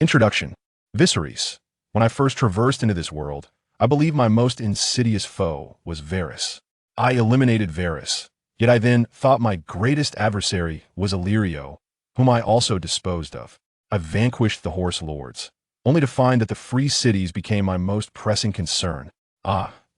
Introduction. Viserys. When I first traversed into this world, I believe my most insidious foe was Varys. I eliminated Varys, yet I then thought my greatest adversary was Illyrio, whom I also disposed of. I vanquished the horse lords, only to find that the free cities became my most pressing concern.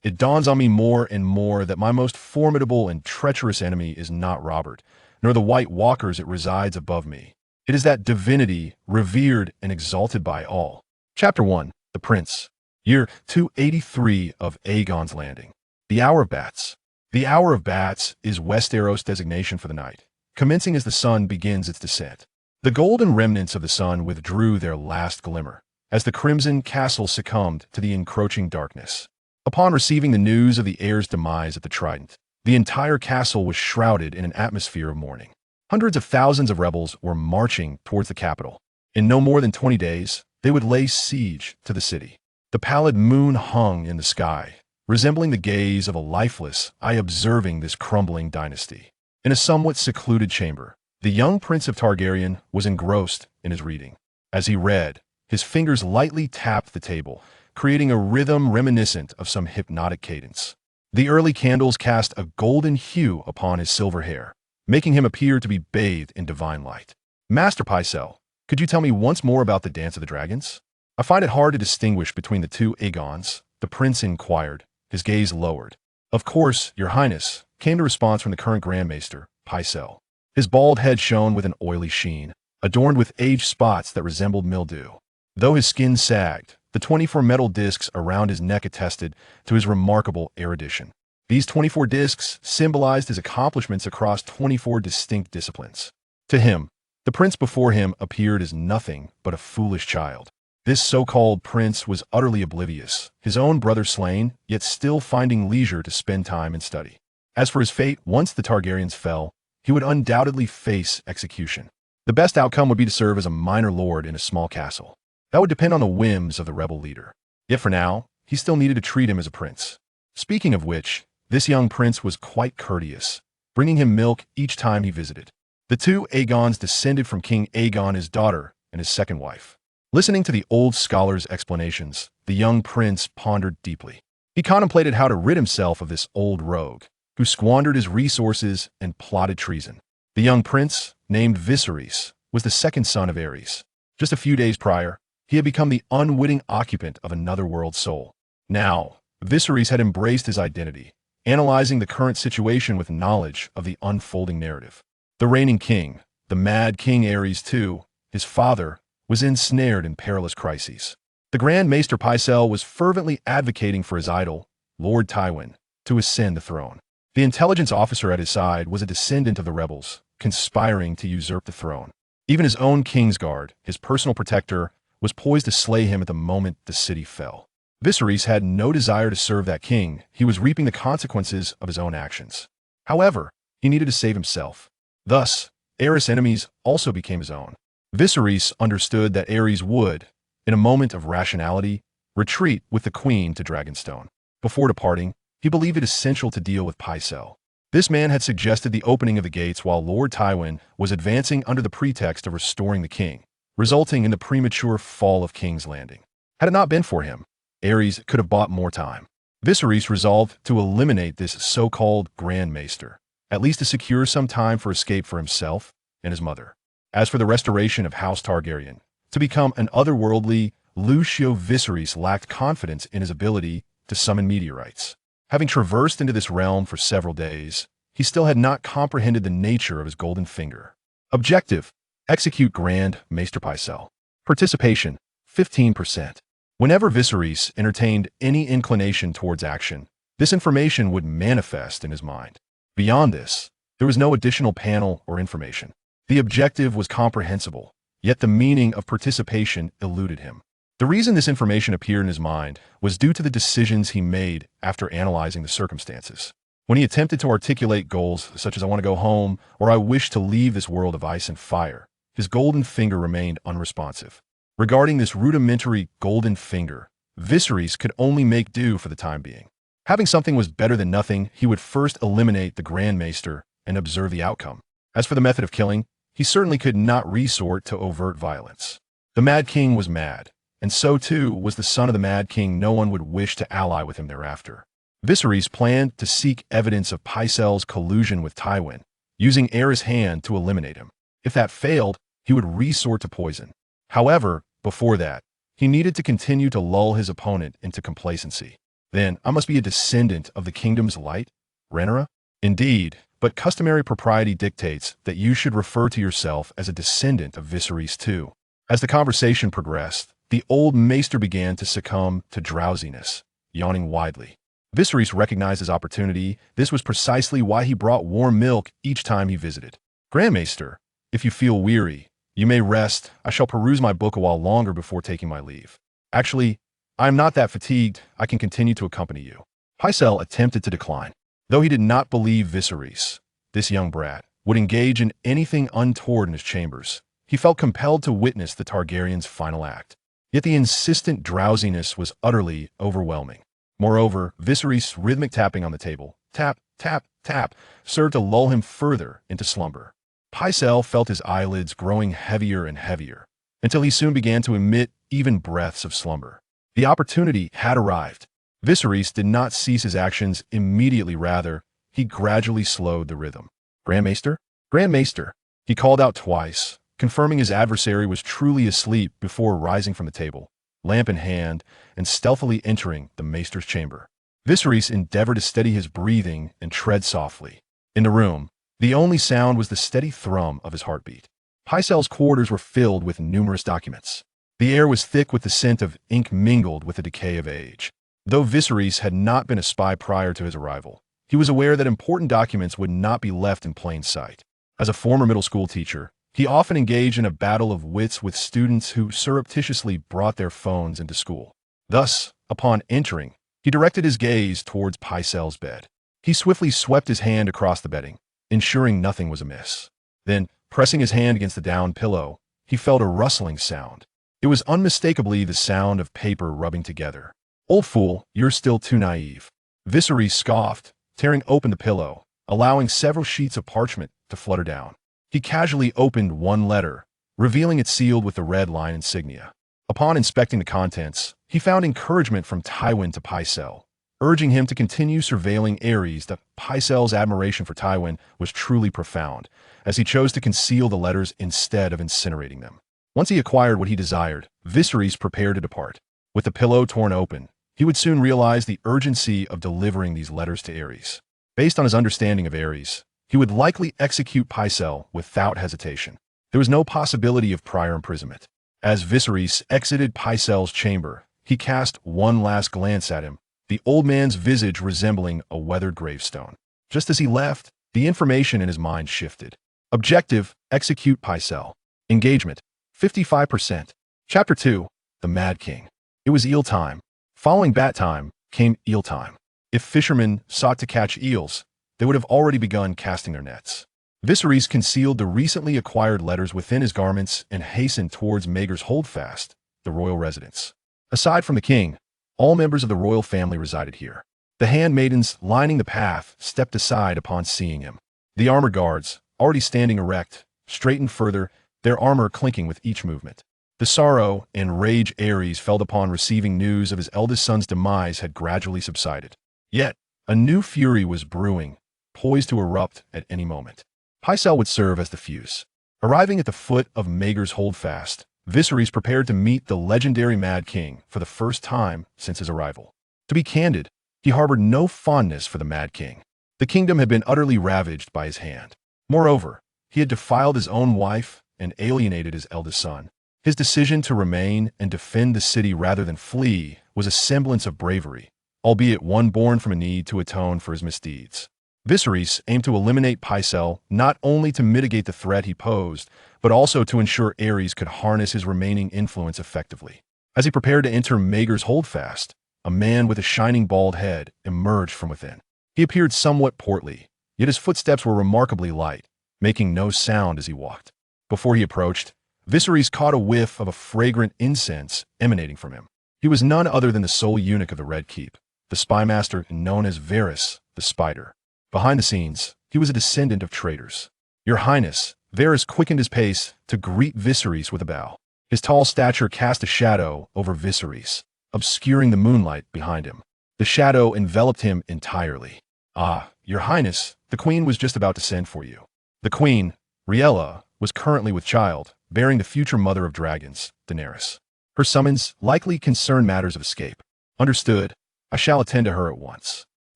It dawns on me more and more that my most formidable and treacherous enemy is not Robert, nor the White Walkers that resides above me. It is that divinity revered and exalted by all. Chapter 1. The Prince. Year 283 of Aegon's Landing. The Hour of Bats. The Hour of Bats is Westeros' designation for the night, commencing as the sun begins its descent. The golden remnants of the sun withdrew their last glimmer, as the crimson castle succumbed to the encroaching darkness. Upon receiving the news of the heir's demise at the Trident, the entire castle was shrouded in an atmosphere of mourning. Hundreds of thousands of rebels were marching towards the capital. In no more than 20 days, they would lay siege to the city. The pallid moon hung in the sky, resembling the gaze of a lifeless eye observing this crumbling dynasty. In a somewhat secluded chamber, the young Prince of Targaryen was engrossed in his reading. As he read, his fingers lightly tapped the table, creating a rhythm reminiscent of some hypnotic cadence. The early candles cast a golden hue upon his silver hair, making him appear to be bathed in divine light. Master Pycelle, could you tell me once more about the Dance of the Dragons? I find it hard to distinguish between the two Aegons, the prince inquired, his gaze lowered. Of course, your highness, came the response from the current Grand Maester, Pycelle. His bald head shone with an oily sheen, adorned with aged spots that resembled mildew. Though his skin sagged, the 24 metal discs around his neck attested to his remarkable erudition. These 24 discs symbolized his accomplishments across 24 distinct disciplines. To him, the prince before him appeared as nothing but a foolish child. This so-called prince was utterly oblivious, his own brother slain, yet still finding leisure to spend time in study. As for his fate, once the Targaryens fell, he would undoubtedly face execution. The best outcome would be to serve as a minor lord in a small castle. That would depend on the whims of the rebel leader. Yet for now, he still needed to treat him as a prince. Speaking of which, this young prince was quite courteous, bringing him milk each time he visited. The two Aegons descended from King Aegon, his daughter, and his second wife. Listening to the old scholar's explanations, the young prince pondered deeply. He contemplated how to rid himself of this old rogue, who squandered his resources and plotted treason. The young prince, named Viserys, was the second son of Aerys. Just a few days prior, he had become the unwitting occupant of another world soul. Now, Viserys had embraced his identity, analyzing the current situation with knowledge of the unfolding narrative. The reigning king, the mad King Aerys II, his father, was ensnared in perilous crises. The Grand Maester Pycelle was fervently advocating for his idol, Lord Tywin, to ascend the throne. The intelligence officer at his side was a descendant of the rebels, conspiring to usurp the throne. Even his own kingsguard, his personal protector, was poised to slay him at the moment the city fell. Viserys had no desire to serve that king. He was reaping the consequences of his own actions. However, he needed to save himself. Thus, Aerys' enemies also became his own. Viserys understood that Aerys would, in a moment of rationality, retreat with the queen to Dragonstone. Before departing, he believed it essential to deal with Pycelle. This man had suggested the opening of the gates while Lord Tywin was advancing under the pretext of restoring the king, resulting in the premature fall of King's Landing. Had it not been for him, Aerys could have bought more time. Viserys resolved to eliminate this so-called Grand Maester, at least to secure some time for escape for himself and his mother. As for the restoration of House Targaryen, to become an otherworldly, Lucio Viserys lacked confidence in his ability to summon meteorites. Having traversed into this realm for several days, he still had not comprehended the nature of his golden finger. Objective: execute Grand Maester Pycelle. Participation: 15%. Whenever Viserys entertained any inclination towards action, this information would manifest in his mind. Beyond this, there was no additional panel or information. The objective was comprehensible, yet the meaning of participation eluded him. The reason this information appeared in his mind was due to the decisions he made after analyzing the circumstances. When he attempted to articulate goals such as "I want to go home" or "I wish to leave this world of ice and fire," his golden finger remained unresponsive. Regarding this rudimentary golden finger, Viserys could only make do for the time being. Having something was better than nothing, he would first eliminate the Grand Maester and observe the outcome. As for the method of killing, he certainly could not resort to overt violence. The Mad King was mad, and so too was the son of the Mad King. No one would wish to ally with him thereafter. Viserys planned to seek evidence of Pycelle's collusion with Tywin, using Aerys' hand to eliminate him. If that failed, he would resort to poison. However, before that, he needed to continue to lull his opponent into complacency. Then, I must be a descendant of the kingdom's light? Rhaenyra? Indeed, but customary propriety dictates that you should refer to yourself as a descendant of Viserys too. As the conversation progressed, the old maester began to succumb to drowsiness, yawning widely. Viserys recognized his opportunity. This was precisely why he brought warm milk each time he visited. Grand Maester, if you feel weary, you may rest. I shall peruse my book a while longer before taking my leave. Actually, I am not that fatigued. I can continue to accompany you. Pycelle attempted to decline. Though he did not believe Viserys, this young brat, would engage in anything untoward in his chambers, he felt compelled to witness the Targaryen's final act. Yet the insistent drowsiness was utterly overwhelming. Moreover, Viserys' rhythmic tapping on the table, tap, tap, tap, served to lull him further into slumber. Pycelle felt his eyelids growing heavier and heavier, until he soon began to emit even breaths of slumber. The opportunity had arrived. Viserys did not cease his actions immediately. Rather, he gradually slowed the rhythm. Grand Maester? Grand Maester! He called out twice, confirming his adversary was truly asleep before rising from the table, lamp in hand, and stealthily entering the maester's chamber. Viserys endeavored to steady his breathing and tread softly. In the room, the only sound was the steady thrum of his heartbeat. Pycelle's quarters were filled with numerous documents. The air was thick with the scent of ink mingled with the decay of age. Though Viserys had not been a spy prior to his arrival, he was aware that important documents would not be left in plain sight. As a former middle school teacher, he often engaged in a battle of wits with students who surreptitiously brought their phones into school. Thus, upon entering, he directed his gaze towards Pycelle's bed. He swiftly swept his hand across the bedding, ensuring nothing was amiss. Then, pressing his hand against the down pillow, he felt a rustling sound. It was unmistakably the sound of paper rubbing together. Old fool, you're still too naive. Viserys scoffed, tearing open the pillow, allowing several sheets of parchment to flutter down. He casually opened one letter, revealing it sealed with the red line insignia. Upon inspecting the contents, he found encouragement from Tywin to Pycelle, urging him to continue surveilling Aerys. That Pycelle's admiration for Tywin was truly profound, as he chose to conceal the letters instead of incinerating them. Once he acquired what he desired, Viserys prepared to depart. With the pillow torn open, he would soon realize the urgency of delivering these letters to Aerys. Based on his understanding of Aerys, he would likely execute Pycelle without hesitation. There was no possibility of prior imprisonment. As Viserys exited Pycelle's chamber, he cast one last glance at him, the old man's visage resembling a weathered gravestone. Just as he left, the information in his mind shifted. Objective: execute Pycelle. Engagement: 55%. Chapter 2: The Mad King. It was eel time. Following bat time came eel time. If fishermen sought to catch eels, they would have already begun casting their nets. Viserys concealed the recently acquired letters within his garments and hastened towards Maegor's Holdfast, the royal residence. Aside from the king, all members of the royal family resided here. The handmaidens lining the path stepped aside upon seeing him. The armor guards, already standing erect, straightened further, their armor clinking with each movement. The sorrow and rage Aerys felt upon receiving news of his eldest son's demise had gradually subsided. Yet, a new fury was brewing, poised to erupt at any moment. Pycelle would serve as the fuse. Arriving at the foot of Maegor's Holdfast, Viserys prepared to meet the legendary Mad King for the first time since his arrival. To be candid, he harbored no fondness for the Mad King. The kingdom had been utterly ravaged by his hand. Moreover, he had defiled his own wife and alienated his eldest son. His decision to remain and defend the city rather than flee was a semblance of bravery, albeit one born from a need to atone for his misdeeds. Viserys aimed to eliminate Pycelle not only to mitigate the threat he posed, but also to ensure Aerys could harness his remaining influence effectively. As he prepared to enter Maegor's Holdfast, a man with a shining bald head emerged from within. He appeared somewhat portly, yet his footsteps were remarkably light, making no sound as he walked. Before he approached, Viserys caught a whiff of a fragrant incense emanating from him. He was none other than the sole eunuch of the Red Keep, the spy master known as Varys the Spider. Behind the scenes, he was a descendant of traitors. Your Highness, Varys quickened his pace to greet Viserys with a bow. His tall stature cast a shadow over Viserys, obscuring the moonlight behind him. The shadow enveloped him entirely. "Ah, your highness, the queen was just about to send for you." The queen, Rhaella, was currently with child, bearing the future mother of dragons, Daenerys. Her summons likely concerned matters of escape. "Understood. I shall attend to her at once."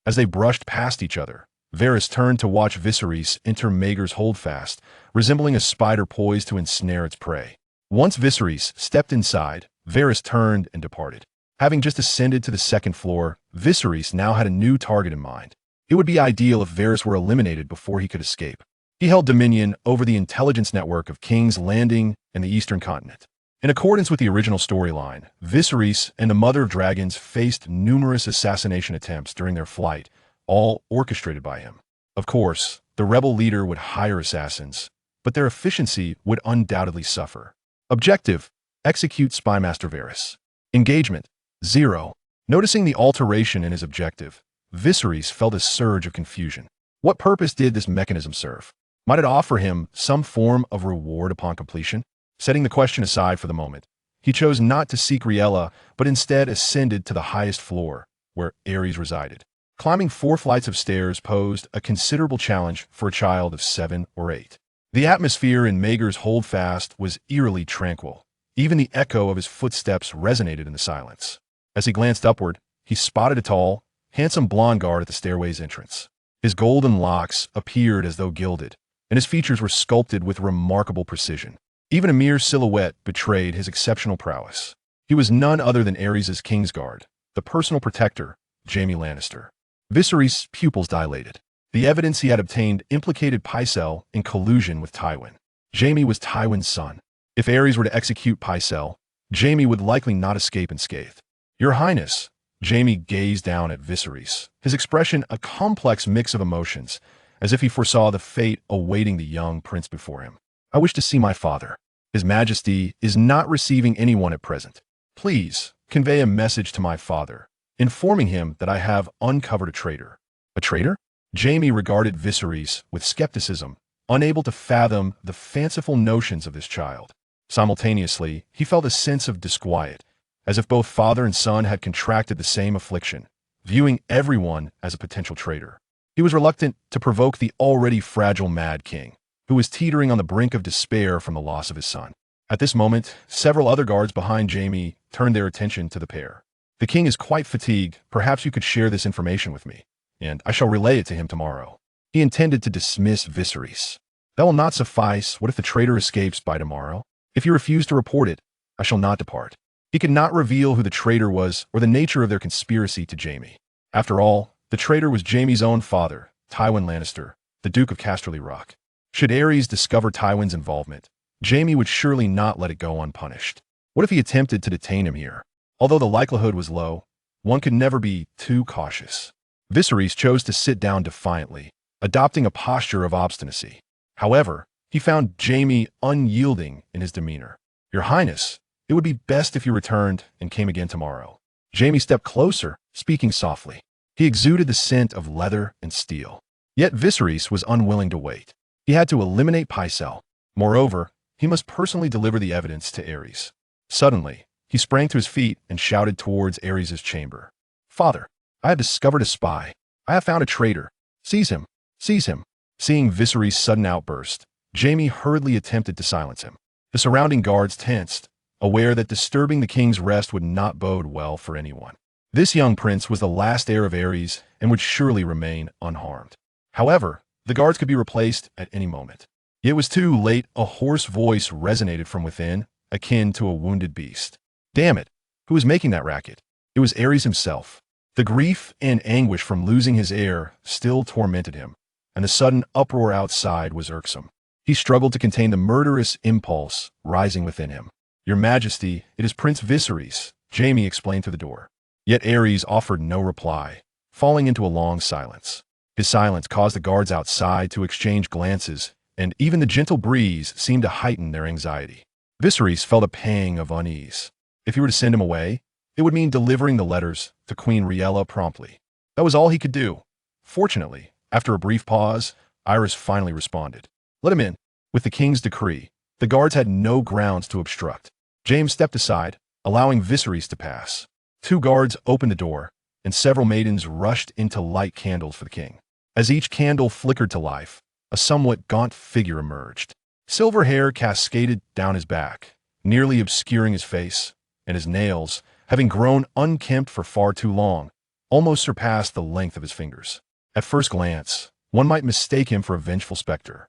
As they brushed past each other, Varys turned to watch Viserys enter Maegor's holdfast, resembling a spider poised to ensnare its prey. Once Viserys stepped inside, Varys turned and departed. Having just ascended to the second floor, Viserys now had a new target in mind. It would be ideal if Varys were eliminated before he could escape. He held dominion over the intelligence network of King's Landing and the Eastern Continent. In accordance with the original storyline, Viserys and the Mother of Dragons faced numerous assassination attempts during their flight, all orchestrated by him. Of course, the rebel leader would hire assassins, but their efficiency would undoubtedly suffer. Objective: execute Spymaster Varys. Engagement: 0. Noticing the alteration in his objective, Viserys felt a surge of confusion. What purpose did this mechanism serve? Might it offer him some form of reward upon completion? Setting the question aside for the moment, he chose not to seek Rhaella, but instead ascended to the highest floor, where Aerys resided. Climbing 4 flights of stairs posed a considerable challenge for a child of 7 or 8. The atmosphere in Maegor's holdfast was eerily tranquil. Even the echo of his footsteps resonated in the silence. As he glanced upward, he spotted a tall, handsome blonde guard at the stairway's entrance. His golden locks appeared as though gilded, and his features were sculpted with remarkable precision. Even a mere silhouette betrayed his exceptional prowess. He was none other than Aerys' kingsguard, the personal protector, Jaime Lannister. Viserys' pupils dilated. The evidence he had obtained implicated Pycelle in collusion with Tywin. Jaime was Tywin's son. If Aerys were to execute Pycelle, Jaime would likely not escape unscathed. "Your Highness," Jaime gazed down at Viserys, his expression a complex mix of emotions, as if he foresaw the fate awaiting the young prince before him. "I wish to see my father. His Majesty is not receiving anyone at present. Please convey a message to my father, informing him that I have uncovered a traitor." "A traitor?" Jaime regarded Viserys with skepticism, unable to fathom the fanciful notions of this child. Simultaneously, he felt a sense of disquiet, as if both father and son had contracted the same affliction, viewing everyone as a potential traitor. He was reluctant to provoke the already fragile Mad King, who was teetering on the brink of despair from the loss of his son. At this moment, several other guards behind Jaime turned their attention to the pair. "The king is quite fatigued. Perhaps you could share this information with me, and I shall relay it to him tomorrow." He intended to dismiss Viserys. "That will not suffice. What if the traitor escapes by tomorrow? If you refuse to report it, I shall not depart." He could not reveal who the traitor was or the nature of their conspiracy to Jaime. After all, the traitor was Jaime's own father, Tywin Lannister, the Duke of Casterly Rock. Should Aerys discover Tywin's involvement, Jaime would surely not let it go unpunished. What if he attempted to detain him here? Although the likelihood was low, one could never be too cautious. Viserys chose to sit down defiantly, adopting a posture of obstinacy. However, he found Jaime unyielding in his demeanor. "Your Highness, it would be best if you returned and came again tomorrow." Jaime stepped closer, speaking softly. He exuded the scent of leather and steel. Yet Viserys was unwilling to wait. He had to eliminate Pycelle. Moreover, he must personally deliver the evidence to Aerys. Suddenly, he sprang to his feet and shouted towards Aerys' chamber. "Father, I have discovered a spy. I have found a traitor. Seize him! Seize him!" Seeing Viserys' sudden outburst, Jaime hurriedly attempted to silence him. The surrounding guards tensed, aware that disturbing the king's rest would not bode well for anyone. This young prince was the last heir of Aerys and would surely remain unharmed. However, the guards could be replaced at any moment. It was too late. A hoarse voice resonated from within, akin to a wounded beast. "Damn it! Who was making that racket?" It was Aerys himself. The grief and anguish from losing his heir still tormented him, and the sudden uproar outside was irksome. He struggled to contain the murderous impulse rising within him. "Your Majesty, it is Prince Viserys," Jaime explained through the door. Yet Aerys offered no reply, falling into a long silence. His silence caused the guards outside to exchange glances, and even the gentle breeze seemed to heighten their anxiety. Viserys felt a pang of unease. If he were to send him away, it would mean delivering the letters to Queen Rhaella promptly. That was all he could do. Fortunately, after a brief pause, Iris finally responded. "Let him in." With the king's decree, the guards had no grounds to obstruct. James stepped aside, allowing Viserys to pass. Two guards opened the door, and several maidens rushed in to light candles for the king. As each candle flickered to life, a somewhat gaunt figure emerged. Silver hair cascaded down his back, nearly obscuring his face, and his nails, having grown unkempt for far too long, almost surpassed the length of his fingers. At first glance, one might mistake him for a vengeful specter.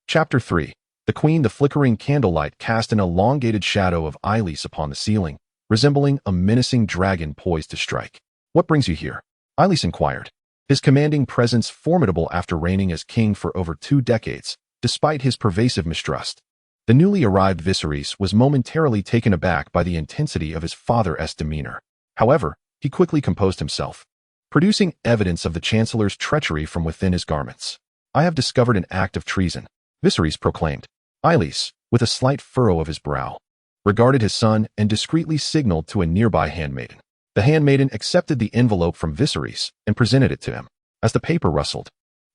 Chapter 3. The Queen. The flickering candlelight cast an elongated shadow of Illyrio upon the ceiling, resembling a menacing dragon poised to strike. "What brings you here?" Illyrio inquired, his commanding presence formidable after reigning as king for over 2 decades, despite his pervasive mistrust. The newly arrived Viserys was momentarily taken aback by the intensity of his father's demeanor. However, he quickly composed himself, producing evidence of the Chancellor's treachery from within his garments. "I have discovered an act of treason," Viserys proclaimed. Illyrio, with a slight furrow of his brow, regarded his son and discreetly signaled to a nearby handmaiden. The handmaiden accepted the envelope from Viserys and presented it to him. As the paper rustled,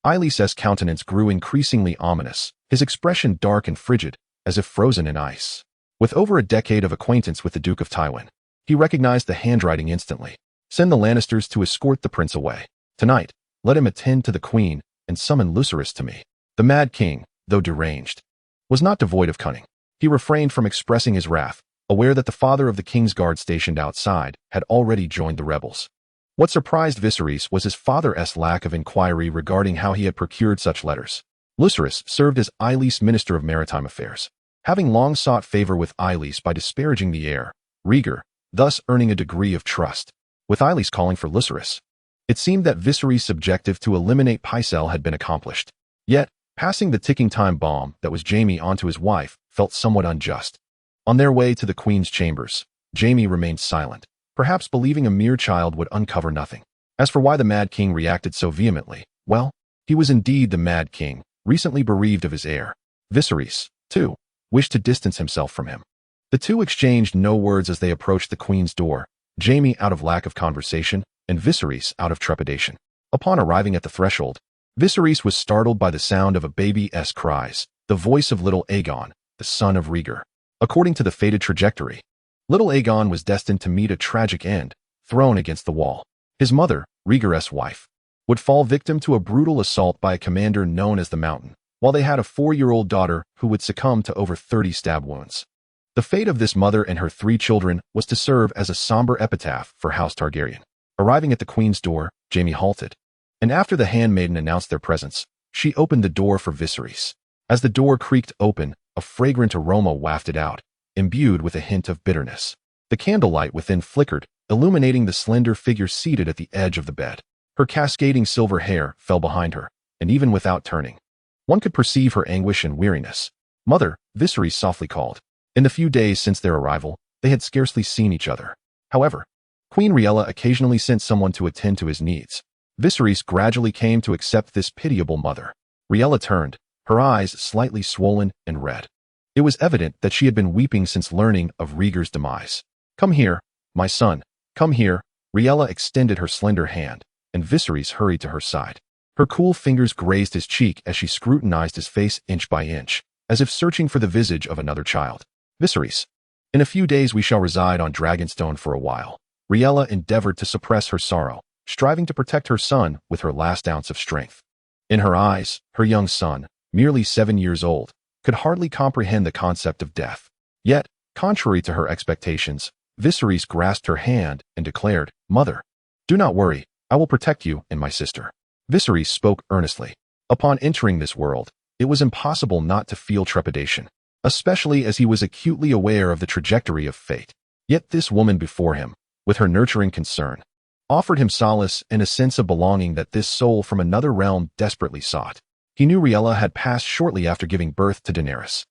Illyrio's countenance grew increasingly ominous, his expression dark and frigid, as if frozen in ice. With over a decade of acquaintance with the Duke of Tywin, he recognized the handwriting instantly. "Send the Lannisters to escort the prince away. Tonight, let him attend to the Queen and summon Viserys to me." The Mad King, though deranged, was not devoid of cunning. He refrained from expressing his wrath, aware that the father of the kingsguard stationed outside had already joined the rebels. What surprised Viserys was his father's lack of inquiry regarding how he had procured such letters. Viserys served as Illyrio's Minister of Maritime Affairs, having long sought favor with Illyrio by disparaging the heir, Rhaegar, thus earning a degree of trust. With Illyrio calling for Viserys, it seemed that Viserys' objective to eliminate Pycelle had been accomplished. Yet, passing the ticking time bomb that was Jaime onto his wife felt somewhat unjust. On their way to the Queen's chambers, Jaime remained silent, perhaps believing a mere child would uncover nothing. As for why the Mad King reacted so vehemently, well, he was indeed the Mad King, recently bereaved of his heir. Viserys, too, wished to distance himself from him. The two exchanged no words as they approached the Queen's door, Jaime out of lack of conversation, and Viserys out of trepidation. Upon arriving at the threshold, Viserys was startled by the sound of a baby's cries, the voice of little Aegon, the son of Rhaegar. According to the fated trajectory, little Aegon was destined to meet a tragic end, thrown against the wall. His mother, Rhaegar's wife, would fall victim to a brutal assault by a commander known as the Mountain, while they had a 4-year-old daughter who would succumb to over 30 stab wounds. The fate of this mother and her 3 children was to serve as a somber epitaph for House Targaryen. Arriving at the Queen's door, Jaime halted, and after the handmaiden announced their presence, she opened the door for Viserys. As the door creaked open, a fragrant aroma wafted out, imbued with a hint of bitterness. The candlelight within flickered, illuminating the slender figure seated at the edge of the bed. Her cascading silver hair fell behind her, and even without turning, one could perceive her anguish and weariness. "Mother," Viserys softly called. In the few days since their arrival, they had scarcely seen each other. However, Queen Rhaella occasionally sent someone to attend to his needs. Viserys gradually came to accept this pitiable mother. Rhaella turned, her eyes slightly swollen and red. It was evident that she had been weeping since learning of Rhaegar's demise. "Come here, my son, come here." Rhaella extended her slender hand, and Viserys hurried to her side. Her cool fingers grazed his cheek as she scrutinized his face inch by inch, as if searching for the visage of another child. "Viserys, in a few days we shall reside on Dragonstone for a while." Rhaella endeavored to suppress her sorrow, striving to protect her son with her last ounce of strength. In her eyes, her young son, merely 7 years old, could hardly comprehend the concept of death. Yet, contrary to her expectations, Viserys grasped her hand and declared, "Mother, do not worry, I will protect you and my sister." Viserys spoke earnestly. Upon entering this world, it was impossible not to feel trepidation, especially as he was acutely aware of the trajectory of fate. Yet this woman before him, with her nurturing concern, offered him solace and a sense of belonging that this soul from another realm desperately sought. He knew Rhaella had passed shortly after giving birth to Daenerys.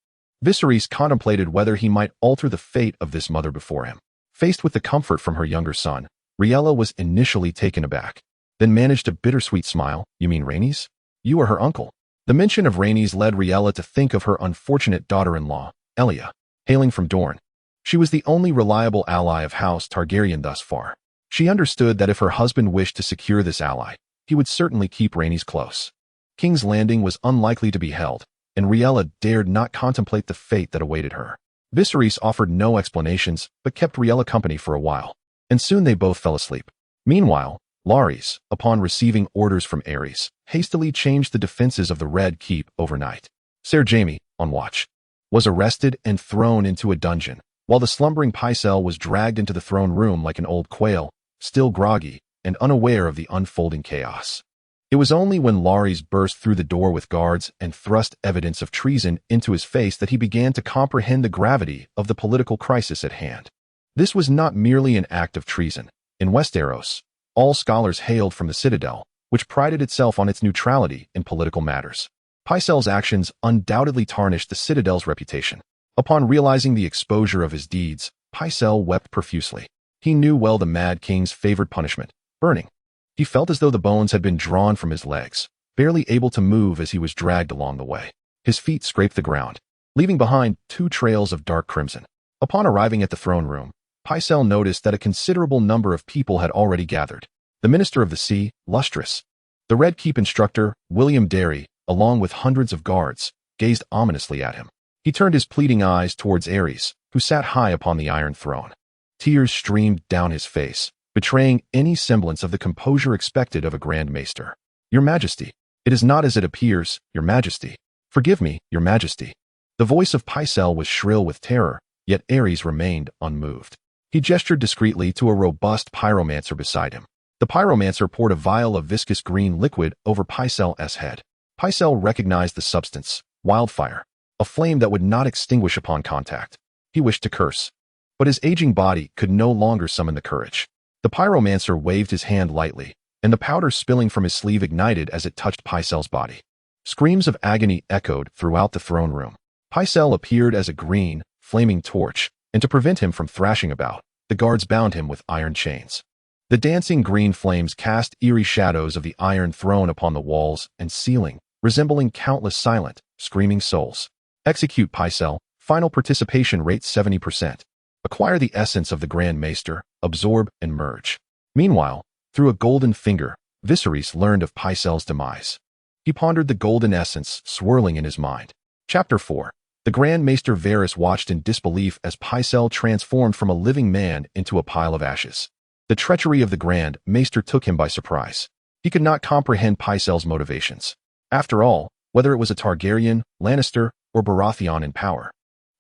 Viserys contemplated whether he might alter the fate of this mother before him. Faced with the comfort from her younger son, Rhaella was initially taken aback, then managed a bittersweet smile. "You mean Rhaenys? You are her uncle." The mention of Rhaenys led Rhaella to think of her unfortunate daughter-in-law, Elia, hailing from Dorne. She was the only reliable ally of House Targaryen thus far. She understood that if her husband wished to secure this ally, he would certainly keep Rhaenys close. King's Landing was unlikely to be held, and Rhaella dared not contemplate the fate that awaited her. Viserys offered no explanations, but kept Rhaella company for a while, and soon they both fell asleep. Meanwhile, Larys, upon receiving orders from Aerys, hastily changed the defenses of the Red Keep overnight. Ser Jaime, on watch, was arrested and thrown into a dungeon, while the slumbering Pycelle was dragged into the throne room like an old quail, still groggy and unaware of the unfolding chaos. It was only when Larys burst through the door with guards and thrust evidence of treason into his face that he began to comprehend the gravity of the political crisis at hand. This was not merely an act of treason. In Westeros, all scholars hailed from the Citadel, which prided itself on its neutrality in political matters. Pycelle's actions undoubtedly tarnished the Citadel's reputation. Upon realizing the exposure of his deeds, Pycelle wept profusely. He knew well the Mad King's favored punishment, burning. He felt as though the bones had been drawn from his legs, barely able to move as he was dragged along the way. His feet scraped the ground, leaving behind 2 trails of dark crimson. Upon arriving at the throne room, Pycelle noticed that a considerable number of people had already gathered. The Minister of the Sea, Lustrous, the Red Keep instructor, William Derry, along with hundreds of guards, gazed ominously at him. He turned his pleading eyes towards Aerys, who sat high upon the Iron Throne. Tears streamed down his face, betraying any semblance of the composure expected of a Grand Maester. Your Majesty, it is not as it appears, Your Majesty. Forgive me, Your Majesty. The voice of Pycelle was shrill with terror, yet Aerys remained unmoved. He gestured discreetly to a robust pyromancer beside him. The pyromancer poured a vial of viscous green liquid over Pycelle's head. Pycelle recognized the substance, wildfire, a flame that would not extinguish upon contact. He wished to curse, but his aging body could no longer summon the courage. The pyromancer waved his hand lightly, and the powder spilling from his sleeve ignited as it touched Pycelle's body. Screams of agony echoed throughout the throne room. Pycelle appeared as a green, flaming torch, and to prevent him from thrashing about, the guards bound him with iron chains. The dancing green flames cast eerie shadows of the Iron Throne upon the walls and ceiling, resembling countless silent, screaming souls. Execute Pycelle. Final participation rate 70%. Acquire the essence of the Grand Maester, absorb and merge. Meanwhile, through a golden finger, Viserys learned of Pycelle's demise. He pondered the golden essence swirling in his mind. Chapter 4. The Grand Maester Varys watched in disbelief as Pycelle transformed from a living man into a pile of ashes. The treachery of the Grand Maester took him by surprise. He could not comprehend Pycelle's motivations. After all, whether it was a Targaryen, Lannister, or Baratheon in power,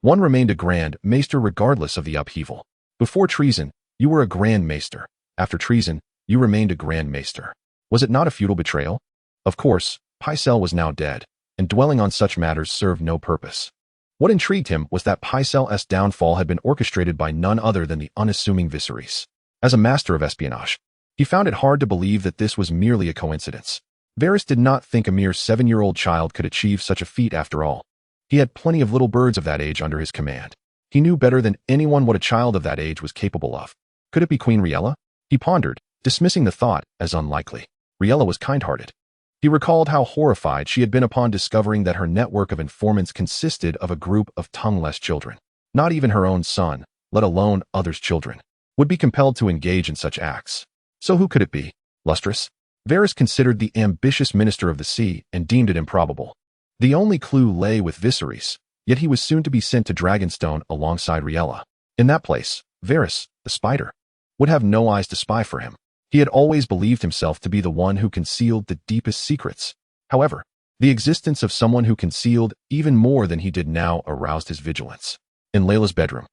one remained a Grand Maester regardless of the upheaval. Before treason, you were a Grand Maester. After treason, you remained a Grand Maester. Was it not a futile betrayal? Of course, Pycelle was now dead, and dwelling on such matters served no purpose. What intrigued him was that Pycelle's downfall had been orchestrated by none other than the unassuming Viserys. As a master of espionage, he found it hard to believe that this was merely a coincidence. Varys did not think a mere 7-year-old child could achieve such a feat after all. He had plenty of little birds of that age under his command. He knew better than anyone what a child of that age was capable of. Could it be Queen Rhaella? He pondered, dismissing the thought as unlikely. Rhaella was kind-hearted. He recalled how horrified she had been upon discovering that her network of informants consisted of a group of tongueless children. Not even her own son, let alone others' children, would be compelled to engage in such acts. So who could it be? Lustrous? Varys considered the ambitious Minister of the Sea and deemed it improbable. The only clue lay with Viserys, yet he was soon to be sent to Dragonstone alongside Rhaella. In that place, Varys, the spider, would have no eyes to spy for him. He had always believed himself to be the one who concealed the deepest secrets. However, the existence of someone who concealed even more than he did now aroused his vigilance. In Rhaella's bedroom,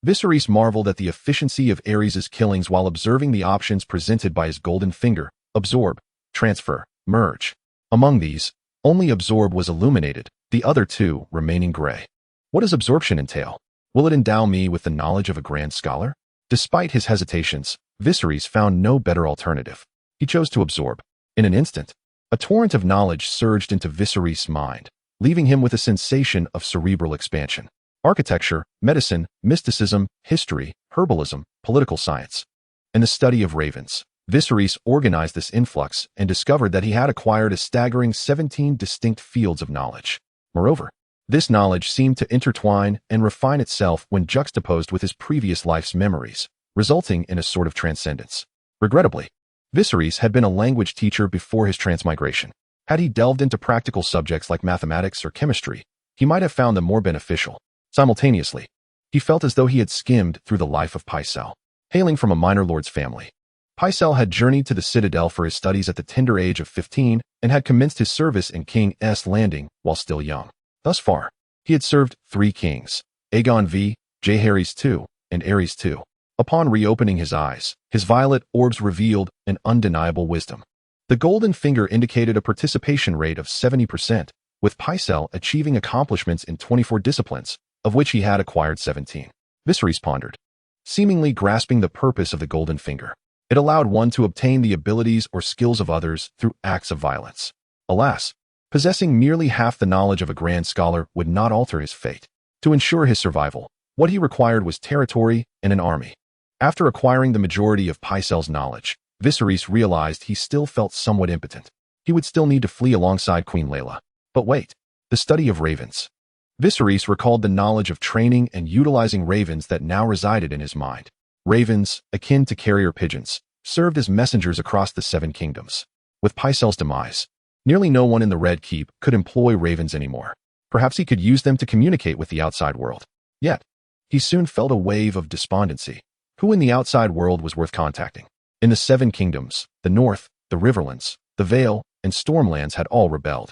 Viserys marveled at the efficiency of Aerys' killings while observing the options presented by his golden finger: absorb, transfer, merge. Among these, only absorb was illuminated, the other 2 remaining gray. What does absorption entail? Will it endow me with the knowledge of a grand scholar? Despite his hesitations, Viserys found no better alternative. He chose to absorb. In an instant, a torrent of knowledge surged into Viserys' mind, leaving him with a sensation of cerebral expansion. Architecture, medicine, mysticism, history, herbalism, political science, and the study of ravens. Viserys organized this influx and discovered that he had acquired a staggering 17 distinct fields of knowledge. Moreover, this knowledge seemed to intertwine and refine itself when juxtaposed with his previous life's memories, resulting in a sort of transcendence. Regrettably, Viserys had been a language teacher before his transmigration. Had he delved into practical subjects like mathematics or chemistry, he might have found them more beneficial. Simultaneously, He felt as though he had skimmed through the life of Pycelle. Hailing from a minor lord's family, Pycelle had journeyed to the citadel for his studies at the tender age of 15 and had commenced his service in King's Landing while still young. Thus far, he had served 3 kings, Aegon V, Jaehaerys II, and Aerys II. Upon reopening his eyes, his violet orbs revealed an undeniable wisdom. The golden finger indicated a participation rate of 70%, with Pycelle achieving accomplishments in 24 disciplines, of which he had acquired 17. Viserys pondered, seemingly grasping the purpose of the golden finger. It allowed one to obtain the abilities or skills of others through acts of violence. Alas, possessing merely half the knowledge of a grand scholar would not alter his fate. To ensure his survival, what he required was territory and an army. After acquiring the majority of Pycelle's knowledge, Viserys realized he still felt somewhat impotent. He would still need to flee alongside Queen Rhaella. But wait, the study of ravens. Viserys recalled the knowledge of training and utilizing ravens that now resided in his mind. Ravens, akin to carrier pigeons, served as messengers across the 7 kingdoms. With Pycelle's demise, nearly no one in the Red Keep could employ ravens anymore. Perhaps he could use them to communicate with the outside world. Yet, he soon felt a wave of despondency. Who in the outside world was worth contacting? In the 7 kingdoms, the North, the Riverlands, the Vale, and Stormlands had all rebelled.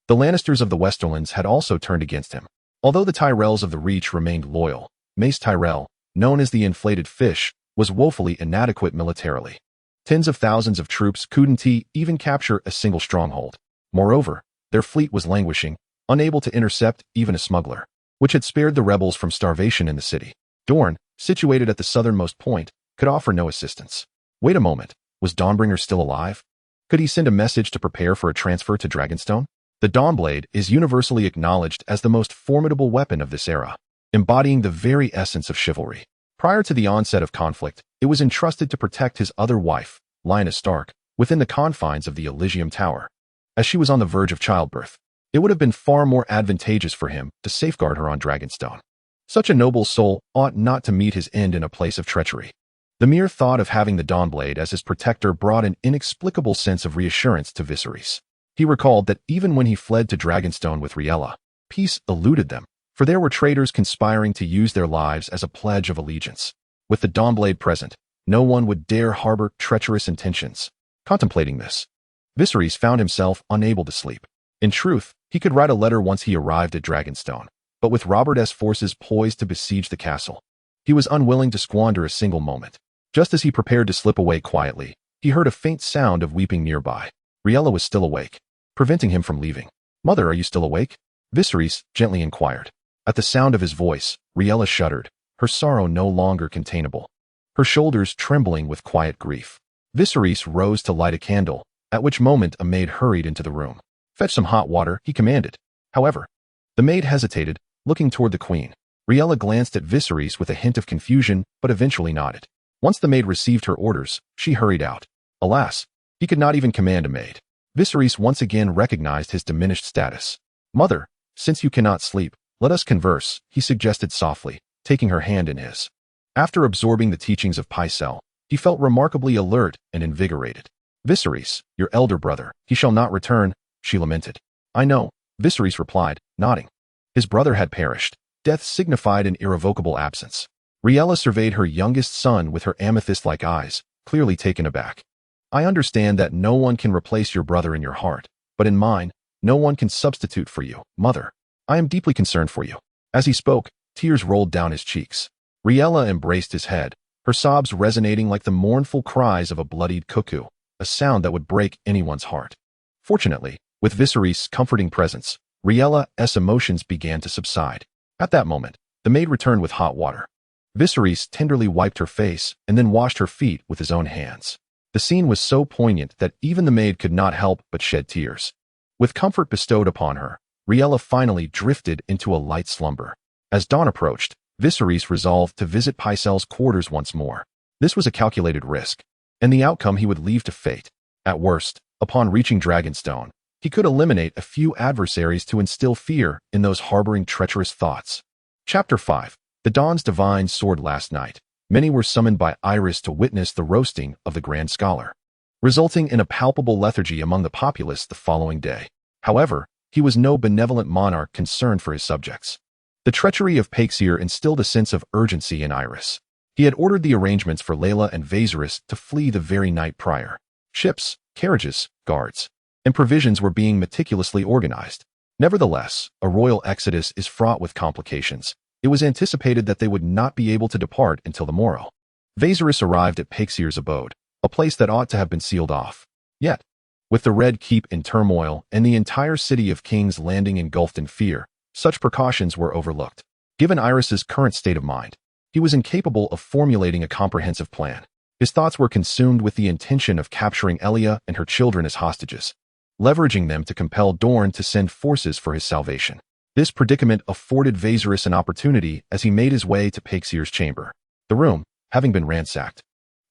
The Lannisters of the Westerlands had also turned against him. Although the Tyrells of the Reach remained loyal, Mace Tyrell, known as the Inflated Fish, was woefully inadequate militarily. Tens of thousands of troops couldn't even capture a single stronghold. Moreover, their fleet was languishing, unable to intercept even a smuggler, which had spared the rebels from starvation in the city. Dorne, situated at the southernmost point, could offer no assistance. Wait a moment, was Dawnbringer still alive? Could he send a message to prepare for a transfer to Dragonstone? The Dawnblade is universally acknowledged as the most formidable weapon of this era, embodying the very essence of chivalry. Prior to the onset of conflict, it was entrusted to protect his other wife, Lyanna Stark, within the confines of the Elysium Tower. As she was on the verge of childbirth, it would have been far more advantageous for him to safeguard her on Dragonstone. Such a noble soul ought not to meet his end in a place of treachery. The mere thought of having the Dawnblade as his protector brought an inexplicable sense of reassurance to Viserys. He recalled that even when he fled to Dragonstone with Rhaella, peace eluded them, for there were traitors conspiring to use their lives as a pledge of allegiance. With the Dawnblade present, no one would dare harbor treacherous intentions. Contemplating this, Viserys found himself unable to sleep. In truth, he could write a letter once he arrived at Dragonstone, but with Robert's forces poised to besiege the castle, he was unwilling to squander a single moment. Just as he prepared to slip away quietly, he heard a faint sound of weeping nearby. Rhaella was still awake, preventing him from leaving. "Mother, are you still awake?" Viserys gently inquired. At the sound of his voice, Rhaella shuddered, her sorrow no longer containable, her shoulders trembling with quiet grief. Viserys rose to light a candle, at which moment a maid hurried into the room. "Fetch some hot water," he commanded. However, the maid hesitated, looking toward the queen. Rhaella glanced at Viserys with a hint of confusion, but eventually nodded. Once the maid received her orders, she hurried out. Alas, he could not even command a maid. Viserys once again recognized his diminished status. "Mother, since you cannot sleep, let us converse," he suggested softly, taking her hand in his. After absorbing the teachings of Pycelle, he felt remarkably alert and invigorated. "Viserys, your elder brother, he shall not return," she lamented. "I know," Viserys replied, nodding. His brother had perished. Death signified an irrevocable absence. Rhaella surveyed her youngest son with her amethyst-like eyes, clearly taken aback. "I understand that no one can replace your brother in your heart, but in mine, no one can substitute for you, mother. I am deeply concerned for you." As he spoke, tears rolled down his cheeks. Rhaella embraced his head, her sobs resonating like the mournful cries of a bloodied cuckoo, a sound that would break anyone's heart. Fortunately, with Viserys' comforting presence, Rhaella's emotions began to subside. At that moment, the maid returned with hot water. Viserys tenderly wiped her face and then washed her feet with his own hands. The scene was so poignant that even the maid could not help but shed tears. With comfort bestowed upon her, Rhaella finally drifted into a light slumber. As dawn approached, Viserys resolved to visit Pycelle's quarters once more. This was a calculated risk, and the outcome he would leave to fate. At worst, upon reaching Dragonstone, he could eliminate a few adversaries to instill fear in those harboring treacherous thoughts. Chapter 5. The Dawn's divine soared last night. Many were summoned by Iris to witness the roasting of the Grand Scholar, resulting in a palpable lethargy among the populace the following day. However, he was no benevolent monarch concerned for his subjects. The treachery of Pycelle instilled a sense of urgency in Iris. He had ordered the arrangements for Rhaella and Viserys to flee the very night prior. Ships, carriages, guards, and provisions were being meticulously organized. Nevertheless, a royal exodus is fraught with complications. It was anticipated that they would not be able to depart until the morrow. Viserys arrived at Pycelle's abode, a place that ought to have been sealed off. Yet, with the Red Keep in turmoil and the entire city of King's Landing engulfed in fear, such precautions were overlooked. Given Iris's current state of mind, he was incapable of formulating a comprehensive plan. His thoughts were consumed with the intention of capturing Elia and her children as hostages, leveraging them to compel Dorne to send forces for his salvation. This predicament afforded Viserys an opportunity as he made his way to Pycelle's chamber. The room, having been ransacked,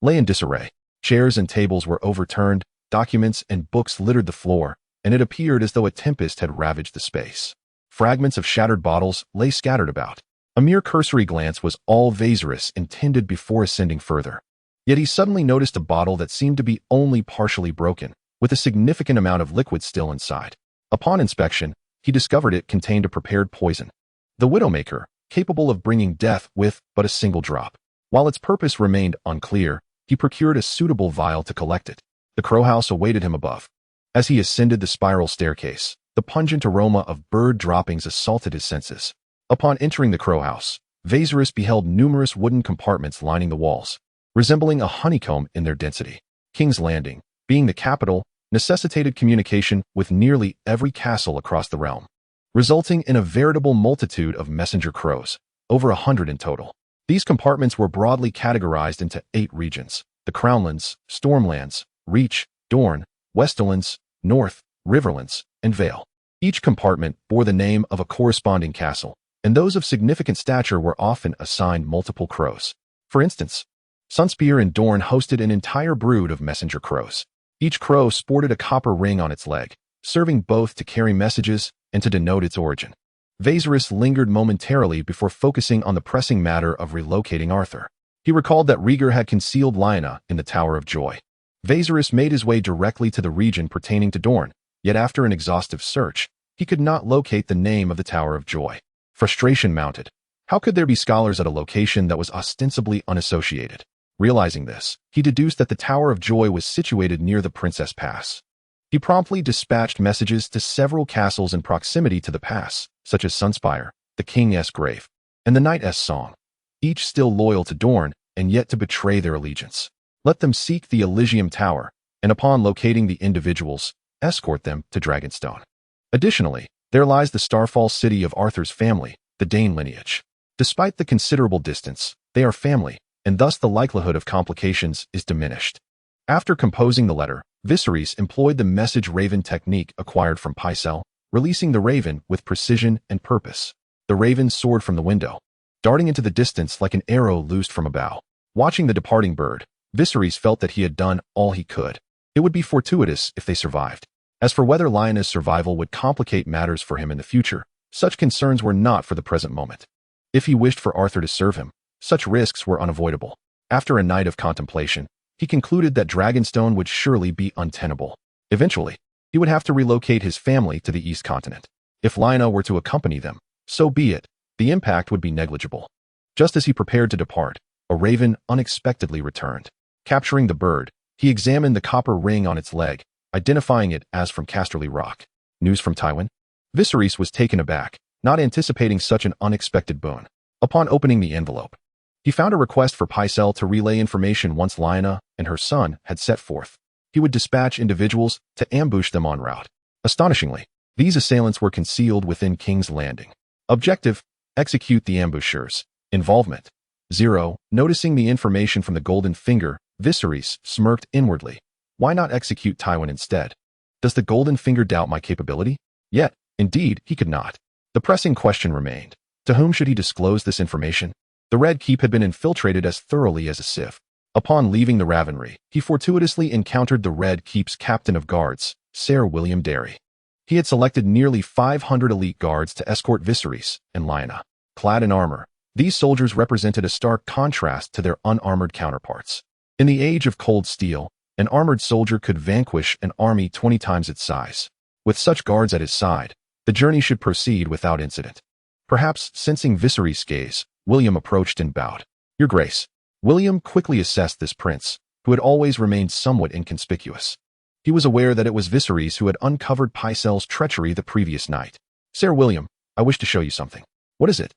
lay in disarray. Chairs and tables were overturned, documents and books littered the floor, and it appeared as though a tempest had ravaged the space. Fragments of shattered bottles lay scattered about. A mere cursory glance was all Viserys intended before ascending further. Yet he suddenly noticed a bottle that seemed to be only partially broken, with a significant amount of liquid still inside. Upon inspection, he discovered it contained a prepared poison, the Widowmaker, capable of bringing death with but a single drop. While its purpose remained unclear, he procured a suitable vial to collect it. The crowhouse awaited him above. As he ascended the spiral staircase, the pungent aroma of bird droppings assaulted his senses. Upon entering the crowhouse, Viserys beheld numerous wooden compartments lining the walls, resembling a honeycomb in their density. King's Landing, being the capital, necessitated communication with nearly every castle across the realm, resulting in a veritable multitude of messenger crows, over 100 in total. These compartments were broadly categorized into 8 regions: the Crownlands, Stormlands, Reach, Dorne, Westerlands, North, Riverlands, and Vale. Each compartment bore the name of a corresponding castle, and those of significant stature were often assigned multiple crows. For instance, Sunspear in Dorne hosted an entire brood of messenger crows. Each crow sported a copper ring on its leg, serving both to carry messages and to denote its origin. Viserys lingered momentarily before focusing on the pressing matter of relocating Arthur. He recalled that Rhaegar had concealed Lyanna in the Tower of Joy. Viserys made his way directly to the region pertaining to Dorne, yet after an exhaustive search, he could not locate the name of the Tower of Joy. Frustration mounted. How could there be scholars at a location that was ostensibly unassociated? Realizing this, he deduced that the Tower of Joy was situated near the Princess Pass. He promptly dispatched messages to several castles in proximity to the pass, such as Sunspire, the King's Grave, and the Knight's Song, each still loyal to Dorne and yet to betray their allegiance. Let them seek the Elysium Tower, and upon locating the individuals, escort them to Dragonstone. Additionally, there lies the Starfall city of Arthur's family, the Dane lineage. Despite the considerable distance, they are family, and thus the likelihood of complications is diminished. After composing the letter, Viserys employed the message raven technique acquired from Pycelle, releasing the raven with precision and purpose. The raven soared from the window, darting into the distance like an arrow loosed from a bow. Watching the departing bird, Viserys felt that he had done all he could. It would be fortuitous if they survived. As for whether Lyanna's survival would complicate matters for him in the future, such concerns were not for the present moment. If he wished for Arthur to serve him, such risks were unavoidable. After a night of contemplation, he concluded that Dragonstone would surely be untenable. Eventually, he would have to relocate his family to the East Continent. If Lyanna were to accompany them, so be it. The impact would be negligible. Just as he prepared to depart, a raven unexpectedly returned. Capturing the bird, he examined the copper ring on its leg, identifying it as from Casterly Rock. News from Tywin? Viserys was taken aback, not anticipating such an unexpected boon. Upon opening the envelope, he found a request for Pycelle to relay information once Lyanna and her son had set forth. He would dispatch individuals to ambush them en route. Astonishingly, these assailants were concealed within King's Landing. Objective: execute the ambushers. Involvement: 0. Noticing the information from the Golden Finger, Viserys smirked inwardly. Why not execute Tywin instead? Does the Golden Finger doubt my capability? Yet, indeed, he could not. The pressing question remained. To whom should he disclose this information? The Red Keep had been infiltrated as thoroughly as a sieve. Upon leaving the Ravenry, he fortuitously encountered the Red Keep's captain of guards, Sir William Derry. He had selected nearly 500 elite guards to escort Viserys and Lyanna. Clad in armor, these soldiers represented a stark contrast to their unarmored counterparts. In the age of cold steel, an armored soldier could vanquish an army 20 times its size. With such guards at his side, the journey should proceed without incident. Perhaps sensing Viserys' gaze, William approached and bowed. "Your Grace." William quickly assessed this prince, who had always remained somewhat inconspicuous. He was aware that it was Viserys who had uncovered Pycelle's treachery the previous night. "Sir William, I wish to show you something." "What is it?"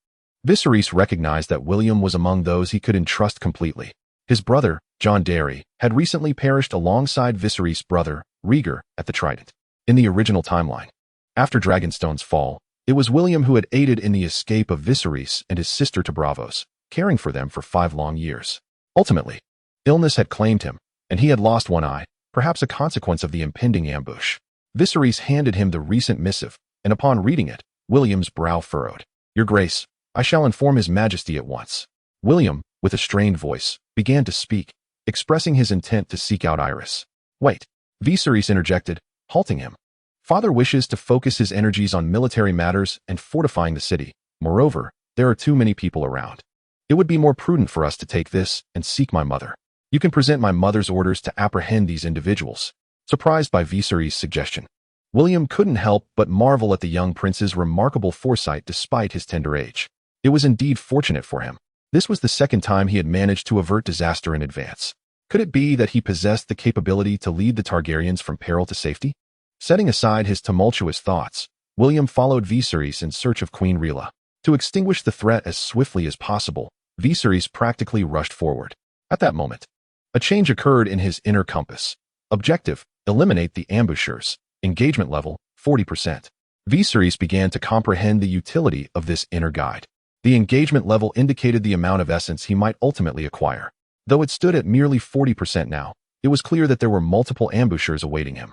Viserys recognized that William was among those he could entrust completely. His brother, Jon Darry, had recently perished alongside Viserys' brother, Rhaegar, at the Trident. In the original timeline, after Dragonstone's fall, it was William who had aided in the escape of Viserys and his sister to Braavos, caring for them for 5 long years. Ultimately, illness had claimed him, and he had lost one eye, perhaps a consequence of the impending ambush. Viserys handed him the recent missive, and upon reading it, William's brow furrowed. "Your Grace, I shall inform His Majesty at once." William, with a strained voice, began to speak, expressing his intent to seek out Iris. "Wait," Viserys interjected, halting him. "Father wishes to focus his energies on military matters and fortifying the city. Moreover, there are too many people around. It would be more prudent for us to take this and seek my mother. You can present my mother's orders to apprehend these individuals." Surprised by Viserys' suggestion, William couldn't help but marvel at the young prince's remarkable foresight despite his tender age. It was indeed fortunate for him. This was the second time he had managed to avert disaster in advance. Could it be that he possessed the capability to lead the Targaryens from peril to safety? Setting aside his tumultuous thoughts, William followed Viserys in search of Queen Rhaella. To extinguish the threat as swiftly as possible, Viserys practically rushed forward. At that moment, a change occurred in his inner compass. Objective: eliminate the ambushers. Engagement level: 40%. Viserys began to comprehend the utility of this inner guide. The engagement level indicated the amount of essence he might ultimately acquire. Though it stood at merely 40% now, it was clear that there were multiple ambushers awaiting him.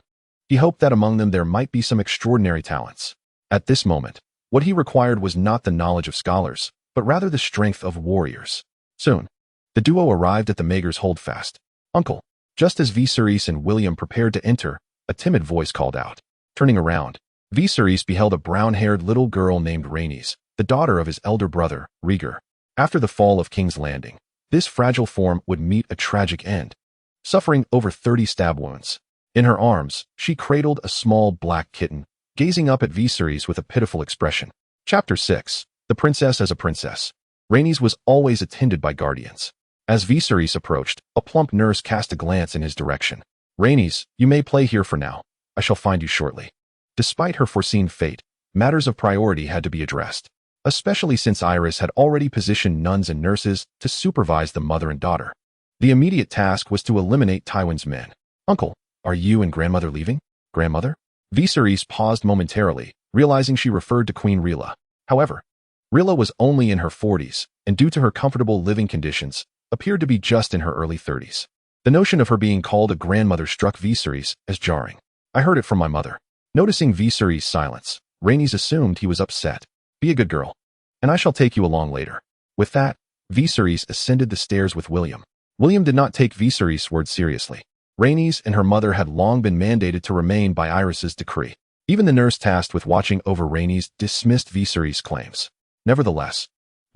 He hoped that among them there might be some extraordinary talents. At this moment, what he required was not the knowledge of scholars, but rather the strength of warriors. Soon, the duo arrived at the Maegor's holdfast. "Uncle." Just as Viserys and William prepared to enter, a timid voice called out. Turning around, Viserys beheld a brown-haired little girl named Rhaenys, the daughter of his elder brother, Rhaegar. After the fall of King's Landing, this fragile form would meet a tragic end, suffering over 30 stab wounds. In her arms, she cradled a small black kitten, gazing up at Viserys with a pitiful expression. Chapter 6. The Princess as a Princess. Rhaenys was always attended by guardians. As Viserys approached, a plump nurse cast a glance in his direction. "Rhaenys, you may play here for now. I shall find you shortly." Despite her foreseen fate, matters of priority had to be addressed, especially since Iris had already positioned nuns and nurses to supervise the mother and daughter. The immediate task was to eliminate Tywin's men. "Uncle, are you and grandmother leaving?" "Grandmother?" Viserys paused momentarily, realizing she referred to Queen Rhaella. However, Rhaella was only in her 40s, and due to her comfortable living conditions, appeared to be just in her early 30s. The notion of her being called a grandmother struck Viserys as jarring. "I heard it from my mother." Noticing Viserys' silence, Rhaenys assumed he was upset. "Be a good girl, and I shall take you along later." With that, Viserys ascended the stairs with William. William did not take Viserys' words seriously. Rhaenys and her mother had long been mandated to remain by Iris's decree. Even the nurse tasked with watching over Rhaenys dismissed Viserys' claims. Nevertheless,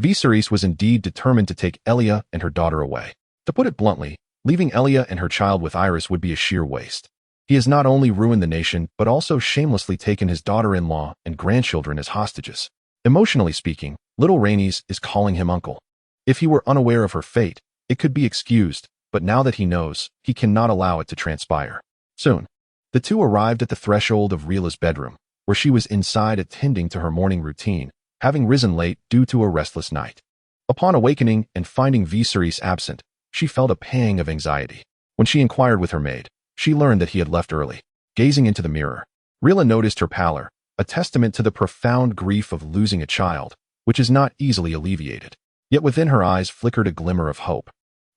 Viserys was indeed determined to take Elia and her daughter away. To put it bluntly, leaving Elia and her child with Iris would be a sheer waste. He has not only ruined the nation, but also shamelessly taken his daughter-in-law and grandchildren as hostages. Emotionally speaking, little Rhaenys is calling him uncle. If he were unaware of her fate, it could be excused, but now that he knows, he cannot allow it to transpire. Soon, the two arrived at the threshold of Rhaella's bedroom, where she was inside attending to her morning routine, having risen late due to a restless night. Upon awakening and finding Viserys absent, she felt a pang of anxiety. When she inquired with her maid, she learned that he had left early. Gazing into the mirror, Rhaella noticed her pallor, a testament to the profound grief of losing a child, which is not easily alleviated. Yet within her eyes flickered a glimmer of hope,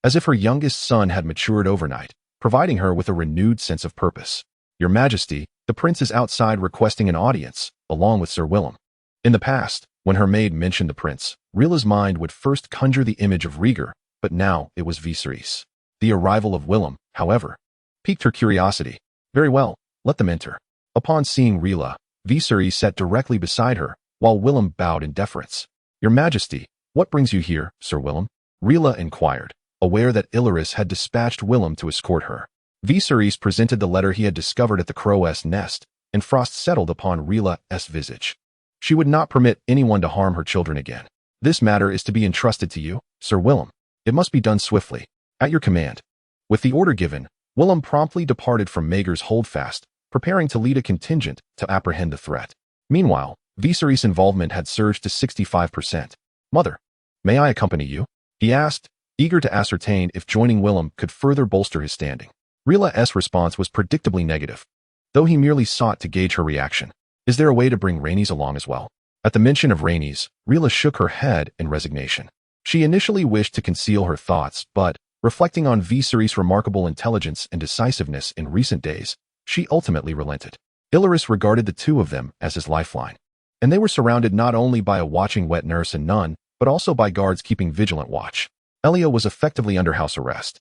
as if her youngest son had matured overnight, providing her with a renewed sense of purpose. "Your Majesty," the prince is outside requesting an audience, along with Sir William. In the past, when her maid mentioned the prince, Rhaella's mind would first conjure the image of Rhaegar, but now it was Viserys. The arrival of William, however, piqued her curiosity. "Very well, let them enter." Upon seeing Rhaella, Viserys sat directly beside her, while William bowed in deference. "Your Majesty, what brings you here, Sir William?" Rhaella inquired, aware that Illyrio had dispatched William to escort her. Viserys presented the letter he had discovered at the crow's nest, and frost settled upon Rhaella's visage. She would not permit anyone to harm her children again. This matter is to be entrusted to you, Sir Willem. It must be done swiftly. At your command. With the order given, Willem promptly departed from Maegor's holdfast, preparing to lead a contingent to apprehend the threat. Meanwhile, Viserys' involvement had surged to 65%. Mother, may I accompany you? He asked, eager to ascertain if joining Willem could further bolster his standing. Rhaella's response was predictably negative, though he merely sought to gauge her reaction. Is there a way to bring Rhaenys along as well? At the mention of Rhaenys, Rhaella shook her head in resignation. She initially wished to conceal her thoughts, but, reflecting on Viserys' remarkable intelligence and decisiveness in recent days, she ultimately relented. Illyrio regarded the two of them as his lifeline, and they were surrounded not only by a watching wet nurse and nun, but also by guards keeping vigilant watch. Illyrio was effectively under house arrest.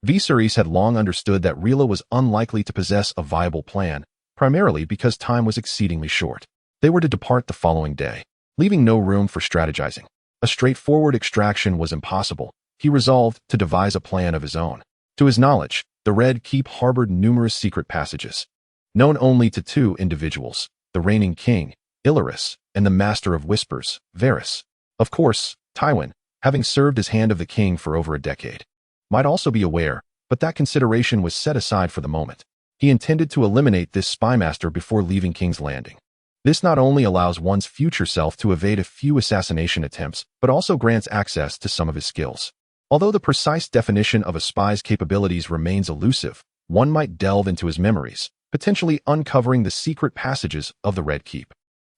Viserys had long understood that Rhaella was unlikely to possess a viable plan, primarily because time was exceedingly short. They were to depart the following day, leaving no room for strategizing. A straightforward extraction was impossible. He resolved to devise a plan of his own. To his knowledge, the Red Keep harbored numerous secret passages, known only to two individuals, the reigning king, Illyrio, and the master of whispers, Varys. Of course, Tywin, having served as hand of the king for over a decade, might also be aware, but that consideration was set aside for the moment. He intended to eliminate this spymaster before leaving King's Landing. This not only allows one's future self to evade a few assassination attempts, but also grants access to some of his skills. Although the precise definition of a spy's capabilities remains elusive, one might delve into his memories, potentially uncovering the secret passages of the Red Keep.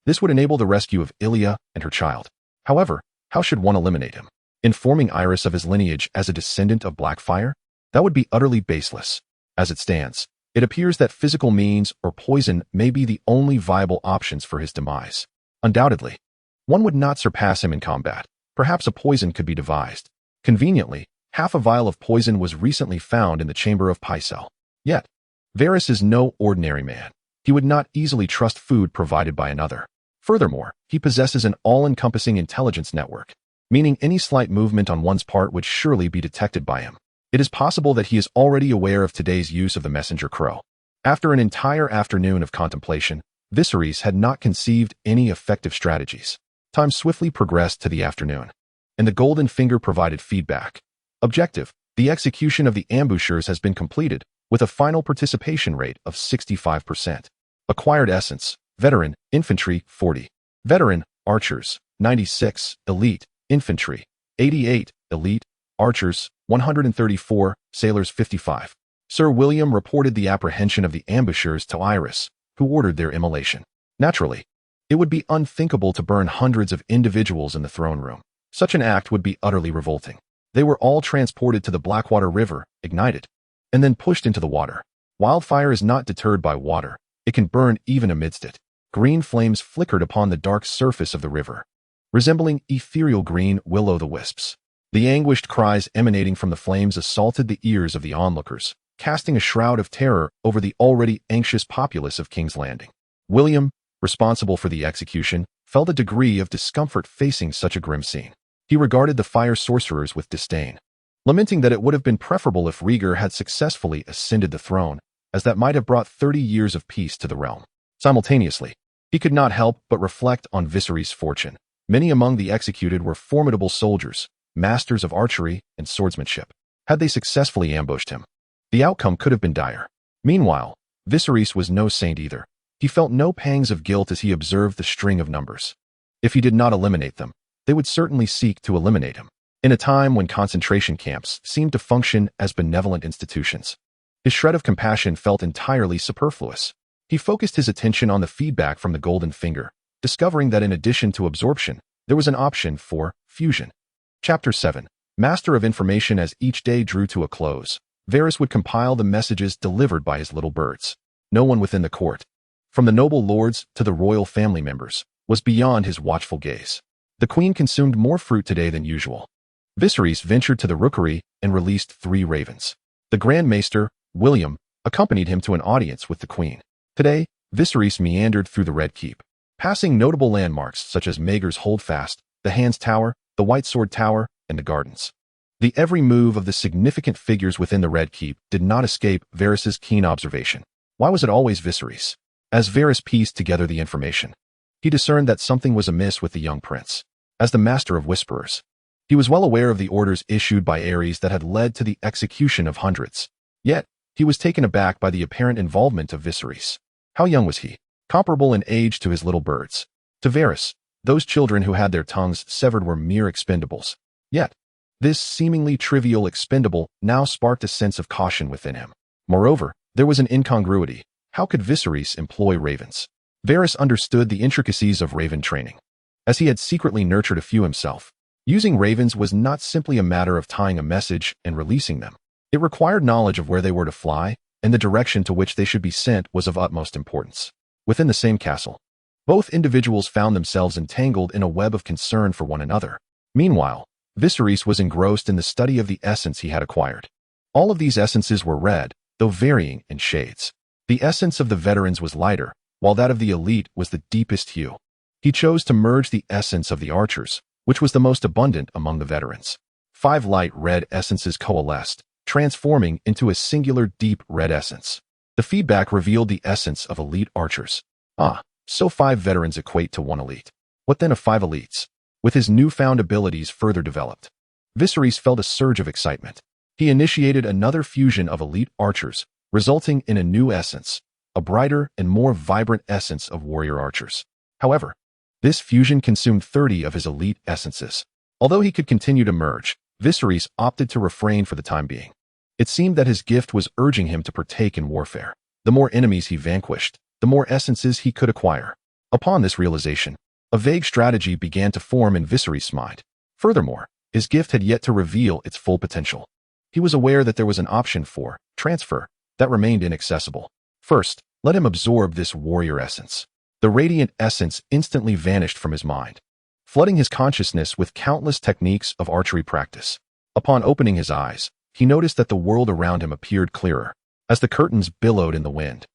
This would enable the rescue of Illyrio and her child. However, how should one eliminate him? Informing Iris of his lineage as a descendant of Blackfyre? That would be utterly baseless. As it stands, it appears that physical means or poison may be the only viable options for his demise. Undoubtedly, one would not surpass him in combat. Perhaps a poison could be devised. Conveniently, half a vial of poison was recently found in the chamber of Pycelle. Yet, Varys is no ordinary man. He would not easily trust food provided by another. Furthermore, he possesses an all-encompassing intelligence network, meaning any slight movement on one's part would surely be detected by him. It is possible that he is already aware of today's use of the messenger crow. After an entire afternoon of contemplation, Viserys had not conceived any effective strategies. Time swiftly progressed to the afternoon, and the Golden Finger provided feedback. Objective: the execution of the ambushers has been completed, with a final participation rate of 65%. Acquired essence: veteran, infantry, 40. Veteran, archers, 96, elite, infantry, 88, elite, archers, 134, sailors 55. Sir William reported the apprehension of the ambushers to Iris, who ordered their immolation. Naturally, it would be unthinkable to burn hundreds of individuals in the throne room. Such an act would be utterly revolting. They were all transported to the Blackwater River, ignited, and then pushed into the water. Wildfire is not deterred by water. It can burn even amidst it. Green flames flickered upon the dark surface of the river, resembling ethereal green will-o'-the-wisps. The anguished cries emanating from the flames assaulted the ears of the onlookers, casting a shroud of terror over the already anxious populace of King's Landing. William, responsible for the execution, felt a degree of discomfort facing such a grim scene. He regarded the fire sorcerers with disdain, lamenting that it would have been preferable if Rhaegar had successfully ascended the throne, as that might have brought 30 years of peace to the realm. Simultaneously, he could not help but reflect on Viserys' fortune. Many among the executed were formidable soldiers, masters of archery and swordsmanship. Had they successfully ambushed him, the outcome could have been dire. Meanwhile, Viserys was no saint either. He felt no pangs of guilt as he observed the string of numbers. If he did not eliminate them, they would certainly seek to eliminate him. In a time when concentration camps seemed to function as benevolent institutions, his shred of compassion felt entirely superfluous. He focused his attention on the feedback from the Golden Finger, discovering that in addition to absorption, there was an option for fusion. Chapter 7. Master of Information. As each day drew to a close, Varys would compile the messages delivered by his little birds. No one within the court, from the noble lords to the royal family members, was beyond his watchful gaze. The queen consumed more fruit today than usual. Viserys ventured to the rookery and released 3 ravens. The Grand Maester, William, accompanied him to an audience with the queen. Today, Viserys meandered through the Red Keep, passing notable landmarks such as Maegor's Holdfast, the Hand's Tower, the White Sword Tower, and the gardens. The every move of the significant figures within the Red Keep did not escape Varys' keen observation. Why was it always Viserys? As Varys pieced together the information, he discerned that something was amiss with the young prince. As the master of whisperers, he was well aware of the orders issued by Ares that had led to the execution of hundreds. Yet, he was taken aback by the apparent involvement of Viserys. How young was he? Comparable in age to his little birds. To Varys, those children who had their tongues severed were mere expendables. Yet, this seemingly trivial expendable now sparked a sense of caution within him. Moreover, there was an incongruity. How could Viserys employ ravens? Varys understood the intricacies of raven training, as he had secretly nurtured a few himself. Using ravens was not simply a matter of tying a message and releasing them. It required knowledge of where they were to fly, and the direction to which they should be sent was of utmost importance. Within the same castle, both individuals found themselves entangled in a web of concern for one another. Meanwhile, Viserys was engrossed in the study of the essence he had acquired. All of these essences were red, though varying in shades. The essence of the veterans was lighter, while that of the elite was the deepest hue. He chose to merge the essence of the archers, which was the most abundant among the veterans. 5 light red essences coalesced, transforming into a singular deep red essence. The feedback revealed the essence of elite archers. So 5 veterans equate to 1 elite. What then of 5 elites? With his newfound abilities further developed, Viserys felt a surge of excitement. He initiated another fusion of elite archers, resulting in a new essence, a brighter and more vibrant essence of warrior archers. However, this fusion consumed 30 of his elite essences. Although he could continue to merge, Viserys opted to refrain for the time being. It seemed that his gift was urging him to partake in warfare. The more enemies he vanquished, the more essences he could acquire. Upon this realization, a vague strategy began to form in Viserys' mind. Furthermore, his gift had yet to reveal its full potential. He was aware that there was an option for transfer that remained inaccessible. First, let him absorb this warrior essence. The radiant essence instantly vanished from his mind, flooding his consciousness with countless techniques of archery practice. Upon opening his eyes, he noticed that the world around him appeared clearer, as the curtains billowed in the wind.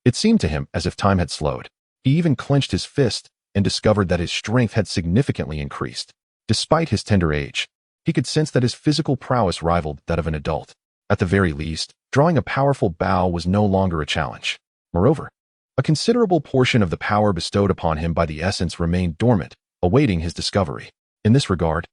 It seemed to him as if time had slowed. He even clenched his fist and discovered that his strength had significantly increased. Despite his tender age, he could sense that his physical prowess rivaled that of an adult. At the very least, drawing a powerful bow was no longer a challenge. Moreover, a considerable portion of the power bestowed upon him by the essence remained dormant, awaiting his discovery. In this regard,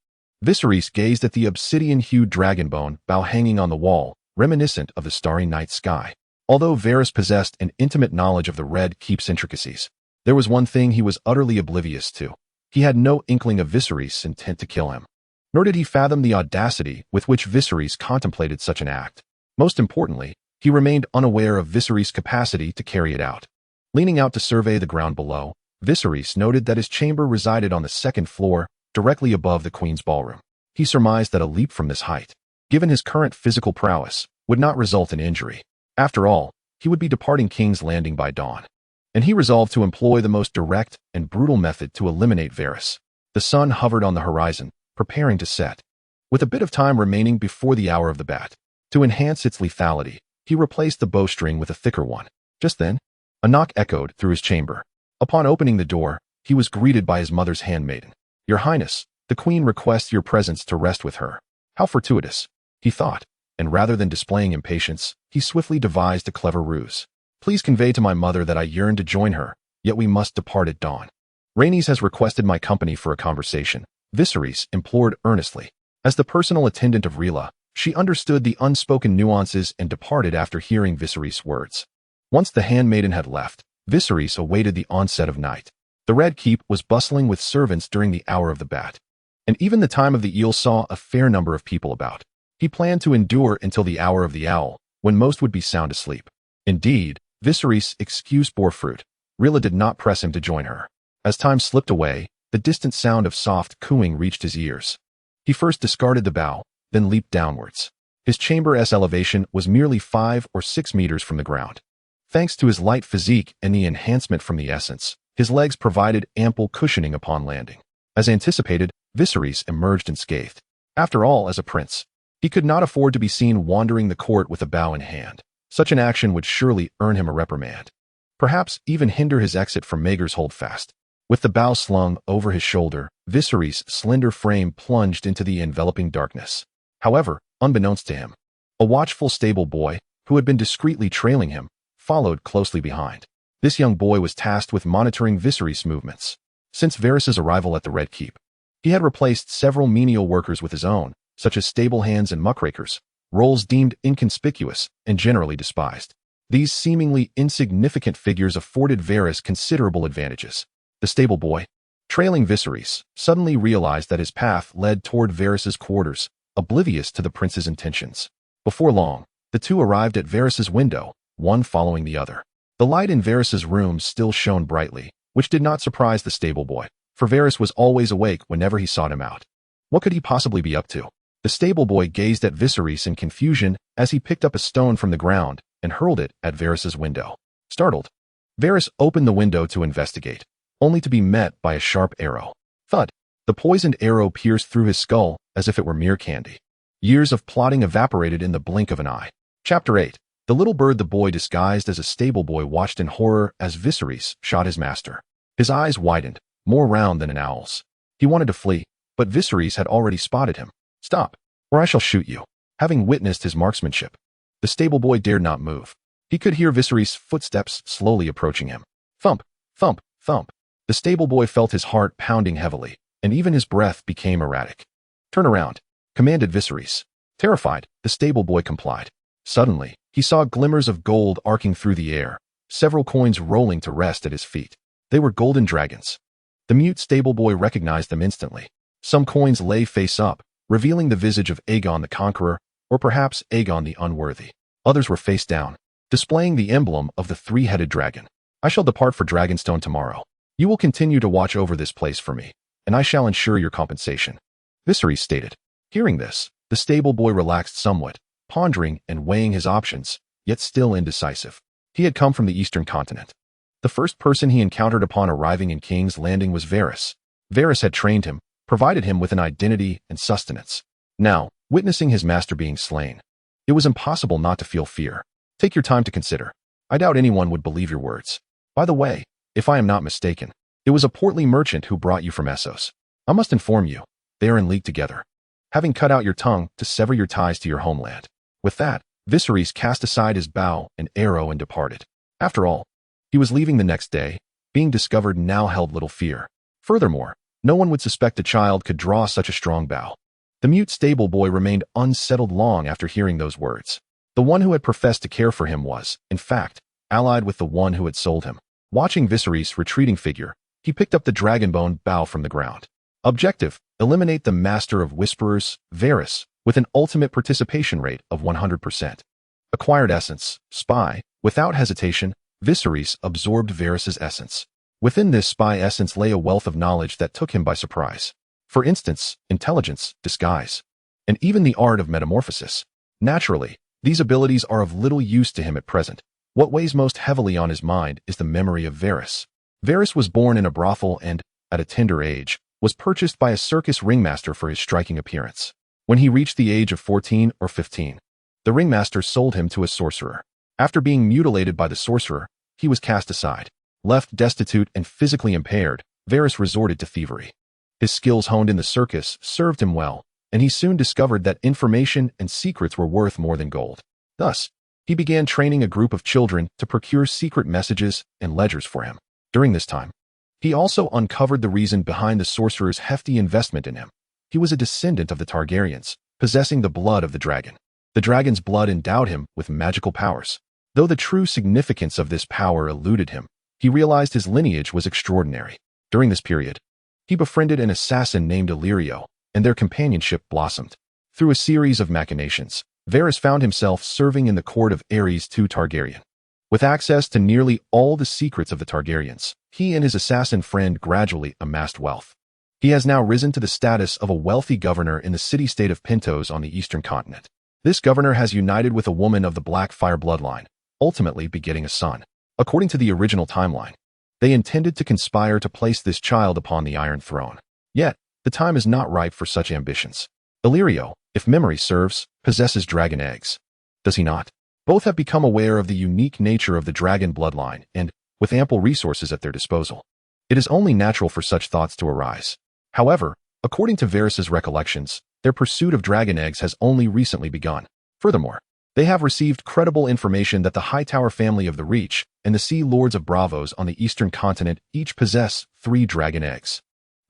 Viserys gazed at the obsidian-hued dragonbone bow hanging on the wall, reminiscent of the starry night sky. Although Varys possessed an intimate knowledge of the Red Keep's intricacies, there was one thing he was utterly oblivious to. He had no inkling of Viserys' intent to kill him. Nor did he fathom the audacity with which Viserys contemplated such an act. Most importantly, he remained unaware of Viserys' capacity to carry it out. Leaning out to survey the ground below, Viserys noted that his chamber resided on the 2nd floor, directly above the Queen's ballroom. He surmised that a leap from this height, given his current physical prowess, would not result in injury. After all, he would be departing King's Landing by dawn, and he resolved to employ the most direct and brutal method to eliminate Varys. The sun hovered on the horizon, preparing to set, with a bit of time remaining before the hour of the bat. To enhance its lethality, he replaced the bowstring with a thicker one. Just then, a knock echoed through his chamber. Upon opening the door, he was greeted by his mother's handmaiden. "Your Highness, the Queen requests your presence to rest with her." How fortuitous, he thought, and rather than displaying impatience, he swiftly devised a clever ruse. "Please convey to my mother that I yearn to join her, yet we must depart at dawn. Rhaenys has requested my company for a conversation," Viserys implored earnestly. As the personal attendant of Rhaella, she understood the unspoken nuances and departed after hearing Viserys' words. Once the handmaiden had left, Viserys awaited the onset of night. The Red Keep was bustling with servants during the hour of the bat, and even the time of the eel saw a fair number of people about. He planned to endure until the hour of the owl, when most would be sound asleep. Indeed, Viserys' excuse bore fruit. Rhaella did not press him to join her. As time slipped away, the distant sound of soft cooing reached his ears. He first discarded the bow, then leaped downwards. His chamber's elevation was merely 5 or 6 meters from the ground. Thanks to his light physique and the enhancement from the essence, his legs provided ample cushioning upon landing. As anticipated, Viserys emerged unscathed. After all, as a prince, he could not afford to be seen wandering the court with a bow in hand. Such an action would surely earn him a reprimand, perhaps even hinder his exit from Maegor's holdfast. With the bow slung over his shoulder, Viserys' slender frame plunged into the enveloping darkness. However, unbeknownst to him, a watchful stable boy, who had been discreetly trailing him, followed closely behind. This young boy was tasked with monitoring Viserys' movements. since Varys' arrival at the Red Keep. He had replaced several menial workers with his own, such as stable hands and muckrakers, roles deemed inconspicuous and generally despised. These seemingly insignificant figures afforded Varys considerable advantages. The stable boy, trailing Viserys, suddenly realized that his path led toward Varys' quarters, oblivious to the prince's intentions. Before long, the two arrived at Varys' window, one following the other. The light in Varys' room still shone brightly, which did not surprise the stable boy, for Varys was always awake whenever he sought him out. What could he possibly be up to? The stable boy gazed at Viserys in confusion as he picked up a stone from the ground and hurled it at Varys' window. Startled, Varys opened the window to investigate, only to be met by a sharp arrow. Thud! The poisoned arrow pierced through his skull as if it were mere candy. Years of plotting evaporated in the blink of an eye. Chapter 8. The little bird the boy disguised as a stable boy watched in horror as Viserys shot his master. His eyes widened, more round than an owl's. He wanted to flee, but Viserys had already spotted him. Stop, or I shall shoot you. Having witnessed his marksmanship, the stable boy dared not move. He could hear Viserys' footsteps slowly approaching him. Thump, thump, thump. The stable boy felt his heart pounding heavily, and even his breath became erratic. Turn around, commanded Viserys. Terrified, the stable boy complied. Suddenly, he saw glimmers of gold arcing through the air, several coins rolling to rest at his feet. They were golden dragons. The mute stable boy recognized them instantly. Some coins lay face up, revealing the visage of Aegon the Conqueror, or perhaps Aegon the Unworthy. Others were face down, displaying the emblem of the three-headed dragon. I shall depart for Dragonstone tomorrow. You will continue to watch over this place for me, and I shall ensure your compensation, Viserys stated. Hearing this, the stable boy relaxed somewhat, pondering and weighing his options, yet still indecisive. He had come from the eastern continent. The first person he encountered upon arriving in King's Landing was Varys. Varys had trained him, provided him with an identity and sustenance. Now, witnessing his master being slain, it was impossible not to feel fear. Take your time to consider. I doubt anyone would believe your words. By the way, if I am not mistaken, it was a portly merchant who brought you from Essos. I must inform you, they are in league together, having cut out your tongue to sever your ties to your homeland. With that, Viserys cast aside his bow and arrow and departed. After all, he was leaving the next day. Being discovered now held little fear. Furthermore, no one would suspect a child could draw such a strong bow. The mute stable boy remained unsettled long after hearing those words. The one who had professed to care for him was, in fact, allied with the one who had sold him. Watching Viserys' retreating figure, he picked up the dragonbone bow from the ground. Objective: eliminate the master of whisperers, Varys, with an ultimate participation rate of 100%. Acquired essence, spy. Without hesitation, Viserys absorbed Varys' essence. Within this spy essence lay a wealth of knowledge that took him by surprise. For instance, intelligence, disguise, and even the art of metamorphosis. Naturally, these abilities are of little use to him at present. What weighs most heavily on his mind is the memory of Varys. Varys was born in a brothel and, at a tender age, was purchased by a circus ringmaster for his striking appearance. When he reached the age of 14 or 15, the ringmaster sold him to a sorcerer. After being mutilated by the sorcerer, he was cast aside. Left destitute and physically impaired, Varys resorted to thievery. His skills honed in the circus served him well, and he soon discovered that information and secrets were worth more than gold. Thus, he began training a group of children to procure secret messages and ledgers for him. During this time, he also uncovered the reason behind the sorcerer's hefty investment in him. He was a descendant of the Targaryens, possessing the blood of the dragon. The dragon's blood endowed him with magical powers. Though the true significance of this power eluded him, he realized his lineage was extraordinary. During this period, he befriended an assassin named Illyrio, and their companionship blossomed. Through a series of machinations, Varys found himself serving in the court of Aerys II Targaryen. With access to nearly all the secrets of the Targaryens, he and his assassin friend gradually amassed wealth. He has now risen to the status of a wealthy governor in the city-state of Pentos on the eastern continent. This governor has united with a woman of the Blackfyre bloodline, ultimately begetting a son. According to the original timeline, they intended to conspire to place this child upon the Iron Throne. Yet, the time is not ripe for such ambitions. Illyrio, if memory serves, possesses dragon eggs. Does he not? Both have become aware of the unique nature of the dragon bloodline and, with ample resources at their disposal, it is only natural for such thoughts to arise. However, according to Varys' recollections, their pursuit of dragon eggs has only recently begun. Furthermore, they have received credible information that the Hightower family of the Reach and the Sea Lords of Bravos on the eastern continent each possess 3 dragon eggs.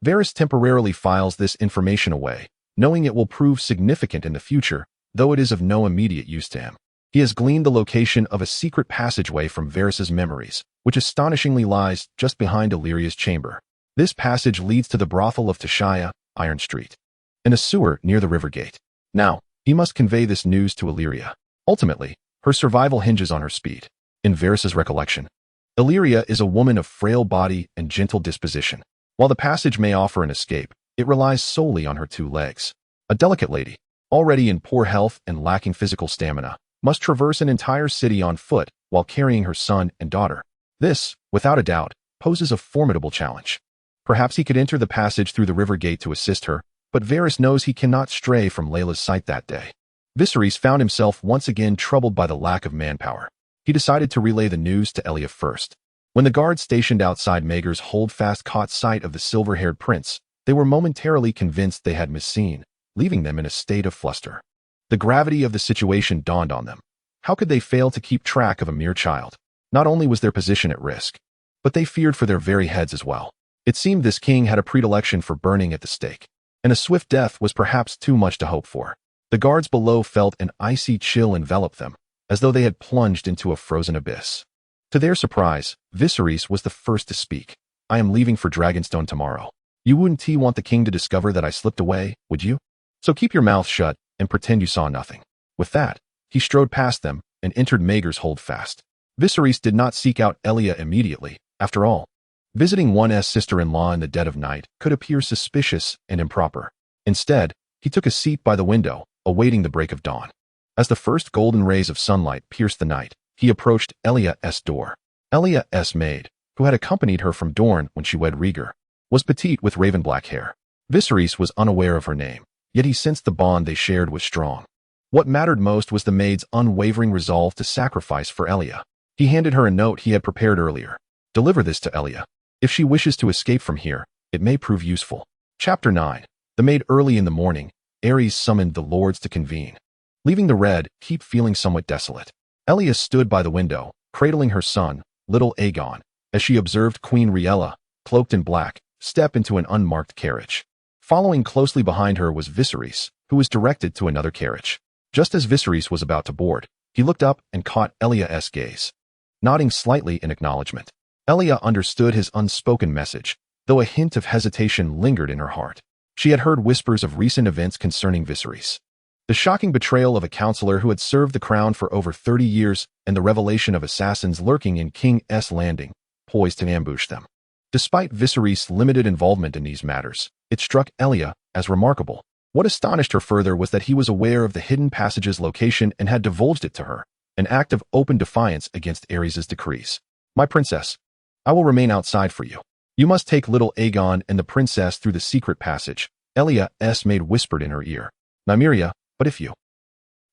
Varys temporarily files this information away, knowing it will prove significant in the future, though it is of no immediate use to him. He has gleaned the location of a secret passageway from Varys' memories, which astonishingly lies just behind Illyrio's chamber. This passage leads to the brothel of Tashaya, Iron Street, and a sewer near the river gate. Now, he must convey this news to Illyria. Ultimately, her survival hinges on her speed. In Varys' recollection, Illyria is a woman of frail body and gentle disposition. While the passage may offer an escape, it relies solely on her 2 legs. A delicate lady, already in poor health and lacking physical stamina, must traverse an entire city on foot while carrying her son and daughter. This, without a doubt, poses a formidable challenge. Perhaps he could enter the passage through the river gate to assist her, but Varys knows he cannot stray from Rhaella's sight that day. Viserys found himself once again troubled by the lack of manpower. He decided to relay the news to Rhaella first. When the guards stationed outside Maegor's holdfast caught sight of the silver-haired prince, they were momentarily convinced they had misseen, leaving them in a state of fluster. The gravity of the situation dawned on them. How could they fail to keep track of a mere child? Not only was their position at risk, but they feared for their very heads as well. It seemed this king had a predilection for burning at the stake, and a swift death was perhaps too much to hope for. The guards below felt an icy chill envelop them, as though they had plunged into a frozen abyss. To their surprise, Viserys was the first to speak. "I am leaving for Dragonstone tomorrow. You wouldn't want the king to discover that I slipped away, would you? So keep your mouth shut and pretend you saw nothing." With that, he strode past them and entered Maegor's holdfast. Viserys did not seek out Rhaella immediately. After all, visiting one's sister-in-law in the dead of night could appear suspicious and improper. Instead, he took a seat by the window, awaiting the break of dawn. As the first golden rays of sunlight pierced the night, he approached Rhaella's door. Rhaella's maid, who had accompanied her from Dorne when she wed Rhaegar, was petite with raven-black hair. Viserys was unaware of her name, yet he sensed the bond they shared was strong. What mattered most was the maid's unwavering resolve to sacrifice for Rhaella. He handed her a note he had prepared earlier. "Deliver this to Rhaella. If she wishes to escape from here, it may prove useful." Chapter 9. The maid. Early in the morning, Ares summoned the lords to convene. Leaving the Red Keep feeling somewhat desolate, Rhaella stood by the window, cradling her son, little Aegon, as she observed Queen Rhaella, cloaked in black, step into an unmarked carriage. Following closely behind her was Viserys, who was directed to another carriage. Just as Viserys was about to board, he looked up and caught Rhaella's gaze. Nodding slightly in acknowledgement, Rhaella understood his unspoken message, though a hint of hesitation lingered in her heart. She had heard whispers of recent events concerning Viserys. The shocking betrayal of a counselor who had served the crown for over 30 years and the revelation of assassins lurking in King's Landing, poised to ambush them. Despite Viserys' limited involvement in these matters, it struck Rhaella as remarkable. What astonished her further was that he was aware of the hidden passage's location and had divulged it to her, an act of open defiance against Ares' decrees. "My princess, I will remain outside for you. You must take little Aegon and the princess through the secret passage," Rhaella's maid whispered in her ear. "Nymeria, but if you..."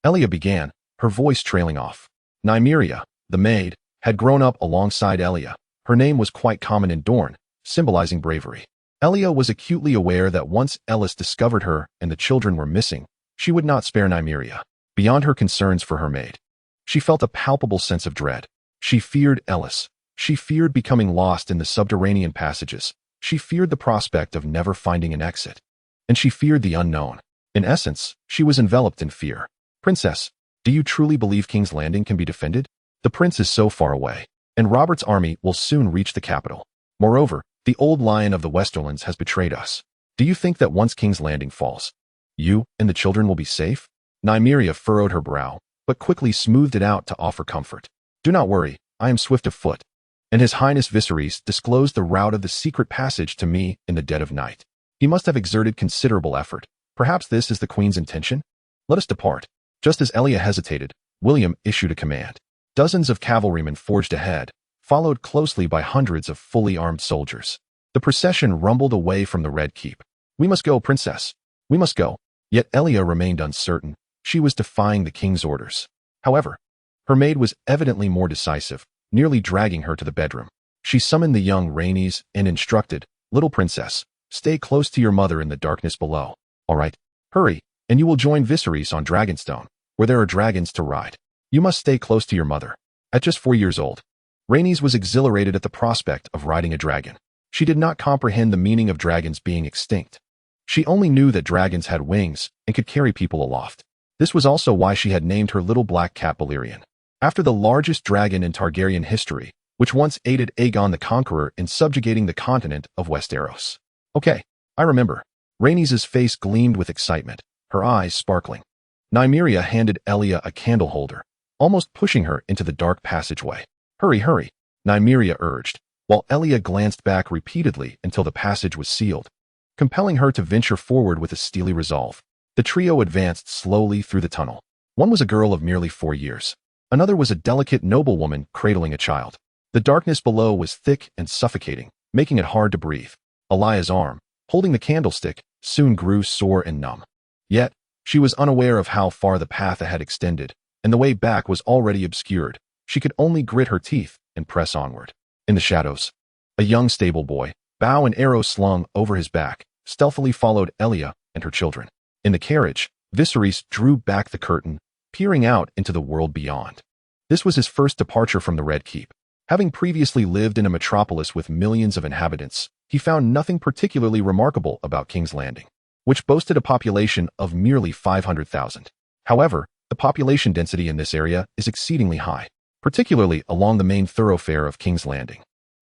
Rhaella began, her voice trailing off. Nymeria, the maid, had grown up alongside Rhaella. Her name was quite common in Dorne, symbolizing bravery. Rhaella was acutely aware that once Ellis discovered her and the children were missing, she would not spare Nymeria. Beyond her concerns for her maid, she felt a palpable sense of dread. She feared Ellis. She feared becoming lost in the subterranean passages. She feared the prospect of never finding an exit. And she feared the unknown. In essence, she was enveloped in fear. "Princess, do you truly believe King's Landing can be defended? The prince is so far away, and Robert's army will soon reach the capital. Moreover, the old lion of the Westerlands has betrayed us. Do you think that once King's Landing falls, you and the children will be safe?" Nymeria furrowed her brow, but quickly smoothed it out to offer comfort. "Do not worry, I am swift of foot, and His Highness Viserys disclosed the route of the secret passage to me in the dead of night. He must have exerted considerable effort. Perhaps this is the Queen's intention? Let us depart." Just as Rhaella hesitated, William issued a command. Dozens of cavalrymen forged ahead, followed closely by hundreds of fully armed soldiers. The procession rumbled away from the Red Keep. "We must go, princess. We must go." Yet Rhaella remained uncertain. She was defying the king's orders. However, her maid was evidently more decisive, nearly dragging her to the bedroom. She summoned the young Rhaenys and instructed, "Little princess, stay close to your mother in the darkness below. All right, hurry, and you will join Viserys on Dragonstone, where there are dragons to ride. You must stay close to your mother." At just 4 years old, Rhaenys was exhilarated at the prospect of riding a dragon. She did not comprehend the meaning of dragons being extinct. She only knew that dragons had wings and could carry people aloft. This was also why she had named her little black cat Balerion, after the largest dragon in Targaryen history, which once aided Aegon the Conqueror in subjugating the continent of Westeros. Okay, I remember. Rhaenys' face gleamed with excitement, her eyes sparkling. Nymeria handed Elia a candle holder, almost pushing her into the dark passageway. Hurry, hurry, Nymeria urged, while Elia glanced back repeatedly until the passage was sealed, compelling her to venture forward with a steely resolve. The trio advanced slowly through the tunnel. One was a girl of merely 4 years. Another was a delicate noblewoman cradling a child. The darkness below was thick and suffocating, making it hard to breathe. Elia's arm, holding the candlestick, soon grew sore and numb. Yet, she was unaware of how far the path ahead extended, and the way back was already obscured. She could only grit her teeth and press onward. In the shadows, a young stable boy, bow and arrow slung over his back, stealthily followed Elia and her children. In the carriage, Viserys drew back the curtain, peering out into the world beyond. This was his first departure from the Red Keep. Having previously lived in a metropolis with millions of inhabitants, he found nothing particularly remarkable about King's Landing, which boasted a population of merely 500,000. However, the population density in this area is exceedingly high, particularly along the main thoroughfare of King's Landing.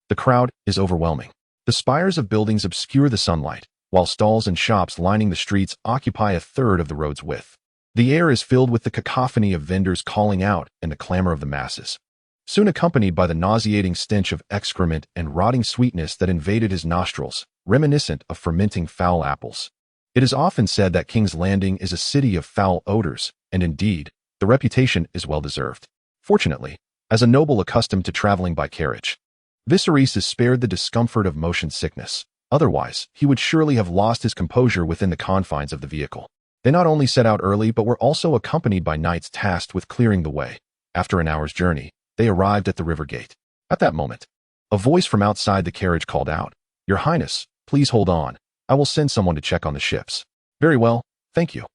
The crowd is overwhelming. The spires of buildings obscure the sunlight, while stalls and shops lining the streets occupy a third of the road's width. The air is filled with the cacophony of vendors calling out and the clamor of the masses, soon accompanied by the nauseating stench of excrement and rotting sweetness that invaded his nostrils, reminiscent of fermenting foul apples. It is often said that King's Landing is a city of foul odors, and indeed, the reputation is well-deserved. Fortunately, as a noble accustomed to traveling by carriage, Viserys is spared the discomfort of motion sickness. Otherwise, he would surely have lost his composure within the confines of the vehicle. They not only set out early but were also accompanied by knights tasked with clearing the way. After an hour's journey, they arrived at the river gate. At that moment, a voice from outside the carriage called out, "Your Highness, please hold on. I will send someone to check on the ships." "Very well, thank you.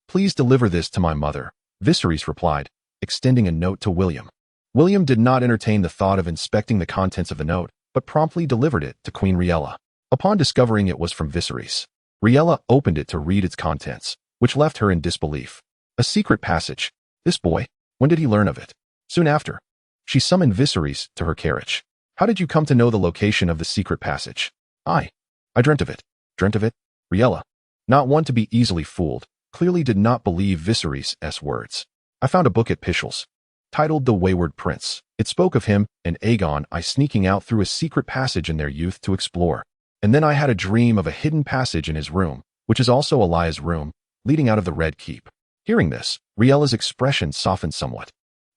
Please deliver this to my mother," Viserys replied, extending a note to William. William did not entertain the thought of inspecting the contents of the note, but promptly delivered it to Queen Rhaella. Upon discovering it was from Viserys, Rhaella opened it to read its contents, which left her in disbelief. A secret passage. This boy, when did he learn of it? Soon after, she summoned Viserys to her carriage. "How did you come to know the location of the secret passage?" I dreamt of it." "Dreamt of it?" Rhaella, not one to be easily fooled, clearly did not believe Viserys' words. "I found a book at Pycelle's, titled The Wayward Prince. It spoke of him and Aegon I sneaking out through a secret passage in their youth to explore. And then I had a dream of a hidden passage in his room, which is also Elia's room, leading out of the Red Keep." Hearing this, Rhaella's expression softened somewhat.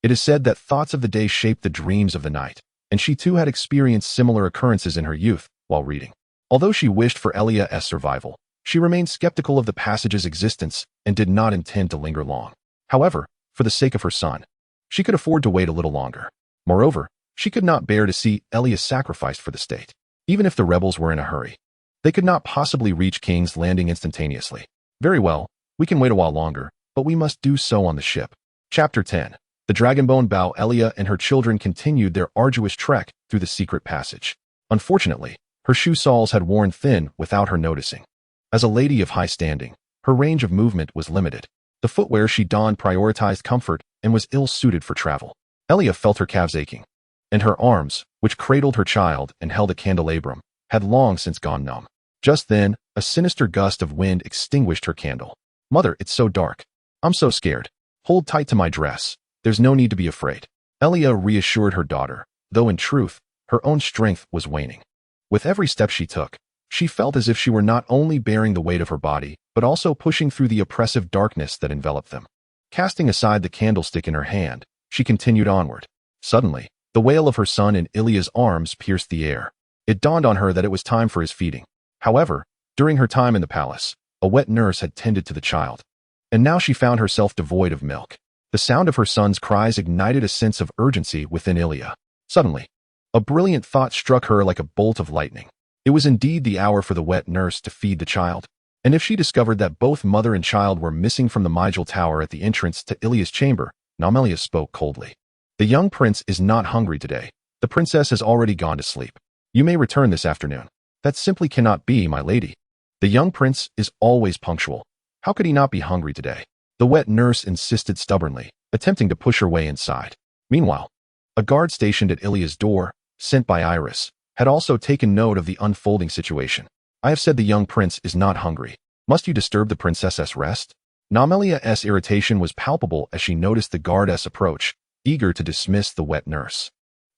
It is said that thoughts of the day shape the dreams of the night, and she too had experienced similar occurrences in her youth while reading. Although she wished for Elia's survival, she remained skeptical of the passage's existence and did not intend to linger long. However, for the sake of her son, she could afford to wait a little longer. Moreover, she could not bear to see Elia sacrificed for the state. Even if the rebels were in a hurry, they could not possibly reach King's Landing instantaneously. "Very well, we can wait a while longer, but we must do so on the ship." Chapter 10. The Dragonbone Bow. Elia and her children continued their arduous trek through the secret passage. Unfortunately, her shoe soles had worn thin without her noticing. As a lady of high standing, her range of movement was limited. The footwear she donned prioritized comfort and was ill-suited for travel. Elia felt her calves aching, and her arms, which cradled her child and held a candelabrum, had long since gone numb. Just then, a sinister gust of wind extinguished her candle. "Mother, it's so dark. I'm so scared. Hold tight to my dress. There's no need to be afraid." Elia reassured her daughter, though in truth, her own strength was waning. With every step she took, she felt as if she were not only bearing the weight of her body, but also pushing through the oppressive darkness that enveloped them. Casting aside the candlestick in her hand, she continued onward. Suddenly, the wail of her son in Ilya's arms pierced the air. It dawned on her that it was time for his feeding. However, during her time in the palace, a wet nurse had tended to the child, and now she found herself devoid of milk. The sound of her son's cries ignited a sense of urgency within Ilya. Suddenly, a brilliant thought struck her like a bolt of lightning. It was indeed the hour for the wet nurse to feed the child, and if she discovered that both mother and child were missing from the Mygel Tower at the entrance to Ilya's chamber, Nymeria spoke coldly. "The young prince is not hungry today, The princess has already gone to sleep. You may return this afternoon. That simply cannot be, my lady. The young prince is always punctual. How could he not be hungry today? The wet nurse insisted stubbornly, attempting to push her way inside. Meanwhile, a guard stationed at Illyria's door, sent by Iris, had also taken note of the unfolding situation. I have said the young prince is not hungry. Must you disturb the princess's rest? Naumelia's irritation was palpable as she noticed the guardess approach, eager to dismiss the wet nurse.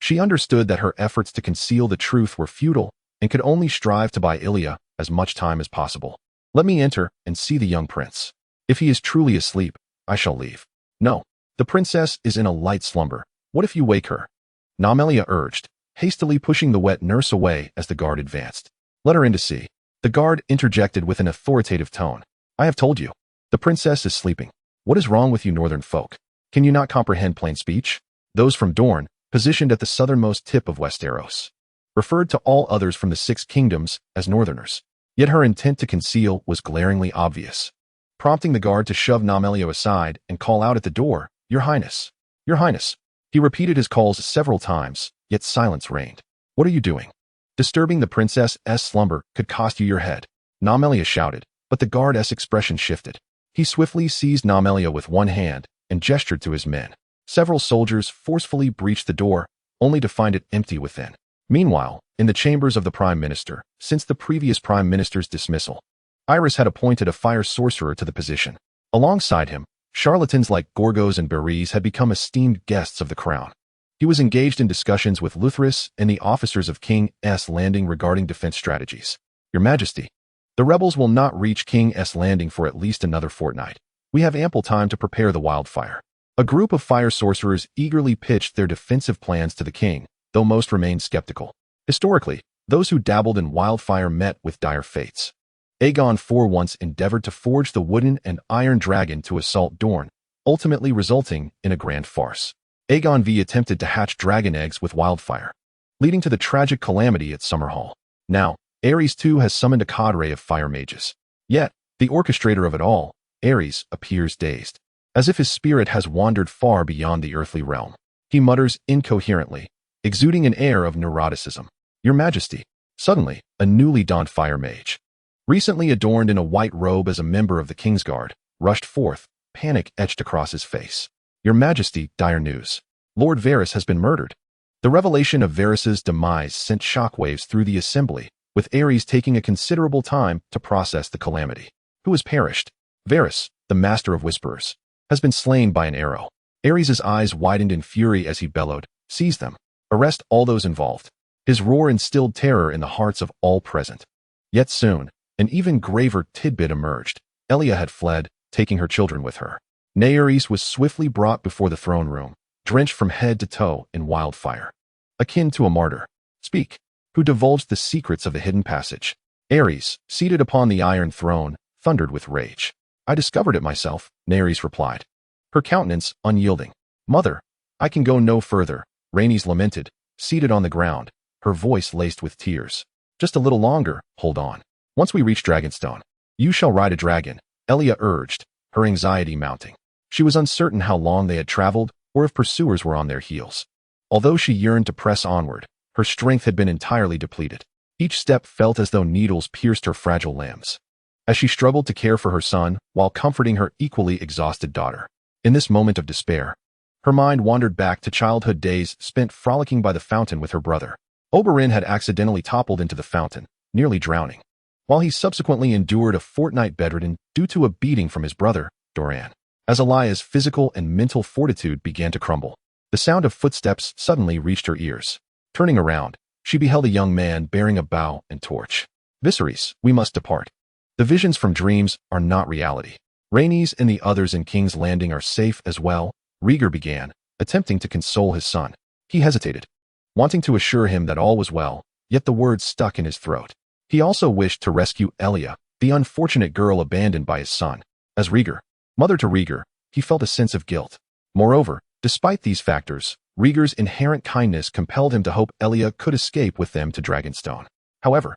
She understood that her efforts to conceal the truth were futile and could only strive to buy Illyria as much time as possible. Let me enter and see the young prince. If he is truly asleep, I shall leave. No, the princess is in a light slumber. What if you wake her? Naumelia urged, hastily pushing the wet nurse away as the guard advanced. Let her in to see. The guard interjected with an authoritative tone. I have told you. The princess is sleeping. What is wrong with you northern folk? Can you not comprehend plain speech? Those from Dorne, positioned at the southernmost tip of Westeros, referred to all others from the Six Kingdoms as northerners. Yet her intent to conceal was glaringly obvious, prompting the guard to shove Naumelia aside and call out at the door, Your Highness. Your Highness. He repeated his calls several times, yet silence reigned. What are you doing? Disturbing the princess's slumber could cost you your head, Naumelia shouted, but the guard's expression shifted. He swiftly seized Naumelia with one hand and gestured to his men. Several soldiers forcefully breached the door, only to find it empty within. Meanwhile, in the chambers of the Prime Minister, since the previous Prime Minister's dismissal, Iris had appointed a fire sorcerer to the position. Alongside him, charlatans like Gorgos and Beres had become esteemed guests of the crown. He was engaged in discussions with Luthris and the officers of King's Landing regarding defense strategies. Your Majesty, the rebels will not reach King's Landing for at least another fortnight. We have ample time to prepare the wildfire. A group of fire sorcerers eagerly pitched their defensive plans to the king, though most remained skeptical. Historically, those who dabbled in wildfire met with dire fates. Aegon IV once endeavored to forge the wooden and iron dragon to assault Dorne, ultimately resulting in a grand farce. Aegon V attempted to hatch dragon eggs with wildfire, leading to the tragic calamity at Summerhall. Now, Aerys too has summoned a cadre of fire mages. Yet, the orchestrator of it all, Aerys, appears dazed, as if his spirit has wandered far beyond the earthly realm. He mutters incoherently, exuding an air of neuroticism. Your Majesty. Suddenly, a newly donned fire mage, recently adorned in a white robe as a member of the kingsguard, rushed forth, panic etched across his face. Your Majesty, dire news. Lord Varys has been murdered. The revelation of Varys's demise sent shockwaves through the assembly, with Aerys taking a considerable time to process the calamity. Who has perished? Varys, the master of whisperers, has been slain by an arrow. Aerys' eyes widened in fury as he bellowed, Seize them. Arrest all those involved. His roar instilled terror in the hearts of all present. Yet soon, an even graver tidbit emerged. Illyria had fled, taking her children with her. Aerys was swiftly brought before the throne room, drenched from head to toe in wildfire. Akin to a martyr. Speak. Who divulged the secrets of the hidden passage? Aerys, seated upon the iron throne, thundered with rage. I discovered it myself, Aerys replied, her countenance unyielding. Mother, I can go no further, Rhaenys lamented, seated on the ground, her voice laced with tears. Just a little longer, hold on. Once we reach Dragonstone, you shall ride a dragon, Illyria urged, her anxiety mounting. She was uncertain how long they had traveled or if pursuers were on their heels. Although she yearned to press onward, her strength had been entirely depleted. Each step felt as though needles pierced her fragile limbs, as she struggled to care for her son while comforting her equally exhausted daughter. In this moment of despair, her mind wandered back to childhood days spent frolicking by the fountain with her brother. Oberyn had accidentally toppled into the fountain, nearly drowning, while he subsequently endured a fortnight bedridden due to a beating from his brother, Doran. As Illyria's physical and mental fortitude began to crumble, the sound of footsteps suddenly reached her ears. Turning around, she beheld a young man bearing a bow and torch. Viserys, we must depart. The visions from dreams are not reality. Rhaenys and the others in King's Landing are safe as well, Rhaegar began, attempting to console his son. He hesitated, wanting to assure him that all was well, yet the words stuck in his throat. He also wished to rescue Illyria, the unfortunate girl abandoned by his son. As Rhaegar, mother to Rhaegar, he felt a sense of guilt. Moreover, despite these factors, Rhaegar's inherent kindness compelled him to hope Illyria could escape with them to Dragonstone. However,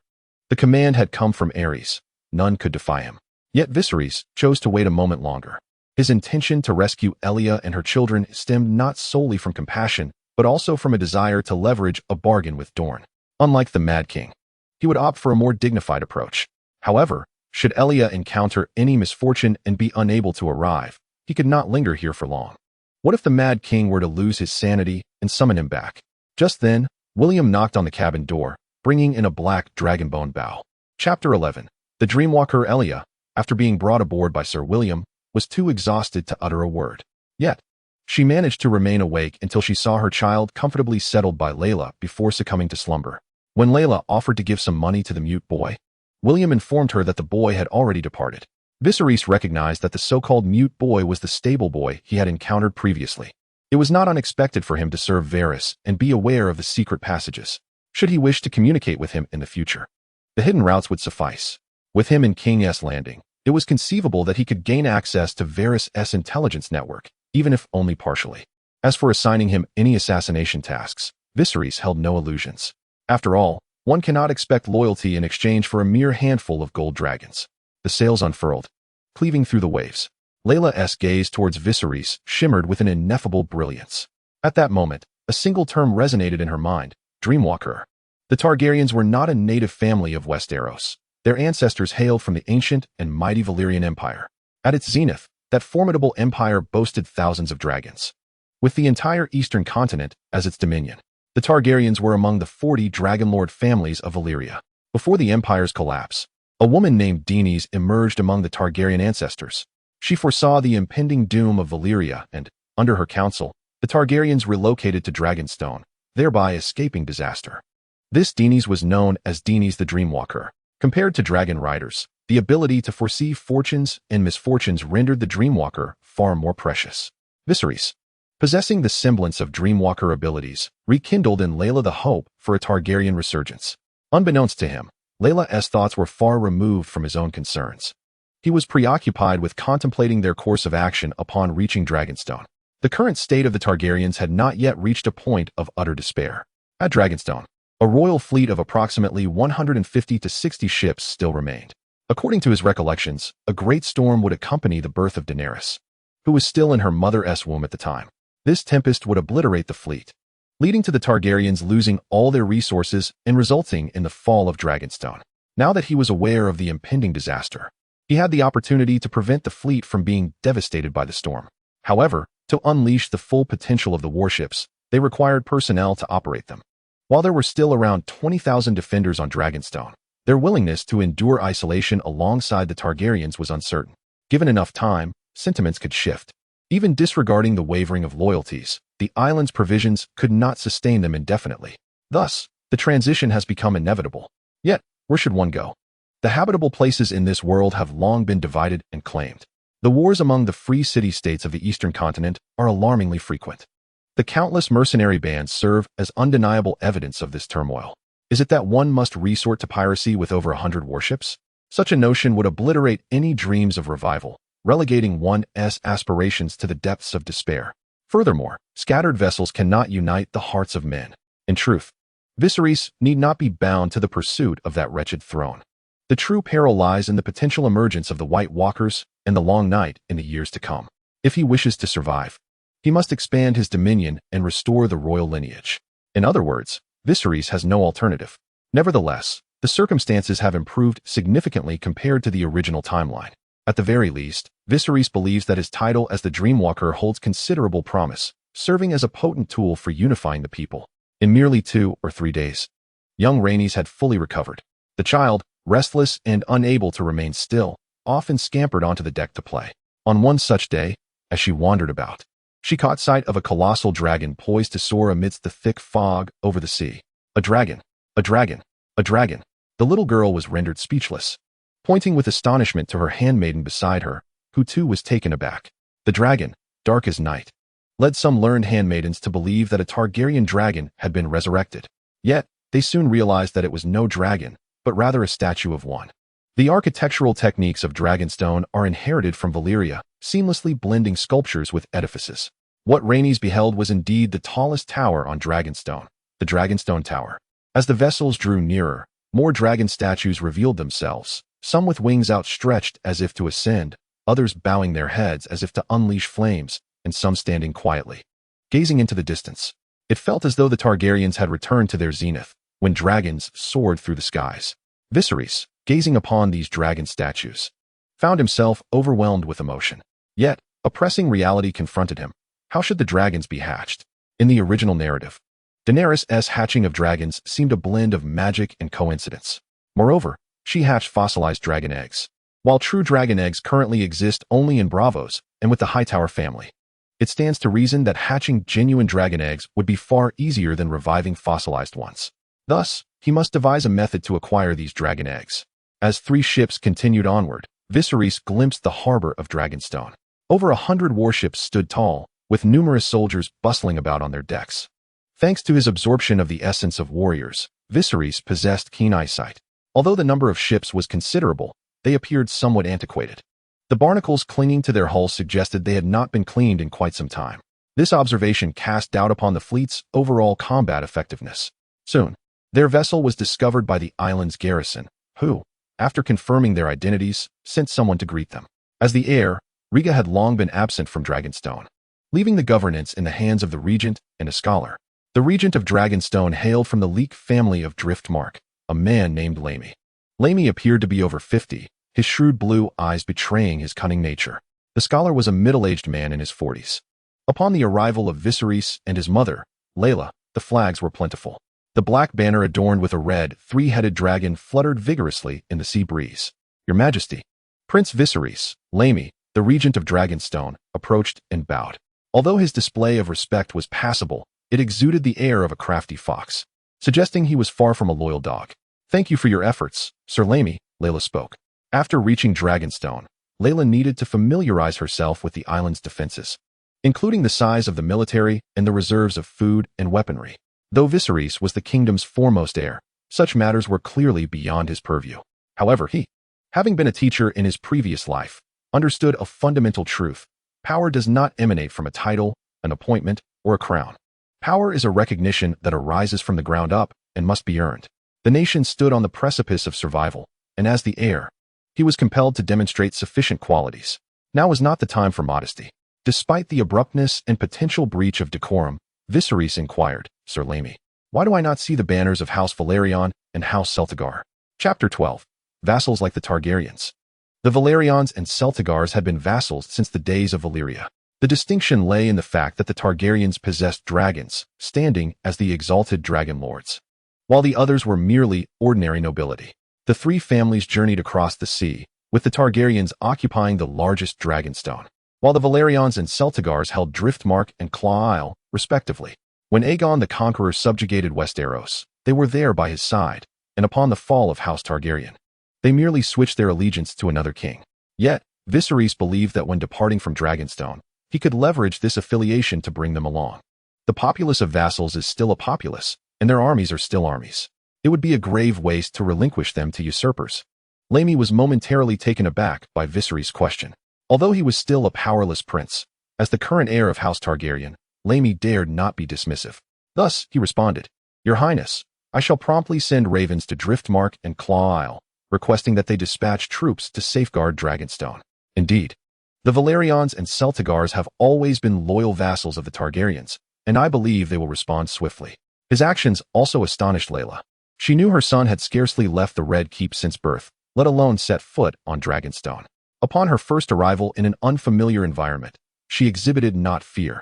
the command had come from Aerys. None could defy him. Yet Viserys chose to wait a moment longer. His intention to rescue Illyria and her children stemmed not solely from compassion, but also from a desire to leverage a bargain with Dorne. Unlike the Mad King, he would opt for a more dignified approach. However, should Elia encounter any misfortune and be unable to arrive, he could not linger here for long. What if the Mad King were to lose his sanity and summon him back? Just then, William knocked on the cabin door, bringing in a black dragonbone bow. Chapter 11. The Dreamwalker Elia, after being brought aboard by Sir William, was too exhausted to utter a word. Yet, she managed to remain awake until she saw her child comfortably settled by Rhaella before succumbing to slumber. When Rhaella offered to give some money to the mute boy, William informed her that the boy had already departed. Viserys recognized that the so-called mute boy was the stable boy he had encountered previously. It was not unexpected for him to serve Varys and be aware of the secret passages, should he wish to communicate with him in the future. The hidden routes would suffice. With him in King's Landing, it was conceivable that he could gain access to Varys' intelligence network, even if only partially. As for assigning him any assassination tasks, Viserys held no illusions. After all, one cannot expect loyalty in exchange for a mere handful of gold dragons. The sails unfurled, cleaving through the waves. Rhaella's gaze towards Viserys shimmered with an ineffable brilliance. At that moment, a single term resonated in her mind: Dreamwalker. The Targaryens were not a native family of Westeros. Their ancestors hailed from the ancient and mighty Valyrian Empire. At its zenith, that formidable empire boasted thousands of dragons, with the entire eastern continent as its dominion. The Targaryens were among the 40 dragonlord families of Illyrio. Before the empire's collapse, a woman named Daenerys emerged among the Targaryen ancestors. She foresaw the impending doom of Valyria and, under her counsel, the Targaryens relocated to Dragonstone, thereby escaping disaster. This Daenerys was known as Daenerys the Dreamwalker. Compared to dragon riders, the ability to foresee fortunes and misfortunes rendered the Dreamwalker far more precious. Viserys, possessing the semblance of Dreamwalker abilities, rekindled in Rhaella the hope for a Targaryen resurgence. Unbeknownst to him, Rhaella's thoughts were far removed from his own concerns. He was preoccupied with contemplating their course of action upon reaching Dragonstone. The current state of the Targaryens had not yet reached a point of utter despair. At Dragonstone, a royal fleet of approximately 150 to 60 ships still remained. According to his recollections, a great storm would accompany the birth of Daenerys, who was still in her mother's womb at the time. This tempest would obliterate the fleet, leading to the Targaryens losing all their resources and resulting in the fall of Dragonstone. Now that he was aware of the impending disaster, he had the opportunity to prevent the fleet from being devastated by the storm. However, to unleash the full potential of the warships, they required personnel to operate them. While there were still around 20,000 defenders on Dragonstone, their willingness to endure isolation alongside the Targaryens was uncertain. Given enough time, sentiments could shift. Even disregarding the wavering of loyalties, the island's provisions could not sustain them indefinitely. Thus, the transition has become inevitable. Yet, where should one go? The habitable places in this world have long been divided and claimed. The wars among the free city-states of the eastern continent are alarmingly frequent. The countless mercenary bands serve as undeniable evidence of this turmoil. Is it that one must resort to piracy with over 100 warships? Such a notion would obliterate any dreams of revival, relegating one's aspirations to the depths of despair. Furthermore, scattered vessels cannot unite the hearts of men. In truth, Viserys need not be bound to the pursuit of that wretched throne. The true peril lies in the potential emergence of the White Walkers and the Long Night in the years to come. If he wishes to survive, he must expand his dominion and restore the royal lineage. In other words, Viserys has no alternative. Nevertheless, the circumstances have improved significantly compared to the original timeline. At the very least, Viserys believes that his title as the Dreamwalker holds considerable promise, serving as a potent tool for unifying the people. In merely 2 or 3 days, young Rhaenys had fully recovered. The child, restless and unable to remain still, often scampered onto the deck to play. On one such day, as she wandered about, she caught sight of a colossal dragon poised to soar amidst the thick fog over the sea. A dragon! A dragon! A dragon! The little girl was rendered speechless, pointing with astonishment to her handmaiden beside her, who too was taken aback. The dragon, dark as night, led some learned handmaidens to believe that a Targaryen dragon had been resurrected. Yet, they soon realized that it was no dragon, but rather a statue of one. The architectural techniques of Dragonstone are inherited from Valyria, seamlessly blending sculptures with edifices. What Rhaenys beheld was indeed the tallest tower on Dragonstone, the Dragonstone Tower. As the vessels drew nearer, more dragon statues revealed themselves, some with wings outstretched as if to ascend, others bowing their heads as if to unleash flames, and some standing quietly, gazing into the distance. It felt as though the Targaryens had returned to their zenith, when dragons soared through the skies. Viserys, gazing upon these dragon statues, found himself overwhelmed with emotion. Yet, a pressing reality confronted him. How should the dragons be hatched? In the original narrative, Daenerys' hatching of dragons seemed a blend of magic and coincidence. Moreover, she hatched fossilized dragon eggs. While true dragon eggs currently exist only in Bravos and with the Hightower family, it stands to reason that hatching genuine dragon eggs would be far easier than reviving fossilized ones. Thus, he must devise a method to acquire these dragon eggs. As 3 ships continued onward, Viserys glimpsed the harbor of Dragonstone. Over 100 warships stood tall, with numerous soldiers bustling about on their decks. Thanks to his absorption of the essence of warriors, Viserys possessed keen eyesight. Although the number of ships was considerable, they appeared somewhat antiquated. The barnacles clinging to their hulls suggested they had not been cleaned in quite some time. This observation cast doubt upon the fleet's overall combat effectiveness. Soon, their vessel was discovered by the island's garrison, who, after confirming their identities, sent someone to greet them. As the heir, Rhaella had long been absent from Dragonstone, leaving the governance in the hands of the regent and a scholar. The regent of Dragonstone hailed from the Leek family of Driftmark, a man named Laemi. Laemi appeared to be over 50, his shrewd blue eyes betraying his cunning nature. The scholar was a middle-aged man in his 40s. Upon the arrival of Viserys and his mother, Rhaella, the flags were plentiful. The black banner adorned with a red, 3-headed dragon fluttered vigorously in the sea breeze. Your Majesty. Prince Viserys, Laemi, the regent of Dragonstone, approached and bowed. Although his display of respect was passable, it exuded the air of a crafty fox, suggesting he was far from a loyal dog. Thank you for your efforts, Sir Laemi, Rhaella spoke. After reaching Dragonstone, Rhaella needed to familiarize herself with the island's defenses, including the size of the military and the reserves of food and weaponry. Though Viserys was the kingdom's foremost heir, such matters were clearly beyond his purview. However, he, having been a teacher in his previous life, understood a fundamental truth. Power does not emanate from a title, an appointment, or a crown. Power is a recognition that arises from the ground up and must be earned. The nation stood on the precipice of survival, and as the heir, he was compelled to demonstrate sufficient qualities. Now was not the time for modesty. Despite the abruptness and potential breach of decorum, Viserys inquired, Sir Laemi, why do I not see the banners of House Velaryon and House Celtigar? Chapter 12. Vassals like the Targaryens. The Velaryons and Celtigars had been vassals since the days of Illyrio. The distinction lay in the fact that the Targaryens possessed dragons, standing as the exalted dragon lords, while the others were merely ordinary nobility. The 3 families journeyed across the sea, with the Targaryens occupying the largest Dragonstone, while the Velaryons and Celtigars held Driftmark and Claw Isle, respectively. When Aegon the Conqueror subjugated Westeros, they were there by his side, and upon the fall of House Targaryen, they merely switched their allegiance to another king. Yet, Viserys believed that when departing from Dragonstone, he could leverage this affiliation to bring them along. The populace of vassals is still a populace, and their armies are still armies. It would be a grave waste to relinquish them to usurpers. Laemi was momentarily taken aback by Viserys' question. Although he was still a powerless prince, as the current heir of House Targaryen, Laemi dared not be dismissive. Thus, he responded, Your Highness, I shall promptly send ravens to Driftmark and Claw Isle, requesting that they dispatch troops to safeguard Dragonstone. Indeed, the Velaryons and Celtigars have always been loyal vassals of the Targaryens, and I believe they will respond swiftly. His actions also astonished Rhaella. She knew her son had scarcely left the Red Keep since birth, let alone set foot on Dragonstone. Upon her first arrival in an unfamiliar environment, she exhibited not fear,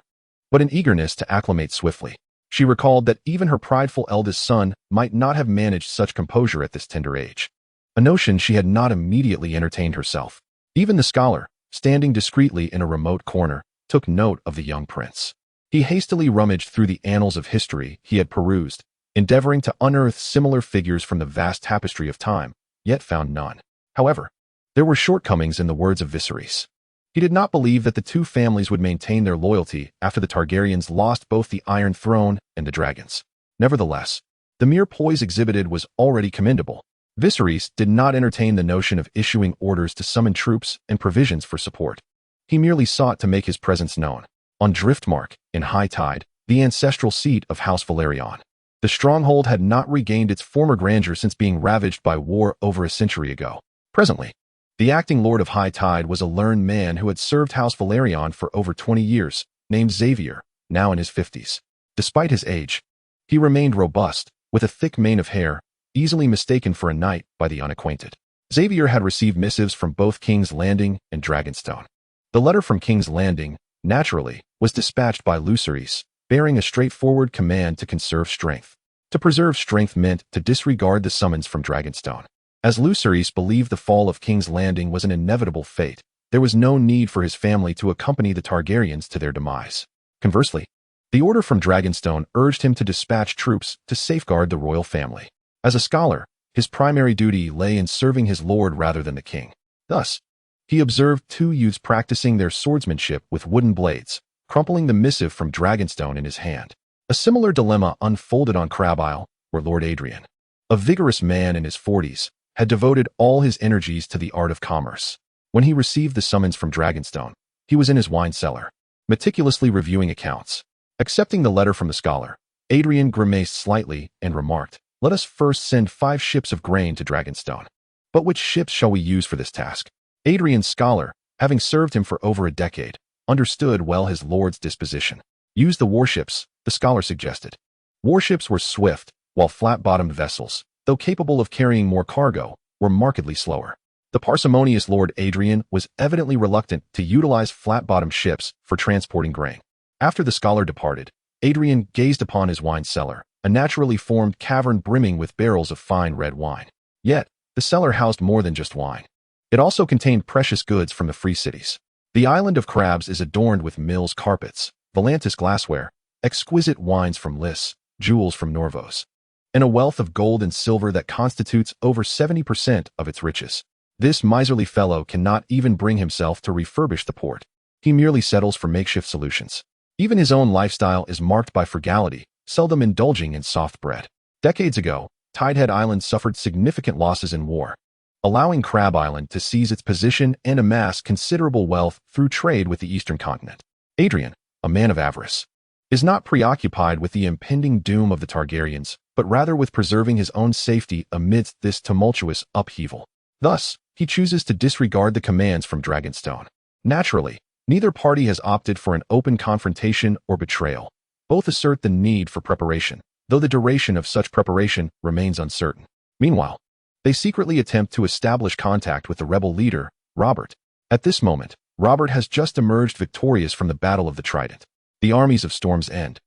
but an eagerness to acclimate swiftly. She recalled that even her prideful eldest son might not have managed such composure at this tender age, a notion she had not immediately entertained herself. Even the scholar, standing discreetly in a remote corner, took note of the young prince. He hastily rummaged through the annals of history he had perused, endeavoring to unearth similar figures from the vast tapestry of time, yet found none. However, there were shortcomings in the words of Viserys. He did not believe that the 2 families would maintain their loyalty after the Targaryens lost both the Iron Throne and the dragons. Nevertheless, the mere poise exhibited was already commendable. Viserys did not entertain the notion of issuing orders to summon troops and provisions for support. He merely sought to make his presence known. On Driftmark, in high tide, the ancestral seat of House Velaryon, the stronghold had not regained its former grandeur since being ravaged by war over a century ago. Presently, the acting Lord of High Tide was a learned man who had served House Velaryon for over 20 years, named Xavier, now in his 50s. Despite his age, he remained robust, with a thick mane of hair, easily mistaken for a knight by the unacquainted. Xavier had received missives from both King's Landing and Dragonstone. The letter from King's Landing, naturally, was dispatched by Viserys, bearing a straightforward command to conserve strength. To preserve strength meant to disregard the summons from Dragonstone. As Viserys believed the fall of King's Landing was an inevitable fate, there was no need for his family to accompany the Targaryens to their demise. Conversely, the order from Dragonstone urged him to dispatch troops to safeguard the royal family. As a scholar, his primary duty lay in serving his lord rather than the king. Thus, he observed two youths practicing their swordsmanship with wooden blades, crumpling the missive from Dragonstone in his hand. A similar dilemma unfolded on Crab Isle, where Lord Adrian, a vigorous man in his 40s, had devoted all his energies to the art of commerce. When he received the summons from Dragonstone, he was in his wine cellar, meticulously reviewing accounts. Accepting the letter from the scholar, Adrian grimaced slightly and remarked, "Let us first send 5 ships of grain to Dragonstone. But which ships shall we use for this task?" Adrian's scholar, having served him for over a decade, understood well his lord's disposition. Use the warships, the scholar suggested. Warships were swift, while flat-bottomed vessels, though capable of carrying more cargo, were markedly slower. The parsimonious Lord Adrian was evidently reluctant to utilize flat-bottomed ships for transporting grain. After the scholar departed, Adrian gazed upon his wine cellar, a naturally formed cavern brimming with barrels of fine red wine. Yet, the cellar housed more than just wine. It also contained precious goods from the free cities. The island of crabs is adorned with Mills carpets, Volantis glassware, exquisite wines from Lys, jewels from Norvos, and a wealth of gold and silver that constitutes over 70% of its riches. This miserly fellow cannot even bring himself to refurbish the port. He merely settles for makeshift solutions. Even his own lifestyle is marked by frugality, seldom indulging in soft bread. Decades ago, Tidehead Island suffered significant losses in war, allowing Crab Island to seize its position and amass considerable wealth through trade with the eastern continent. Adrian, a man of avarice, is not preoccupied with the impending doom of the Targaryens, but rather with preserving his own safety amidst this tumultuous upheaval. Thus, he chooses to disregard the commands from Dragonstone. Naturally, neither party has opted for an open confrontation or betrayal. Both assert the need for preparation, though the duration of such preparation remains uncertain. Meanwhile, they secretly attempt to establish contact with the rebel leader, Robert. At this moment, Robert has just emerged victorious from the Battle of the Trident. The armies of Storm's End,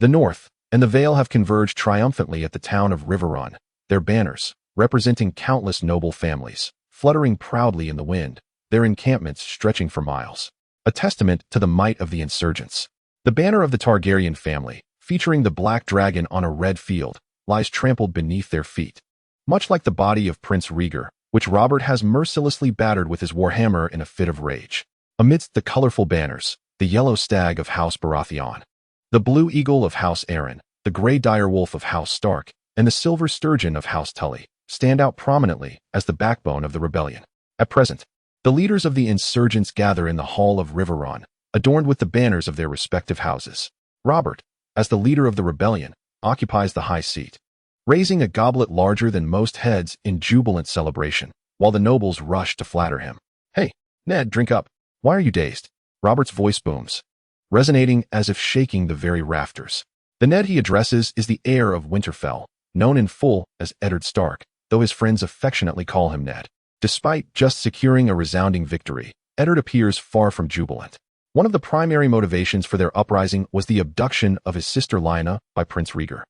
the North, and the Vale have converged triumphantly at the town of Riverrun, their banners, representing countless noble families, fluttering proudly in the wind, their encampments stretching for miles. A testament to the might of the insurgents. The banner of the Targaryen family, featuring the black dragon on a red field, lies trampled beneath their feet. Much like the body of Prince Rhaegar, which Robert has mercilessly battered with his warhammer in a fit of rage. Amidst the colorful banners, the yellow stag of House Baratheon, the blue eagle of House Arryn, the gray direwolf of House Stark, and the silver sturgeon of House Tully stand out prominently as the backbone of the rebellion. At present, the leaders of the insurgents gather in the Hall of Riverrun, adorned with the banners of their respective houses. Robert, as the leader of the rebellion, occupies the high seat, raising a goblet larger than most heads in jubilant celebration, while the nobles rush to flatter him. "Hey, Ned, drink up. Why are you dazed?" Robert's voice booms, resonating as if shaking the very rafters. The Ned he addresses is the heir of Winterfell, known in full as Eddard Stark, though his friends affectionately call him Ned. Despite just securing a resounding victory, Eddard appears far from jubilant. One of the primary motivations for their uprising was the abduction of his sister Lyanna by Prince Rhaegar,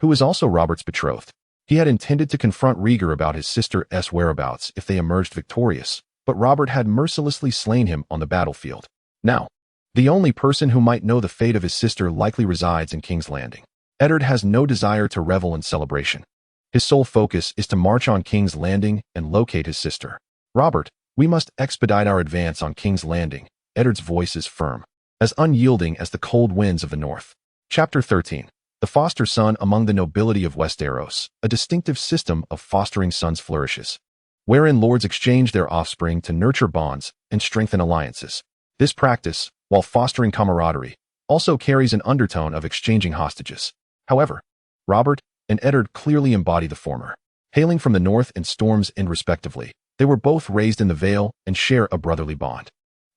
who was also Robert's betrothed. He had intended to confront Rhaegar about his sister's whereabouts if they emerged victorious, but Robert had mercilessly slain him on the battlefield. Now, the only person who might know the fate of his sister likely resides in King's Landing. Eddard has no desire to revel in celebration. His sole focus is to march on King's Landing and locate his sister. "Robert, we must expedite our advance on King's Landing." Eddard's voice is firm, as unyielding as the cold winds of the north. Chapter 13. The foster son among the nobility of Westeros, a distinctive system of fostering sons flourishes, wherein lords exchange their offspring to nurture bonds and strengthen alliances. This practice, while fostering camaraderie, also carries an undertone of exchanging hostages. However, Robert and Eddard clearly embody the former. Hailing from the north and Storm's End respectively, they were both raised in the Vale and share a brotherly bond.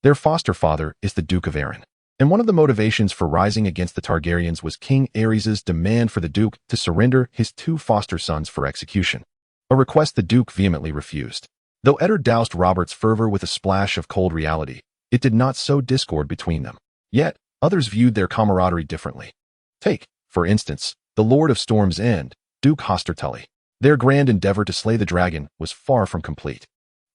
Their foster father is the Duke of Arryn, And one of the motivations for rising against the Targaryens was King Aerys' demand for the Duke to surrender his 2 foster sons for execution, a request the Duke vehemently refused. Though Eddard doused Robert's fervor with a splash of cold reality, it did not sow discord between them. Yet, others viewed their camaraderie differently. Take, for instance, the Lord of Storm's End, Duke Hoster Tully. Their grand endeavor to slay the dragon was far from complete.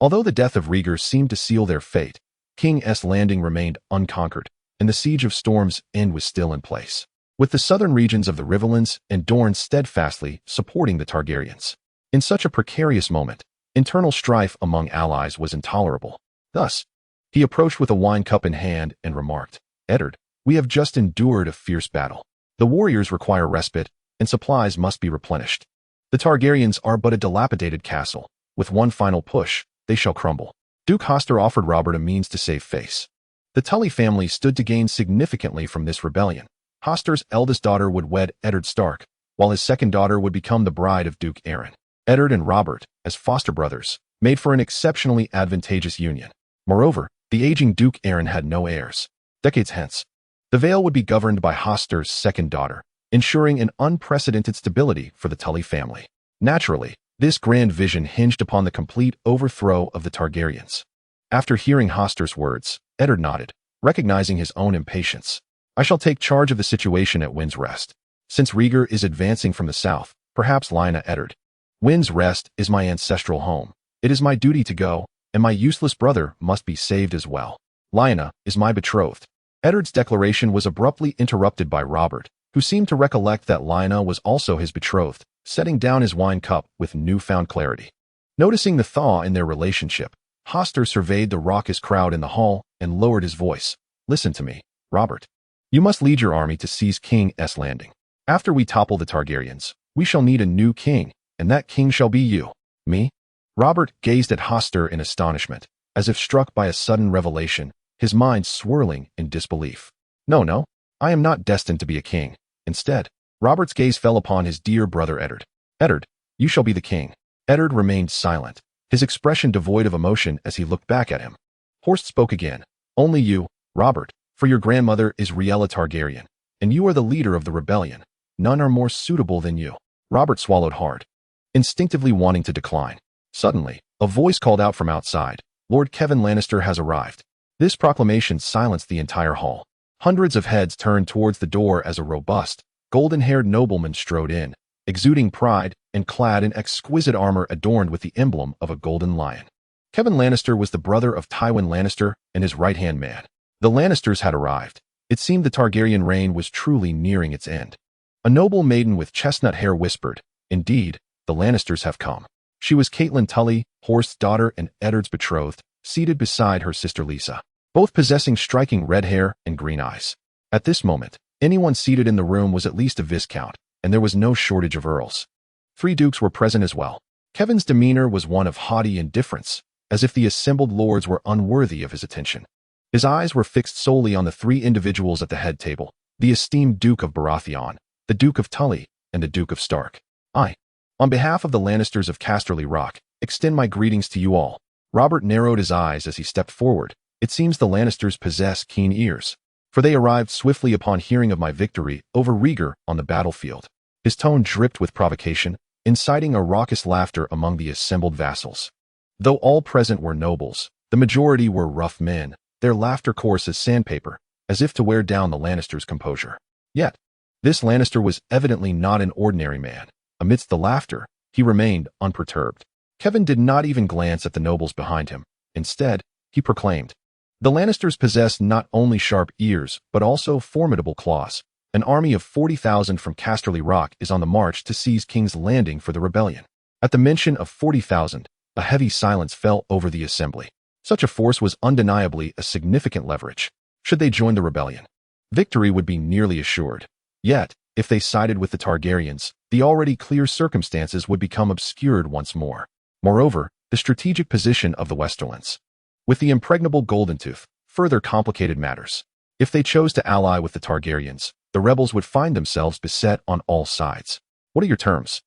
Although the death of Rhaegar seemed to seal their fate, King's Landing remained unconquered, and the siege of Storm's End was still in place, with the southern regions of the Riverlands and Dorne steadfastly supporting the Targaryens. In such a precarious moment, internal strife among allies was intolerable. Thus, he approached with a wine cup in hand and remarked, "Eddard, we have just endured a fierce battle. The warriors require respite, and supplies must be replenished. The Targaryens are but a dilapidated castle. With one final push, they shall crumble." Duke Hoster offered Robert a means to save face. The Tully family stood to gain significantly from this rebellion. Hoster's eldest daughter would wed Eddard Stark, while his second daughter would become the bride of Duke Aeron. Eddard and Robert, as foster brothers, made for an exceptionally advantageous union. Moreover, the aging Duke Aeron had no heirs. Decades hence, the Vale would be governed by Hoster's second daughter, ensuring an unprecedented stability for the Tully family. Naturally, this grand vision hinged upon the complete overthrow of the Targaryens. After hearing Hoster's words, Eddard nodded, recognizing his own impatience. "I shall take charge of the situation at Wind's Rest. Since Rhaegar is advancing from the south, perhaps Lyanna Eddard. Wind's Rest is my ancestral home. It is my duty to go, and my useless brother must be saved as well. Lyanna is my betrothed." Eddard's declaration was abruptly interrupted by Robert, who seemed to recollect that Lyanna was also his betrothed, setting down his wine cup with newfound clarity. Noticing the thaw in their relationship, Hoster surveyed the raucous crowd in the hall and lowered his voice. "Listen to me, Robert. You must lead your army to seize King's Landing. After we topple the Targaryens, we shall need a new king, and that king shall be you." "Me?" Robert gazed at Hoster in astonishment, as if struck by a sudden revelation, his mind swirling in disbelief. No, I am not destined to be a king. Instead, Robert's gaze fell upon his dear brother Eddard. "Eddard, you shall be the king." Eddard remained silent, his expression devoid of emotion as he looked back at him. Horst spoke again. "Only you, Robert, for your grandmother is Rhaella Targaryen, and you are the leader of the rebellion. None are more suitable than you." Robert swallowed hard, instinctively wanting to decline. Suddenly, a voice called out from outside, "Lord Kevan Lannister has arrived." This proclamation silenced the entire hall. Hundreds of heads turned towards the door as a robust, golden-haired nobleman strode in, exuding pride and clad in exquisite armor adorned with the emblem of a golden lion. Kevan Lannister was the brother of Tywin Lannister and his right-hand man. The Lannisters had arrived. It seemed the Targaryen reign was truly nearing its end. A noble maiden with chestnut hair whispered, "Indeed, the Lannisters have come." She was Catelyn Tully, Horst's daughter and Eddard's betrothed, seated beside her sister Lisa, both possessing striking red hair and green eyes. At this moment, anyone seated in the room was at least a viscount, and there was no shortage of earls. 3 dukes were present as well. Kevin's demeanor was one of haughty indifference, as if the assembled lords were unworthy of his attention. His eyes were fixed solely on the 3 individuals at the head table, the esteemed Duke of Baratheon, the Duke of Tully, and the Duke of Stark. "I, on behalf of the Lannisters of Casterly Rock, extend my greetings to you all." Robert narrowed his eyes as he stepped forward. "It seems the Lannisters possess keen ears, for they arrived swiftly upon hearing of my victory over Rhaegar on the battlefield." His tone dripped with provocation, inciting a raucous laughter among the assembled vassals. Though all present were nobles, the majority were rough men, their laughter coarse as sandpaper, as if to wear down the Lannisters' composure. Yet, this Lannister was evidently not an ordinary man. Amidst the laughter, he remained unperturbed. Kevan did not even glance at the nobles behind him. Instead, he proclaimed, "The Lannisters possess not only sharp ears, but also formidable claws. An army of 40,000 from Casterly Rock is on the march to seize King's Landing for the rebellion." At the mention of 40,000, a heavy silence fell over the assembly. Such a force was undeniably a significant leverage. Should they join the rebellion, victory would be nearly assured. Yet, if they sided with the Targaryens, the already clear circumstances would become obscured once more. Moreover, the strategic position of the Westerlands, with the impregnable Golden Tooth, further complicated matters. If they chose to ally with the Targaryens, the rebels would find themselves beset on all sides. "What are your terms?"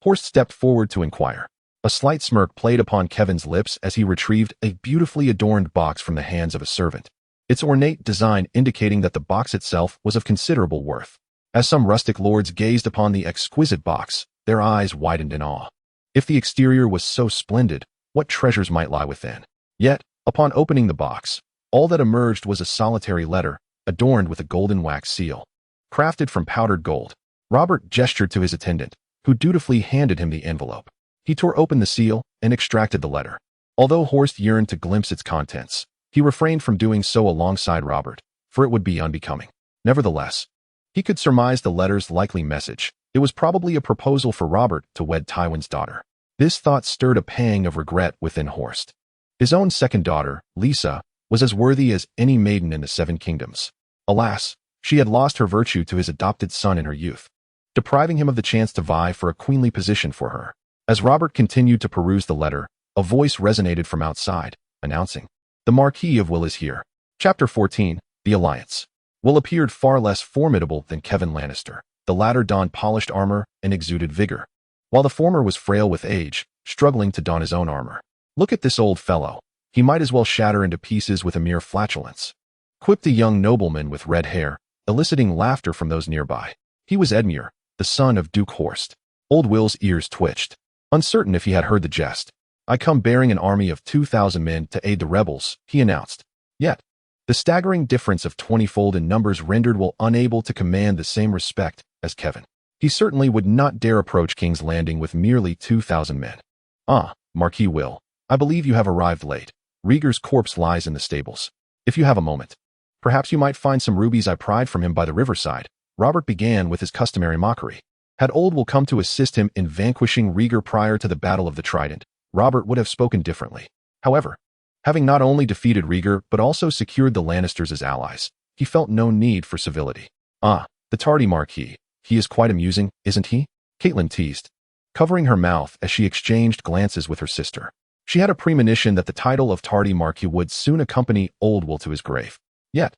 Horst stepped forward to inquire. A slight smirk played upon Kevin's lips as he retrieved a beautifully adorned box from the hands of a servant. its ornate design indicating that the box itself was of considerable worth. As some rustic lords gazed upon the exquisite box, their eyes widened in awe. If the exterior was so splendid, what treasures might lie within? Yet, upon opening the box, all that emerged was a solitary letter, adorned with a golden wax seal. Crafted from powdered gold, Robert gestured to his attendant, who dutifully handed him the envelope. He tore open the seal and extracted the letter. Although Horst yearned to glimpse its contents, he refrained from doing so alongside Robert, for it would be unbecoming. Nevertheless, he could surmise the letter's likely message. It was probably a proposal for Robert to wed Tywin's daughter. This thought stirred a pang of regret within Horst. His own second daughter, Lisa, was as worthy as any maiden in the Seven Kingdoms. Alas, she had lost her virtue to his adopted son in her youth, depriving him of the chance to vie for a queenly position for her. As Robert continued to peruse the letter, a voice resonated from outside, announcing, "The Marquis of Will is here." Chapter 14, The Alliance. Will appeared far less formidable than Kevin Lannister. The latter donned polished armor and exuded vigor, while the former was frail with age, struggling to don his own armor. "Look at this old fellow. He might as well shatter into pieces with a mere flatulence," quipped a young nobleman with red hair, eliciting laughter from those nearby. He was Edmure, the son of Duke Horst. Old Will's ears twitched, uncertain if he had heard the jest. "I come bearing an army of 2,000 men to aid the rebels," he announced. Yet, the staggering difference of 20-fold in numbers rendered Will unable to command the same respect as Kevin. He certainly would not dare approach King's Landing with merely 2,000 men. "Ah, Marquis Will, I believe you have arrived late. Rhaegar's corpse lies in the stables. If you have a moment, perhaps you might find some rubies I pried from him by the riverside." Robert began with his customary mockery. Had old Will come to assist him in vanquishing Rhaegar prior to the Battle of the Trident, Robert would have spoken differently. However, having not only defeated Rhaegar but also secured the Lannisters as allies, he felt no need for civility. "Ah, the tardy Marquis. He is quite amusing, isn't he?" Catelyn teased, covering her mouth as she exchanged glances with her sister. She had a premonition that the title of tardy Marquis would soon accompany old Will to his grave. Yet,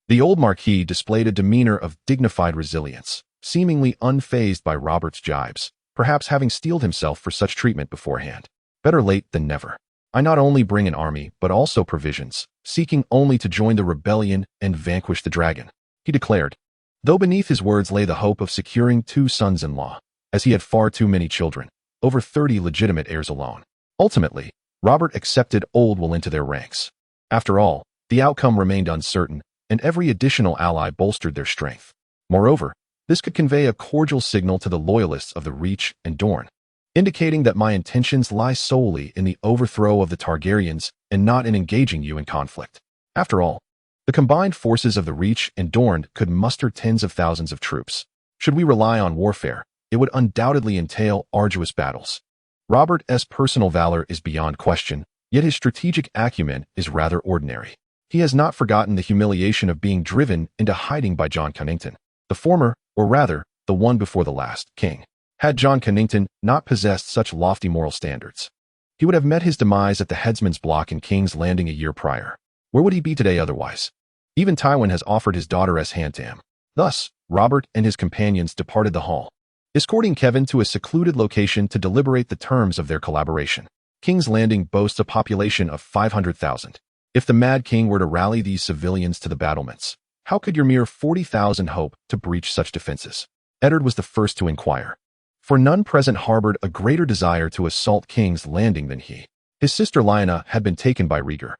the old Marquis displayed a demeanor of dignified resilience, seemingly unfazed by Robert's jibes, perhaps having steeled himself for such treatment beforehand. "Better late than never. I not only bring an army, but also provisions, seeking only to join the rebellion and vanquish the dragon," he declared, though beneath his words lay the hope of securing 2 sons-in-law, as he had far too many children, over 30 legitimate heirs alone. Ultimately, Robert accepted old Will into their ranks. After all, the outcome remained uncertain, and every additional ally bolstered their strength. Moreover, this could convey a cordial signal to the loyalists of the Reach and Dorne, indicating that my intentions lie solely in the overthrow of the Targaryens and not in engaging you in conflict. After all, the combined forces of the Reach and Dorne could muster tens of thousands of troops. Should we rely on warfare, it would undoubtedly entail arduous battles. Robert's personal valor is beyond question, yet his strategic acumen is rather ordinary. He has not forgotten the humiliation of being driven into hiding by Jon Connington, the former, or rather, the one before the last, king. Had Jon Connington not possessed such lofty moral standards, he would have met his demise at the headsman's block in King's Landing a year prior. Where would he be today otherwise? Even Tywin has offered his daughter's hand to him. Thus, Robert and his companions departed the hall, escorting Kevin to a secluded location to deliberate the terms of their collaboration. King's Landing boasts a population of 500,000. If the Mad King were to rally these civilians to the battlements, how could your mere 40,000 hope to breach such defenses? Eddard was the first to inquire, for none present harbored a greater desire to assault King's Landing than he. His sister Lyanna had been taken by Rhaegar.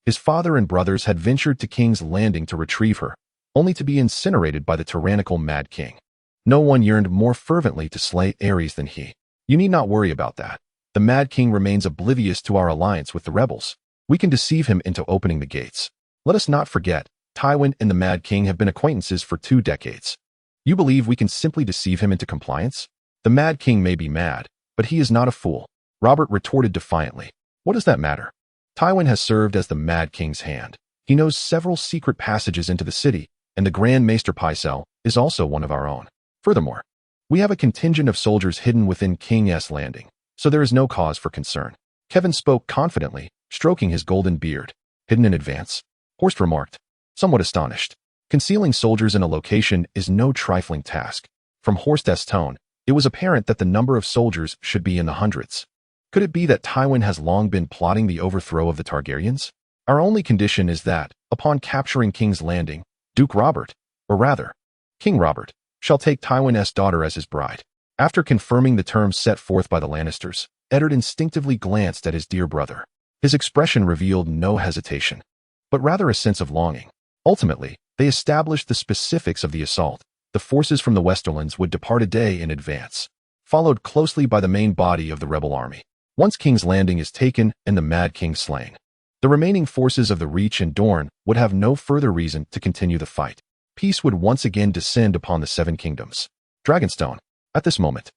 His father and brothers had ventured to King's Landing to retrieve her, only to be incinerated by the tyrannical Mad King. No one yearned more fervently to slay Aerys than he. You need not worry about that. The Mad King remains oblivious to our alliance with the rebels. We can deceive him into opening the gates. Let us not forget, Tywin and the Mad King have been acquaintances for 2 decades. You believe we can simply deceive him into compliance? The Mad King may be mad, but he is not a fool. Robert retorted defiantly. What does that matter? Tywin has served as the Mad King's hand. He knows several secret passages into the city, and the Grand Maester Pycelle is also one of our own. Furthermore, we have a contingent of soldiers hidden within King's Landing, so there is no cause for concern. Kevin spoke confidently, stroking his golden beard. Hidden in advance? Horst remarked, somewhat astonished. Concealing soldiers in a location is no trifling task. From Horst's tone, it was apparent that the number of soldiers should be in the hundreds. Could it be that Tywin has long been plotting the overthrow of the Targaryens? Our only condition is that, Upon capturing King's Landing, Duke Robert, or rather, King Robert, shall take Tywin's daughter as his bride. After confirming the terms set forth by the Lannisters, Eddard instinctively glanced at his dear brother. His expression revealed no hesitation, but rather a sense of longing. Ultimately, they established the specifics of the assault. The forces from the Westerlands would depart a day in advance, followed closely by the main body of the rebel army. Once King's Landing is taken and the Mad King slain, the remaining forces of the Reach and Dorne would have no further reason to continue the fight. Peace would once again descend upon the Seven Kingdoms. Dragonstone. At this moment,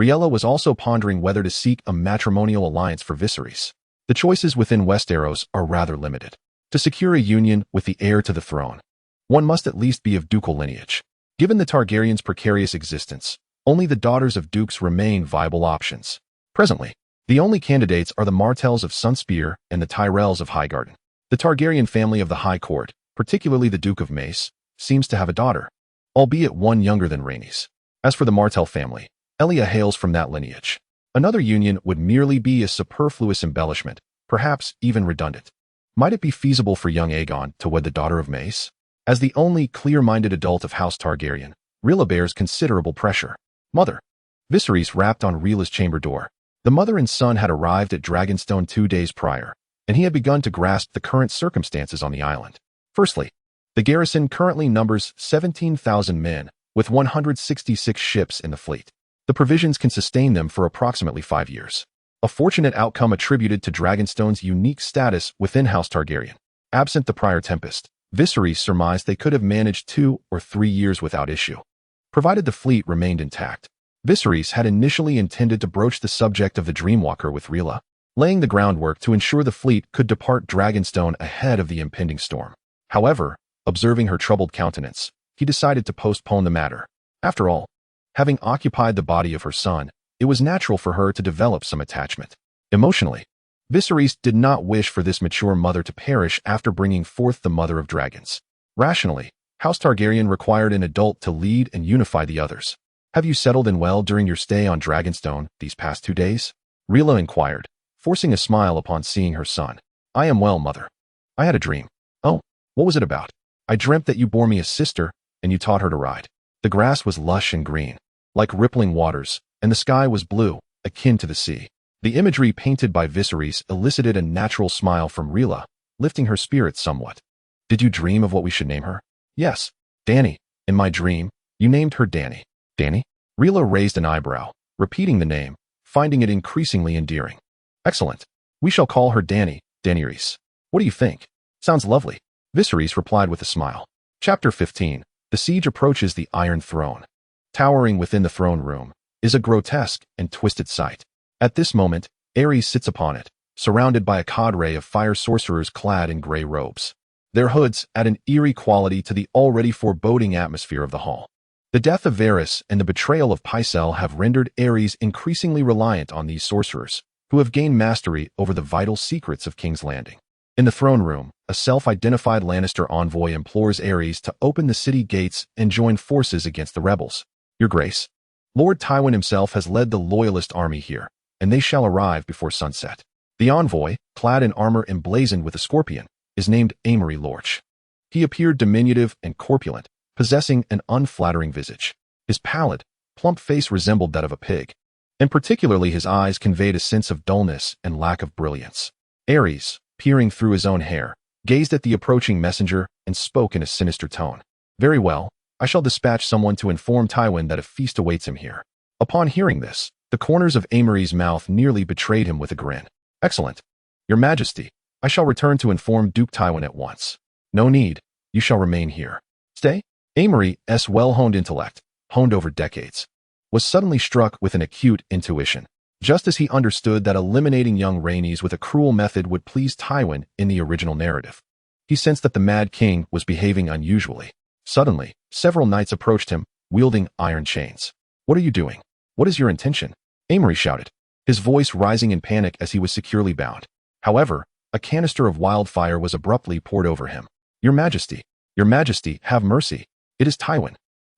Rhaella was also pondering whether to seek a matrimonial alliance for Viserys. The choices within Westeros are rather limited. To secure a union with the heir to the throne, one must at least be of ducal lineage. Given the Targaryens' precarious existence, only the daughters of dukes remain viable options. Presently, the only candidates are the Martells of Sunspear and the Tyrells of Highgarden. The Targaryen family of the High Court, particularly the Duke of Mace, seems to have a daughter, albeit one younger than Rhaenys. As for the Martell family, Elia hails from that lineage. Another union would merely be a superfluous embellishment, perhaps even redundant. Might it be feasible for young Aegon to wed the daughter of Mace? As the only clear-minded adult of House Targaryen, Rhaella bears considerable pressure. Mother. Viserys rapped on Rhaella's chamber door. The mother and son had arrived at Dragonstone 2 days prior, and he had begun to grasp the current circumstances on the island. Firstly, the garrison currently numbers 17,000 men, with 166 ships in the fleet. The provisions can sustain them for approximately 5 years. A fortunate outcome attributed to Dragonstone's unique status within House Targaryen. Absent the prior tempest, Viserys surmised they could have managed 2 or 3 years without issue, provided the fleet remained intact. Viserys had initially intended to broach the subject of the Dreamwalker with Rhaella, laying the groundwork to ensure the fleet could depart Dragonstone ahead of the impending storm. However, observing her troubled countenance, he decided to postpone the matter. After all, having occupied the body of her son, it was natural for her to develop some attachment. Emotionally, Viserys did not wish for this mature mother to perish after bringing forth the mother of dragons. Rationally, House Targaryen required an adult to lead and unify the others. Have you settled in well during your stay on Dragonstone these past 2 days? Rhaella inquired, forcing a smile upon seeing her son. I am well, mother. I had a dream. Oh, what was it about? I dreamt that you bore me a sister, and you taught her to ride. The grass was lush and green, like rippling waters, and the sky was blue, akin to the sea. The imagery painted by Viserys elicited a natural smile from Rhaella, lifting her spirits somewhat. Did you dream of what we should name her? Yes, Dany. In my dream, you named her Dany. Dany? Rhaella raised an eyebrow, repeating the name, finding it increasingly endearing. Excellent. We shall call her Dany, Daenerys. What do you think? Sounds lovely. Viserys replied with a smile. Chapter 15. The siege approaches the Iron Throne. Towering within the throne room is a grotesque and twisted sight. At this moment, Aerys sits upon it, surrounded by a cadre of fire sorcerers clad in gray robes. Their hoods add an eerie quality to the already foreboding atmosphere of the hall. The death of Varys and the betrayal of Pycelle have rendered Aerys increasingly reliant on these sorcerers, who have gained mastery over the vital secrets of King's Landing. In the throne room, a self-identified Lannister envoy implores Aerys to open the city gates and join forces against the rebels. Your Grace, Lord Tywin himself has led the loyalist army here, and they shall arrive before sunset. The envoy, clad in armor emblazoned with a scorpion, is named Amory Lorch. He appeared diminutive and corpulent, possessing an unflattering visage. His pallid, plump face resembled that of a pig, and particularly his eyes conveyed a sense of dullness and lack of brilliance. Aerys, peering through his own hair, gazed at the approaching messenger and spoke in a sinister tone. Very well, I shall dispatch someone to inform Tywin that a feast awaits him here. Upon hearing this, the corners of Amory's mouth nearly betrayed him with a grin. Excellent. Your Majesty, I shall return to inform Duke Tywin at once. No need, you shall remain here. Stay? Amory's well-honed intellect, honed over decades, was suddenly struck with an acute intuition. Just as he understood that eliminating young Rhaenys with a cruel method would please Tywin in the original narrative, he sensed that the Mad King was behaving unusually. Suddenly, several knights approached him, wielding iron chains. What are you doing? What is your intention? Amory shouted, his voice rising in panic as he was securely bound. However, a canister of wildfire was abruptly poured over him. Your Majesty, have mercy. It is Tywin.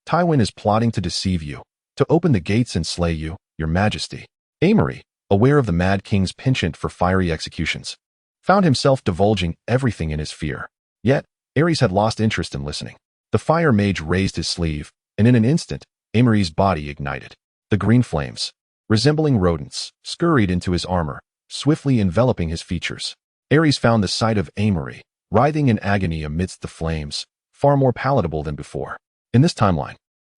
Tywin is plotting to deceive you, to open the gates and slay you, Your Majesty. Amory, aware of the Mad King's penchant for fiery executions, found himself divulging everything in his fear. Yet, Ares had lost interest in listening. The fire mage raised his sleeve, and in an instant, Amory's body ignited. The green flames, resembling rodents, scurried into his armor, swiftly enveloping his features. Ares found the sight of Amory, writhing in agony amidst the flames, far more palatable than before. In this timeline,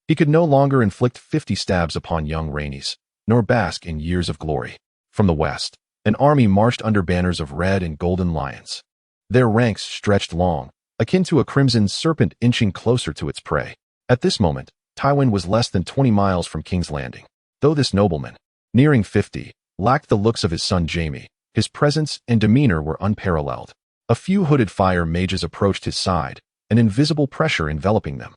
he could no longer inflict 50 stabs upon young Rhaenys, nor bask in years of glory. From the west, an army marched under banners of red and golden lions. Their ranks stretched long, akin to a crimson serpent inching closer to its prey. At this moment, Tywin was less than 20 miles from King's Landing. Though this nobleman, nearing 50, lacked the looks of his son Jaime, his presence and demeanor were unparalleled. A few hooded fire mages approached his side, an invisible pressure enveloping them,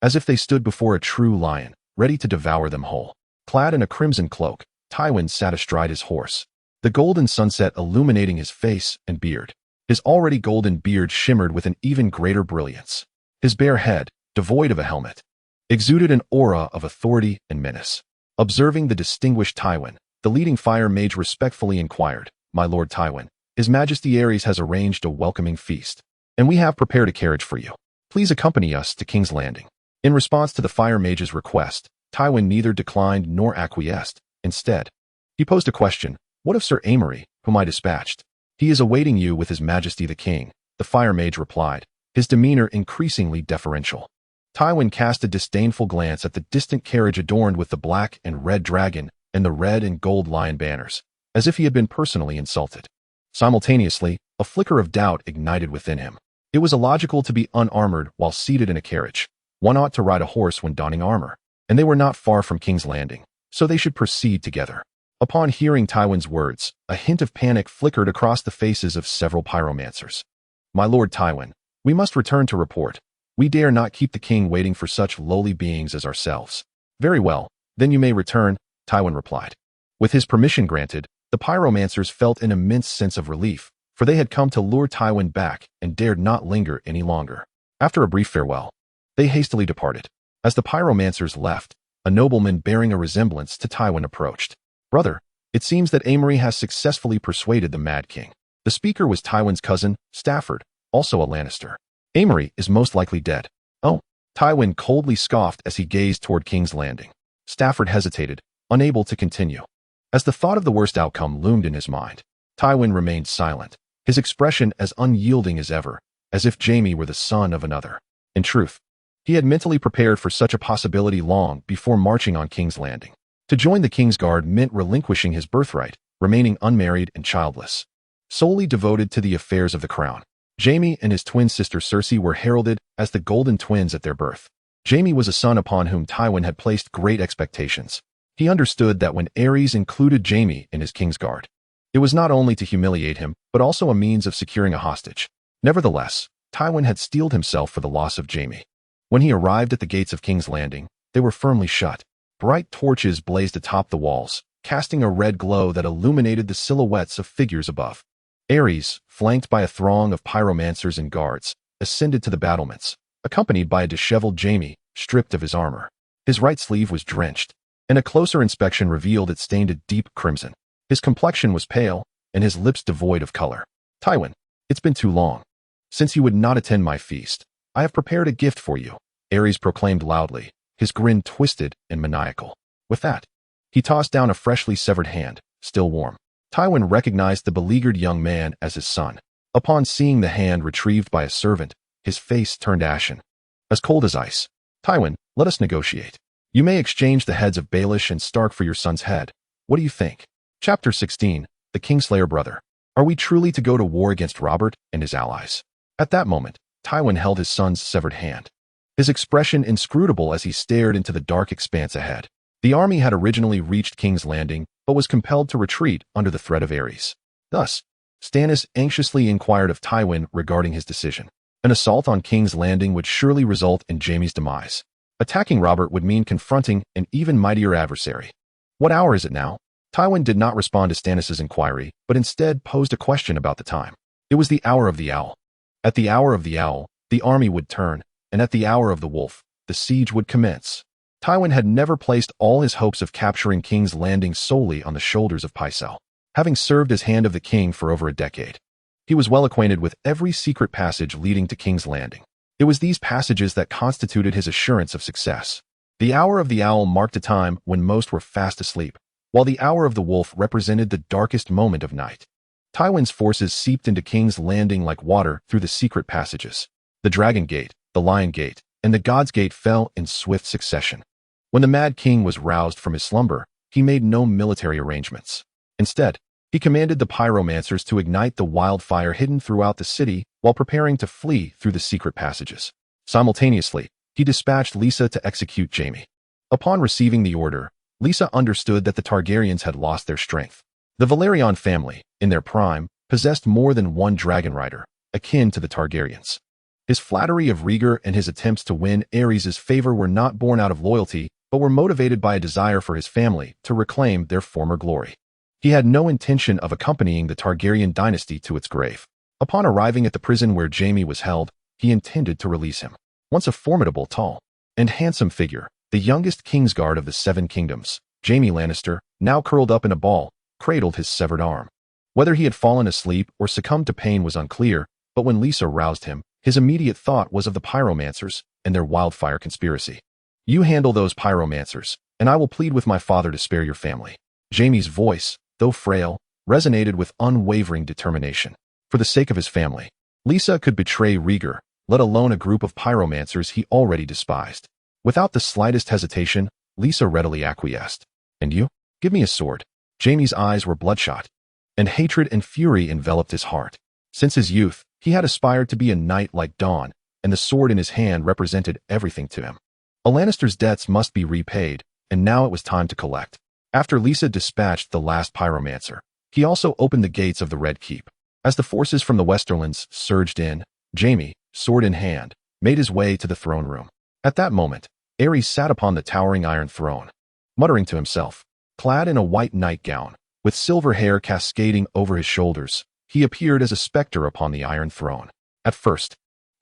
as if they stood before a true lion, ready to devour them whole. Clad in a crimson cloak, Tywin sat astride his horse, the golden sunset illuminating his face and beard. His already golden beard shimmered with an even greater brilliance. His bare head, devoid of a helmet, exuded an aura of authority and menace. Observing the distinguished Tywin, the leading fire mage respectfully inquired, "My lord Tywin, His Majesty Ares has arranged a welcoming feast, and we have prepared a carriage for you. Please accompany us to King's Landing." In response to the fire mage's request, Tywin neither declined nor acquiesced. Instead, he posed a question: "What of Sir Amory, whom I dispatched?" "He is awaiting you with His Majesty the King," the fire mage replied, his demeanor increasingly deferential. Tywin cast a disdainful glance at the distant carriage adorned with the black and red dragon and the red and gold lion banners, as if he had been personally insulted. Simultaneously, a flicker of doubt ignited within him. It was illogical to be unarmored while seated in a carriage. One ought to ride a horse when donning armor, and they were not far from King's Landing, so they should proceed together. Upon hearing Tywin's words, a hint of panic flickered across the faces of several pyromancers. "My lord Tywin, we must return to report. We dare not keep the king waiting for such lowly beings as ourselves." "Very well, then you may return," Tywin replied. With his permission granted, the pyromancers felt an immense sense of relief, for they had come to lure Tywin back and dared not linger any longer. After a brief farewell, they hastily departed. As the pyromancers left, a nobleman bearing a resemblance to Tywin approached. "Brother, it seems that Amory has successfully persuaded the Mad King." The speaker was Tywin's cousin, Stafford, also a Lannister. "Amory is most likely dead." "Oh," Tywin coldly scoffed as he gazed toward King's Landing. Stafford hesitated, unable to continue. As the thought of the worst outcome loomed in his mind, Tywin remained silent, his expression as unyielding as ever, as if Jaime were the son of another. In truth, he had mentally prepared for such a possibility long before marching on King's Landing. To join the kingsguard meant relinquishing his birthright, remaining unmarried and childless, solely devoted to the affairs of the crown. Jaime and his twin sister Cersei were heralded as the Golden Twins at their birth. Jaime was a son upon whom Tywin had placed great expectations. He understood that when Ares included Jaime in his kingsguard, it was not only to humiliate him, but also a means of securing a hostage. Nevertheless, Tywin had steeled himself for the loss of Jaime. When he arrived at the gates of King's Landing, they were firmly shut. Bright torches blazed atop the walls, casting a red glow that illuminated the silhouettes of figures above. Ares, flanked by a throng of pyromancers and guards, ascended to the battlements, accompanied by a disheveled Jaime, stripped of his armor. His right sleeve was drenched, and a closer inspection revealed it stained a deep crimson. His complexion was pale, and his lips devoid of color. "Tywin, it's been too long. Since you would not attend my feast, I have prepared a gift for you," Ares proclaimed loudly, his grin twisted and maniacal. With that, he tossed down a freshly severed hand, still warm. Tywin recognized the beleaguered young man as his son. Upon seeing the hand retrieved by a servant, his face turned ashen, as cold as ice. "Tywin, let us negotiate. You may exchange the heads of Baelish and Stark for your son's head. What do you think?" Chapter 16, The Kingslayer Brother. Are we truly to go to war against Robert and his allies? At that moment, Tywin held his son's severed hand, his expression inscrutable as he stared into the dark expanse ahead. The army had originally reached King's Landing, but was compelled to retreat under the threat of Ares. Thus, Stannis anxiously inquired of Tywin regarding his decision. An assault on King's Landing would surely result in Jaime's demise. Attacking Robert would mean confronting an even mightier adversary. "What hour is it now?" Tywin did not respond to Stannis' inquiry, but instead posed a question about the time. It was the hour of the owl. At the hour of the owl, the army would turn, and at the hour of the wolf, the siege would commence. Tywin had never placed all his hopes of capturing King's Landing solely on the shoulders of Pycelle. Having served as Hand of the King for over a decade, He was well acquainted with every secret passage leading to King's Landing. It was these passages that constituted his assurance of success. The hour of the owl marked a time when most were fast asleep, while the hour of the wolf represented the darkest moment of night. Tywin's forces seeped into King's Landing like water through the secret passages. The Dragon Gate, the Lion Gate, and the God's Gate fell in swift succession. When the Mad King was roused from his slumber, he made no military arrangements. Instead, he commanded the pyromancers to ignite the wildfire hidden throughout the city while preparing to flee through the secret passages. Simultaneously, he dispatched Lysa to execute Jaime. Upon receiving the order, Lysa understood that the Targaryens had lost their strength. The Velaryon family, in their prime, possessed more than one dragon rider, akin to the Targaryens. His flattery of Rhaegar and his attempts to win Aerys' favor were not born out of loyalty, but were motivated by a desire for his family to reclaim their former glory. He had no intention of accompanying the Targaryen dynasty to its grave. Upon arriving at the prison where Jaime was held, he intended to release him. Once a formidable, tall, and handsome figure, the youngest kingsguard of the Seven Kingdoms, Jaime Lannister, now curled up in a ball, cradled his severed arm. Whether he had fallen asleep or succumbed to pain was unclear, but when Lysa roused him, his immediate thought was of the pyromancers and their wildfire conspiracy. "You handle those pyromancers, and I will plead with my father to spare your family." Jaime's voice, though frail, resonated with unwavering determination. For the sake of his family, Lysa could betray Rhaegar, let alone a group of pyromancers he already despised. Without the slightest hesitation, Lysa readily acquiesced. "And you? Give me a sword." Jaime's eyes were bloodshot, and hatred and fury enveloped his heart. Since his youth, he had aspired to be a knight like Dawn, and the sword in his hand represented everything to him. A Lannister's debts must be repaid, and now it was time to collect. After Lysa dispatched the last pyromancer, he also opened the gates of the Red Keep. As the forces from the Westerlands surged in, Jaime, sword in hand, made his way to the throne room. At that moment, Aerys sat upon the towering iron throne, muttering to himself. Clad in a white nightgown, with silver hair cascading over his shoulders, he appeared as a specter upon the iron throne. At first,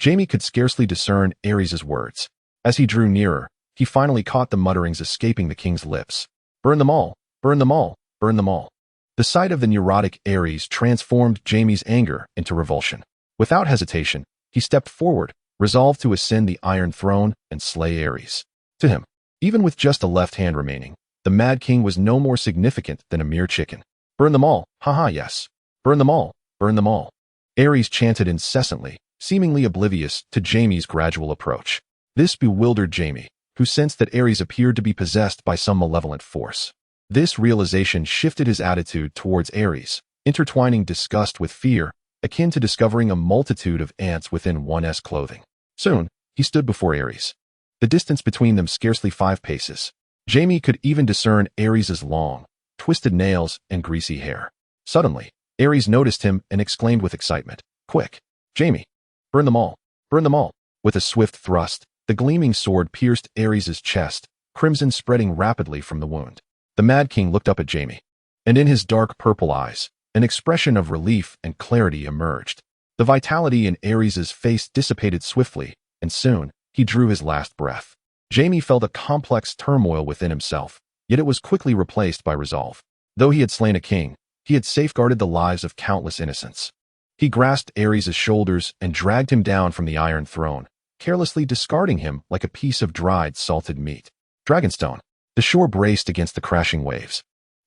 Jaime could scarcely discern Aerys' words. As he drew nearer, he finally caught the mutterings escaping the king's lips. "Burn them all! Burn them all! Burn them all!" The sight of the neurotic Aerys transformed Jaime's anger into revulsion. Without hesitation, he stepped forward, resolved to ascend the Iron Throne and slay Aerys. To him, even with just a left hand remaining, the Mad King was no more significant than a mere chicken. "Burn them all, haha, yes. Burn them all, burn them all." Aerys chanted incessantly, seemingly oblivious to Jaime's gradual approach. This bewildered Jaime, who sensed that Aerys appeared to be possessed by some malevolent force. This realization shifted his attitude towards Aerys, intertwining disgust with fear, akin to discovering a multitude of ants within one's clothing. Soon, he stood before Aerys. The distance between them scarcely 5 paces. Jaime could even discern Aerys' long, twisted nails and greasy hair. Suddenly, Aerys noticed him and exclaimed with excitement, "Quick, Jaime! Burn them all! Burn them all!" With a swift thrust, the gleaming sword pierced Aerys' chest, crimson spreading rapidly from the wound. The Mad King looked up at Jaime, and in his dark purple eyes, an expression of relief and clarity emerged. The vitality in Aerys' face dissipated swiftly, and soon, he drew his last breath. Jaime felt a complex turmoil within himself, yet it was quickly replaced by resolve. Though he had slain a king, he had safeguarded the lives of countless innocents. He grasped Aerys' shoulders and dragged him down from the Iron Throne, carelessly discarding him like a piece of dried, salted meat. Dragonstone. The shore braced against the crashing waves,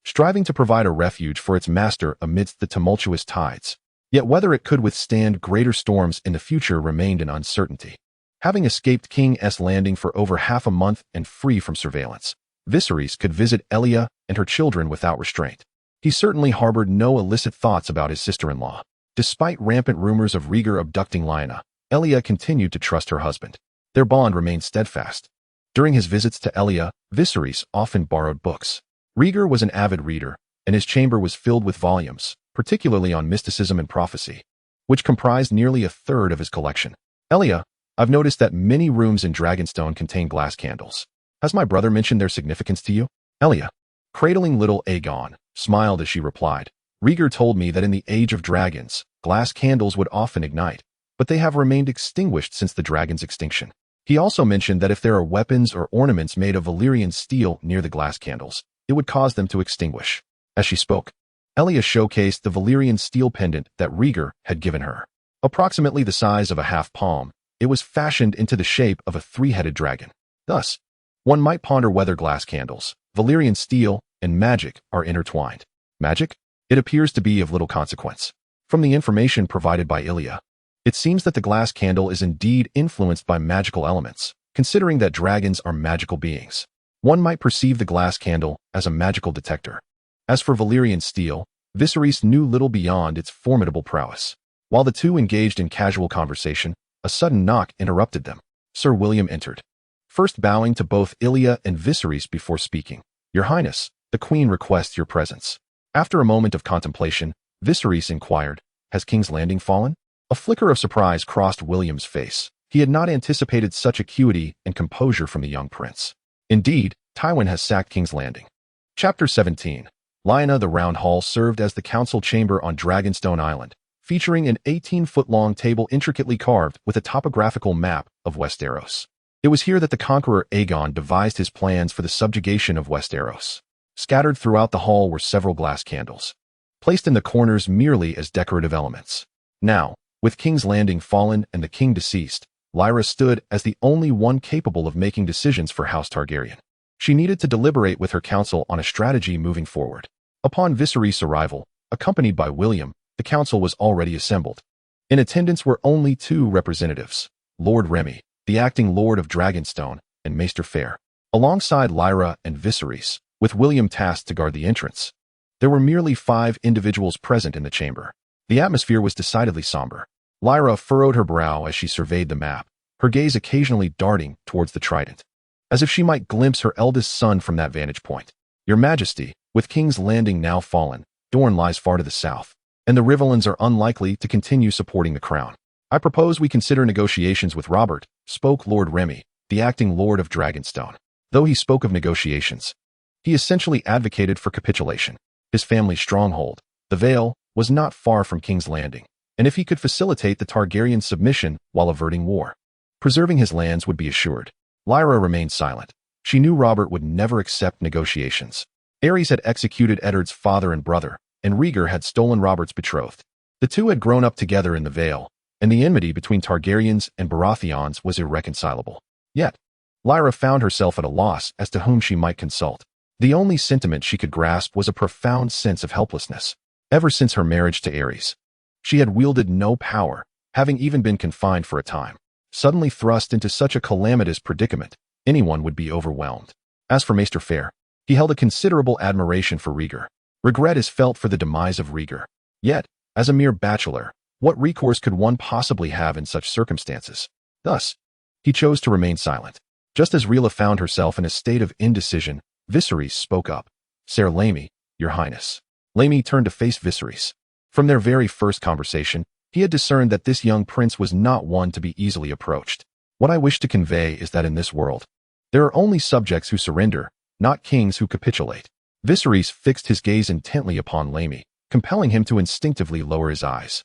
striving to provide a refuge for its master amidst the tumultuous tides. Yet whether it could withstand greater storms in the future remained an uncertainty. Having escaped King's Landing for over half a month and free from surveillance, Viserys could visit Elia and her children without restraint. He certainly harbored no illicit thoughts about his sister-in-law. Despite rampant rumors of Rhaegar abducting Lyanna, Elia continued to trust her husband. Their bond remained steadfast. During his visits to Elia, Viserys often borrowed books. Rhaegar was an avid reader, and his chamber was filled with volumes, particularly on mysticism and prophecy, which comprised nearly a third of his collection. "Elia, I've noticed that many rooms in Dragonstone contain glass candles. Has my brother mentioned their significance to you?" Elia, cradling little Aegon, smiled as she replied, "Rhaegar told me that in the Age of Dragons, glass candles would often ignite, but they have remained extinguished since the dragon's extinction. He also mentioned that if there are weapons or ornaments made of Valyrian steel near the glass candles, it would cause them to extinguish." As she spoke, Elia showcased the Valyrian steel pendant that Rhaegar had given her. Approximately the size of a half palm, it was fashioned into the shape of a three-headed dragon. Thus, one might ponder whether glass candles, Valyrian steel, and magic are intertwined. Magic? It appears to be of little consequence. From the information provided by Ilya, it seems that the glass candle is indeed influenced by magical elements, considering that dragons are magical beings. One might perceive the glass candle as a magical detector. As for Valyrian steel, Viserys knew little beyond its formidable prowess. While the two engaged in casual conversation, a sudden knock interrupted them. Sir William entered, first bowing to both Ilya and Viserys before speaking. "Your Highness, the Queen requests your presence." After a moment of contemplation, Viserys inquired, "Has King's Landing fallen?" A flicker of surprise crossed William's face. He had not anticipated such acuity and composure from the young prince. Indeed, Tywin has sacked King's Landing. Chapter 17. Lyanna. The round hall served as the council chamber on Dragonstone Island, featuring an 18-foot-long table intricately carved with a topographical map of Westeros. It was here that the conqueror Aegon devised his plans for the subjugation of Westeros. Scattered throughout the hall were several glass candles, placed in the corners merely as decorative elements. Now, with King's Landing fallen and the king deceased, Lyra stood as the only one capable of making decisions for House Targaryen. She needed to deliberate with her council on a strategy moving forward. Upon Viserys' arrival, accompanied by William, the council was already assembled. In attendance were only two representatives, Lord Remy, the acting Lord of Dragonstone, and Maester Fair, alongside Lyra and Viserys, with William tasked to guard the entrance. There were merely 5 individuals present in the chamber. The atmosphere was decidedly somber. Lyra furrowed her brow as she surveyed the map, her gaze occasionally darting towards the trident, as if she might glimpse her eldest son from that vantage point. "Your Majesty, with King's Landing now fallen, Dorne lies far to the south, and the Rivellins are unlikely to continue supporting the crown. I propose we consider negotiations with Robert," spoke Lord Remy, the acting Lord of Dragonstone. Though he spoke of negotiations, he essentially advocated for capitulation. His family's stronghold, the Vale, was not far from King's Landing, and if he could facilitate the Targaryen submission while averting war, preserving his lands would be assured. Lyra remained silent. She knew Robert would never accept negotiations. Aerys had executed Eddard's father and brother, and Rhaegar had stolen Robert's betrothed. The two had grown up together in the Vale, and the enmity between Targaryens and Baratheons was irreconcilable. Yet, Lyra found herself at a loss as to whom she might consult. The only sentiment she could grasp was a profound sense of helplessness. Ever since her marriage to Aerys, she had wielded no power, having even been confined for a time. Suddenly thrust into such a calamitous predicament, anyone would be overwhelmed. As for Maester Fair, he held a considerable admiration for Rhaegar. Regret is felt for the demise of Rhaegar. Yet, as a mere bachelor, what recourse could one possibly have in such circumstances? Thus, he chose to remain silent. Just as Rhaella found herself in a state of indecision, Viserys spoke up. "Ser Laemi, your Highness." Laemi turned to face Viserys. From their very first conversation, he had discerned that this young prince was not one to be easily approached. "What I wish to convey is that in this world, there are only subjects who surrender, not kings who capitulate." Viserys fixed his gaze intently upon Laemi, compelling him to instinctively lower his eyes.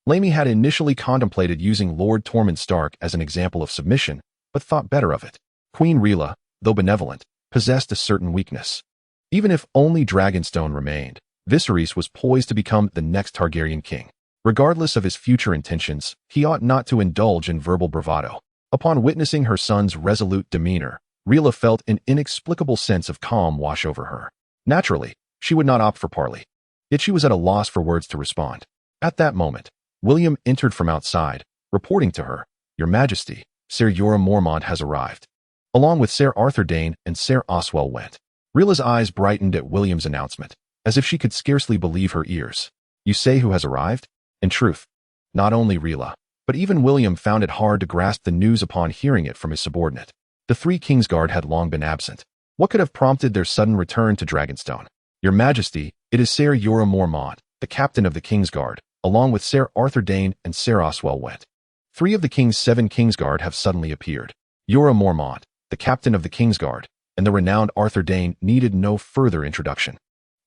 Laemi had initially contemplated using Lord Tormund Stark as an example of submission, but thought better of it. Queen Rhaella, though benevolent, possessed a certain weakness. Even if only Dragonstone remained, Viserys was poised to become the next Targaryen king. Regardless of his future intentions, he ought not to indulge in verbal bravado. Upon witnessing her son's resolute demeanor, Rhaella felt an inexplicable sense of calm wash over her. Naturally, she would not opt for parley. Yet she was at a loss for words to respond. At that moment, William entered from outside, reporting to her, "Your Majesty, Ser Jorah Mormont has arrived." Along with Ser Arthur Dayne and Ser Oswell went. Rhaella's eyes brightened at William's announcement, as if she could scarcely believe her ears. "You say who has arrived?" In truth, not only Rhaella, but even William found it hard to grasp the news upon hearing it from his subordinate. The 3 kingsguard had long been absent. What could have prompted their sudden return to Dragonstone? "Your Majesty, it is Ser Jorah Mormont, the captain of the kingsguard," along with Ser Arthur Dayne and Ser Oswell went. 3 of the king's 7 kingsguard have suddenly appeared. Jorah Mormont, the captain of the kingsguard, and the renowned Arthur Dayne needed no further introduction.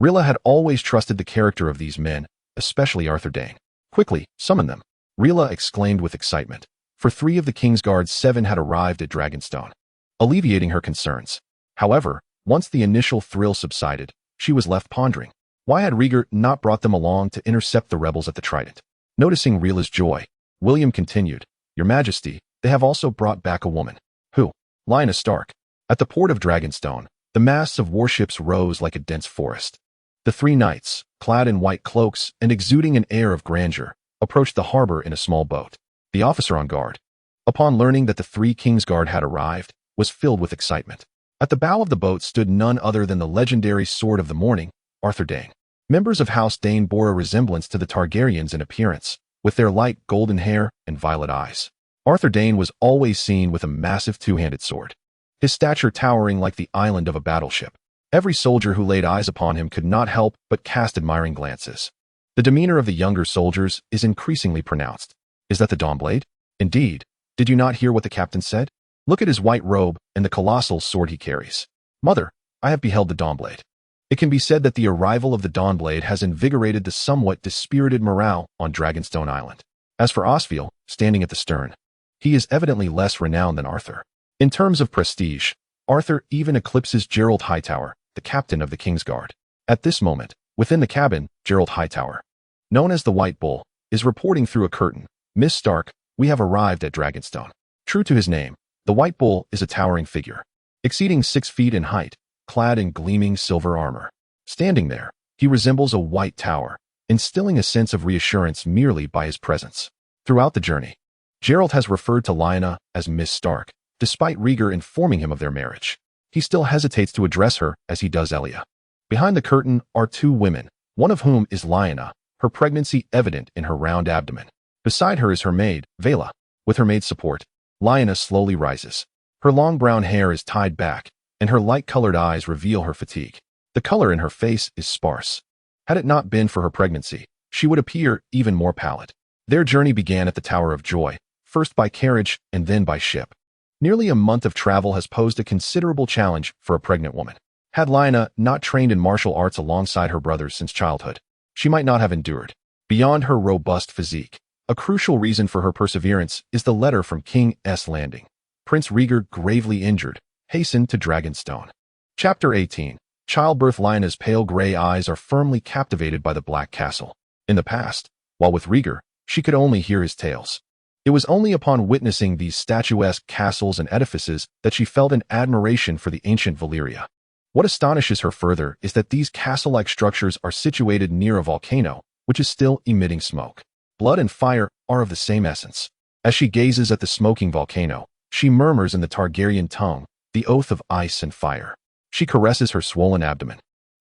Rhaella had always trusted the character of these men, especially Arthur Dayne. "Quickly, summon them," Rhaella exclaimed with excitement, for 3 of the kingsguard's 7 had arrived at Dragonstone, alleviating her concerns. However, once the initial thrill subsided, she was left pondering. Why had Rhaegar not brought them along to intercept the rebels at the Trident? Noticing Rhaella's joy, William continued, "Your Majesty, they have also brought back a woman." "Who?" "Lyanna Stark." At the port of Dragonstone, the masts of warships rose like a dense forest. The three knights, clad in white cloaks and exuding an air of grandeur, approached the harbor in a small boat. The officer on guard, upon learning that the three kingsguard had arrived, was filled with excitement. At the bow of the boat stood none other than the legendary Sword of the Morning, Arthur Dayne. Members of House Dayne bore a resemblance to the Targaryens in appearance, with their light golden hair and violet eyes. Arthur Dayne was always seen with a massive two-handed sword, his stature towering like the island of a battleship. Every soldier who laid eyes upon him could not help but cast admiring glances. The demeanor of the younger soldiers is increasingly pronounced. "Is that the Dawnblade?" "Indeed. Did you not hear what the captain said? Look at his white robe and the colossal sword he carries." "Mother, I have beheld the Dawnblade." It can be said that the arrival of the Dawnblade has invigorated the somewhat dispirited morale on Dragonstone Island. As for Osfiel, standing at the stern, he is evidently less renowned than Arthur. In terms of prestige, Arthur even eclipses Gerald Hightower, the captain of the Kingsguard. At this moment, within the cabin, Gerald Hightower, known as the White Bull, is reporting through a curtain, "Miss Stark, we have arrived at Dragonstone." True to his name, the White Bull is a towering figure, exceeding 6 feet in height, clad in gleaming silver armor. Standing there, he resembles a white tower, instilling a sense of reassurance merely by his presence. Throughout the journey, Gerald has referred to Lyanna as Miss Stark, despite Rhaegar informing him of their marriage. He still hesitates to address her as he does Elia. Behind the curtain are two women, one of whom is Lyanna, her pregnancy evident in her round abdomen. Beside her is her maid, Rhaella. With her maid's support, Lyanna slowly rises. Her long brown hair is tied back, and her light-colored eyes reveal her fatigue. The color in her face is sparse. Had it not been for her pregnancy, she would appear even more pallid. Their journey began at the Tower of Joy, first by carriage and then by ship. Nearly a month of travel has posed a considerable challenge for a pregnant woman. Had Lyanna not trained in martial arts alongside her brothers since childhood, she might not have endured. Beyond her robust physique, a crucial reason for her perseverance is the letter from King's Landing. Prince Rhaegar, gravely injured, hastened to Dragonstone. Chapter 18. Childbirth. Lyanna's pale gray eyes are firmly captivated by the Black Castle. In the past, while with Rhaegar, she could only hear his tales. It was only upon witnessing these statuesque castles and edifices that she felt an admiration for the ancient Illyrio. What astonishes her further is that these castle-like structures are situated near a volcano, which is still emitting smoke. Blood and fire are of the same essence. As she gazes at the smoking volcano, she murmurs in the Targaryen tongue, the oath of ice and fire. She caresses her swollen abdomen.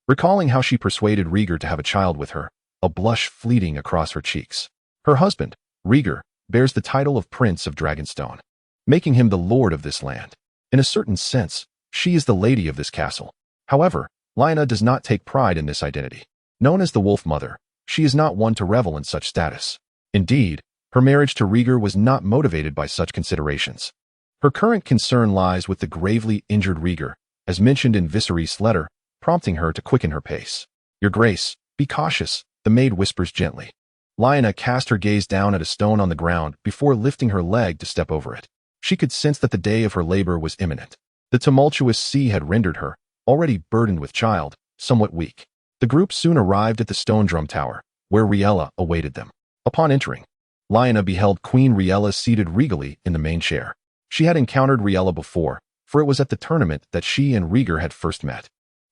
Recalling how she persuaded Rhaegar to have a child with her, a blush fleeting across her cheeks. Her husband, Rhaegar, bears the title of Prince of Dragonstone, making him the lord of this land. In a certain sense, she is the lady of this castle. However, Lyanna does not take pride in this identity. Known as the Wolf Mother, she is not one to revel in such status. Indeed, her marriage to Rhaegar was not motivated by such considerations. Her current concern lies with the gravely injured Rhaegar, as mentioned in Viserys' letter, prompting her to quicken her pace. "Your Grace, be cautious," the maid whispers gently. Lyanna cast her gaze down at a stone on the ground before lifting her leg to step over it. She could sense that the day of her labor was imminent. The tumultuous sea had rendered her, already burdened with child, somewhat weak. The group soon arrived at the Stone Drum Tower, where Rhaella awaited them. Upon entering, Lyanna beheld Queen Rhaella seated regally in the main chair. She had encountered Rhaella before, for it was at the tournament that she and Rhaegar had first met.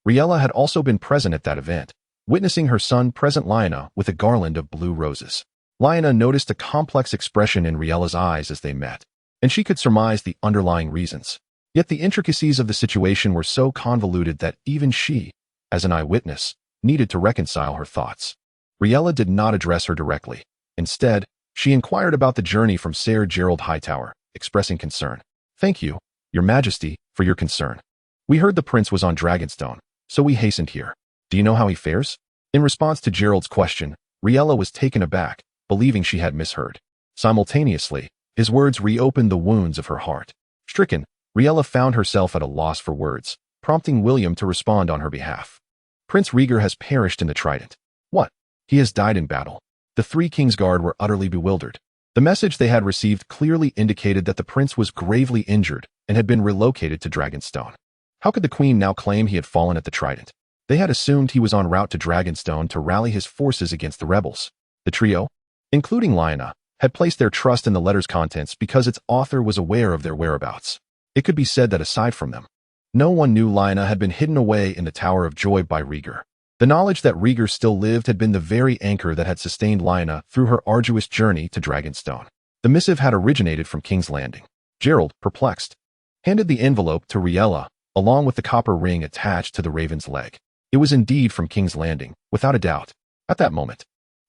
Rhaella had also been present at that event, witnessing her son present Lyanna with a garland of blue roses. Lyanna noticed a complex expression in Rhaella's eyes as they met, and she could surmise the underlying reasons. Yet the intricacies of the situation were so convoluted that even she, as an eyewitness, needed to reconcile her thoughts. Rhaella did not address her directly. Instead, she inquired about the journey from Sir Gerald Hightower, expressing concern. "Thank you, Your Majesty, for your concern. We heard the prince was on Dragonstone, so we hastened here. Do you know how he fares?" In response to Gerald's question, Rhaella was taken aback, believing she had misheard. Simultaneously, his words reopened the wounds of her heart. Stricken, Rhaella found herself at a loss for words, prompting William to respond on her behalf. "Prince Rhaegar has perished in the Trident." "What?" "He has died in battle." The three Kingsguard were utterly bewildered. The message they had received clearly indicated that the prince was gravely injured and had been relocated to Dragonstone. How could the queen now claim he had fallen at the Trident? They had assumed he was en route to Dragonstone to rally his forces against the rebels. The trio, including Rhaella, had placed their trust in the letter's contents because its author was aware of their whereabouts. It could be said that aside from them, no one knew Rhaella had been hidden away in the Tower of Joy by Rhaegar. The knowledge that Rhaegar still lived had been the very anchor that had sustained Rhaella through her arduous journey to Dragonstone. The missive had originated from King's Landing. Gerald, perplexed, handed the envelope to Rhaella, along with the copper ring attached to the raven's leg. It was indeed from King's Landing, without a doubt. At that moment,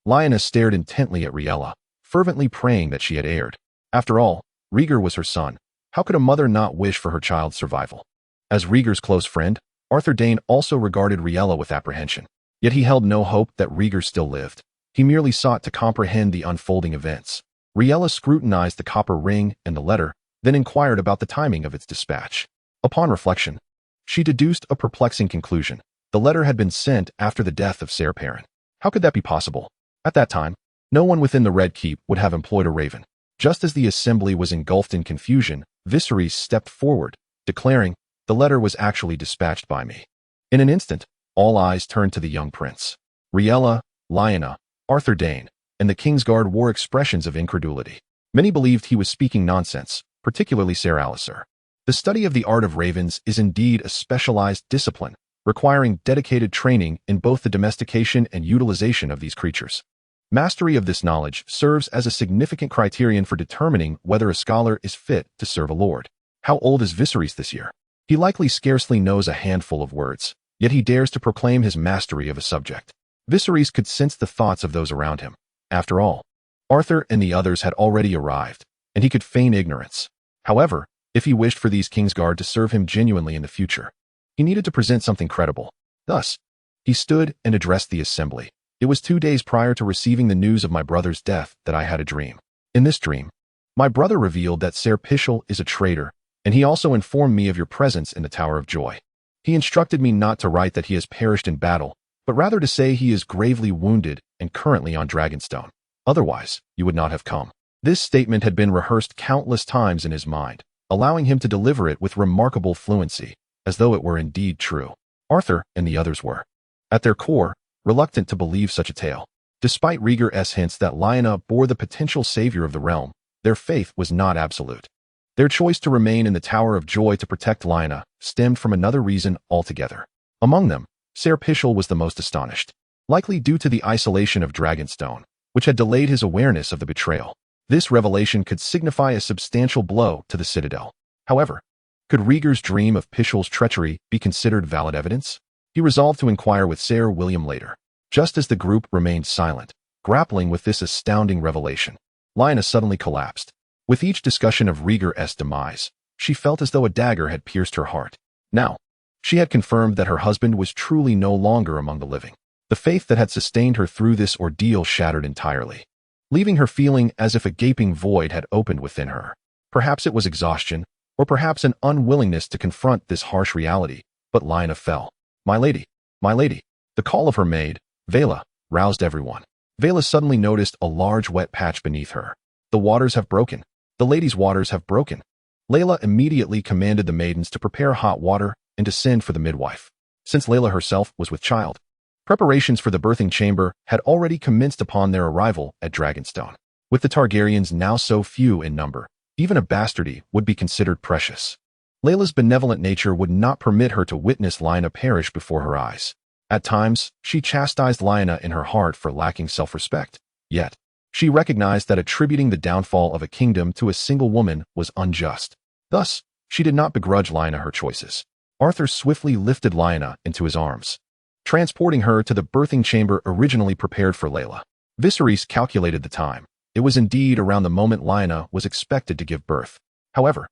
Rhaella stared intently at Rhaella, fervently praying that she had erred. After all, Rhaegar was her son. How could a mother not wish for her child's survival? As Rhaegar's close friend, Arthur Dayne also regarded Rhaella with apprehension. Yet he held no hope that Rhaegar still lived. He merely sought to comprehend the unfolding events. Rhaella scrutinized the copper ring and the letter, then inquired about the timing of its dispatch. Upon reflection, she deduced a perplexing conclusion. The letter had been sent after the death of Ser Perrin. How could that be possible? At that time, no one within the Red Keep would have employed a raven. Just as the assembly was engulfed in confusion, Viserys stepped forward, declaring, "The letter was actually dispatched by me." In an instant, all eyes turned to the young prince. Rhaella, Rhaella, Arthur Dayne, and the kingsguard wore expressions of incredulity. Many believed he was speaking nonsense, particularly Ser Alliser. The study of the art of ravens is indeed a specialized discipline, requiring dedicated training in both the domestication and utilization of these creatures. Mastery of this knowledge serves as a significant criterion for determining whether a scholar is fit to serve a lord. How old is Viserys this year? He likely scarcely knows a handful of words, yet he dares to proclaim his mastery of a subject. Viserys could sense the thoughts of those around him. After all, Arthur and the others had already arrived, and he could feign ignorance. However, if he wished for these kingsguard to serve him genuinely in the future, he needed to present something credible. Thus, he stood and addressed the assembly. "It was 2 days prior to receiving the news of my brother's death that I had a dream. In this dream, my brother revealed that Ser Pycelle is a traitor, and he also informed me of your presence in the Tower of Joy. He instructed me not to write that he has perished in battle, but rather to say he is gravely wounded and currently on Dragonstone. Otherwise, you would not have come." This statement had been rehearsed countless times in his mind, allowing him to deliver it with remarkable fluency, as though it were indeed true. Arthur and the others were, at their core, reluctant to believe such a tale. Despite Rhaegar's hints that Rhaella bore the potential savior of the realm, their faith was not absolute. Their choice to remain in the Tower of Joy to protect Rhaella stemmed from another reason altogether. Among them, Ser Pycelle was the most astonished, likely due to the isolation of Dragonstone, which had delayed his awareness of the betrayal. This revelation could signify a substantial blow to the citadel. However, could Rhaegar's dream of Pycelle's treachery be considered valid evidence? He resolved to inquire with Ser William later. Just as the group remained silent, grappling with this astounding revelation, Rhaella suddenly collapsed. With each discussion of Rhaegar's demise, she felt as though a dagger had pierced her heart. Now, she had confirmed that her husband was truly no longer among the living. The faith that had sustained her through this ordeal shattered entirely, leaving her feeling as if a gaping void had opened within her. Perhaps it was exhaustion, or perhaps an unwillingness to confront this harsh reality, but Rhaella fell. My lady, my lady." The call of her maid, Rhaella, roused everyone. Rhaella suddenly noticed a large wet patch beneath her. "The waters have broken. The lady's waters have broken." Rhaella immediately commanded the maidens to prepare hot water and to send for the midwife. Since Rhaella herself was with child, preparations for the birthing chamber had already commenced upon their arrival at Dragonstone. With the Targaryens now so few in number, even a bastardy would be considered precious. Rhaella's benevolent nature would not permit her to witness Rhaella perish before her eyes. At times, she chastised Rhaella in her heart for lacking self-respect. Yet, she recognized that attributing the downfall of a kingdom to a single woman was unjust. Thus, she did not begrudge Rhaella her choices. Arthur swiftly lifted Rhaella into his arms, transporting her to the birthing chamber originally prepared for Rhaella. Viserys calculated the time. It was indeed around the moment Rhaella was expected to give birth. However,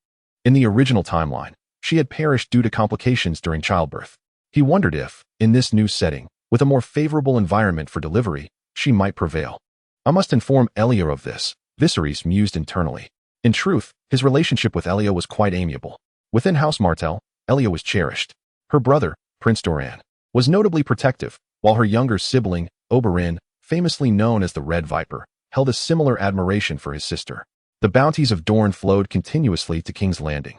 in the original timeline, she had perished due to complications during childbirth. He wondered if, in this new setting, with a more favorable environment for delivery, she might prevail. "I must inform Illyrio of this," Viserys mused internally. In truth, his relationship with Illyrio was quite amiable. Within House Martell, Illyrio was cherished. Her brother, Prince Doran, was notably protective, while her younger sibling, Oberyn, famously known as the Red Viper, held a similar admiration for his sister. The bounties of Dorne flowed continuously to King's Landing,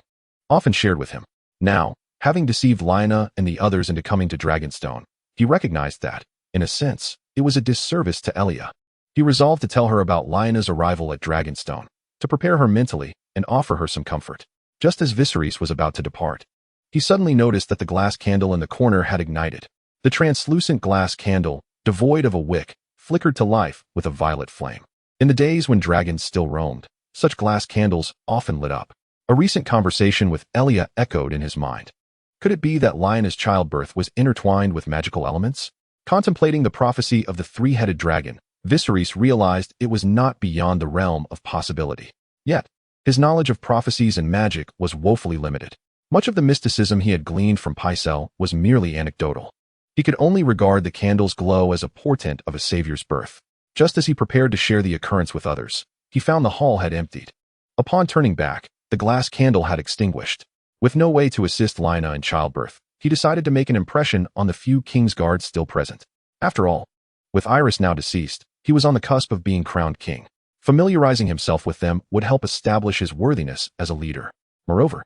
often shared with him. Now, having deceived Rhaella and the others into coming to Dragonstone, He recognized that, in a sense, it was a disservice to Elia. He resolved to tell her about Lyanna's arrival at Dragonstone, to prepare her mentally and offer her some comfort. Just as Viserys was about to depart, he suddenly noticed that the glass candle in the corner had ignited. The translucent glass candle, devoid of a wick, flickered to life with a violet flame. In the days when dragons still roamed, such glass candles often lit up. A recent conversation with Elia echoed in his mind. Could it be that Lyanna's childbirth was intertwined with magical elements? Contemplating the prophecy of the three-headed dragon, Viserys realized it was not beyond the realm of possibility. Yet, his knowledge of prophecies and magic was woefully limited. Much of the mysticism he had gleaned from Pycelle was merely anecdotal. He could only regard the candle's glow as a portent of a savior's birth. Just as he prepared to share the occurrence with others, he found the hall had emptied. Upon turning back, the glass candle had extinguished. With no way to assist Lyanna in childbirth, he decided to make an impression on the few kingsguards still present. After all, with Iris now deceased, he was on the cusp of being crowned king. Familiarizing himself with them would help establish his worthiness as a leader. Moreover,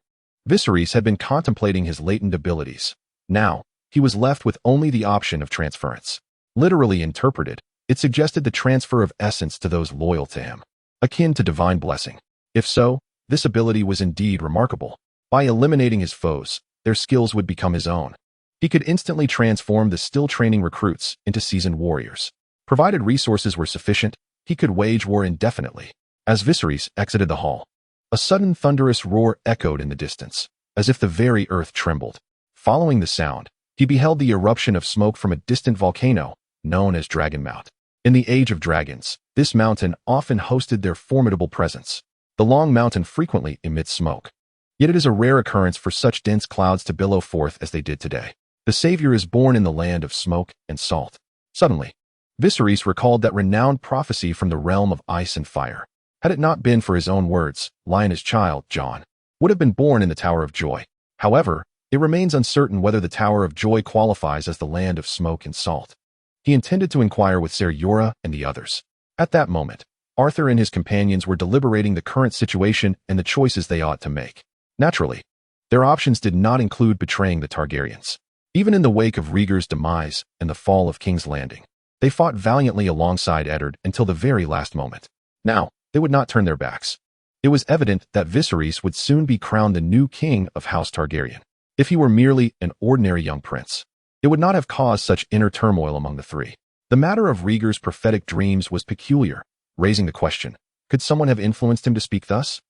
Viserys had been contemplating his latent abilities. Now, he was left with only the option of transference. Literally interpreted, it suggested the transfer of essence to those loyal to him, akin to divine blessing. If so, this ability was indeed remarkable. By eliminating his foes, their skills would become his own. He could instantly transform the still training recruits into seasoned warriors. Provided resources were sufficient, he could wage war indefinitely. As Viserys exited the hall, a sudden thunderous roar echoed in the distance, as if the very earth trembled. Following the sound, he beheld the eruption of smoke from a distant volcano, known as Dragonmount. In the Age of Dragons, this mountain often hosted their formidable presence. The long mountain frequently emits smoke. Yet it is a rare occurrence for such dense clouds to billow forth as they did today. The Savior is born in the land of smoke and salt. Suddenly, Viserys recalled that renowned prophecy from the realm of ice and fire. Had it not been for his own words, Lyanna's child, Jon, would have been born in the Tower of Joy. However, it remains uncertain whether the Tower of Joy qualifies as the land of smoke and salt. He intended to inquire with Ser Jorah and the others. At that moment, Arthur and his companions were deliberating the current situation and the choices they ought to make. Naturally, their options did not include betraying the Targaryens. Even in the wake of Rhaegar's demise and the fall of King's Landing, they fought valiantly alongside Eddard until the very last moment. Now, they would not turn their backs. It was evident that Viserys would soon be crowned the new king of House Targaryen. If he were merely an ordinary young prince, it would not have caused such inner turmoil among the three. The matter of Rhaegar's prophetic dreams was peculiar, raising the question, could someone have influenced him to speak thus?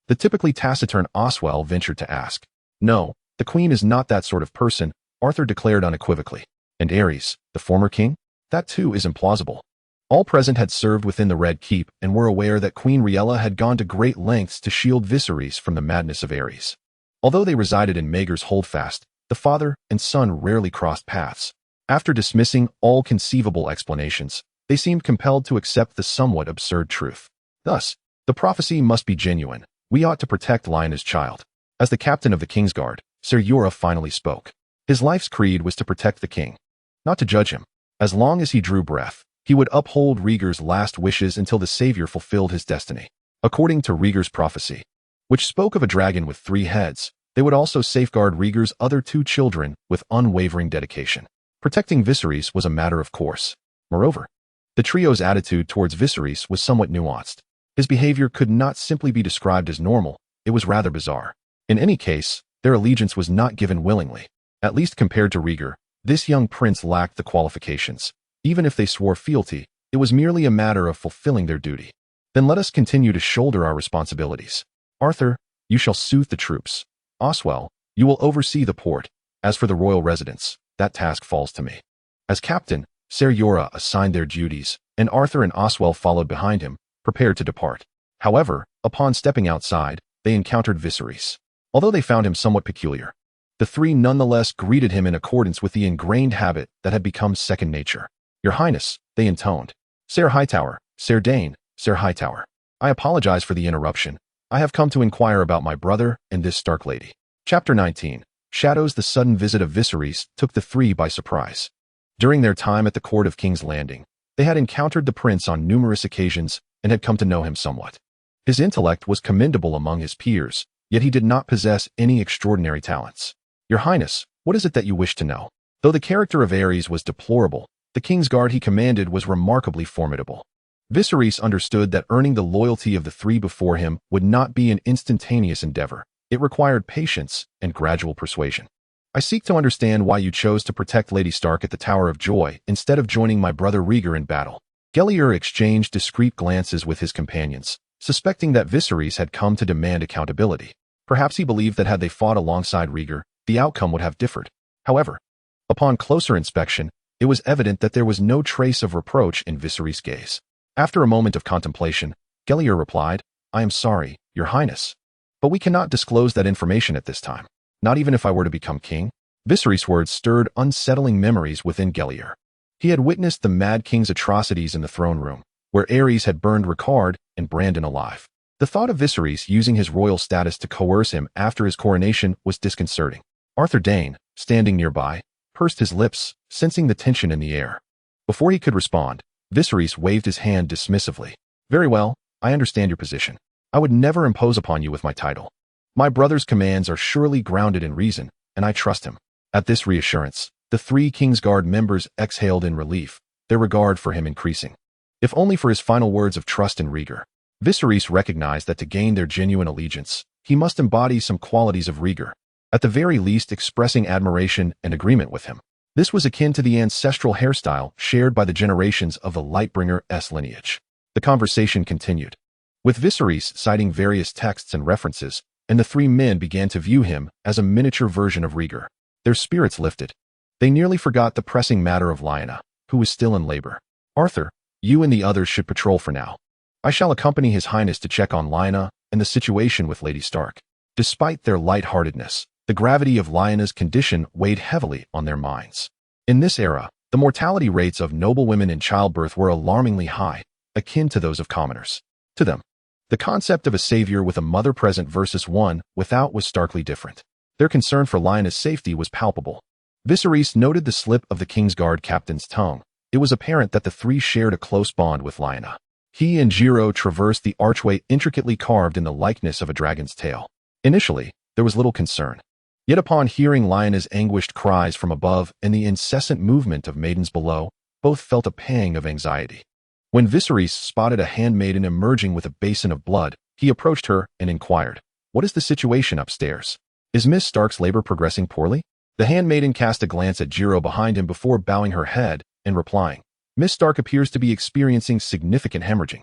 The typically taciturn Oswell ventured to ask. No, the queen is not that sort of person, Arthur declared unequivocally. And Aerys, the former king? That too is implausible. All present had served within the Red Keep and were aware that Queen Rhaella had gone to great lengths to shield Viserys from the madness of Aerys. Although they resided in Maegor's Holdfast, the father and son rarely crossed paths. After dismissing all conceivable explanations, they seemed compelled to accept the somewhat absurd truth. Thus, the prophecy must be genuine. We ought to protect Lyanna's child. As the captain of the kingsguard, Ser Jorah finally spoke. His life's creed was to protect the king, not to judge him. As long as he drew breath, he would uphold Rhaegar's last wishes until the Savior fulfilled his destiny. According to Rhaegar's prophecy, which spoke of a dragon with 3 heads, they would also safeguard Rhaegar's other 2 children with unwavering dedication. Protecting Viserys was a matter of course. Moreover, the trio's attitude towards Viserys was somewhat nuanced. His behavior could not simply be described as normal, it was rather bizarre. In any case, their allegiance was not given willingly. At least compared to Rhaegar, this young prince lacked the qualifications. Even if they swore fealty, it was merely a matter of fulfilling their duty. Then let us continue to shoulder our responsibilities. Arthur, you shall soothe the troops. Oswell, you will oversee the port. As for the royal residence, that task falls to me. As captain, Ser Jorah assigned their duties, and Arthur and Oswell followed behind him, prepared to depart. However, upon stepping outside, they encountered Viserys. Although they found him somewhat peculiar, the 3 nonetheless greeted him in accordance with the ingrained habit that had become second nature. Your Highness, they intoned. Ser Hightower, Ser Dane, Ser Hightower. I apologize for the interruption. I have come to inquire about my brother and this Stark lady. Chapter 19. Shadows. The sudden visit of Viserys took the 3 by surprise. During their time at the court of King's Landing, they had encountered the prince on numerous occasions and had come to know him somewhat. His intellect was commendable among his peers, yet he did not possess any extraordinary talents. Your Highness, what is it that you wish to know? Though the character of Ares was deplorable, the kingsguard he commanded was remarkably formidable. Viserys understood that earning the loyalty of the three before him would not be an instantaneous endeavor. It required patience and gradual persuasion. I seek to understand why you chose to protect Lady Stark at the Tower of Joy instead of joining my brother Rhaegar in battle. Illyrio exchanged discreet glances with his companions, suspecting that Viserys had come to demand accountability. Perhaps he believed that had they fought alongside Rhaegar, the outcome would have differed. However, upon closer inspection, it was evident that there was no trace of reproach in Viserys' gaze. After a moment of contemplation, Illyrio replied, "I am sorry, Your Highness, but we cannot disclose that information at this time. Not even if I were to become king." Viserys' words stirred unsettling memories within Illyrio. He had witnessed the Mad King's atrocities in the throne room, where Ares had burned Ricard and Brandon alive. The thought of Viserys using his royal status to coerce him after his coronation was disconcerting. Arthur Dayne, standing nearby, pursed his lips, sensing the tension in the air. Before he could respond, Viserys waved his hand dismissively. "Very well, I understand your position. I would never impose upon you with my title. My brother's commands are surely grounded in reason, and I trust him." At this reassurance, the three Kingsguard members exhaled in relief, their regard for him increasing. If only for his final words of trust in Rhaegar. Viserys recognized that to gain their genuine allegiance, he must embody some qualities of Rhaegar, at the very least expressing admiration and agreement with him. This was akin to the ancestral hairstyle shared by the generations of the Lightbringer's lineage. The conversation continued, with Viserys citing various texts and references, and the three men began to view him as a miniature version of Rhaegar. Their spirits lifted. They nearly forgot the pressing matter of Lyanna, who was still in labor. "Arthur, you and the others should patrol for now. I shall accompany His Highness to check on Lyanna and the situation with Lady Stark." Despite their lightheartedness, the gravity of Lyanna's condition weighed heavily on their minds. In this era, the mortality rates of noble women in childbirth were alarmingly high, akin to those of commoners. To them, the concept of a savior with a mother present versus one without was starkly different. Their concern for Lyanna's safety was palpable. Viserys noted the slip of the Kingsguard captain's tongue. It was apparent that the three shared a close bond with Lyanna. He and Jiro traversed the archway intricately carved in the likeness of a dragon's tail. Initially, there was little concern. Yet upon hearing Lyanna's anguished cries from above and the incessant movement of maidens below, both felt a pang of anxiety. When Viserys spotted a handmaiden emerging with a basin of blood, he approached her and inquired, "What is the situation upstairs? Is Miss Stark's labor progressing poorly?" The handmaiden cast a glance at Jiro behind him before bowing her head and replying, "Miss Stark appears to be experiencing significant hemorrhaging,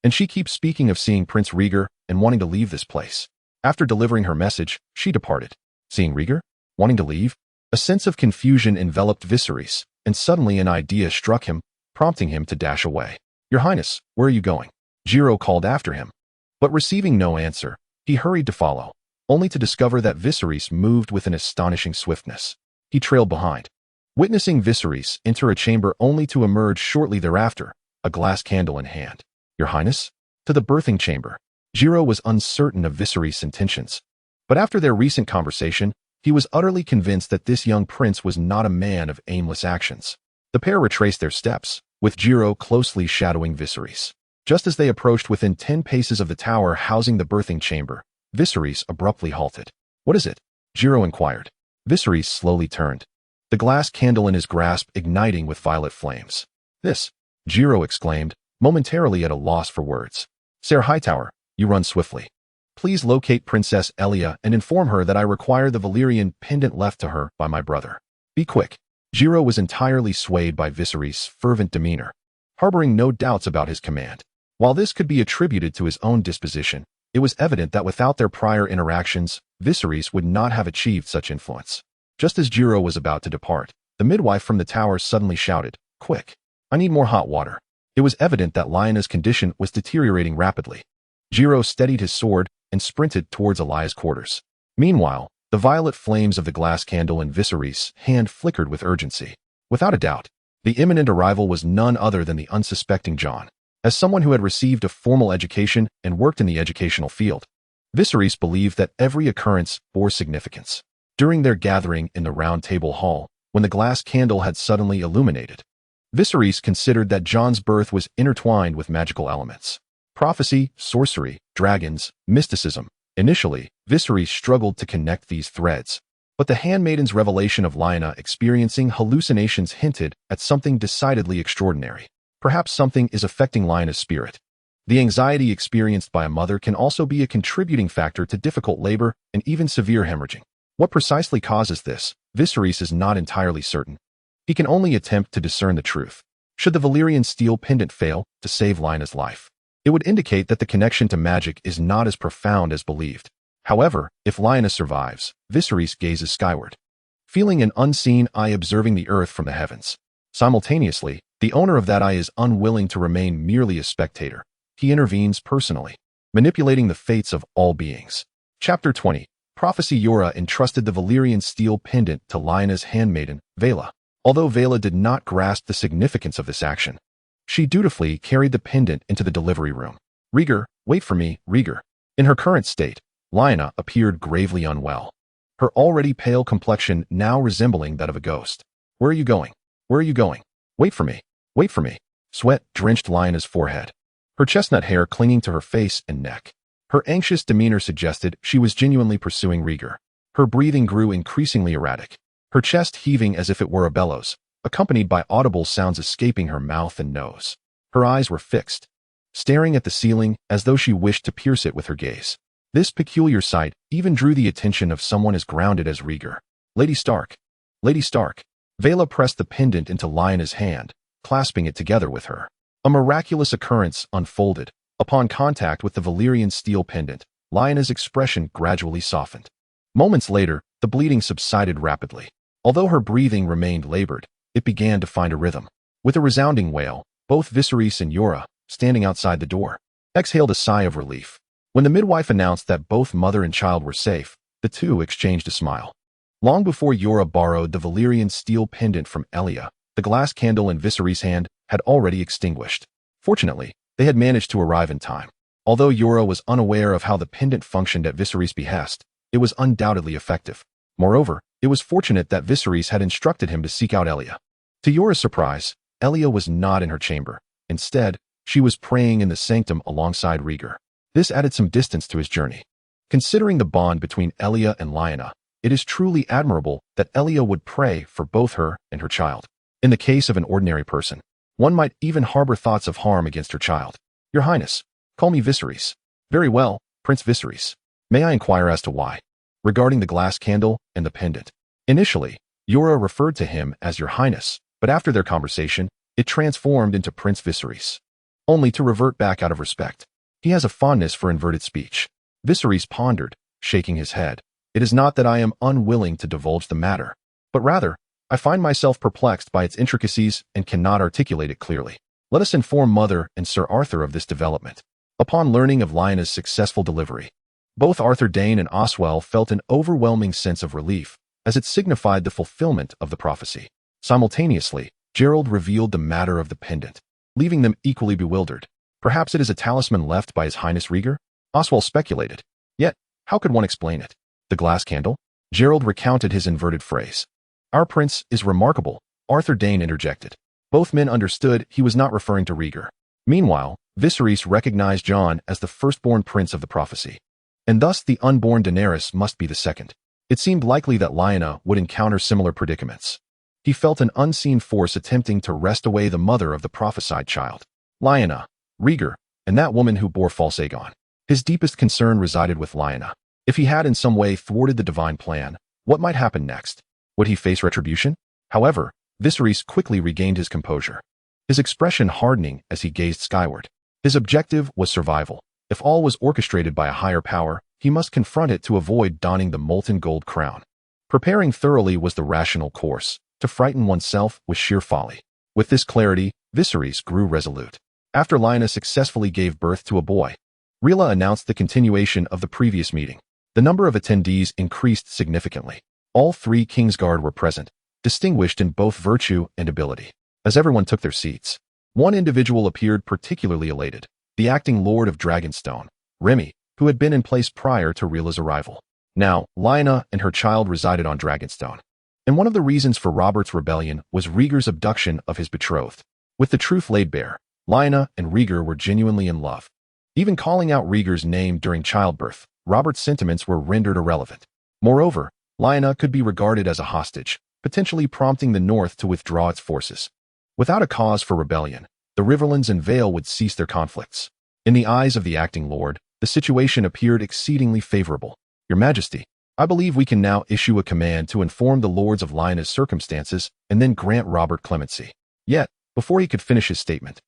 and she keeps speaking of seeing Prince Rhaegar and wanting to leave this place." After delivering her message, she departed. Seeing Rhaegar? Wanting to leave? A sense of confusion enveloped Viserys, and suddenly an idea struck him, prompting him to dash away. "Your Highness, where are you going?" Jiro called after him. But receiving no answer, he hurried to follow, only to discover that Viserys moved with an astonishing swiftness. He trailed behind. Witnessing Viserys enter a chamber only to emerge shortly thereafter, a glass candle in hand. "Your Highness?" "To the birthing chamber." Jiro was uncertain of Viserys' intentions. But after their recent conversation, he was utterly convinced that this young prince was not a man of aimless actions. The pair retraced their steps, with Jiro closely shadowing Viserys. Just as they approached within 10 paces of the tower housing the birthing chamber, Viserys abruptly halted. "What is it?" Jiro inquired. Viserys slowly turned, the glass candle in his grasp igniting with violet flames. "This," Jiro exclaimed, momentarily at a loss for words. "Ser Hightower, you run swiftly. Please locate Princess Elia and inform her that I require the Valyrian pendant left to her by my brother. Be quick." Jiro was entirely swayed by Viserys' fervent demeanor, harboring no doubts about his command. While this could be attributed to his own disposition, it was evident that without their prior interactions, Viserys would not have achieved such influence. Just as Jiro was about to depart, the midwife from the tower suddenly shouted, "Quick! I need more hot water." It was evident that Lyanna's condition was deteriorating rapidly. Jiro steadied his sword and sprinted towards Elia's quarters. Meanwhile, the violet flames of the glass candle in Viserys' hand flickered with urgency. Without a doubt, the imminent arrival was none other than the unsuspecting Jon. As someone who had received a formal education and worked in the educational field, Viserys believed that every occurrence bore significance. During their gathering in the Round Table Hall, when the glass candle had suddenly illuminated, Viserys considered that Jon's birth was intertwined with magical elements. Prophecy, sorcery, dragons, mysticism. Initially, Viserys struggled to connect these threads. But the handmaiden's revelation of Lhaena experiencing hallucinations hinted at something decidedly extraordinary. Perhaps something is affecting Lhaena's spirit. The anxiety experienced by a mother can also be a contributing factor to difficult labor and even severe hemorrhaging. What precisely causes this, Viserys is not entirely certain. He can only attempt to discern the truth. Should the Valyrian steel pendant fail to save Lhaena's life, it would indicate that the connection to magic is not as profound as believed. However, if Lhaena survives, Viserys gazes skyward, feeling an unseen eye observing the earth from the heavens. Simultaneously, the owner of that eye is unwilling to remain merely a spectator. He intervenes personally, manipulating the fates of all beings. Chapter 20. Prophecy. Jorah entrusted the Valyrian steel pendant to Lhaena's handmaiden, Rhaella. Although Rhaella did not grasp the significance of this action, she dutifully carried the pendant into the delivery room. Rhaegar, wait for me, Rhaegar. In her current state, Lhaena appeared gravely unwell, her already pale complexion now resembling that of a ghost. Where are you going? Where are you going? Wait for me. Wait for me. Sweat drenched Lhaena's forehead, her chestnut hair clinging to her face and neck. Her anxious demeanor suggested she was genuinely pursuing Rhaegar. Her breathing grew increasingly erratic, her chest heaving as if it were a bellows, accompanied by audible sounds escaping her mouth and nose. Her eyes were fixed, staring at the ceiling as though she wished to pierce it with her gaze. This peculiar sight even drew the attention of someone as grounded as Rhaegar. Lady Stark. Lady Stark. Rhaella pressed the pendant into Lhaena's hand, clasping it together with her. A miraculous occurrence unfolded. Upon contact with the Valyrian steel pendant, Lhaena's expression gradually softened. Moments later, the bleeding subsided rapidly. Although her breathing remained labored, it began to find a rhythm. With a resounding wail, both Viserys and Jorah, standing outside the door, exhaled a sigh of relief. When the midwife announced that both mother and child were safe, the two exchanged a smile. Long before Jorah borrowed the Valyrian steel pendant from Illyrio, the glass candle in Viserys' hand had already extinguished. Fortunately, they had managed to arrive in time. Although Jorah was unaware of how the pendant functioned at Viserys' behest, it was undoubtedly effective. Moreover, it was fortunate that Viserys had instructed him to seek out Illyrio. To Jorah's surprise, Illyrio was not in her chamber. Instead, she was praying in the sanctum alongside Rhaegar. This added some distance to his journey. Considering the bond between Illyrio and Lhaena, it is truly admirable that Illyrio would pray for both her and her child. In the case of an ordinary person, one might even harbor thoughts of harm against her child. Your Highness, call me Viserys. Very well, Prince Viserys. May I inquire as to why? Regarding the glass candle and the pendant. Initially, Jorah referred to him as Your Highness, but after their conversation, it transformed into Prince Viserys, only to revert back out of respect. He has a fondness for inverted speech. Viserys pondered, shaking his head. It is not that I am unwilling to divulge the matter, but rather, I find myself perplexed by its intricacies and cannot articulate it clearly. Let us inform Mother and Sir Arthur of this development. Upon learning of Lhaena's successful delivery, both Arthur Dayne and Oswell felt an overwhelming sense of relief, as it signified the fulfillment of the prophecy. Simultaneously, Gerald revealed the matter of the pendant, leaving them equally bewildered. Perhaps it is a talisman left by His Highness Rhaegar? Oswell speculated. Yet, how could one explain it? The glass candle? Gerald recounted his inverted phrase. Our prince is remarkable, Arthur Dayne interjected. Both men understood he was not referring to Rhaegar. Meanwhile, Viserys recognized Jon as the firstborn prince of the prophecy, and thus the unborn Daenerys must be the second. It seemed likely that Lhaena would encounter similar predicaments. He felt an unseen force attempting to wrest away the mother of the prophesied child. Lhaena, Rhaegar, and that woman who bore false Aegon. His deepest concern resided with Lhaena. If he had in some way thwarted the divine plan, what might happen next? Would he face retribution? However, Viserys quickly regained his composure, his expression hardening as he gazed skyward. His objective was survival. If all was orchestrated by a higher power, he must confront it to avoid donning the molten gold crown. Preparing thoroughly was the rational course. To frighten oneself was sheer folly. With this clarity, Viserys grew resolute. After Lhaena successfully gave birth to a boy, Rhaella announced the continuation of the previous meeting. The number of attendees increased significantly. All three kingsguard were present, distinguished in both virtue and ability. As everyone took their seats, one individual appeared particularly elated, the acting lord of Dragonstone, Remy, who had been in place prior to Rhaella's arrival. Now, Lhaena and her child resided on Dragonstone, and one of the reasons for Robert's rebellion was Rhaegar's abduction of his betrothed. With the truth laid bare, Lhaena and Rhaegar were genuinely in love. Even calling out Rhaegar's name during childbirth, Robert's sentiments were rendered irrelevant. Moreover, Lhaena could be regarded as a hostage, potentially prompting the North to withdraw its forces. Without a cause for rebellion, the Riverlands and Vale would cease their conflicts. In the eyes of the acting lord, the situation appeared exceedingly favorable. Your Majesty, I believe we can now issue a command to inform the lords of Lhaena's circumstances and then grant Robert clemency. Yet, before he could finish his statement,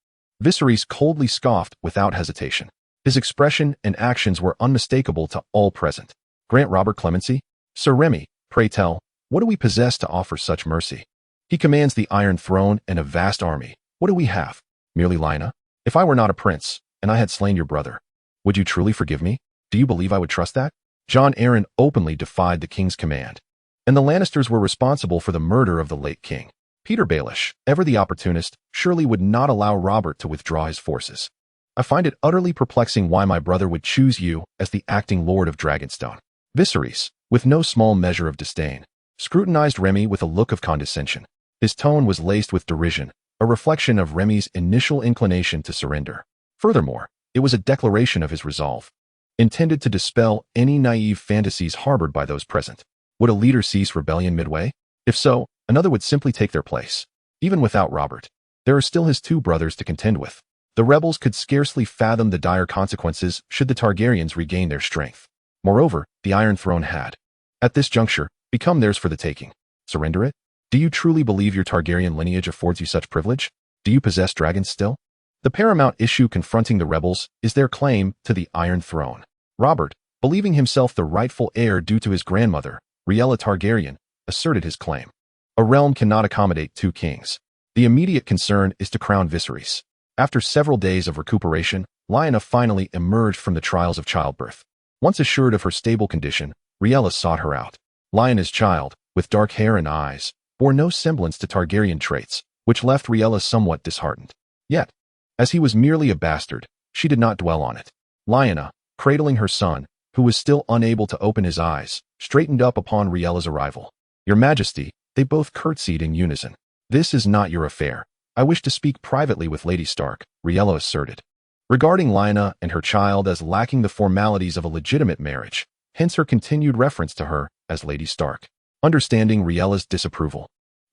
Viserys coldly scoffed without hesitation. His expression and actions were unmistakable to all present. Grant Robert clemency? Sir Remy, pray tell, what do we possess to offer such mercy? He commands the Iron Throne and a vast army. What do we have? Merely Lhaena? If I were not a prince, and I had slain your brother, would you truly forgive me? Do you believe I would trust that? Jon Arryn openly defied the king's command. And the Lannisters were responsible for the murder of the late king. Peter Baelish, ever the opportunist, surely would not allow Robert to withdraw his forces. I find it utterly perplexing why my brother would choose you as the acting lord of Dragonstone. Viserys, with no small measure of disdain, scrutinized Remy with a look of condescension. His tone was laced with derision, a reflection of Remy's initial inclination to surrender. Furthermore, it was a declaration of his resolve, intended to dispel any naive fantasies harbored by those present. Would a leader cease rebellion midway? If so, another would simply take their place. Even without Robert, there are still his two brothers to contend with. The rebels could scarcely fathom the dire consequences should the Targaryens regain their strength. Moreover, the Iron Throne had, at this juncture, become theirs for the taking. Surrender it? Do you truly believe your Targaryen lineage affords you such privilege? Do you possess dragons still? The paramount issue confronting the rebels is their claim to the Iron Throne. Robert, believing himself the rightful heir due to his grandmother, Rhaella Targaryen, asserted his claim. A realm cannot accommodate two kings. The immediate concern is to crown Viserys. After several days of recuperation, Lhaena finally emerged from the trials of childbirth. Once assured of her stable condition, Rhaella sought her out. Lhaena's child, with dark hair and eyes, bore no semblance to Targaryen traits, which left Rhaella somewhat disheartened. Yet, as he was merely a bastard, she did not dwell on it. Lhaena, cradling her son, who was still unable to open his eyes, straightened up upon Rhaella's arrival. Your Majesty, they both curtsied in unison. This is not your affair. I wish to speak privately with Lady Stark, Rhaella asserted. Regarding Lhaena and her child as lacking the formalities of a legitimate marriage, hence her continued reference to her as Lady Stark. Understanding Rhaella's disapproval,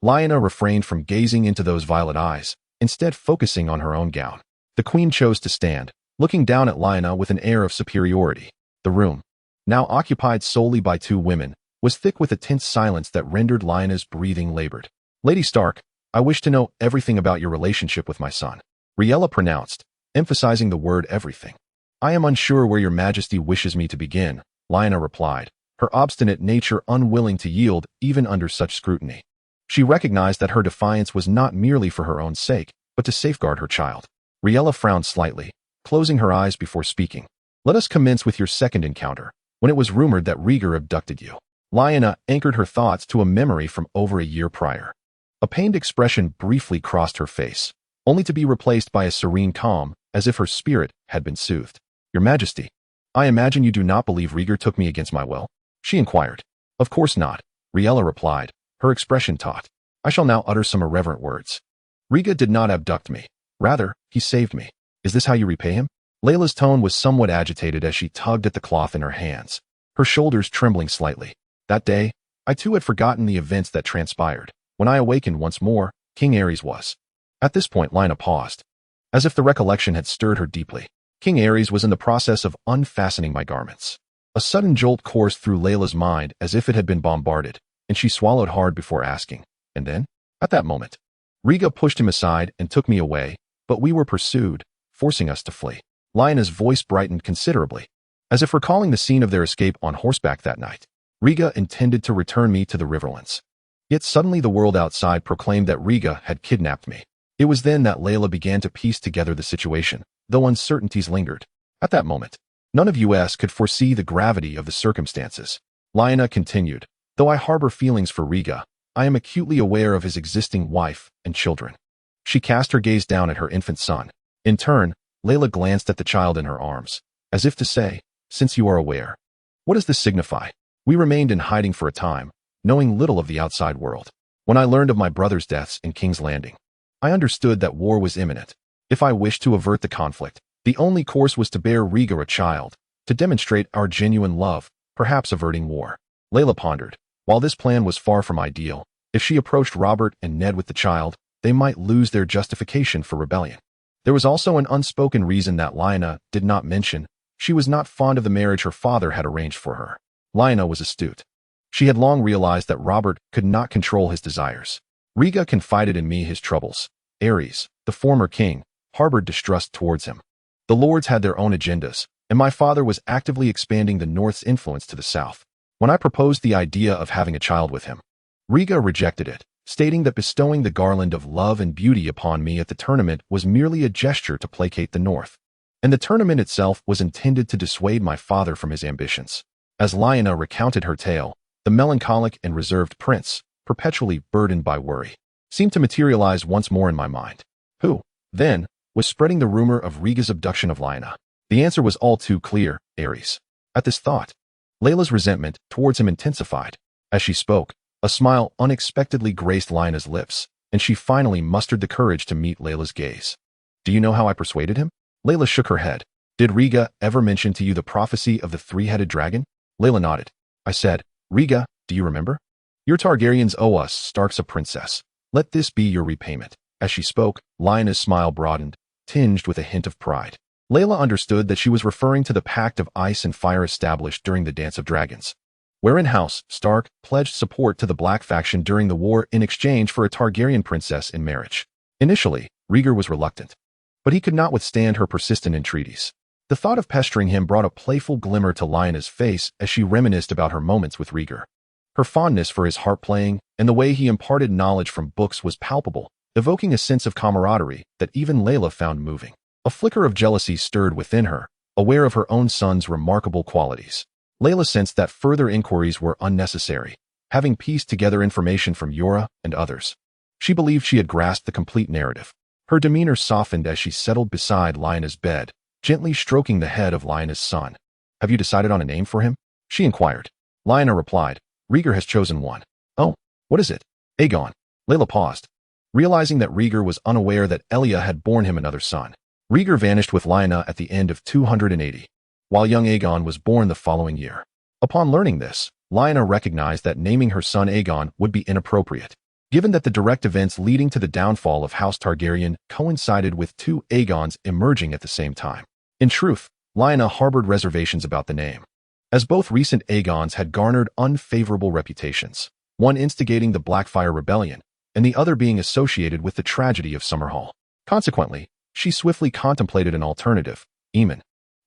Lhaena refrained from gazing into those violet eyes, instead focusing on her own gown. The queen chose to stand, looking down at Lhaena with an air of superiority. The room, now occupied solely by two women, was thick with a tense silence that rendered Lhaena's breathing labored. Lady Stark, I wish to know everything about your relationship with my son, Rhaella pronounced, emphasizing the word everything. I am unsure where your Majesty wishes me to begin, Lhaena replied, her obstinate nature unwilling to yield even under such scrutiny. She recognized that her defiance was not merely for her own sake, but to safeguard her child. Rhaella frowned slightly, closing her eyes before speaking. Let us commence with your second encounter, when it was rumored that Rhaegar abducted you. Lhaena anchored her thoughts to a memory from over a year prior. A pained expression briefly crossed her face, only to be replaced by a serene calm, as if her spirit had been soothed. Your Majesty, I imagine you do not believe Rhaegar took me against my will? She inquired. Of course not, Rhaella replied, her expression taut. I shall now utter some irreverent words. Rhaegar did not abduct me. Rather, he saved me. Is this how you repay him? Layla's tone was somewhat agitated as she tugged at the cloth in her hands, her shoulders trembling slightly. That day, I too had forgotten the events that transpired. When I awakened once more, King Aerys was. At this point, Lhaena paused, as if the recollection had stirred her deeply. King Aerys was in the process of unfastening my garments. A sudden jolt coursed through Layla's mind as if it had been bombarded, and she swallowed hard before asking. And then, at that moment, Rhaegar pushed him aside and took me away, but we were pursued, forcing us to flee. Lhaena's voice brightened considerably, as if recalling the scene of their escape on horseback that night. Rhaegar intended to return me to the Riverlands. Yet suddenly the world outside proclaimed that Rhaegar had kidnapped me. It was then that Layla began to piece together the situation, though uncertainties lingered. At that moment, none of us could foresee the gravity of the circumstances. Lhaena continued, though I harbor feelings for Rhaegar, I am acutely aware of his existing wife and children. She cast her gaze down at her infant son. In turn, Layla glanced at the child in her arms, as if to say, since you are aware. What does this signify? We remained in hiding for a time, knowing little of the outside world. When I learned of my brother's deaths in King's Landing, I understood that war was imminent. If I wished to avert the conflict, the only course was to bear Rhaegar a child, to demonstrate our genuine love, perhaps averting war. Layla pondered, While this plan was far from ideal, if she approached Robert and Ned with the child, they might lose their justification for rebellion. There was also an unspoken reason that Lyanna did not mention. She was not fond of the marriage her father had arranged for her. Lyanna was astute. She had long realized that Robert could not control his desires. Rhaella confided in me his troubles. Aerys, the former king, harbored distrust towards him. The lords had their own agendas, and my father was actively expanding the North's influence to the south. When I proposed the idea of having a child with him, Rhaella rejected it, stating that bestowing the garland of love and beauty upon me at the tournament was merely a gesture to placate the North. And the tournament itself was intended to dissuade my father from his ambitions. As Lyanna recounted her tale, the melancholic and reserved prince, perpetually burdened by worry, seemed to materialize once more in my mind. Who, then, was spreading the rumor of Rhaega's abduction of Lyanna? The answer was all too clear: Aerys. At this thought, Layla's resentment towards him intensified. As she spoke, a smile unexpectedly graced Lyanna's lips, and she finally mustered the courage to meet Layla's gaze. Do you know how I persuaded him? Layla shook her head. Did Rhaega ever mention to you the prophecy of the three-headed dragon? Layla nodded. I said, Rhaega, do you remember? Your Targaryens owe us, Starks, a princess. Let this be your repayment. As she spoke, Lyanna's smile broadened, tinged with a hint of pride. Layla understood that she was referring to the pact of ice and fire established during the Dance of Dragons, wherein House Stark pledged support to the Black faction during the war in exchange for a Targaryen princess in marriage. Initially, Rhaegar was reluctant, but he could not withstand her persistent entreaties. The thought of pestering him brought a playful glimmer to Lyanna's face as she reminisced about her moments with Rhaegar. Her fondness for his harp playing and the way he imparted knowledge from books was palpable, evoking a sense of camaraderie that even Layla found moving. A flicker of jealousy stirred within her, aware of her own son's remarkable qualities. Layla sensed that further inquiries were unnecessary, having pieced together information from Yora and others. She believed she had grasped the complete narrative. Her demeanor softened as she settled beside Lyanna's bed, gently stroking the head of Lyanna's son. Have you decided on a name for him? She inquired. Lyanna replied, Rhaegar has chosen one. Oh, what is it? Aegon. Layla paused, realizing that Rhaegar was unaware that Elia had borne him another son. Rhaegar vanished with Lyanna at the end of 280, while young Aegon was born the following year. Upon learning this, Lyanna recognized that naming her son Aegon would be inappropriate, given that the direct events leading to the downfall of House Targaryen coincided with two Aegons emerging at the same time. In truth, Lyanna harbored reservations about the name, as both recent Aegons had garnered unfavorable reputations, one instigating the Blackfyre Rebellion, and the other being associated with the tragedy of Summerhall. Consequently, she swiftly contemplated an alternative: Aemon.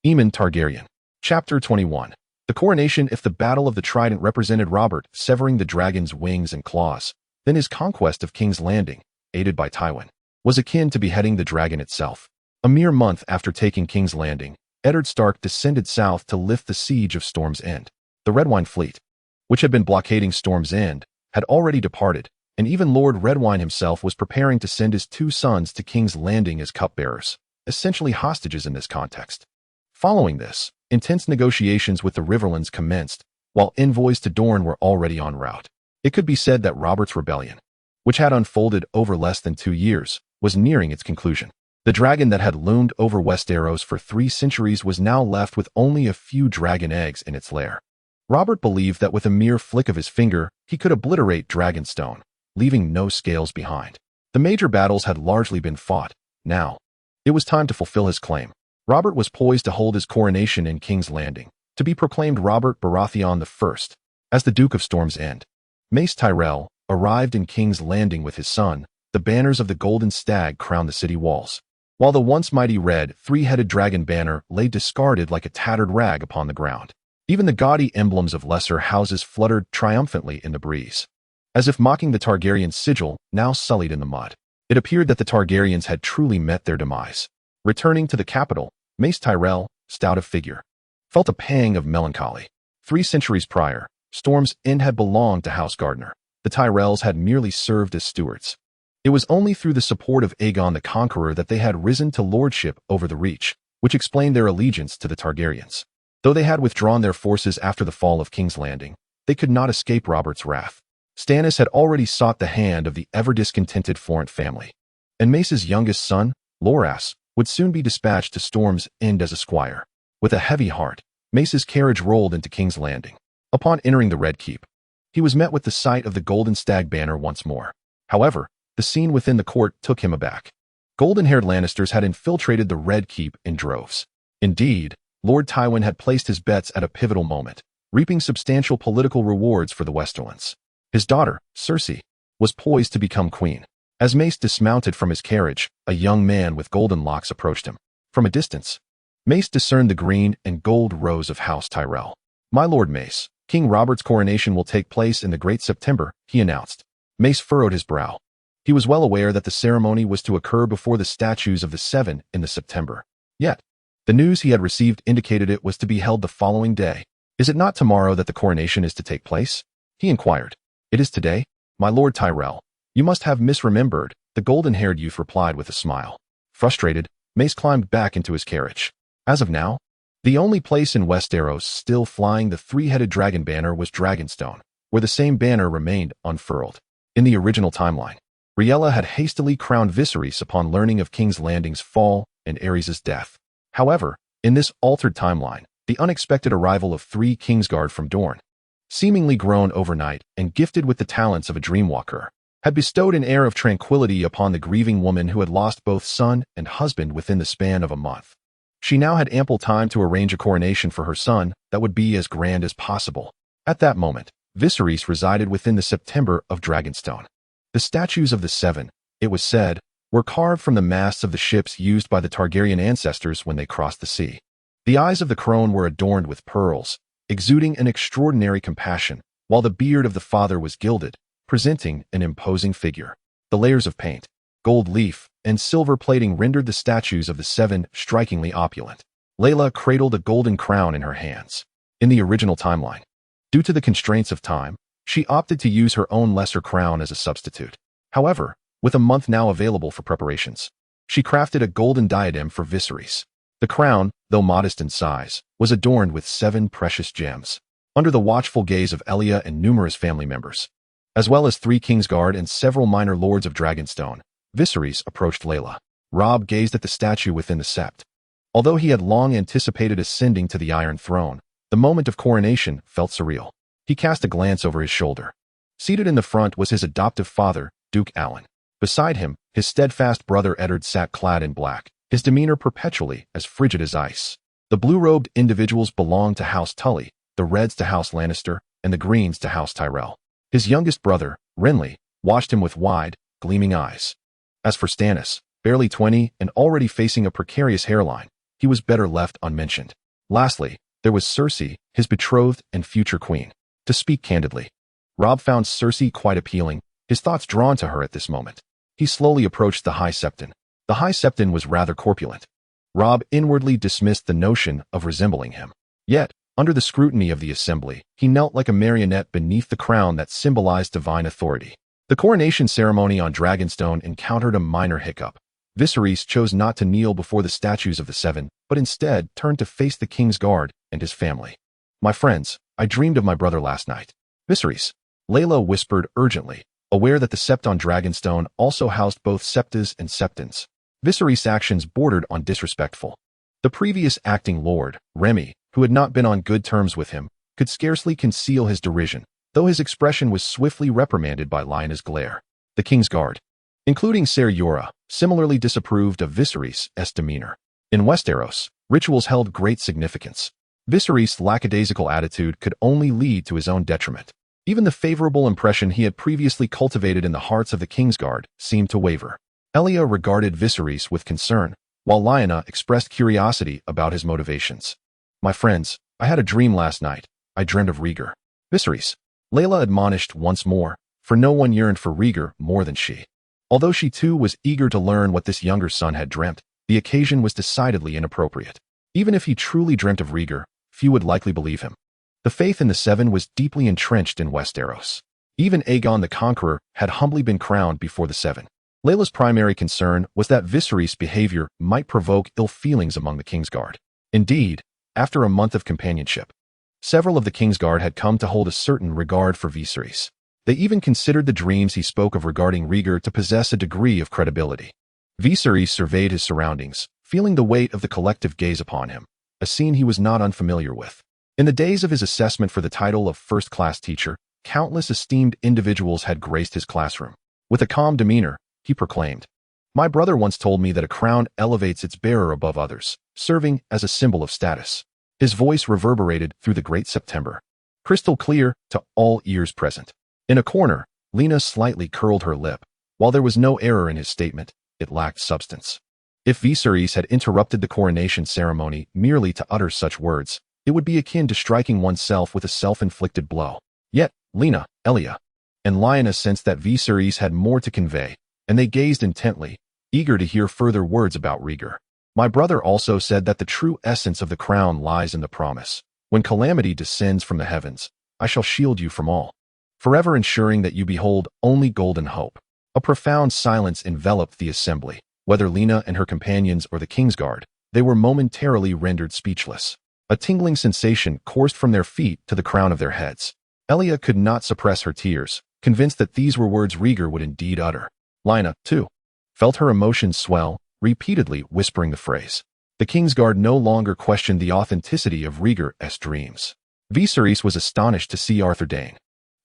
Aemon Targaryen. Chapter 21. The Coronation. If the Battle of the Trident represented Robert severing the dragon's wings and claws, then his conquest of King's Landing, aided by Tywin, was akin to beheading the dragon itself. A mere month after taking King's Landing, Eddard Stark descended south to lift the siege of Storm's End. The Redwyne fleet, which had been blockading Storm's End, had already departed, and even Lord Redwyne himself was preparing to send his two sons to King's Landing as cupbearers, essentially hostages in this context. Following this, intense negotiations with the Riverlands commenced, while envoys to Dorne were already en route. It could be said that Robert's rebellion, which had unfolded over less than 2 years, was nearing its conclusion. The dragon that had loomed over Westeros for 3 centuries was now left with only a few dragon eggs in its lair. Robert believed that with a mere flick of his finger, he could obliterate Dragonstone, leaving no scales behind. The major battles had largely been fought. Now, it was time to fulfill his claim. Robert was poised to hold his coronation in King's Landing, to be proclaimed Robert Baratheon I as the Duke of Storm's End. Mace Tyrell arrived in King's Landing with his son. The banners of the Golden Stag crowned the city walls, while the once mighty red, 3-headed dragon banner lay discarded like a tattered rag upon the ground. Even the gaudy emblems of lesser houses fluttered triumphantly in the breeze, as if mocking the Targaryen sigil now sullied in the mud. It appeared that the Targaryens had truly met their demise. Returning to the capital, Mace Tyrell, stout of figure, felt a pang of melancholy. 3 centuries prior, Storm's End had belonged to House Gardner. The Tyrells had merely served as stewards. It was only through the support of Aegon the Conqueror that they had risen to lordship over the Reach, which explained their allegiance to the Targaryens. Though they had withdrawn their forces after the fall of King's Landing, they could not escape Robert's wrath. Stannis had already sought the hand of the ever-discontented Florent family, and Mace's youngest son, Loras, would soon be dispatched to Storm's End as a squire. With a heavy heart, Mace's carriage rolled into King's Landing. Upon entering the Red Keep, he was met with the sight of the golden stag banner once more. However, the scene within the court took him aback. Golden-haired Lannisters had infiltrated the Red Keep in droves. Indeed, Lord Tywin had placed his bets at a pivotal moment, reaping substantial political rewards for the Westerlands. His daughter, Cersei, was poised to become queen. As Mace dismounted from his carriage, a young man with golden locks approached him. From a distance, Mace discerned the green and gold rose of House Tyrell. "My Lord Mace, King Robert's coronation will take place in the Great September," he announced. Mace furrowed his brow. He was well aware that the ceremony was to occur before the statues of the Seven in the September. Yet, the news he had received indicated it was to be held the following day. "Is it not tomorrow that the coronation is to take place?" he inquired. "It is today, my Lord Tyrell. You must have misremembered," the golden-haired youth replied with a smile. Frustrated, Mace climbed back into his carriage. As of now, the only place in Westeros still flying the three-headed dragon banner was Dragonstone, where the same banner remained unfurled. In the original timeline, Rhaella had hastily crowned Viserys upon learning of King's Landing's fall and Aerys' death. However, in this altered timeline, the unexpected arrival of 3 kingsguard from Dorne, seemingly grown overnight and gifted with the talents of a dreamwalker, had bestowed an air of tranquility upon the grieving woman who had lost both son and husband within the span of a month. She now had ample time to arrange a coronation for her son that would be as grand as possible. At that moment, Viserys resided within the September of Dragonstone. The statues of the Seven, it was said, were carved from the masts of the ships used by the Targaryen ancestors when they crossed the sea. The eyes of the crone were adorned with pearls, exuding an extraordinary compassion, while the beard of the father was gilded, presenting an imposing figure. The layers of paint, gold leaf, and silver plating rendered the statues of the Seven strikingly opulent. Rhaella cradled a golden crown in her hands. In the original timeline, due to the constraints of time, she opted to use her own lesser crown as a substitute. However, with a month now available for preparations, she crafted a golden diadem for Viserys. The crown, though modest in size, was adorned with 7 precious gems. Under the watchful gaze of Elia and numerous family members, as well as 3 kingsguard and several minor lords of Dragonstone, Viserys approached Rhaella. Robb gazed at the statue within the sept. Although he had long anticipated ascending to the Iron Throne, the moment of coronation felt surreal. He cast a glance over his shoulder. Seated in the front was his adoptive father, Duke Alan. Beside him, his steadfast brother Eddard sat clad in black, his demeanor perpetually as frigid as ice. The blue-robed individuals belonged to House Tully, the reds to House Lannister, and the greens to House Tyrell. His youngest brother, Renly, watched him with wide, gleaming eyes. As for Stannis, barely 20 and already facing a precarious hairline, he was better left unmentioned. Lastly, there was Cersei, his betrothed and future queen. To speak candidly, Robb found Cersei quite appealing, his thoughts drawn to her at this moment. He slowly approached the High Septon. The High Septon was rather corpulent. Robb inwardly dismissed the notion of resembling him. Yet, under the scrutiny of the assembly, he knelt like a marionette beneath the crown that symbolized divine authority. The coronation ceremony on Dragonstone encountered a minor hiccup. Viserys chose not to kneel before the statues of the Seven, but instead turned to face the Kingsguard and his family. "My friends, I dreamed of my brother last night." "Viserys," Rhaella whispered urgently, aware that the sept on Dragonstone also housed both septas and septons. Viserys' actions bordered on disrespectful. The previous acting lord, Remy, who had not been on good terms with him, could scarcely conceal his derision, though his expression was swiftly reprimanded by Lyanna's glare. The Kingsguard, including Ser Jorah, similarly disapproved of Viserys' demeanor. In Westeros, rituals held great significance. Viserys' lackadaisical attitude could only lead to his own detriment. Even the favorable impression he had previously cultivated in the hearts of the Kingsguard seemed to waver. Elia regarded Viserys with concern, while Lyanna expressed curiosity about his motivations. "My friends, I had a dream last night. I dreamed of Rhaegar." "Viserys," Rhaella admonished once more, for no one yearned for Rhaegar more than she. Although she too was eager to learn what this younger son had dreamt, the occasion was decidedly inappropriate. Even if he truly dreamt of Rhaegar, few would likely believe him. The faith in the Seven was deeply entrenched in Westeros. Even Aegon the Conqueror had humbly been crowned before the Seven. Rhaella's primary concern was that Viserys' behavior might provoke ill feelings among the Kingsguard. Indeed, after a month of companionship, several of the Kingsguard had come to hold a certain regard for Viserys. They even considered the dreams he spoke of regarding Rhaegar to possess a degree of credibility. Viserys surveyed his surroundings, feeling the weight of the collective gaze upon him, a scene he was not unfamiliar with. In the days of his assessment for the title of first-class teacher, countless esteemed individuals had graced his classroom. With a calm demeanor, he proclaimed, "My brother once told me that a crown elevates its bearer above others, serving as a symbol of status." His voice reverberated through the great September, crystal clear to all ears present. In a corner, Lena slightly curled her lip. While there was no error in his statement, it lacked substance. If Viserys had interrupted the coronation ceremony merely to utter such words, it would be akin to striking oneself with a self-inflicted blow. Yet, Lena, Elia, and Lyanna sensed that Viserys had more to convey, and they gazed intently, eager to hear further words about Rhaegar. "My brother also said that the true essence of the crown lies in the promise. When calamity descends from the heavens, I shall shield you from all, forever ensuring that you behold only golden hope." A profound silence enveloped the assembly. Whether Lena and her companions or the kingsguard, they were momentarily rendered speechless. A tingling sensation coursed from their feet to the crown of their heads. Elia could not suppress her tears, convinced that these were words Rhaegar would indeed utter. Lyanna, too, felt her emotions swell, repeatedly whispering the phrase. The kingsguard no longer questioned the authenticity of Rhaegar's dreams. Viserys was astonished to see Arthur Dayne,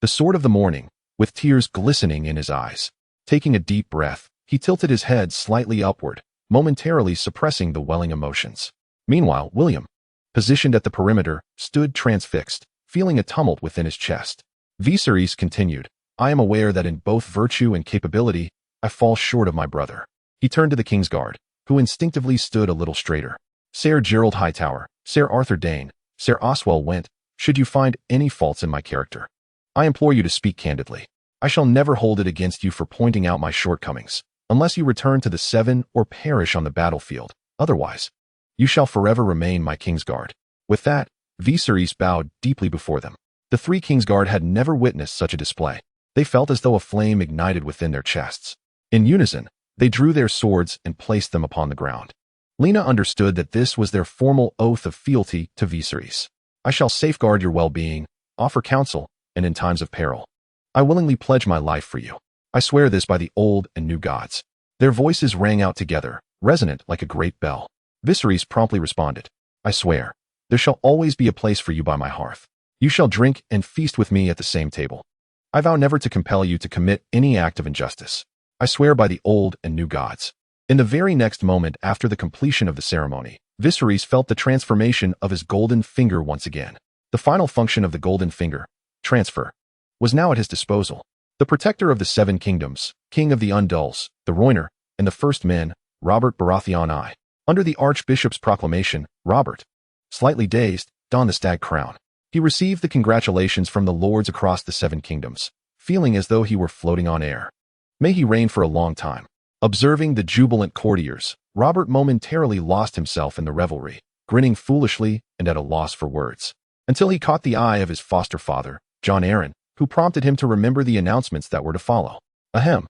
the sword of the morning, with tears glistening in his eyes. Taking a deep breath, he tilted his head slightly upward, momentarily suppressing the welling emotions. Meanwhile, William, positioned at the perimeter, stood transfixed, feeling a tumult within his chest. Viserys continued, "I am aware that in both virtue and capability, I fall short of my brother." He turned to the kingsguard, who instinctively stood a little straighter. "Ser Gerald Hightower, Ser Arthur Dayne, Ser Oswell Went, should you find any faults in my character, I implore you to speak candidly. I shall never hold it against you for pointing out my shortcomings, unless you return to the Seven or perish on the battlefield. Otherwise, you shall forever remain my kingsguard." With that, Viserys bowed deeply before them. The three kingsguard had never witnessed such a display. They felt as though a flame ignited within their chests. In unison, they drew their swords and placed them upon the ground. Lena understood that this was their formal oath of fealty to Viserys. "I shall safeguard your well-being, offer counsel, and in times of peril, I willingly pledge my life for you. I swear this by the old and new gods." Their voices rang out together, resonant like a great bell. Viserys promptly responded, "I swear, there shall always be a place for you by my hearth. You shall drink and feast with me at the same table. I vow never to compel you to commit any act of injustice. I swear by the old and new gods." In the very next moment after the completion of the ceremony, Viserys felt the transformation of his golden finger once again. The final function of the golden finger, transfer, was now at his disposal. The protector of the Seven Kingdoms, king of the Undulls, the Rhoynar, and the First Men, Robert Baratheon I. Under the Archbishop's proclamation, Robert, slightly dazed, donned the stag crown. He received the congratulations from the lords across the Seven Kingdoms, feeling as though he were floating on air. May he reign for a long time. Observing the jubilant courtiers, Robert momentarily lost himself in the revelry, grinning foolishly and at a loss for words, until he caught the eye of his foster father, Jon Arryn, who prompted him to remember the announcements that were to follow. Ahem.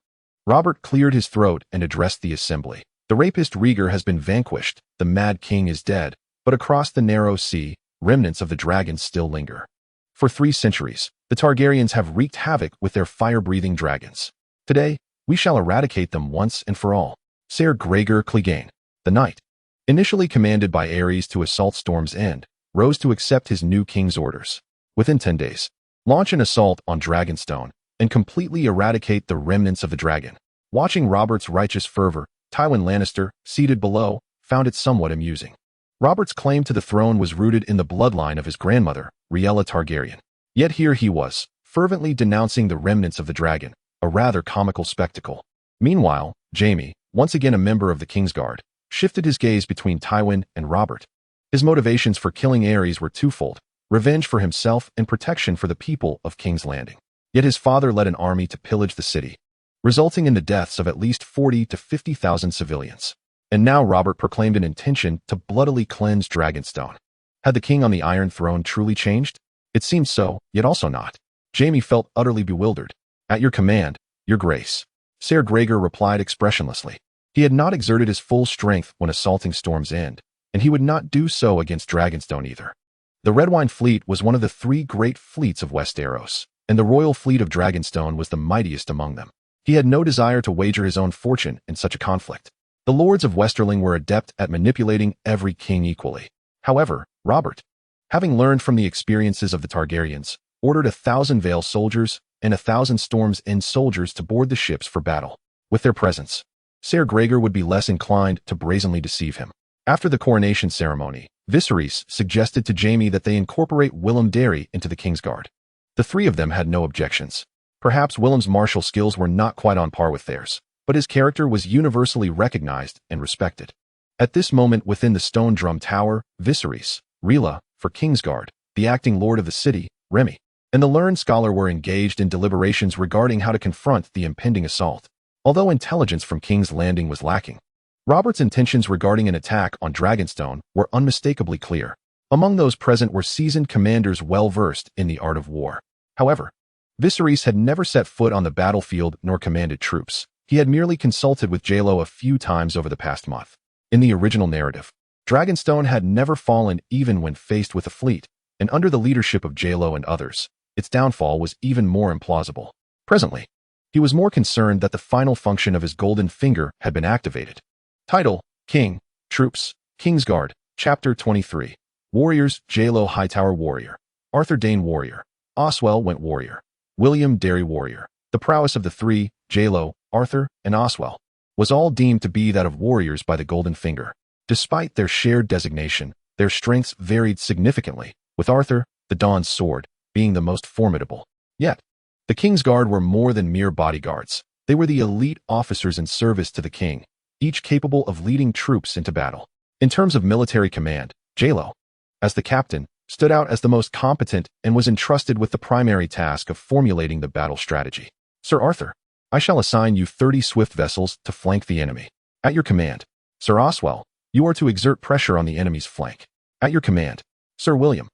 Robert cleared his throat and addressed the assembly. "The rapist Rhaegar has been vanquished, the mad king is dead, but across the narrow sea, remnants of the dragons still linger. For 3 centuries, the Targaryens have wreaked havoc with their fire-breathing dragons. Today, we shall eradicate them once and for all." Ser Gregor Clegane, the knight, initially commanded by Aerys to assault Storm's End, rose to accept his new king's orders. Within 10 days, launch an assault on Dragonstone and completely eradicate the remnants of the dragon. Watching Robert's righteous fervor, Tywin Lannister, seated below, found it somewhat amusing. Robert's claim to the throne was rooted in the bloodline of his grandmother, Rhaella Targaryen. Yet here he was, fervently denouncing the remnants of the dragon, a rather comical spectacle. Meanwhile, Jaime, once again a member of the Kingsguard, shifted his gaze between Tywin and Robert. His motivations for killing Aerys were twofold: revenge for himself and protection for the people of King's Landing. Yet his father led an army to pillage the city, resulting in the deaths of at least 40 to 50,000 civilians. And now Robert proclaimed an intention to bloodily cleanse Dragonstone. Had the king on the Iron Throne truly changed? It seemed so, yet also not. Jaime felt utterly bewildered. "At your command, your grace," Ser Gregor replied expressionlessly. He had not exerted his full strength when assaulting Storm's End, and he would not do so against Dragonstone either. The Redwyne fleet was one of the 3 great fleets of Westeros, and the royal fleet of Dragonstone was the mightiest among them. He had no desire to wager his own fortune in such a conflict. The lords of Westerling were adept at manipulating every king equally. However, Robert, having learned from the experiences of the Targaryens, ordered 1,000 Vale soldiers and 1,000 Storm's End soldiers to board the ships for battle. With their presence, Ser Gregor would be less inclined to brazenly deceive him. After the coronation ceremony, Viserys suggested to Jaime that they incorporate Willem Darry into the kingsguard. The three of them had no objections. Perhaps Willem's martial skills were not quite on par with theirs, but his character was universally recognized and respected. At this moment within the Stone Drum Tower, Viserys, Rhaella, for kingsguard, the acting lord of the city, Remy, and the learned scholar were engaged in deliberations regarding how to confront the impending assault. Although intelligence from King's Landing was lacking, Robert's intentions regarding an attack on Dragonstone were unmistakably clear. Among those present were seasoned commanders well-versed in the art of war. However, Viserys had never set foot on the battlefield nor commanded troops. He had merely consulted with Jaelo a few times over the past month. In the original narrative, Dragonstone had never fallen even when faced with a fleet, and under the leadership of Jaelo and others, its downfall was even more implausible. Presently, he was more concerned that the final function of his golden finger had been activated. Title: King, Troops, Kingsguard, Chapter 23. Warriors: Jaelo Hightower Warrior, Arthur Dane Warrior, Oswell Went Warrior, William Darry Warrior. The prowess of the three, Jaelo, Arthur, and Oswell, was all deemed to be that of warriors by the Golden Finger. Despite their shared designation, their strengths varied significantly, with Arthur, the Dawn's Sword, being the most formidable. Yet, the Kingsguard were more than mere bodyguards. They were the elite officers in service to the king, each capable of leading troops into battle. In terms of military command, Jaelo, as the captain, stood out as the most competent and was entrusted with the primary task of formulating the battle strategy. Sir Arthur, I shall assign you 30 swift vessels to flank the enemy. At your command. Sir Oswell, you are to exert pressure on the enemy's flank. At your command. Sir William,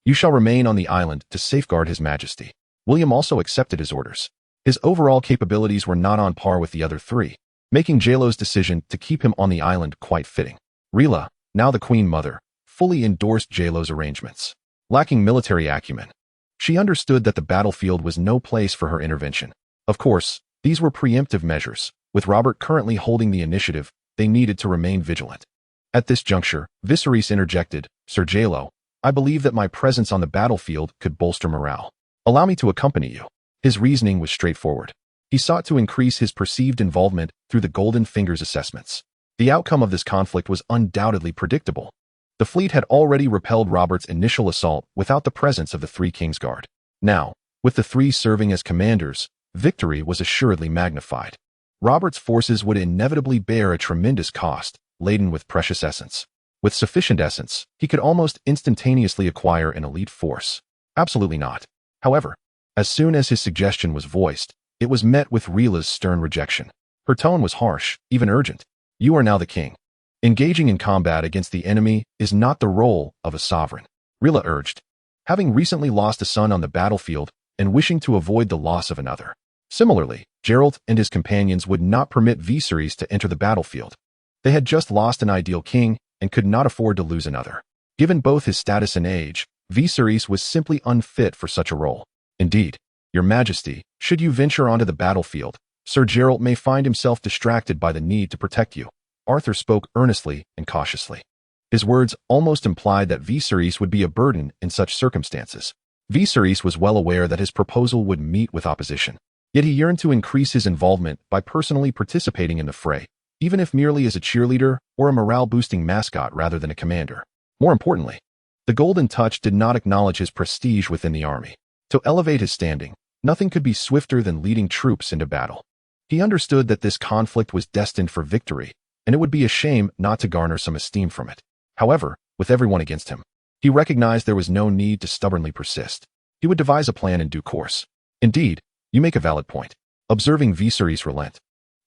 you shall remain on the island to safeguard His Majesty. William also accepted his orders. His overall capabilities were not on par with the other three, making Jaelo's decision to keep him on the island quite fitting. Rhaella, now the Queen Mother, fully endorsed Jaelo's arrangements. Lacking military acumen, she understood that the battlefield was no place for her intervention. Of course, these were preemptive measures. With Robert currently holding the initiative, they needed to remain vigilant. At this juncture, Viserys interjected, Sir Jaelo, I believe that my presence on the battlefield could bolster morale. Allow me to accompany you. His reasoning was straightforward. He sought to increase his perceived involvement through the Golden Finger's assessments. The outcome of this conflict was undoubtedly predictable. The fleet had already repelled Robert's initial assault without the presence of the three Kingsguard. Now, with the three serving as commanders, victory was assuredly magnified. Robert's forces would inevitably bear a tremendous cost, laden with precious essence. With sufficient essence, he could almost instantaneously acquire an elite force. Absolutely not. However, as soon as his suggestion was voiced, it was met with Rhaella's stern rejection. Her tone was harsh, even urgent. You are now the king. Engaging in combat against the enemy is not the role of a sovereign, Rhaella urged, having recently lost a son on the battlefield and wishing to avoid the loss of another. Similarly, Geralt and his companions would not permit Viserys to enter the battlefield. They had just lost an ideal king and could not afford to lose another. Given both his status and age, Viserys was simply unfit for such a role. Indeed, Your Majesty, should you venture onto the battlefield, Sir Geralt may find himself distracted by the need to protect you. Arthur spoke earnestly and cautiously. His words almost implied that Viserys would be a burden in such circumstances. Viserys was well aware that his proposal would meet with opposition. Yet he yearned to increase his involvement by personally participating in the fray, even if merely as a cheerleader or a morale-boosting mascot rather than a commander. More importantly, the Golden Touch did not acknowledge his prestige within the army. To elevate his standing, nothing could be swifter than leading troops into battle. He understood that this conflict was destined for victory, and it would be a shame not to garner some esteem from it. However, with everyone against him, he recognized there was no need to stubbornly persist. He would devise a plan in due course. Indeed, you make a valid point. Observing Viserys relent,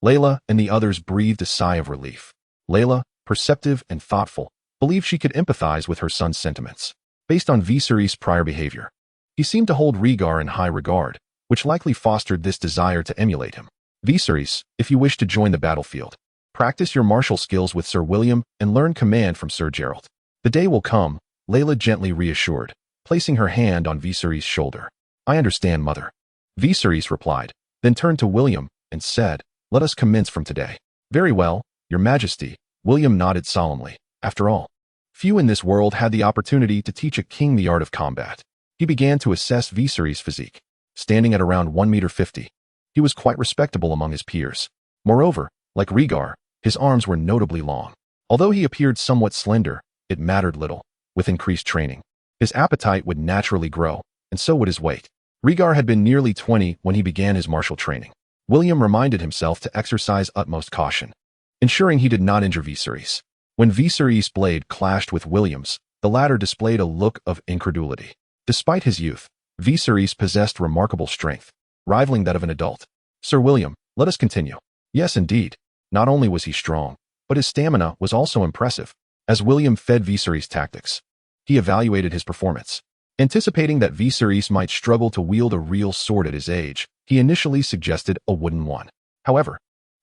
Rhaella and the others breathed a sigh of relief. Rhaella, perceptive and thoughtful, believed she could empathize with her son's sentiments. Based on Viserys' prior behavior, he seemed to hold Rhaegar in high regard, which likely fostered this desire to emulate him. Viserys, if you wish to join the battlefield, practice your martial skills with Sir William and learn command from Sir Geralt. The day will come, Rhaella gently reassured, placing her hand on Viserys' shoulder. I understand, mother. Viserys replied, then turned to William and said, let us commence from today. Very well, Your Majesty, William nodded solemnly. After all, few in this world had the opportunity to teach a king the art of combat. He began to assess Viserys' physique. Standing at around 1 meter 50, he was quite respectable among his peers. Moreover, like Rhaegar, his arms were notably long. Although he appeared somewhat slender, it mattered little. With increased training, his appetite would naturally grow, and so would his weight. Rhaegar had been nearly 20 when he began his martial training. William reminded himself to exercise utmost caution, ensuring he did not injure Viserys. When Viserys' blade clashed with William's, the latter displayed a look of incredulity. Despite his youth, Viserys possessed remarkable strength, rivaling that of an adult. Sir William, let us continue. Yes, indeed. Not only was he strong, but his stamina was also impressive. As William fed Viserys' tactics, he evaluated his performance. Anticipating that Viserys might struggle to wield a real sword at his age, he initially suggested a wooden one. However,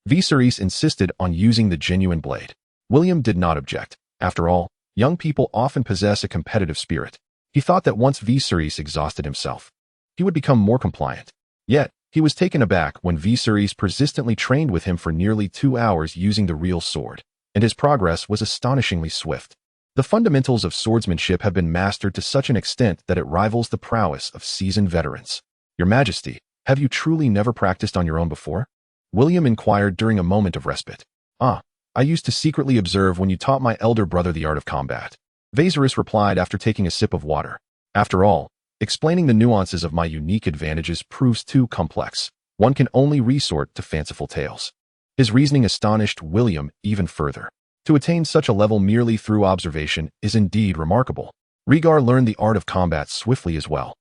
Viserys insisted on using the genuine blade. William did not object. After all, young people often possess a competitive spirit. He thought that once Viserys exhausted himself, he would become more compliant. Yet, he was taken aback when Viserys persistently trained with him for nearly 2 hours using the real sword, and his progress was astonishingly swift. The fundamentals of swordsmanship have been mastered to such an extent that it rivals the prowess of seasoned veterans. Your Majesty, have you truly never practiced on your own before? William inquired during a moment of respite. I used to secretly observe when you taught my elder brother the art of combat. Viserys replied after taking a sip of water. After all, explaining the nuances of my unique advantages proves too complex. One can only resort to fanciful tales. His reasoning astonished William even further. To attain such a level merely through observation is indeed remarkable. Rhaegar learned the art of combat swiftly as well.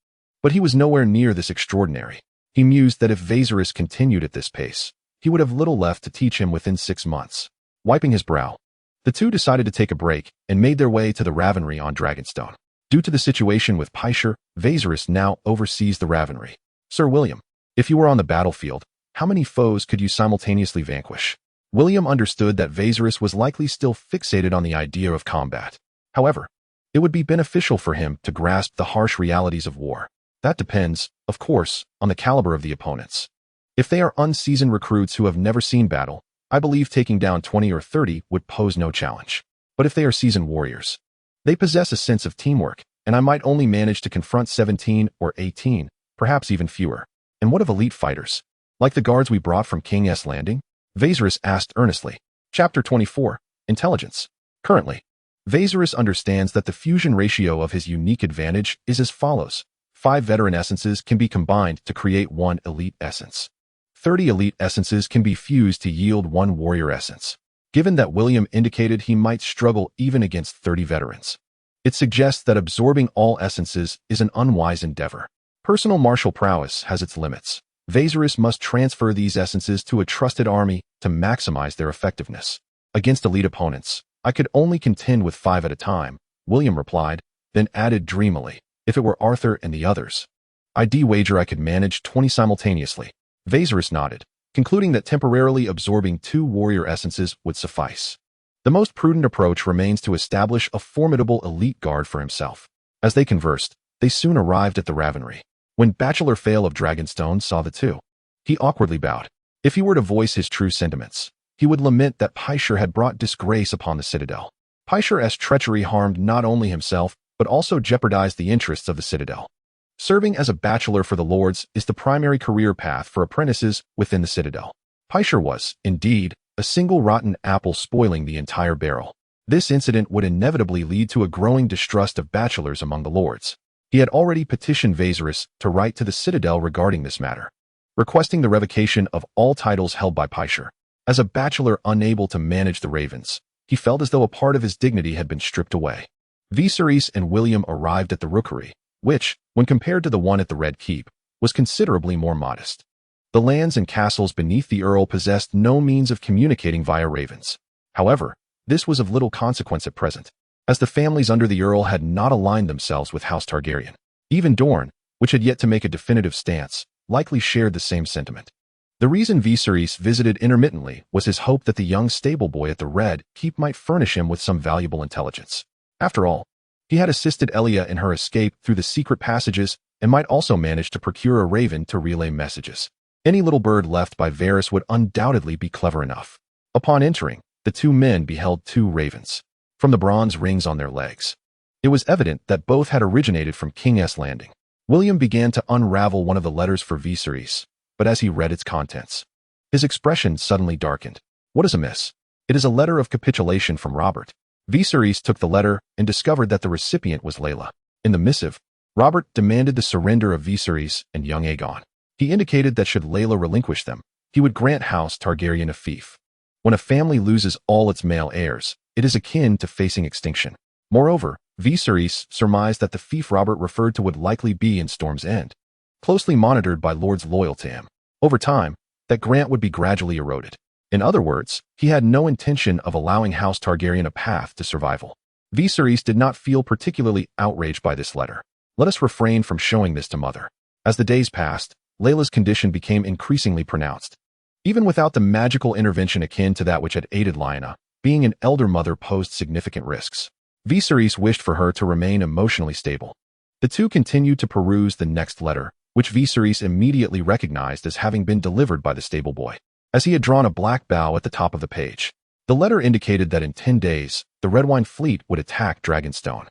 But he was nowhere near this extraordinary. He mused that if Viserys continued at this pace, he would have little left to teach him within 6 months. Wiping his brow, the two decided to take a break and made their way to the Ravenry on Dragonstone. Due to the situation with Pycelle, Viserys now oversees the Ravenry. Sir William, if you were on the battlefield, how many foes could you simultaneously vanquish? William understood that Viserys was likely still fixated on the idea of combat. However, it would be beneficial for him to grasp the harsh realities of war. That depends, of course, on the caliber of the opponents. If they are unseasoned recruits who have never seen battle, I believe taking down 20 or 30 would pose no challenge. But if they are seasoned warriors, they possess a sense of teamwork, and I might only manage to confront 17 or 18, perhaps even fewer. And what of elite fighters? Like the guards we brought from King's Landing? Viserys asked earnestly. Chapter 24. Intelligence. Currently, Viserys understands that the fusion ratio of his unique advantage is as follows. 5 veteran essences can be combined to create 1 elite essence. 30 elite essences can be fused to yield 1 warrior essence. Given that William indicated he might struggle even against 30 veterans, it suggests that absorbing all essences is an unwise endeavor. Personal martial prowess has its limits. Viserys must transfer these essences to a trusted army to maximize their effectiveness. Against elite opponents, I could only contend with 5 at a time, William replied, then added dreamily, if it were Arthur and the others, I'd wager I could manage 20 simultaneously. Viserys nodded, concluding that temporarily absorbing 2 warrior essences would suffice. The most prudent approach remains to establish a formidable elite guard for himself. As they conversed, they soon arrived at the Ravenry. When Bachelor Fail of Dragonstone saw the two, he awkwardly bowed. If he were to voice his true sentiments, he would lament that Pycelle had brought disgrace upon the Citadel. Pycelle's treachery harmed not only himself, but also jeopardized the interests of the Citadel. Serving as a bachelor for the Lords is the primary career path for apprentices within the Citadel. Pycelle was, indeed, a single rotten apple spoiling the entire barrel. This incident would inevitably lead to a growing distrust of bachelors among the Lords. He had already petitioned Viserys to write to the Citadel regarding this matter, requesting the revocation of all titles held by Pycelle. As a bachelor unable to manage the Ravens, he felt as though a part of his dignity had been stripped away. Viserys and William arrived at the Rookery, which, when compared to the one at the Red Keep, was considerably more modest. The lands and castles beneath the Earl possessed no means of communicating via ravens. However, this was of little consequence at present, as the families under the Earl had not aligned themselves with House Targaryen. Even Dorne, which had yet to make a definitive stance, likely shared the same sentiment. The reason Viserys visited intermittently was his hope that the young stable boy at the Red Keep might furnish him with some valuable intelligence. After all, he had assisted Elia in her escape through the secret passages and might also manage to procure a raven to relay messages. Any little bird left by Varys would undoubtedly be clever enough. Upon entering, the 2 men beheld 2 ravens, from the bronze rings on their legs. It was evident that both had originated from King's Landing. William began to unravel one of the letters for Viserys, but as he read its contents, his expression suddenly darkened. What is amiss? It is a letter of capitulation from Robert. Viserys took the letter and discovered that the recipient was Rhaella. In the missive, Robert demanded the surrender of Viserys and young Aegon. He indicated that should Rhaella relinquish them, he would grant House Targaryen a fief. When a family loses all its male heirs, it is akin to facing extinction. Moreover, Viserys surmised that the fief Robert referred to would likely be in Storm's End, closely monitored by lords loyal to him. Over time, that grant would be gradually eroded. In other words, he had no intention of allowing House Targaryen a path to survival. Viserys did not feel particularly outraged by this letter. Let us refrain from showing this to Mother. As the days passed, Rhaella's condition became increasingly pronounced. Even without the magical intervention akin to that which had aided Lyanna, being an elder mother posed significant risks. Viserys wished for her to remain emotionally stable. The two continued to peruse the next letter, which Viserys immediately recognized as having been delivered by the stable boy, as he had drawn a black bow at the top of the page. The letter indicated that in 10 days, the Redwyne fleet would attack Dragonstone,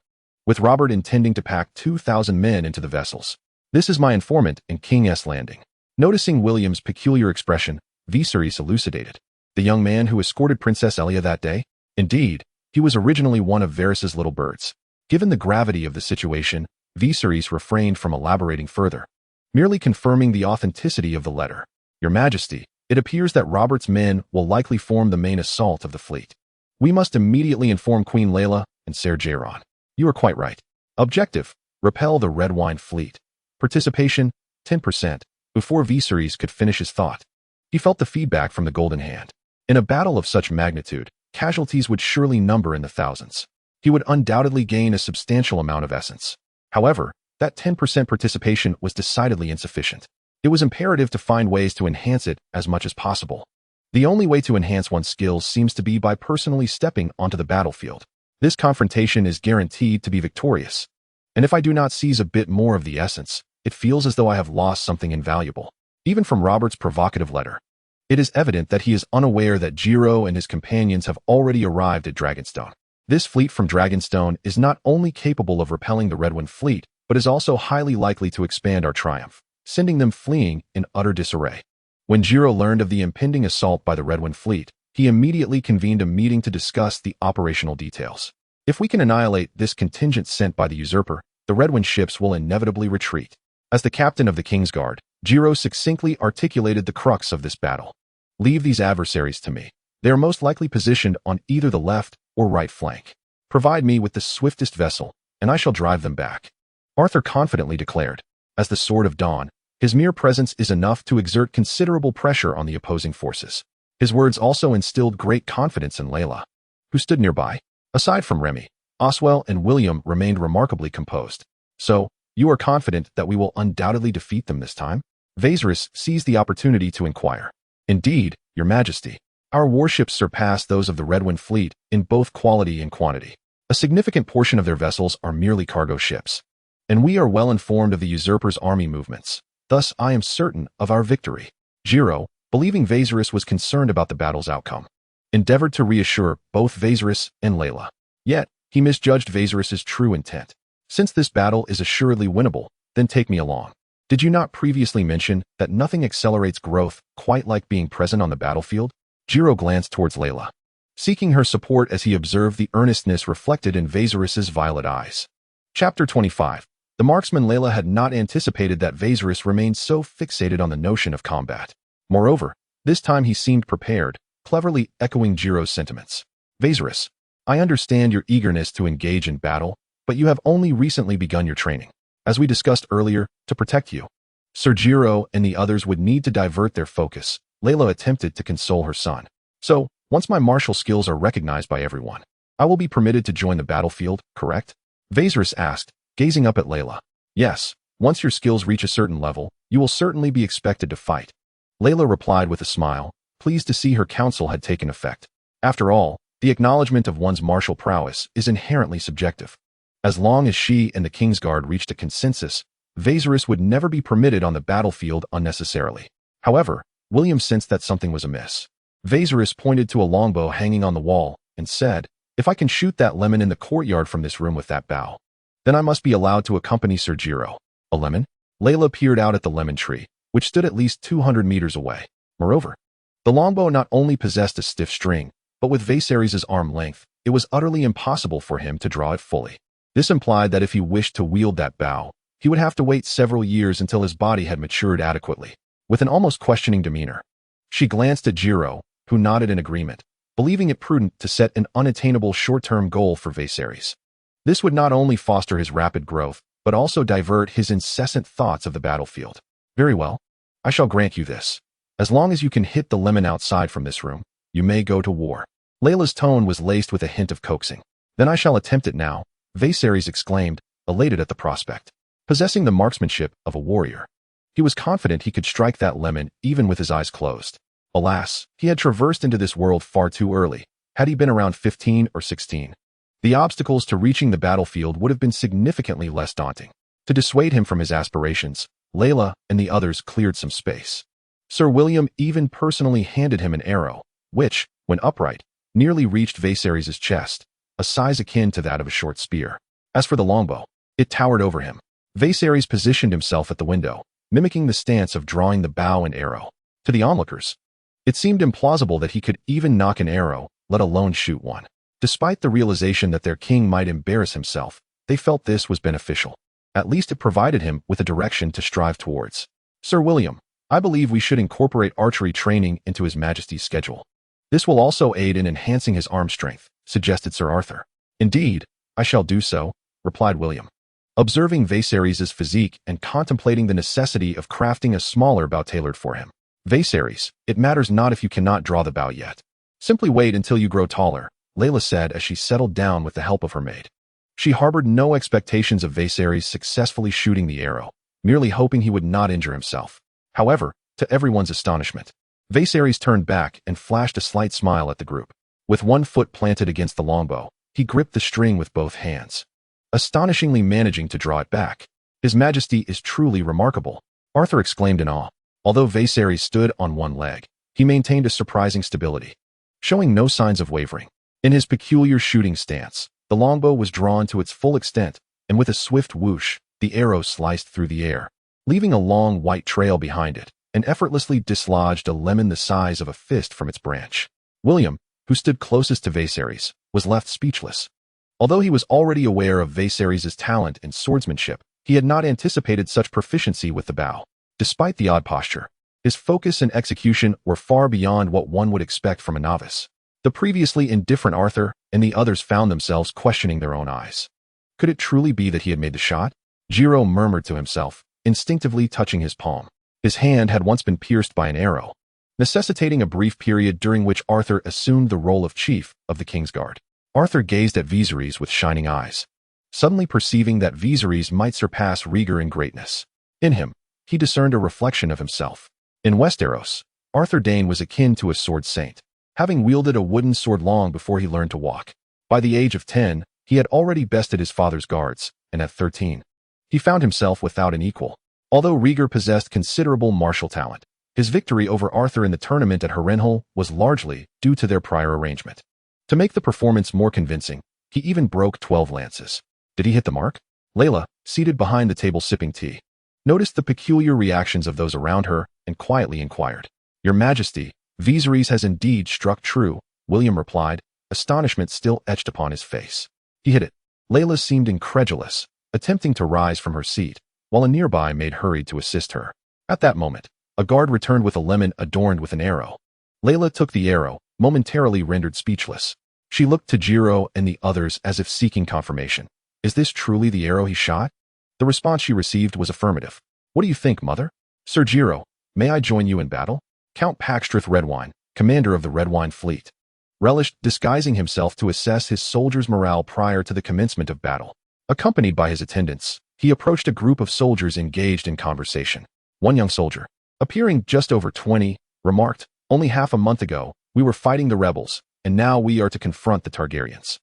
with Robert intending to pack 2,000 men into the vessels. This is my informant in King's Landing. Noticing William's peculiar expression, Viserys elucidated. The young man who escorted Princess Elia that day? Indeed, he was originally one of Varys's little birds. Given the gravity of the situation, Viserys refrained from elaborating further, merely confirming the authenticity of the letter. Your Majesty, it appears that Robert's men will likely form the main assault of the fleet. We must immediately inform Queen Rhaella and Ser Jairon. You are quite right. Objective: repel the Redwyne fleet. Participation: 10%. Before Viserys could finish his thought, he felt the feedback from the Golden Hand. In a battle of such magnitude, casualties would surely number in the thousands. He would undoubtedly gain a substantial amount of essence. However, that 10% participation was decidedly insufficient. It was imperative to find ways to enhance it as much as possible. The only way to enhance one's skills seems to be by personally stepping onto the battlefield. This confrontation is guaranteed to be victorious. And if I do not seize a bit more of the essence, it feels as though I have lost something invaluable. Even from Robert's provocative letter, it is evident that he is unaware that Jiro and his companions have already arrived at Dragonstone. This fleet from Dragonstone is not only capable of repelling the Redwyne fleet, but is also highly likely to expand our triumph, sending them fleeing in utter disarray. When Jiro learned of the impending assault by the Redwyne fleet, he immediately convened a meeting to discuss the operational details. If we can annihilate this contingent sent by the usurper, the Redwyne ships will inevitably retreat. As the captain of the kingsguard, Jiro succinctly articulated the crux of this battle. Leave these adversaries to me. They are most likely positioned on either the left or right flank. Provide me with the swiftest vessel, and I shall drive them back. Arthur confidently declared. As the Sword of Dawn, his mere presence is enough to exert considerable pressure on the opposing forces. His words also instilled great confidence in Rhaella, who stood nearby. Aside from Remy, Oswell and William remained remarkably composed. So, you are confident that we will undoubtedly defeat them this time? Viserys seized the opportunity to inquire. Indeed, Your Majesty. Our warships surpass those of the Redwyne fleet in both quality and quantity. A significant portion of their vessels are merely cargo ships. And we are well informed of the usurper's army movements. Thus, I am certain of our victory. Jiro, believing Viserys was concerned about the battle's outcome, endeavored to reassure both Viserys and Rhaella. Yet, he misjudged Viserys' true intent. Since this battle is assuredly winnable, then take me along. Did you not previously mention that nothing accelerates growth quite like being present on the battlefield? Jiro glanced towards Rhaella, seeking her support as he observed the earnestness reflected in Viserys' violet eyes. Chapter 25. The marksman Rhaella had not anticipated that Viserys remained so fixated on the notion of combat. Moreover, this time he seemed prepared, cleverly echoing Jiro's sentiments. Viserys, I understand your eagerness to engage in battle, but you have only recently begun your training. As we discussed earlier, to protect you, Ser Jiro and the others would need to divert their focus. Rhaella attempted to console her son. So, once my martial skills are recognized by everyone, I will be permitted to join the battlefield, correct? Viserys asked, gazing up at Rhaella. Yes, once your skills reach a certain level, you will certainly be expected to fight. Rhaella replied with a smile, pleased to see her counsel had taken effect. After all, the acknowledgement of one's martial prowess is inherently subjective. As long as she and the Kingsguard reached a consensus, Viserys would never be permitted on the battlefield unnecessarily. However, William sensed that something was amiss. Viserys pointed to a longbow hanging on the wall and said, if I can shoot that lemon in the courtyard from this room with that bow, then I must be allowed to accompany Ser Jiro. A lemon? Rhaella peered out at the lemon tree, which stood at least 200 meters away. Moreover, the longbow not only possessed a stiff string, but with Viserys' arm length, it was utterly impossible for him to draw it fully. This implied that if he wished to wield that bow, he would have to wait several years until his body had matured adequately. With an almost questioning demeanor, she glanced at Jiro, who nodded in agreement, believing it prudent to set an unattainable short-term goal for Viserys. This would not only foster his rapid growth, but also divert his incessant thoughts of the battlefield. Very well, I shall grant you this. As long as you can hit the lemon outside from this room, you may go to war. Rhaella's tone was laced with a hint of coaxing. Then I shall attempt it now, Viserys exclaimed, elated at the prospect. Possessing the marksmanship of a warrior, he was confident he could strike that lemon even with his eyes closed. Alas, he had traversed into this world far too early. Had he been around 15 or 16, the obstacles to reaching the battlefield would have been significantly less daunting. To dissuade him from his aspirations, Rhaella and the others cleared some space. Sir William even personally handed him an arrow, which, when upright, nearly reached Viserys' chest, a size akin to that of a short spear. As for the longbow, it towered over him. Viserys positioned himself at the window, mimicking the stance of drawing the bow and arrow. To the onlookers, it seemed implausible that he could even knock an arrow, let alone shoot one. Despite the realization that their king might embarrass himself, they felt this was beneficial. At least it provided him with a direction to strive towards. Sir William, I believe we should incorporate archery training into His Majesty's schedule. This will also aid in enhancing his arm strength, suggested Sir Arthur. Indeed, I shall do so, replied William. Observing Viserys' physique and contemplating the necessity of crafting a smaller bow tailored for him. Viserys, it matters not if you cannot draw the bow yet. Simply wait until you grow taller, Rhaella said as she settled down with the help of her maid. She harbored no expectations of Viserys successfully shooting the arrow, merely hoping he would not injure himself. However, to everyone's astonishment, Viserys turned back and flashed a slight smile at the group. With one foot planted against the longbow, he gripped the string with both hands, astonishingly managing to draw it back. His Majesty is truly remarkable, Arthur exclaimed in awe. Although Viserys stood on one leg, he maintained a surprising stability, showing no signs of wavering. In his peculiar shooting stance, the longbow was drawn to its full extent, and with a swift whoosh, the arrow sliced through the air, leaving a long white trail behind it, and effortlessly dislodged a lemon the size of a fist from its branch. William, who stood closest to Viserys, was left speechless. Although he was already aware of Viserys' talent in swordsmanship, he had not anticipated such proficiency with the bow. Despite the odd posture, his focus and execution were far beyond what one would expect from a novice. The previously indifferent Arthur and the others found themselves questioning their own eyes. Could it truly be that he had made the shot? Jiro murmured to himself, instinctively touching his palm. His hand had once been pierced by an arrow, necessitating a brief period during which Arthur assumed the role of chief of the kingsguard. Arthur gazed at Viserys with shining eyes, suddenly perceiving that Viserys might surpass Rhaegar in greatness. In him, he discerned a reflection of himself. In Westeros, Arthur Dayne was akin to a sword saint, having wielded a wooden sword long before he learned to walk. By the age of 10, he had already bested his father's guards, and at 13, he found himself without an equal. Although Rhaegar possessed considerable martial talent, his victory over Arthur in the tournament at Harrenhal was largely due to their prior arrangement. To make the performance more convincing, he even broke 12 lances. Did he hit the mark? Rhaella, seated behind the table sipping tea, noticed the peculiar reactions of those around her and quietly inquired. Your Majesty, Viserys has indeed struck true, William replied, astonishment still etched upon his face. He hit it. Rhaella seemed incredulous, attempting to rise from her seat, while a nearby maid hurried to assist her. At that moment, a guard returned with a lemon adorned with an arrow. Rhaella took the arrow, momentarily rendered speechless. She looked to Jiro and the others as if seeking confirmation. Is this truly the arrow he shot? The response she received was affirmative. What do you think, mother? Sir Jiro, may I join you in battle? Count Paxtrith Redwine, commander of the Redwine fleet, relished disguising himself to assess his soldiers' morale prior to the commencement of battle. Accompanied by his attendants, he approached a group of soldiers engaged in conversation. One young soldier, appearing just over 20, remarked, only half a month ago, we were fighting the rebels, and now we are to confront the Targaryens.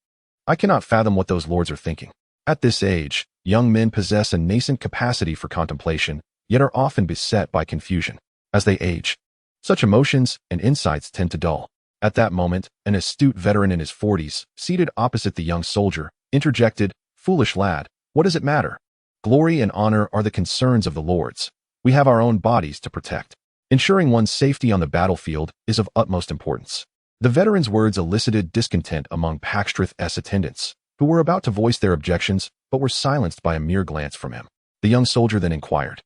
I cannot fathom what those lords are thinking. At this age, young men possess a nascent capacity for contemplation, yet are often beset by confusion. As they age, such emotions and insights tend to dull. At that moment, an astute veteran in his 40s, seated opposite the young soldier, interjected, foolish lad, what does it matter? Glory and honor are the concerns of the lords. We have our own bodies to protect. Ensuring one's safety on the battlefield is of utmost importance. The veteran's words elicited discontent among Paxtrath's attendants, who were about to voice their objections but were silenced by a mere glance from him. The young soldier then inquired,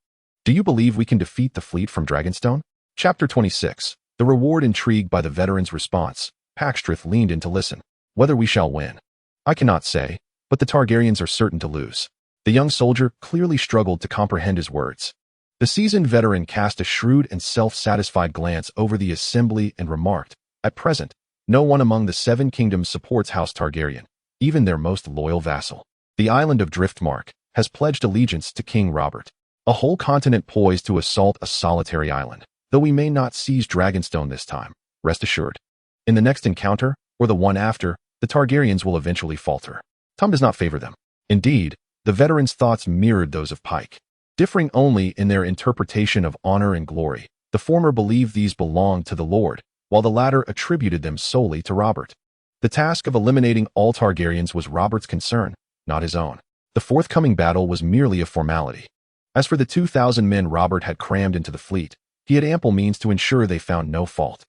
"Do you believe we can defeat the fleet from Dragonstone?" Chapter 26. The reward. Intrigued by the veteran's response, Paxtrath leaned in to listen. "Whether we shall win, I cannot say, but the Targaryens are certain to lose." The young soldier clearly struggled to comprehend his words. The seasoned veteran cast a shrewd and self-satisfied glance over the assembly and remarked, "At present, no one among the 7 kingdoms supports House Targaryen, even their most loyal vassal. The island of Driftmark has pledged allegiance to King Robert. A whole continent poised to assault a solitary island. Though we may not seize Dragonstone this time, rest assured, in the next encounter, or the one after, the Targaryens will eventually falter. Time does not favor them." Indeed, the veteran's thoughts mirrored those of Pyke. Differing only in their interpretation of honor and glory, the former believed these belonged to the Lord, while the latter attributed them solely to Robert. The task of eliminating all Targaryens was Robert's concern, not his own. The forthcoming battle was merely a formality. As for the 2,000 men Robert had crammed into the fleet, he had ample means to ensure they found no fault.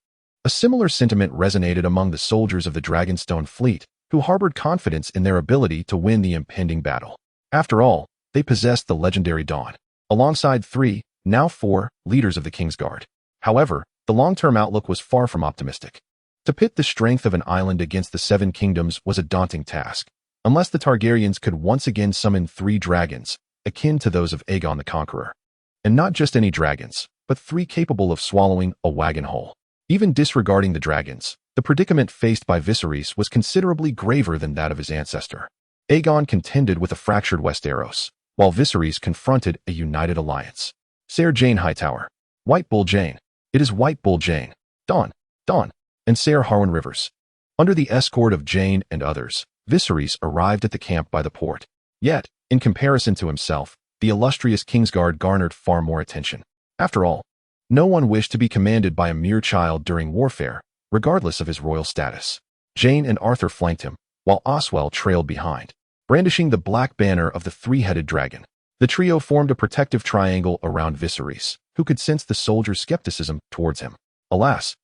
A similar sentiment resonated among the soldiers of the Dragonstone fleet, who harbored confidence in their ability to win the impending battle. After all, they possessed the legendary Dawn, alongside 3, now 4, leaders of the kingsguard. However, the long-term outlook was far from optimistic. To pit the strength of an island against the 7 kingdoms was a daunting task, unless the Targaryens could once again summon 3 dragons, akin to those of Aegon the Conqueror. And not just any dragons, but 3 capable of swallowing a wagon whole. Even disregarding the dragons, the predicament faced by Viserys was considerably graver than that of his ancestor. Aegon contended with a fractured Westeros, while Viserys confronted a united alliance. Ser Jane Hightower. White Bull Jane. It is White Bull Jane. Dawn. And Ser Harwin Rivers. Under the escort of Jane and others, Viserys arrived at the camp by the port. Yet, in comparison to himself, the illustrious kingsguard garnered far more attention. After all, no one wished to be commanded by a mere child during warfare, regardless of his royal status. Jane and Arthur flanked him, while Oswell trailed behind, brandishing the black banner of the 3-headed dragon. The trio formed a protective triangle around Viserys, who could sense the soldiers' skepticism towards him. Alas,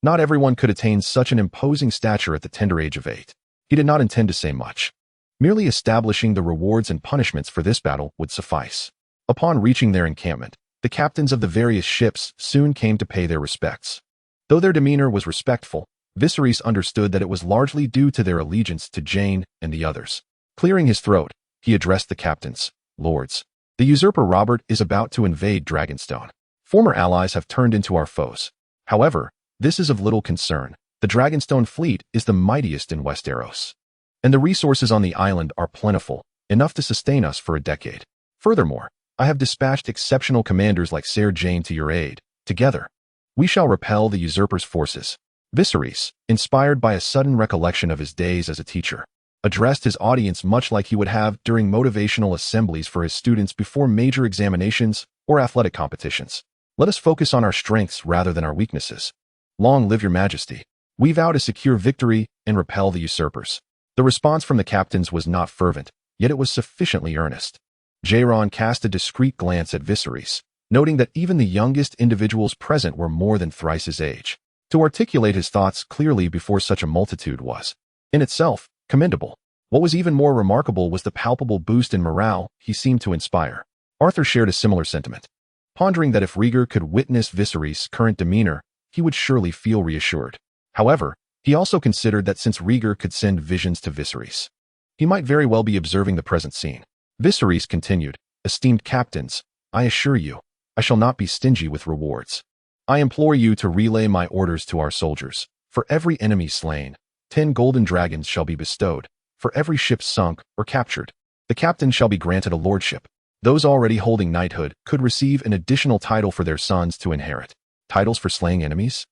not everyone could attain such an imposing stature at the tender age of 8. He did not intend to say much. Merely establishing the rewards and punishments for this battle would suffice. Upon reaching their encampment, the captains of the various ships soon came to pay their respects. Though their demeanor was respectful, Viserys understood that it was largely due to their allegiance to Jane and the others. Clearing his throat, he addressed the captains. "Lords, the usurper Robert is about to invade Dragonstone. Former allies have turned into our foes. However, this is of little concern. The Dragonstone fleet is the mightiest in Westeros, and the resources on the island are plentiful, enough to sustain us for a decade. Furthermore, I have dispatched exceptional commanders like Ser Jane to your aid. Together, we shall repel the usurper's forces." Viserys, inspired by a sudden recollection of his days as a teacher, addressed his audience much like he would have during motivational assemblies for his students before major examinations or athletic competitions. "Let us focus on our strengths rather than our weaknesses. Long live your majesty. We vow to secure victory and repel the usurpers." The response from the captains was not fervent, yet it was sufficiently earnest. Jaron cast a discreet glance at Viserys, noting that even the youngest individuals present were more than thrice his age. To articulate his thoughts clearly before such a multitude was, in itself, commendable. What was even more remarkable was the palpable boost in morale he seemed to inspire. Arthur shared a similar sentiment, pondering that if Rhaegar could witness Viserys' current demeanor, he would surely feel reassured. However, he also considered that since Rhaegar could send visions to Viserys, he might very well be observing the present scene. Viserys continued, "Esteemed captains, I assure you, I shall not be stingy with rewards. I implore you to relay my orders to our soldiers. For every enemy slain, 10 golden dragons shall be bestowed. For every ship sunk or captured, the captain shall be granted a lordship. Those already holding knighthood could receive an additional title for their sons to inherit. Titles for slaying enemies?"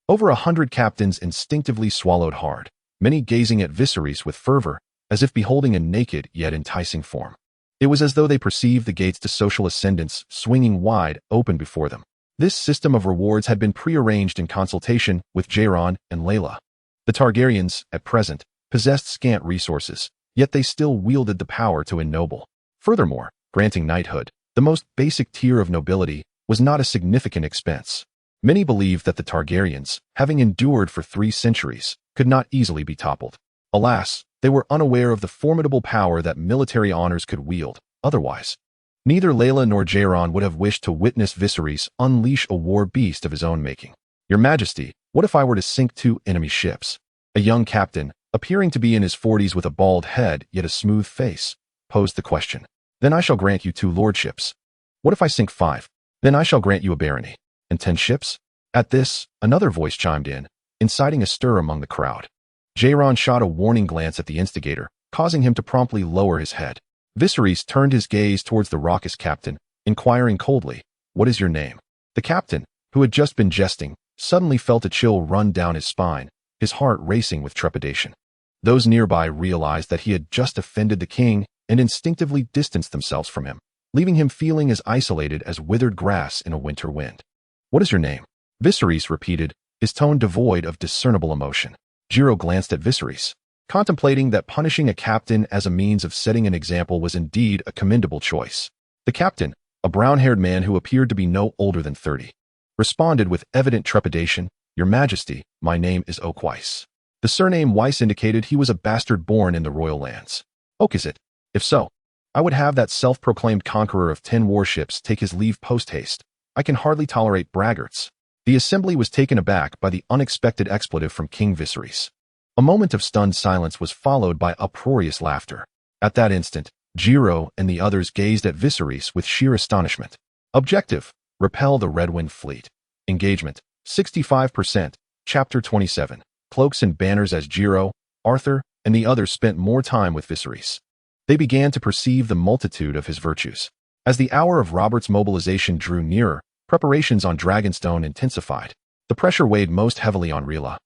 Over 100 captains instinctively swallowed hard, many gazing at Viserys with fervor, as if beholding a naked yet enticing form. It was as though they perceived the gates to social ascendance swinging wide open before them. This system of rewards had been prearranged in consultation with Jaron and Rhaella. The Targaryens, at present, possessed scant resources, yet they still wielded the power to ennoble. Furthermore, Granting knighthood, the most basic tier of nobility, was not a significant expense. Many believed that the Targaryens, having endured for 3 centuries, could not easily be toppled. Alas, they were unaware of the formidable power that military honors could wield. Otherwise, neither Rhaella nor Jaron would have wished to witness Viserys unleash a war beast of his own making. "Your Majesty, what if I were to sink 2 enemy ships?" A young captain, appearing to be in his 40s with a bald head yet a smooth face, posed the question. "Then I shall grant you 2 lordships." "What if I sink 5? "Then I shall grant you a barony." "And 10 ships?" At this, another voice chimed in, inciting a stir among the crowd. Jaron shot a warning glance at the instigator, causing him to promptly lower his head. Viserys turned his gaze towards the raucous captain, inquiring coldly, "What is your name?" The captain, who had just been jesting, suddenly felt a chill run down his spine, his heart racing with trepidation. Those nearby realized that he had just offended the king and instinctively distanced themselves from him, leaving him feeling as isolated as withered grass in a winter wind. "What is your name?" Viserys repeated, his tone devoid of discernible emotion. Jiro glanced at Viserys, contemplating that punishing a captain as a means of setting an example was indeed a commendable choice. The captain, a brown-haired man who appeared to be no older than 30, responded with evident trepidation, "Your Majesty, my name is Oak Weiss." The surname Weiss indicated he was a bastard born in the royal lands. "Oak, is it? If so, I would have that self-proclaimed conqueror of 10 warships take his leave post-haste. I can hardly tolerate braggarts." The assembly was taken aback by the unexpected expletive from King Viserys. A moment of stunned silence was followed by uproarious laughter. At that instant, Jiro and the others gazed at Viserys with sheer astonishment. Objective: repel the Red Wind fleet. Engagement: 65%. Chapter 27. Cloaks and banners. As Jiro, Arthur, and the others spent more time with Viserys, they began to perceive the multitude of his virtues. As the hour of Robert's mobilization drew nearer, preparations on Dragonstone intensified. The pressure weighed most heavily on Rhaella,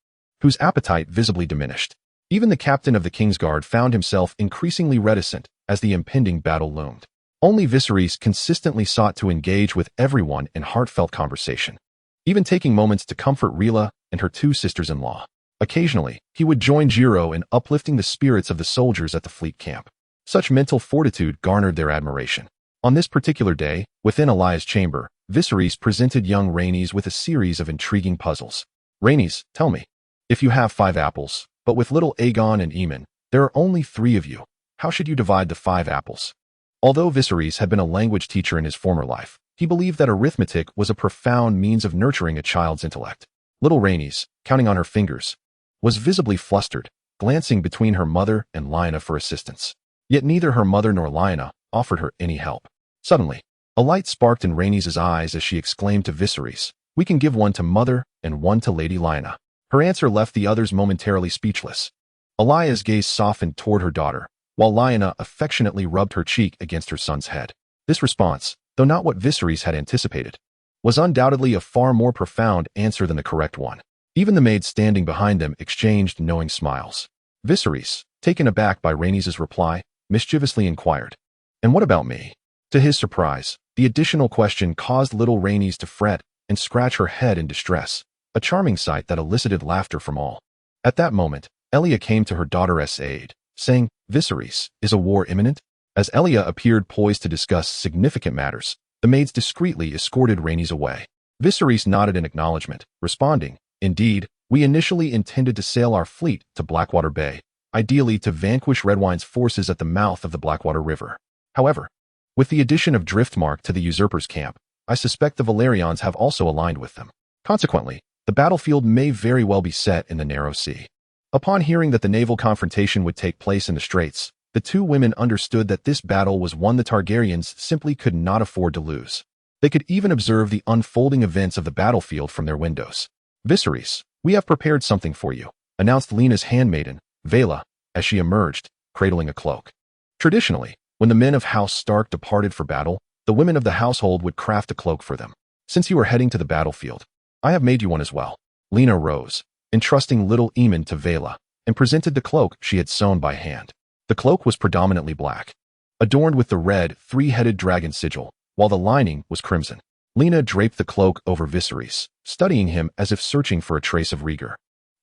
whose appetite visibly diminished. Even the captain of the kingsguard found himself increasingly reticent as the impending battle loomed. Only Viserys consistently sought to engage with everyone in heartfelt conversation, even taking moments to comfort Rhaella and her 2 sisters-in-law. Occasionally, he would join Jiro in uplifting the spirits of the soldiers at the fleet camp. Such mental fortitude garnered their admiration. On this particular day, within Elia's chamber, Viserys presented young Rhaenys with a series of intriguing puzzles. "Rhaenys, tell me, if you have 5 apples, but with little Aegon and Aemon, there are only 3 of you, how should you divide the 5 apples?" Although Viserys had been a language teacher in his former life, he believed that arithmetic was a profound means of nurturing a child's intellect. Little Rhaenys, counting on her fingers, was visibly flustered, glancing between her mother and Lyanna for assistance. Yet neither her mother nor Lyanna offered her any help. Suddenly, a light sparked in Rhaenys' eyes as she exclaimed to Viserys, "We can give one to Mother and one to Lady Lyanna." Her answer left the others momentarily speechless. Elia's gaze softened toward her daughter, while Lyanna affectionately rubbed her cheek against her son's head. This response, though not what Viserys had anticipated, was undoubtedly a far more profound answer than the correct one. Even the maids standing behind them exchanged knowing smiles. Viserys, taken aback by Rhaenys' reply, mischievously inquired, "And what about me?" To his surprise, the additional question caused little Rhaenys to fret and scratch her head in distress, a charming sight that elicited laughter from all. At that moment, Elia came to her daughter's aid, saying, "Viserys, is a war imminent?" As Elia appeared poised to discuss significant matters, the maids discreetly escorted Rhaenys away. Viserys nodded in acknowledgement, responding, "Indeed, we initially intended to sail our fleet to Blackwater Bay, ideally to vanquish Redwyne's forces at the mouth of the Blackwater River. However, with the addition of Driftmark to the usurpers' camp, I suspect the Velaryons have also aligned with them. Consequently, the battlefield may very well be set in the narrow sea." Upon hearing that the naval confrontation would take place in the Straits, the 2 women understood that this battle was one the Targaryens simply could not afford to lose. They could even observe the unfolding events of the battlefield from their windows. "Viserys, we have prepared something for you," announced Lena's handmaiden, Rhaella, as she emerged, cradling a cloak. Traditionally, when the men of House Stark departed for battle, the women of the household would craft a cloak for them. "Since you are heading to the battlefield, I have made you one as well." Lena rose, entrusting little Aemon to Rhaella, and presented the cloak she had sewn by hand. The cloak was predominantly black, adorned with the red, 3-headed dragon sigil, while the lining was crimson. Lena draped the cloak over Viserys, studying him as if searching for a trace of rigor.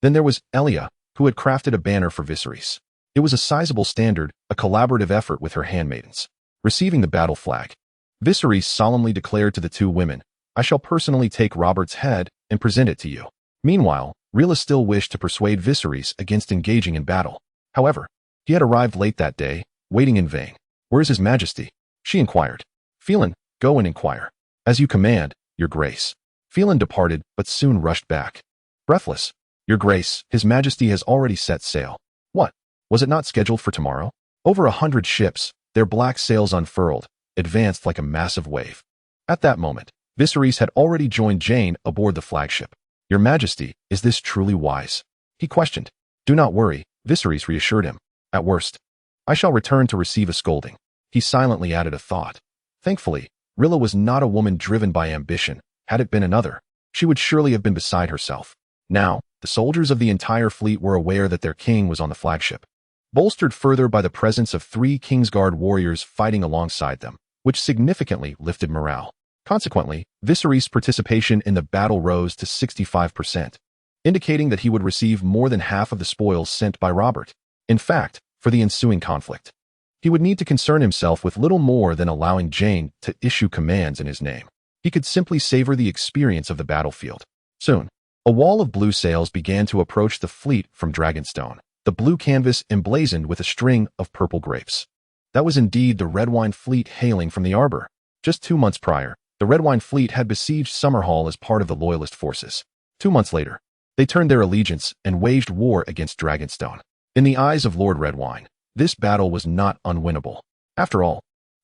Then there was Elia, who had crafted a banner for Viserys. It was a sizable standard, a collaborative effort with her handmaidens. Receiving the battle flag, Viserys solemnly declared to the two women, "I shall personally take Robert's head and present it to you." Meanwhile, Rhaella still wished to persuade Viserys against engaging in battle. However, he had arrived late that day, waiting in vain. "Where is his majesty?" she inquired. "Phelan, go and inquire." "As you command, your grace." Phelan departed, but soon rushed back. Breathless, "Your grace, his majesty has already set sail." "What? Was it not scheduled for tomorrow?" Over 100 ships, their black sails unfurled, advanced like a massive wave. At that moment, Viserys had already joined Jane aboard the flagship. "Your majesty, is this truly wise?" he questioned. "Do not worry," Viserys reassured him. "At worst, I shall return to receive a scolding." He silently added a thought. Thankfully, Rhaella was not a woman driven by ambition. Had it been another, she would surely have been beside herself. Now, the soldiers of the entire fleet were aware that their king was on the flagship, bolstered further by the presence of 3 kingsguard warriors fighting alongside them, which significantly lifted morale. Consequently, Viserys' participation in the battle rose to 65%, indicating that he would receive more than half of the spoils sent by Robert. In fact, for the ensuing conflict, he would need to concern himself with little more than allowing Jane to issue commands in his name. He could simply savor the experience of the battlefield. Soon, a wall of blue sails began to approach the fleet from Dragonstone, the blue canvas emblazoned with a string of purple grapes. That was indeed the Red Wine fleet hailing from the Arbor. Just 2 months prior, the Red Wine fleet had besieged Summerhall as part of the Loyalist forces. 2 months later, they turned their allegiance and waged war against Dragonstone. In the eyes of Lord Redwine, this battle was not unwinnable. After all,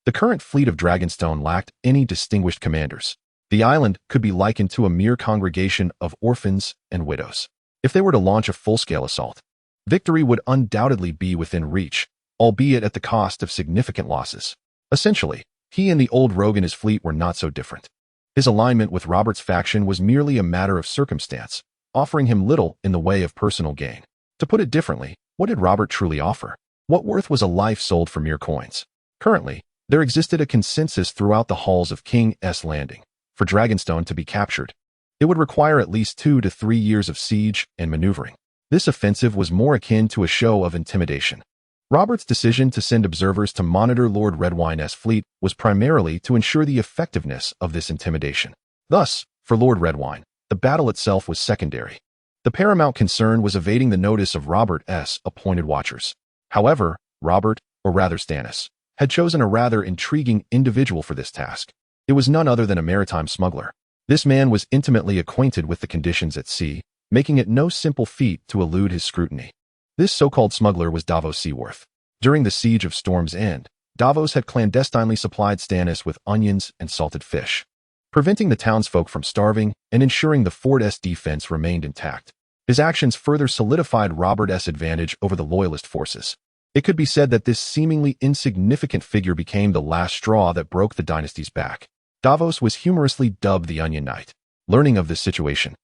the current fleet of Dragonstone lacked any distinguished commanders. The island could be likened to a mere congregation of orphans and widows. If they were to launch a full-scale assault, victory would undoubtedly be within reach, albeit at the cost of significant losses. Essentially, he and the old rogue in his fleet were not so different. His alignment with Robert's faction was merely a matter of circumstance, offering him little in the way of personal gain. To put it differently, what did Robert truly offer? What worth was a life sold for mere coins? Currently, there existed a consensus throughout the halls of King's Landing. For Dragonstone to be captured, it would require at least 2 to 3 years of siege and maneuvering. This offensive was more akin to a show of intimidation. Robert's decision to send observers to monitor Lord Redwine's fleet was primarily to ensure the effectiveness of this intimidation. Thus, for Lord Redwine, the battle itself was secondary. The paramount concern was evading the notice of Robert's appointed watchers. However, Robert, or rather Stannis, had chosen a rather intriguing individual for this task. It was none other than a maritime smuggler. This man was intimately acquainted with the conditions at sea, making it no simple feat to elude his scrutiny. This so-called smuggler was Davos Seaworth. During the siege of Storm's End, Davos had clandestinely supplied Stannis with onions and salted fish, preventing the townsfolk from starving and ensuring the fort's defense remained intact. His actions further solidified Robert's advantage over the Loyalist forces. It could be said that this seemingly insignificant figure became the last straw that broke the dynasty's back. Davos was humorously dubbed the Onion Knight. Learning of this situation,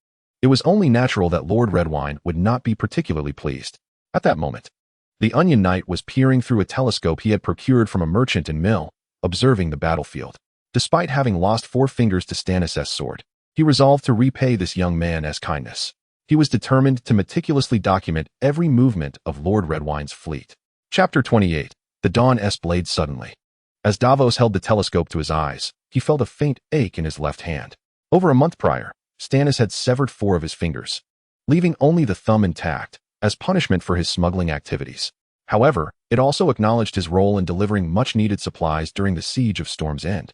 it was only natural that Lord Redwine would not be particularly pleased. At that moment, the Onion Knight was peering through a telescope he had procured from a merchant in Mill, observing the battlefield. Despite having lost 4 fingers to Stannis' sword, he resolved to repay this young man as kindness. He was determined to meticulously document every movement of Lord Redwine's fleet. Chapter 28. The dawn blazed suddenly. As Davos held the telescope to his eyes, he felt a faint ache in his left hand. Over a month prior, Stannis had severed 4 of his fingers, leaving only the thumb intact, as punishment for his smuggling activities. However, it also acknowledged his role in delivering much-needed supplies during the siege of Storm's End.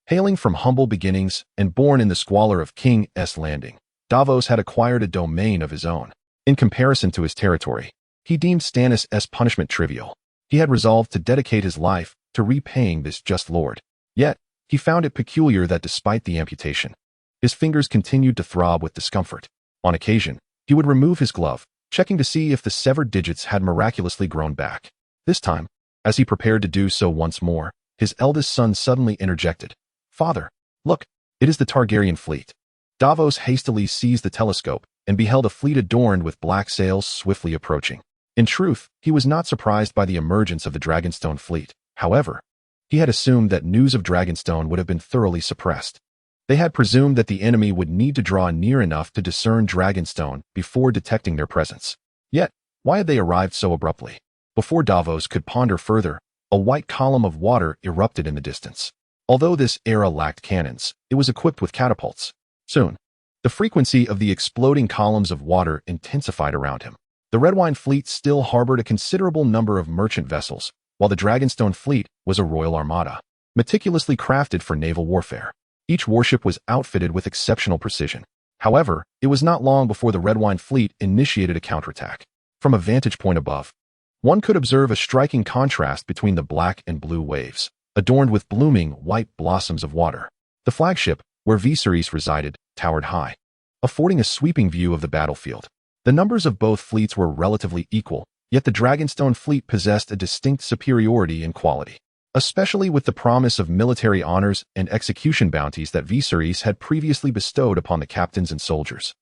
Hailing from humble beginnings and born in the squalor of King's Landing, Davos had acquired a domain of his own. In comparison to his territory, he deemed Stannis' punishment trivial. He had resolved to dedicate his life to repaying this just lord. Yet, he found it peculiar that despite the amputation, his fingers continued to throb with discomfort. On occasion, he would remove his glove, checking to see if the severed digits had miraculously grown back. This time, as he prepared to do so once more, his eldest son suddenly interjected. "Father, look, it is the Targaryen fleet." Davos hastily seized the telescope and beheld a fleet adorned with black sails swiftly approaching. In truth, he was not surprised by the emergence of the Dragonstone fleet. However, he had assumed that news of Dragonstone would have been thoroughly suppressed. They had presumed that the enemy would need to draw near enough to discern Dragonstone before detecting their presence. Yet, why had they arrived so abruptly? Before Davos could ponder further, A white column of water erupted in the distance. Although this era lacked cannons, it was equipped with catapults. Soon, the frequency of the exploding columns of water intensified around him. The Red Wine fleet still harbored a considerable number of merchant vessels, while the Dragonstone fleet was a royal armada, meticulously crafted for naval warfare. Each warship was outfitted with exceptional precision. However, it was not long before the Red Wine fleet initiated a counterattack. From a vantage point above, one could observe a striking contrast between the black and blue waves, adorned with blooming white blossoms of water. The flagship, where Viserys resided, towered high, affording a sweeping view of the battlefield. The numbers of both fleets were relatively equal, yet the Dragonstone fleet possessed a distinct superiority in quality, especially with the promise of military honors and execution bounties that Viserys had previously bestowed upon the captains and soldiers.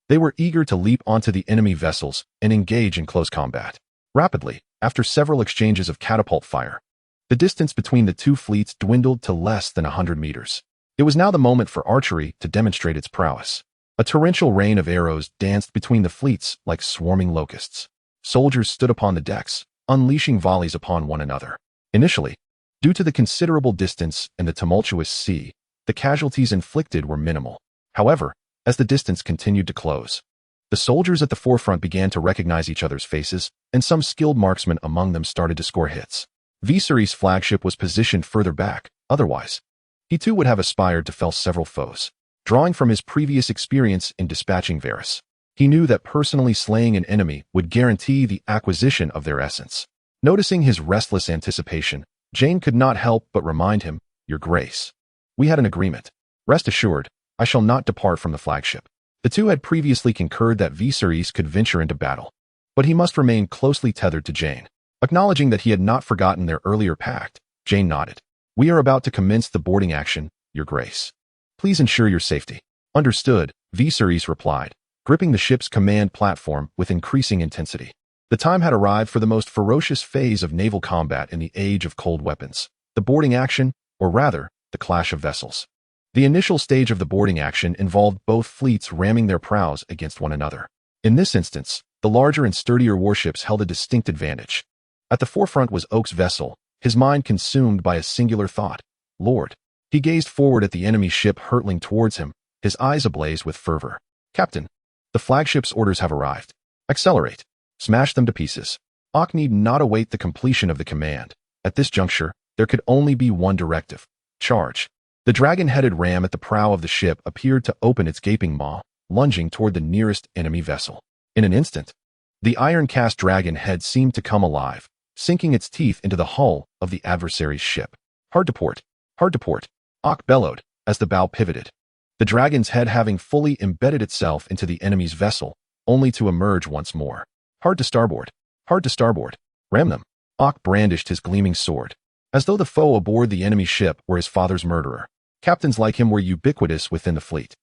They were eager to leap onto the enemy vessels and engage in close combat. Rapidly, after several exchanges of catapult fire, the distance between the two fleets dwindled to less than 100 meters. It was now the moment for archery to demonstrate its prowess. A torrential rain of arrows danced between the fleets like swarming locusts. Soldiers stood upon the decks, unleashing volleys upon one another. Initially, due to the considerable distance and the tumultuous sea, the casualties inflicted were minimal. However, as the distance continued to close, the soldiers at the forefront began to recognize each other's faces, and some skilled marksmen among them started to score hits. Viserys' flagship was positioned further back, otherwise, he too would have aspired to fell several foes. Drawing from his previous experience in dispatching Varys, he knew that personally slaying an enemy would guarantee the acquisition of their essence. Noticing his restless anticipation, Jane could not help but remind him, "Your Grace, we had an agreement. Rest assured, I shall not depart from the flagship." The two had previously concurred that Viserys could venture into battle, but he must remain closely tethered to Jane. Acknowledging that he had not forgotten their earlier pact, Jane nodded. "We are about to commence the boarding action, Your Grace. Please ensure your safety." "Understood," Viserys replied, gripping the ship's command platform with increasing intensity. The time had arrived for the most ferocious phase of naval combat in the age of cold weapons, the boarding action, or rather, the clash of vessels. The initial stage of the boarding action involved both fleets ramming their prows against one another. In this instance, the larger and sturdier warships held a distinct advantage. At the forefront was Oak's vessel, his mind consumed by a singular thought: Lord. He gazed forward at the enemy ship hurtling towards him, his eyes ablaze with fervor. "Captain, the flagship's orders have arrived. Accelerate. Smash them to pieces." Oak need not await the completion of the command. At this juncture, there could only be one directive: charge. The dragon-headed ram at the prow of the ship appeared to open its gaping maw, lunging toward the nearest enemy vessel. In an instant, the iron-cast dragon head seemed to come alive, sinking its teeth into the hull of the adversary's ship. "Hard to port. Hard to port," Oak bellowed as the bow pivoted, the dragon's head having fully embedded itself into the enemy's vessel, only to emerge once more. "Hard to starboard. Hard to starboard. Ram them." Oak brandished his gleaming sword, as though the foe aboard the enemy ship were his father's murderer. Captains like him were ubiquitous within the fleet.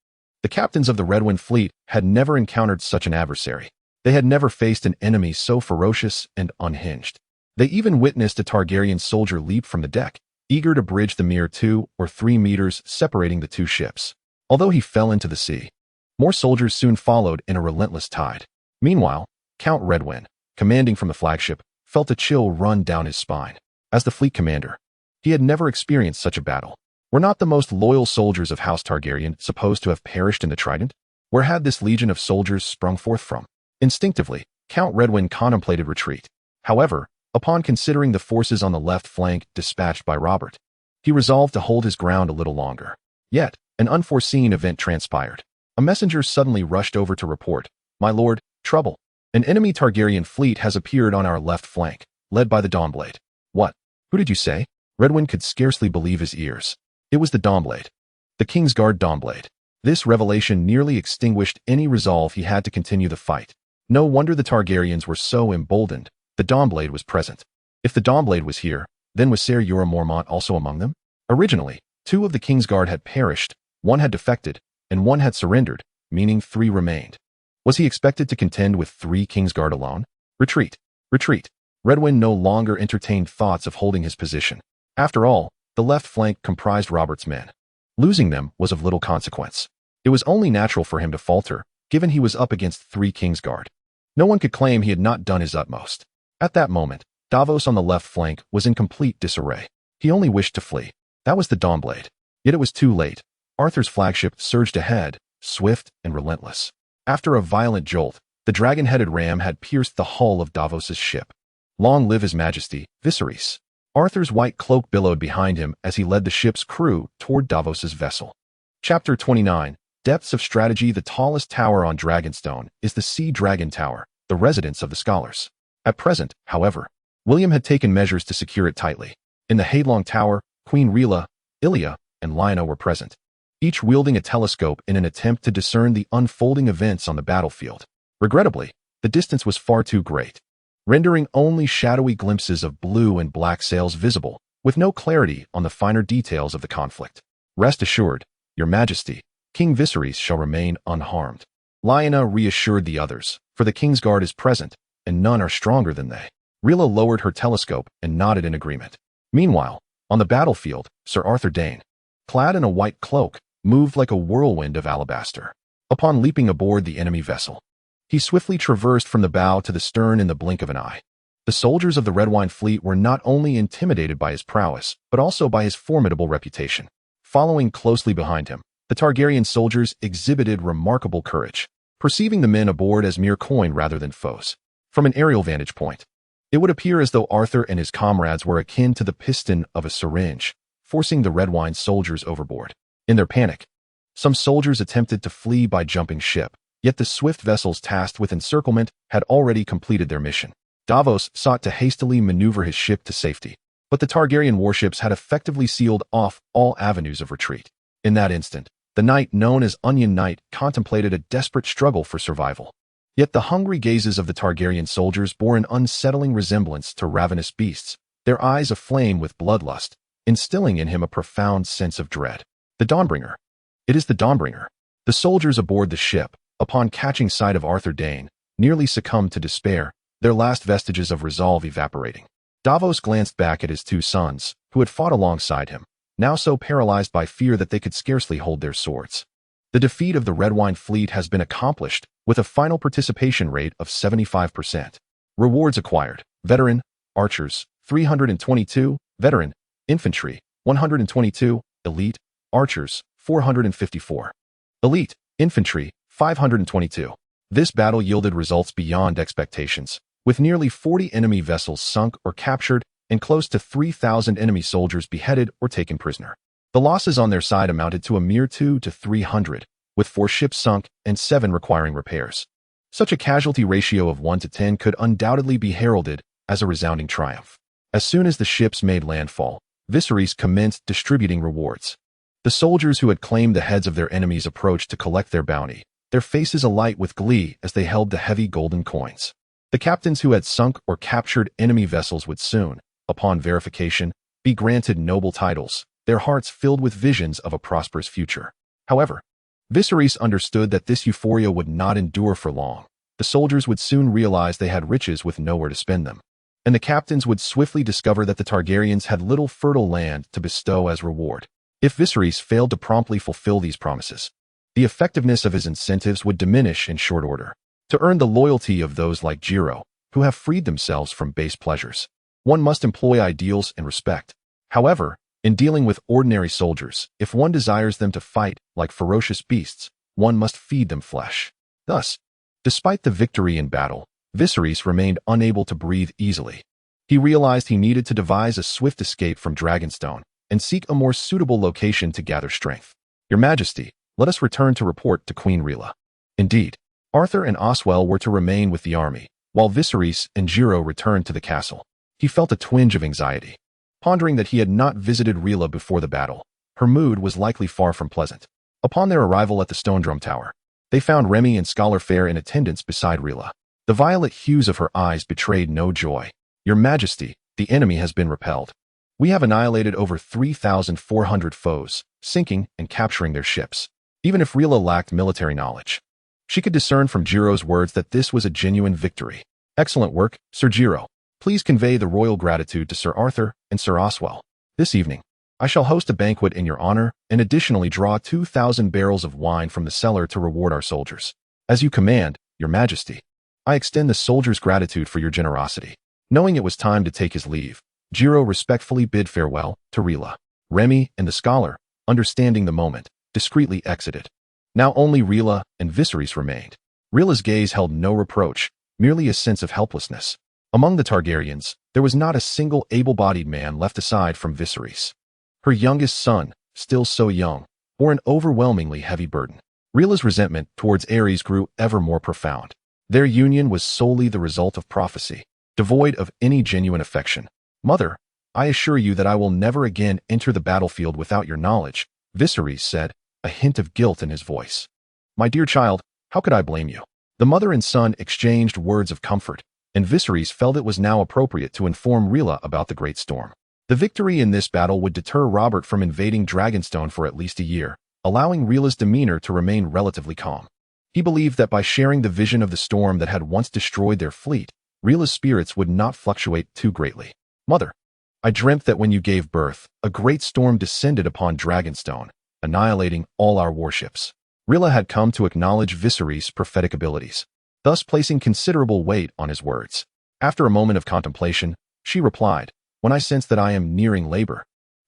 The captains of the Red Wine fleet had never encountered such an adversary. They had never faced an enemy so ferocious and unhinged. They even witnessed a Targaryen soldier leap from the deck, eager to bridge the mere 2 or 3 meters separating the two ships. Although he fell into the sea, more soldiers soon followed in a relentless tide. Meanwhile, Count Redwyn, commanding from the flagship, felt a chill run down his spine. As the fleet commander, he had never experienced such a battle. Were not the most loyal soldiers of House Targaryen supposed to have perished in the Trident? Where had this legion of soldiers sprung forth from? Instinctively, Count Redwyn contemplated retreat. However, upon considering the forces on the left flank dispatched by Robert, he resolved to hold his ground a little longer. Yet, an unforeseen event transpired. A messenger suddenly rushed over to report, "My lord, trouble. An enemy Targaryen fleet has appeared on our left flank, led by the Dawnblade." "What? Who did you say?" Redwyn could scarcely believe his ears. It was the Dawnblade. The kingsguard Dawnblade. This revelation nearly extinguished any resolve he had to continue the fight. No wonder the Targaryens were so emboldened. The Dawnblade was present. If the Dawnblade was here, then was Ser Jorah Mormont also among them? Originally, 2 of the kingsguard had perished, 1 had defected, and 1 had surrendered, meaning 3 remained. Was he expected to contend with 3 kingsguard alone? Retreat. Retreat. Redwyn no longer entertained thoughts of holding his position. After all, the left flank comprised Robert's men. Losing them was of little consequence. It was only natural for him to falter, given he was up against 3 kingsguard. No one could claim he had not done his utmost. At that moment, Davos on the left flank was in complete disarray. He only wished to flee. That was the Dawnblade. Yet it was too late. Arthur's flagship surged ahead, swift and relentless. After a violent jolt, the dragon-headed ram had pierced the hull of Davos's ship. Long live his majesty, Viserys. Arthur's white cloak billowed behind him as he led the ship's crew toward Davos's vessel. Chapter 29. Depths of Strategy. The tallest tower on Dragonstone is the Sea Dragon Tower, the residence of the scholars. At present, however, William had taken measures to secure it tightly. In the Hadelong Tower, Queen Rhaella, Illyrio, and Lyanna were present, each wielding a telescope in an attempt to discern the unfolding events on the battlefield. Regrettably, the distance was far too great, rendering only shadowy glimpses of blue and black sails visible, with no clarity on the finer details of the conflict. Rest assured, Your Majesty, King Viserys shall remain unharmed. Lyanna reassured the others, for the kingsguard is present, and none are stronger than they. Rhaella lowered her telescope and nodded in agreement. Meanwhile, on the battlefield, Sir Arthur Dayne, clad in a white cloak, moved like a whirlwind of alabaster. Upon leaping aboard the enemy vessel, he swiftly traversed from the bow to the stern in the blink of an eye. The soldiers of the Redwine fleet were not only intimidated by his prowess, but also by his formidable reputation. Following closely behind him, the Targaryen soldiers exhibited remarkable courage, perceiving the men aboard as mere coin rather than foes. From an aerial vantage point, it would appear as though Arthur and his comrades were akin to the piston of a syringe, forcing the Redwine soldiers overboard. In their panic, some soldiers attempted to flee by jumping ship, yet the swift vessels tasked with encirclement had already completed their mission. Davos sought to hastily maneuver his ship to safety, but the Targaryen warships had effectively sealed off all avenues of retreat. In that instant, the knight known as Onion Knight contemplated a desperate struggle for survival. Yet the hungry gazes of the Targaryen soldiers bore an unsettling resemblance to ravenous beasts, their eyes aflame with bloodlust, instilling in him a profound sense of dread. The Dawnbringer. It is the Dawnbringer. The soldiers aboard the ship, upon catching sight of Arthur Dayne, nearly succumbed to despair, their last vestiges of resolve evaporating. Davos glanced back at his two sons, who had fought alongside him, now so paralyzed by fear that they could scarcely hold their swords. The defeat of the Redwine fleet has been accomplished, with a final participation rate of 75%. Rewards acquired: Veteran, Archers, 322, Veteran, Infantry, 122, Elite, Archers, 454. Elite, Infantry, 522. This battle yielded results beyond expectations, with nearly 40 enemy vessels sunk or captured and close to 3,000 enemy soldiers beheaded or taken prisoner. The losses on their side amounted to a mere 200 to 300, with 4 ships sunk and 7 requiring repairs. Such a casualty ratio of 1 to 10 could undoubtedly be heralded as a resounding triumph. As soon as the ships made landfall, Viserys commenced distributing rewards. The soldiers who had claimed the heads of their enemies approached to collect their bounty, their faces alight with glee as they held the heavy golden coins. The captains who had sunk or captured enemy vessels would soon, upon verification, be granted noble titles, their hearts filled with visions of a prosperous future. However, Viserys understood that this euphoria would not endure for long. The soldiers would soon realize they had riches with nowhere to spend them, and the captains would swiftly discover that the Targaryens had little fertile land to bestow as reward. If Viserys failed to promptly fulfill these promises, the effectiveness of his incentives would diminish in short order. To earn the loyalty of those like Jiro, who have freed themselves from base pleasures, one must employ ideals and respect. However, in dealing with ordinary soldiers, if one desires them to fight like ferocious beasts, one must feed them flesh. Thus, despite the victory in battle, Viserys remained unable to breathe easily. He realized he needed to devise a swift escape from Dragonstone and seek a more suitable location to gather strength. Your Majesty, let us return to report to Queen Rhaella. Indeed, Arthur and Oswell were to remain with the army, while Viserys and Jiro returned to the castle. He felt a twinge of anxiety, pondering that he had not visited Rhaella before the battle. Her mood was likely far from pleasant. Upon their arrival at the Stone Drum Tower, they found Remy and Scholar Fair in attendance beside Rhaella. The violet hues of her eyes betrayed no joy. Your Majesty, the enemy has been repelled. We have annihilated over 3,400 foes, sinking and capturing their ships. Even if Rhaella lacked military knowledge, she could discern from Jiro's words that this was a genuine victory. Excellent work, Sir Jiro. Please convey the royal gratitude to Sir Arthur and Sir Oswell. This evening, I shall host a banquet in your honor and additionally draw 2,000 barrels of wine from the cellar to reward our soldiers. As you command, Your Majesty. I extend the soldiers' gratitude for your generosity. Knowing it was time to take his leave, Jiro respectfully bid farewell to Rhaella. Remy and the scholar, understanding the moment, discreetly exited. Now only Rhaella and Viserys remained. Rhaella's gaze held no reproach, merely a sense of helplessness. Among the Targaryens, there was not a single able-bodied man left aside from Viserys. Her youngest son, still so young, bore an overwhelmingly heavy burden. Rhaella's resentment towards Aerys grew ever more profound. Their union was solely the result of prophecy, devoid of any genuine affection. "Mother, I assure you that I will never again enter the battlefield without your knowledge," Viserys said, a hint of guilt in his voice. "My dear child, how could I blame you?" The mother and son exchanged words of comfort, and Viserys felt it was now appropriate to inform Rhaella about the Great Storm. The victory in this battle would deter Robert from invading Dragonstone for at least a year, allowing Rhaella's demeanor to remain relatively calm. He believed that by sharing the vision of the storm that had once destroyed their fleet, Rhaella's spirits would not fluctuate too greatly. "Mother, I dreamt that when you gave birth, a great storm descended upon Dragonstone, annihilating all our warships." Rhaella had come to acknowledge Viserys' prophetic abilities, thus placing considerable weight on his words. After a moment of contemplation, she replied, "When I sense that I am nearing labor,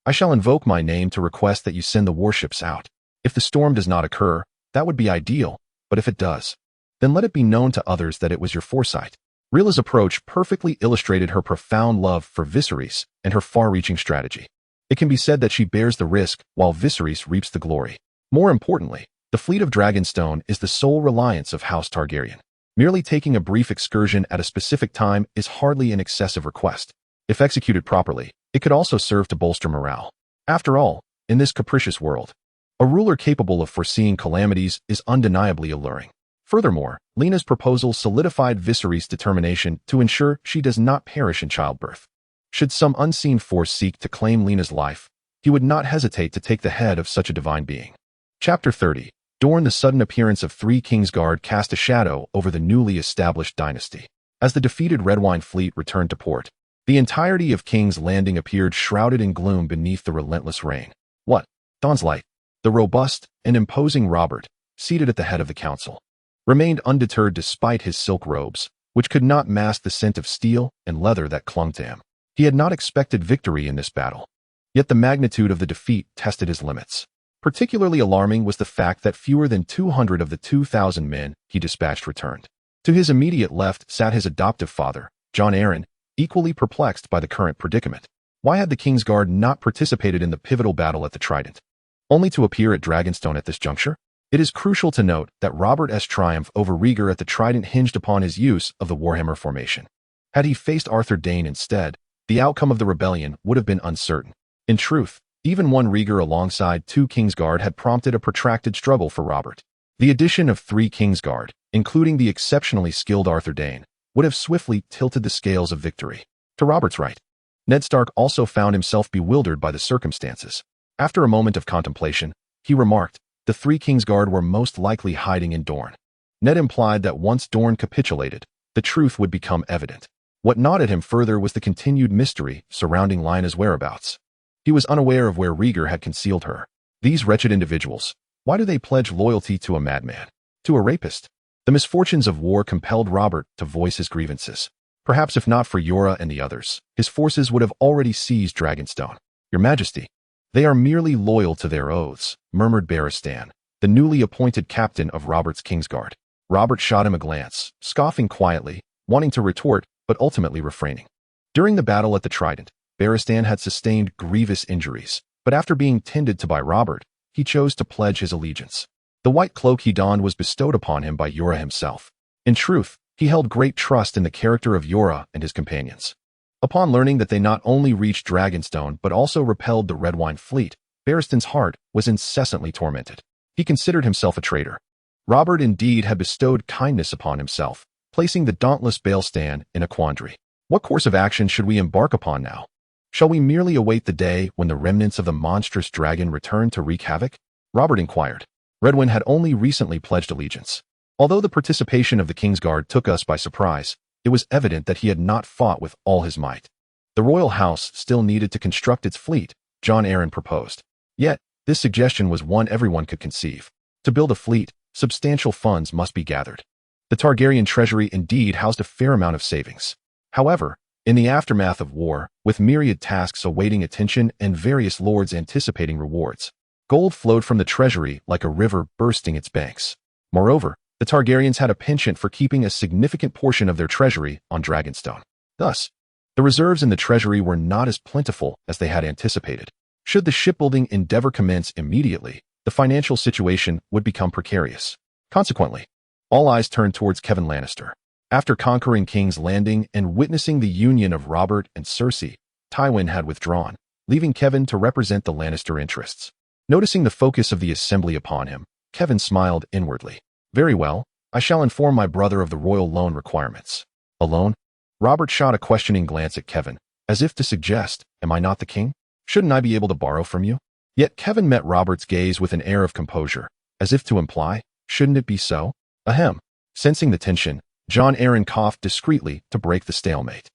I shall invoke my name to request that you send the warships out. If the storm does not occur, that would be ideal, but if it does, then let it be known to others that it was your foresight." Rhaella's approach perfectly illustrated her profound love for Viserys and her far-reaching strategy. It can be said that she bears the risk while Viserys reaps the glory. More importantly, the fleet of Dragonstone is the sole reliance of House Targaryen. Merely taking a brief excursion at a specific time is hardly an excessive request. If executed properly, it could also serve to bolster morale. After all, in this capricious world, a ruler capable of foreseeing calamities is undeniably alluring. Furthermore, Lena's proposal solidified Viserys' determination to ensure she does not perish in childbirth. Should some unseen force seek to claim Lena's life, he would not hesitate to take the head of such a divine being. Chapter 30. Dorne. The sudden appearance of 3 kingsguard cast a shadow over the newly established dynasty. As the defeated Red Wine fleet returned to port, the entirety of King's Landing appeared shrouded in gloom beneath the relentless rain. What? Dawn's light. The robust and imposing Robert, seated at the head of the council, remained undeterred despite his silk robes, which could not mask the scent of steel and leather that clung to him. He had not expected victory in this battle, yet the magnitude of the defeat tested his limits. Particularly alarming was the fact that fewer than 200 of the 2,000 men he dispatched returned. To his immediate left sat his adoptive father, Jon Arryn, equally perplexed by the current predicament. Why had the Kingsguard not participated in the pivotal battle at the Trident, only to appear at Dragonstone at this juncture? It is crucial to note that Robert's triumph over Rhaegar at the Trident hinged upon his use of the Warhammer formation. Had he faced Arthur Dayne instead, the outcome of the rebellion would have been uncertain. In truth, even one Rhaegar alongside 2 Kingsguard had prompted a protracted struggle for Robert. The addition of 3 Kingsguard, including the exceptionally skilled Arthur Dayne, would have swiftly tilted the scales of victory to Robert's right. Ned Stark also found himself bewildered by the circumstances. After a moment of contemplation, he remarked, the 3 Kingsguard were most likely hiding in Dorne. Ned implied that once Dorne capitulated, the truth would become evident. What gnawed at him further was the continued mystery surrounding Lyanna's whereabouts. He was unaware of where Rhaegar had concealed her. These wretched individuals, why do they pledge loyalty to a madman? To a rapist? The misfortunes of war compelled Robert to voice his grievances. Perhaps if not for Jorah and the others, his forces would have already seized Dragonstone. "Your Majesty, they are merely loyal to their oaths," murmured Barristan, the newly appointed captain of Robert's Kingsguard. Robert shot him a glance, scoffing quietly, wanting to retort, but ultimately refraining. During the battle at the Trident, Barristan had sustained grievous injuries, but after being tended to by Robert, he chose to pledge his allegiance. The white cloak he donned was bestowed upon him by Jorah himself. In truth, he held great trust in the character of Jorah and his companions. Upon learning that they not only reached Dragonstone but also repelled the Red Wine fleet, Barristan's heart was incessantly tormented. He considered himself a traitor. Robert indeed had bestowed kindness upon himself, placing the dauntless Baelstan in a quandary. What course of action should we embark upon now? Shall we merely await the day when the remnants of the monstrous dragon return to wreak havoc? Robert inquired. Redwyn had only recently pledged allegiance. Although the participation of the Kingsguard took us by surprise, it was evident that he had not fought with all his might. The royal house still needed to construct its fleet, Jon Arryn proposed. Yet, this suggestion was one everyone could conceive. To build a fleet, substantial funds must be gathered. The Targaryen treasury indeed housed a fair amount of savings. However, In the aftermath of war, with myriad tasks awaiting attention and various lords anticipating rewards, gold flowed from the treasury like a river bursting its banks. Moreover, the Targaryens had a penchant for keeping a significant portion of their treasury on Dragonstone. Thus, the reserves in the treasury were not as plentiful as they had anticipated. Should the shipbuilding endeavor commence immediately, the financial situation would become precarious. Consequently, all eyes turned towards Kevan Lannister. After conquering King's Landing and witnessing the union of Robert and Cersei, Tywin had withdrawn, leaving Kevan to represent the Lannister interests. Noticing the focus of the assembly upon him, Kevan smiled inwardly. Very well, I shall inform my brother of the royal loan requirements. A loan? Robert shot a questioning glance at Kevan, as if to suggest, am I not the king? Shouldn't I be able to borrow from you? Yet Kevan met Robert's gaze with an air of composure, as if to imply, shouldn't it be so? Ahem. Sensing the tension, Jon Arryn coughed discreetly to break the stalemate.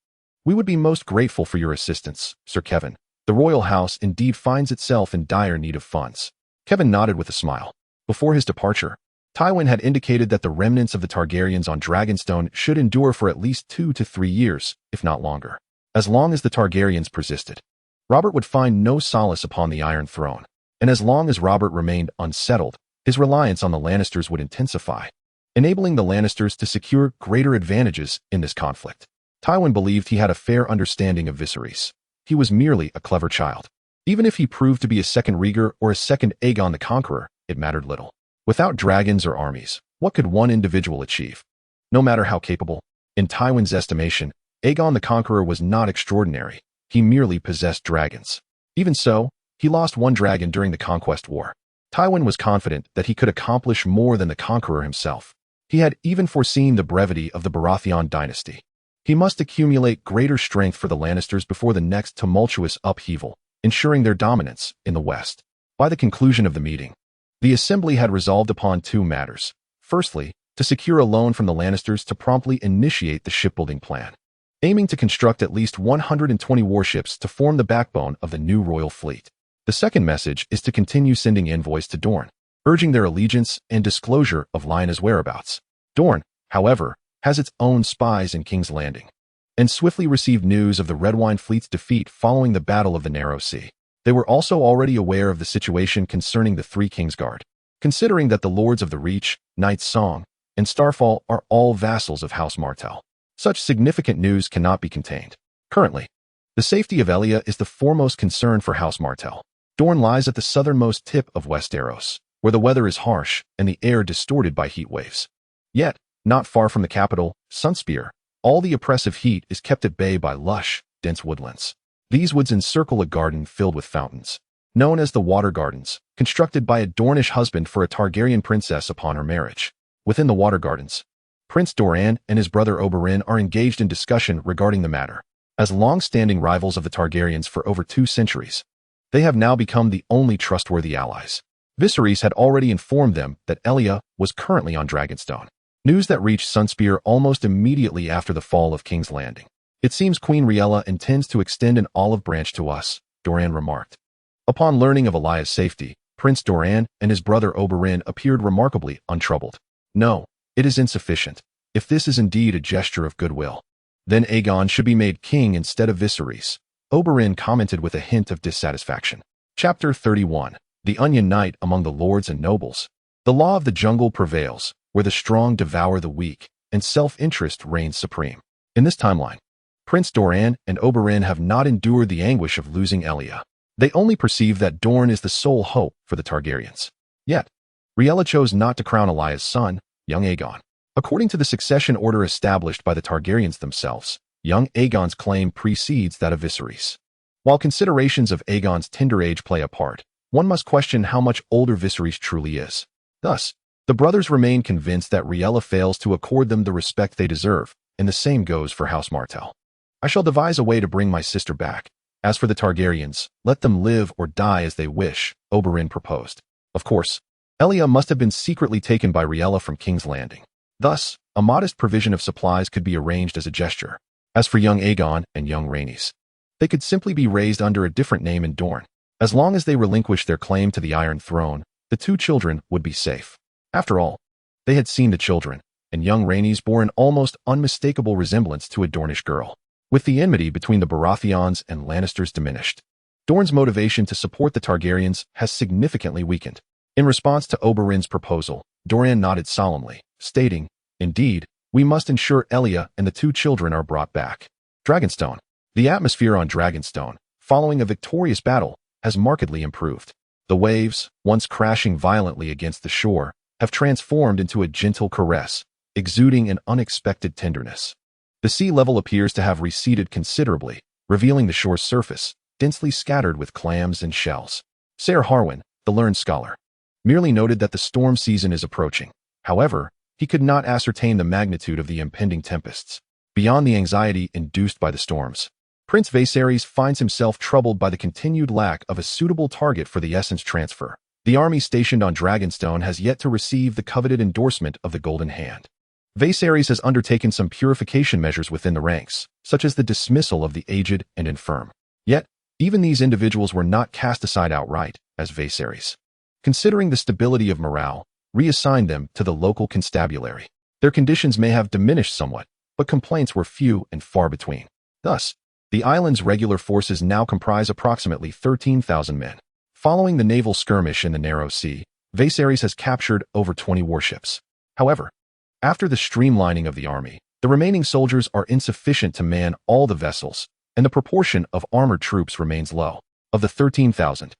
We would be most grateful for your assistance, Sir Kevan. The royal house indeed finds itself in dire need of funds. Kevan nodded with a smile. Before his departure, Tywin had indicated that the remnants of the Targaryens on Dragonstone should endure for at least 2 to 3 years, if not longer. As long as the Targaryens persisted, Robert would find no solace upon the Iron Throne, and as long as Robert remained unsettled, his reliance on the Lannisters would intensify, enabling the Lannisters to secure greater advantages in this conflict. Tywin believed he had a fair understanding of Viserys. He was merely a clever child. Even if he proved to be a second Rhaegar or a second Aegon the Conqueror, it mattered little. Without dragons or armies, what could one individual achieve? No matter how capable. In Tywin's estimation, Aegon the Conqueror was not extraordinary. He merely possessed dragons. Even so, he lost one dragon during the Conquest War. Tywin was confident that he could accomplish more than the Conqueror himself. He had even foreseen the brevity of the Baratheon dynasty. He must accumulate greater strength for the Lannisters before the next tumultuous upheaval, ensuring their dominance in the West. By the conclusion of the meeting, the assembly had resolved upon 2 matters. Firstly, to secure a loan from the Lannisters to promptly initiate the shipbuilding plan, aiming to construct at least 120 warships to form the backbone of the new royal fleet. The second message is to continue sending envoys to Dorne, urging their allegiance and disclosure of Lyanna's whereabouts. Dorne, however, has its own spies in King's Landing, and swiftly received news of the Redwyne fleet's defeat following the Battle of the Narrow Sea. They were also already aware of the situation concerning the 3 kingsguard, considering that the Lords of the Reach, Night's Song, and Starfall are all vassals of House Martell. Such significant news cannot be contained. Currently, the safety of Elia is the foremost concern for House Martell. Dorne lies at the southernmost tip of Westeros, where the weather is harsh and the air distorted by heat waves. Yet, not far from the capital, Sunspear, all the oppressive heat is kept at bay by lush, dense woodlands. These woods encircle a garden filled with fountains, known as the Water Gardens, constructed by a Dornish husband for a Targaryen princess upon her marriage. Within the Water Gardens, Prince Doran and his brother Oberyn are engaged in discussion regarding the matter. As long-standing rivals of the Targaryens for over 2 centuries, they have now become the only trustworthy allies. Viserys had already informed them that Elia was currently on Dragonstone. News that reached Sunspear almost immediately after the fall of King's Landing. It seems Queen Rhaella intends to extend an olive branch to us, Doran remarked. Upon learning of Elia's safety, Prince Doran and his brother Oberyn appeared remarkably untroubled. No, it is insufficient. If this is indeed a gesture of goodwill, then Aegon should be made king instead of Viserys, Oberyn commented with a hint of dissatisfaction. Chapter 31. The Onion Knight among the lords and nobles. The law of the jungle prevails, where the strong devour the weak, and self-interest reigns supreme. In this timeline, Prince Doran and Oberyn have not endured the anguish of losing Elia. They only perceive that Dorne is the sole hope for the Targaryens. Yet, Rhaella chose not to crown Elia's son, young Aegon. According to the succession order established by the Targaryens themselves, young Aegon's claim precedes that of Viserys. While considerations of Aegon's tender age play a part, one must question how much older Viserys truly is. Thus, the brothers remain convinced that Rhaella fails to accord them the respect they deserve, and the same goes for House Martell. I shall devise a way to bring my sister back. As for the Targaryens, let them live or die as they wish, Oberyn proposed. Of course, Elia must have been secretly taken by Rhaella from King's Landing. Thus, a modest provision of supplies could be arranged as a gesture. As for young Aegon and young Rhaenys, they could simply be raised under a different name in Dorne. As long as they relinquish their claim to the Iron Throne, the 2 children would be safe. After all, they had seen the children, and young Rhaenys bore an almost unmistakable resemblance to a Dornish girl. With the enmity between the Baratheons and Lannisters diminished, Dorne's motivation to support the Targaryens has significantly weakened. In response to Oberyn's proposal, Doran nodded solemnly, stating, "Indeed, we must ensure Elia and the two children are brought back." Dragonstone. The atmosphere on Dragonstone, following a victorious battle, has markedly improved. The waves, once crashing violently against the shore, have transformed into a gentle caress, exuding an unexpected tenderness. The sea level appears to have receded considerably, revealing the shore's surface, densely scattered with clams and shells. Ser Harwin, the learned scholar, merely noted that the storm season is approaching. However, he could not ascertain the magnitude of the impending tempests. Beyond the anxiety induced by the storms, Prince Viserys finds himself troubled by the continued lack of a suitable target for the essence transfer. The army stationed on Dragonstone has yet to receive the coveted endorsement of the Golden Hand. Viserys has undertaken some purification measures within the ranks, such as the dismissal of the aged and infirm. Yet, even these individuals were not cast aside outright, as Viserys, considering the stability of morale, reassigned them to the local constabulary. Their conditions may have diminished somewhat, but complaints were few and far between. Thus, the island's regular forces now comprise approximately 13,000 men. Following the naval skirmish in the Narrow Sea, Viserys has captured over 20 warships. However, after the streamlining of the army, the remaining soldiers are insufficient to man all the vessels, and the proportion of armored troops remains low. Of the 13,000,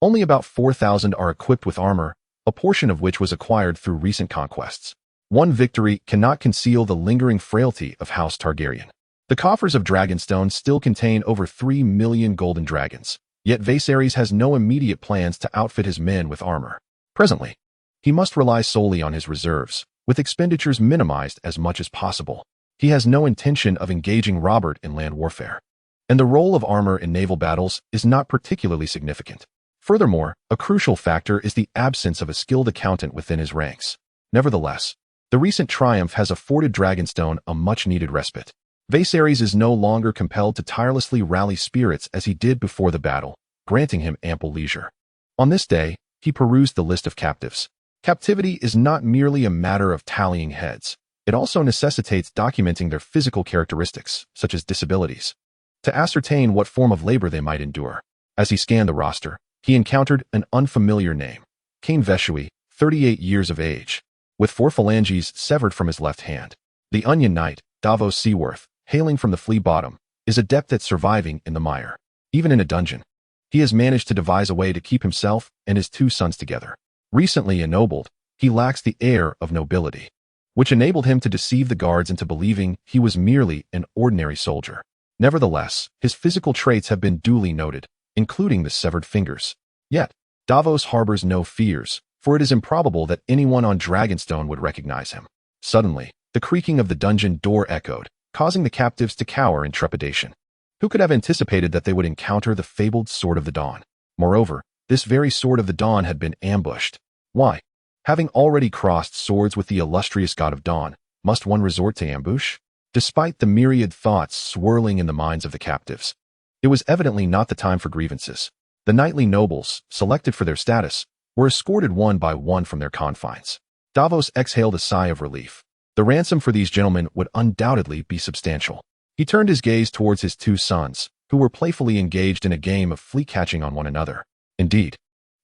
only about 4,000 are equipped with armor, a portion of which was acquired through recent conquests. One victory cannot conceal the lingering frailty of House Targaryen. The coffers of Dragonstone still contain over 3 million golden dragons, yet Viserys has no immediate plans to outfit his men with armor. Presently, he must rely solely on his reserves, with expenditures minimized as much as possible. He has no intention of engaging Robert in land warfare, and the role of armor in naval battles is not particularly significant. Furthermore, a crucial factor is the absence of a skilled accountant within his ranks. Nevertheless, the recent triumph has afforded Dragonstone a much-needed respite. Viserys is no longer compelled to tirelessly rally spirits as he did before the battle, granting him ample leisure. On this day, he perused the list of captives. Captivity is not merely a matter of tallying heads. It also necessitates documenting their physical characteristics, such as disabilities, to ascertain what form of labor they might endure. As he scanned the roster, he encountered an unfamiliar name, Cain Veshui, 38 years of age, with 4 phalanges severed from his left hand. The Onion Knight, Davos Seaworth, hailing from the Flea Bottom, is adept at surviving in the mire. Even in a dungeon, he has managed to devise a way to keep himself and his 2 sons together. Recently ennobled, he lacks the air of nobility, which enabled him to deceive the guards into believing he was merely an ordinary soldier. Nevertheless, his physical traits have been duly noted, including the severed fingers. Yet, Davos harbors no fears, for it is improbable that anyone on Dragonstone would recognize him. Suddenly, the creaking of the dungeon door echoed, causing the captives to cower in trepidation. Who could have anticipated that they would encounter the fabled Sword of the Dawn? Moreover, this very Sword of the Dawn had been ambushed. Why? Having already crossed swords with the illustrious God of Dawn, must one resort to ambush? Despite the myriad thoughts swirling in the minds of the captives, it was evidently not the time for grievances. The knightly nobles, selected for their status, were escorted one by one from their confines. Davos exhaled a sigh of relief. The ransom for these gentlemen would undoubtedly be substantial. He turned his gaze towards his 2 sons, who were playfully engaged in a game of flea-catching on one another. Indeed,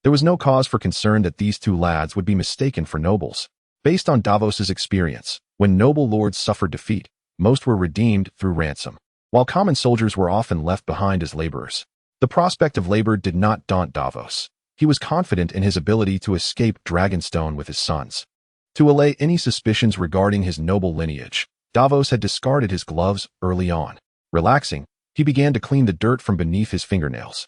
there was no cause for concern that these 2 lads would be mistaken for nobles. Based on Davos's experience, when noble lords suffered defeat, most were redeemed through ransom, while common soldiers were often left behind as laborers. The prospect of labor did not daunt Davos. He was confident in his ability to escape Dragonstone with his sons. To allay any suspicions regarding his noble lineage, Davos had discarded his gloves early on. Relaxing, he began to clean the dirt from beneath his fingernails.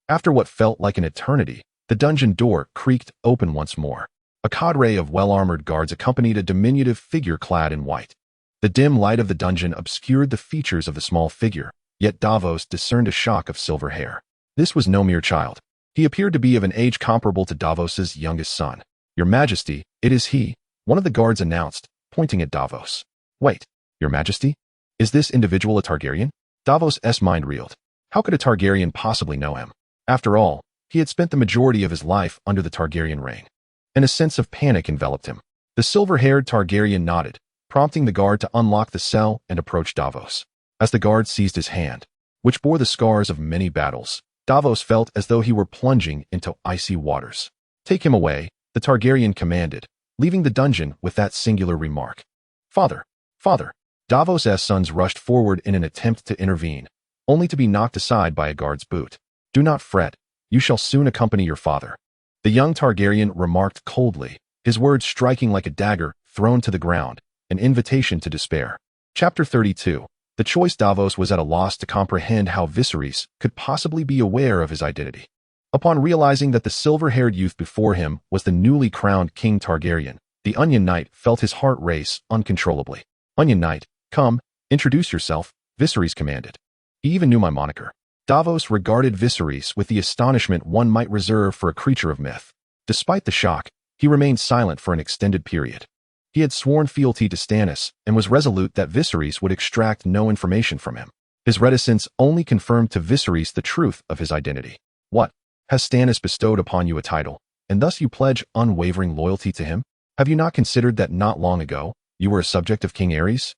After what felt like an eternity, the dungeon door creaked open once more. A cadre of well-armored guards accompanied a diminutive figure clad in white. The dim light of the dungeon obscured the features of the small figure, yet Davos discerned a shock of silver hair. This was no mere child. He appeared to be of an age comparable to Davos's youngest son. "Your Majesty, it is he," one of the guards announced, pointing at Davos. "Wait, Your Majesty? Is this individual a Targaryen?" Davos' mind reeled. How could a Targaryen possibly know him? After all, he had spent the majority of his life under the Targaryen reign, and a sense of panic enveloped him. The silver-haired Targaryen nodded, prompting the guard to unlock the cell and approach Davos. As the guard seized his hand, which bore the scars of many battles, Davos felt as though he were plunging into icy waters. "Take him away," the Targaryen commanded, leaving the dungeon with that singular remark. "Father, father." Davos' sons rushed forward in an attempt to intervene, only to be knocked aside by a guard's boot. "Do not fret, you shall soon accompany your father," the young Targaryen remarked coldly, his words striking like a dagger thrown to the ground, an invitation to despair. Chapter 32. The choice. Davos was at a loss to comprehend how Viserys could possibly be aware of his identity. Upon realizing that the silver-haired youth before him was the newly crowned King Targaryen, the Onion Knight felt his heart race uncontrollably. "Onion Knight, come, introduce yourself," Viserys commanded. "He even knew my moniker." Davos regarded Viserys with the astonishment one might reserve for a creature of myth. Despite the shock, he remained silent for an extended period. He had sworn fealty to Stannis and was resolute that Viserys would extract no information from him. His reticence only confirmed to Viserys the truth of his identity. "What? Has Stannis bestowed upon you a title, and thus you pledge unwavering loyalty to him? Have you not considered that not long ago you were a subject of King Aerys?"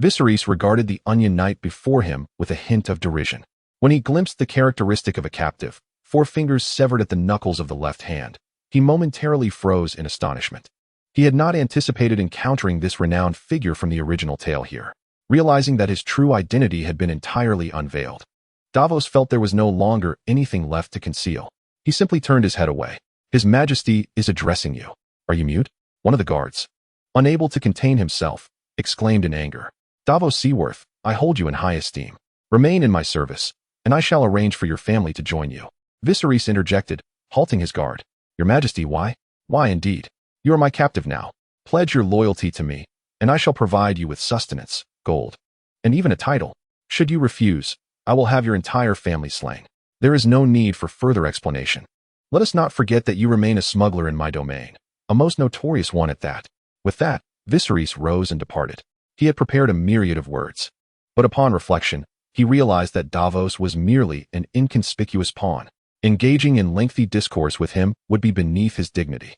Viserys regarded the Onion Knight before him with a hint of derision. When he glimpsed the characteristic of a captive, 4 fingers severed at the knuckles of the left hand, he momentarily froze in astonishment. He had not anticipated encountering this renowned figure from the original tale here. Realizing that his true identity had been entirely unveiled, Davos felt there was no longer anything left to conceal. He simply turned his head away. "His Majesty is addressing you. Are you mute?" One of the guards, unable to contain himself, exclaimed in anger. "Davos Seaworth, I hold you in high esteem. Remain in my service, and I shall arrange for your family to join you." Viserys interjected, halting his guard. "Your Majesty, why?" "Why indeed? You are my captive now. Pledge your loyalty to me, and I shall provide you with sustenance, gold, and even a title. Should you refuse, I will have your entire family slain. There is no need for further explanation. Let us not forget that you remain a smuggler in my domain, a most notorious one at that." With that, Viserys rose and departed. He had prepared a myriad of words, but upon reflection, he realized that Davos was merely an inconspicuous pawn. Engaging in lengthy discourse with him would be beneath his dignity.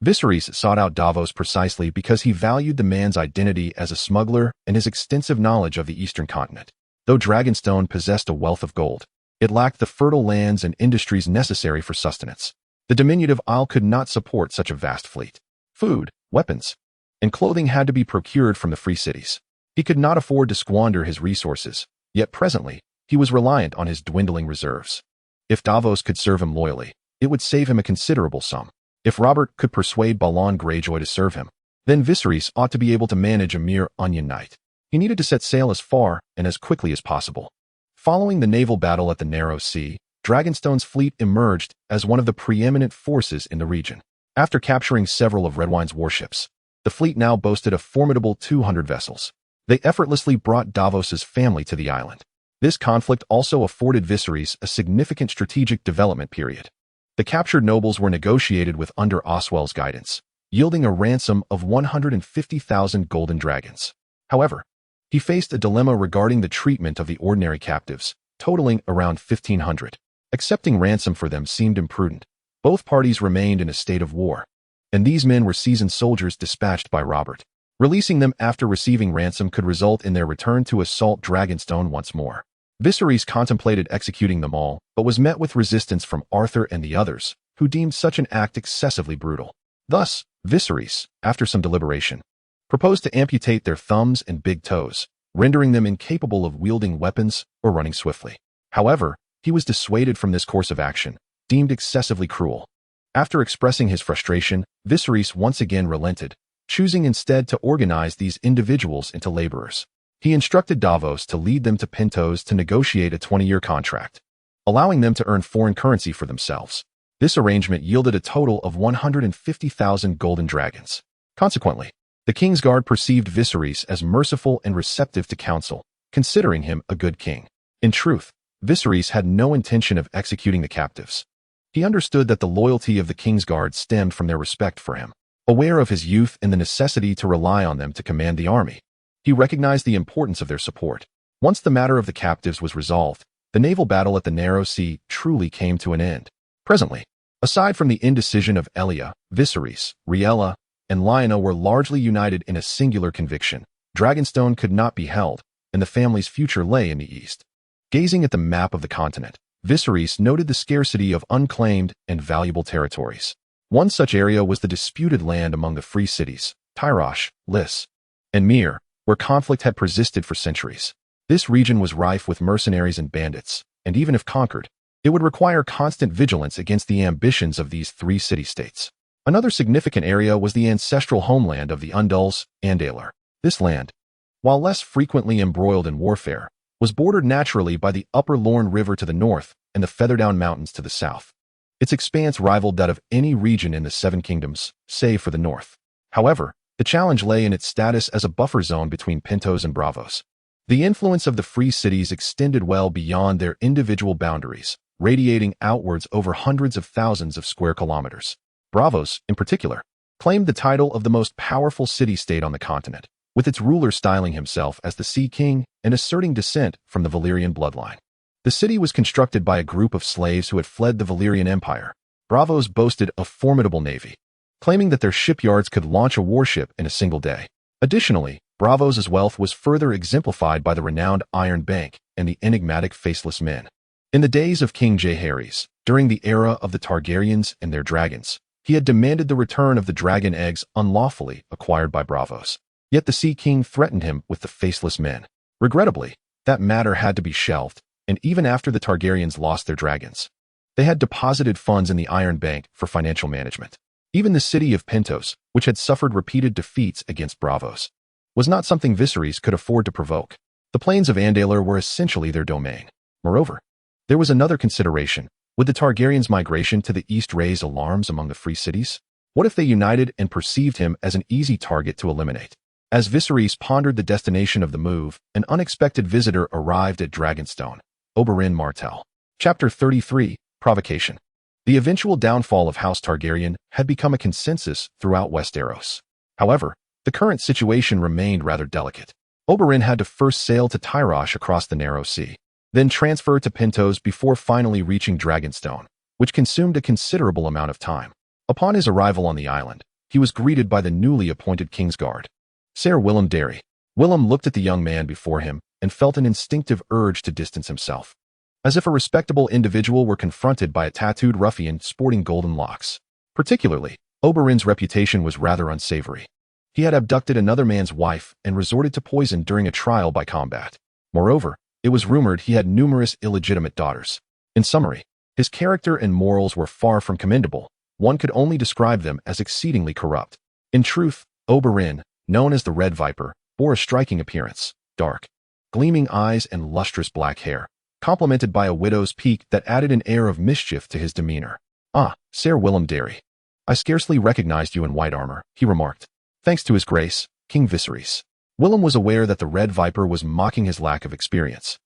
Viserys sought out Davos precisely because he valued the man's identity as a smuggler and his extensive knowledge of the eastern continent. Though Dragonstone possessed a wealth of gold, it lacked the fertile lands and industries necessary for sustenance. The diminutive isle could not support such a vast fleet. Food, weapons, and clothing had to be procured from the free cities. He could not afford to squander his resources, yet presently, he was reliant on his dwindling reserves. If Davos could serve him loyally, it would save him a considerable sum. If Robert could persuade Balon Greyjoy to serve him, then Viserys ought to be able to manage a mere Onion Knight. He needed to set sail as far and as quickly as possible. Following the naval battle at the Narrow Sea, Dragonstone's fleet emerged as one of the preeminent forces in the region. After capturing several of Redwyne's warships, the fleet now boasted a formidable 200 vessels. They effortlessly brought Davos's family to the island. This conflict also afforded Viserys a significant strategic development period. The captured nobles were negotiated with under Oswell's guidance, yielding a ransom of 150,000 golden dragons. However, he faced a dilemma regarding the treatment of the ordinary captives, totaling around 1,500. Accepting ransom for them seemed imprudent. Both parties remained in a state of war, and these men were seasoned soldiers dispatched by Robert. Releasing them after receiving ransom could result in their return to assault Dragonstone once more. Viserys contemplated executing them all, but was met with resistance from Arthur and the others, who deemed such an act excessively brutal. Thus, Viserys, after some deliberation, proposed to amputate their thumbs and big toes, rendering them incapable of wielding weapons or running swiftly. However, he was dissuaded from this course of action, deemed excessively cruel. After expressing his frustration, Viserys once again relented, choosing instead to organize these individuals into laborers. He instructed Davos to lead them to Pentos to negotiate a 20-year contract, allowing them to earn foreign currency for themselves. This arrangement yielded a total of 150,000 golden dragons. Consequently, the kingsguard perceived Viserys as merciful and receptive to counsel, considering him a good king. In truth, Viserys had no intention of executing the captives. He understood that the loyalty of the kingsguard stemmed from their respect for him. Aware of his youth and the necessity to rely on them to command the army, he recognized the importance of their support. Once the matter of the captives was resolved, the naval battle at the Narrow Sea truly came to an end. Presently, aside from the indecision of Elia, Viserys, Rhaella, and Lyanna were largely united in a singular conviction: Dragonstone could not be held, and the family's future lay in the east. Gazing at the map of the continent, Viserys noted the scarcity of unclaimed and valuable territories. One such area was the disputed land among the free cities, Tyrosh, Lys, and Myr, where conflict had persisted for centuries. This region was rife with mercenaries and bandits, and even if conquered, it would require constant vigilance against the ambitions of these three city-states. Another significant area was the ancestral homeland of the Undals, Andalar. This land, while less frequently embroiled in warfare, was bordered naturally by the upper Lorne River to the north and the Featherdown Mountains to the south. Its expanse rivaled that of any region in the Seven Kingdoms, save for the north. However, the challenge lay in its status as a buffer zone between Pintos and Bravos. The influence of the free cities extended well beyond their individual boundaries, radiating outwards over hundreds of thousands of square kilometers. Bravos, in particular, claimed the title of the most powerful city-state on the continent, with its ruler styling himself as the Sea King and asserting descent from the Valyrian bloodline. The city was constructed by a group of slaves who had fled the Valyrian Empire. Bravos boasted a formidable navy, claiming that their shipyards could launch a warship in a single day. Additionally, Bravos' wealth was further exemplified by the renowned Iron Bank and the enigmatic Faceless Men. In the days of King Jaehaerys, during the era of the Targaryens and their dragons, he had demanded the return of the dragon eggs unlawfully acquired by Bravos. Yet the Sea King threatened him with the Faceless Men. Regrettably, that matter had to be shelved, and even after the Targaryens lost their dragons, they had deposited funds in the Iron Bank for financial management. Even the city of Pintos, which had suffered repeated defeats against Bravos, was not something Viserys could afford to provoke. The plains of Andalar were essentially their domain. Moreover, there was another consideration. Would the Targaryens' migration to the east raise alarms among the free cities? What if they united and perceived him as an easy target to eliminate? As Viserys pondered the destination of the move, an unexpected visitor arrived at Dragonstone. Oberyn Martell. Chapter 33, Provocation. The eventual downfall of House Targaryen had become a consensus throughout Westeros. However, the current situation remained rather delicate. Oberyn had to first sail to Tyrosh across the narrow sea, then transfer to Pintos before finally reaching Dragonstone, which consumed a considerable amount of time. Upon his arrival on the island, he was greeted by the newly appointed kingsguard, Ser Willem Darry. Willem looked at the young man before him and felt an instinctive urge to distance himself, as if a respectable individual were confronted by a tattooed ruffian sporting golden locks. Particularly, Oberyn's reputation was rather unsavory. He had abducted another man's wife and resorted to poison during a trial by combat. Moreover, it was rumored he had numerous illegitimate daughters. In summary, his character and morals were far from commendable. One could only describe them as exceedingly corrupt. In truth, Oberyn, known as the Red Viper, bore a striking appearance: dark, gleaming eyes and lustrous black hair, complemented by a widow's peak that added an air of mischief to his demeanor. "Ah, Ser Willem Darry. I scarcely recognized you in white armor," he remarked. "Thanks to his grace, King Viserys." Willem was aware that the Red Viper was mocking his lack of experience.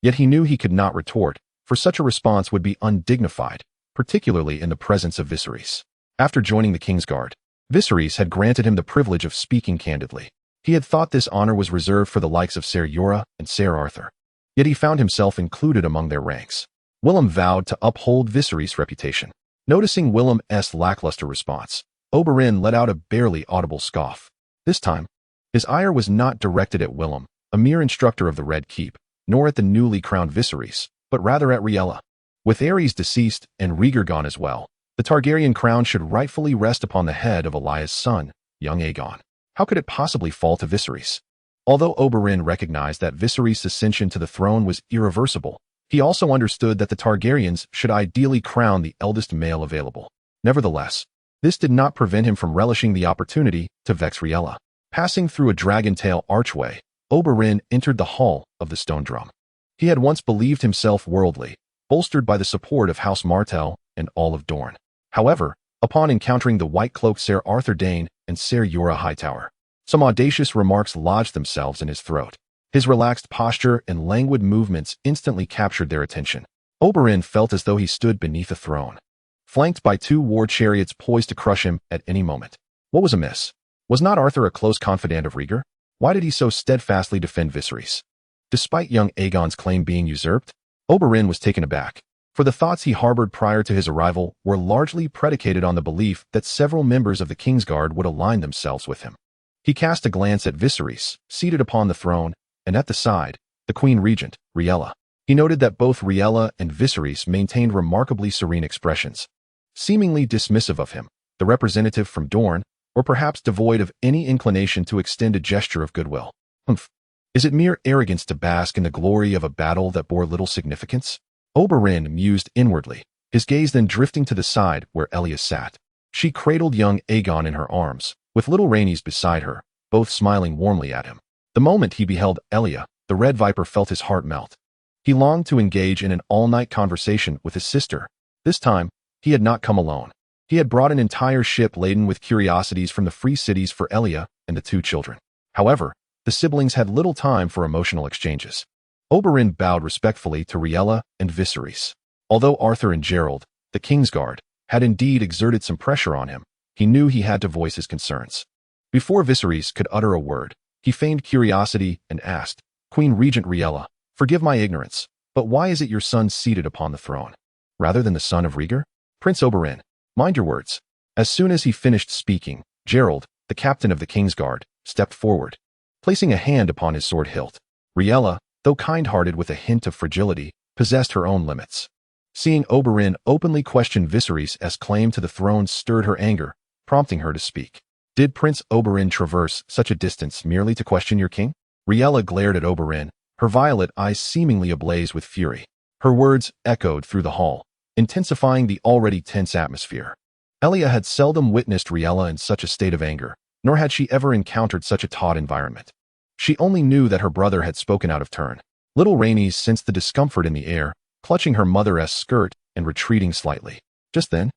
Yet he knew he could not retort, for such a response would be undignified, particularly in the presence of Viserys. After joining the Kingsguard, Viserys had granted him the privilege of speaking candidly. He had thought this honor was reserved for the likes of Ser Jorah and Ser Arthur. Yet he found himself included among their ranks. Willem vowed to uphold Viserys' reputation. Noticing Willem's lackluster response, Oberyn let out a barely audible scoff. This time, his ire was not directed at Willem, a mere instructor of the Red Keep, nor at the newly crowned Viserys, but rather at Rhaella. With Aerys deceased and Rhaegar gone as well, the Targaryen crown should rightfully rest upon the head of Elaya's son, young Aegon. How could it possibly fall to Viserys? Although Oberyn recognized that Viserys' ascension to the throne was irreversible, he also understood that the Targaryens should ideally crown the eldest male available. Nevertheless, this did not prevent him from relishing the opportunity to vex Rhaella. Passing through a dragon-tail archway, Oberyn entered the Hall of the Stone Drum. He had once believed himself worldly, bolstered by the support of House Martell and all of Dorne. However, upon encountering the white-cloaked Ser Arthur Dayne and Ser Jorah Hightower, some audacious remarks lodged themselves in his throat. His relaxed posture and languid movements instantly captured their attention. Oberyn felt as though he stood beneath a throne, flanked by two war chariots poised to crush him at any moment. What was amiss? Was not Arthur a close confidant of Rhaegar? Why did he so steadfastly defend Viserys? Despite young Aegon's claim being usurped, Oberyn was taken aback, for the thoughts he harbored prior to his arrival were largely predicated on the belief that several members of the Kingsguard would align themselves with him. He cast a glance at Viserys, seated upon the throne, and at the side, the Queen Regent, Rhaella. He noted that both Rhaella and Viserys maintained remarkably serene expressions, seemingly dismissive of him, the representative from Dorne, or perhaps devoid of any inclination to extend a gesture of goodwill. Humph. Is it mere arrogance to bask in the glory of a battle that bore little significance? Oberyn mused inwardly, his gaze then drifting to the side where Elia sat. She cradled young Aegon in her arms, with little Rhaenys beside her, both smiling warmly at him. The moment he beheld Elia, the Red Viper felt his heart melt. He longed to engage in an all-night conversation with his sister. This time, he had not come alone. He had brought an entire ship laden with curiosities from the free cities for Elia and the two children. However, the siblings had little time for emotional exchanges. Oberyn bowed respectfully to Rhaella and Viserys. Although Arthur and Gerald, the kingsguard, had indeed exerted some pressure on him, he knew he had to voice his concerns. Before Viserys could utter a word, he feigned curiosity and asked, "Queen Regent Rhaella, forgive my ignorance, but why is it your son seated upon the throne, rather than the son of Rhaegar?" "Prince Oberyn, mind your words." As soon as he finished speaking, Gerald, the captain of the kingsguard, stepped forward, placing a hand upon his sword hilt. Rhaella, though kind-hearted with a hint of fragility, possessed her own limits. Seeing Oberyn openly question Viserys' claim to the throne stirred her anger, prompting her to speak. "Did Prince Oberyn traverse such a distance merely to question your king?" Rhaella glared at Oberyn, her violet eyes seemingly ablaze with fury. Her words echoed through the hall, intensifying the already tense atmosphere. Elia had seldom witnessed Rhaella in such a state of anger, nor had she ever encountered such a taut environment. She only knew that her brother had spoken out of turn. Little Rhaenys sensed the discomfort in the air, clutching her mother-esque skirt and retreating slightly. Just then,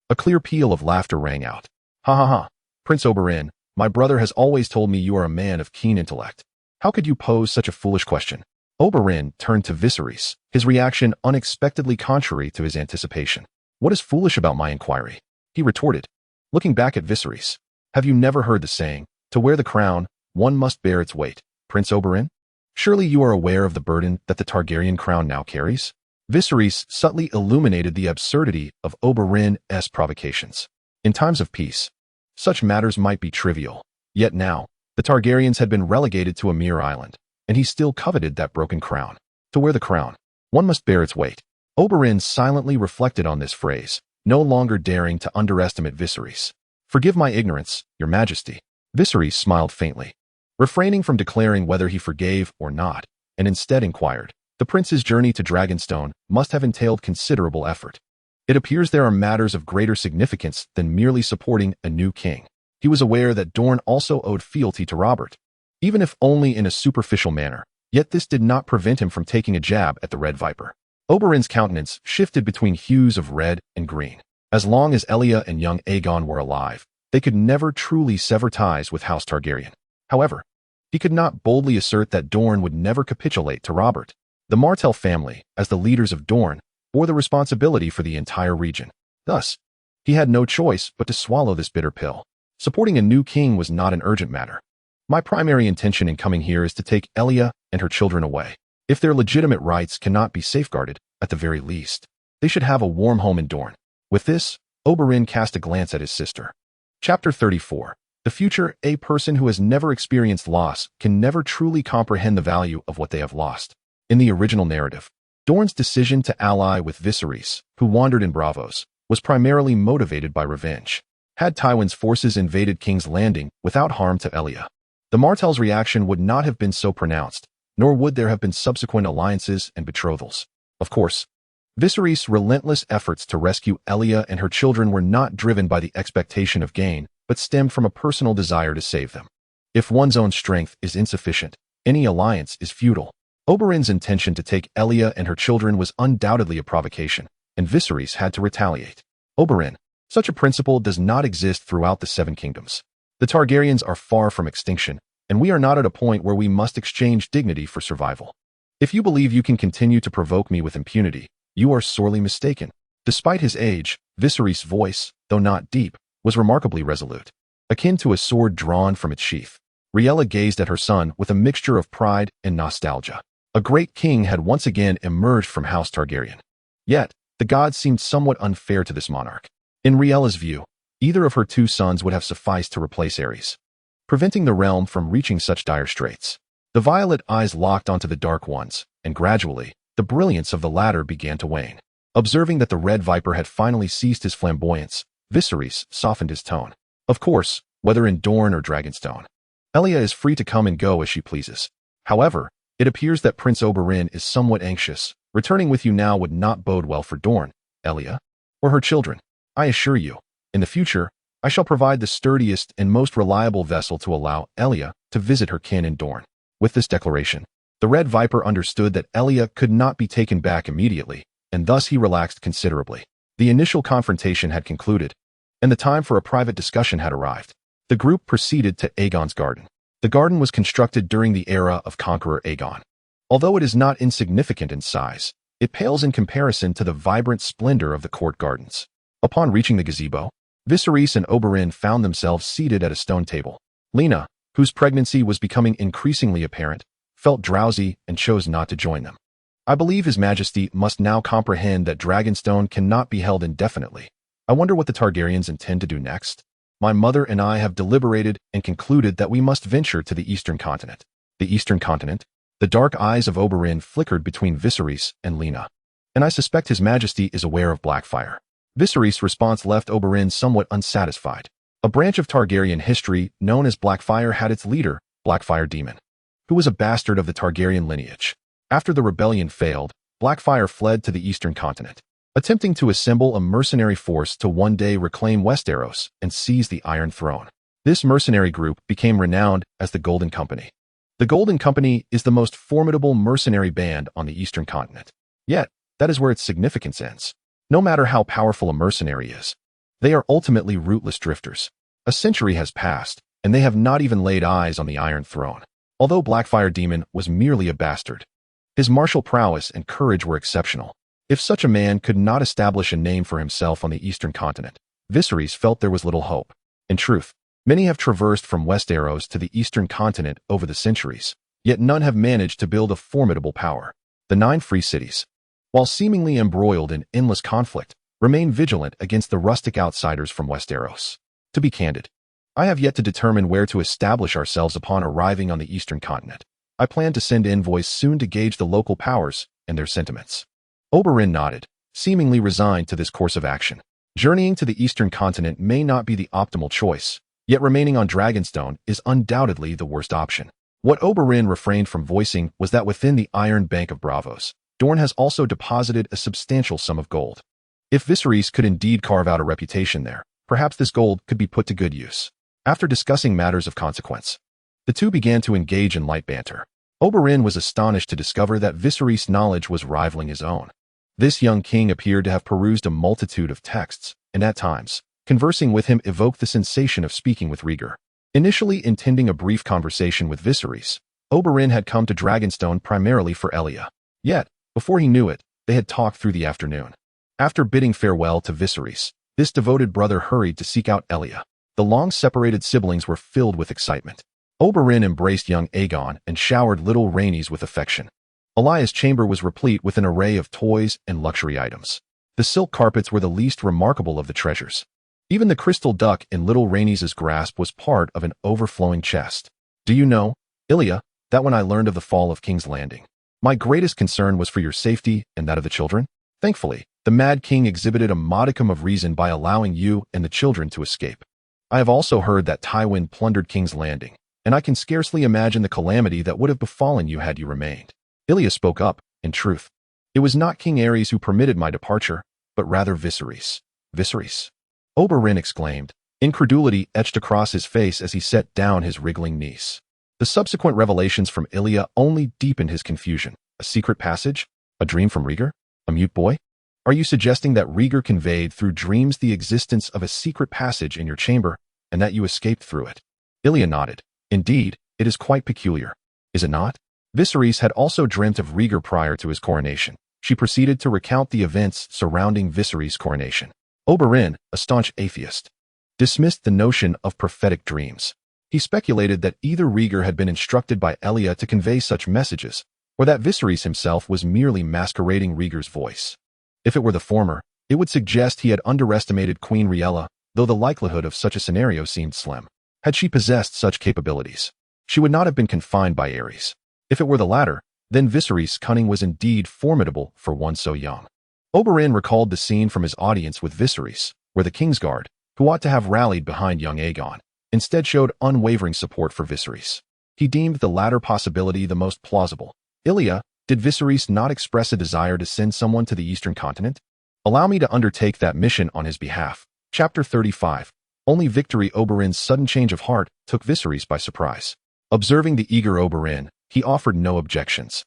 a clear peal of laughter rang out. "Ha ha ha, Prince Oberyn, my brother has always told me you are a man of keen intellect. How could you pose such a foolish question?" Oberyn turned to Viserys, his reaction unexpectedly contrary to his anticipation. "What is foolish about my inquiry?" he retorted, looking back at Viserys. "Have you never heard the saying, to wear the crown, one must bear its weight, Prince Oberyn? Surely you are aware of the burden that the Targaryen crown now carries?" Viserys subtly illuminated the absurdity of Oberyn's provocations. In times of peace, such matters might be trivial. Yet now, the Targaryens had been relegated to a mere island, and he still coveted that broken crown. To wear the crown, one must bear its weight. Oberyn silently reflected on this phrase, no longer daring to underestimate Viserys. "Forgive my ignorance, your majesty." Viserys smiled faintly, refraining from declaring whether he forgave or not, and instead inquired, "The prince's journey to Dragonstone must have entailed considerable effort. It appears there are matters of greater significance than merely supporting a new king." He was aware that Dorne also owed fealty to Robert, even if only in a superficial manner, yet this did not prevent him from taking a jab at the Red Viper. Oberyn's countenance shifted between hues of red and green. As long as Elia and young Aegon were alive, they could never truly sever ties with House Targaryen. However, he could not boldly assert that Dorne would never capitulate to Robert. The Martell family, as the leaders of Dorne, bore the responsibility for the entire region. Thus, he had no choice but to swallow this bitter pill. Supporting a new king was not an urgent matter. "My primary intention in coming here is to take Elia and her children away. If their legitimate rights cannot be safeguarded, at the very least, they should have a warm home in Dorne." With this, Oberyn cast a glance at his sister. Chapter 34. The future. A person who has never experienced loss can never truly comprehend the value of what they have lost. In the original narrative, Dorne's decision to ally with Viserys, who wandered in Bravos, was primarily motivated by revenge. Had Tywin's forces invaded King's Landing without harm to Elia, the Martell's reaction would not have been so pronounced, nor would there have been subsequent alliances and betrothals. Of course, Viserys' relentless efforts to rescue Elia and her children were not driven by the expectation of gain, but stemmed from a personal desire to save them. If one's own strength is insufficient, any alliance is futile. Oberyn's intention to take Elia and her children was undoubtedly a provocation, and Viserys had to retaliate. Oberyn, such a principle does not exist throughout the Seven Kingdoms. The Targaryens are far from extinction, and we are not at a point where we must exchange dignity for survival. If you believe you can continue to provoke me with impunity, you are sorely mistaken. Despite his age, Viserys' voice, though not deep, was remarkably resolute, akin to a sword drawn from its sheath. Rhaella gazed at her son with a mixture of pride and nostalgia. A great king had once again emerged from House Targaryen. Yet, the gods seemed somewhat unfair to this monarch. In Rhaella's view, either of her two sons would have sufficed to replace Aerys, preventing the realm from reaching such dire straits. The violet eyes locked onto the dark ones, and gradually, the brilliance of the latter began to wane. Observing that the red viper had finally ceased his flamboyance, Viserys softened his tone. Of course, whether in Dorne or Dragonstone, Elia is free to come and go as she pleases. However, it appears that Prince Oberyn is somewhat anxious. Returning with you now would not bode well for Dorne, Elia, or her children. I assure you, in the future, I shall provide the sturdiest and most reliable vessel to allow Elia to visit her kin in Dorne. With this declaration, the Red Viper understood that Elia could not be taken back immediately, and thus he relaxed considerably. The initial confrontation had concluded, and the time for a private discussion had arrived. The group proceeded to Aegon's garden. The garden was constructed during the era of Conqueror Aegon. Although it is not insignificant in size, it pales in comparison to the vibrant splendor of the court gardens. Upon reaching the gazebo, Viserys and Oberyn found themselves seated at a stone table. Lena, whose pregnancy was becoming increasingly apparent, felt drowsy and chose not to join them. I believe His Majesty must now comprehend that Dragonstone cannot be held indefinitely. I wonder what the Targaryens intend to do next. My mother and I have deliberated and concluded that we must venture to the Eastern Continent. The Eastern Continent? The dark eyes of Oberyn flickered between Viserys and Lena. And I suspect His Majesty is aware of Blackfyre. Viserys' response left Oberyn somewhat unsatisfied. A branch of Targaryen history known as Blackfyre had its leader, Blackfyre Demon, who was a bastard of the Targaryen lineage. After the rebellion failed, Blackfyre fled to the Eastern Continent, attempting to assemble a mercenary force to one day reclaim Westeros and seize the Iron Throne. This mercenary group became renowned as the Golden Company. The Golden Company is the most formidable mercenary band on the Eastern Continent. Yet, that is where its significance ends. No matter how powerful a mercenary is, they are ultimately rootless drifters. A century has passed, and they have not even laid eyes on the Iron Throne. Although Blackfyre Demon was merely a bastard, his martial prowess and courage were exceptional. If such a man could not establish a name for himself on the Eastern Continent, Viserys felt there was little hope. In truth, many have traversed from Westeros to the Eastern Continent over the centuries, yet none have managed to build a formidable power. The 9 free cities, while seemingly embroiled in endless conflict, remain vigilant against the rustic outsiders from Westeros. To be candid, I have yet to determine where to establish ourselves upon arriving on the Eastern Continent. I plan to send envoys soon to gauge the local powers and their sentiments. Oberyn nodded, seemingly resigned to this course of action. Journeying to the Eastern Continent may not be the optimal choice, yet remaining on Dragonstone is undoubtedly the worst option. What Oberyn refrained from voicing was that within the Iron Bank of Bravos, Dorne has also deposited a substantial sum of gold. If Viserys could indeed carve out a reputation there, perhaps this gold could be put to good use. After discussing matters of consequence, the two began to engage in light banter. Oberyn was astonished to discover that Viserys' knowledge was rivaling his own. This young king appeared to have perused a multitude of texts, and at times, conversing with him evoked the sensation of speaking with Rhaegar. Initially intending a brief conversation with Viserys, Oberyn had come to Dragonstone primarily for Elia. Yet, before he knew it, they had talked through the afternoon. After bidding farewell to Viserys, this devoted brother hurried to seek out Elia. The long-separated siblings were filled with excitement. Oberyn embraced young Aegon and showered little Rhaenys with affection. Elia's chamber was replete with an array of toys and luxury items. The silk carpets were the least remarkable of the treasures. Even the crystal duck in little Rhaenys' grasp was part of an overflowing chest. Do you know, Ilia, that when I learned of the fall of King's Landing, my greatest concern was for your safety and that of the children? Thankfully, the Mad King exhibited a modicum of reason by allowing you and the children to escape. I have also heard that Tywin plundered King's Landing, and I can scarcely imagine the calamity that would have befallen you had you remained. Ilia spoke up, in truth. It was not King Aerys who permitted my departure, but rather Viserys. Viserys? Oberyn exclaimed, incredulity etched across his face as he set down his wriggling niece. The subsequent revelations from Ilia only deepened his confusion. A secret passage? A dream from Rhaegar? A mute boy? Are you suggesting that Rhaegar conveyed through dreams the existence of a secret passage in your chamber, and that you escaped through it? Ilia nodded. Indeed, it is quite peculiar. Is it not? Viserys had also dreamt of Rhaegar prior to his coronation. She proceeded to recount the events surrounding Viserys' coronation. Oberyn, a staunch atheist, dismissed the notion of prophetic dreams. He speculated that either Rhaegar had been instructed by Elia to convey such messages, or that Viserys himself was merely masquerading Rhaegar's voice. If it were the former, it would suggest he had underestimated Queen Rhaella, though the likelihood of such a scenario seemed slim. Had she possessed such capabilities, she would not have been confined by Aerys. If it were the latter, then Viserys' cunning was indeed formidable for one so young. Oberyn recalled the scene from his audience with Viserys, where the kingsguard, who ought to have rallied behind young Aegon, instead showed unwavering support for Viserys. He deemed the latter possibility the most plausible. Illyrio, did Viserys not express a desire to send someone to the eastern continent? Allow me to undertake that mission on his behalf. Chapter 35. Only victory. Oberyn's sudden change of heart took Viserys by surprise. Observing the eager Oberyn, he offered no objections.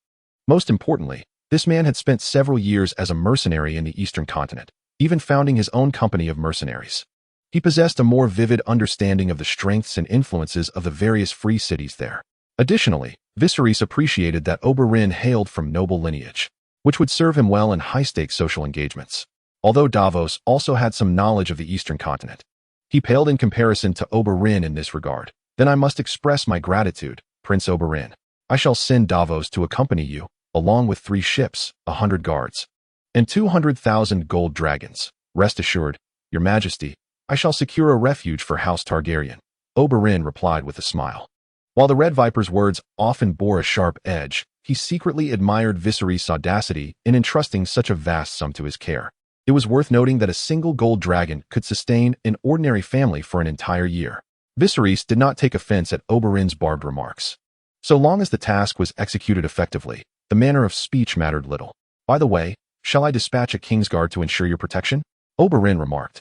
Most importantly, this man had spent several years as a mercenary in the eastern continent, even founding his own company of mercenaries. He possessed a more vivid understanding of the strengths and influences of the various free cities there. Additionally, Viserys appreciated that Oberyn hailed from noble lineage, which would serve him well in high-stakes social engagements. Although Davos also had some knowledge of the eastern continent, he paled in comparison to Oberyn in this regard. Then I must express my gratitude, Prince Oberyn. I shall send Davos to accompany you, along with 3 ships, 100 guards, and 200,000 gold dragons. Rest assured, Your Majesty, I shall secure a refuge for House Targaryen, Oberyn replied with a smile. While the Red Viper's words often bore a sharp edge, he secretly admired Viserys' audacity in entrusting such a vast sum to his care. It was worth noting that a single gold dragon could sustain an ordinary family for an entire year. Viserys did not take offense at Oberyn's barbed remarks. So long as the task was executed effectively, the manner of speech mattered little. By the way, shall I dispatch a kingsguard to ensure your protection? Oberyn remarked,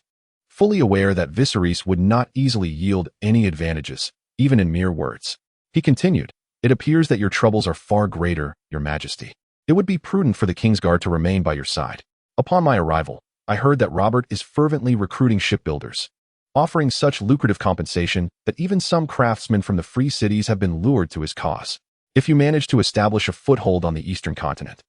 fully aware that Viserys would not easily yield any advantages, even in mere words. He continued, It appears that your troubles are far greater, Your Majesty. It would be prudent for the kingsguard to remain by your side. Upon my arrival, I heard that Robert is fervently recruiting shipbuilders, offering such lucrative compensation that even some craftsmen from the free cities have been lured to his cause. If you manage to establish a foothold on the eastern continent,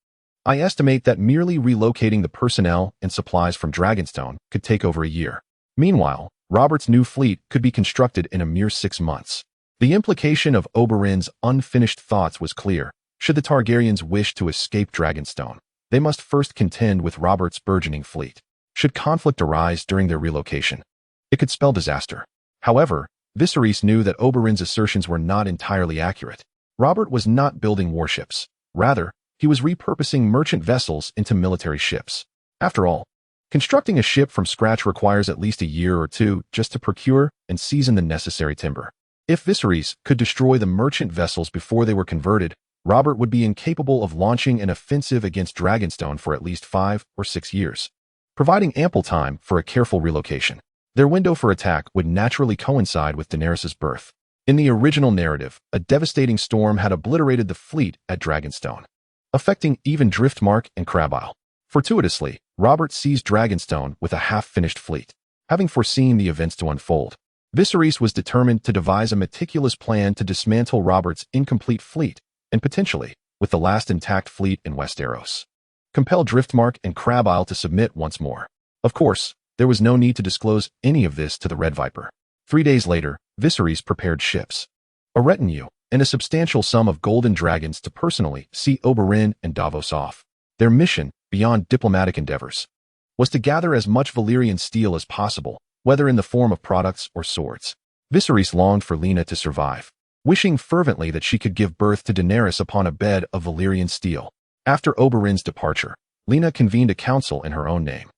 I estimate that merely relocating the personnel and supplies from Dragonstone could take over a year. Meanwhile, Robert's new fleet could be constructed in a mere 6 months. The implication of Oberyn's unfinished thoughts was clear. Should the Targaryens wish to escape Dragonstone, they must first contend with Robert's burgeoning fleet. Should conflict arise during their relocation, it could spell disaster. However, Viserys knew that Oberyn's assertions were not entirely accurate. Robert was not building warships. Rather, he was repurposing merchant vessels into military ships. After all, constructing a ship from scratch requires at least a year or 2 just to procure and season the necessary timber. If Viserys could destroy the merchant vessels before they were converted, Robert would be incapable of launching an offensive against Dragonstone for at least 5 or 6 years, providing ample time for a careful relocation. Their window for attack would naturally coincide with Daenerys' birth. In the original narrative, a devastating storm had obliterated the fleet at Dragonstone, affecting even Driftmark and Crab Isle. Fortuitously, Robert seized Dragonstone with a half-finished fleet. Having foreseen the events to unfold, Viserys was determined to devise a meticulous plan to dismantle Robert's incomplete fleet and potentially, with the last intact fleet in Westeros, compel Driftmark and Crab Isle to submit once more. Of course, there was no need to disclose any of this to the Red Viper. 3 days later, Viserys prepared ships, a retinue, and a substantial sum of golden dragons to personally see Oberyn and Davos off. Their mission, beyond diplomatic endeavors, was to gather as much Valyrian steel as possible, whether in the form of products or swords. Viserys longed for Lena to survive, wishing fervently that she could give birth to Daenerys upon a bed of Valyrian steel. After Oberyn's departure, Lena convened a council in her own name.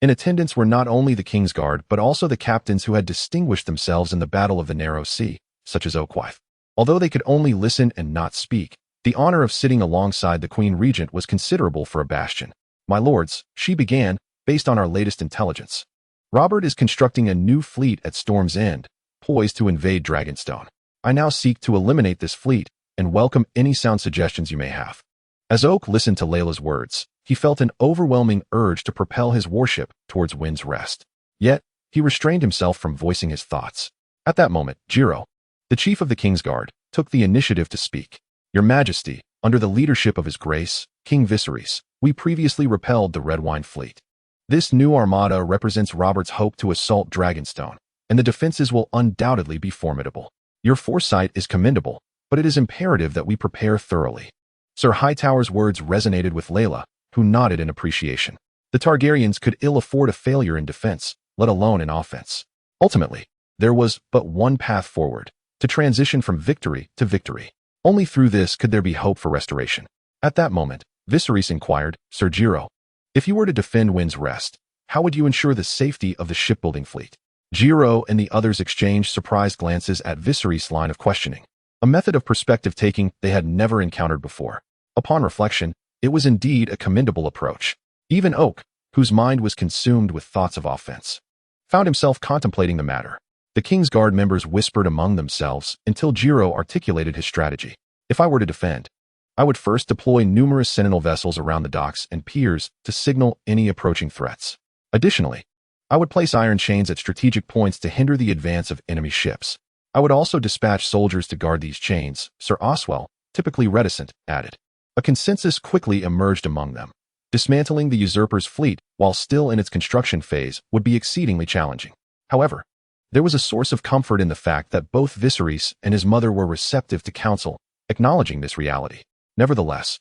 In attendance were not only the kingsguard but also the captains who had distinguished themselves in the Battle of the Narrow Sea, such as Oakwife. Although they could only listen and not speak, the honor of sitting alongside the Queen Regent was considerable for a bastion. My lords, she began, based on our latest intelligence, Robert is constructing a new fleet at Storm's End, poised to invade Dragonstone. I now seek to eliminate this fleet and welcome any sound suggestions you may have. As Oak listened to Layla's words, he felt an overwhelming urge to propel his warship towards Wind's Rest. Yet, he restrained himself from voicing his thoughts. At that moment, Jiro, the chief of the Kingsguard, took the initiative to speak. Your Majesty, under the leadership of His Grace, King Viserys, we previously repelled the Red Wine fleet. This new armada represents Robert's hope to assault Dragonstone, and the defenses will undoubtedly be formidable. Your foresight is commendable, but it is imperative that we prepare thoroughly. Sir Hightower's words resonated with Layla, who nodded in appreciation. The Targaryens could ill afford a failure in defense, let alone in offense. Ultimately, there was but one path forward, to transition from victory to victory. Only through this could there be hope for restoration. At that moment, Viserys inquired, Sir Giro, if you were to defend Wind's Rest, how would you ensure the safety of the shipbuilding fleet? Giro and the others exchanged surprised glances at Viserys' line of questioning, a method of perspective-taking they had never encountered before. Upon reflection, it was indeed a commendable approach. Even Oak, whose mind was consumed with thoughts of offense, found himself contemplating the matter. The Kingsguard members whispered among themselves until Giro articulated his strategy. If I were to defend, I would first deploy numerous sentinel vessels around the docks and piers to signal any approaching threats. Additionally, I would place iron chains at strategic points to hinder the advance of enemy ships. I would also dispatch soldiers to guard these chains, Sir Oswell, typically reticent, added. A consensus quickly emerged among them. Dismantling the usurper's fleet while still in its construction phase would be exceedingly challenging. However, there was a source of comfort in the fact that both Viserys and his mother were receptive to counsel, acknowledging this reality. Nevertheless,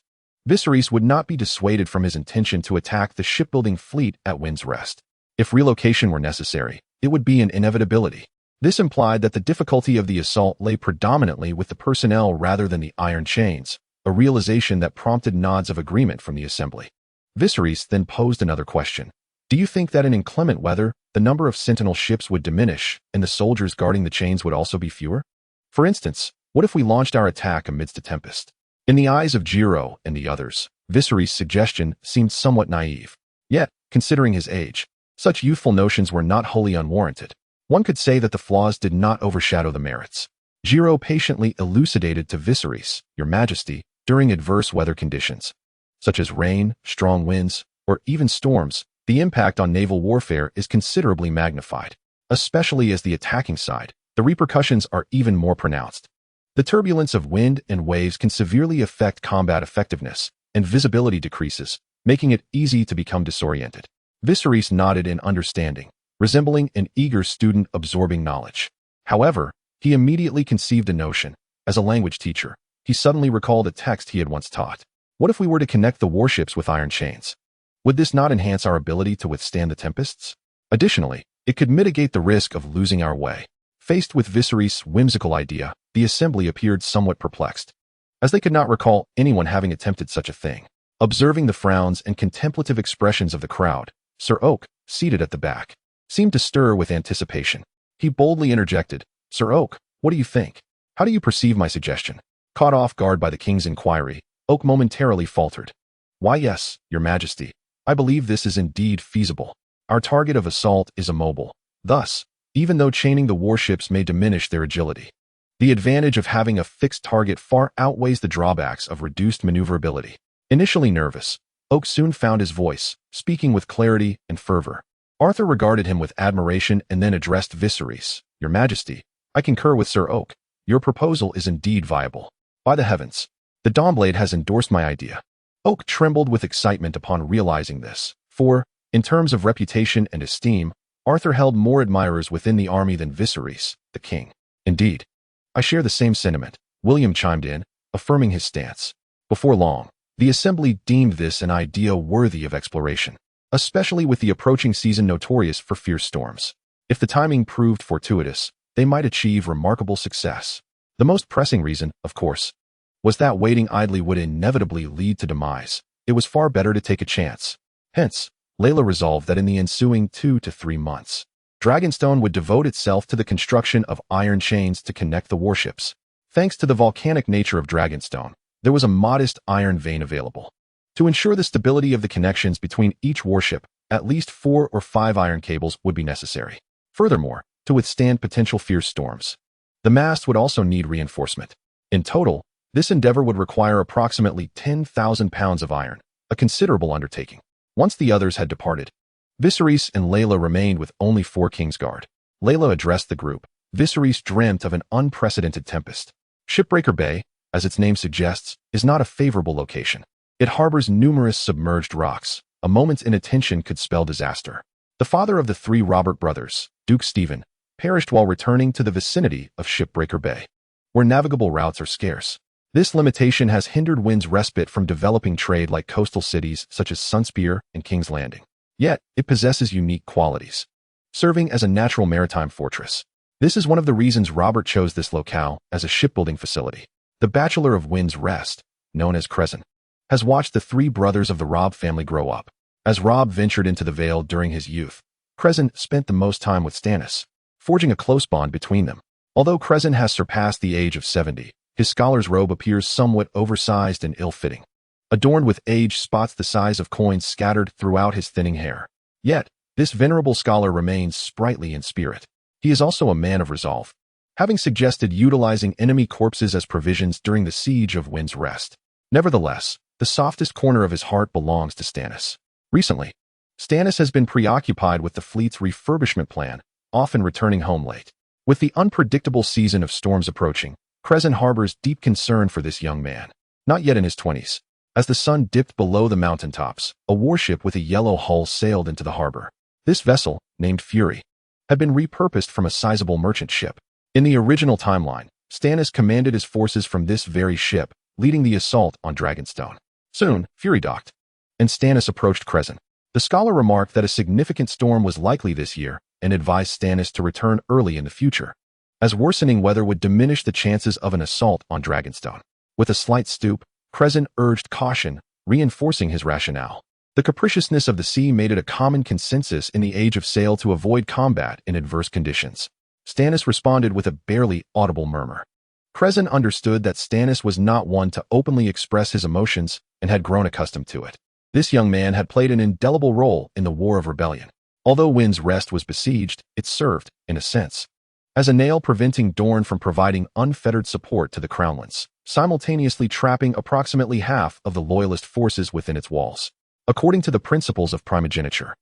Viserys would not be dissuaded from his intention to attack the shipbuilding fleet at Wind's Rest. If relocation were necessary, it would be an inevitability. This implied that the difficulty of the assault lay predominantly with the personnel rather than the iron chains, a realization that prompted nods of agreement from the assembly. Viserys then posed another question. Do you think that in inclement weather, the number of sentinel ships would diminish and the soldiers guarding the chains would also be fewer? For instance, what if we launched our attack amidst a tempest? In the eyes of Giro and the others, Viserys' suggestion seemed somewhat naive. Yet, considering his age, such youthful notions were not wholly unwarranted. One could say that the flaws did not overshadow the merits. Giro patiently elucidated to Viserys, Your Majesty, during adverse weather conditions, such as rain, strong winds, or even storms, the impact on naval warfare is considerably magnified. Especially as the attacking side, the repercussions are even more pronounced. The turbulence of wind and waves can severely affect combat effectiveness, and visibility decreases, making it easy to become disoriented. Viserys nodded in understanding, resembling an eager student absorbing knowledge. However, he immediately conceived a notion. As a language teacher, he suddenly recalled a text he had once taught. What if we were to connect the warships with iron chains? Would this not enhance our ability to withstand the tempests? Additionally, it could mitigate the risk of losing our way. Faced with Viserys' whimsical idea, the assembly appeared somewhat perplexed, as they could not recall anyone having attempted such a thing. Observing the frowns and contemplative expressions of the crowd, Sir Oak, seated at the back, seemed to stir with anticipation. He boldly interjected, Sir Oak, what do you think? How do you perceive my suggestion? Caught off guard by the king's inquiry, Oak momentarily faltered. Why yes, Your Majesty, I believe this is indeed feasible. Our target of assault is immobile. Thus, even though chaining the warships may diminish their agility, the advantage of having a fixed target far outweighs the drawbacks of reduced maneuverability. Initially nervous, Oak soon found his voice, speaking with clarity and fervor. Arthur regarded him with admiration and then addressed Viserys. Your Majesty, I concur with Sir Oak. Your proposal is indeed viable. By the heavens, the Dawnblade has endorsed my idea. Oak trembled with excitement upon realizing this, for, in terms of reputation and esteem, Arthur held more admirers within the army than Viserys, the king. Indeed, I share the same sentiment, William chimed in, affirming his stance. Before long, the assembly deemed this an idea worthy of exploration, especially with the approaching season notorious for fierce storms. If the timing proved fortuitous, they might achieve remarkable success. The most pressing reason, of course, was that waiting idly would inevitably lead to demise. It was far better to take a chance. Hence, Rhaella resolved that in the ensuing 2 to 3 months, Dragonstone would devote itself to the construction of iron chains to connect the warships. Thanks to the volcanic nature of Dragonstone, there was a modest iron vein available. To ensure the stability of the connections between each warship, at least 4 or 5 iron cables would be necessary. Furthermore, to withstand potential fierce storms, the mast would also need reinforcement. In total, this endeavor would require approximately 10,000 pounds of iron, a considerable undertaking. Once the others had departed, Viserys and Rhaella remained with only 4 kingsguard. Rhaella addressed the group. Viserys dreamt of an unprecedented tempest. Shipbreaker Bay, as its name suggests, is not a favorable location. It harbors numerous submerged rocks. A moment's inattention could spell disaster. The father of the 3 Robert brothers, Duke Stephen, perished while returning to the vicinity of Shipbreaker Bay, where navigable routes are scarce. This limitation has hindered Wind's Respite from developing trade like coastal cities such as Sunspear and King's Landing. Yet, it possesses unique qualities, serving as a natural maritime fortress. This is one of the reasons Robert chose this locale as a shipbuilding facility. The Bachelor of Wind's Rest, known as Crescent, has watched the three brothers of the Robb family grow up. As Robb ventured into the Vale during his youth, Crescent spent the most time with Stannis, forging a close bond between them. Although Crescent has surpassed the age of 70, his scholar's robe appears somewhat oversized and ill-fitting, adorned with age spots the size of coins scattered throughout his thinning hair. Yet, this venerable scholar remains sprightly in spirit. He is also a man of resolve, having suggested utilizing enemy corpses as provisions during the siege of Wind's Rest. Nevertheless, the softest corner of his heart belongs to Stannis. Recently, Stannis has been preoccupied with the fleet's refurbishment plan, often returning home late. With the unpredictable season of storms approaching, Crescent harbors deep concern for this young man, not yet in his 20s. As the sun dipped below the mountaintops, a warship with a yellow hull sailed into the harbor. This vessel, named Fury, had been repurposed from a sizable merchant ship. In the original timeline, Stannis commanded his forces from this very ship, leading the assault on Dragonstone. Soon, Fury docked, and Stannis approached Crescent. The scholar remarked that a significant storm was likely this year and advised Stannis to return early in the future, as worsening weather would diminish the chances of an assault on Dragonstone. With a slight stoop, Crescent urged caution, reinforcing his rationale. The capriciousness of the sea made it a common consensus in the Age of Sail to avoid combat in adverse conditions. Stannis responded with a barely audible murmur. Crescent understood that Stannis was not one to openly express his emotions and had grown accustomed to it. This young man had played an indelible role in the War of Rebellion. Although Wind's Rest was besieged, it served, in a sense, as a nail preventing Dorne from providing unfettered support to the Crownlands, simultaneously trapping approximately half of the Loyalist forces within its walls. According to the principles of primogeniture,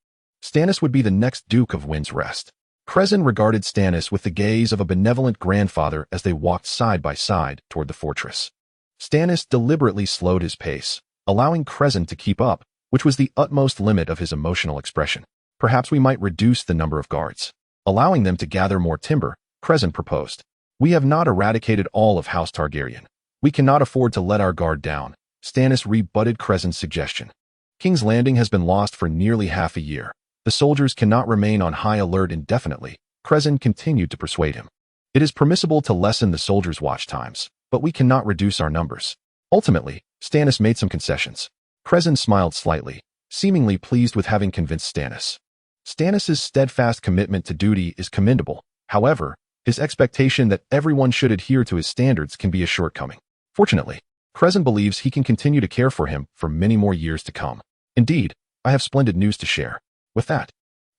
Stannis would be the next Duke of Wind's Rest. Crescent regarded Stannis with the gaze of a benevolent grandfather as they walked side by side toward the fortress. Stannis deliberately slowed his pace, allowing Crescent to keep up, which was the utmost limit of his emotional expression. Perhaps we might reduce the number of guards. Allowing them to gather more timber, Crescent proposed. We have not eradicated all of House Targaryen. We cannot afford to let our guard down. Stannis rebutted Crescent's suggestion. King's Landing has been lost for nearly half a year. The soldiers cannot remain on high alert indefinitely. Crescent continued to persuade him. It is permissible to lessen the soldiers' watch times, but we cannot reduce our numbers. Ultimately, Stannis made some concessions. Crescent smiled slightly, seemingly pleased with having convinced Stannis. Stannis' steadfast commitment to duty is commendable. However, his expectation that everyone should adhere to his standards can be a shortcoming. Fortunately, Crescent believes he can continue to care for him for many more years to come. Indeed, I have splendid news to share. With that,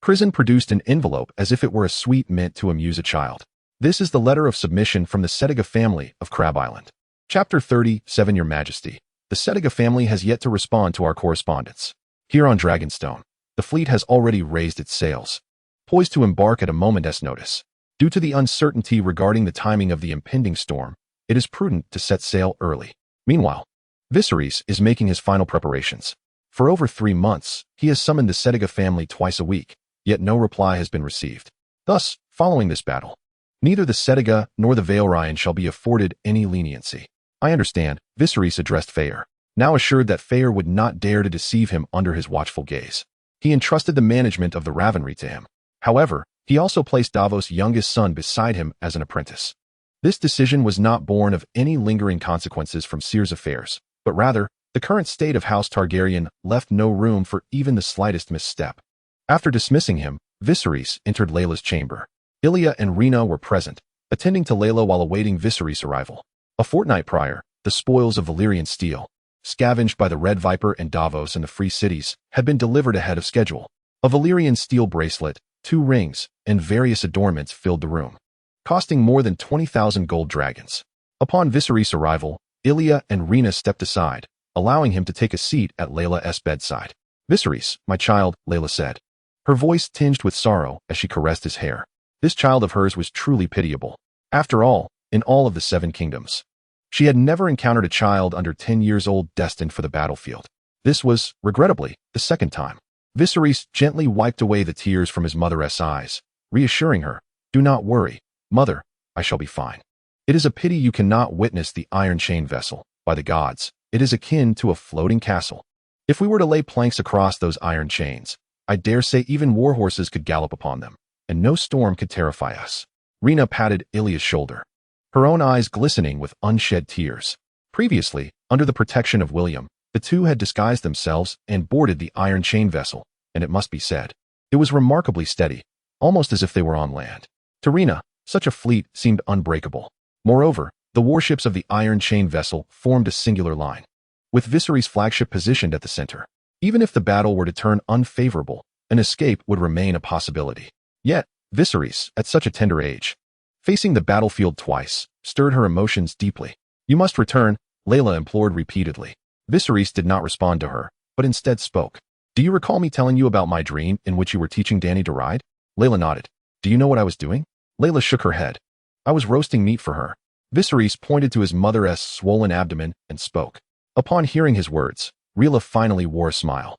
Crescent produced an envelope as if it were a sweet meant to amuse a child. This is the letter of submission from the Setiga family of Crab Island. Chapter 37 Your Majesty. The Setiga family has yet to respond to our correspondence. Here on Dragonstone, the fleet has already raised its sails, poised to embark at a moment's notice. Due to the uncertainty regarding the timing of the impending storm, it is prudent to set sail early. Meanwhile, Viserys is making his final preparations. For over 3 months, he has summoned the Setiga family twice a week, yet no reply has been received. Thus, following this battle, neither the Setiga nor the Valyrian shall be afforded any leniency. I understand, Viserys addressed Heir, now assured that Heir would not dare to deceive him under his watchful gaze. He entrusted the management of the Ravenry to him. However, he also placed Davos' youngest son beside him as an apprentice. This decision was not born of any lingering consequences from Seer's affairs, but rather, the current state of House Targaryen left no room for even the slightest misstep. After dismissing him, Viserys entered Rhaella's chamber. Illyrio and Rhaena were present, attending to Rhaella while awaiting Viserys' arrival. A fortnight prior, the spoils of Valyrian steel, scavenged by the Red Viper and Davos in the Free Cities, had been delivered ahead of schedule. A Valyrian steel bracelet, 2 rings, and various adornments filled the room, costing more than 20,000 gold dragons. Upon Viserys' arrival, Illyrio and Rhaena stepped aside, allowing him to take a seat at Rhaella's bedside. Viserys, my child, Rhaella said, her voice tinged with sorrow as she caressed his hair. This child of hers was truly pitiable. After all, in all of the 7 kingdoms, she had never encountered a child under 10 years old destined for the battlefield. This was, regrettably, the 2nd time. Viserys gently wiped away the tears from his mother's eyes, reassuring her, do not worry, mother, I shall be fine. It is a pity you cannot witness the Iron Chain vessel. By the gods, it is akin to a floating castle. If we were to lay planks across those iron chains, I dare say even warhorses could gallop upon them, and no storm could terrify us. Rhaena patted Ilya's shoulder. her own eyes glistening with unshed tears. Previously, under the protection of William, the two had disguised themselves and boarded the iron chain vessel, and it must be said, it was remarkably steady, almost as if they were on land. To Rhaella, such a fleet seemed unbreakable. Moreover, the warships of the iron chain vessel formed a singular line, with Viserys' flagship positioned at the center. Even if the battle were to turn unfavorable, an escape would remain a possibility. Yet, Viserys, at such a tender age, facing the battlefield twice, stirred her emotions deeply. "You must return," Rhaella implored repeatedly. Viserys did not respond to her, but instead spoke. "Do you recall me telling you about my dream in which you were teaching Dany to ride?" Rhaella nodded. "Do you know what I was doing?" Rhaella shook her head. "I was roasting meat for her." Viserys pointed to his mother's swollen abdomen and spoke. Upon hearing his words, Rhaella finally wore a smile.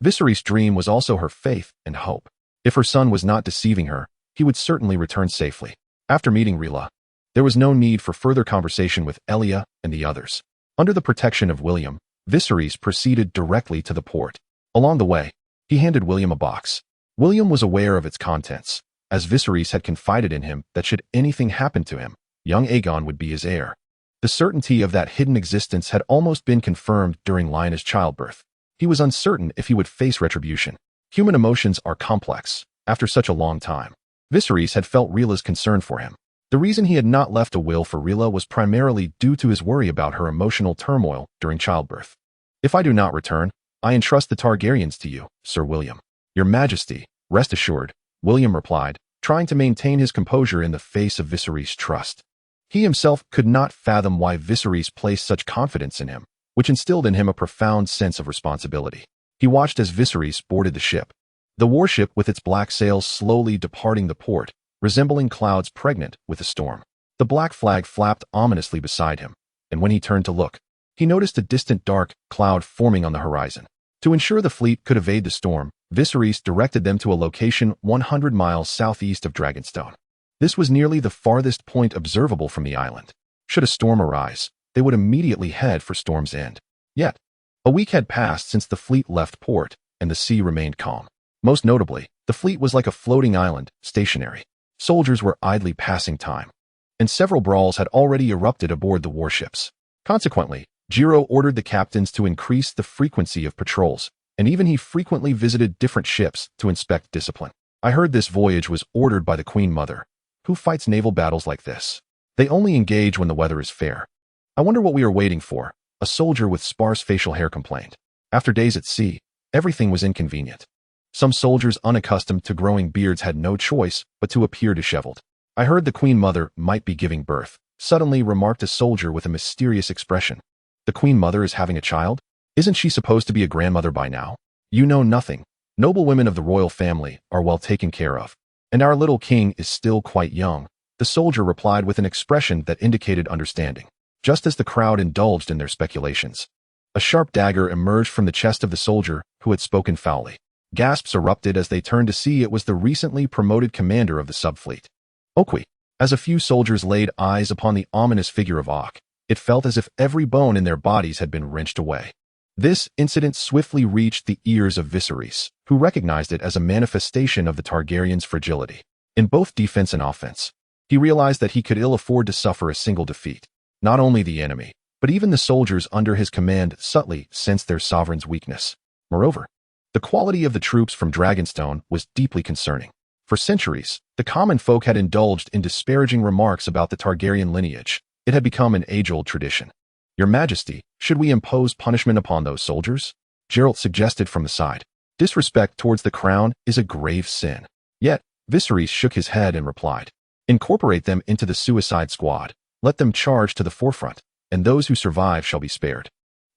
Viserys' dream was also her faith and hope. If her son was not deceiving her, he would certainly return safely. After meeting Rhaella, there was no need for further conversation with Elia and the others. Under the protection of William, Viserys proceeded directly to the port. Along the way, he handed William a box. William was aware of its contents, as Viserys had confided in him that should anything happen to him, young Aegon would be his heir. The certainty of that hidden existence had almost been confirmed during Lyanna's childbirth. He was uncertain if he would face retribution. Human emotions are complex. After such a long time, Viserys had felt Rhaella's concern for him. The reason he had not left a will for Rhaella was primarily due to his worry about her emotional turmoil during childbirth. "If I do not return, I entrust the Targaryens to you, Sir William." "Your Majesty, rest assured," William replied, trying to maintain his composure in the face of Viserys' trust. He himself could not fathom why Viserys placed such confidence in him, which instilled in him a profound sense of responsibility. He watched as Viserys boarded the ship. The warship with its black sails slowly departing the port, resembling clouds pregnant with a storm. The black flag flapped ominously beside him, and when he turned to look, he noticed a distant dark cloud forming on the horizon. To ensure the fleet could evade the storm, Viserys directed them to a location 100 miles southeast of Dragonstone. This was nearly the farthest point observable from the island. Should a storm arise, they would immediately head for Storm's End. Yet, a week had passed since the fleet left port, and the sea remained calm. Most notably, the fleet was like a floating island, stationary. Soldiers were idly passing time, and several brawls had already erupted aboard the warships. Consequently, Jiro ordered the captains to increase the frequency of patrols, and even he frequently visited different ships to inspect discipline. "I heard this voyage was ordered by the Queen Mother. Who fights naval battles like this? They only engage when the weather is fair. I wonder what we are waiting for," a soldier with sparse facial hair complained. After days at sea, everything was inconvenient. Some soldiers unaccustomed to growing beards had no choice but to appear disheveled. "I heard the Queen Mother might be giving birth," suddenly remarked a soldier with a mysterious expression. "The Queen Mother is having a child? Isn't she supposed to be a grandmother by now?" "You know nothing. Noble women of the royal family are well taken care of, and our little king is still quite young," the soldier replied with an expression that indicated understanding. Just as the crowd indulged in their speculations, a sharp dagger emerged from the chest of the soldier who had spoken foully. Gasps erupted as they turned to see it was the recently promoted commander of the subfleet, Oakwe. As a few soldiers laid eyes upon the ominous figure of Ok, it felt as if every bone in their bodies had been wrenched away. This incident swiftly reached the ears of Viserys, who recognized it as a manifestation of the Targaryens' fragility. In both defense and offense, he realized that he could ill afford to suffer a single defeat. Not only the enemy, but even the soldiers under his command subtly sensed their sovereign's weakness. Moreover, the quality of the troops from Dragonstone was deeply concerning. For centuries, the common folk had indulged in disparaging remarks about the Targaryen lineage. It had become an age-old tradition. "Your Majesty, should we impose punishment upon those soldiers?" Geralt suggested from the side. "Disrespect towards the crown is a grave sin." Yet, Viserys shook his head and replied, "Incorporate them into the suicide squad. Let them charge to the forefront, and those who survive shall be spared."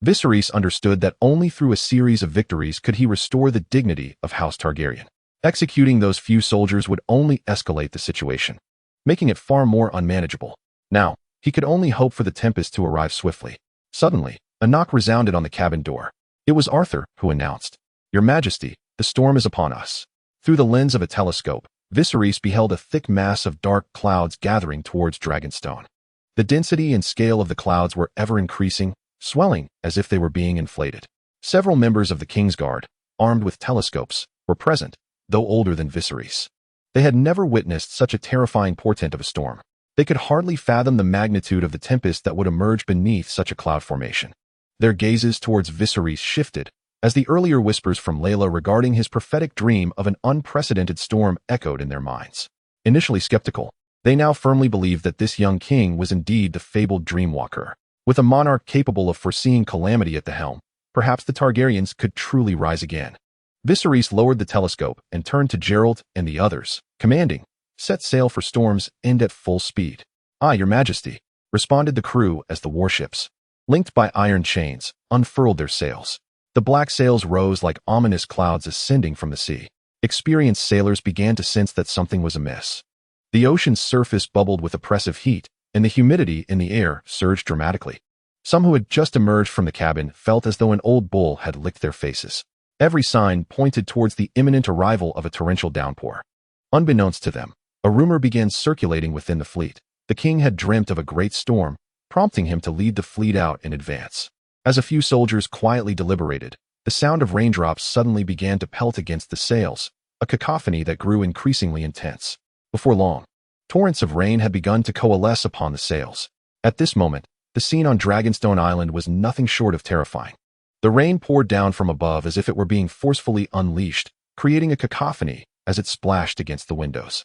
Viserys understood that only through a series of victories could he restore the dignity of House Targaryen. Executing those few soldiers would only escalate the situation, making it far more unmanageable. Now, he could only hope for the tempest to arrive swiftly. Suddenly, a knock resounded on the cabin door. It was Arthur who announced, "Your Majesty, the storm is upon us." Through the lens of a telescope, Viserys beheld a thick mass of dark clouds gathering towards Dragonstone. The density and scale of the clouds were ever increasing, swelling as if they were being inflated. Several members of the kingsguard, armed with telescopes, were present, though older than Viserys. They had never witnessed such a terrifying portent of a storm. They could hardly fathom the magnitude of the tempest that would emerge beneath such a cloud formation. Their gazes towards Viserys shifted, as the earlier whispers from Rhaella regarding his prophetic dream of an unprecedented storm echoed in their minds. Initially skeptical, they now firmly believed that this young king was indeed the fabled dreamwalker. With a monarch capable of foreseeing calamity at the helm, perhaps the Targaryens could truly rise again. Viserys lowered the telescope and turned to Geralt and the others, commanding, "Set sail for Storm's End at full speed." "Aye, your majesty," responded the crew as the warships, linked by iron chains, unfurled their sails. The black sails rose like ominous clouds ascending from the sea. Experienced sailors began to sense that something was amiss. The ocean's surface bubbled with oppressive heat, and the humidity in the air surged dramatically. Some who had just emerged from the cabin felt as though an old bull had licked their faces. Every sign pointed towards the imminent arrival of a torrential downpour. Unbeknownst to them, a rumor began circulating within the fleet. The king had dreamt of a great storm, prompting him to lead the fleet out in advance. As a few soldiers quietly deliberated, the sound of raindrops suddenly began to pelt against the sails, a cacophony that grew increasingly intense. Before long, torrents of rain had begun to coalesce upon the sails. At this moment, the scene on Dragonstone Island was nothing short of terrifying. The rain poured down from above as if it were being forcefully unleashed, creating a cacophony as it splashed against the windows.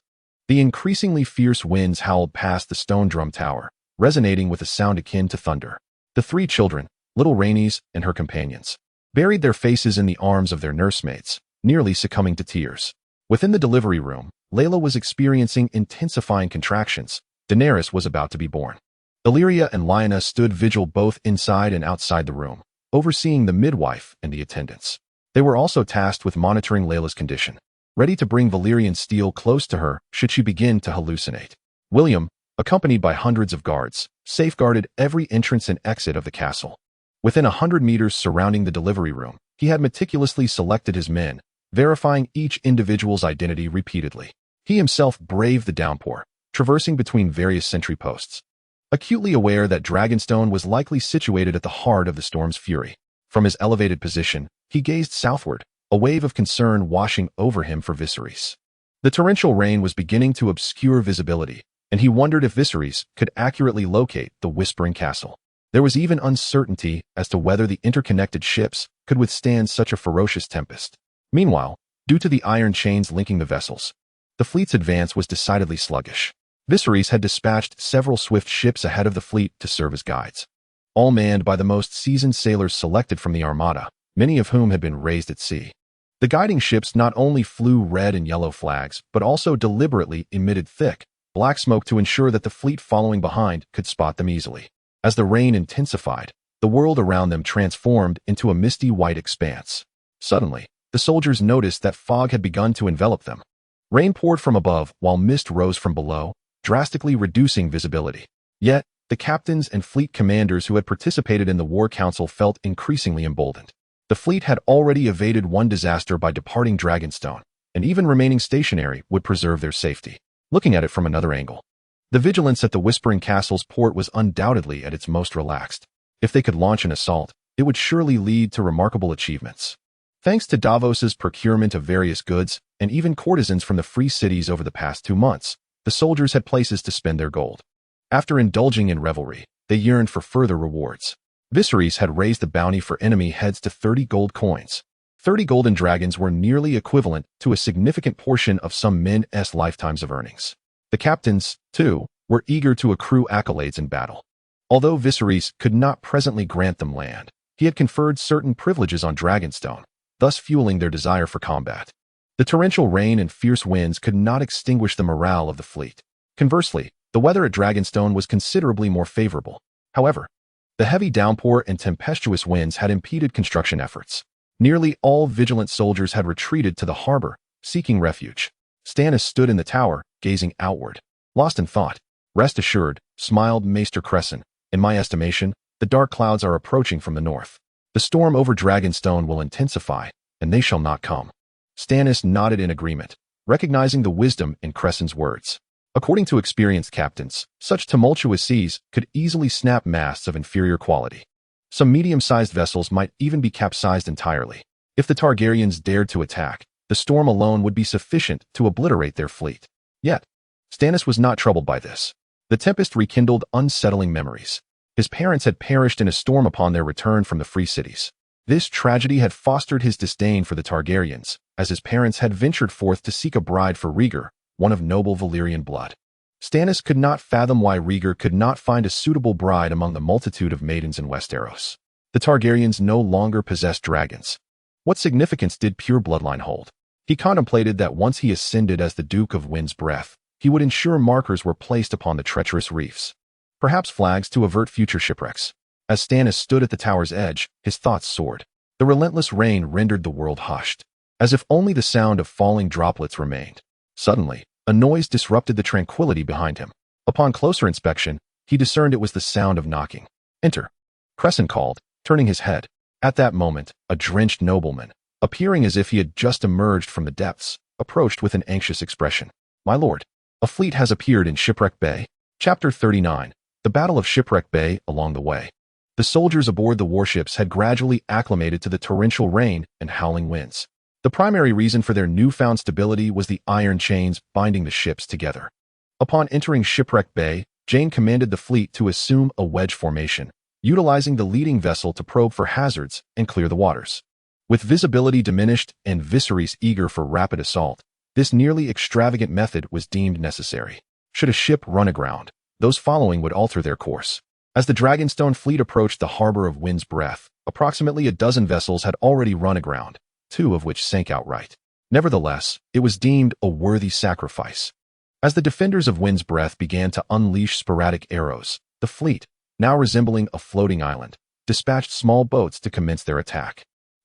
The increasingly fierce winds howled past the stone drum tower, resonating with a sound akin to thunder. The three children, little Rhaenys and her companions, buried their faces in the arms of their nursemates, nearly succumbing to tears. Within the delivery room, Rhaella was experiencing intensifying contractions. Daenerys was about to be born. Illyrio and Lyanna stood vigil both inside and outside the room, overseeing the midwife and the attendants. They were also tasked with monitoring Rhaella's condition, ready to bring Valyrian steel close to her should she begin to hallucinate. William, accompanied by hundreds of guards, safeguarded every entrance and exit of the castle. Within 100 meters surrounding the delivery room, he had meticulously selected his men, verifying each individual's identity repeatedly. He himself braved the downpour, traversing between various sentry posts, acutely aware that Dragonstone was likely situated at the heart of the storm's fury. From his elevated position, he gazed southward, a wave of concern washing over him for Viserys. The torrential rain was beginning to obscure visibility, and he wondered if Viserys could accurately locate the Whispering Castle. There was even uncertainty as to whether the interconnected ships could withstand such a ferocious tempest. Meanwhile, due to the iron chains linking the vessels, the fleet's advance was decidedly sluggish. Viserys had dispatched several swift ships ahead of the fleet to serve as guides, all manned by the most seasoned sailors selected from the armada, many of whom had been raised at sea. The guiding ships not only flew red and yellow flags, but also deliberately emitted thick, black smoke to ensure that the fleet following behind could spot them easily. As the rain intensified, the world around them transformed into a misty white expanse. Suddenly, the soldiers noticed that fog had begun to envelop them. Rain poured from above while mist rose from below, drastically reducing visibility. Yet, the captains and fleet commanders who had participated in the war council felt increasingly emboldened. The fleet had already evaded one disaster by departing Dragonstone, and even remaining stationary would preserve their safety. Looking at it from another angle, the vigilance at the Whispering Castle's port was undoubtedly at its most relaxed. If they could launch an assault, it would surely lead to remarkable achievements. Thanks to Davos's procurement of various goods, and even courtesans from the free cities over the past 2 months, the soldiers had places to spend their gold. After indulging in revelry, they yearned for further rewards. Viserys had raised the bounty for enemy heads to 30 gold coins. 30 golden dragons were nearly equivalent to a significant portion of some men's lifetimes of earnings. The captains, too, were eager to accrue accolades in battle. Although Viserys could not presently grant them land, he had conferred certain privileges on Dragonstone, thus fueling their desire for combat. The torrential rain and fierce winds could not extinguish the morale of the fleet. Conversely, the weather at Dragonstone was considerably more favorable. However, the heavy downpour and tempestuous winds had impeded construction efforts. Nearly all vigilant soldiers had retreated to the harbor, seeking refuge. Stannis stood in the tower, gazing outward, lost in thought. "Rest assured," smiled Maester Crescent. "In my estimation, the dark clouds are approaching from the north. The storm over Dragonstone will intensify, and they shall not come." Stannis nodded in agreement, recognizing the wisdom in Crescent's words. According to experienced captains, such tumultuous seas could easily snap masts of inferior quality. Some medium-sized vessels might even be capsized entirely. If the Targaryens dared to attack, the storm alone would be sufficient to obliterate their fleet. Yet, Stannis was not troubled by this. The tempest rekindled unsettling memories. His parents had perished in a storm upon their return from the free cities. This tragedy had fostered his disdain for the Targaryens, as his parents had ventured forth to seek a bride for Rhaegar, one of noble Valyrian blood. Stannis could not fathom why Rhaegar could not find a suitable bride among the multitude of maidens in Westeros. The Targaryens no longer possessed dragons. What significance did pure bloodline hold? He contemplated that once he ascended as the Duke of Wind's Breath, he would ensure markers were placed upon the treacherous reefs. Perhaps flags to avert future shipwrecks. As Stannis stood at the tower's edge, his thoughts soared. The relentless rain rendered the world hushed, as if only the sound of falling droplets remained. Suddenly, a noise disrupted the tranquility behind him. Upon closer inspection, he discerned it was the sound of knocking. "Enter," Crescent called, turning his head. At that moment, a drenched nobleman, appearing as if he had just emerged from the depths, approached with an anxious expression. "My lord, a fleet has appeared in Shipwreck Bay." Chapter 39. The Battle of Shipwreck Bay. Along the way, the soldiers aboard the warships had gradually acclimated to the torrential rain and howling winds. The primary reason for their newfound stability was the iron chains binding the ships together. Upon entering Shipwreck Bay, Jane commanded the fleet to assume a wedge formation, utilizing the leading vessel to probe for hazards and clear the waters. With visibility diminished and Viserys eager for rapid assault, this nearly extravagant method was deemed necessary. Should a ship run aground, those following would alter their course. As the Dragonstone fleet approached the harbor of Wind's Breath, approximately a dozen vessels had already run aground, 2 of which sank outright. Nevertheless, it was deemed a worthy sacrifice. As the defenders of Wind's Breath began to unleash sporadic arrows, the fleet, now resembling a floating island, dispatched small boats to commence their attack.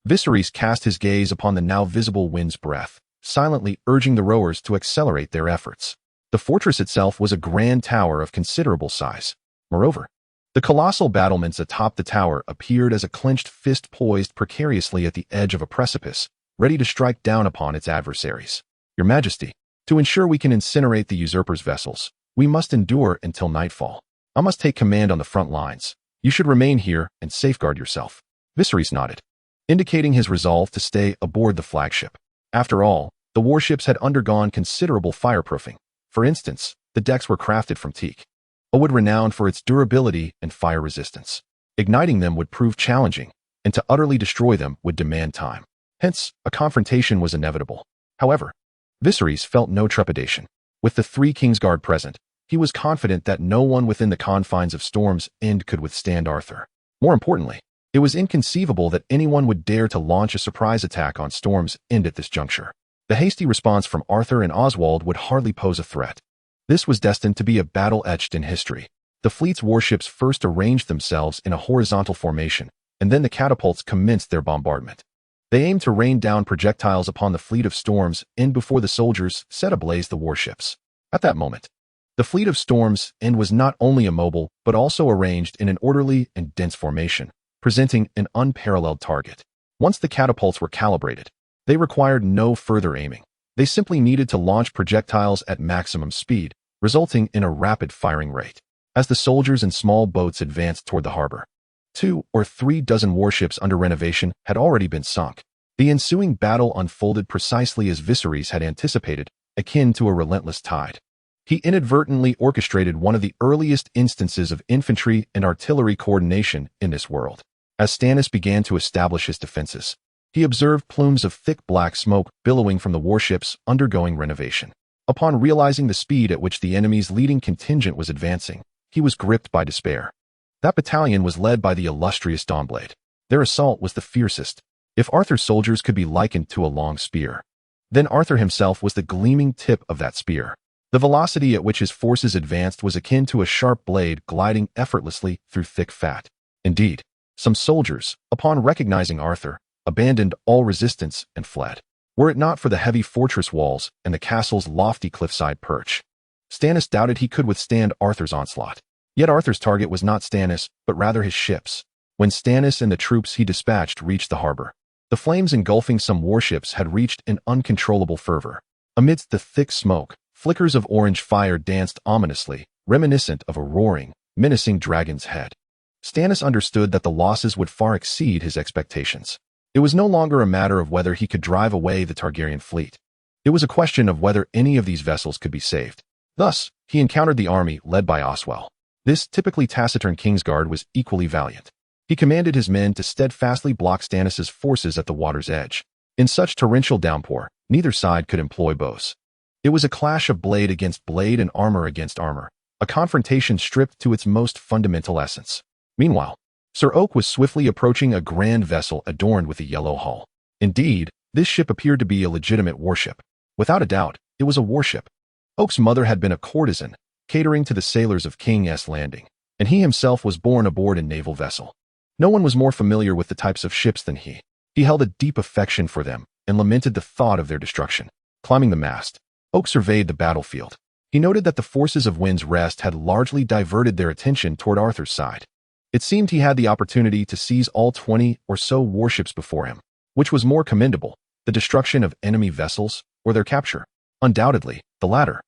Viserys cast his gaze upon the now visible Wind's Breath, silently urging the rowers to accelerate their efforts. The fortress itself was a grand tower of considerable size. Moreover, the colossal battlements atop the tower appeared as a clenched fist poised precariously at the edge of a precipice, ready to strike down upon its adversaries. "Your Majesty, to ensure we can incinerate the usurper's vessels, we must endure until nightfall. I must take command on the front lines. You should remain here and safeguard yourself." Viserys nodded, indicating his resolve to stay aboard the flagship. After all, the warships had undergone considerable fireproofing. For instance, the decks were crafted from teak, a wood renowned for its durability and fire resistance. Igniting them would prove challenging, and to utterly destroy them would demand time. Hence, a confrontation was inevitable. However, Viserys felt no trepidation. With the 3 kingsguard present, he was confident that no one within the confines of Storm's End could withstand Arthur. More importantly, it was inconceivable that anyone would dare to launch a surprise attack on Storm's End at this juncture. The hasty response from Arthur and Oswald would hardly pose a threat. This was destined to be a battle etched in history. The fleet's warships first arranged themselves in a horizontal formation, and then the catapults commenced their bombardment. They aimed to rain down projectiles upon the fleet of Storm's End before the soldiers set ablaze the warships. At that moment, the fleet of Storm's End was not only immobile, but also arranged in an orderly and dense formation, presenting an unparalleled target. Once the catapults were calibrated, they required no further aiming. They simply needed to launch projectiles at maximum speed, resulting in a rapid firing rate. As the soldiers and small boats advanced toward the harbor, 2 or 3 dozen warships under renovation had already been sunk. The ensuing battle unfolded precisely as Viserys had anticipated, akin to a relentless tide. He inadvertently orchestrated one of the earliest instances of infantry and artillery coordination in this world. As Stannis began to establish his defenses, he observed plumes of thick black smoke billowing from the warships undergoing renovation. Upon realizing the speed at which the enemy's leading contingent was advancing, he was gripped by despair. That battalion was led by the illustrious Dawnblade. Their assault was the fiercest. If Arthur's soldiers could be likened to a long spear, then Arthur himself was the gleaming tip of that spear. The velocity at which his forces advanced was akin to a sharp blade gliding effortlessly through thick fat. Indeed, some soldiers, upon recognizing Arthur, abandoned all resistance and fled. Were it not for the heavy fortress walls and the castle's lofty cliffside perch, Stannis doubted he could withstand Arthur's onslaught. Yet Arthur's target was not Stannis, but rather his ships. When Stannis and the troops he dispatched reached the harbor, the flames engulfing some warships had reached an uncontrollable fervor. Amidst the thick smoke, flickers of orange fire danced ominously, reminiscent of a roaring, menacing dragon's head. Stannis understood that the losses would far exceed his expectations. It was no longer a matter of whether he could drive away the Targaryen fleet. It was a question of whether any of these vessels could be saved. Thus, he encountered the army led by Oswell. This typically taciturn kingsguard was equally valiant. He commanded his men to steadfastly block Stannis' forces at the water's edge. In such torrential downpour, neither side could employ bows. It was a clash of blade against blade and armor against armor, a confrontation stripped to its most fundamental essence. Meanwhile, Sir Oak was swiftly approaching a grand vessel adorned with a yellow hull. Indeed, this ship appeared to be a legitimate warship. Without a doubt, it was a warship. Oak's mother had been a courtesan, catering to the sailors of King S Landing, and he himself was born aboard a naval vessel. No one was more familiar with the types of ships than he. He held a deep affection for them and lamented the thought of their destruction. Climbing the mast, Oak surveyed the battlefield. He noted that the forces of Wind's Rest had largely diverted their attention toward Arthur's side. It seemed he had the opportunity to seize all 20 or so warships before him. Which was more commendable, the destruction of enemy vessels or their capture? Undoubtedly, the latter.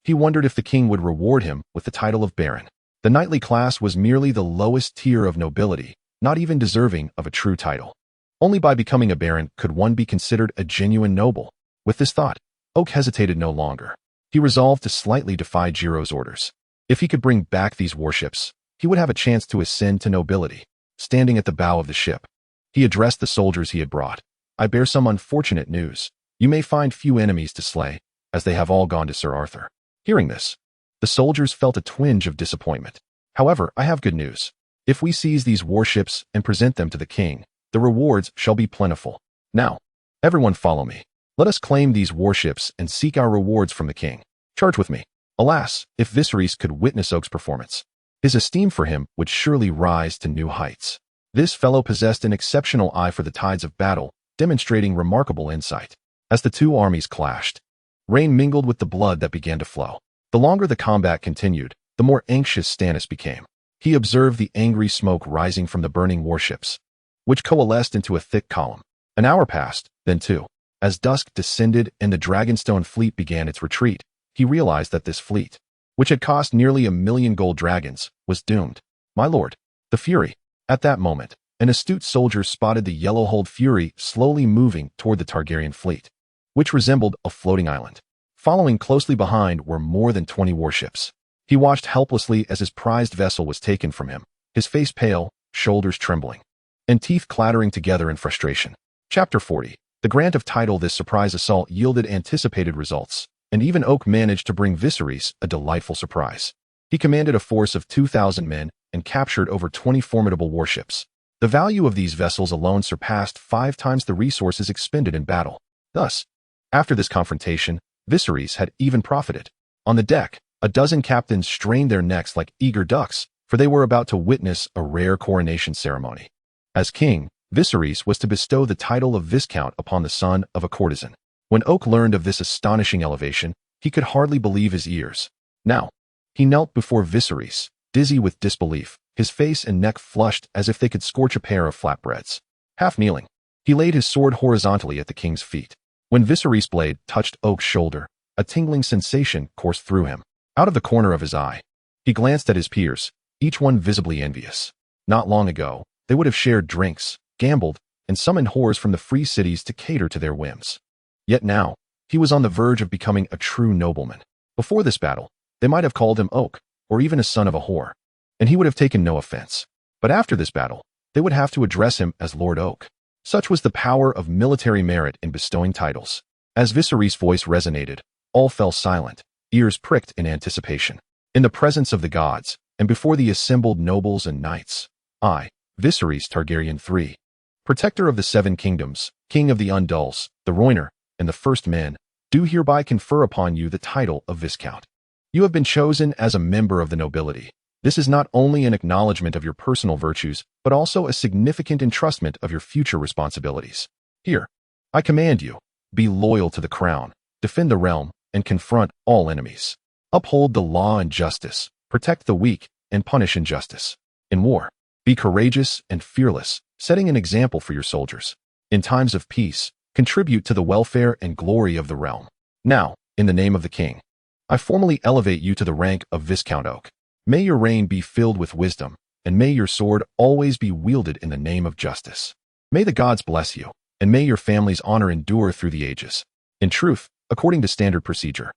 He wondered if the king would reward him with the title of baron. The knightly class was merely the lowest tier of nobility, not even deserving of a true title. Only by becoming a baron could one be considered a genuine noble. With this thought, Oak hesitated no longer. He resolved to slightly defy Jiro's orders. If he could bring back these warships, he would have a chance to ascend to nobility. Standing at the bow of the ship, he addressed the soldiers he had brought. I bear some unfortunate news. You may find few enemies to slay, as they have all gone to Sir Arthur. Hearing this, the soldiers felt a twinge of disappointment. However, I have good news. If we seize these warships and present them to the king, the rewards shall be plentiful. Now, everyone follow me. Let us claim these warships and seek our rewards from the king. Charge with me. Alas, if Viserys could witness Oak's performance, his esteem for him would surely rise to new heights. This fellow possessed an exceptional eye for the tides of battle, demonstrating remarkable insight. As the two armies clashed, rain mingled with the blood that began to flow. The longer the combat continued, the more anxious Stannis became. He observed the angry smoke rising from the burning warships, which coalesced into a thick column. An hour passed, then two. As dusk descended and the Dragonstone fleet began its retreat, he realized that this fleet, which had cost nearly 1,000,000 gold dragons, was doomed. My lord, the Fury. At that moment, an astute soldier spotted the yellow-hulled Fury slowly moving toward the Targaryen fleet, which resembled a floating island. Following closely behind were more than 20 warships. He watched helplessly as his prized vessel was taken from him, his face pale, shoulders trembling, and teeth clattering together in frustration. Chapter 40. The grant of title. This surprise assault yielded anticipated results, and even Oak managed to bring Viserys a delightful surprise. He commanded a force of 2,000 men and captured over 20 formidable warships. The value of these vessels alone surpassed 5 times the resources expended in battle. Thus, after this confrontation, Viserys had even profited. On the deck, a dozen captains strained their necks like eager ducks, for they were about to witness a rare coronation ceremony. As king, Viserys was to bestow the title of Viscount upon the son of a courtesan. When Oak learned of this astonishing elevation, he could hardly believe his ears. Now, he knelt before Viserys, dizzy with disbelief, his face and neck flushed as if they could scorch a pair of flatbreads. Half kneeling, he laid his sword horizontally at the king's feet. When Viserys' blade touched Oak's shoulder, a tingling sensation coursed through him. Out of the corner of his eye, he glanced at his peers, each one visibly envious. Not long ago, they would have shared drinks, gambled, and summoned whores from the free cities to cater to their whims. Yet now, he was on the verge of becoming a true nobleman. Before this battle, they might have called him Oak, or even a son of a whore, and he would have taken no offense. But after this battle, they would have to address him as Lord Oak. Such was the power of military merit in bestowing titles. As Viserys' voice resonated, all fell silent, ears pricked in anticipation. In the presence of the gods, and before the assembled nobles and knights, I, Viserys Targaryen III, protector of the 7 kingdoms, king of the Undulls, the Rhoynar, and the First Men, do hereby confer upon you the title of Viscount. You have been chosen as a member of the nobility. This is not only an acknowledgement of your personal virtues, but also a significant entrustment of your future responsibilities. Here, I command you, be loyal to the crown, defend the realm, and confront all enemies. Uphold the law and justice, protect the weak, and punish injustice. In war, be courageous and fearless, setting an example for your soldiers. In times of peace, contribute to the welfare and glory of the realm. Now, in the name of the king, I formally elevate you to the rank of Viscount Oak. May your reign be filled with wisdom, and may your sword always be wielded in the name of justice. May the gods bless you, and may your family's honor endure through the ages. In truth, according to standard procedure,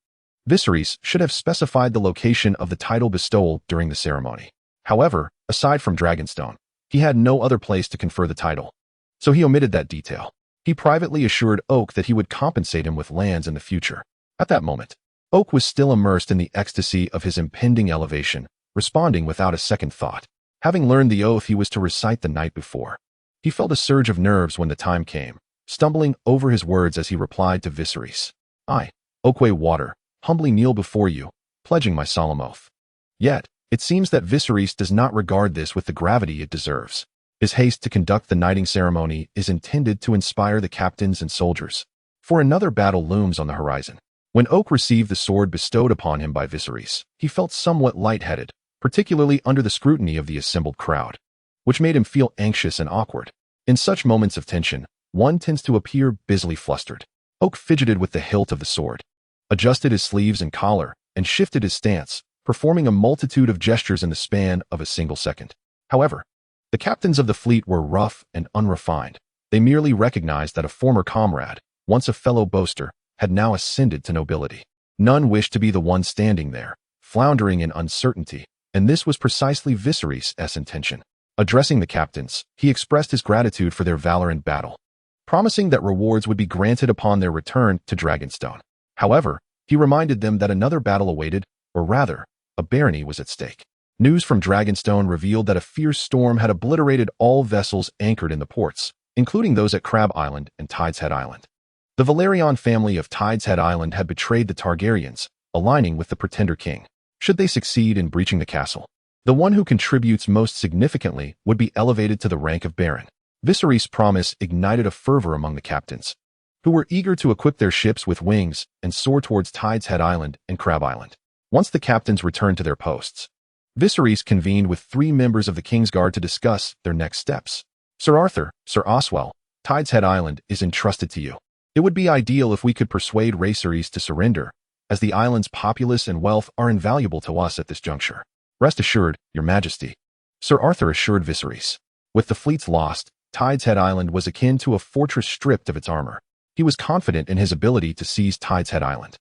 Viserys should have specified the location of the title bestowal during the ceremony. However, aside from Dragonstone, he had no other place to confer the title, so he omitted that detail. He privately assured Oak that he would compensate him with lands in the future. At that moment, Oak was still immersed in the ecstasy of his impending elevation, responding without a second thought. Having learned the oath he was to recite the night before, he felt a surge of nerves when the time came, stumbling over his words as he replied to Viserys. I, Oakway Water, humbly kneel before you, pledging my solemn oath. Yet, it seems that Viserys does not regard this with the gravity it deserves. His haste to conduct the knighting ceremony is intended to inspire the captains and soldiers, for another battle looms on the horizon. When Oak received the sword bestowed upon him by Viserys, he felt somewhat lightheaded, particularly under the scrutiny of the assembled crowd, which made him feel anxious and awkward. In such moments of tension, one tends to appear busily flustered. Oak fidgeted with the hilt of the sword, adjusted his sleeves and collar, and shifted his stance, performing a multitude of gestures in the span of a single second. However, the captains of the fleet were rough and unrefined. They merely recognized that a former comrade, once a fellow boaster, had now ascended to nobility. None wished to be the one standing there, floundering in uncertainty, and this was precisely Viserys' intention. Addressing the captains, he expressed his gratitude for their valor in battle, promising that rewards would be granted upon their return to Dragonstone. However, he reminded them that another battle awaited, or rather, a barony was at stake. News from Dragonstone revealed that a fierce storm had obliterated all vessels anchored in the ports, including those at Crab Island and Tides Head Island. The Velaryon family of Tides Head Island had betrayed the Targaryens, aligning with the Pretender King. Should they succeed in breaching the castle, the one who contributes most significantly would be elevated to the rank of Baron. Viserys' promise ignited a fervor among the captains, who were eager to equip their ships with wings and soar towards Tides Head Island and Crab Island. Once the captains returned to their posts, Viserys convened with 3 members of the kingsguard to discuss their next steps. Sir Arthur, Sir Oswell, Tides Head Island is entrusted to you. It would be ideal if we could persuade Viserys to surrender, as the island's populace and wealth are invaluable to us at this juncture. Rest assured, Your Majesty, Sir Arthur assured Viserys. With the fleets lost, Tides Head Island was akin to a fortress stripped of its armor. He was confident in his ability to seize Tides Head Island.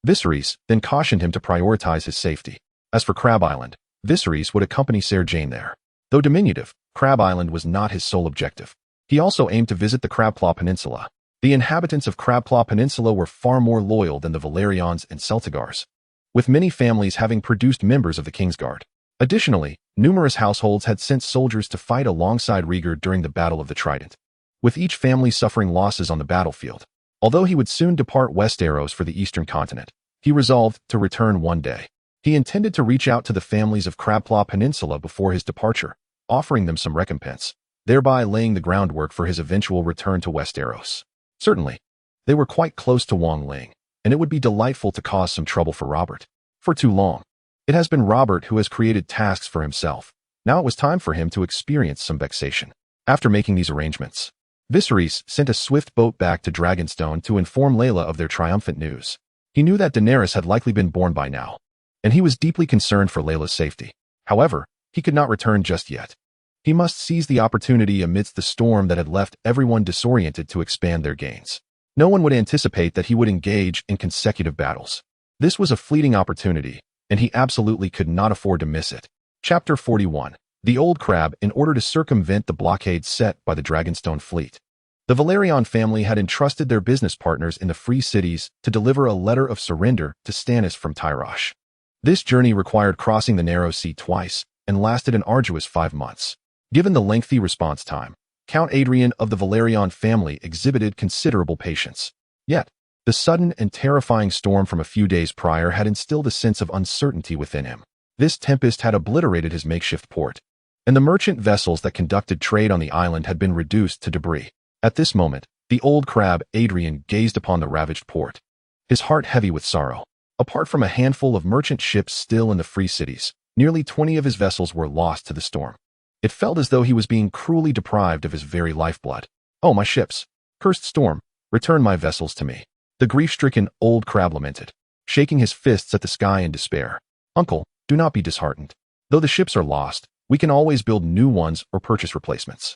Viserys then cautioned him to prioritize his safety. As for Crab Island, Viserys would accompany Ser Jane there. Though diminutive, Crab Island was not his sole objective. He also aimed to visit the Crabclaw Peninsula. The inhabitants of Crabclaw Peninsula were far more loyal than the Velaryons and Celtigars, with many families having produced members of the Kingsguard. Additionally, numerous households had sent soldiers to fight alongside Rhaegar during the Battle of the Trident, with each family suffering losses on the battlefield. Although he would soon depart Westeros for the eastern continent, he resolved to return one day. He intended to reach out to the families of Crabclaw Peninsula before his departure, offering them some recompense, thereby laying the groundwork for his eventual return to Westeros. Certainly, they were quite close to Wong Ling, and it would be delightful to cause some trouble for Robert. For too long, it has been Robert who has created tasks for himself. Now it was time for him to experience some vexation. After making these arrangements, Viserys sent a swift boat back to Dragonstone to inform Rhaella of their triumphant news. He knew that Daenerys had likely been born by now, and he was deeply concerned for Rhaella's safety. However, he could not return just yet. He must seize the opportunity amidst the storm that had left everyone disoriented to expand their gains. No one would anticipate that he would engage in consecutive battles. This was a fleeting opportunity, and he absolutely could not afford to miss it. Chapter 41. The Old Crab. In order to circumvent the blockade set by the Dragonstone fleet, the Velaryon family had entrusted their business partners in the Free Cities to deliver a letter of surrender to Stannis from Tyrosh. This journey required crossing the narrow sea twice and lasted an arduous 5 months. Given the lengthy response time, Count Adrian of the Velaryon family exhibited considerable patience. Yet, the sudden and terrifying storm from a few days prior had instilled a sense of uncertainty within him. This tempest had obliterated his makeshift port, and the merchant vessels that conducted trade on the island had been reduced to debris. At this moment, the old crab Adrian gazed upon the ravaged port, his heart heavy with sorrow. Apart from a handful of merchant ships still in the Free Cities, nearly 20 of his vessels were lost to the storm. It felt as though he was being cruelly deprived of his very lifeblood. "Oh, my ships! Cursed storm, return my vessels to me," the grief-stricken old crab lamented, shaking his fists at the sky in despair. "Uncle, do not be disheartened. Though the ships are lost, we can always build new ones or purchase replacements.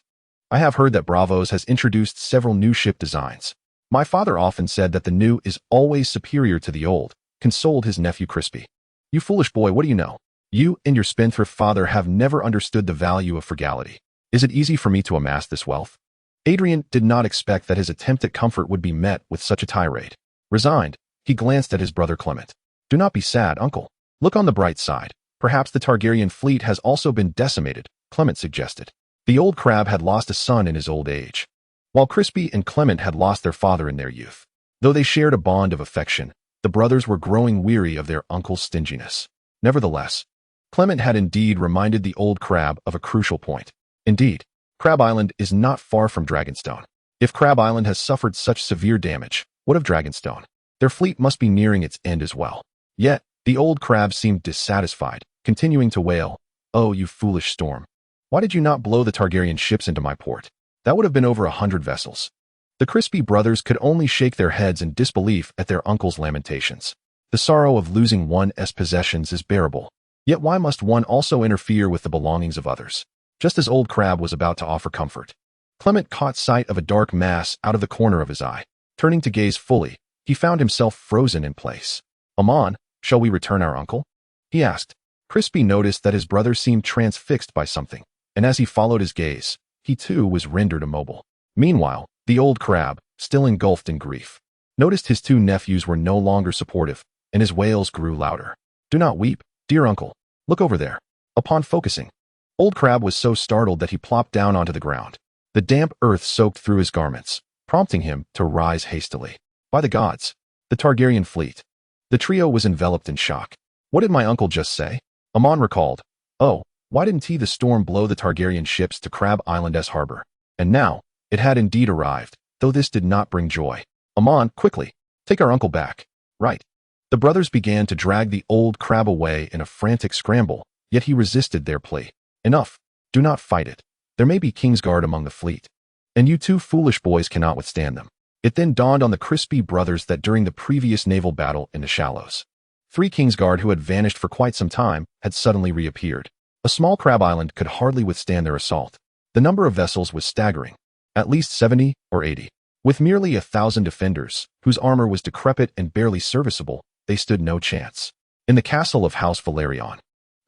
I have heard that Bravos has introduced several new ship designs. My father often said that the new is always superior to the old, consoled his nephew Crispy. "You foolish boy, what do you know? You and your spendthrift father have never understood the value of frugality. Is it easy for me to amass this wealth?" Adrian did not expect that his attempt at comfort would be met with such a tirade. Resigned, he glanced at his brother Clement. "Do not be sad, uncle. Look on the bright side. Perhaps the Targaryen fleet has also been decimated," Clement suggested. The old crab had lost a son in his old age, while Crispy and Clement had lost their father in their youth. Though they shared a bond of affection, the brothers were growing weary of their uncle's stinginess. Nevertheless, Clement had indeed reminded the old crab of a crucial point. Indeed, Crab Island is not far from Dragonstone. If Crab Island has suffered such severe damage, what of Dragonstone? Their fleet must be nearing its end as well. Yet, the old crab seemed dissatisfied, continuing to wail, "Oh, you foolish storm. Why did you not blow the Targaryen ships into my port? That would have been over 100 vessels." The Crispy brothers could only shake their heads in disbelief at their uncle's lamentations. The sorrow of losing one's possessions is bearable. Yet why must one also interfere with the belongings of others? Just as old crab was about to offer comfort, Clement caught sight of a dark mass out of the corner of his eye. Turning to gaze fully, he found himself frozen in place. "Amon, shall we return our uncle?" he asked. Crispy noticed that his brother seemed transfixed by something, and as he followed his gaze, he too was rendered immobile. Meanwhile, the old crab, still engulfed in grief, noticed his two nephews were no longer supportive, and his wails grew louder. "Do not weep, dear uncle. Look over there." Upon focusing, old crab was so startled that he plopped down onto the ground. The damp earth soaked through his garments, prompting him to rise hastily. By the gods, the Targaryen fleet. The trio was enveloped in shock. What did my uncle just say? Amon recalled. Oh, why didn't the storm blow the Targaryen ships to Crab Island's harbor? And now, it had indeed arrived, though this did not bring joy. Amon, quickly, take our uncle back. Right. The brothers began to drag the old crab away in a frantic scramble, yet he resisted their plea. Enough. Do not fight it. There may be kingsguard among the fleet, and you two foolish boys cannot withstand them. It then dawned on the Crispy brothers that during the previous naval battle in the shallows, 3 kingsguard who had vanished for quite some time had suddenly reappeared. A small crab island could hardly withstand their assault. The number of vessels was staggering, at least 70 or 80. With merely 1,000 defenders, whose armor was decrepit and barely serviceable, they stood no chance. In the castle of House Valerion,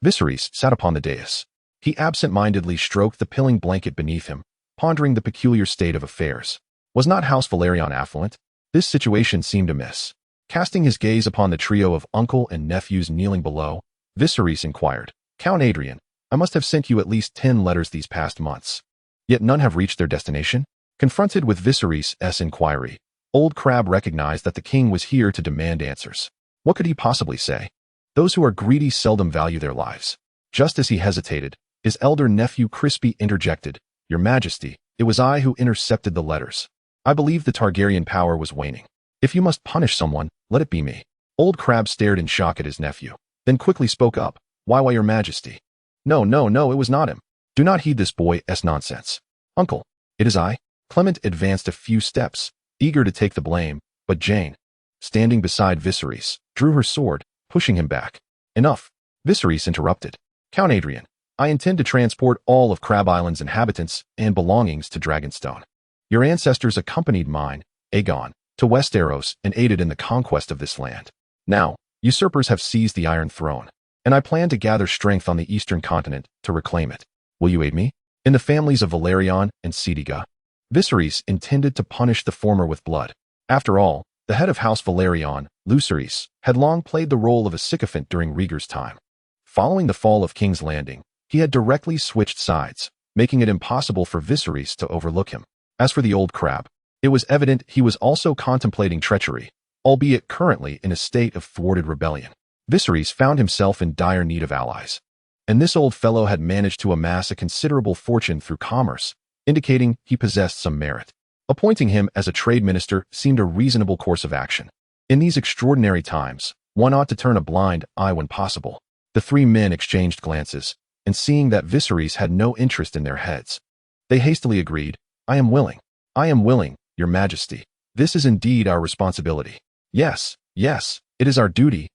Viserys sat upon the dais. He absent-mindedly stroked the pilling blanket beneath him, pondering the peculiar state of affairs. Was not House Valerion affluent? This situation seemed amiss. Casting his gaze upon the trio of uncle and nephews kneeling below, Viserys inquired, Count Adrian, I must have sent you at least 10 letters these past months. Yet none have reached their destination? Confronted with Viserys' inquiry, Old Crab recognized that the king was here to demand answers. What could he possibly say? Those who are greedy seldom value their lives. Just as he hesitated, his elder nephew Crispy interjected, Your Majesty, it was I who intercepted the letters. I believe the Targaryen power was waning. If you must punish someone, let it be me. Old Crab stared in shock at his nephew, then quickly spoke up, Why, Your Majesty? No, it was not him. Do not heed this boy's nonsense. Uncle, it is I. Clement advanced a few steps, eager to take the blame, but Jane, standing beside Viserys, drew her sword, pushing him back. Enough. Viserys interrupted. Count Adrian, I intend to transport all of Crab Island's inhabitants and belongings to Dragonstone. Your ancestors accompanied mine, Aegon, to Westeros and aided in the conquest of this land. Now, usurpers have seized the Iron Throne, and I plan to gather strength on the eastern continent to reclaim it. Will you aid me? In the families of Valerion and Sediga, Viserys intended to punish the former with blood. After all, the head of House Valerion, Viserys, had long played the role of a sycophant during Rhaegar's time. Following the fall of King's Landing, he had directly switched sides, making it impossible for Viserys to overlook him. As for the old crab, it was evident he was also contemplating treachery, albeit currently in a state of thwarted rebellion. Viserys found himself in dire need of allies, and this old fellow had managed to amass a considerable fortune through commerce, indicating he possessed some merit. Appointing him as a trade minister seemed a reasonable course of action. In these extraordinary times, one ought to turn a blind eye when possible. The 3 men exchanged glances, and seeing that Viserys had no interest in their heads, they hastily agreed, I am willing, Your Majesty. This is indeed our responsibility. Yes, it is our duty,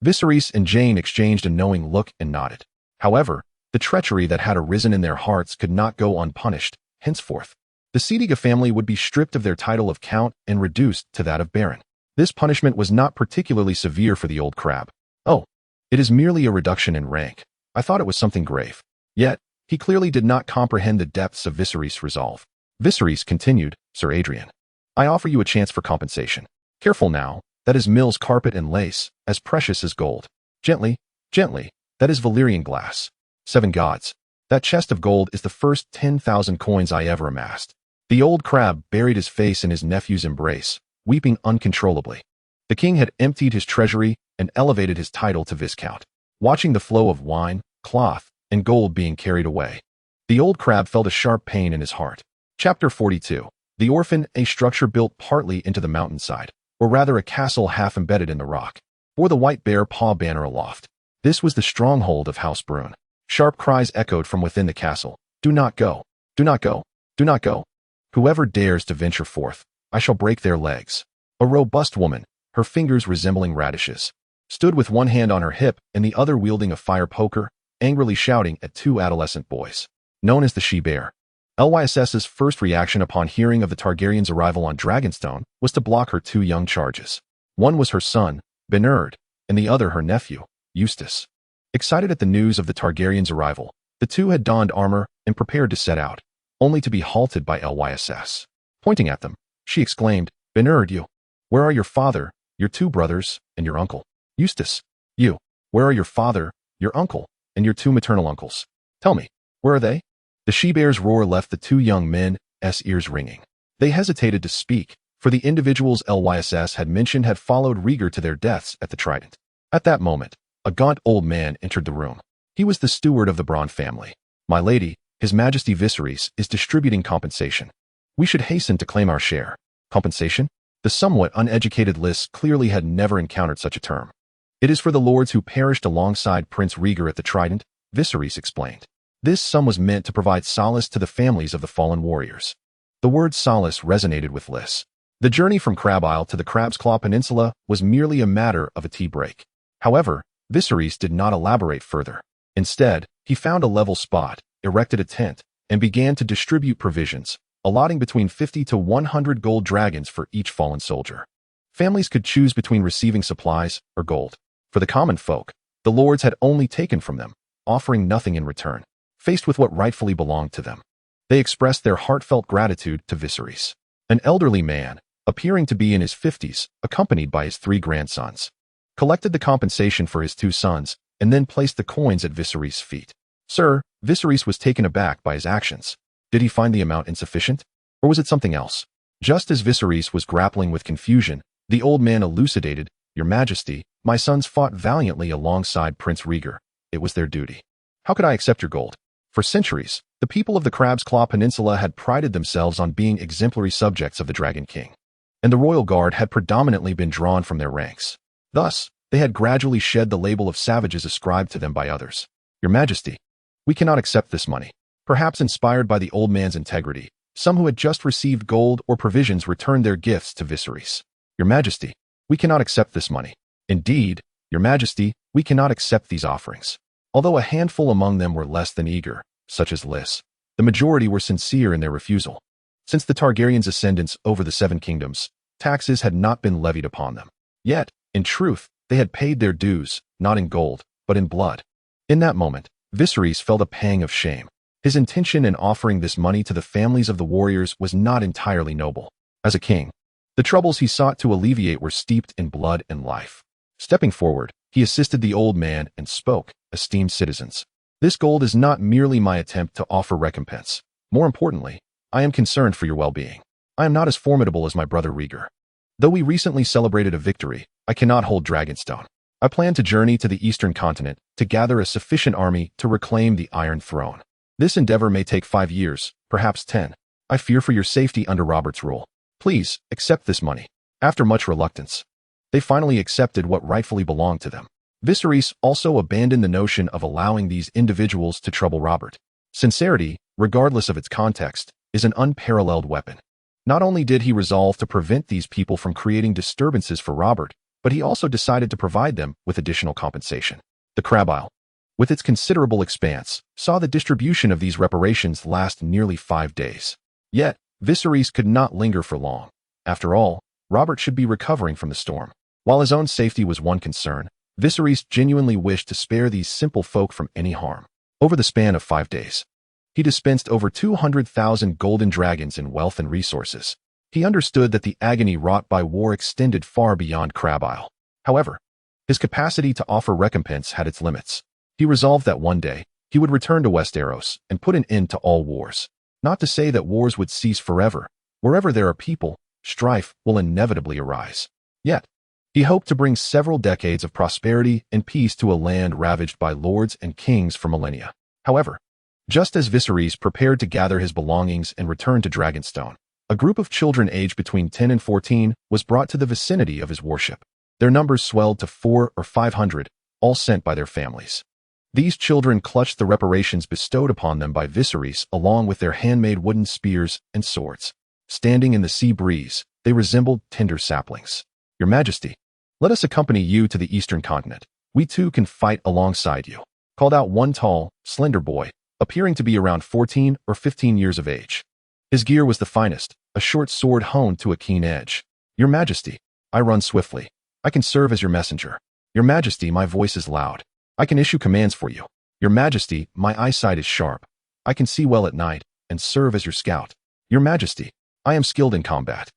Viserys and Jane exchanged a knowing look and nodded. However, the treachery that had arisen in their hearts could not go unpunished. Henceforth, the Sediga family would be stripped of their title of count and reduced to that of baron. This punishment was not particularly severe for the old crab. Oh, it is merely a reduction in rank. I thought it was something grave. Yet, he clearly did not comprehend the depths of Viserys' resolve. Viserys continued, Sir Adrian, I offer you a chance for compensation. Careful now, that is Mill's carpet and lace, as precious as gold. Gently, gently, that is Valyrian glass. 7 gods. That chest of gold is the first 10,000 coins I ever amassed. The old crab buried his face in his nephew's embrace, weeping uncontrollably. The king had emptied his treasury and elevated his title to viscount. Watching the flow of wine, cloth, and gold being carried away, the old crab felt a sharp pain in his heart. Chapter 42. The Orphan, a structure built partly into the mountainside, or rather a castle half embedded in the rock, bore the white bear paw banner aloft. This was the stronghold of House Brune. Sharp cries echoed from within the castle. Do not go. Do not go. Do not go. Whoever dares to venture forth, I shall break their legs. A robust woman, her fingers resembling radishes, stood with one hand on her hip and the other wielding a fire poker, angrily shouting at 2 adolescent boys. Known as the She-Bear. Lys's first reaction upon hearing of the Targaryens' arrival on Dragonstone was to block her 2 young charges. One was her son, Benard, and the other her nephew, Eustace. Excited at the news of the Targaryens' arrival, the 2 had donned armor and prepared to set out, only to be halted by Lys. Pointing at them, she exclaimed, Benard, you. Where are your father, your 2 brothers, and your uncle? Eustace, you. Where are your father, your uncle, and your 2 maternal uncles? Tell me, where are they? The She-Bear's roar left the 2 young men's ears ringing. They hesitated to speak, for the individuals Lys had mentioned had followed Rhaegar to their deaths at the Trident. At that moment, a gaunt old man entered the room. He was the steward of the Bronn family. My lady, His Majesty Viserys, is distributing compensation. We should hasten to claim our share. Compensation? The somewhat uneducated Lys clearly had never encountered such a term. It is for the lords who perished alongside Prince Rhaegar at the Trident, Viserys explained. This sum was meant to provide solace to the families of the fallen warriors. The word solace resonated with Lys. The journey from Crab Isle to the Crab's Claw Peninsula was merely a matter of a tea break. However, Viserys did not elaborate further. Instead, he found a level spot, erected a tent, and began to distribute provisions, allotting between 50 to 100 gold dragons for each fallen soldier. Families could choose between receiving supplies or gold. For the common folk, the lords had only taken from them, offering nothing in return. Faced with what rightfully belonged to them, they expressed their heartfelt gratitude to Viserys. An elderly man, appearing to be in his 50s, accompanied by his 3 grandsons, collected the compensation for his 2 sons, and then placed the coins at Viserys' feet. Sir, Viserys was taken aback by his actions. Did he find the amount insufficient? Or was it something else? Just as Viserys was grappling with confusion, the old man elucidated, Your Majesty, my sons fought valiantly alongside Prince Rhaegar. It was their duty. How could I accept your gold? For centuries, the people of the Crab's Claw Peninsula had prided themselves on being exemplary subjects of the Dragon King, and the royal guard had predominantly been drawn from their ranks. Thus, they had gradually shed the label of savages ascribed to them by others. Your Majesty, we cannot accept this money. Perhaps inspired by the old man's integrity, some who had just received gold or provisions returned their gifts to Viserys. Your Majesty, we cannot accept this money. Indeed, Your Majesty, we cannot accept these offerings. Although a handful among them were less than eager, such as Lys, the majority were sincere in their refusal. Since the Targaryens' ascendance over the 7 kingdoms, taxes had not been levied upon them. Yet, in truth, they had paid their dues, not in gold, but in blood. In that moment, Viserys felt a pang of shame. His intention in offering this money to the families of the warriors was not entirely noble. As a king, the troubles he sought to alleviate were steeped in blood and life. Stepping forward, he assisted the old man and spoke, Esteemed citizens, this gold is not merely my attempt to offer recompense. More importantly, I am concerned for your well-being. I am not as formidable as my brother Rhaegar. Though we recently celebrated a victory, I cannot hold Dragonstone. I plan to journey to the eastern continent to gather a sufficient army to reclaim the Iron Throne. This endeavor may take 5 years, perhaps 10. I fear for your safety under Robert's rule. Please, accept this money. After much reluctance, they finally accepted what rightfully belonged to them. Viserys also abandoned the notion of allowing these individuals to trouble Robert. Sincerity, regardless of its context, is an unparalleled weapon. Not only did he resolve to prevent these people from creating disturbances for Robert, but he also decided to provide them with additional compensation. The Crab Isle, with its considerable expanse, saw the distribution of these reparations last nearly 5 days. Yet, Viserys could not linger for long. After all, Robert should be recovering from the storm. While his own safety was one concern, Viserys genuinely wished to spare these simple folk from any harm. Over the span of 5 days, he dispensed over 200,000 golden dragons in wealth and resources. He understood that the agony wrought by war extended far beyond Crab Isle. However, his capacity to offer recompense had its limits. He resolved that one day, he would return to Westeros and put an end to all wars. Not to say that wars would cease forever. Wherever there are people, strife will inevitably arise. Yet, he hoped to bring several decades of prosperity and peace to a land ravaged by lords and kings for millennia. However, just as Viserys prepared to gather his belongings and return to Dragonstone, a group of children aged between 10 and 14 was brought to the vicinity of his worship. Their numbers swelled to 400 or 500, all sent by their families. These children clutched the reparations bestowed upon them by Viserys along with their handmade wooden spears and swords. Standing in the sea breeze, they resembled tender saplings. "Your Majesty, let us accompany you to the eastern continent. We too can fight alongside you," called out one tall, slender boy, appearing to be around 14 or 15 years of age. His gear was the finest, a short sword honed to a keen edge. "Your Majesty, I run swiftly. I can serve as your messenger. Your Majesty, my voice is loud. I can issue commands for you. Your Majesty, my eyesight is sharp. I can see well at night and serve as your scout. Your Majesty, I am skilled in combat.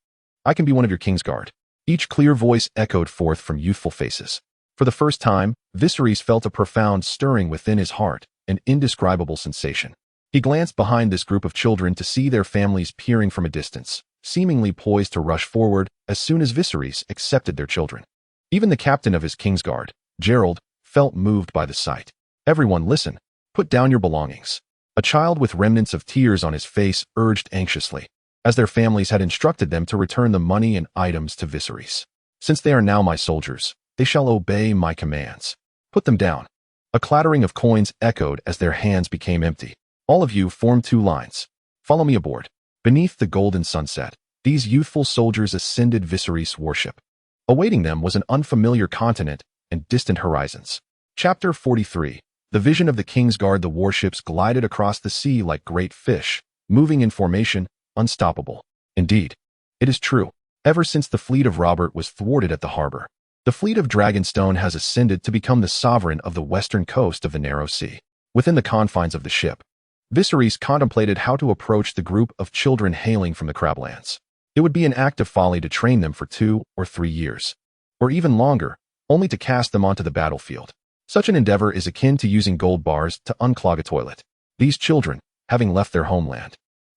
I can be one of your kingsguard." Each clear voice echoed forth from youthful faces. For the first time, Viserys felt a profound stirring within his heart, an indescribable sensation. He glanced behind this group of children to see their families peering from a distance, seemingly poised to rush forward as soon as Viserys accepted their children. Even the captain of his kingsguard, Gerald, felt moved by the sight. "Everyone, listen. Put down your belongings." A child with remnants of tears on his face urged anxiously, as their families had instructed them to return the money and items to Viserys. "Since they are now my soldiers, they shall obey my commands. Put them down." A clattering of coins echoed as their hands became empty. "All of you form 2 lines. Follow me aboard." Beneath the golden sunset, these youthful soldiers ascended Viserys' worship. Awaiting them was an unfamiliar continent and distant horizons. Chapter 43. The vision of the Kingsguard. The warships glided across the sea like great fish, moving in formation, unstoppable. Indeed, it is true. Ever since the fleet of Robert was thwarted at the harbor, the fleet of Dragonstone has ascended to become the sovereign of the western coast of the narrow sea. Within the confines of the ship, Viserys contemplated how to approach the group of children hailing from the Crablands. It would be an act of folly to train them for 2 or 3 years, or even longer, only to cast them onto the battlefield. Such an endeavor is akin to using gold bars to unclog a toilet. These children, having left their homeland,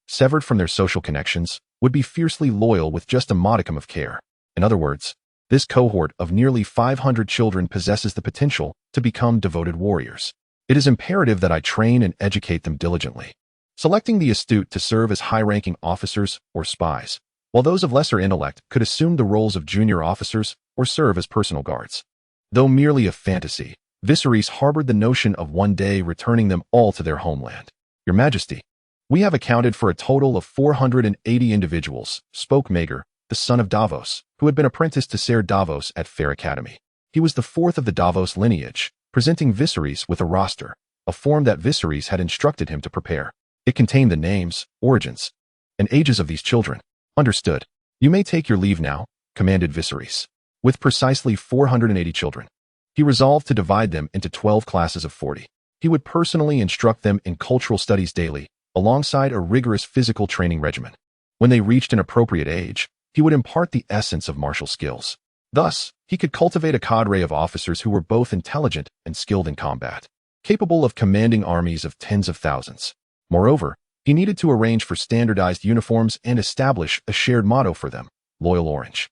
severed from their social connections, would be fiercely loyal with just a modicum of care. In other words, this cohort of nearly 500 children possesses the potential to become devoted warriors. It is imperative that I train and educate them diligently, selecting the astute to serve as high-ranking officers or spies, while those of lesser intellect could assume the roles of junior officers or serve as personal guards. Though merely a fantasy, Viserys harbored the notion of one day returning them all to their homeland. "Your Majesty, we have accounted for a total of 480 individuals," spoke Maegor, the son of Davos, who had been apprenticed to Ser Davos at Fair Academy. He was the 4th of the Davos lineage, presenting Viserys with a roster, a form that Viserys had instructed him to prepare. It contained the names, origins, and ages of these children. "Understood. You may take your leave now," commanded Viserys. With precisely 480 children, he resolved to divide them into 12 classes of 40. He would personally instruct them in cultural studies daily, alongside a rigorous physical training regimen. When they reached an appropriate age, he would impart the essence of martial skills. Thus, he could cultivate a cadre of officers who were both intelligent and skilled in combat, capable of commanding armies of tens of thousands. Moreover, he needed to arrange for standardized uniforms and establish a shared motto for them, Loyal Orange.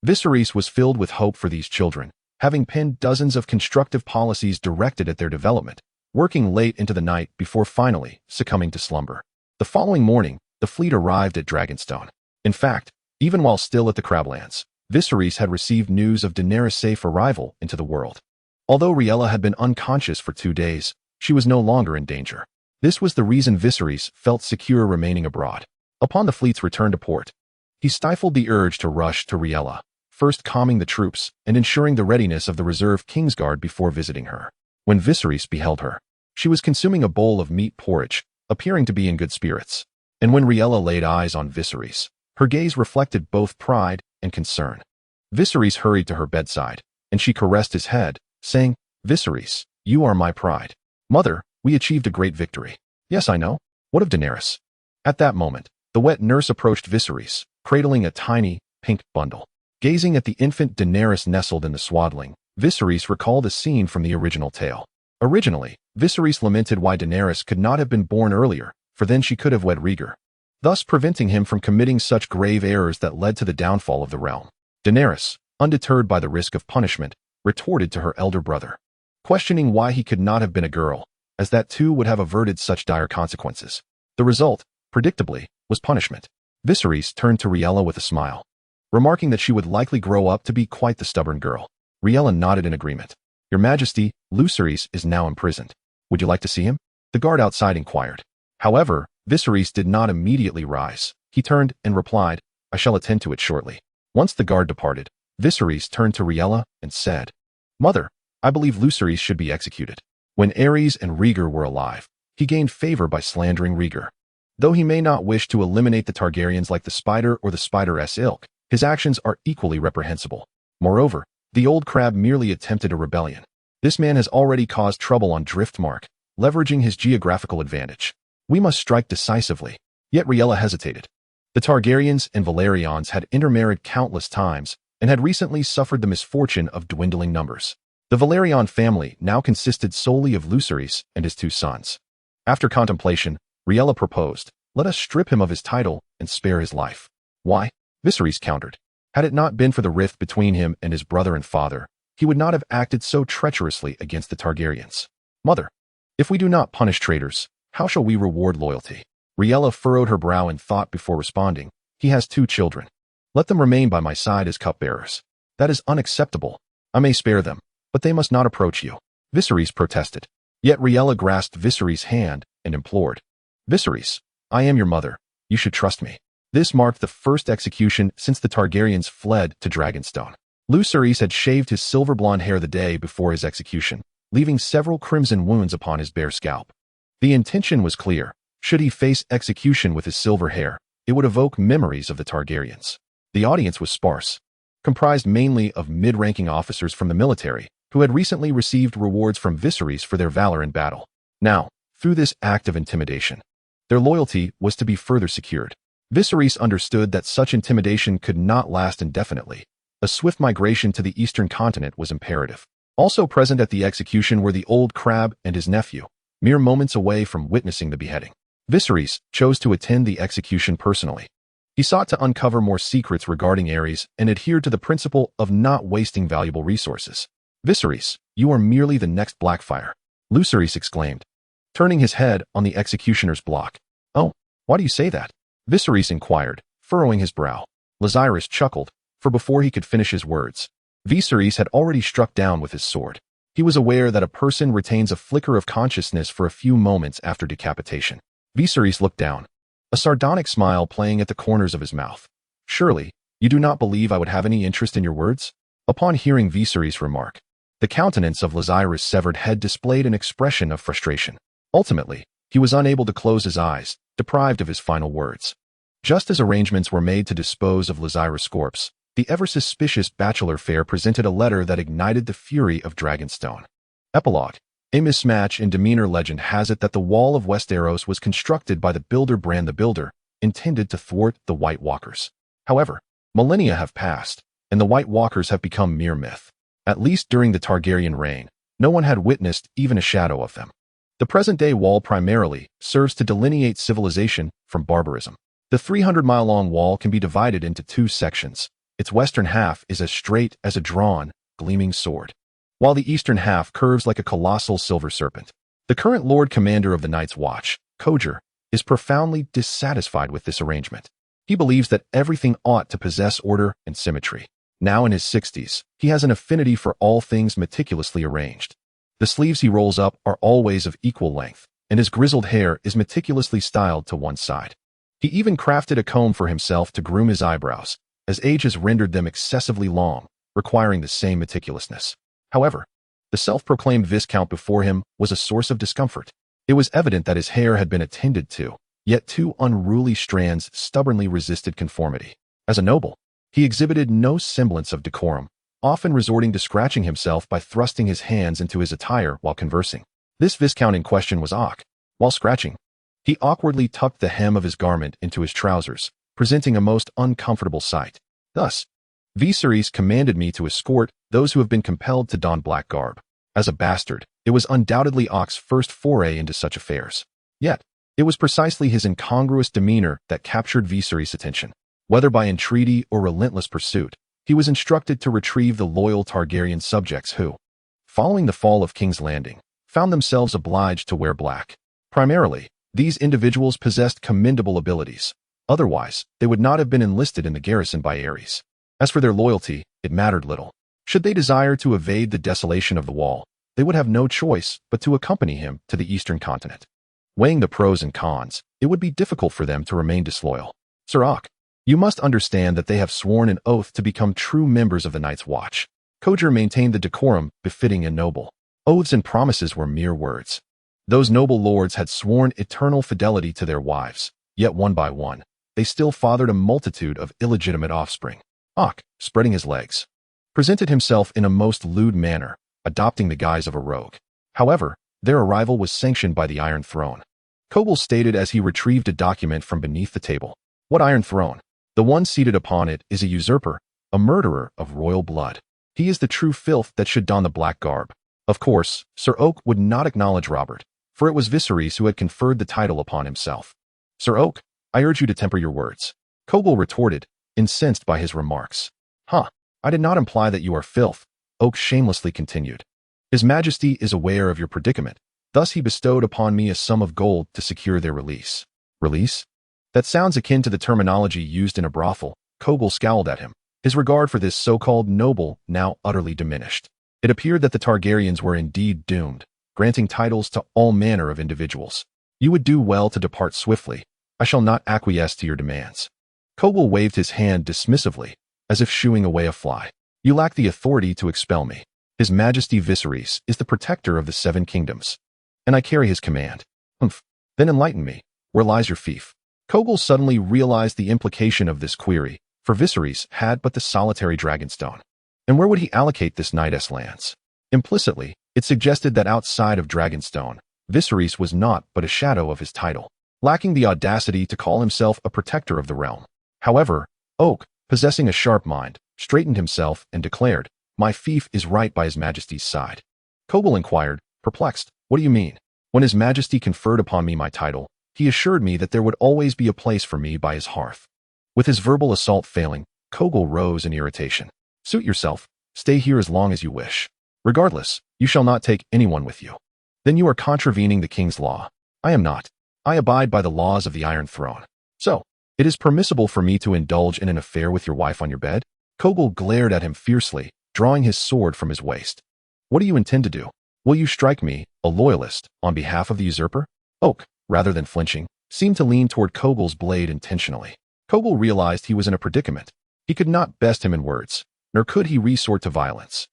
Viserys was filled with hope for these children, having penned dozens of constructive policies directed at their development, working late into the night before finally succumbing to slumber. The following morning, the fleet arrived at Dragonstone. In fact, even while still at the Crablands, Viserys had received news of Daenerys' safe arrival into the world. Although Rhaella had been unconscious for 2 days, she was no longer in danger. This was the reason Viserys felt secure remaining abroad. Upon the fleet's return to port, he stifled the urge to rush to Rhaella, first calming the troops and ensuring the readiness of the reserve Kingsguard before visiting her. When Viserys beheld her, she was consuming a bowl of meat porridge, appearing to be in good spirits. And when Rhaella laid eyes on Viserys, her gaze reflected both pride and concern. Viserys hurried to her bedside, and she caressed his head, saying, "Viserys, you are my pride. Mother, we achieved a great victory." "Yes, I know. What of Daenerys?" At that moment, the wet nurse approached Viserys, cradling a tiny, pink bundle. Gazing at the infant Daenerys nestled in the swaddling, Viserys recalled a scene from the original tale. Originally, Viserys lamented why Daenerys could not have been born earlier, for then she could have wed Rhaegar, thus preventing him from committing such grave errors that led to the downfall of the realm. Daenerys, undeterred by the risk of punishment, retorted to her elder brother, questioning why he could not have been a girl, as that too would have averted such dire consequences. The result, predictably, was punishment. Viserys turned to Rhaella with a smile, remarking that she would likely grow up to be quite the stubborn girl. Rhaella nodded in agreement. "Your Majesty, Viserys is now imprisoned. Would you like to see him?" The guard outside inquired. However, Viserys did not immediately rise. He turned and replied, "I shall attend to it shortly." Once the guard departed, Viserys turned to Rhaella and said, "Mother, I believe Viserys should be executed. When Aerys and Rhaegar were alive, he gained favor by slandering Rhaegar. Though he may not wish to eliminate the Targaryens like the spider or the spider's ilk, his actions are equally reprehensible. Moreover, the old crab merely attempted a rebellion. This man has already caused trouble on Driftmark, leveraging his geographical advantage. We must strike decisively." Yet Rhaella hesitated. The Targaryens and Velaryons had intermarried countless times and had recently suffered the misfortune of dwindling numbers. The Velaryon family now consisted solely of Viserys and his two sons. After contemplation, Rhaella proposed, "Let us strip him of his title and spare his life." "Why?" Viserys countered. "Had it not been for the rift between him and his brother and father, he would not have acted so treacherously against the Targaryens." "Mother, if we do not punish traitors, how shall we reward loyalty?" Rhaella furrowed her brow in thought before responding. "He has 2 children. Let them remain by my side as cupbearers." "That is unacceptable. I may spare them, but they must not approach you," Viserys protested. Yet Rhaella grasped Viserys' hand and implored, "Viserys, I am your mother. You should trust me." This marked the first execution since the Targaryens fled to Dragonstone. Viserys had shaved his silver blonde hair the day before his execution, leaving several crimson wounds upon his bare scalp. The intention was clear. Should he face execution with his silver hair, it would evoke memories of the Targaryens. The audience was sparse, comprised mainly of mid-ranking officers from the military who had recently received rewards from Viserys for their valor in battle. Now, through this act of intimidation, their loyalty was to be further secured. Viserys understood that such intimidation could not last indefinitely. A swift migration to the eastern continent was imperative. Also present at the execution were the old crab and his nephew, mere moments away from witnessing the beheading. Viserys chose to attend the execution personally. He sought to uncover more secrets regarding Aerys and adhered to the principle of not wasting valuable resources. "Viserys, you are merely the next Blackfyre," Viserys exclaimed, turning his head on the executioner's block. "Oh, why do you say that?" Viserys inquired, furrowing his brow. Viserys chuckled, for before he could finish his words, Viserys had already struck down with his sword. He was aware that a person retains a flicker of consciousness for a few moments after decapitation. Viserys looked down, a sardonic smile playing at the corners of his mouth. "Surely, you do not believe I would have any interest in your words?" Upon hearing Viserys' remark, the countenance of Viserys' severed head displayed an expression of frustration. Ultimately, he was unable to close his eyes, deprived of his final words. Just as arrangements were made to dispose of Viserys' corpse, the ever-suspicious bachelor fair presented a letter that ignited the fury of Dragonstone. Epilogue. A mismatch in demeanor. Legend has it that the Wall of Westeros was constructed by the builder Bran the Builder, intended to thwart the White Walkers. However, millennia have passed, and the White Walkers have become mere myth. At least during the Targaryen reign, no one had witnessed even a shadow of them. The present-day wall primarily serves to delineate civilization from barbarism. The 300-mile-long wall can be divided into 2 sections. Its western half is as straight as a drawn, gleaming sword, while the eastern half curves like a colossal silver serpent. The current Lord Commander of the Night's Watch, Coger, is profoundly dissatisfied with this arrangement. He believes that everything ought to possess order and symmetry. Now in his 60s, he has an affinity for all things meticulously arranged. The sleeves he rolls up are always of equal length, and his grizzled hair is meticulously styled to one side. He even crafted a comb for himself to groom his eyebrows, as age has rendered them excessively long, requiring the same meticulousness. However, the self-proclaimed Viscount before him was a source of discomfort. It was evident that his hair had been attended to, yet 2 unruly strands stubbornly resisted conformity. As a noble, He exhibited no semblance of decorum, often resorting to scratching himself by thrusting his hands into his attire while conversing. This viscount in question was Ock. While scratching, he awkwardly tucked the hem of his garment into his trousers, presenting a most uncomfortable sight. Thus, Viserys commanded me to escort those who have been compelled to don black garb. As a bastard, it was undoubtedly Ock's first foray into such affairs. Yet, it was precisely his incongruous demeanor that captured Viserys' attention. Whether by entreaty or relentless pursuit, he was instructed to retrieve the loyal Targaryen subjects who, following the fall of King's Landing, found themselves obliged to wear black. Primarily, these individuals possessed commendable abilities. Otherwise, they would not have been enlisted in the garrison by Aerys. As for their loyalty, it mattered little. Should they desire to evade the desolation of the wall, they would have no choice but to accompany him to the eastern continent. Weighing the pros and cons, it would be difficult for them to remain disloyal. Sir Ock, you must understand that they have sworn an oath to become true members of the Night's Watch. Coger maintained the decorum befitting a noble. Oaths and promises were mere words. Those noble lords had sworn eternal fidelity to their wives, yet one by one, they still fathered a multitude of illegitimate offspring. Ock, spreading his legs, presented himself in a most lewd manner, adopting the guise of a rogue. However, their arrival was sanctioned by the Iron Throne. Kogel stated as he retrieved a document from beneath the table. What Iron Throne? The one seated upon it is a usurper, a murderer of royal blood. He is the true filth that should don the black garb. Of course, Sir Oak would not acknowledge Robert, for it was Viserys who had conferred the title upon himself. Sir Oak, I urge you to temper your words. Kogel retorted, incensed by his remarks. I did not imply that you are filth, Oak shamelessly continued. His Majesty is aware of your predicament, thus he bestowed upon me a sum of gold to secure their release. Release? That sounds akin to the terminology used in a brothel. Kogel scowled at him, his regard for this so-called noble now utterly diminished. It appeared that the Targaryens were indeed doomed, granting titles to all manner of individuals. You would do well to depart swiftly. I shall not acquiesce to your demands. Kogel waved his hand dismissively, as if shooing away a fly. You lack the authority to expel me. His Majesty Viserys is the protector of the Seven Kingdoms, and I carry his command. Then enlighten me. Where lies your fief? Kogel suddenly realized the implication of this query, for Viserys had but the solitary Dragonstone. And where would he allocate this knight's lands? Implicitly, it suggested that outside of Dragonstone, Viserys was naught but a shadow of his title, lacking the audacity to call himself a protector of the realm. However, Oak, possessing a sharp mind, straightened himself and declared, My fief is right by His Majesty's side. Kogel inquired, perplexed, What do you mean? When His Majesty conferred upon me my title, he assured me that there would always be a place for me by his hearth. With his verbal assault failing, Kogel rose in irritation. Suit yourself. Stay here as long as you wish. Regardless, you shall not take anyone with you. Then you are contravening the king's law. I am not. I abide by the laws of the Iron Throne. So, it is permissible for me to indulge in an affair with your wife on your bed? Kogel glared at him fiercely, drawing his sword from his waist. What do you intend to do? Will you strike me, a loyalist, on behalf of the usurper? Oak, rather than flinching, seemed to lean toward Kogel's blade intentionally. Kogel realized he was in a predicament. He could not best him in words, nor could he resort to violence.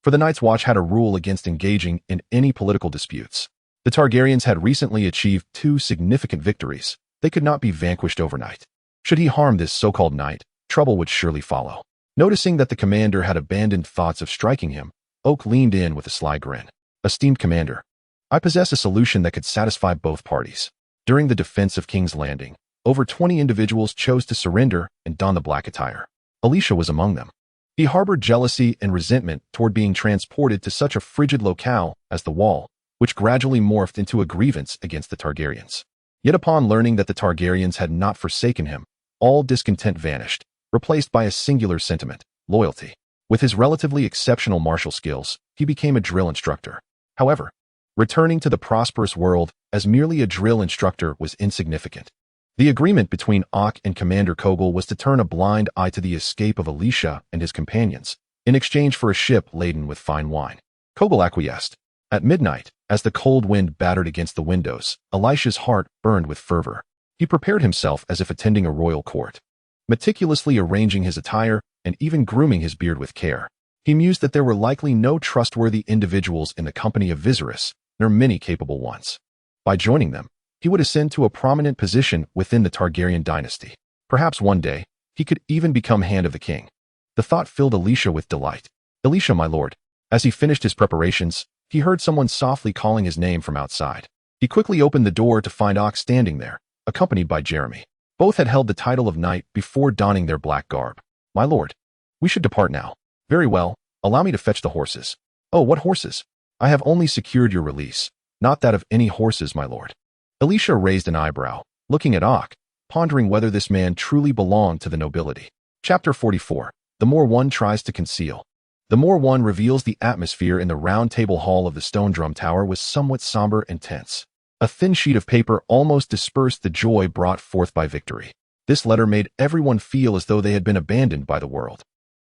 For the Night's Watch had a rule against engaging in any political disputes. The Targaryens had recently achieved 2 significant victories. They could not be vanquished overnight. Should he harm this so-called knight, trouble would surely follow. Noticing that the commander had abandoned thoughts of striking him, Oak leaned in with a sly grin. Esteemed commander, I possess a solution that could satisfy both parties. During the defense of King's Landing, over 20 individuals chose to surrender and don the black attire. Alicia was among them. He harbored jealousy and resentment toward being transported to such a frigid locale as the Wall, which gradually morphed into a grievance against the Targaryens. Yet upon learning that the Targaryens had not forsaken him, all discontent vanished, replaced by a singular sentiment, loyalty. With his relatively exceptional martial skills, he became a drill instructor. However, returning to the prosperous world as merely a drill instructor was insignificant. The agreement between Ock and Commander Kogel was to turn a blind eye to the escape of Alicia and his companions, in exchange for a ship laden with fine wine. Kogel acquiesced. At midnight, as the cold wind battered against the windows, Alicia's heart burned with fervor. He prepared himself as if attending a royal court. Meticulously arranging his attire and even grooming his beard with care, he mused that there were likely no trustworthy individuals in the company of Viserys, nor many capable ones. By joining them, he would ascend to a prominent position within the Targaryen dynasty. Perhaps one day, He could even become Hand of the King. The thought filled Elisha with delight. "Elisha, my lord." As he finished his preparations, he heard someone softly calling his name from outside. He quickly opened the door to find Ox standing there, accompanied by Jeremy. Both had held the title of knight before donning their black garb. "My lord, we should depart now." "Very well, allow me to fetch the horses." "Oh, what horses?" "I have only secured your release, not that of any horses, my lord." Elisha raised an eyebrow, looking at Ock, pondering whether this man truly belonged to the nobility. Chapter 44. The more one tries to conceal, the more one reveals. The atmosphere in the round table hall of the Stone Drum Tower was somewhat somber and tense. A thin sheet of paper almost dispersed the joy brought forth by victory. This letter made everyone feel as though they had been abandoned by the world.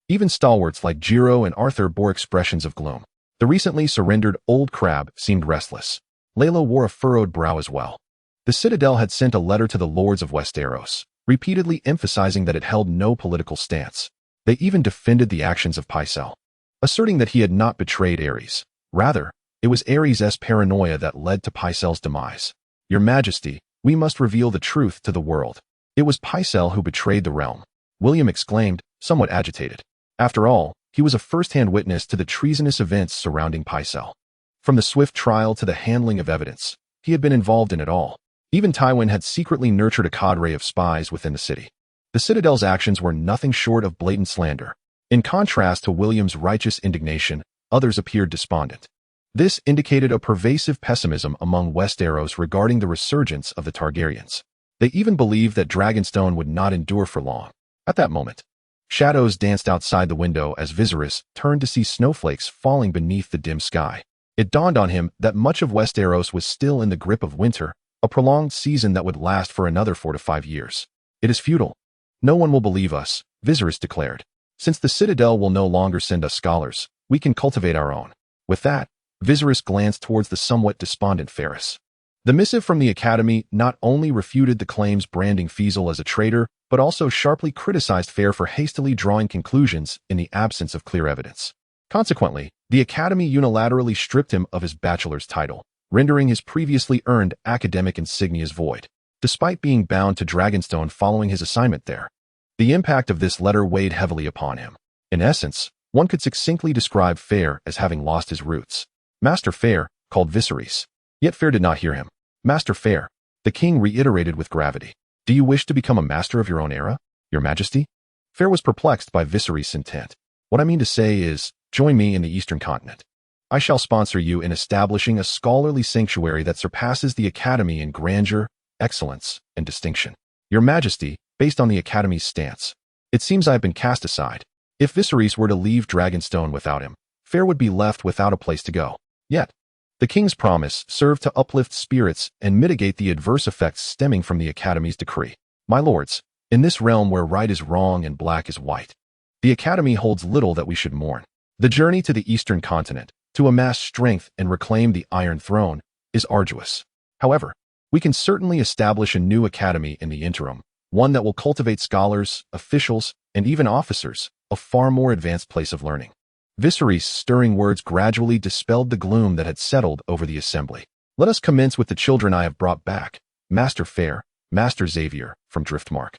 Even stalwarts like Jiro and Arthur bore expressions of gloom. The recently surrendered old crab seemed restless. Layla wore a furrowed brow as well. The Citadel had sent a letter to the lords of Westeros, repeatedly emphasizing that it held no political stance. They even defended the actions of Pycelle, asserting that he had not betrayed Aerys. Rather, it was Aerys' paranoia that led to Pycelle's demise. "Your Majesty, we must reveal the truth to the world. It was Pycelle who betrayed the realm," William exclaimed, somewhat agitated. After all, he was a first-hand witness to the treasonous events surrounding Pycelle. From the swift trial to the handling of evidence, he had been involved in it all. Even Tywin had secretly nurtured a cadre of spies within the city. The Citadel's actions were nothing short of blatant slander. In contrast to William's righteous indignation, others appeared despondent. This indicated a pervasive pessimism among Westeros regarding the resurgence of the Targaryens. They even believed that Dragonstone would not endure for long. At that moment, shadows danced outside the window as Viserys turned to see snowflakes falling beneath the dim sky. It dawned on him that much of Westeros was still in the grip of winter, a prolonged season that would last for another 4 to 5 years. "It is futile. No one will believe us," Viserys declared. "Since the Citadel will no longer send us scholars, we can cultivate our own." With that, Viserys glanced towards the somewhat despondent Ferris. The missive from the Academy not only refuted the claims branding Pycelle as a traitor, but also sharply criticized Fair for hastily drawing conclusions in the absence of clear evidence. Consequently, the Academy unilaterally stripped him of his bachelor's title, rendering his previously earned academic insignias void, despite being bound to Dragonstone following his assignment there. The impact of this letter weighed heavily upon him. In essence, one could succinctly describe Fair as having lost his roots. "Master Fair," called Viserys. Yet Fair did not hear him. "Master Fair," the king reiterated with gravity. "Do you wish to become a master of your own era, your majesty?" Fair was perplexed by Viserys' intent. "What I mean to say is, join me in the Eastern Continent. I shall sponsor you in establishing a scholarly sanctuary that surpasses the Academy in grandeur, excellence, and distinction. Your Majesty, based on the Academy's stance, it seems I have been cast aside. If Viserys were to leave Dragonstone without him, Fair would be left without a place to go. Yet, the king's promise served to uplift spirits and mitigate the adverse effects stemming from the Academy's decree. My lords, in this realm where right is wrong and black is white, the Academy holds little that we should mourn. The journey to the Eastern Continent, to amass strength and reclaim the Iron Throne, is arduous. However, we can certainly establish a new academy in the interim, one that will cultivate scholars, officials, and even officers, a far more advanced place of learning." Viserys' stirring words gradually dispelled the gloom that had settled over the assembly. "Let us commence with the children I have brought back, Master Fair, Master Xavier, from Driftmark,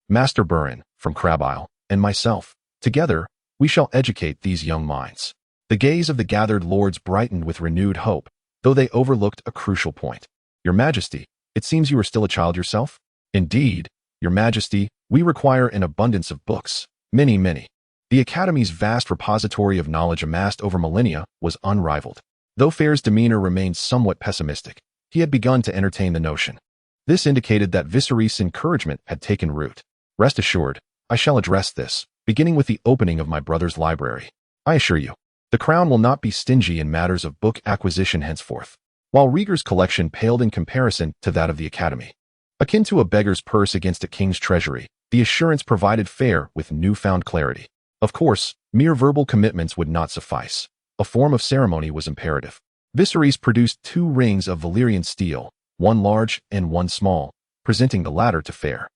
Master Burin, from Crab Isle, and myself. Together, we shall educate these young minds." The gaze of the gathered lords brightened with renewed hope, though they overlooked a crucial point. "Your Majesty, it seems you are still a child yourself?" "Indeed, Your Majesty, we require an abundance of books, many, many." The Academy's vast repository of knowledge amassed over millennia was unrivaled. Though Fair's demeanor remained somewhat pessimistic, he had begun to entertain the notion. This indicated that Viserys' encouragement had taken root. "Rest assured, I shall address this, beginning with the opening of my brother's library. I assure you, the crown will not be stingy in matters of book acquisition henceforth." While Rhaegar's collection paled in comparison to that of the Academy, akin to a beggar's purse against a king's treasury, the assurance provided Fair with newfound clarity. Of course, mere verbal commitments would not suffice. A form of ceremony was imperative. Viserys produced 2 rings of Valyrian steel, one large and one small, presenting the latter to Fair.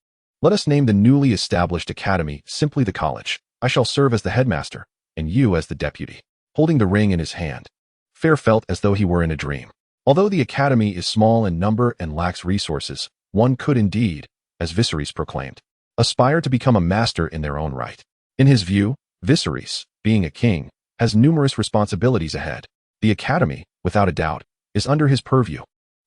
"Let us name the newly established academy simply the college. I shall serve as the headmaster, and you as the deputy." Holding the ring in his hand, Fair felt as though he were in a dream. Although the academy is small in number and lacks resources, one could indeed, as Viserys proclaimed, aspire to become a master in their own right. In his view, Viserys, being a king, has numerous responsibilities ahead. The academy, without a doubt, is under his purview.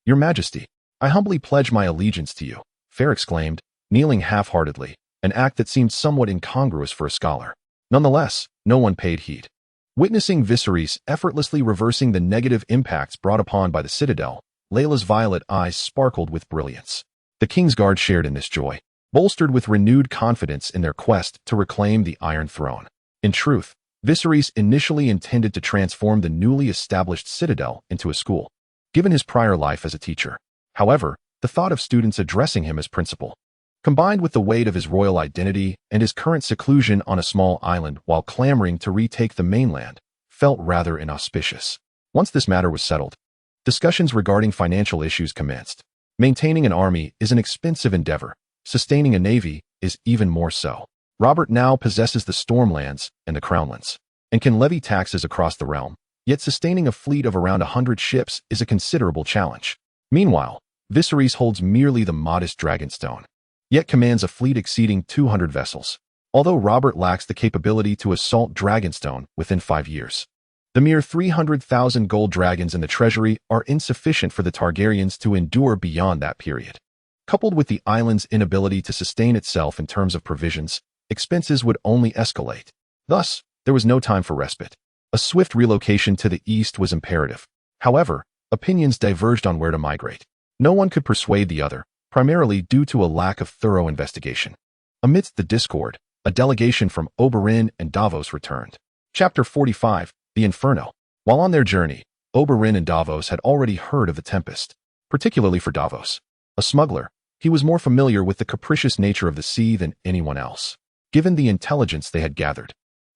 Your Majesty, I humbly pledge my allegiance to you, Fair exclaimed, kneeling half-heartedly, an act that seemed somewhat incongruous for a scholar. Nonetheless, no one paid heed. Witnessing Viserys effortlessly reversing the negative impacts brought upon by the citadel, Rhaella's violet eyes sparkled with brilliance. The kingsguard shared in this joy, bolstered with renewed confidence in their quest to reclaim the Iron Throne. In truth, Viserys initially intended to transform the newly established citadel into a school, given his prior life as a teacher. However, the thought of students addressing him as principal, combined with the weight of his royal identity and his current seclusion on a small island while clamoring to retake the mainland, felt rather inauspicious. Once this matter was settled, discussions regarding financial issues commenced. Maintaining an army is an expensive endeavor. Sustaining a navy is even more so. Robert now possesses the Stormlands and the Crownlands, and can levy taxes across the realm, yet sustaining a fleet of around 100 ships is a considerable challenge. Meanwhile, Viserys holds merely the modest Dragonstone, yet commands a fleet exceeding 200 vessels, although Robert lacks the capability to assault Dragonstone within 5 years. The mere 300,000 gold dragons in the treasury are insufficient for the Targaryens to endure beyond that period. Coupled with the island's inability to sustain itself in terms of provisions, expenses would only escalate. Thus, there was no time for respite. A swift relocation to the east was imperative. However, opinions diverged on where to migrate. No one could persuade the other, primarily due to a lack of thorough investigation. Amidst the discord, a delegation from Oberyn and Davos returned. Chapter 45, The Inferno. While on their journey, Oberyn and Davos had already heard of the Tempest. Particularly for Davos, a smuggler, he was more familiar with the capricious nature of the sea than anyone else. Given the intelligence they had gathered,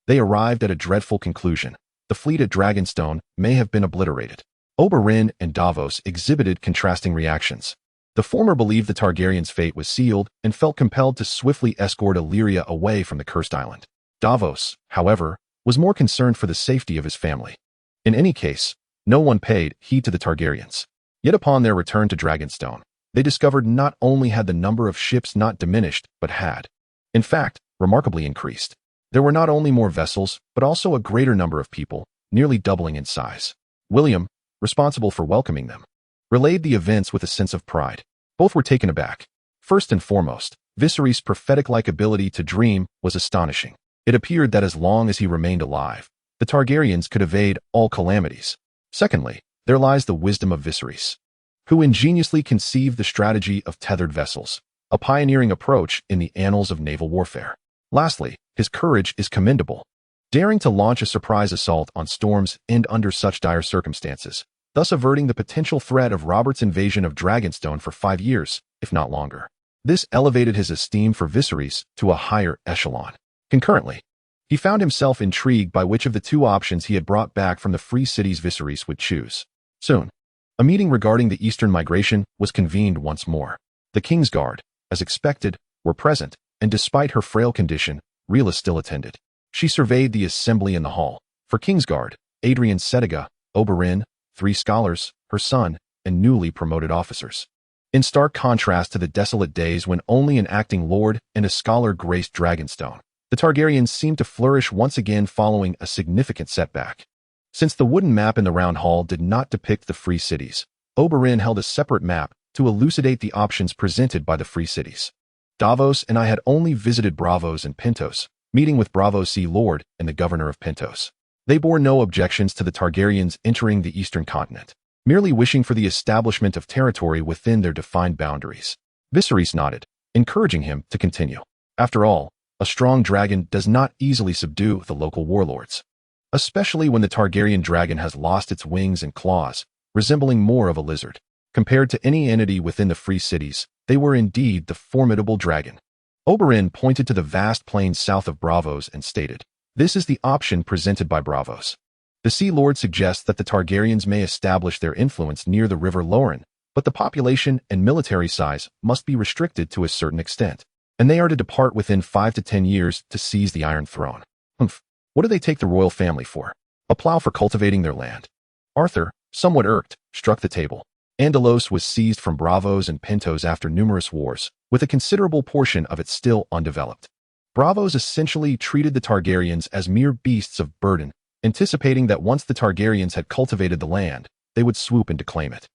they arrived at a dreadful conclusion. The fleet at Dragonstone may have been obliterated. Oberyn and Davos exhibited contrasting reactions. The former believed the Targaryens' fate was sealed and felt compelled to swiftly escort Illyrio away from the cursed island. Davos, however, was more concerned for the safety of his family. In any case, no one paid heed to the Targaryens. Yet upon their return to Dragonstone, they discovered not only had the number of ships not diminished, but had, in fact, remarkably increased. There were not only more vessels, but also a greater number of people, nearly doubling in size. William, responsible for welcoming them, relayed the events with a sense of pride. Both were taken aback. First and foremost, Viserys' prophetic-like ability to dream was astonishing. It appeared that as long as he remained alive, the Targaryens could evade all calamities. Secondly, there lies the wisdom of Viserys, who ingeniously conceived the strategy of tethered vessels, a pioneering approach in the annals of naval warfare. Lastly, his courage is commendable. Daring to launch a surprise assault on Storm's End under such dire circumstances, thus averting the potential threat of Robert's invasion of Dragonstone for 5 years, if not longer. This elevated his esteem for Viserys to a higher echelon. Concurrently, he found himself intrigued by which of the two options he had brought back from the free cities Viserys would choose. Soon, a meeting regarding the eastern migration was convened once more. The kingsguard, as expected, were present, and despite her frail condition, Rhaella still attended. She surveyed the assembly in the hall. For kingsguard, Adrian Setiga, Oberyn, 3 scholars, her son, and newly promoted officers. In stark contrast to the desolate days when only an acting lord and a scholar graced Dragonstone, the Targaryens seemed to flourish once again following a significant setback. Since the wooden map in the round hall did not depict the free cities, Oberyn held a separate map to elucidate the options presented by the free cities. Davos and I had only visited Braavos and Pentos, meeting with Braavos Sea Lord and the governor of Pentos. They bore no objections to the Targaryens entering the eastern continent, merely wishing for the establishment of territory within their defined boundaries. Viserys nodded, encouraging him to continue. After all, a strong dragon does not easily subdue the local warlords, especially when the Targaryen dragon has lost its wings and claws, resembling more of a lizard. Compared to any entity within the free cities, they were indeed the formidable dragon. Oberyn pointed to the vast plains south of Braavos and stated, "This is the option presented by Braavos. The Sea Lord suggests that the Targaryens may establish their influence near the river Loren, but the population and military size must be restricted to a certain extent, and they are to depart within 5 to 10 years to seize the Iron Throne." What do they take the royal family for? A plow for cultivating their land? Arthur, somewhat irked, struck the table. Andalos was seized from Bravos and Pintos after numerous wars, with a considerable portion of it still undeveloped. Bravos essentially treated the Targaryens as mere beasts of burden, anticipating that once the Targaryens had cultivated the land, they would swoop in to claim it.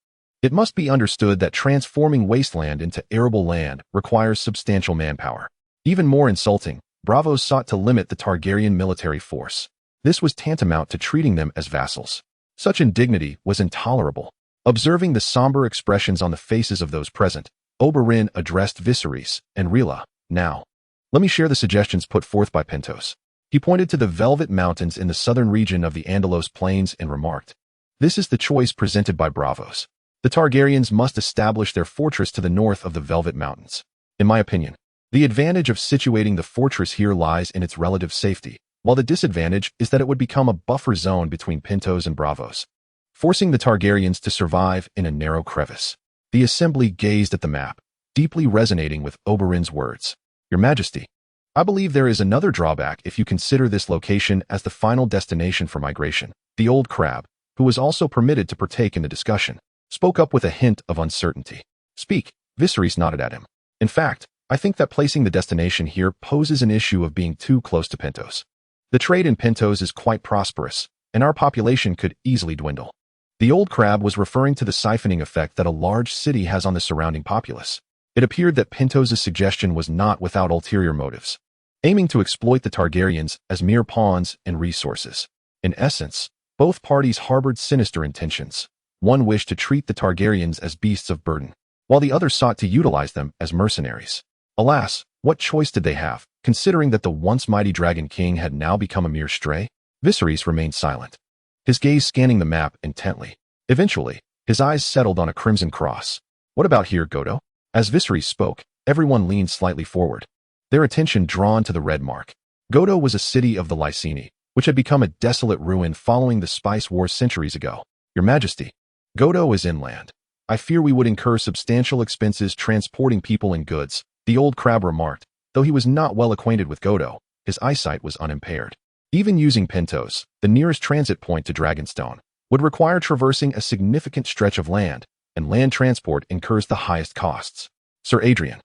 It must be understood that transforming wasteland into arable land requires substantial manpower. Even more insulting, Bravos sought to limit the Targaryen military force. This was tantamount to treating them as vassals. Such indignity was intolerable. Observing the somber expressions on the faces of those present, Oberyn addressed Viserys and Rhaella. Now, let me share the suggestions put forth by Pintos. He pointed to the Velvet Mountains in the southern region of the Andalos Plains and remarked, "This is the choice presented by Bravos. The Targaryens must establish their fortress to the north of the Velvet Mountains. In my opinion, the advantage of situating the fortress here lies in its relative safety, while the disadvantage is that it would become a buffer zone between Pintos and Bravos, forcing the Targaryens to survive in a narrow crevice." The assembly gazed at the map, deeply resonating with Oberyn's words. "Your Majesty, I believe there is another drawback if you consider this location as the final destination for migration." The old crab, who was also permitted to partake in the discussion, spoke up with a hint of uncertainty. "Speak," Viserys nodded at him. "In fact, I think that placing the destination here poses an issue of being too close to Pintos. The trade in Pintos is quite prosperous, and our population could easily dwindle." The old crab was referring to the siphoning effect that a large city has on the surrounding populace. It appeared that Pintos' suggestion was not without ulterior motives, aiming to exploit the Targaryens as mere pawns and resources. In essence, both parties harbored sinister intentions. One wished to treat the Targaryens as beasts of burden, while the other sought to utilize them as mercenaries. Alas, what choice did they have, considering that the once mighty Dragon King had now become a mere stray? Viserys remained silent, his gaze scanning the map intently. Eventually, his eyes settled on a crimson cross. "What about here, Godo?" As Viserys spoke, everyone leaned slightly forward, their attention drawn to the red mark. Godo was a city of the Lyseni, which had become a desolate ruin following the Spice Wars centuries ago. "Your Majesty, Godo is inland. I fear we would incur substantial expenses transporting people and goods," the old crab remarked. Though he was not well acquainted with Godo, his eyesight was unimpaired. Even using Pintos, the nearest transit point to Dragonstone, would require traversing a significant stretch of land, and land transport incurs the highest costs. "Sir Adrian,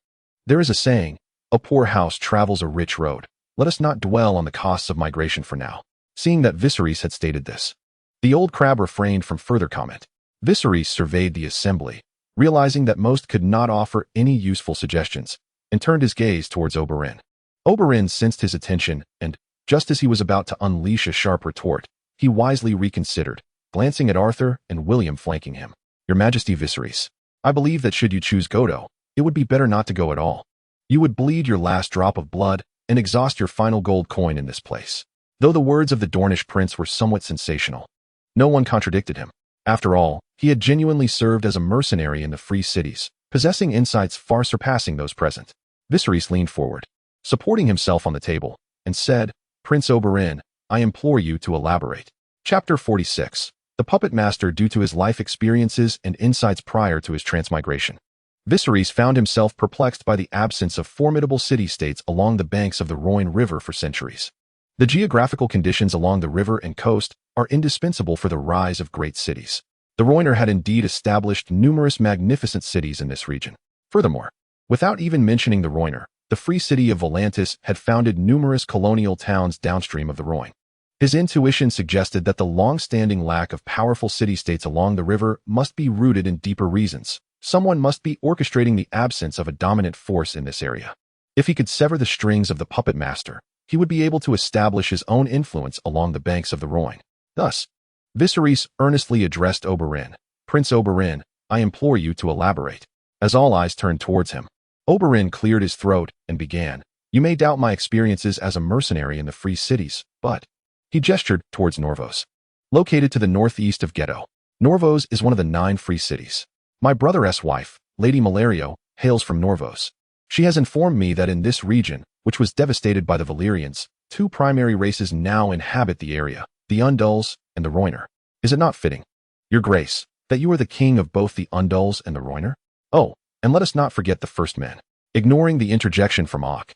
there is a saying, a poor house travels a rich road. Let us not dwell on the costs of migration for now." Seeing that Viserys had stated this, the old crab refrained from further comment. Viserys surveyed the assembly, realizing that most could not offer any useful suggestions, and turned his gaze towards Oberyn. Oberyn sensed his attention, and, just as he was about to unleash a sharp retort, he wisely reconsidered, glancing at Arthur and William flanking him. "Your Majesty Viserys, I believe that should you choose Godo, it would be better not to go at all. You would bleed your last drop of blood and exhaust your final gold coin in this place." Though the words of the Dornish prince were somewhat sensational, no one contradicted him. After all, he had genuinely served as a mercenary in the free cities, possessing insights far surpassing those present. Viserys leaned forward, supporting himself on the table, and said, "Prince Oberyn, I implore you to elaborate." Chapter 46. The Puppet Master due to his life experiences and insights prior to his transmigration. Viserys found himself perplexed by the absence of formidable city-states along the banks of the Rhoyne River for centuries. The geographical conditions along the river and coast are indispensable for the rise of great cities. The Rhoyner had indeed established numerous magnificent cities in this region. Furthermore, without even mentioning the Rhoyner, the free city of Volantis had founded numerous colonial towns downstream of the Rhoyne. His intuition suggested that the long-standing lack of powerful city-states along the river must be rooted in deeper reasons. Someone must be orchestrating the absence of a dominant force in this area. If he could sever the strings of the Puppet Master, he would be able to establish his own influence along the banks of the Rhoyne. Thus, Viserys earnestly addressed Oberyn. "Prince Oberyn, I implore you to elaborate." As all eyes turned towards him, Oberyn cleared his throat and began, "You may doubt my experiences as a mercenary in the free cities, but..." He gestured towards Norvos, located to the northeast of Ghetto. Norvos is one of the 9 free cities. My brother's wife, Lady Illyrio, hails from Norvos. She has informed me that in this region, which was devastated by the Valyrians, 2 primary races now inhabit the area, the Undulls and the Rhoyner. Is it not fitting, Your Grace, that you are the king of both the Undulls and the Rhoyner? Oh, and let us not forget the first men." Ignoring the interjection from Ock,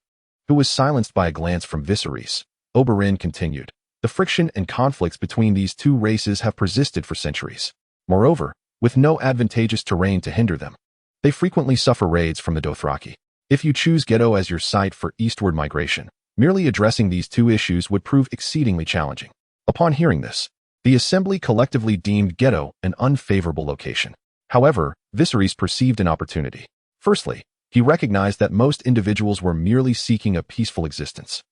who was silenced by a glance from Viserys, Oberyn continued, "The friction and conflicts between these 2 races have persisted for centuries. Moreover, with no advantageous terrain to hinder them. They frequently suffer raids from the Dothraki. If you choose Ghetto as your site for eastward migration, merely addressing these two issues would prove exceedingly challenging. Upon hearing this, the assembly collectively deemed Ghetto an unfavorable location. However, Viserys perceived an opportunity. Firstly, he recognized that most individuals were merely seeking a peaceful existence.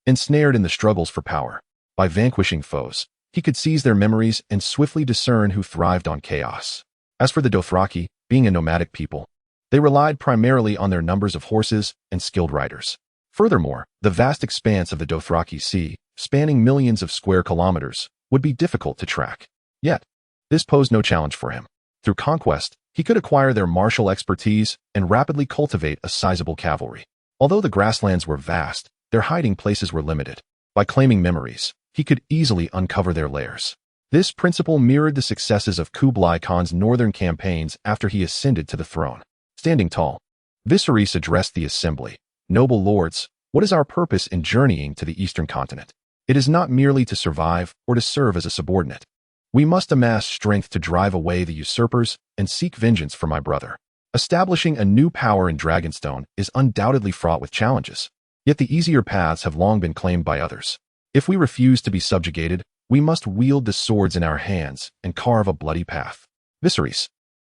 Ensnared in the struggles for power, by vanquishing foes, he could seize their memories and swiftly discern who thrived on chaos. As for the Dothraki, being a nomadic people, they relied primarily on their numbers of horses and skilled riders. Furthermore, the vast expanse of the Dothraki Sea, spanning millions of square kilometers, would be difficult to track. Yet, this posed no challenge for him. Through conquest, he could acquire their martial expertise and rapidly cultivate a sizable cavalry. Although the grasslands were vast, their hiding places were limited. By claiming memories, he could easily uncover their lairs. This principle mirrored the successes of Kublai Khan's northern campaigns after he ascended to the throne. Standing tall, Viserys addressed the assembly. "Noble lords, what is our purpose in journeying to the eastern continent? It is not merely to survive or to serve as a subordinate. We must amass strength to drive away the usurpers and seek vengeance for my brother. Establishing a new power in Dragonstone is undoubtedly fraught with challenges, yet the easier paths have long been claimed by others. If we refuse to be subjugated, we must wield the swords in our hands and carve a bloody path." Viserys,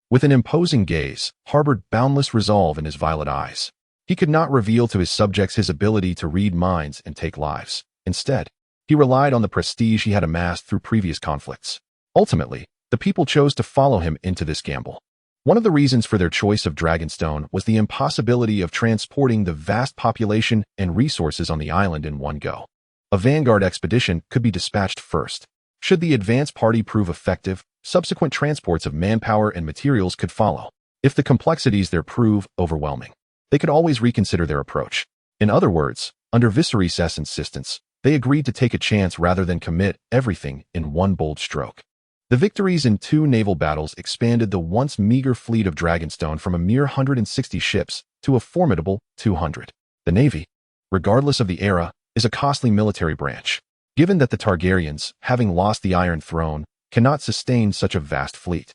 with an imposing gaze, harbored boundless resolve in his violet eyes. He could not reveal to his subjects his ability to read minds and take lives. Instead, he relied on the prestige he had amassed through previous conflicts. Ultimately, the people chose to follow him into this gamble. One of the reasons for their choice of Dragonstone was the impossibility of transporting the vast population and resources on the island in one go. A vanguard expedition could be dispatched first. Should the advance party prove effective, subsequent transports of manpower and materials could follow. If the complexities there prove overwhelming, they could always reconsider their approach. In other words, under Viserys' insistence, they agreed to take a chance rather than commit everything in one bold stroke. The victories in 2 naval battles expanded the once meager fleet of Dragonstone from a mere 160 ships to a formidable 200. The Navy, regardless of the era, is a costly military branch. Given that the Targaryens, having lost the Iron Throne, cannot sustain such a vast fleet,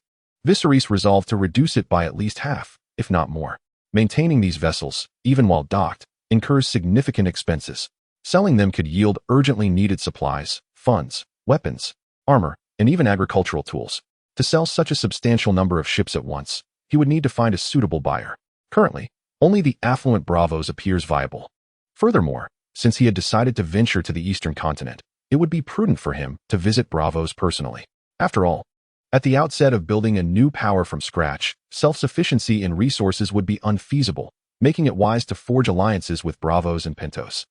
Viserys resolved to reduce it by at least half, if not more. Maintaining these vessels, even while docked, incurs significant expenses. Selling them could yield urgently needed supplies, funds, weapons, armor, and even agricultural tools. To sell such a substantial number of ships at once, he would need to find a suitable buyer. Currently, only the affluent Bravos appears viable. Furthermore, since he had decided to venture to the eastern continent, it would be prudent for him to visit Bravos personally. After all, at the outset of building a new power from scratch, self-sufficiency in resources would be unfeasible, making it wise to forge alliances with Bravos and Pentos.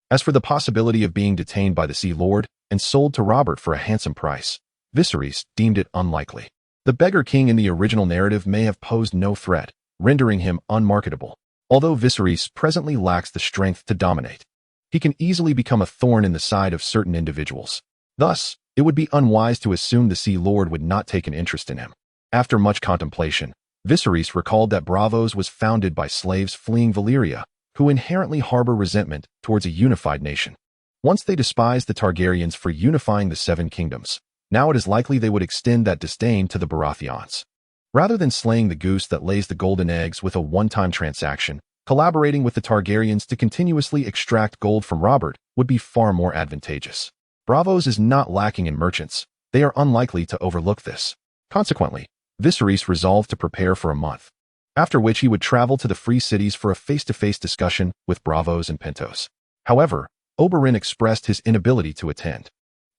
As for the possibility of being detained by the Sea Lord and sold to Robert for a handsome price, Viserys deemed it unlikely. The beggar king in the original narrative may have posed no threat, rendering him unmarketable. Although Viserys presently lacks the strength to dominate, he can easily become a thorn in the side of certain individuals. Thus, it would be unwise to assume the Sea Lord would not take an interest in him. After much contemplation, Viserys recalled that Bravos was founded by slaves fleeing Illyrio, who inherently harbor resentment towards a unified nation. Once they despised the Targaryens for unifying the 7 kingdoms, now it is likely they would extend that disdain to the Baratheons. Rather than slaying the goose that lays the golden eggs with a one-time transaction, collaborating with the Targaryens to continuously extract gold from Robert would be far more advantageous. Bravos is not lacking in merchants. They are unlikely to overlook this. Consequently, Viserys resolved to prepare for a month, after which he would travel to the free cities for a face-to-face discussion with Bravos and Pentos. However, Oberyn expressed his inability to attend.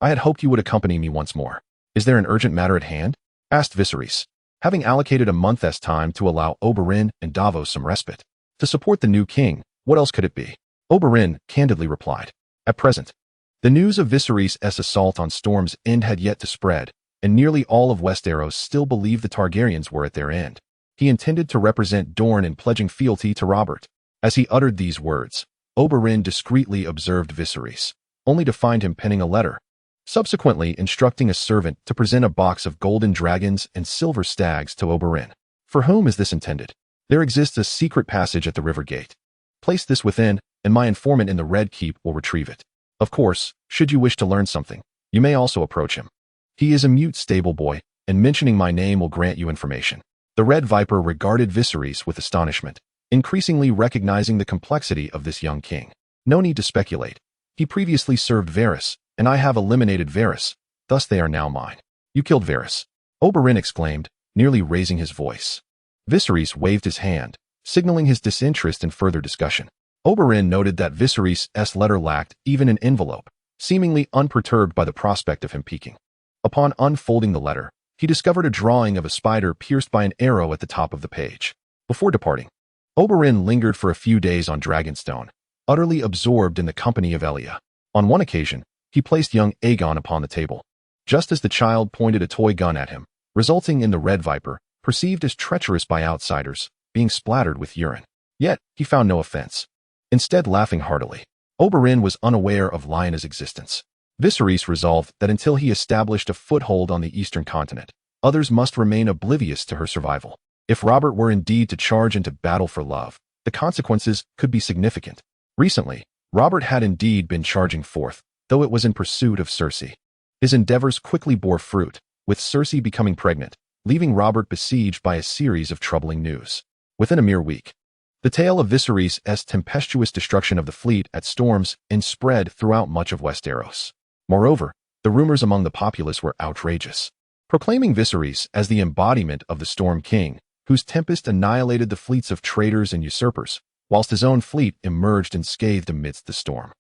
"I had hoped you would accompany me once more. Is there an urgent matter at hand?" asked Viserys, having allocated a month's time to allow Oberyn and Davos some respite. To support the new king, what else could it be? Oberyn candidly replied. At present, the news of Viserys' assault on Storm's End had yet to spread, and nearly all of Westeros still believed the Targaryens were at their end. He intended to represent Dorne in pledging fealty to Robert. As he uttered these words, Oberyn discreetly observed Viserys, only to find him penning a letter, subsequently instructing a servant to present a box of golden dragons and silver stags to Oberyn. For whom is this intended? There exists a secret passage at the river gate. Place this within, and my informant in the Red Keep will retrieve it. Of course, should you wish to learn something, you may also approach him. He is a mute stable boy, and mentioning my name will grant you information. The Red Viper regarded Viserys with astonishment, increasingly recognizing the complexity of this young king. No need to speculate. He previously served Varys, and I have eliminated Varys, thus they are now mine. You killed Varys, Oberyn exclaimed, nearly raising his voice. Viserys waved his hand, signaling his disinterest in further discussion. Oberyn noted that Viserys' letter lacked even an envelope, seemingly unperturbed by the prospect of him peeking. Upon unfolding the letter, he discovered a drawing of a spider pierced by an arrow at the top of the page. Before departing, Oberyn lingered for a few days on Dragonstone, utterly absorbed in the company of Elia. On one occasion, he placed young Aegon upon the table, just as the child pointed a toy gun at him, resulting in the Red Viper, perceived as treacherous by outsiders, being splattered with urine. Yet, he found no offense, instead laughing heartily. Oberyn was unaware of Lyanna's existence. Viserys resolved that until he established a foothold on the eastern continent, others must remain oblivious to her survival. If Robert were indeed to charge into battle for love, the consequences could be significant. Recently, Robert had indeed been charging forth, though it was in pursuit of Cersei. His endeavors quickly bore fruit, with Cersei becoming pregnant, leaving Robert besieged by a series of troubling news. Within a mere week, the tale of Viserys' tempestuous destruction of the fleet at Storm's End spread throughout much of Westeros. Moreover, the rumors among the populace were outrageous, proclaiming Viserys as the embodiment of the Storm King, whose tempest annihilated the fleets of traitors and usurpers, whilst his own fleet emerged unscathed amidst the storm.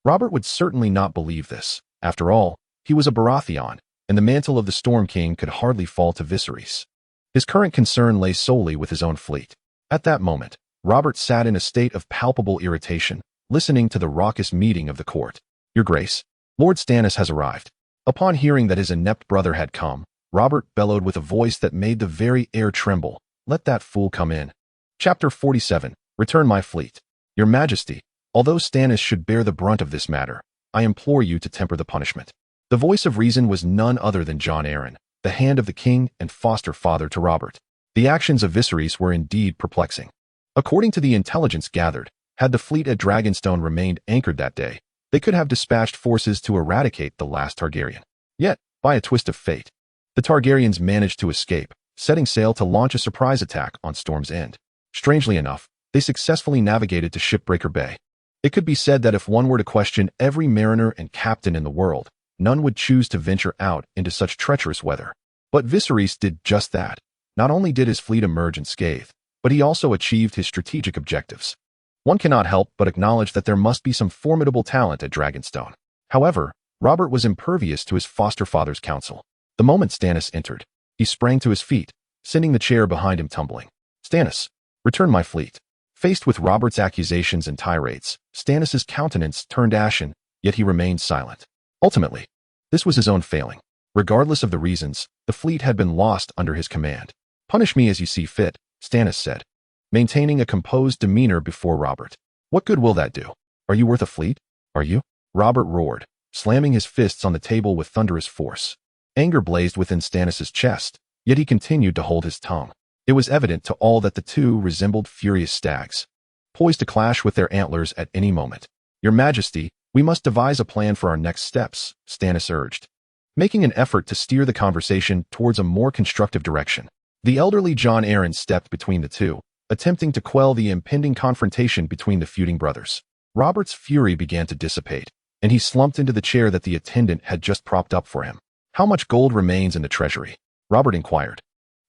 Robert would certainly not believe this. After all, he was a Baratheon, and the mantle of the Storm King could hardly fall to Viserys. His current concern lay solely with his own fleet. At that moment, Robert sat in a state of palpable irritation, listening to the raucous meeting of the court. Your Grace, Lord Stannis has arrived. Upon hearing that his inept brother had come, Robert bellowed with a voice that made the very air tremble, "Let that fool come in." Chapter 47. Return my fleet. Your Majesty, although Stannis should bear the brunt of this matter, I implore you to temper the punishment. The voice of reason was none other than Jon Arryn, the hand of the king and foster father to Robert. The actions of Viserys were indeed perplexing. According to the intelligence gathered, had the fleet at Dragonstone remained anchored that day, they could have dispatched forces to eradicate the last Targaryen. Yet, by a twist of fate, the Targaryens managed to escape, setting sail to launch a surprise attack on Storm's End. Strangely enough, they successfully navigated to Shipbreaker Bay. It could be said that if one were to question every mariner and captain in the world, none would choose to venture out into such treacherous weather. But Viserys did just that. Not only did his fleet emerge unscathed, but he also achieved his strategic objectives. One cannot help but acknowledge that there must be some formidable talent at Dragonstone. However, Robert was impervious to his foster father's counsel. The moment Stannis entered, he sprang to his feet, sending the chair behind him tumbling. Stannis, return my fleet. Faced with Robert's accusations and tirades, Stannis' countenance turned ashen, yet he remained silent. Ultimately, this was his own failing. Regardless of the reasons, the fleet had been lost under his command. Punish me as you see fit, Stannis said, maintaining a composed demeanor before Robert. What good will that do? Are you worth a fleet? Are you? Robert roared, slamming his fists on the table with thunderous force. Anger blazed within Stannis' chest, yet he continued to hold his tongue. It was evident to all that the two resembled furious stags, poised to clash with their antlers at any moment. Your Majesty, we must devise a plan for our next steps, Stannis urged, making an effort to steer the conversation towards a more constructive direction. The elderly Jon Arryn stepped between the two, attempting to quell the impending confrontation between the feuding brothers. Robert's fury began to dissipate, and he slumped into the chair that the attendant had just propped up for him. How much gold remains in the treasury? Robert inquired,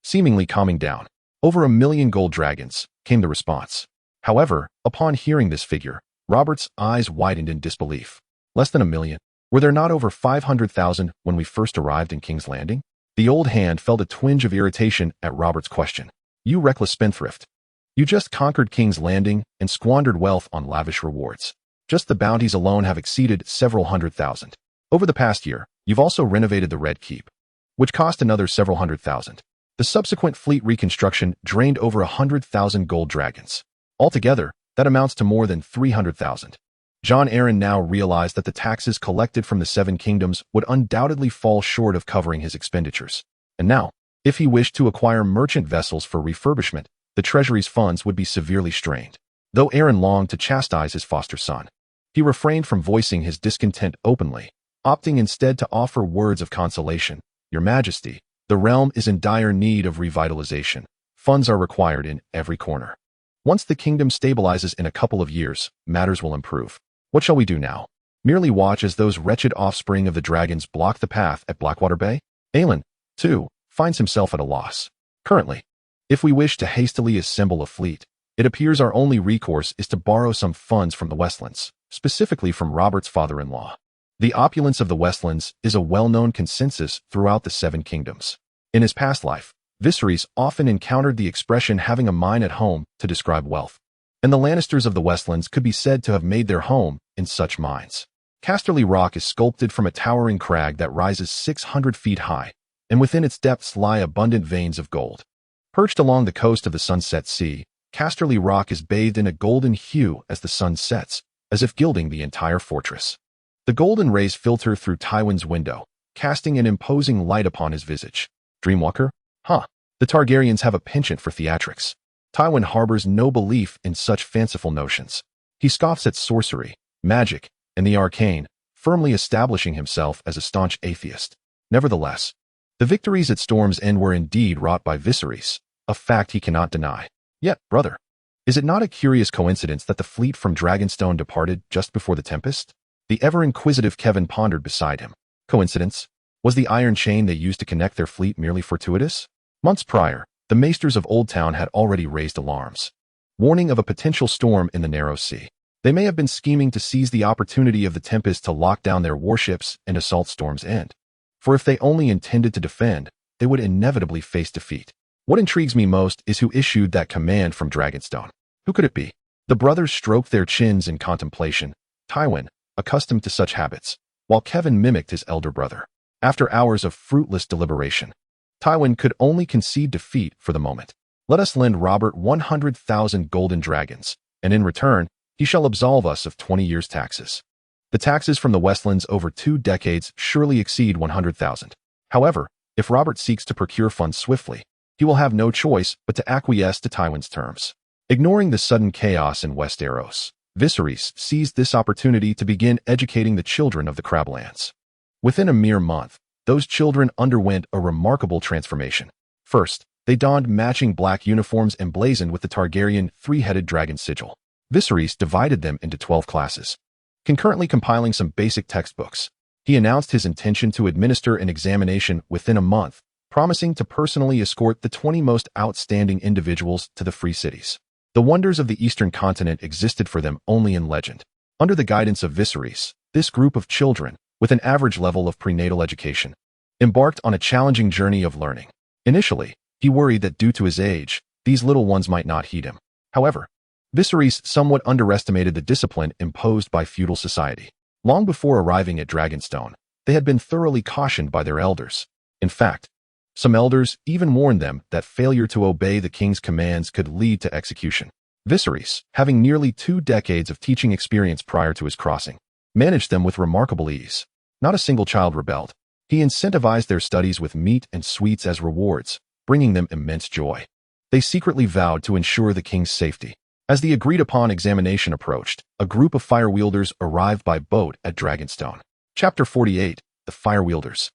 seemingly calming down. Over 1 million gold dragons, came the response. However, upon hearing this figure, Robert's eyes widened in disbelief. Less than 1 million? Were there not over 500,000 when we first arrived in King's Landing? The old hand felt a twinge of irritation at Robert's question. You reckless spendthrift. You just conquered King's Landing and squandered wealth on lavish rewards. Just the bounties alone have exceeded several 100,000. Over the past year, you've also renovated the Red Keep, which cost another several 100,000. The subsequent fleet reconstruction drained over 100,000 gold dragons. Altogether, that amounts to more than 300,000. Jon Arryn now realized that the taxes collected from the Seven Kingdoms would undoubtedly fall short of covering his expenditures. And now, if he wished to acquire merchant vessels for refurbishment, the treasury's funds would be severely strained. Though Arryn longed to chastise his foster son, he refrained from voicing his discontent openly, opting instead to offer words of consolation. Your Majesty, The realm is in dire need of revitalization. Funds are required in every corner. Once the kingdom stabilizes in a couple of years, matters will improve. What shall we do now? Merely watch as those wretched offspring of the dragons block the path at Blackwater Bay? Aelin, too, finds himself at a loss. Currently, if we wish to hastily assemble a fleet, it appears our only recourse is to borrow some funds from the Westlands, specifically from Robert's father-in-law. The opulence of the Westlands is a well-known consensus throughout the Seven Kingdoms. In his past life, Viserys often encountered the expression having a mine at home to describe wealth, and the Lannisters of the Westlands could be said to have made their home in such mines. Casterly Rock is sculpted from a towering crag that rises 600 feet high, and within its depths lie abundant veins of gold. Perched along the coast of the Sunset Sea, Casterly Rock is bathed in a golden hue as the sun sets, as if gilding the entire fortress. The golden rays filter through Tywin's window, casting an imposing light upon his visage. Dreamwalker? Huh. The Targaryens have a penchant for theatrics. Tywin harbors no belief in such fanciful notions. He scoffs at sorcery, magic, and the arcane, firmly establishing himself as a staunch atheist. Nevertheless, the victories at Storm's End were indeed wrought by Viserys, a fact he cannot deny. Yet, brother, is it not a curious coincidence that the fleet from Dragonstone departed just before the Tempest? The ever-inquisitive Kevin pondered beside him. Coincidence? Was the iron chain they used to connect their fleet merely fortuitous? Months prior, the maesters of Old Town had already raised alarms, warning of a potential storm in the Narrow Sea. They may have been scheming to seize the opportunity of the Tempest to lock down their warships and assault Storm's End. For if they only intended to defend, they would inevitably face defeat. What intrigues me most is who issued that command from Dragonstone. Who could it be? The brothers stroked their chins in contemplation. Tywin, accustomed to such habits, while Kevin mimicked his elder brother. After hours of fruitless deliberation, Tywin could only concede defeat for the moment. Let us lend Robert 100,000 golden dragons, and in return, he shall absolve us of 20 years' taxes. The taxes from the Westlands over 2 decades surely exceed 100,000. However, if Robert seeks to procure funds swiftly, he will have no choice but to acquiesce to Tywin's terms. Ignoring the sudden chaos in Westeros, Viserys seized this opportunity to begin educating the children of the Crablands. Within a mere month, those children underwent a remarkable transformation. First, they donned matching black uniforms emblazoned with the Targaryen three-headed dragon sigil. Viserys divided them into 12 classes. Concurrently compiling some basic textbooks, he announced his intention to administer an examination within a month, promising to personally escort the 20 most outstanding individuals to the free cities. The wonders of the Eastern continent existed for them only in legend. Under the guidance of Viserys, this group of children, with an average level of prenatal education, embarked on a challenging journey of learning. Initially, he worried that due to his age, these little ones might not heed him. However, Viserys somewhat underestimated the discipline imposed by feudal society. Long before arriving at Dragonstone, they had been thoroughly cautioned by their elders. In fact, some elders even warned them that failure to obey the king's commands could lead to execution. Viserys, having nearly 2 decades of teaching experience prior to his crossing, managed them with remarkable ease. Not a single child rebelled. He incentivized their studies with meat and sweets as rewards, bringing them immense joy. They secretly vowed to ensure the king's safety. As the agreed-upon examination approached, a group of fire wielders arrived by boat at Dragonstone. Chapter 48, The Fire Wielders.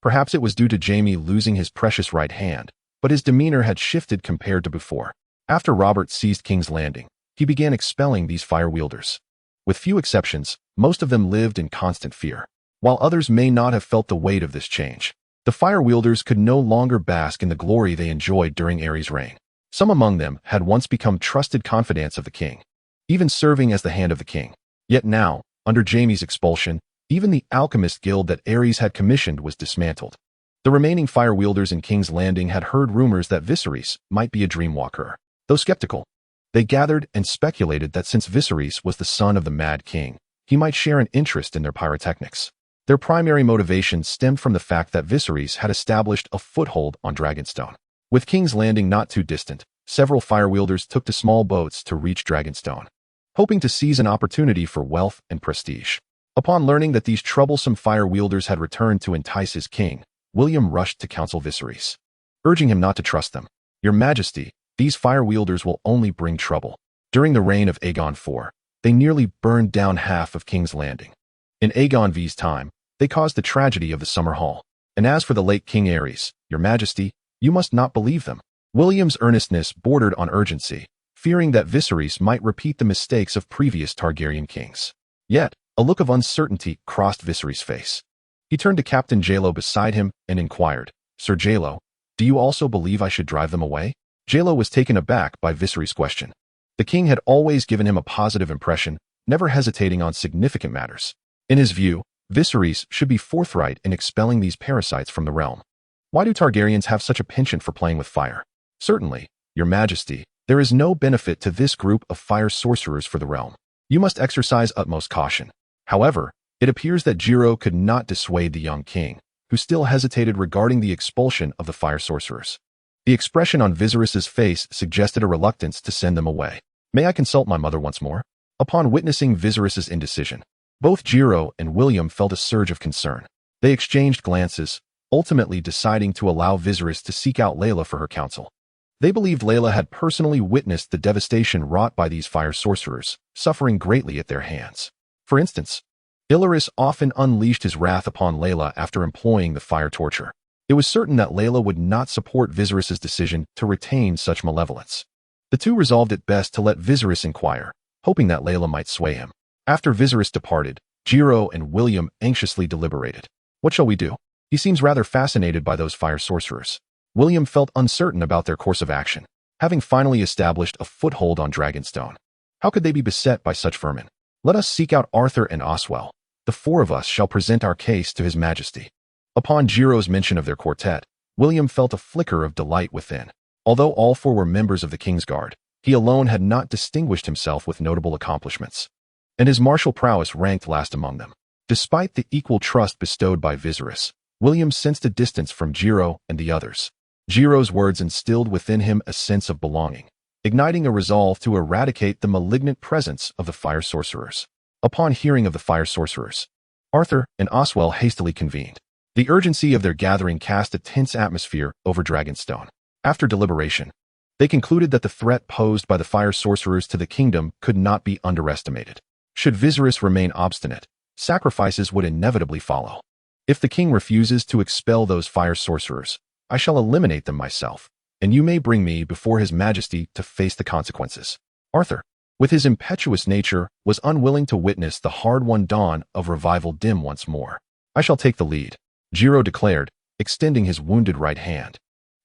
Perhaps it was due to Jaime losing his precious right hand, but his demeanor had shifted compared to before. After Robert seized King's Landing, he began expelling these fire wielders. With few exceptions, most of them lived in constant fear. While others may not have felt the weight of this change, the fire wielders could no longer bask in the glory they enjoyed during Aerys' reign. Some among them had once become trusted confidants of the king, even serving as the hand of the king. Yet now, under Jaime's expulsion, even the alchemist guild that Aerys had commissioned was dismantled. The remaining fire wielders in King's Landing had heard rumors that Viserys might be a dreamwalker. Though skeptical, they gathered and speculated that since Viserys was the son of the Mad King, he might share an interest in their pyrotechnics. Their primary motivation stemmed from the fact that Viserys had established a foothold on Dragonstone. With King's Landing not too distant, several fire wielders took to small boats to reach Dragonstone, hoping to seize an opportunity for wealth and prestige. Upon learning that these troublesome fire wielders had returned to entice his king, William rushed to counsel Viserys, urging him not to trust them. "Your Majesty, these fire wielders will only bring trouble." During the reign of Aegon IV, they nearly burned down half of King's Landing. In Aegon V's time, they caused the tragedy of the Summer Hall, And as for the late King Aerys, your majesty, you must not believe them. William's earnestness bordered on urgency, fearing that Viserys might repeat the mistakes of previous Targaryen kings. Yet, a look of uncertainty crossed Viserys' face. He turned to Captain Jaelo beside him and inquired, Sir Jaelo, do you also believe I should drive them away? Jaelo was taken aback by Viserys' question. The king had always given him a positive impression, never hesitating on significant matters. In his view, Viserys should be forthright in expelling these parasites from the realm. Why do Targaryens have such a penchant for playing with fire? Certainly, your majesty, there is no benefit to this group of fire sorcerers for the realm. You must exercise utmost caution. However, it appears that Jaelo could not dissuade the young king, who still hesitated regarding the expulsion of the fire sorcerers. The expression on Viserys' face suggested a reluctance to send them away. May I consult my mother once more? Upon witnessing Viserys' indecision, both Jaelo and William felt a surge of concern. They exchanged glances, ultimately deciding to allow Viserys to seek out Rhaella for her counsel. They believed Rhaella had personally witnessed the devastation wrought by these fire sorcerers, suffering greatly at their hands. For instance, Illyrio often unleashed his wrath upon Rhaella after employing the fire torture. It was certain that Rhaella would not support Viserys' decision to retain such malevolence. The two resolved at best to let Viserys inquire, hoping that Rhaella might sway him. After Viserys departed, Jaelo and William anxiously deliberated. What shall we do? He seems rather fascinated by those fire sorcerers. William felt uncertain about their course of action, having finally established a foothold on Dragonstone. How could they be beset by such vermin? Let us seek out Arthur and Oswell. The four of us shall present our case to his majesty. Upon Jaero's mention of their quartet, William felt a flicker of delight within. Although all four were members of the kingsguard, he alone had not distinguished himself with notable accomplishments, and his martial prowess ranked last among them. Despite the equal trust bestowed by Viserys, William sensed a distance from Jaelo and the others. Jaero's words instilled within him a sense of belonging, igniting a resolve to eradicate the malignant presence of the fire sorcerers. Upon hearing of the fire sorcerers, Arthur and Oswell hastily convened. The urgency of their gathering cast a tense atmosphere over Dragonstone. After deliberation, they concluded that the threat posed by the fire sorcerers to the kingdom could not be underestimated. Should Viserys remain obstinate, sacrifices would inevitably follow. If the king refuses to expel those fire sorcerers, I shall eliminate them myself, and you may bring me before his majesty to face the consequences. Arthur, with his impetuous nature, was unwilling to witness the hard-won dawn of revival dim once more. I shall take the lead, Jaelo declared, extending his wounded right hand.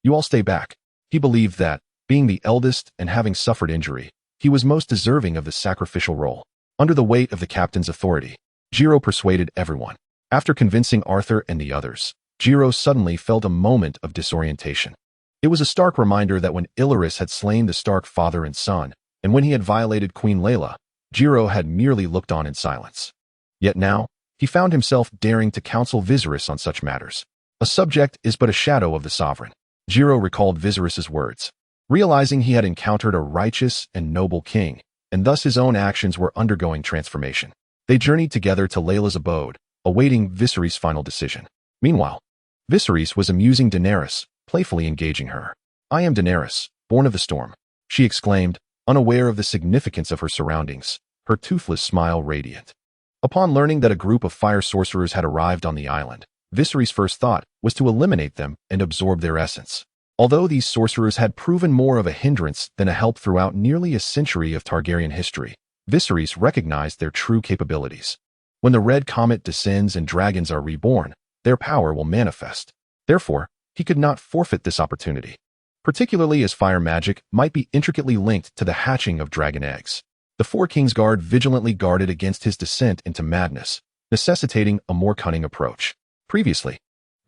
You all stay back. He believed that, being the eldest and having suffered injury, he was most deserving of the sacrificial role. Under the weight of the captain's authority, Jaelo persuaded everyone. After convincing Arthur and the others, Jaelo suddenly felt a moment of disorientation. It was a stark reminder that when Illyrio had slain the Stark father and son, and when he had violated Queen Rhaella, Jaelo had merely looked on in silence. Yet now, he found himself daring to counsel Viserys on such matters. A subject is but a shadow of the sovereign. Jaelo recalled Viserys' words, realizing he had encountered a righteous and noble king, and thus his own actions were undergoing transformation. They journeyed together to Rhaella's abode, awaiting Viserys' final decision. Meanwhile, Viserys was amusing Daenerys, playfully engaging her. I am Daenerys, born of the storm, she exclaimed, unaware of the significance of her surroundings, her toothless smile radiant. Upon learning that a group of fire sorcerers had arrived on the island, Viserys' first thought was to eliminate them and absorb their essence. Although these sorcerers had proven more of a hindrance than a help throughout nearly a century of Targaryen history, Viserys recognized their true capabilities. When the red comet descends and dragons are reborn, their power will manifest. Therefore, he could not forfeit this opportunity, particularly as fire magic might be intricately linked to the hatching of dragon eggs. The four kingsguard vigilantly guarded against his descent into madness, necessitating a more cunning approach. Previously,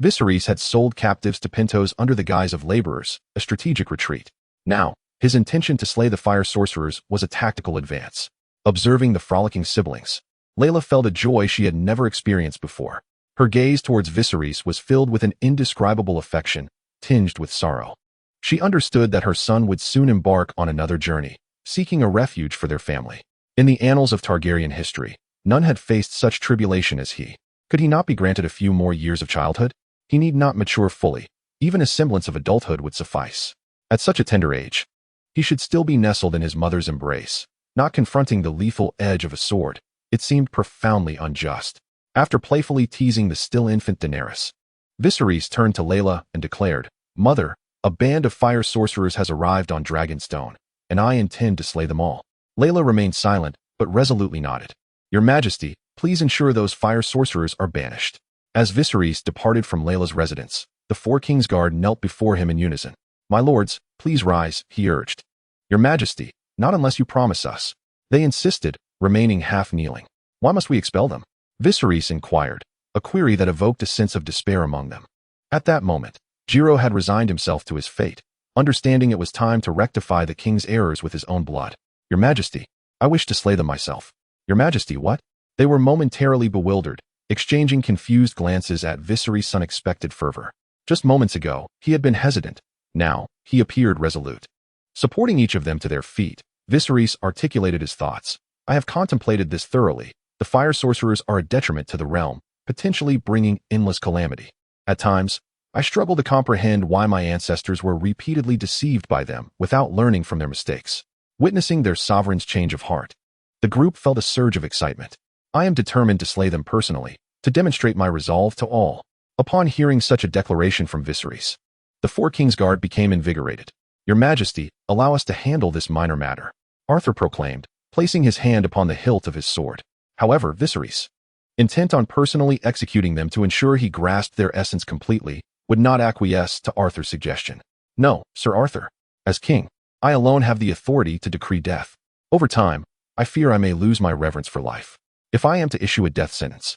Viserys had sold captives to Pintos under the guise of laborers, a strategic retreat. Now, his intention to slay the fire sorcerers was a tactical advance. Observing the frolicking siblings, Rhaella felt a joy she had never experienced before. Her gaze towards Viserys was filled with an indescribable affection, tinged with sorrow. She understood that her son would soon embark on another journey, seeking a refuge for their family. In the annals of Targaryen history, none had faced such tribulation as he. Could he not be granted a few more years of childhood? He need not mature fully. Even a semblance of adulthood would suffice. At such a tender age, he should still be nestled in his mother's embrace, not confronting the lethal edge of a sword. It seemed profoundly unjust. After playfully teasing the still infant Daenerys, Viserys turned to Rhaella and declared, "Mother, a band of fire sorcerers has arrived on Dragonstone, and I intend to slay them all." Rhaella remained silent, but resolutely nodded. "Your Majesty, please ensure those fire sorcerers are banished." As Viserys departed from Rhaella's residence, the 4 kingsguard knelt before him in unison. "My lords, please rise," he urged. "Your Majesty, not unless you promise us." They insisted, remaining half-kneeling. "Why must we expel them?" Viserys inquired, a query that evoked a sense of despair among them. At that moment, Jiro had resigned himself to his fate, understanding it was time to rectify the king's errors with his own blood. "Your Majesty, I wish to slay them myself." "Your Majesty, what?" They were momentarily bewildered, exchanging confused glances at Viserys' unexpected fervor. Just moments ago, he had been hesitant. Now, he appeared resolute. Supporting each of them to their feet, Viserys articulated his thoughts. "I have contemplated this thoroughly. The fire sorcerers are a detriment to the realm, potentially bringing endless calamity. At times, I struggle to comprehend why my ancestors were repeatedly deceived by them without learning from their mistakes." Witnessing their sovereign's change of heart, the group felt a surge of excitement. "I am determined to slay them personally, to demonstrate my resolve to all." Upon hearing such a declaration from Viserys, the 4 kingsguard became invigorated. "Your Majesty, allow us to handle this minor matter," Arthur proclaimed, placing his hand upon the hilt of his sword. However, Viserys, intent on personally executing them to ensure he grasped their essence completely, would not acquiesce to Arthur's suggestion. "No, Sir Arthur. As king, I alone have the authority to decree death. Over time, I fear I may lose my reverence for life. If I am to issue a death sentence,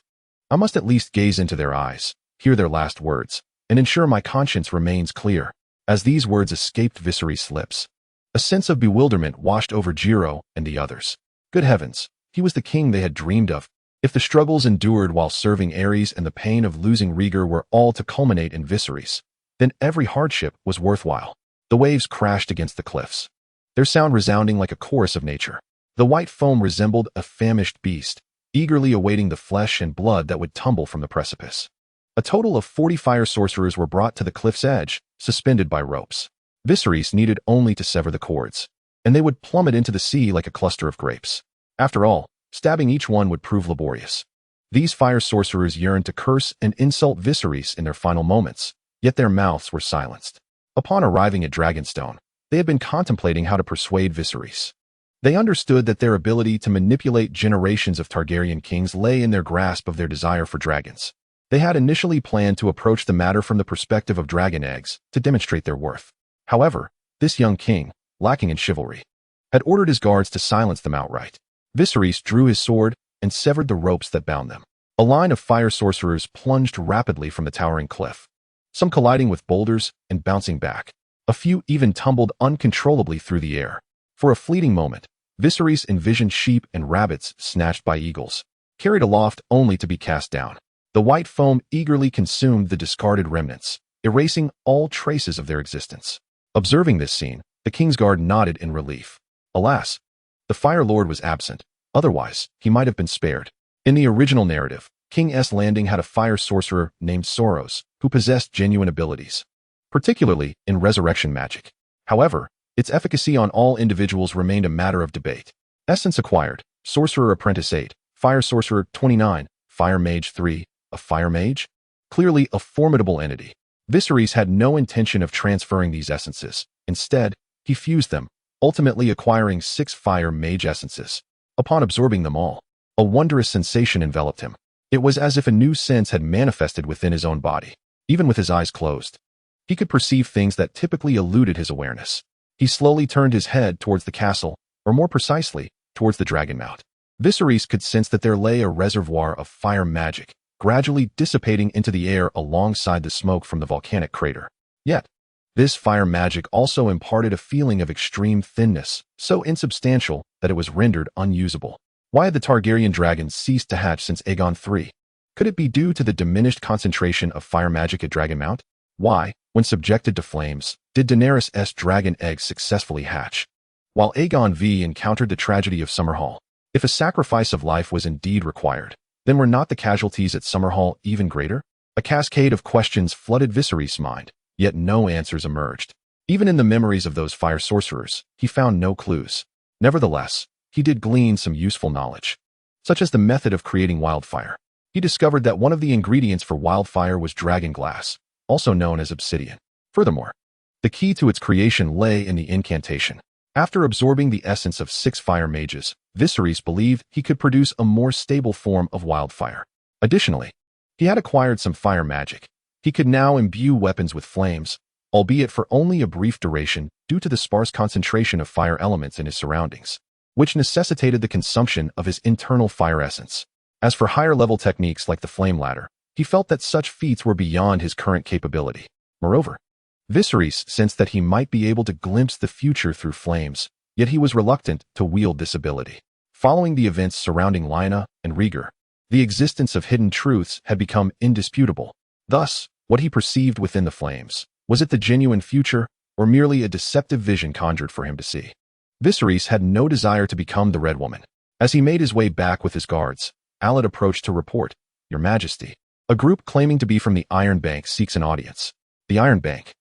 I must at least gaze into their eyes, hear their last words, and ensure my conscience remains clear." As these words escaped Viserys' lips, a sense of bewilderment washed over Jiro and the others. Good heavens, he was the king they had dreamed of. If the struggles endured while serving Aerys and the pain of losing Rhaegar were all to culminate in Viserys, then every hardship was worthwhile. The waves crashed against the cliffs, their sound resounding like a chorus of nature. The white foam resembled a famished beast, eagerly awaiting the flesh and blood that would tumble from the precipice. A total of 40 fire sorcerers were brought to the cliff's edge, suspended by ropes. Viserys needed only to sever the cords, and they would plummet into the sea like a cluster of grapes. After all, stabbing each one would prove laborious. These fire sorcerers yearned to curse and insult Viserys in their final moments, yet their mouths were silenced. Upon arriving at Dragonstone, they had been contemplating how to persuade Viserys. They understood that their ability to manipulate generations of Targaryen kings lay in their grasp of their desire for dragons. They had initially planned to approach the matter from the perspective of dragon eggs to demonstrate their worth. However, this young king, lacking in chivalry, had ordered his guards to silence them outright. Viserys drew his sword and severed the ropes that bound them. A line of fire sorcerers plunged rapidly from the towering cliff, some colliding with boulders and bouncing back. A few even tumbled uncontrollably through the air. For a fleeting moment, Viserys envisioned sheep and rabbits snatched by eagles, carried aloft only to be cast down. The white foam eagerly consumed the discarded remnants, erasing all traces of their existence. Observing this scene, the kingsguard nodded in relief. Alas, the Fire Lord was absent. Otherwise, he might have been spared. In the original narrative, King S. Landing had a fire sorcerer named Soros, who possessed genuine abilities, particularly in resurrection magic. However, its efficacy on all individuals remained a matter of debate. Essence acquired: Sorcerer Apprentice 8, Fire Sorcerer 29, Fire Mage 3, a Fire Mage? Clearly a formidable entity. Viserys had no intention of transferring these essences. Instead, he fused them, ultimately acquiring 6 Fire Mage essences. Upon absorbing them all, a wondrous sensation enveloped him. It was as if a new sense had manifested within his own body. Even with his eyes closed, he could perceive things that typically eluded his awareness. He slowly turned his head towards the castle, or more precisely, towards the dragon mount. Viserys could sense that there lay a reservoir of fire magic, gradually dissipating into the air alongside the smoke from the volcanic crater. Yet, this fire magic also imparted a feeling of extreme thinness, so insubstantial that it was rendered unusable. Why had the Targaryen dragons ceased to hatch since Aegon III? Could it be due to the diminished concentration of fire magic at Dragonmount? Why, when subjected to flames, did Daenerys' dragon eggs successfully hatch, while Aegon V encountered the tragedy of Summerhall? If a sacrifice of life was indeed required, then were not the casualties at Summerhall even greater? A cascade of questions flooded Viserys' mind, yet no answers emerged. Even in the memories of those fire sorcerers, he found no clues. Nevertheless, he did glean some useful knowledge, such as the method of creating wildfire. he discovered that one of the ingredients for wildfire was dragon glass, also known as obsidian. Furthermore, the key to its creation lay in the incantation. After absorbing the essence of 6 fire mages, Viserys believed he could produce a more stable form of wildfire. Additionally, he had acquired some fire magic. He could now imbue weapons with flames, albeit for only a brief duration due to the sparse concentration of fire elements in his surroundings, which necessitated the consumption of his internal fire essence. As for higher-level techniques like the flame ladder, he felt that such feats were beyond his current capability. Moreover, Viserys sensed that he might be able to glimpse the future through flames, yet he was reluctant to wield this ability. Following the events surrounding Lyanna and Rhaegar, the existence of hidden truths had become indisputable. Thus, what he perceived within the flames, was it the genuine future, or merely a deceptive vision conjured for him to see? Viserys had no desire to become the Red Woman. As he made his way back with his guards, Alad approached to report, "Your Majesty, a group claiming to be from the Iron Bank seeks an audience." The Iron Bank.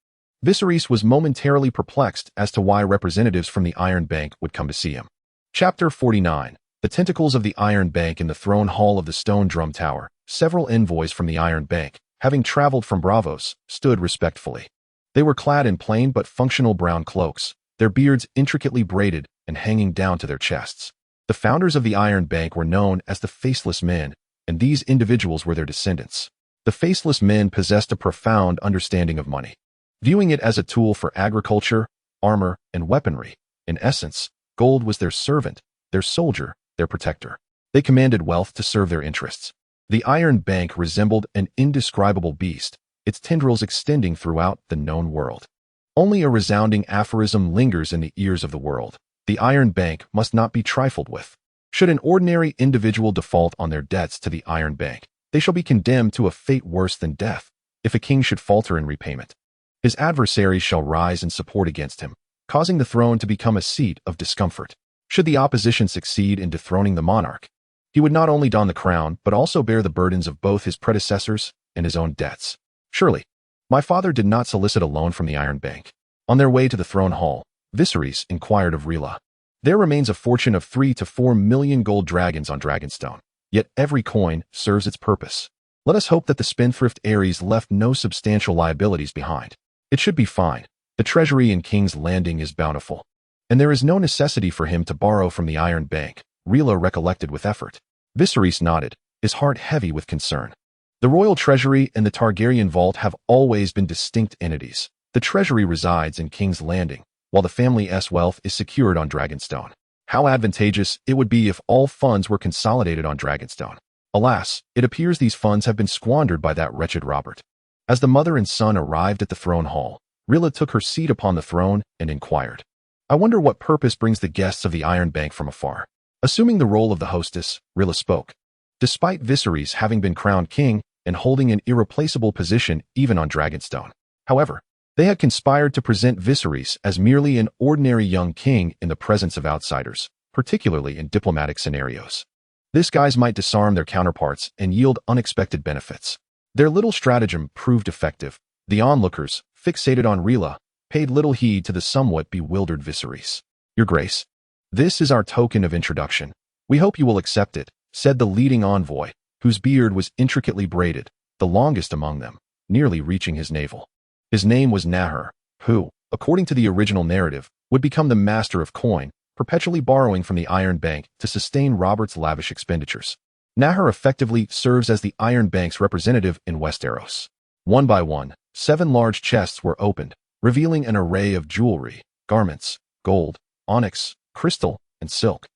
Viserys was momentarily perplexed as to why representatives from the Iron Bank would come to see him. Chapter 49. The tentacles of the Iron Bank in the throne hall of the Stone Drum Tower. Several envoys from the Iron Bank, having traveled from Braavos, stood respectfully. They were clad in plain but functional brown cloaks, their beards intricately braided and hanging down to their chests. The founders of the Iron Bank were known as the Faceless Men, and these individuals were their descendants. The Faceless Men possessed a profound understanding of money, viewing it as a tool for agriculture, armor, and weaponry. In essence, gold was their servant, their soldier, their protector. They commanded wealth to serve their interests. The Iron Bank resembled an indescribable beast, its tendrils extending throughout the known world. Only a resounding aphorism lingers in the ears of the world. The Iron Bank must not be trifled with. Should an ordinary individual default on their debts to the Iron Bank, they shall be condemned to a fate worse than death. If a king should falter in repayment, his adversaries shall rise in support against him, causing the throne to become a seat of discomfort. Should the opposition succeed in dethroning the monarch, he would not only don the crown, but also bear the burdens of both his predecessors and his own debts. Surely, my father did not solicit a loan from the Iron Bank. On their way to the throne hall, Viserys inquired of Rhaella. There remains a fortune of 3 to 4 million gold dragons on Dragonstone, yet every coin serves its purpose. Let us hope that the spendthrift Ares left no substantial liabilities behind. It should be fine. The treasury in King's Landing is bountiful, and there is no necessity for him to borrow from the Iron Bank, Rhaella recollected with effort. Viserys nodded, his heart heavy with concern. The royal treasury and the Targaryen vault have always been distinct entities. The treasury resides in King's Landing, while the family's wealth is secured on Dragonstone. How advantageous it would be if all funds were consolidated on Dragonstone. Alas, it appears these funds have been squandered by that wretched Robert. As the mother and son arrived at the throne hall, Rhaella took her seat upon the throne and inquired, "I wonder what purpose brings the guests of the Iron Bank from afar?" Assuming the role of the hostess, Rhaella spoke. Despite Viserys having been crowned king and holding an irreplaceable position even on Dragonstone, however, they had conspired to present Viserys as merely an ordinary young king in the presence of outsiders, particularly in diplomatic scenarios. This guise might disarm their counterparts and yield unexpected benefits. Their little stratagem proved effective. The onlookers, fixated on Rhaella, paid little heed to the somewhat bewildered Viserys. "Your Grace, this is our token of introduction. We hope you will accept it," said the leading envoy, whose beard was intricately braided, the longest among them, nearly reaching his navel. His name was Nahor, who, according to the original narrative, would become the master of coin, perpetually borrowing from the Iron Bank to sustain Robert's lavish expenditures. Nahor effectively serves as the Iron Bank's representative in Westeros. One by one, 7 large chests were opened, revealing an array of jewelry, garments, gold, onyx, crystal, and silk,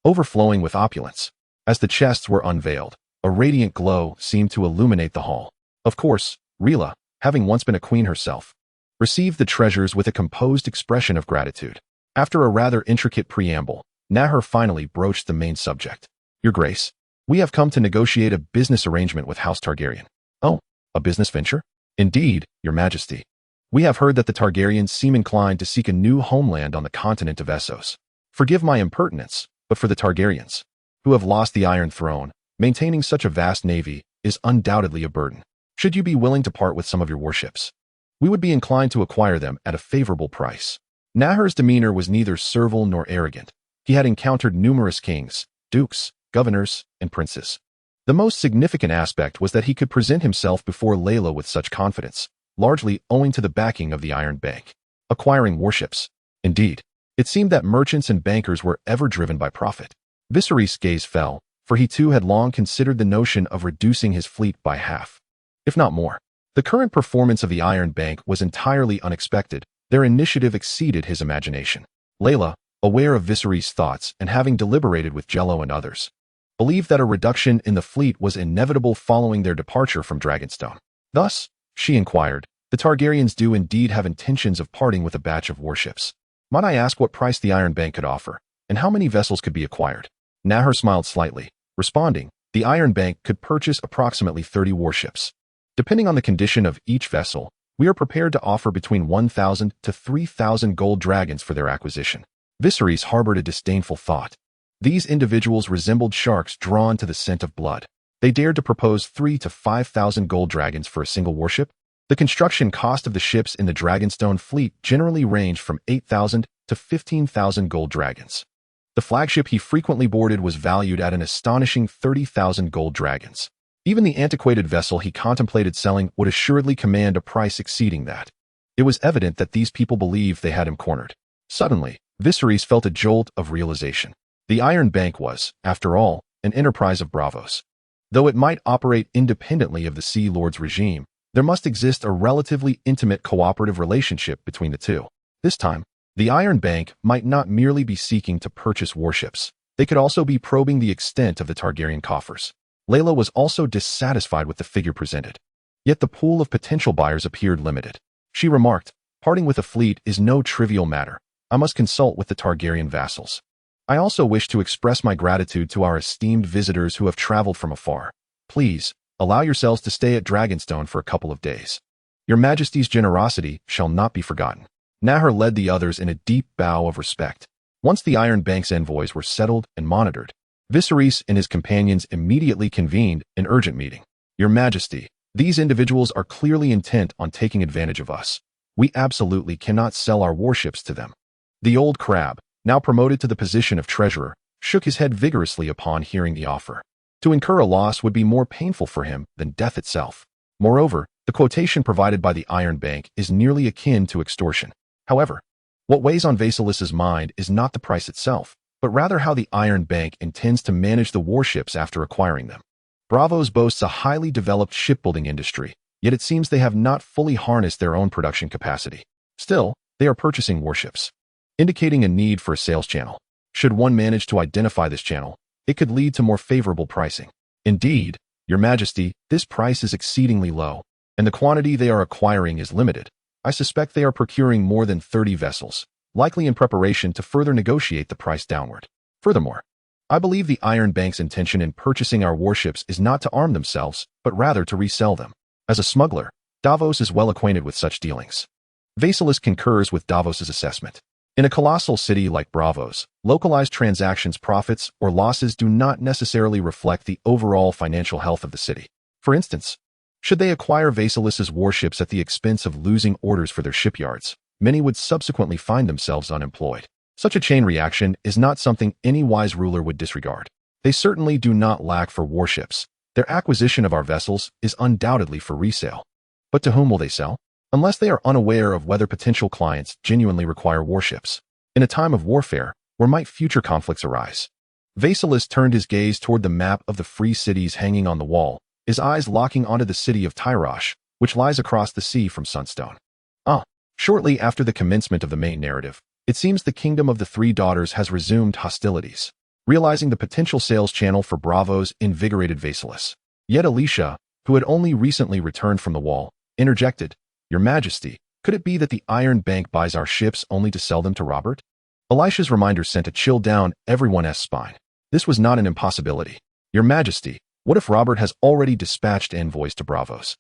overflowing with opulence. As the chests were unveiled, a radiant glow seemed to illuminate the hall. Of course, Rhaella, having once been a queen herself, received the treasures with a composed expression of gratitude. After a rather intricate preamble, Nahor finally broached the main subject. "Your Grace, we have come to negotiate a business arrangement with House Targaryen." "Oh, a business venture?" "Indeed, Your Majesty. We have heard that the Targaryens seem inclined to seek a new homeland on the continent of Essos. Forgive my impertinence, but for the Targaryens, who have lost the Iron Throne, maintaining such a vast navy is undoubtedly a burden. Should you be willing to part with some of your warships, we would be inclined to acquire them at a favorable price." Nahor's demeanor was neither servile nor arrogant. He had encountered numerous kings, dukes, governors, and princes. The most significant aspect was that he could present himself before Rhaella with such confidence, largely owing to the backing of the Iron Bank. Acquiring warships. Indeed, it seemed that merchants and bankers were ever driven by profit. Viserys' gaze fell, for he too had long considered the notion of reducing his fleet by half, if not more. The current performance of the Iron Bank was entirely unexpected. Their initiative exceeded his imagination. Rhaella, aware of Viserys' thoughts and having deliberated with Jello and others, believed that a reduction in the fleet was inevitable following their departure from Dragonstone. Thus, she inquired, the Targaryens do indeed have intentions of parting with a batch of warships. Might I ask what price the Iron Bank could offer, and how many vessels could be acquired? Nahor smiled slightly, responding, the Iron Bank could purchase approximately 30 warships. Depending on the condition of each vessel, we are prepared to offer between 1,000 to 3,000 gold dragons for their acquisition. Viserys harbored a disdainful thought. These individuals resembled sharks drawn to the scent of blood. They dared to propose 3,000 to 5,000 gold dragons for a single warship. The construction cost of the ships in the Dragonstone fleet generally ranged from 8,000 to 15,000 gold dragons. The flagship he frequently boarded was valued at an astonishing 30,000 gold dragons. Even the antiquated vessel he contemplated selling would assuredly command a price exceeding that. It was evident that these people believed they had him cornered. Suddenly, Viserys felt a jolt of realization. The Iron Bank was, after all, an enterprise of Braavos. Though it might operate independently of the Sea Lord's regime, there must exist a relatively intimate cooperative relationship between the two. This time, the Iron Bank might not merely be seeking to purchase warships. They could also be probing the extent of the Targaryen coffers. Rhaella was also dissatisfied with the figure presented. Yet the pool of potential buyers appeared limited. She remarked, parting with a fleet is no trivial matter. I must consult with the Targaryen vassals. I also wish to express my gratitude to our esteemed visitors who have traveled from afar. Please, allow yourselves to stay at Dragonstone for a couple of days. Your Majesty's generosity shall not be forgotten. Nahor led the others in a deep bow of respect. Once the Iron Bank's envoys were settled and monitored, Viserys and his companions immediately convened an urgent meeting. Your Majesty, these individuals are clearly intent on taking advantage of us. We absolutely cannot sell our warships to them. The old crab, now promoted to the position of treasurer, shook his head vigorously upon hearing the offer. To incur a loss would be more painful for him than death itself. Moreover, the quotation provided by the Iron Bank is nearly akin to extortion. However, what weighs on Vassalis's mind is not the price itself, but rather how the Iron Bank intends to manage the warships after acquiring them. Braavos boasts a highly developed shipbuilding industry, yet it seems they have not fully harnessed their own production capacity. Still, they are purchasing warships, indicating a need for a sales channel. Should one manage to identify this channel, it could lead to more favorable pricing. Indeed, Your Majesty, this price is exceedingly low, and the quantity they are acquiring is limited. I suspect they are procuring more than 30 vessels, likely in preparation to further negotiate the price downward. Furthermore, I believe the Iron Bank's intention in purchasing our warships is not to arm themselves, but rather to resell them. As a smuggler, Davos is well acquainted with such dealings. Vassilis concurs with Davos's assessment. In a colossal city like Braavos, localized transactions' profits or losses do not necessarily reflect the overall financial health of the city. For instance, should they acquire Vassilis's warships at the expense of losing orders for their shipyards, many would subsequently find themselves unemployed. Such a chain reaction is not something any wise ruler would disregard. They certainly do not lack for warships. Their acquisition of our vessels is undoubtedly for resale. But to whom will they sell? Unless they are unaware of whether potential clients genuinely require warships. In a time of warfare, where might future conflicts arise? Vassilis turned his gaze toward the map of the free cities hanging on the wall, his eyes locking onto the city of Tyrosh, which lies across the sea from Sunstone. Shortly after the commencement of the main narrative, it seems the Kingdom of the Three Daughters has resumed hostilities. Realizing the potential sales channel for Braavos invigorated Vassilis. Yet Alicia, who had only recently returned from the wall, interjected, Your Majesty, could it be that the Iron Bank buys our ships only to sell them to Robert? Elisha's reminder sent a chill down everyone's spine. This was not an impossibility. Your Majesty, what if Robert has already dispatched envoys to Braavos,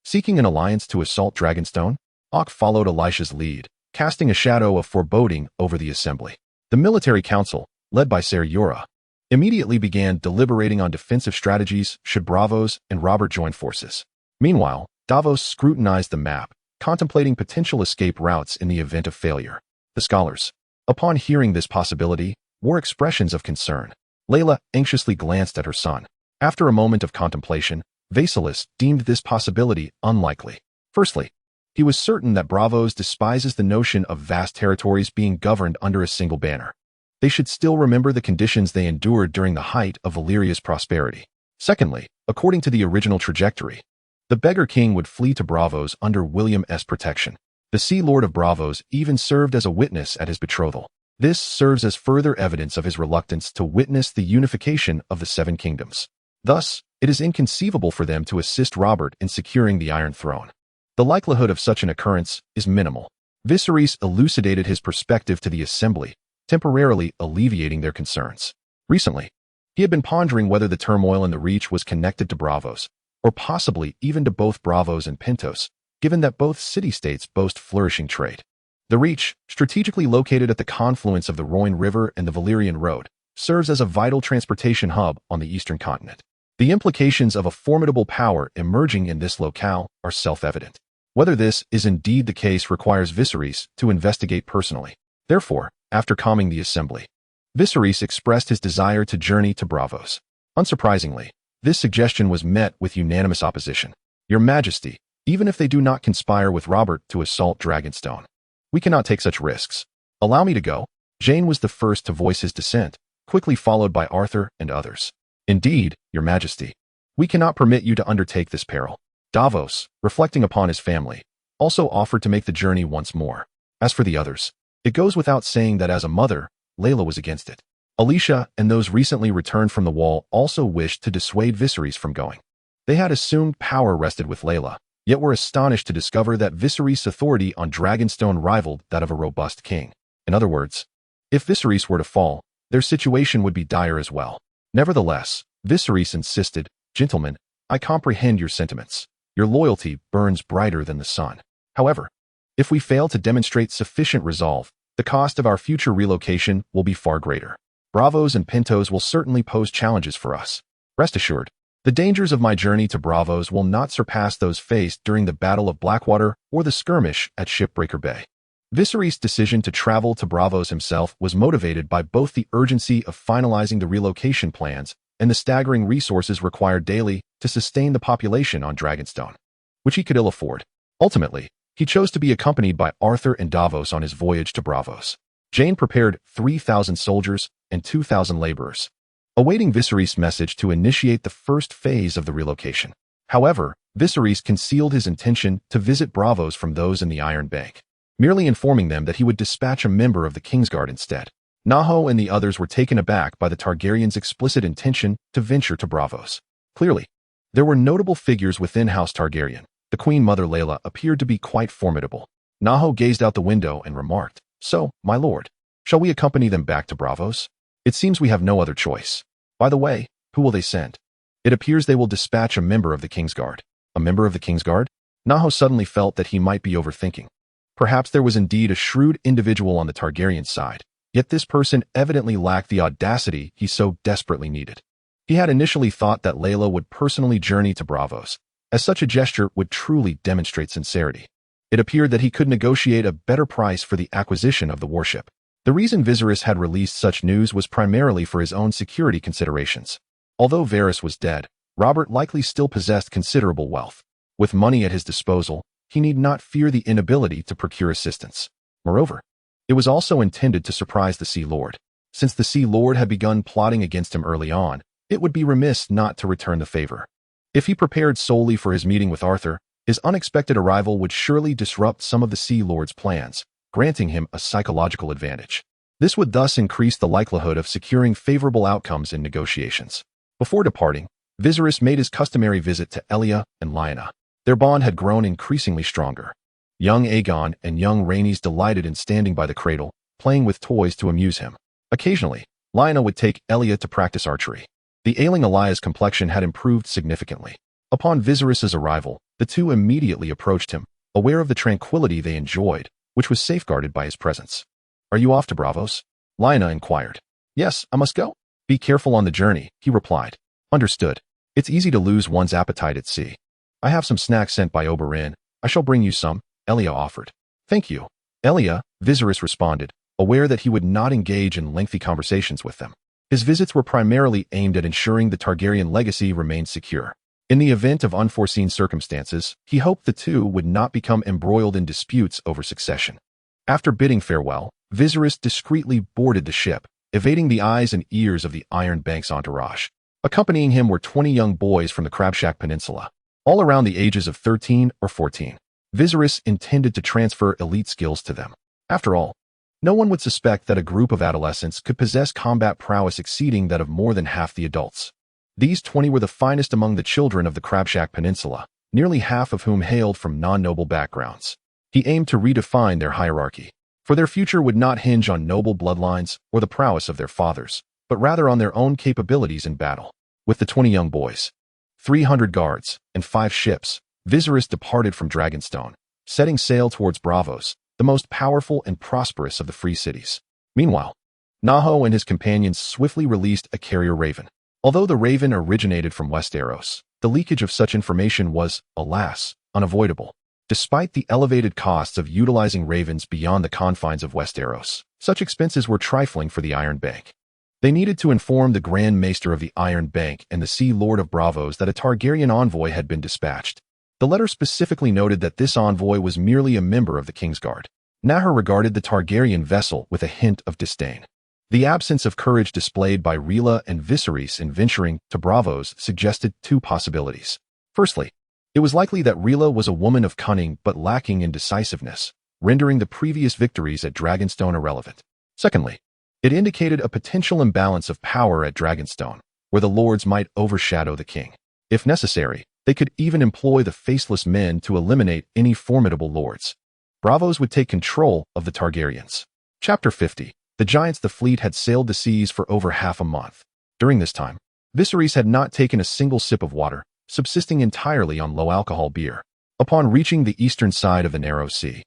seeking an alliance to assault Dragonstone? Ock followed Elisha's lead, casting a shadow of foreboding over the assembly. The military council, led by Ser Yura, immediately began deliberating on defensive strategies should Braavos and Robert join forces. Meanwhile, Davos scrutinized the map, contemplating potential escape routes in the event of failure. The scholars, upon hearing this possibility, wore expressions of concern. Rhaella anxiously glanced at her son. After a moment of contemplation, Vassals deemed this possibility unlikely. Firstly, he was certain that Braavos despises the notion of vast territories being governed under a single banner. They should still remember the conditions they endured during the height of Illyria's prosperity. Secondly, according to the original trajectory, the beggar king would flee to Braavos under William's protection. The Sea Lord of Braavos even served as a witness at his betrothal. This serves as further evidence of his reluctance to witness the unification of the Seven Kingdoms. Thus, it is inconceivable for them to assist Robert in securing the Iron Throne. The likelihood of such an occurrence is minimal. Viserys elucidated his perspective to the assembly, temporarily alleviating their concerns. Recently, he had been pondering whether the turmoil in the Reach was connected to Braavos, or possibly even to both Braavos and Pentos, given that both city-states boast flourishing trade. The Reach, strategically located at the confluence of the Rhoyne River and the Valyrian Road, serves as a vital transportation hub on the eastern continent. The implications of a formidable power emerging in this locale are self-evident. Whether this is indeed the case requires Viserys to investigate personally. Therefore, after calming the assembly, Viserys expressed his desire to journey to Braavos. Unsurprisingly, this suggestion was met with unanimous opposition. Your Majesty, even if they do not conspire with Robert to assault Dragonstone, we cannot take such risks. Allow me to go. Jane was the first to voice his dissent, quickly followed by Arthur and others. Indeed, Your Majesty, we cannot permit you to undertake this peril. Davos, reflecting upon his family, also offered to make the journey once more. As for the others, it goes without saying that as a mother, Rhaella was against it. Alicia and those recently returned from the Wall also wished to dissuade Viserys from going. They had assumed power rested with Rhaella, yet were astonished to discover that Viserys' authority on Dragonstone rivaled that of a robust king. In other words, if Viserys were to fall, their situation would be dire as well. Nevertheless, Viserys insisted, "Gentlemen, I comprehend your sentiments. Your loyalty burns brighter than the sun. However, if we fail to demonstrate sufficient resolve, the cost of our future relocation will be far greater. Braavos and Pentos will certainly pose challenges for us. Rest assured, the dangers of my journey to Braavos will not surpass those faced during the Battle of Blackwater or the skirmish at Shipbreaker Bay." Viserys' decision to travel to Braavos himself was motivated by both the urgency of finalizing the relocation plans and the staggering resources required daily to sustain the population on Dragonstone, which he could ill afford. Ultimately, he chose to be accompanied by Arthur and Davos on his voyage to Braavos. Jane prepared 3,000 soldiers and 2,000 laborers, awaiting Viserys' message to initiate the first phase of the relocation. However, Viserys concealed his intention to visit Braavos from those in the Iron Bank, merely informing them that he would dispatch a member of the kingsguard instead. Naho and the others were taken aback by the Targaryens' explicit intention to venture to Braavos. Clearly, there were notable figures within House Targaryen. The Queen Mother Rhaella appeared to be quite formidable. Naho gazed out the window and remarked, "So, my lord, shall we accompany them back to Braavos? It seems we have no other choice. By the way, who will they send? It appears they will dispatch a member of the kingsguard." A member of the kingsguard? Naho suddenly felt that he might be overthinking. Perhaps there was indeed a shrewd individual on the Targaryen side, yet this person evidently lacked the audacity he so desperately needed. He had initially thought that Rhaella would personally journey to Braavos, as such a gesture would truly demonstrate sincerity. It appeared that he could negotiate a better price for the acquisition of the warship. The reason Viserys had released such news was primarily for his own security considerations. Although Varys was dead, Robert likely still possessed considerable wealth. With money at his disposal, he need not fear the inability to procure assistance. Moreover, it was also intended to surprise the Sea Lord. Since the Sea Lord had begun plotting against him early on, it would be remiss not to return the favor. If he prepared solely for his meeting with Arthur, his unexpected arrival would surely disrupt some of the Sea Lord's plans, granting him a psychological advantage. This would thus increase the likelihood of securing favorable outcomes in negotiations. Before departing, Viserys made his customary visit to Elia and Lyanna. Their bond had grown increasingly stronger. Young Aegon and young Rhaenys delighted in standing by the cradle, playing with toys to amuse him. Occasionally, Lyanna would take Elia to practice archery. The ailing Elia's complexion had improved significantly. Upon Viserys' arrival, the two immediately approached him, aware of the tranquility they enjoyed, which was safeguarded by his presence. "Are you off to Braavos?" Lyanna inquired. "Yes, I must go." "Be careful on the journey," he replied. "Understood. It's easy to lose one's appetite at sea. I have some snacks sent by Oberyn. I shall bring you some," Elia offered. "Thank you." "Elia," Viserys responded, aware that he would not engage in lengthy conversations with them. His visits were primarily aimed at ensuring the Targaryen legacy remained secure. In the event of unforeseen circumstances, he hoped the two would not become embroiled in disputes over succession. After bidding farewell, Viserys discreetly boarded the ship, evading the eyes and ears of the Iron Bank's entourage. Accompanying him were 20 young boys from the Crabshack Peninsula, all around the ages of 13 or 14. Viserys intended to transfer elite skills to them. After all, no one would suspect that a group of adolescents could possess combat prowess exceeding that of more than half the adults. These 20 were the finest among the children of the Crabshack Peninsula, nearly half of whom hailed from non-noble backgrounds. He aimed to redefine their hierarchy, for their future would not hinge on noble bloodlines or the prowess of their fathers, but rather on their own capabilities in battle. With the 20 young boys, 300 guards, and 5 ships, Viserys departed from Dragonstone, setting sail towards Braavos, the most powerful and prosperous of the free cities. Meanwhile, Naho and his companions swiftly released a carrier raven. Although the raven originated from Westeros, the leakage of such information was, alas, unavoidable. Despite the elevated costs of utilizing ravens beyond the confines of Westeros, such expenses were trifling for the Iron Bank. They needed to inform the Grand Maester of the Iron Bank and the Sea Lord of Braavos that a Targaryen envoy had been dispatched. The letter specifically noted that this envoy was merely a member of the kingsguard. Nahor regarded the Targaryen vessel with a hint of disdain. The absence of courage displayed by Rhaella and Viserys in venturing to Braavos suggested 2 possibilities. Firstly, it was likely that Rhaella was a woman of cunning but lacking in decisiveness, rendering the previous victories at Dragonstone irrelevant. Secondly, it indicated a potential imbalance of power at Dragonstone, where the lords might overshadow the king. If necessary, they could even employ the faceless men to eliminate any formidable lords. Braavos would take control of the Targaryens. Chapter 50. The Giants. The fleet had sailed the seas for over half a month. During this time, Viserys had not taken a single sip of water, subsisting entirely on low-alcohol beer. Upon reaching the eastern side of the narrow sea,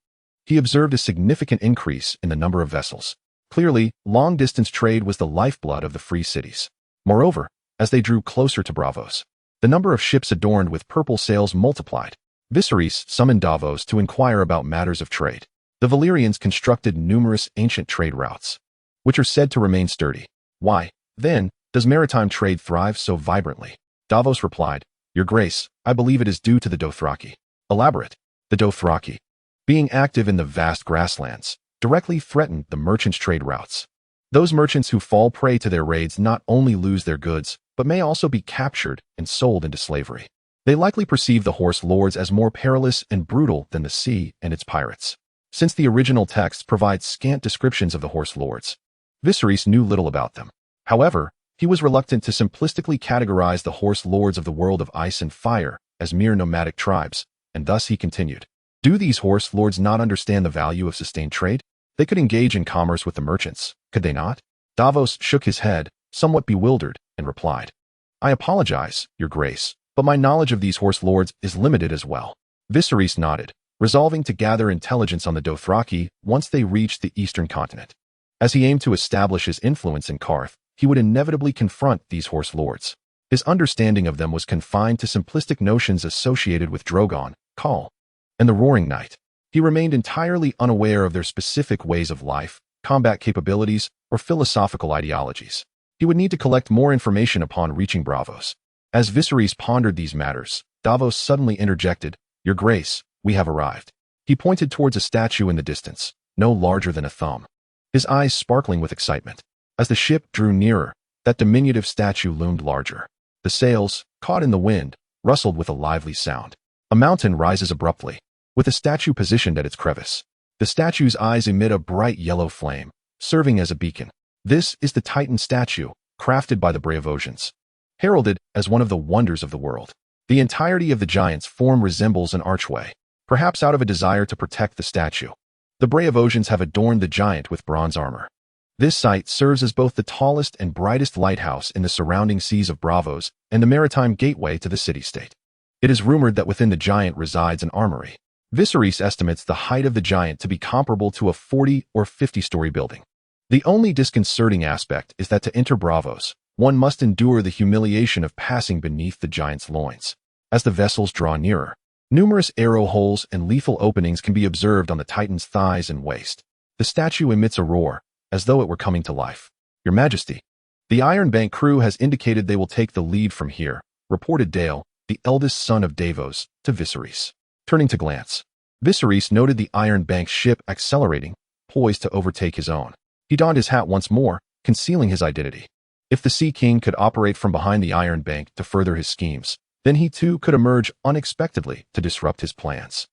he observed a significant increase in the number of vessels. Clearly, long-distance trade was the lifeblood of the free cities. Moreover, as they drew closer to Braavos, the number of ships adorned with purple sails multiplied. Viserys summoned Davos to inquire about matters of trade. The Valyrians constructed numerous ancient trade routes, which are said to remain sturdy. Why, then, does maritime trade thrive so vibrantly? Davos replied, Your Grace, I believe it is due to the Dothraki. Elaborate. The Dothraki, being active in the vast grasslands, directly threaten the merchants' trade routes. Those merchants who fall prey to their raids not only lose their goods, but may also be captured and sold into slavery. They likely perceive the horse lords as more perilous and brutal than the sea and its pirates. Since the original text provides scant descriptions of the horse lords, Viserys knew little about them. However, he was reluctant to simplistically categorize the horse lords of the world of ice and fire as mere nomadic tribes, and thus he continued. Do these horse lords not understand the value of sustained trade? They could engage in commerce with the merchants, could they not? Davos shook his head, somewhat bewildered, and replied, I apologize, Your Grace, but my knowledge of these horse lords is limited as well. Viserys nodded, resolving to gather intelligence on the Dothraki once they reached the eastern continent. As he aimed to establish his influence in Qarth, he would inevitably confront these horse lords. His understanding of them was confined to simplistic notions associated with Drogon, Khal, and the Roaring Night. He remained entirely unaware of their specific ways of life, combat capabilities, or philosophical ideologies. He would need to collect more information upon reaching Braavos. As Viserys pondered these matters, Davos suddenly interjected, Your Grace, we have arrived. He pointed towards a statue in the distance, no larger than a thumb, his eyes sparkling with excitement. As the ship drew nearer, that diminutive statue loomed larger. The sails, caught in the wind, rustled with a lively sound. A mountain rises abruptly, with the statue positioned at its crevice. The statue's eyes emit a bright yellow flame, serving as a beacon. This is the Titan statue, crafted by the Braavosians, heralded as one of the wonders of the world. The entirety of the giant's form resembles an archway, perhaps out of a desire to protect the statue. The Braavosians have adorned the giant with bronze armor. This site serves as both the tallest and brightest lighthouse in the surrounding seas of Braavos and the maritime gateway to the city-state. It is rumored that within the giant resides an armory. Viserys estimates the height of the giant to be comparable to a 40 or 50-story building. The only disconcerting aspect is that to enter Braavos, one must endure the humiliation of passing beneath the giant's loins. As the vessels draw nearer, numerous arrow holes and lethal openings can be observed on the Titan's thighs and waist. The statue emits a roar, as though it were coming to life. Your Majesty, The Iron Bank crew has indicated they will take the lead from here, reported Dale, the eldest son of Davos, to Viserys. Turning to glance, Viserys noted the Iron Bank's ship accelerating, poised to overtake his own. He donned his hat once more, concealing his identity. If the Sea King could operate from behind the Iron Bank to further his schemes, then he too could emerge unexpectedly to disrupt his plans.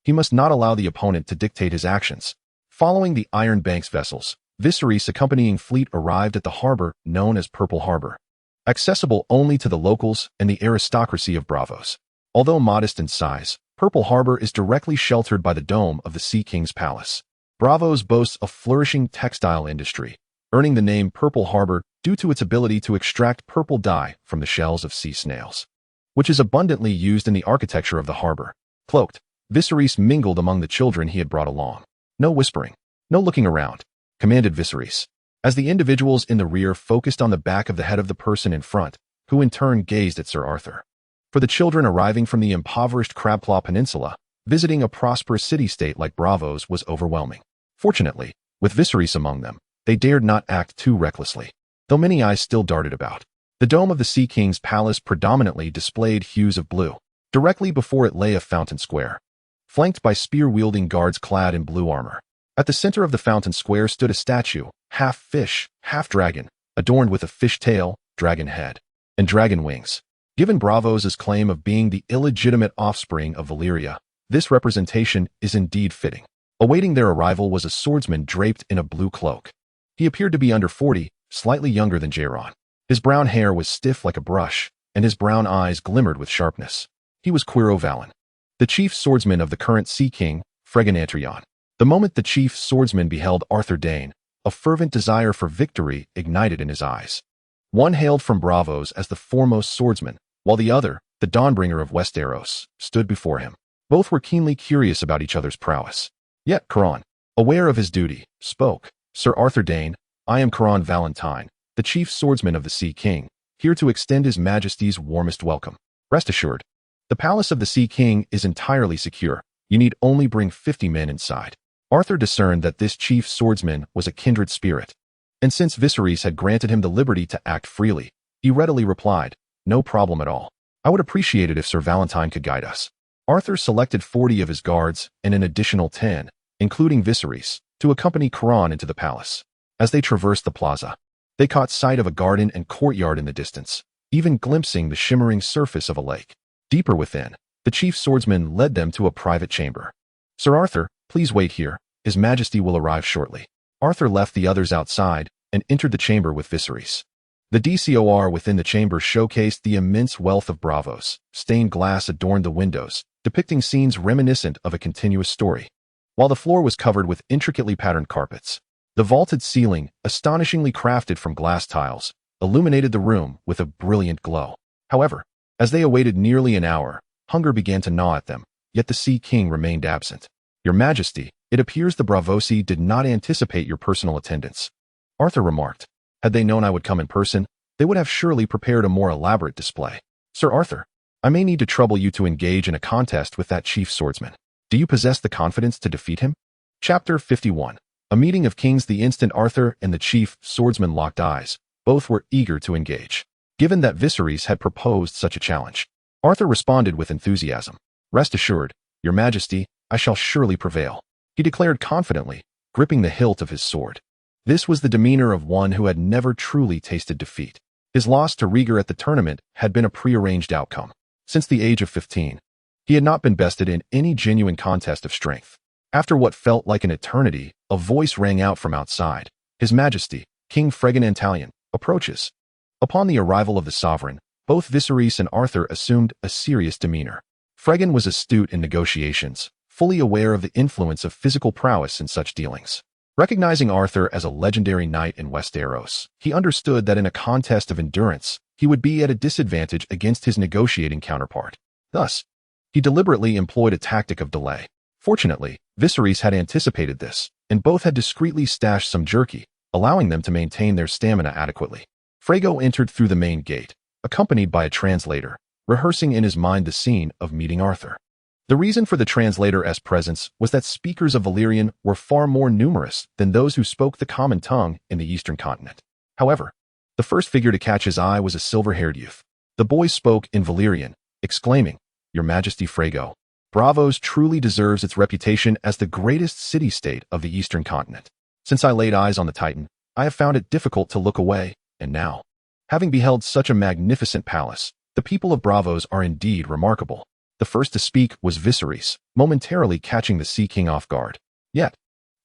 He must not allow the opponent to dictate his actions. Following the Iron Bank's vessels, Viserys' accompanying fleet arrived at the harbor known as Purple Harbor, accessible only to the locals and the aristocracy of Braavos. Although modest in size, Purple Harbor is directly sheltered by the dome of the Sea King's palace. Braavos boasts a flourishing textile industry, earning the name Purple Harbor due to its ability to extract purple dye from the shells of sea snails, which is abundantly used in the architecture of the harbor. Cloaked, Viserys mingled among the children he had brought along. No whispering, no looking around, commanded Viserys, as the individuals in the rear focused on the back of the head of the person in front, who in turn gazed at Sir Arthur. For the children arriving from the impoverished Crabclaw Peninsula, visiting a prosperous city-state like Braavos was overwhelming. Fortunately, with Viserys among them, they dared not act too recklessly, though many eyes still darted about. The dome of the Sea King's palace predominantly displayed hues of blue. Directly before it lay a fountain square, flanked by spear-wielding guards clad in blue armor. At the center of the fountain square stood a statue, half fish, half dragon, adorned with a fish tail, dragon head, and dragon wings. Given Braavos' claim of being the illegitimate offspring of Illyrio, this representation is indeed fitting. Awaiting their arrival was a swordsman draped in a blue cloak. He appeared to be under 40, slightly younger than Jaron. His brown hair was stiff like a brush, and his brown eyes glimmered with sharpness. He was Quiro Vallon, the chief swordsman of the current Sea King, Fregan Antrion. The moment the chief swordsman beheld Arthur Dayne, a fervent desire for victory ignited in his eyes. One hailed from Braavos as the foremost swordsman, while the other, the Dawnbringer of Westeros, stood before him. Both were keenly curious about each other's prowess. Yet Coron, aware of his duty, spoke. Sir Arthur Dayne, I am Coron Valentine, the chief swordsman of the Sea King, here to extend His Majesty's warmest welcome. Rest assured, the palace of the Sea King is entirely secure. You need only bring 50 men inside. Arthur discerned that this chief swordsman was a kindred spirit, and since Viserys had granted him the liberty to act freely, he readily replied, no problem at all. I would appreciate it if Sir Valentine could guide us. Arthur selected 40 of his guards and an additional 10, including Viserys, to accompany Coron into the palace. As they traversed the plaza, they caught sight of a garden and courtyard in the distance, even glimpsing the shimmering surface of a lake. Deeper within, the chief swordsman led them to a private chamber. Sir Arthur, please wait here. His Majesty will arrive shortly. Arthur left the others outside and entered the chamber with Viserys. The DCOR within the chamber showcased the immense wealth of Braavos. Stained glass adorned the windows, depicting scenes reminiscent of a continuous story. While the floor was covered with intricately patterned carpets, the vaulted ceiling, astonishingly crafted from glass tiles, illuminated the room with a brilliant glow. However, as they awaited nearly an hour, hunger began to gnaw at them, yet the Sea King remained absent. Your Majesty, it appears the Braavosi did not anticipate your personal attendance, Arthur remarked. Had they known I would come in person, they would have surely prepared a more elaborate display. Sir Arthur, I may need to trouble you to engage in a contest with that chief swordsman. Do you possess the confidence to defeat him? Chapter 51. A meeting of kings. The instant Arthur and the chief swordsman locked eyes, both were eager to engage. Given that Viserys had proposed such a challenge, Arthur responded with enthusiasm. Rest assured, Your Majesty, I shall surely prevail, he declared confidently, gripping the hilt of his sword. This was the demeanor of one who had never truly tasted defeat. His loss to Rhaegar at the tournament had been a prearranged outcome. Since the age of 15, he had not been bested in any genuine contest of strength. After what felt like an eternity, a voice rang out from outside. His Majesty, King Fregan Antalion, approaches. Upon the arrival of the sovereign, both Viserys and Arthur assumed a serious demeanor. Fregan was astute in negotiations, fully aware of the influence of physical prowess in such dealings. Recognizing Arthur as a legendary knight in Westeros, he understood that in a contest of endurance, he would be at a disadvantage against his negotiating counterpart. Thus, he deliberately employed a tactic of delay. Fortunately, Viserys had anticipated this, and both had discreetly stashed some jerky, allowing them to maintain their stamina adequately. Fregan entered through the main gate, accompanied by a translator, rehearsing in his mind the scene of meeting Arthur. The reason for the translator's presence was that speakers of Valyrian were far more numerous than those who spoke the common tongue in the eastern continent. However, The first figure to catch his eye was a silver-haired youth. The boy spoke in Valyrian, exclaiming, "Your Majesty Frego, Braavos truly deserves its reputation as the greatest city-state of the eastern continent. Since I laid eyes on the Titan, I have found it difficult to look away, and now, having beheld such a magnificent palace, the people of Braavos are indeed remarkable." The first to speak was Viserys, momentarily catching the Sea King off guard. Yet,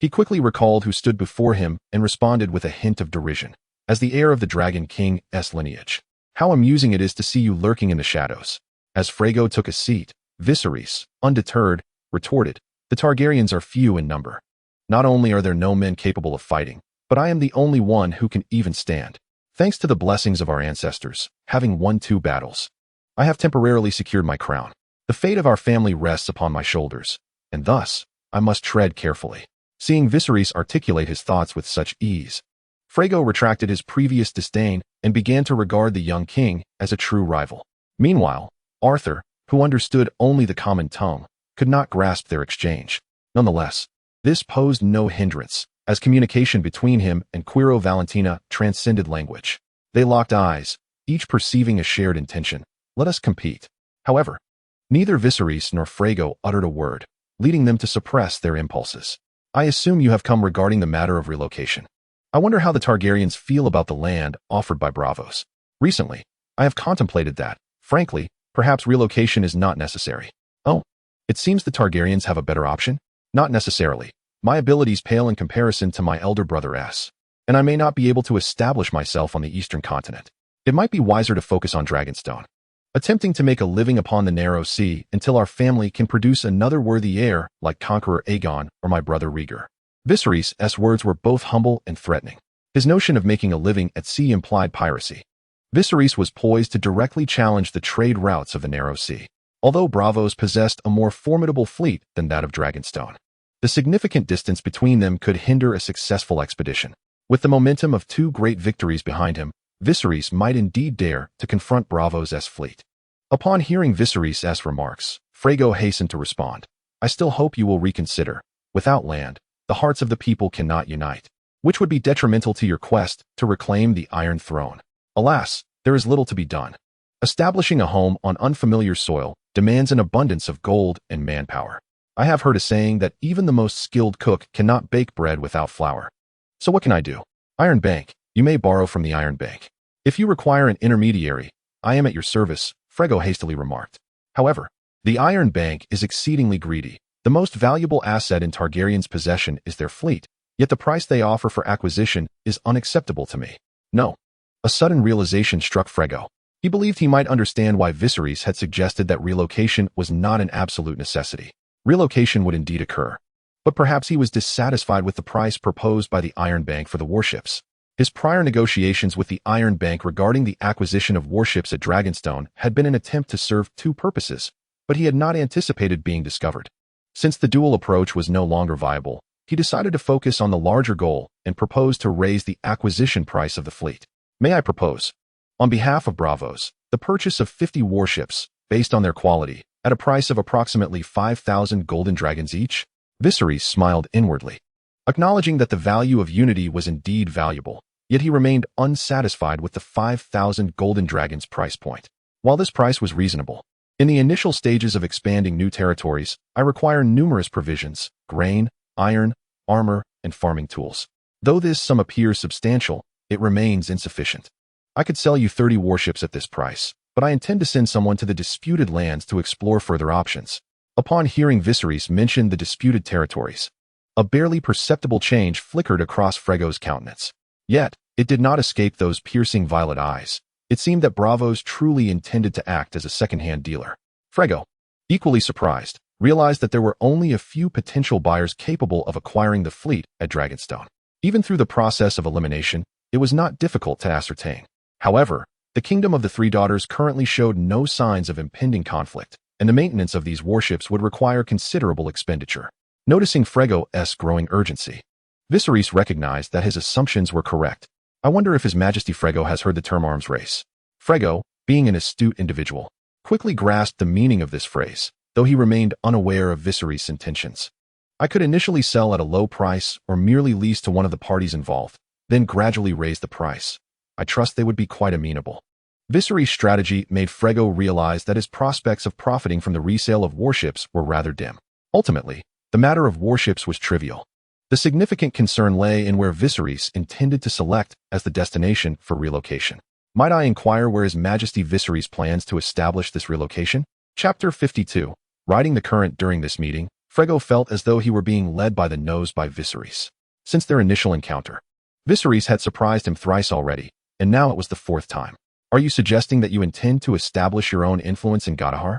he quickly recalled who stood before him and responded with a hint of derision. "As the heir of the Dragon King's lineage, how amusing it is to see you lurking in the shadows." As Frego took a seat, Viserys, undeterred, retorted, "The Targaryens are few in number. Not only are there no men capable of fighting, but I am the only one who can even stand. Thanks to the blessings of our ancestors, having won 2 battles, I have temporarily secured my crown. The fate of our family rests upon my shoulders, and thus, I must tread carefully." Seeing Viserys articulate his thoughts with such ease, Frego retracted his previous disdain and began to regard the young king as a true rival. Meanwhile, Arthur, who understood only the common tongue, could not grasp their exchange. Nonetheless, this posed no hindrance, as communication between him and Quiro Valentina transcended language. They locked eyes, each perceiving a shared intention. "Let us compete." However, neither Viserys nor Frego uttered a word, leading them to suppress their impulses. "I assume you have come regarding the matter of relocation. I wonder how the Targaryens feel about the land offered by Braavos. Recently, I have contemplated that, frankly, perhaps relocation is not necessary." "Oh, it seems the Targaryens have a better option?" "Not necessarily. My abilities pale in comparison to my elder brother's, and I may not be able to establish myself on the eastern continent. It might be wiser to focus on Dragonstone, attempting to make a living upon the narrow sea until our family can produce another worthy heir like Conqueror Aegon or my brother Rhaegar." Viserys' words were both humble and threatening. His notion of making a living at sea implied piracy. Viserys was poised to directly challenge the trade routes of the narrow sea. Although Braavos possessed a more formidable fleet than that of Dragonstone, the significant distance between them could hinder a successful expedition. With the momentum of 2 great victories behind him, Viserys might indeed dare to confront Braavos' fleet. Upon hearing Viserys' remarks, Frego hastened to respond, "I still hope you will reconsider. Without land, the hearts of the people cannot unite, which would be detrimental to your quest to reclaim the Iron Throne. Alas, there is little to be done. Establishing a home on unfamiliar soil demands an abundance of gold and manpower. I have heard a saying that even the most skilled cook cannot bake bread without flour. So what can I do? Iron Bank, you may borrow from the Iron Bank. If you require an intermediary, I am at your service," Frego hastily remarked. However, the Iron Bank is exceedingly greedy. The most valuable asset in Targaryen's possession is their fleet, yet the price they offer for acquisition is unacceptable to me. "No." A sudden realization struck Frego. He believed he might understand why Viserys had suggested that relocation was not an absolute necessity. Relocation would indeed occur, but perhaps he was dissatisfied with the price proposed by the Iron Bank for the warships. His prior negotiations with the Iron Bank regarding the acquisition of warships at Dragonstone had been an attempt to serve 2 purposes, but he had not anticipated being discovered. Since the dual approach was no longer viable, he decided to focus on the larger goal and proposed to raise the acquisition price of the fleet. "May I propose, on behalf of Braavos, the purchase of 50 warships, based on their quality, at a price of approximately 5,000 golden dragons each?" Viserys smiled inwardly, acknowledging that the value of unity was indeed valuable, yet he remained unsatisfied with the 5,000 golden dragons price point. While this price was reasonable, in the initial stages of expanding new territories, I require numerous provisions: grain, iron, armor, and farming tools. Though this sum appears substantial, it remains insufficient. I could sell you 30 warships at this price, but I intend to send someone to the disputed lands to explore further options. Upon hearing Viserys mention the disputed territories, a barely perceptible change flickered across Frego's countenance. Yet, it did not escape those piercing violet eyes. It seemed that Braavos truly intended to act as a second-hand dealer. Frego, equally surprised, realized that there were only a few potential buyers capable of acquiring the fleet at Dragonstone. Even through the process of elimination, it was not difficult to ascertain. However, the Kingdom of the Three Daughters currently showed no signs of impending conflict, and the maintenance of these warships would require considerable expenditure. Noticing Frego's growing urgency, Viserys recognized that his assumptions were correct. "I wonder if His Majesty Frego has heard the term arms race." Frego, being an astute individual, quickly grasped the meaning of this phrase, though he remained unaware of Viserys' intentions. "I could initially sell at a low price or merely lease to one of the parties involved, then gradually raise the price. I trust they would be quite amenable. Viserys' strategy made Frego realize that his prospects of profiting from the resale of warships were rather dim. Ultimately, the matter of warships was trivial. The significant concern lay in where Viserys intended to select as the destination for relocation. Might I inquire where His Majesty Viserys plans to establish this relocation? Chapter 52. Riding the current during this meeting, Frego felt as though he were being led by the nose by Viserys. Since their initial encounter, Viserys had surprised him thrice already, and now it was the fourth time. Are you suggesting that you intend to establish your own influence in Godahar?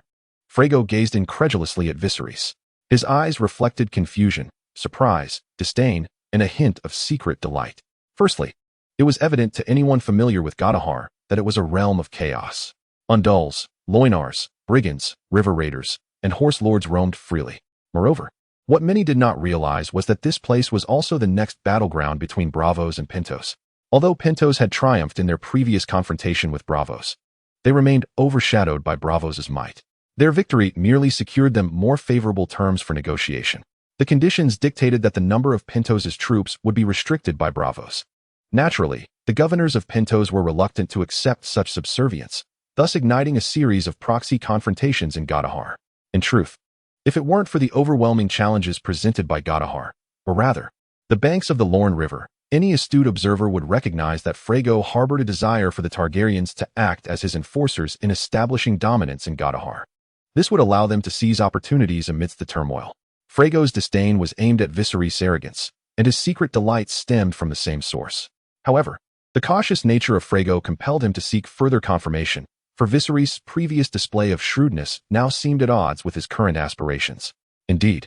Frego gazed incredulously at Viserys. His eyes reflected confusion, surprise, disdain, and a hint of secret delight. Firstly, it was evident to anyone familiar with Godahar that it was a realm of chaos. Undulls, loinars, brigands, river raiders, and horse lords roamed freely. Moreover, what many did not realize was that this place was also the next battleground between Bravos and Pintos. Although Pintos had triumphed in their previous confrontation with Bravos, they remained overshadowed by Bravos' might. Their victory merely secured them more favorable terms for negotiation. The conditions dictated that the number of Pintos' troops would be restricted by Bravos. Naturally, the governors of Pintos were reluctant to accept such subservience, thus igniting a series of proxy confrontations in Godahar. In truth, if it weren't for the overwhelming challenges presented by Godahar, or rather, the banks of the Lorne River, any astute observer would recognize that Frego harbored a desire for the Targaryens to act as his enforcers in establishing dominance in Godahar. This would allow them to seize opportunities amidst the turmoil. Frego's disdain was aimed at Viserys' arrogance, and his secret delight stemmed from the same source. However, the cautious nature of Frego compelled him to seek further confirmation, for Viserys' previous display of shrewdness now seemed at odds with his current aspirations. Indeed,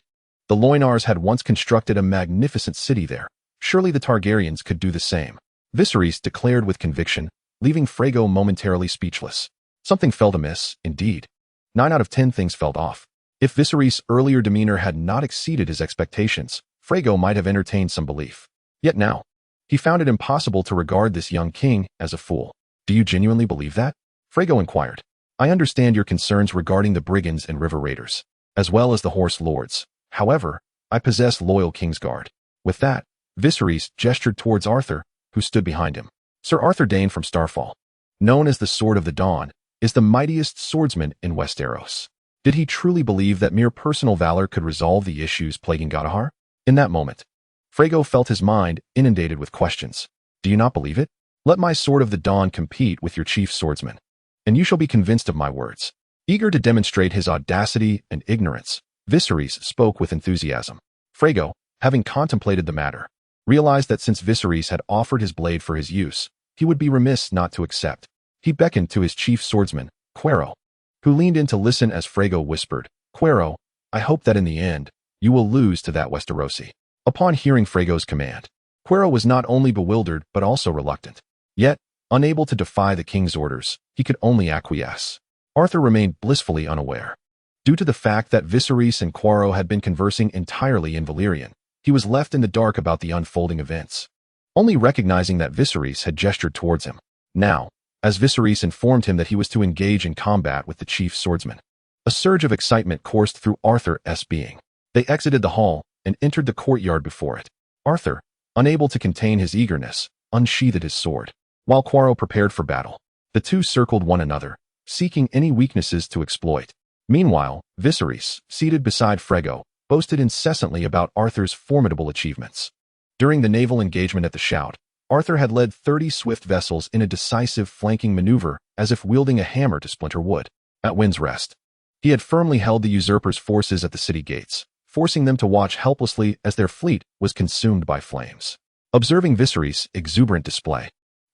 the Loinars had once constructed a magnificent city there. Surely the Targaryens could do the same. Viserys declared with conviction, leaving Frego momentarily speechless. Something felt amiss, indeed. 9 out of 10 things felt off. If Viserys' earlier demeanor had not exceeded his expectations, Frego might have entertained some belief. Yet now, he found it impossible to regard this young king as a fool. Do you genuinely believe that? Frego inquired. I understand your concerns regarding the brigands and river raiders, as well as the horse lords. However, I possess loyal kingsguard. With that, Viserys gestured towards Arthur, who stood behind him. Sir Arthur Dayne from Starfall, known as the Sword of the Dawn, is the mightiest swordsman in Westeros. Did he truly believe that mere personal valor could resolve the issues plaguing Godahar? In that moment, Frego felt his mind inundated with questions. Do you not believe it? Let my Sword of the Dawn compete with your chief swordsman, and you shall be convinced of my words. Eager to demonstrate his audacity and ignorance, Viserys spoke with enthusiasm. Frego, having contemplated the matter, realized that since Viserys had offered his blade for his use, he would be remiss not to accept. He beckoned to his chief swordsman, Quero, who leaned in to listen as Frego whispered, Quero, I hope that in the end, you will lose to that Westerosi. Upon hearing Frego's command, Quero was not only bewildered but also reluctant. Yet, unable to defy the king's orders, he could only acquiesce. Arthur remained blissfully unaware. Due to the fact that Viserys and Quero had been conversing entirely in Valyrian, he was left in the dark about the unfolding events, only recognizing that Viserys had gestured towards him. Now, as Viserys informed him that he was to engage in combat with the chief swordsman, a surge of excitement coursed through Arthur's being. They exited the hall and entered the courtyard before it. Arthur, unable to contain his eagerness, unsheathed his sword. While Quero prepared for battle, the two circled one another, seeking any weaknesses to exploit. Meanwhile, Viserys, seated beside Frego, boasted incessantly about Arthur's formidable achievements. During the naval engagement at the Shout, Arthur had led 30 swift vessels in a decisive flanking maneuver as if wielding a hammer to splinter wood. At Wind's Rest, he had firmly held the usurpers' forces at the city gates, forcing them to watch helplessly as their fleet was consumed by flames. Observing Viserys' exuberant display,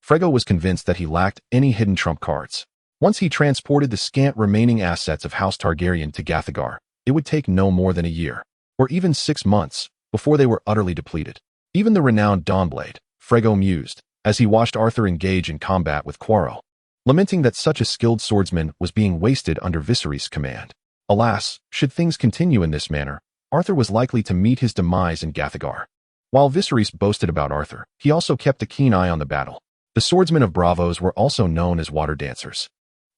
Frego was convinced that he lacked any hidden trump cards. Once he transported the scant remaining assets of House Targaryen to Gathagar, it would take no more than a year, or even 6 months, before they were utterly depleted. Even the renowned Dawnblade, Frego mused, as he watched Arthur engage in combat with Quero, lamenting that such a skilled swordsman was being wasted under Viserys' command. Alas, should things continue in this manner, Arthur was likely to meet his demise in Gathagar. While Viserys boasted about Arthur, he also kept a keen eye on the battle. The swordsmen of Bravos were also known as water dancers,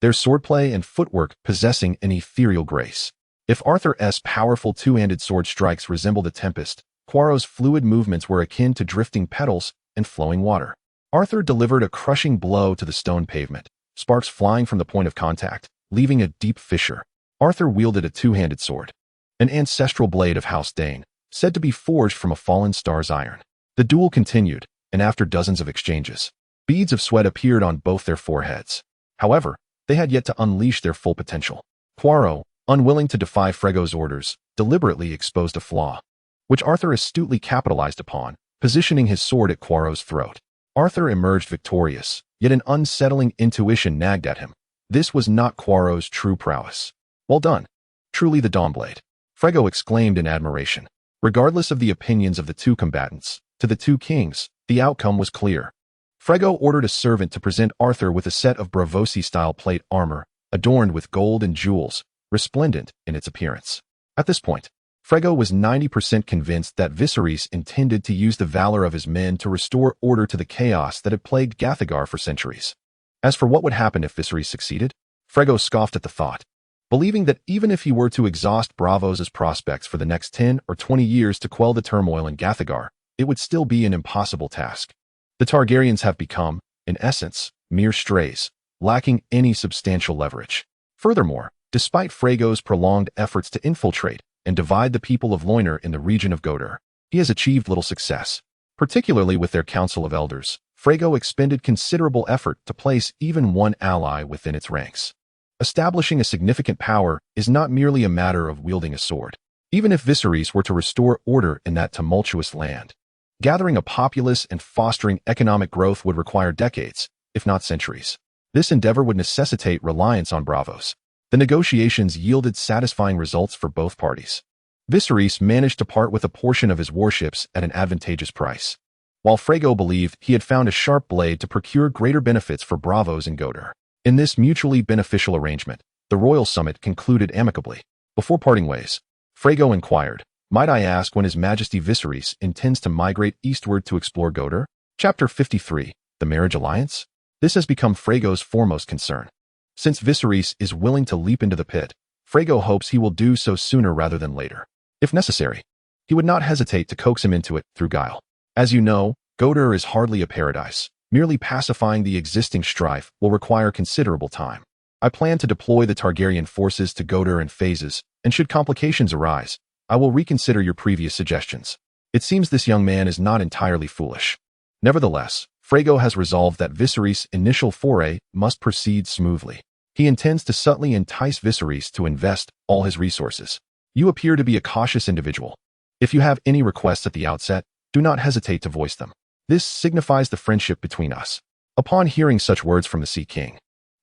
their swordplay and footwork possessing an ethereal grace. If Arthur's powerful two-handed sword strikes resembled a tempest, Quero's fluid movements were akin to drifting petals and flowing water. Arthur delivered a crushing blow to the stone pavement, sparks flying from the point of contact, leaving a deep fissure. Arthur wielded a two-handed sword, an ancestral blade of House Dane, said to be forged from a fallen star's iron. The duel continued, and after dozens of exchanges, beads of sweat appeared on both their foreheads. However, they had yet to unleash their full potential. Poirot, unwilling to defy Frego's orders, deliberately exposed a flaw, which Arthur astutely capitalized upon, positioning his sword at Poirot's throat. Arthur emerged victorious, yet an unsettling intuition nagged at him. This was not Poirot's true prowess. Well done. Truly the Dawnblade. Frego exclaimed in admiration. Regardless of the opinions of the two combatants, to the two kings, the outcome was clear. Frego ordered a servant to present Arthur with a set of Braavosi-style plate armor, adorned with gold and jewels, resplendent in its appearance. At this point, Frego was 90% convinced that Viserys intended to use the valor of his men to restore order to the chaos that had plagued Gathagar for centuries. As for what would happen if Viserys succeeded, Frego scoffed at the thought, believing that even if he were to exhaust Braavos' prospects for the next 10 or 20 years to quell the turmoil in Gathagar, it would still be an impossible task. The Targaryens have become, in essence, mere strays, lacking any substantial leverage. Furthermore, despite Frego's prolonged efforts to infiltrate and divide the people of Loinor in the region of Godar, he has achieved little success. Particularly with their Council of Elders, Frego expended considerable effort to place even one ally within its ranks. Establishing a significant power is not merely a matter of wielding a sword. Even if Viserys were to restore order in that tumultuous land, gathering a populace and fostering economic growth would require decades, if not centuries. This endeavor would necessitate reliance on Braavos. The negotiations yielded satisfying results for both parties. Viserys managed to part with a portion of his warships at an advantageous price, while Frego believed he had found a sharp blade to procure greater benefits for Braavos in Godar. In this mutually beneficial arrangement, the royal summit concluded amicably. Before parting ways, Frego inquired, "Might I ask when His Majesty Viserys intends to migrate eastward to explore Godar?" Chapter 53, The Marriage Alliance? This has become Frego's foremost concern. Since Viserys is willing to leap into the pit, Frego hopes he will do so sooner rather than later. If necessary, he would not hesitate to coax him into it through guile. As you know, Godar is hardly a paradise. Merely pacifying the existing strife will require considerable time. I plan to deploy the Targaryen forces to Godar in phases, and should complications arise, I will reconsider your previous suggestions. It seems this young man is not entirely foolish. Nevertheless, Frego has resolved that Viserys' initial foray must proceed smoothly. He intends to subtly entice Viserys to invest all his resources. You appear to be a cautious individual. If you have any requests at the outset, do not hesitate to voice them. This signifies the friendship between us. Upon hearing such words from the Sea King,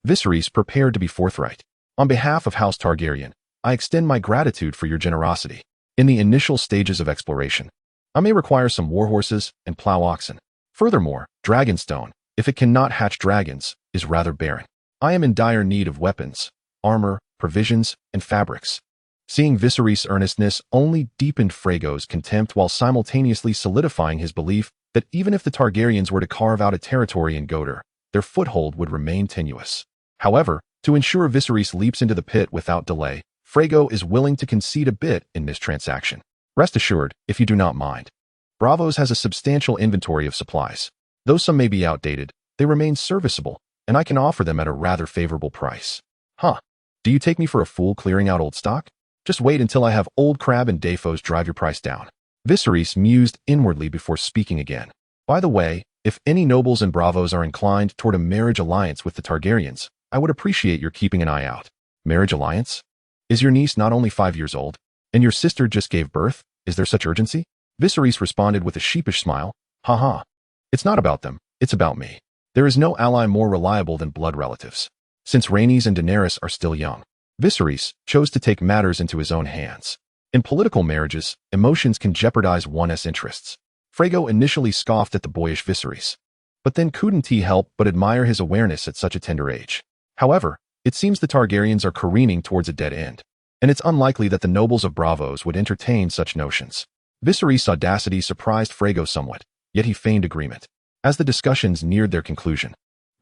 Viserys prepared to be forthright. On behalf of House Targaryen, I extend my gratitude for your generosity. In the initial stages of exploration, I may require some warhorses and plow oxen. Furthermore, Dragonstone, if it cannot hatch dragons, is rather barren. I am in dire need of weapons, armor, provisions, and fabrics. Seeing Viserys' earnestness only deepened Frego's contempt while simultaneously solidifying his belief that even if the Targaryens were to carve out a territory in Godar, their foothold would remain tenuous. However, to ensure Viserys leaps into the pit without delay, Frego is willing to concede a bit in this transaction. Rest assured, if you do not mind. Braavos has a substantial inventory of supplies. Though some may be outdated, they remain serviceable, and I can offer them at a rather favorable price. Huh. Do you take me for a fool clearing out old stock? Just wait until I have Old Crab and Defos drive your price down. Viserys mused inwardly before speaking again. By the way, if any nobles and Braavos are inclined toward a marriage alliance with the Targaryens, I would appreciate your keeping an eye out. Marriage alliance? Is your niece not only 5 years old? And your sister just gave birth? Is there such urgency? Viserys responded with a sheepish smile. Ha. It's not about them, it's about me. There is no ally more reliable than blood relatives. Since Rhaenys and Daenerys are still young, Viserys chose to take matters into his own hands. In political marriages, emotions can jeopardize one's interests. Frego initially scoffed at the boyish Viserys, but then couldn't he help but admire his awareness at such a tender age. However, it seems the Targaryens are careening towards a dead end, and it's unlikely that the nobles of Braavos would entertain such notions. Viserys' audacity surprised Frego somewhat, yet he feigned agreement. As the discussions neared their conclusion,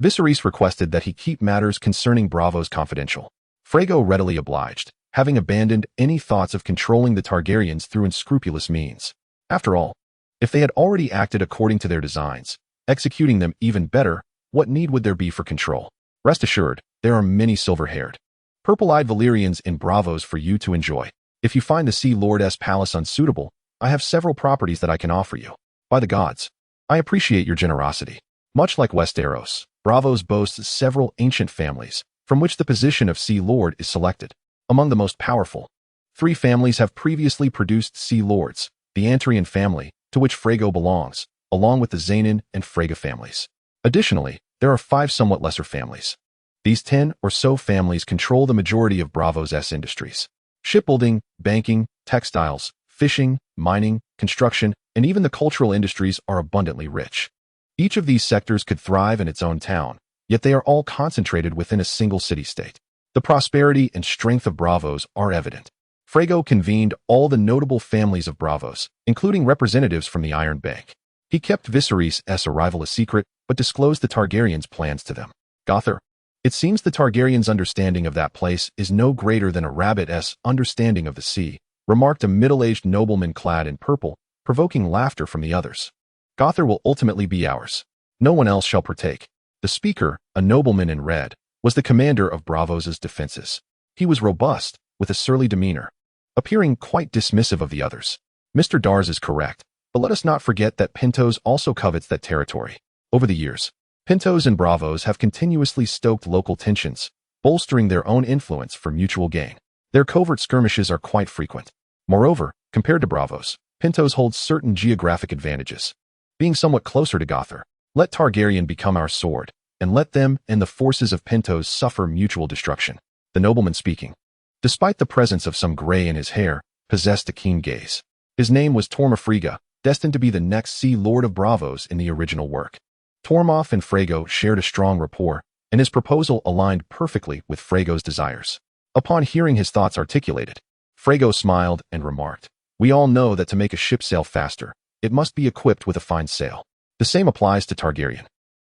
Viserys requested that he keep matters concerning Braavos confidential. Frego readily obliged, having abandoned any thoughts of controlling the Targaryens through unscrupulous means. After all, if they had already acted according to their designs, executing them even better, what need would there be for control? Rest assured, there are many silver-haired, purple-eyed Valyrians in Bravos for you to enjoy. If you find the Sea Lord's palace unsuitable, I have several properties that I can offer you. By the gods, I appreciate your generosity. Much like Westeros, Bravos boasts several ancient families, from which the position of Sea Lord is selected. Among the most powerful, 3 families have previously produced Sea Lords: the Antarian family, to which Frego belongs, along with the Xanon and Freyga families. Additionally, there are 5 somewhat lesser families. These 10 or so families control the majority of Bravos' industries. Shipbuilding, banking, textiles, fishing, mining, construction, and even the cultural industries are abundantly rich. Each of these sectors could thrive in its own town, yet they are all concentrated within a single city-state. The prosperity and strength of Bravos are evident. Frego convened all the notable families of Bravos, including representatives from the Iron Bank. He kept Viserys' arrival a secret, but disclosed the Targaryens' plans to them. Gothar. It seems the Targaryens' understanding of that place is no greater than a rabbit's understanding of the sea, remarked a middle-aged nobleman clad in purple, provoking laughter from the others. Gothar will ultimately be ours. No one else shall partake. The speaker, a nobleman in red, was the commander of Bravos' defenses. He was robust, with a surly demeanor, appearing quite dismissive of the others. Mr. Dars is correct, but let us not forget that Pentos also covets that territory. Over the years, Pentos and Bravos have continuously stoked local tensions, bolstering their own influence for mutual gain. Their covert skirmishes are quite frequent. Moreover, compared to Bravos, Pentos holds certain geographic advantages. Being somewhat closer to Gothar, let Targaryen become our sword, and let them and the forces of Pentos suffer mutual destruction. The nobleman speaking, despite the presence of some gray in his hair, possessed a keen gaze. His name was Torma Freyga, destined to be the next Sea Lord of Bravos in the original work. Tormoff and Frego shared a strong rapport, and his proposal aligned perfectly with Frego's desires. Upon hearing his thoughts articulated, Frego smiled and remarked, "We all know that to make a ship sail faster, it must be equipped with a fine sail. The same applies to Targaryen.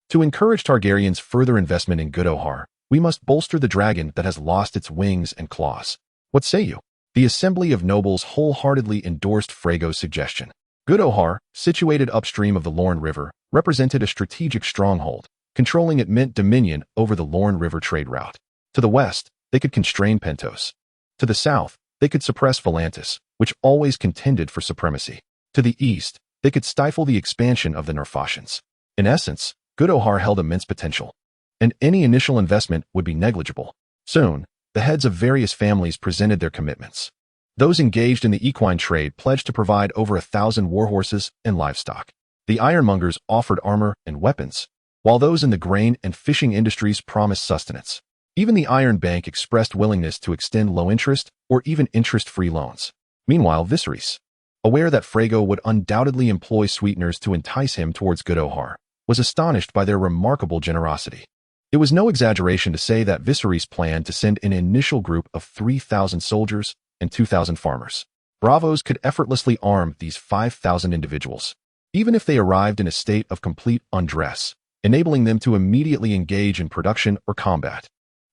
To encourage Targaryen's further investment in Good-Ohar, we must bolster the dragon that has lost its wings and claws. What say you?" The assembly of nobles wholeheartedly endorsed Frego's suggestion. Good-Ohar, situated upstream of the Lorne River, represented a strategic stronghold. Controlling it meant dominion over the Lorne River trade route. To the west, they could constrain Pentos. To the south, they could suppress Volantis, which always contended for supremacy. To the east, they could stifle the expansion of the Nerfashans. In essence, Good-Ohar held immense potential, and any initial investment would be negligible. Soon, the heads of various families presented their commitments. Those engaged in the equine trade pledged to provide over 1,000 warhorses and livestock. The ironmongers offered armor and weapons, while those in the grain and fishing industries promised sustenance. Even the Iron Bank expressed willingness to extend low-interest or even interest-free loans. Meanwhile, Viserys, aware that Frego would undoubtedly employ sweeteners to entice him towards Good-Ohar, was astonished by their remarkable generosity. It was no exaggeration to say that Viserys planned to send an initial group of 3,000 soldiers and 2,000 farmers. Bravos could effortlessly arm these 5,000 individuals, even if they arrived in a state of complete undress, enabling them to immediately engage in production or combat.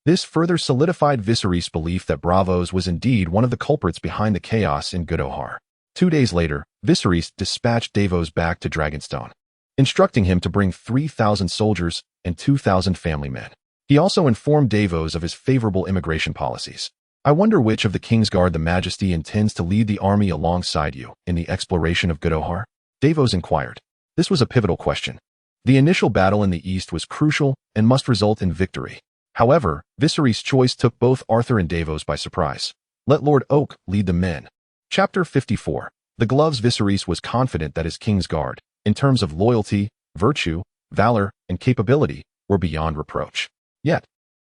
This further solidified Viserys' belief that Bravos was indeed one of the culprits behind the chaos in Good-Ohar. 2 days later, Viserys dispatched Davos back to Dragonstone, instructing him to bring 3,000 soldiers and 2,000 family men. He also informed Davos of his favorable immigration policies. "I wonder which of the kingsguard the Majesty intends to lead the army alongside you in the exploration of Good-Ohar?" Davos inquired. This was a pivotal question. The initial battle in the east was crucial and must result in victory. However, Viserys' choice took both Arthur and Davos by surprise. Let Lord Oak lead the men. Chapter 54. The Gloves. Viserys was confident that his kingsguard, in terms of loyalty, virtue, valor, and capability, were beyond reproach. Yet,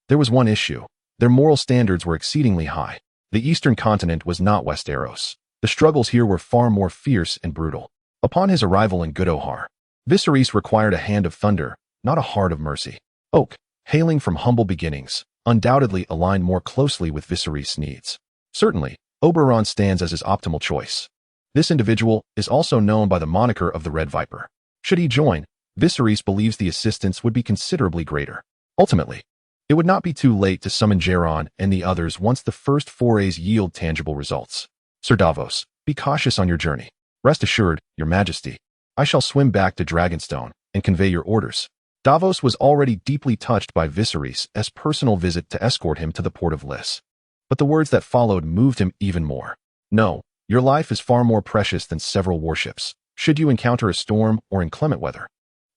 there was one issue. Their moral standards were exceedingly high. The eastern continent was not Westeros. The struggles here were far more fierce and brutal. Upon his arrival in Good-Ohar, Viserys required a hand of thunder, not a heart of mercy. Oak, hailing from humble beginnings, undoubtedly aligned more closely with Viserys' needs. Certainly, Oberon stands as his optimal choice. This individual is also known by the moniker of the Red Viper. Should he join, Viserys believes the assistance would be considerably greater. Ultimately, it would not be too late to summon Geron and the others once the first forays yield tangible results. Sir Davos, be cautious on your journey. Rest assured, Your Majesty, I shall swim back to Dragonstone, and convey your orders. Davos was already deeply touched by Viserys' personal visit to escort him to the port of Lys. But the words that followed moved him even more. No, your life is far more precious than several warships, should you encounter a storm or inclement weather.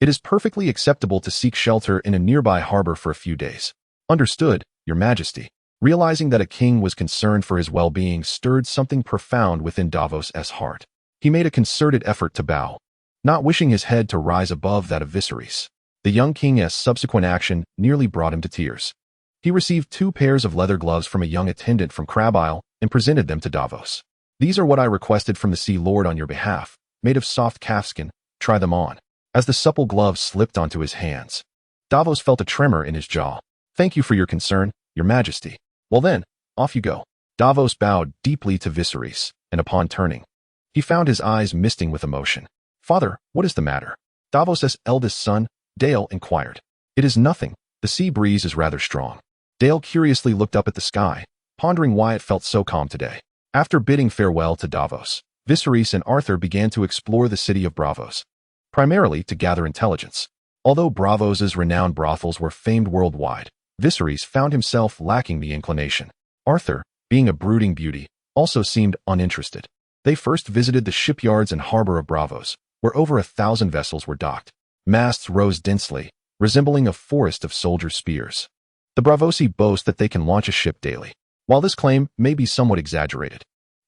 It is perfectly acceptable to seek shelter in a nearby harbor for a few days. Understood, Your Majesty. Realizing that a king was concerned for his well-being stirred something profound within Davos' heart. He made a concerted effort to bow, not wishing his head to rise above that of Viserys. The young king's subsequent action nearly brought him to tears. He received 2 pairs of leather gloves from a young attendant from Crab Isle and presented them to Davos. These are what I requested from the Sea Lord on your behalf, made of soft calfskin. Try them on. As the supple gloves slipped onto his hands, Davos felt a tremor in his jaw. Thank you for your concern, Your Majesty. Well then, off you go. Davos bowed deeply to Viserys, and upon turning, he found his eyes misting with emotion. Father, what is the matter? Davos' eldest son, Dale, inquired. It is nothing. The sea breeze is rather strong. Dale curiously looked up at the sky, pondering why it felt so calm today. After bidding farewell to Davos, Viserys and Arthur began to explore the city of Braavos, primarily to gather intelligence. Although Braavos' renowned brothels were famed worldwide, Viserys found himself lacking the inclination. Arthur, being a brooding beauty, also seemed uninterested. They first visited the shipyards and harbor of Braavos, where over 1,000 vessels were docked. Masts rose densely, resembling a forest of soldiers' spears. The Braavosi boast that they can launch a ship daily. While this claim may be somewhat exaggerated,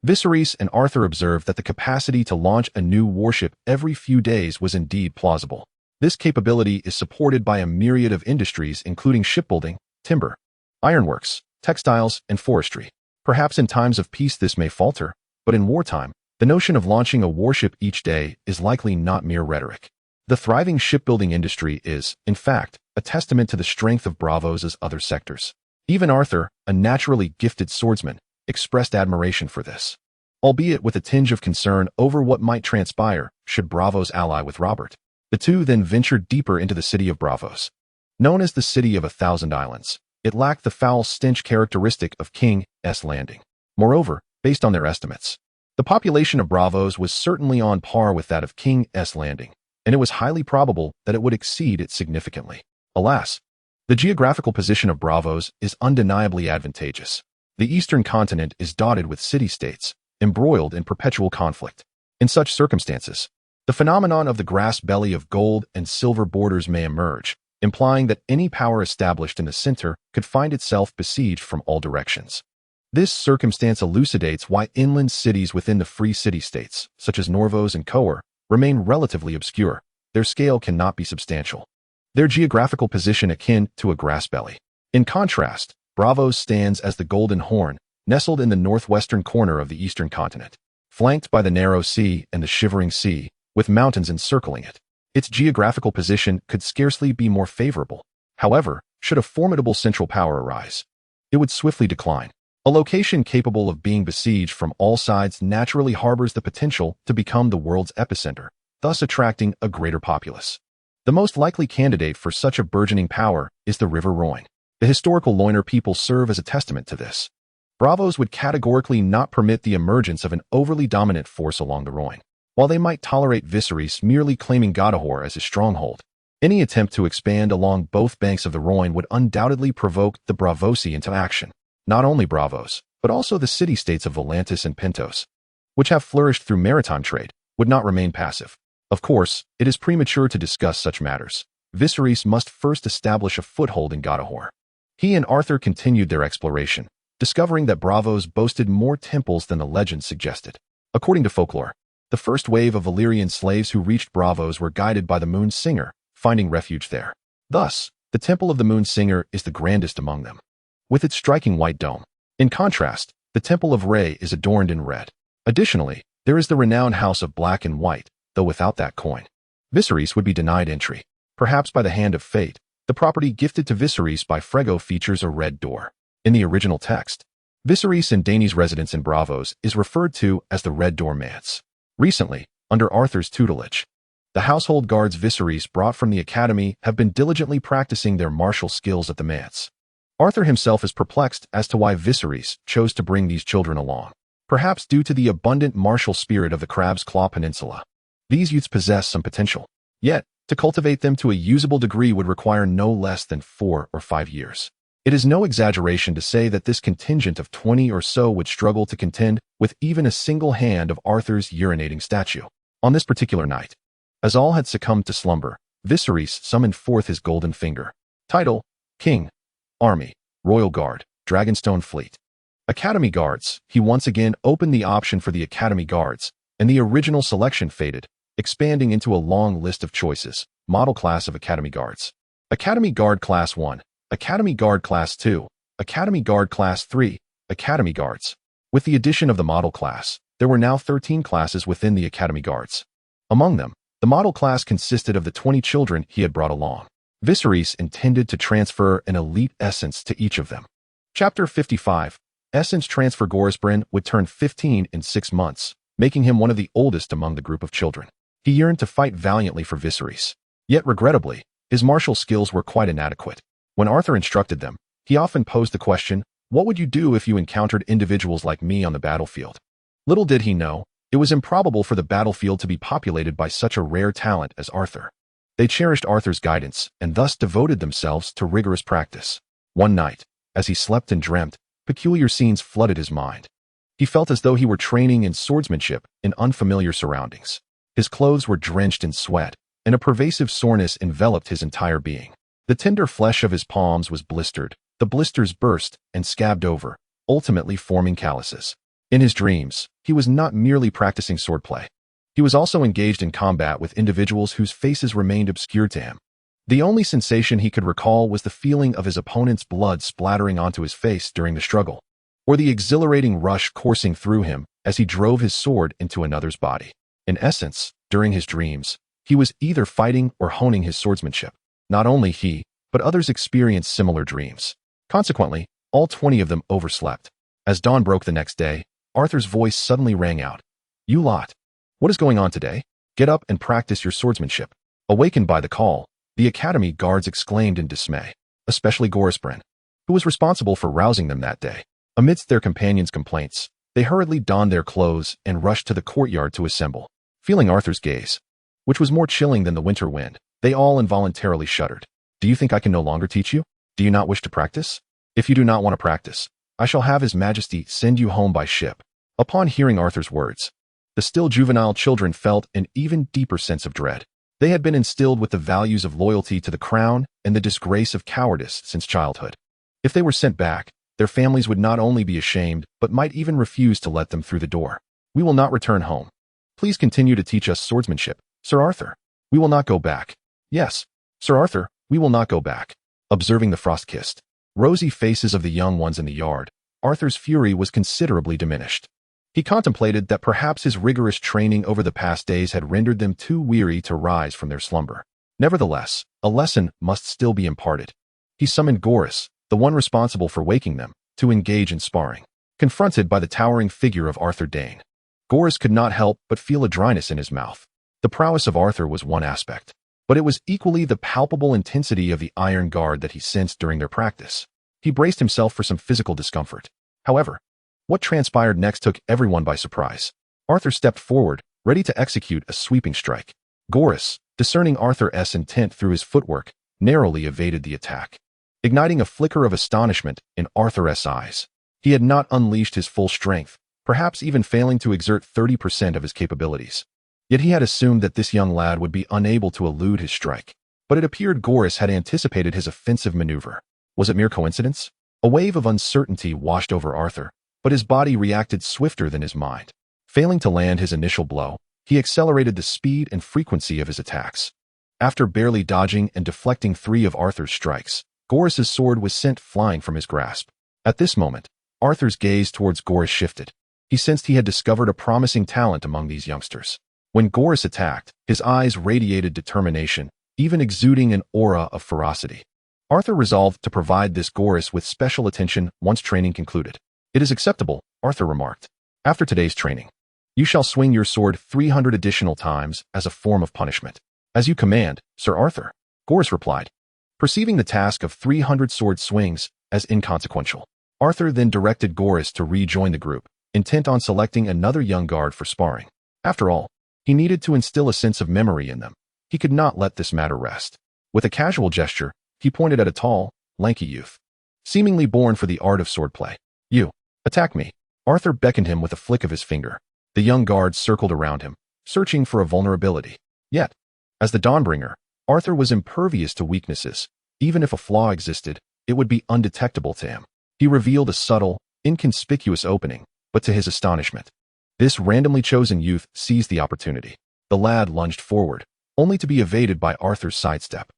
Viserys and Arthur observed that the capacity to launch a new warship every few days was indeed plausible. This capability is supported by a myriad of industries including shipbuilding, timber, ironworks, textiles, and forestry. Perhaps in times of peace this may falter, but in wartime, the notion of launching a warship each day is likely not mere rhetoric. The thriving shipbuilding industry is, in fact, a testament to the strength of Braavos' other sectors. Even Arthur, a naturally gifted swordsman, expressed admiration for this, albeit with a tinge of concern over what might transpire should Braavos ally with Robert. The two then ventured deeper into the city of Braavos. Known as the City of 1,000 Islands, it lacked the foul stench characteristic of King's Landing. Moreover, based on their estimates, the population of Braavos was certainly on par with that of King's Landing, and it was highly probable that it would exceed it significantly. Alas, the geographical position of Braavos is undeniably advantageous. The eastern continent is dotted with city-states, embroiled in perpetual conflict. In such circumstances, the phenomenon of the grass belly of gold and silver borders may emerge, implying that any power established in the center could find itself besieged from all directions. This circumstance elucidates why inland cities within the free city-states, such as Norvos and Coer, remain relatively obscure. Their scale cannot be substantial, their geographical position akin to a grass belly. In contrast, Braavos stands as the Golden Horn, nestled in the northwestern corner of the eastern continent, flanked by the narrow sea and the shivering sea, with mountains encircling it. Its geographical position could scarcely be more favorable. However, should a formidable central power arise, it would swiftly decline. A location capable of being besieged from all sides naturally harbors the potential to become the world's epicenter, thus attracting a greater populace. The most likely candidate for such a burgeoning power is the River Rhoyne. The historical Loiner people serve as a testament to this. Braavos would categorically not permit the emergence of an overly dominant force along the Rhoyne. While they might tolerate Viserys merely claiming Gondahor as his stronghold, any attempt to expand along both banks of the Rhoyne would undoubtedly provoke the Braavosi into action. Not only Braavos, but also the city-states of Volantis and Pentos, which have flourished through maritime trade, would not remain passive. Of course, it is premature to discuss such matters. Viserys must first establish a foothold in Gondahor. He and Arthur continued their exploration, discovering that Braavos boasted more temples than the legend suggested. According to folklore, the first wave of Illyrian slaves who reached Braavos were guided by the Moon Singer, finding refuge there. Thus, the Temple of the Moon Singer is the grandest among them, with its striking white dome. In contrast, the Temple of Rey is adorned in red. Additionally, there is the renowned House of Black and White, though without that coin, Viserys would be denied entry. Perhaps by the hand of fate, the property gifted to Viserys by Frego features a red door. In the original text, Viserys and Dany's residence in Braavos is referred to as the Red Door Manse. Recently, under Arthur's tutelage, the household guards Viserys brought from the academy have been diligently practicing their martial skills at the manse. Arthur himself is perplexed as to why Viserys chose to bring these children along. Perhaps due to the abundant martial spirit of the Crab's Claw Peninsula. These youths possess some potential. Yet, To cultivate them to a usable degree would require no less than 4 or 5 years. It is no exaggeration to say that this contingent of 20 or so would struggle to contend with even a single hand of Arthur's urinating statue. On this particular night, as all had succumbed to slumber, Viserys summoned forth his golden finger. Title: King. Army: Royal Guard, Dragonstone Fleet. Academy Guards. He once again opened the option for the Academy Guards, and the original selection faded, expanding into a long list of choices. Model class of Academy Guards: Academy Guard Class 1, Academy Guard Class 2, Academy Guard Class 3, Academy Guards. With the addition of the model class, there were now 13 classes within the Academy Guards. Among them, the model class consisted of the 20 children he had brought along. Viserys intended to transfer an elite essence to each of them. Chapter 55. Essence Transfer. Gorosbrin would turn 15 in 6 months, making him one of the oldest among the group of children. He yearned to fight valiantly for Viserys. Yet regrettably, his martial skills were quite inadequate. When Arthur instructed them, he often posed the question, "What would you do if you encountered individuals like me on the battlefield?" Little did he know, it was improbable for the battlefield to be populated by such a rare talent as Arthur. They cherished Arthur's guidance and thus devoted themselves to rigorous practice. One night, as he slept and dreamt, peculiar scenes flooded his mind. He felt as though he were training in swordsmanship in unfamiliar surroundings. His clothes were drenched in sweat, and a pervasive soreness enveloped his entire being. The tender flesh of his palms was blistered, the blisters burst and scabbed over, ultimately forming calluses. In his dreams, he was not merely practicing swordplay. He was also engaged in combat with individuals whose faces remained obscure to him. The only sensation he could recall was the feeling of his opponent's blood splattering onto his face during the struggle, or the exhilarating rush coursing through him as he drove his sword into another's body. In essence, during his dreams, he was either fighting or honing his swordsmanship. Not only he, but others experienced similar dreams. Consequently, all 20 of them overslept. As dawn broke the next day, Arthur's voice suddenly rang out. "You lot! What is going on today? Get up and practice your swordsmanship." Awakened by the call, the Academy Guards exclaimed in dismay, especially Gorosbrin, who was responsible for rousing them that day. Amidst their companions' complaints, they hurriedly donned their clothes and rushed to the courtyard to assemble. Feeling Arthur's gaze, which was more chilling than the winter wind, they all involuntarily shuddered. "Do you think I can no longer teach you? Do you not wish to practice? If you do not want to practice, I shall have His Majesty send you home by ship." Upon hearing Arthur's words, the still juvenile children felt an even deeper sense of dread. They had been instilled with the values of loyalty to the crown and the disgrace of cowardice since childhood. If they were sent back, their families would not only be ashamed, but might even refuse to let them through the door. "We will not return home. Please continue to teach us swordsmanship, Sir Arthur. We will not go back." "Yes, Sir Arthur, we will not go back." Observing the frost-kissed, rosy faces of the young ones in the yard, Arthur's fury was considerably diminished. He contemplated that perhaps his rigorous training over the past days had rendered them too weary to rise from their slumber. Nevertheless, a lesson must still be imparted. He summoned Gorys, the one responsible for waking them, to engage in sparring. Confronted by the towering figure of Arthur Dane, Gorys could not help but feel a dryness in his mouth. The prowess of Arthur was one aspect, but it was equally the palpable intensity of the iron guard that he sensed during their practice. He braced himself for some physical discomfort. However, what transpired next took everyone by surprise. Arthur stepped forward, ready to execute a sweeping strike. Gorys, discerning Arthur's intent through his footwork, narrowly evaded the attack, igniting a flicker of astonishment in Arthur's eyes. He had not unleashed his full strength, perhaps even failing to exert 30% of his capabilities. Yet he had assumed that this young lad would be unable to elude his strike. But it appeared Gorys had anticipated his offensive maneuver. Was it mere coincidence? A wave of uncertainty washed over Arthur, but his body reacted swifter than his mind. Failing to land his initial blow, he accelerated the speed and frequency of his attacks. After barely dodging and deflecting 3 of Arthur's strikes, Gorys' sword was sent flying from his grasp. At this moment, Arthur's gaze towards Gorys shifted. He sensed he had discovered a promising talent among these youngsters. When Gorys attacked, his eyes radiated determination, even exuding an aura of ferocity. Arthur resolved to provide this Gorys with special attention once training concluded. "It is acceptable," Arthur remarked. "After today's training, you shall swing your sword 300 additional times as a form of punishment." "As you command, Sir Arthur," Gorys replied, perceiving the task of 300 sword swings as inconsequential. Arthur then directed Gorys to rejoin the group, intent on selecting another young guard for sparring. After all, he needed to instill a sense of memory in them. He could not let this matter rest. With a casual gesture, he pointed at a tall, lanky youth, seemingly born for the art of swordplay. "You, attack me." Arthur beckoned him with a flick of his finger. The young guards circled around him, searching for a vulnerability. Yet, as the Dawnbringer, Arthur was impervious to weaknesses. Even if a flaw existed, it would be undetectable to him. He revealed a subtle, inconspicuous opening, but to his astonishment, this randomly chosen youth seized the opportunity. The lad lunged forward, only to be evaded by Arthur's sidestep.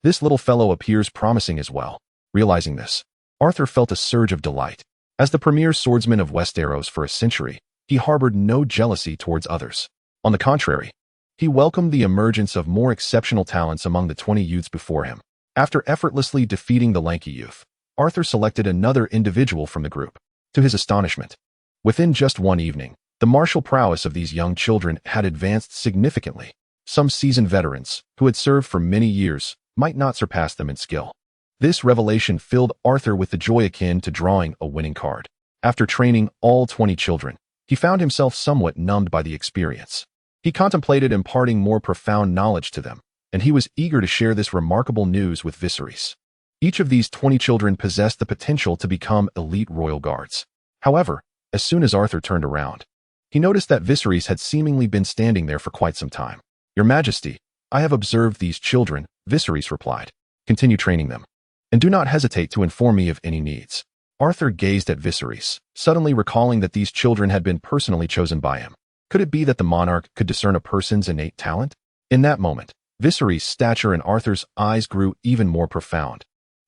This little fellow appears promising as well. Realizing this, Arthur felt a surge of delight. As the premier swordsman of Westeros for a century, he harbored no jealousy towards others. On the contrary, he welcomed the emergence of more exceptional talents among the 20 youths before him. After effortlessly defeating the lanky youth, Arthur selected another individual from the group. To his astonishment, within just one evening, the martial prowess of these young children had advanced significantly. Some seasoned veterans, who had served for many years, might not surpass them in skill. This revelation filled Arthur with the joy akin to drawing a winning card. After training all 20 children, he found himself somewhat numbed by the experience. He contemplated imparting more profound knowledge to them, and he was eager to share this remarkable news with Viserys. Each of these 20 children possessed the potential to become elite royal guards. However, as soon as Arthur turned around, he noticed that Viserys had seemingly been standing there for quite some time. "Your Majesty, I have observed these children," Viserys replied. "Continue training them, and do not hesitate to inform me of any needs." Arthur gazed at Viserys, suddenly recalling that these children had been personally chosen by him. Could it be that the monarch could discern a person's innate talent? In that moment, Viserys' stature and Arthur's eyes grew even more profound,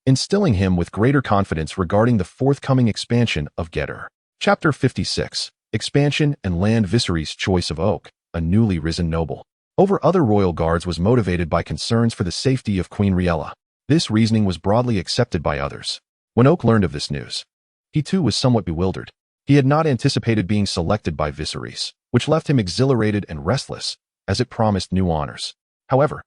instilling him with greater confidence regarding the forthcoming expansion of Gedor. Chapter 56. Expansion and Land. Viserys' choice of Oak, a newly risen noble, over other royal guards was motivated by concerns for the safety of Queen Rhaella. This reasoning was broadly accepted by others. When Oak learned of this news, he too was somewhat bewildered. He had not anticipated being selected by Viserys, which left him exhilarated and restless, as it promised new honors. However,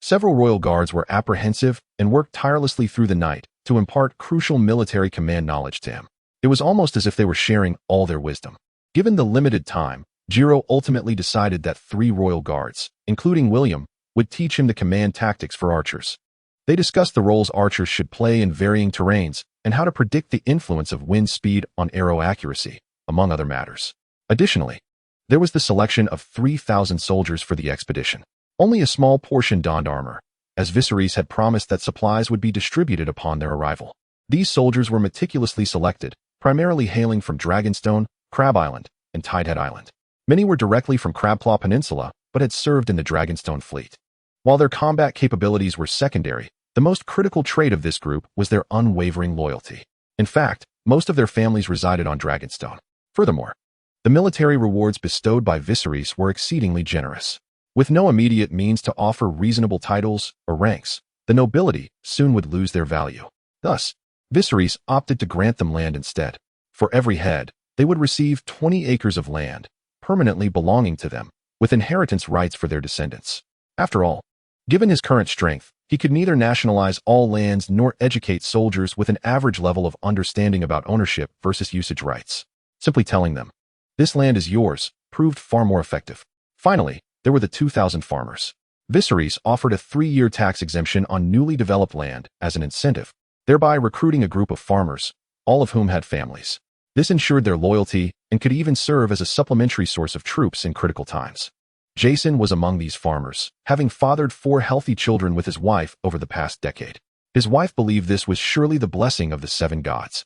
several royal guards were apprehensive and worked tirelessly through the night to impart crucial military command knowledge to him. It was almost as if they were sharing all their wisdom. Given the limited time, Giro ultimately decided that 3 royal guards, including William, would teach him the command tactics for archers. They discussed the roles archers should play in varying terrains and how to predict the influence of wind speed on arrow accuracy, among other matters. Additionally, there was the selection of 3,000 soldiers for the expedition. Only a small portion donned armor, as Viserys had promised that supplies would be distributed upon their arrival. These soldiers were meticulously selected, primarily hailing from Dragonstone, Crab Island, and Tidehead Island. Many were directly from Crabclaw Peninsula, but had served in the Dragonstone fleet. While their combat capabilities were secondary, the most critical trait of this group was their unwavering loyalty. In fact, most of their families resided on Dragonstone. Furthermore, the military rewards bestowed by Viserys were exceedingly generous. With no immediate means to offer reasonable titles or ranks, the nobility soon would lose their value. Thus, Viserys opted to grant them land instead. For every head, they would receive 20 acres of land, permanently belonging to them, with inheritance rights for their descendants. After all, given his current strength, he could neither nationalize all lands nor educate soldiers with an average level of understanding about ownership versus usage rights. Simply telling them, "This land is yours," proved far more effective. Finally, there were the 2,000 farmers. Viserys offered a 3-year tax exemption on newly developed land as an incentive, thereby recruiting a group of farmers, all of whom had families. This ensured their loyalty and could even serve as a supplementary source of troops in critical times. Jason was among these farmers, having fathered 4 healthy children with his wife over the past decade. His wife believed this was surely the blessing of the 7 gods.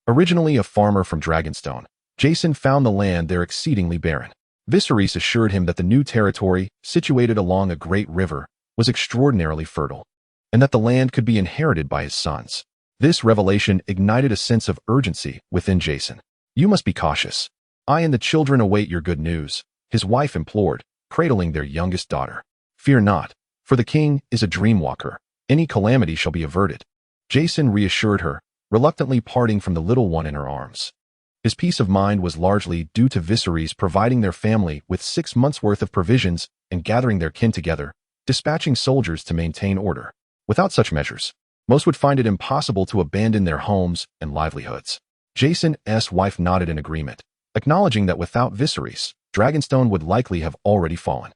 Originally a farmer from Dragonstone, Jason found the land there exceedingly barren. Viserys assured him that the new territory, situated along a great river, was extraordinarily fertile, and that the land could be inherited by his sons. This revelation ignited a sense of urgency within Jason. "You must be cautious. I and the children await your good news," his wife implored, cradling their youngest daughter. "Fear not, for the king is a dreamwalker. Any calamity shall be averted." Jason reassured her, reluctantly parting from the little one in her arms. His peace of mind was largely due to Viserys providing their family with 6 months' worth of provisions and gathering their kin together, dispatching soldiers to maintain order. Without such measures, most would find it impossible to abandon their homes and livelihoods. Jason's wife nodded in agreement, acknowledging that without Viserys, Dragonstone would likely have already fallen.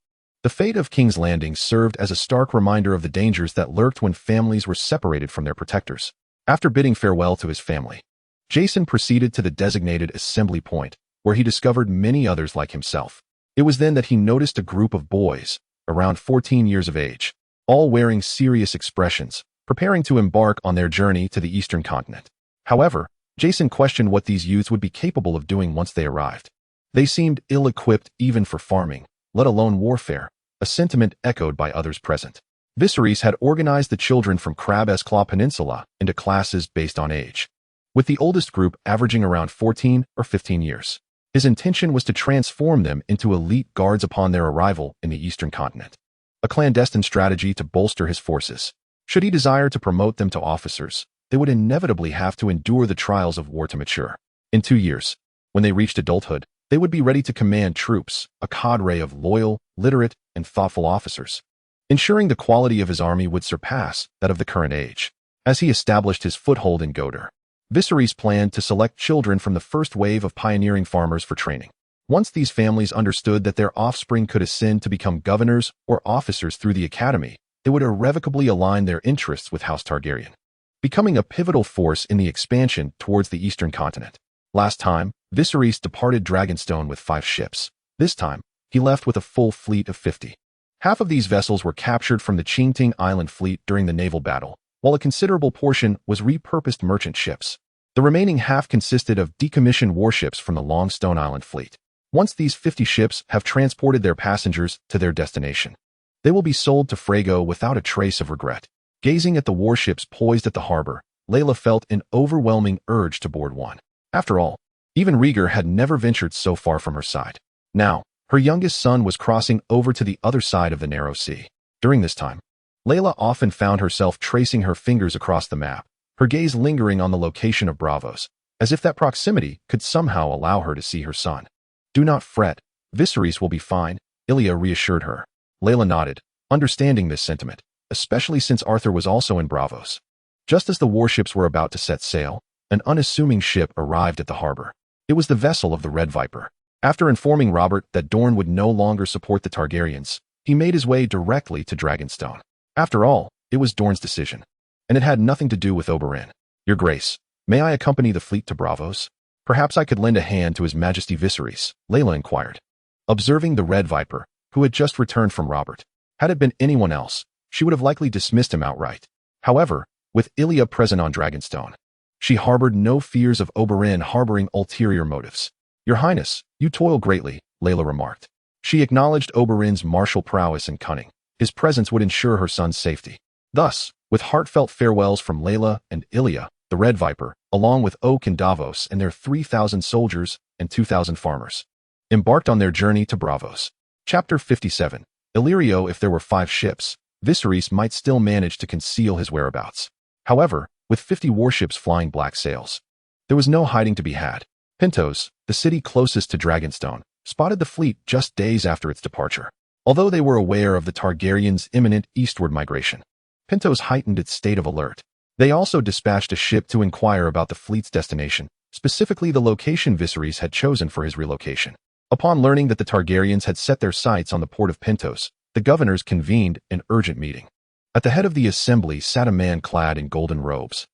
The fate of King's Landing served as a stark reminder of the dangers that lurked when families were separated from their protectors. After bidding farewell to his family, Jason proceeded to the designated assembly point, where he discovered many others like himself. It was then that he noticed a group of boys, around 14 years of age, all wearing serious expressions, preparing to embark on their journey to the eastern continent. However, Jason questioned what these youths would be capable of doing once they arrived. They seemed ill-equipped even for farming, let alone warfare, a sentiment echoed by others present. Viserys had organized the children from Crab's Claw Peninsula into classes based on age, with the oldest group averaging around 14 or 15 years. His intention was to transform them into elite guards upon their arrival in the eastern continent, a clandestine strategy to bolster his forces. Should he desire to promote them to officers, they would inevitably have to endure the trials of war to mature. In 2 years, when they reached adulthood, they would be ready to command troops, a cadre of loyal, literate, and thoughtful officers, ensuring the quality of his army would surpass that of the current age. As he established his foothold in Godar, Viserys planned to select children from the first wave of pioneering farmers for training. Once these families understood that their offspring could ascend to become governors or officers through the academy, they would irrevocably align their interests with House Targaryen, becoming a pivotal force in the expansion towards the eastern continent. Last time, Viserys departed Dragonstone with 5 ships. This time, he left with a full fleet of 50. Half of these vessels were captured from the Qingting Island fleet during the naval battle, while a considerable portion was repurposed merchant ships. The remaining half consisted of decommissioned warships from the Longstone Island fleet. Once these 50 ships have transported their passengers to their destination, they will be sold to Frago without a trace of regret. Gazing at the warships poised at the harbor, Rhaella felt an overwhelming urge to board one. After all, even Rhaegar had never ventured so far from her side. Now, her youngest son was crossing over to the other side of the narrow sea. During this time, Rhaella often found herself tracing her fingers across the map, her gaze lingering on the location of Braavos, as if that proximity could somehow allow her to see her son. "Do not fret, Viserys will be fine," Illyrio reassured her. Rhaella nodded, understanding this sentiment, especially since Arthur was also in Braavos. Just as the warships were about to set sail, an unassuming ship arrived at the harbor. It was the vessel of the Red Viper. After informing Robert that Dorne would no longer support the Targaryens, he made his way directly to Dragonstone. After all, it was Dorne's decision, and it had nothing to do with Oberyn. "Your Grace, may I accompany the fleet to Braavos? Perhaps I could lend a hand to His Majesty Viserys," Rhaella inquired. Observing the Red Viper, who had just returned from Robert, had it been anyone else, she would have likely dismissed him outright. However, with Illyrio present on Dragonstone, she harbored no fears of Oberyn harboring ulterior motives. "Your Highness, you toil greatly," Rhaella remarked. She acknowledged Oberyn's martial prowess and cunning. His presence would ensure her son's safety. Thus, with heartfelt farewells from Rhaella and Illyrio, the Red Viper, along with Oak and Davos and their 3,000 soldiers and 2,000 farmers, embarked on their journey to Braavos. Chapter 57. Illyrio. If there were 5 ships, Viserys might still manage to conceal his whereabouts. However, with 50 warships flying black sails, there was no hiding to be had. Pentos, the city closest to Dragonstone, spotted the fleet just days after its departure. Although they were aware of the Targaryens' imminent eastward migration, Pentos heightened its state of alert. They also dispatched a ship to inquire about the fleet's destination, specifically the location Viserys had chosen for his relocation. Upon learning that the Targaryens had set their sights on the port of Pentos, the governors convened an urgent meeting. At the head of the assembly sat a man clad in golden robes.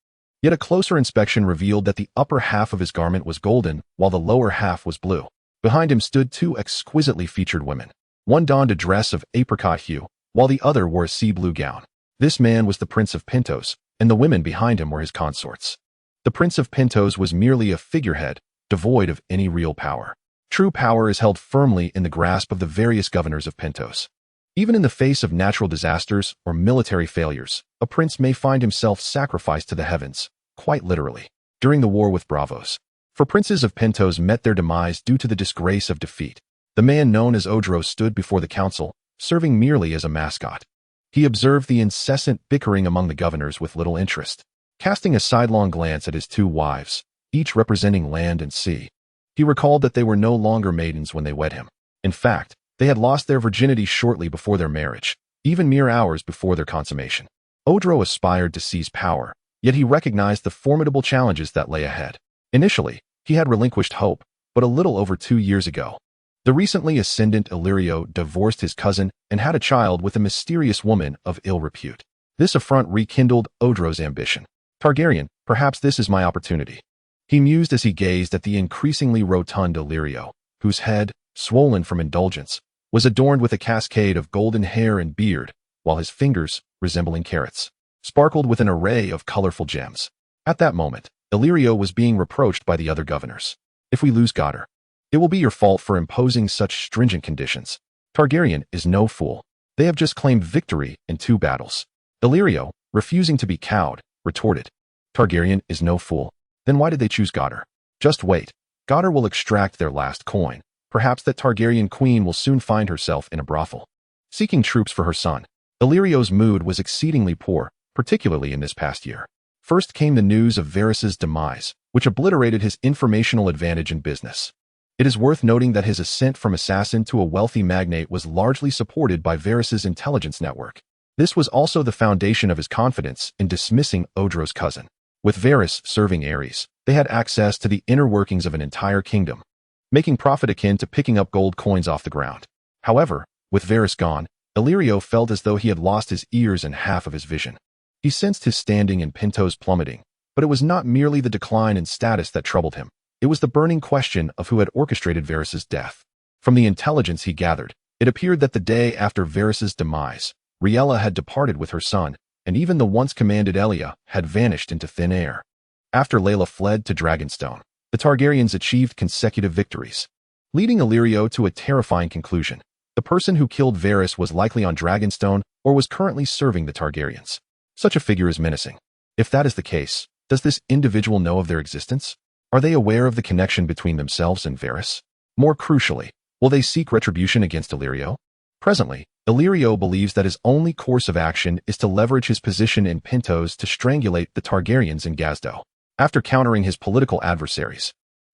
Yet a closer inspection revealed that the upper half of his garment was golden, while the lower half was blue. Behind him stood 2 exquisitely featured women. One donned a dress of apricot hue, while the other wore a sea blue gown. This man was the Prince of Pentos, and the women behind him were his consorts. The Prince of Pentos was merely a figurehead, devoid of any real power. True power is held firmly in the grasp of the various governors of Pentos. Even in the face of natural disasters or military failures, a prince may find himself sacrificed to the heavens, quite literally. During the war with Braavos, for princes of Pentos met their demise due to the disgrace of defeat. The man known as Odro stood before the council, serving merely as a mascot. He observed the incessant bickering among the governors with little interest, casting a sidelong glance at his 2 wives, each representing land and sea. He recalled that they were no longer maidens when they wed him. In fact, they had lost their virginity shortly before their marriage, even mere hours before their consummation. Odro aspired to seize power, yet he recognized the formidable challenges that lay ahead. Initially, he had relinquished hope, but a little over 2 years ago, The recently ascendant Illyrio divorced his cousin and had a child with a mysterious woman of ill repute. This affront rekindled Odro's ambition. Targaryen, perhaps this is my opportunity. He mused as he gazed at the increasingly rotund Illyrio, whose head, swollen from indulgence, was adorned with a cascade of golden hair and beard, while his fingers, resembling carrots, sparkled with an array of colorful gems. At that moment, Illyrio was being reproached by the other governors. If we lose Godder, it will be your fault for imposing such stringent conditions. Targaryen is no fool. They have just claimed victory in 2 battles. Illyrio, refusing to be cowed, retorted, Targaryen is no fool. Then why did they choose Godder? Just wait. Godder will extract their last coin. Perhaps that Targaryen queen will soon find herself in a brothel, seeking troops for her son. Illyrio's mood was exceedingly poor, particularly in this past year. First came the news of Varys' demise, which obliterated his informational advantage in business. It is worth noting that his ascent from assassin to a wealthy magnate was largely supported by Varys' intelligence network. This was also the foundation of his confidence in dismissing Odro's cousin. With Varys serving Ares, they had access to the inner workings of an entire kingdom, making profit akin to picking up gold coins off the ground. However, with Varys gone, Illyrio felt as though he had lost his ears and half of his vision. He sensed his standing in Pintos plummeting, but it was not merely the decline in status that troubled him. It was the burning question of who had orchestrated Varys' death. From the intelligence he gathered, it appeared that the day after Varys' demise, Rhaella had departed with her son, and even the once commanded Elia had vanished into thin air. After Rhaella fled to Dragonstone, the Targaryens achieved consecutive victories, leading Illyrio to a terrifying conclusion. The person who killed Varys was likely on Dragonstone or was currently serving the Targaryens. Such a figure is menacing. If that is the case, does this individual know of their existence? Are they aware of the connection between themselves and Varys? More crucially, will they seek retribution against Illyrio? Presently, Illyrio believes that his only course of action is to leverage his position in Pintos to strangulate the Targaryens in Gazdo. After countering his political adversaries,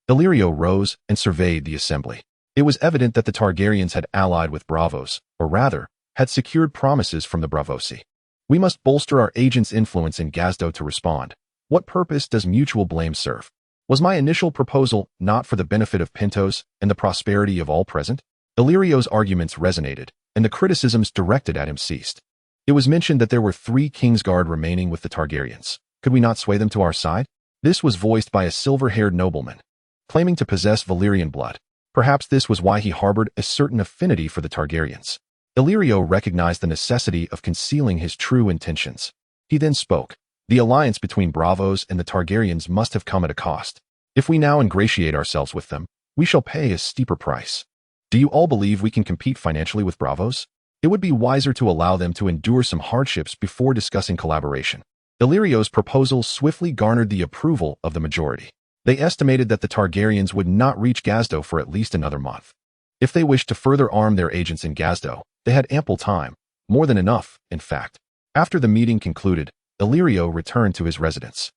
Illyrio rose and surveyed the assembly. It was evident that the Targaryens had allied with Bravos, or rather, had secured promises from the Bravosi. We must bolster our agent's influence in Gazdo to respond. What purpose does mutual blame serve? Was my initial proposal not for the benefit of Pintos and the prosperity of all present? Illyrio's arguments resonated, and the criticisms directed at him ceased. It was mentioned that there were 3 kingsguard remaining with the Targaryens. Could we not sway them to our side? This was voiced by a silver-haired nobleman, claiming to possess Valyrian blood. Perhaps this was why he harbored a certain affinity for the Targaryens. Illyrio recognized the necessity of concealing his true intentions. He then spoke. The alliance between Bravos and the Targaryens must have come at a cost. If we now ingratiate ourselves with them, we shall pay a steeper price. Do you all believe we can compete financially with Bravos? It would be wiser to allow them to endure some hardships before discussing collaboration. Illyrio's proposal swiftly garnered the approval of the majority. They estimated that the Targaryens would not reach Gazdo for at least another month. If they wished to further arm their agents in Gazdo, they had ample time, more than enough, in fact. After the meeting concluded, Illyrio returned to his residence.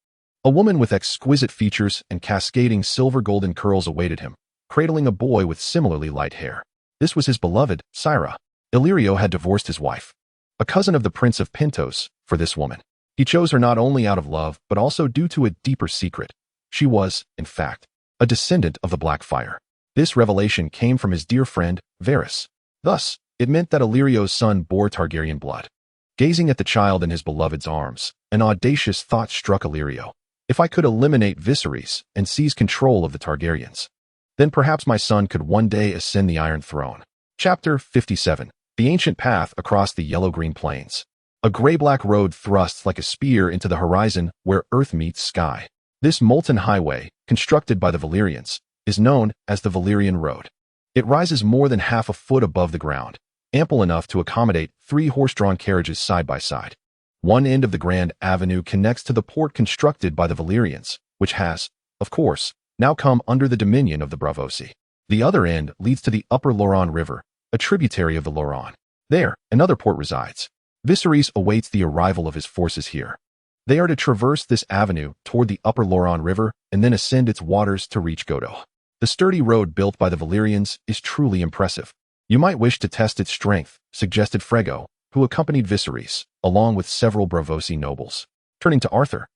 A woman with exquisite features and cascading silver-golden curls awaited him, cradling a boy with similarly light hair. This was his beloved, Syra. Illyrio had divorced his wife, a cousin of the Prince of Pintos, for this woman. He chose her not only out of love, but also due to a deeper secret. She was, in fact, a descendant of the Blackfire. This revelation came from his dear friend, Varys. Thus, it meant that Illyrio's son bore Targaryen blood. Gazing at the child in his beloved's arms, an audacious thought struck Illyrio. If I could eliminate Viserys and seize control of the Targaryens, then perhaps my son could one day ascend the Iron Throne. Chapter 57. The Ancient Path Across the Yellow-Green Plains. A gray-black road thrusts like a spear into the horizon where earth meets sky. This molten highway, constructed by the Valyrians, is known as the Valyrian Road. It rises more than half a foot above the ground, ample enough to accommodate 3 horse-drawn carriages side by side. One end of the Grand Avenue connects to the port constructed by the Valyrians, which has, of course, now come under the dominion of the Bravosi. The other end leads to the Upper Loran River, a tributary of the Loran. There, another port resides. Viserys awaits the arrival of his forces here. They are to traverse this avenue toward the Upper Loran River and then ascend its waters to reach Godot. The sturdy road built by the Valyrians is truly impressive. You might wish to test its strength, suggested Frego, who accompanied Viserys, along with several Bravosi nobles. Turning to Arthur,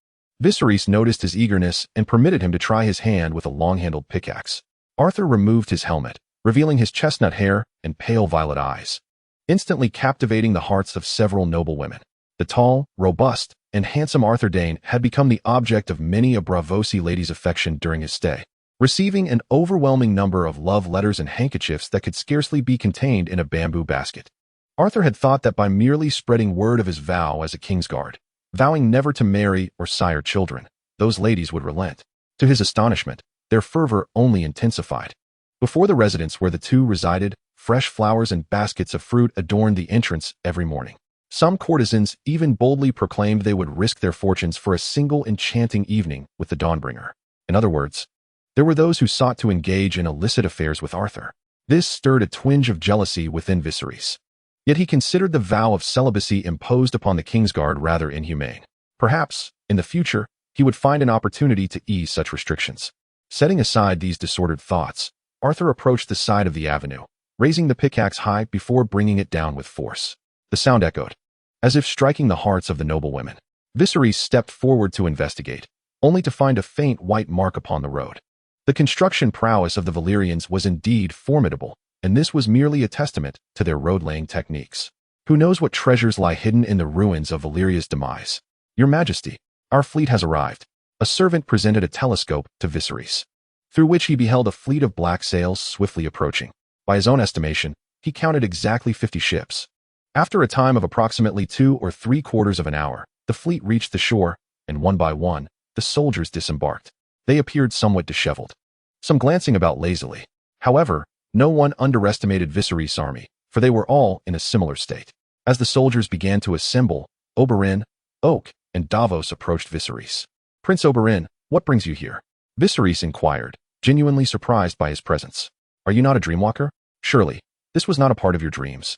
Viserys noticed his eagerness and permitted him to try his hand with a long-handled pickaxe. Arthur removed his helmet, revealing his chestnut hair and pale violet eyes, instantly captivating the hearts of several noble women. The tall, robust, and handsome Arthur Dane had become the object of many a Braavosi lady's affection during his stay, receiving an overwhelming number of love letters and handkerchiefs that could scarcely be contained in a bamboo basket. Arthur had thought that by merely spreading word of his vow as a kingsguard, vowing never to marry or sire children, those ladies would relent. To his astonishment, their fervor only intensified. Before the residence where the two resided, fresh flowers and baskets of fruit adorned the entrance every morning. Some courtesans even boldly proclaimed they would risk their fortunes for a single enchanting evening with the Dawnbringer. In other words, there were those who sought to engage in illicit affairs with Arthur. This stirred a twinge of jealousy within Viserys. Yet he considered the vow of celibacy imposed upon the kingsguard rather inhumane. Perhaps, in the future, he would find an opportunity to ease such restrictions. Setting aside these disordered thoughts, Arthur approached the side of the avenue, raising the pickaxe high before bringing it down with force. The sound echoed, as if striking the hearts of the noble women. Viserys stepped forward to investigate, only to find a faint white mark upon the road. The construction prowess of the Valyrians was indeed formidable, and this was merely a testament to their road-laying techniques. Who knows what treasures lie hidden in the ruins of Valyria's demise? Your Majesty, our fleet has arrived. A servant presented a telescope to Viserys, through which he beheld a fleet of black sails swiftly approaching. By his own estimation, he counted exactly 50 ships. After a time of approximately 2 or 3/4 of an hour, the fleet reached the shore, and one by one, the soldiers disembarked. They appeared somewhat disheveled, some glancing about lazily. However, no one underestimated Viserys' army, for they were all in a similar state. As the soldiers began to assemble, Oberyn, Oak, and Davos approached Viserys. "Prince Oberyn, what brings you here?" Viserys inquired, genuinely surprised by his presence. "Are you not a dreamwalker? Surely, this was not a part of your dreams."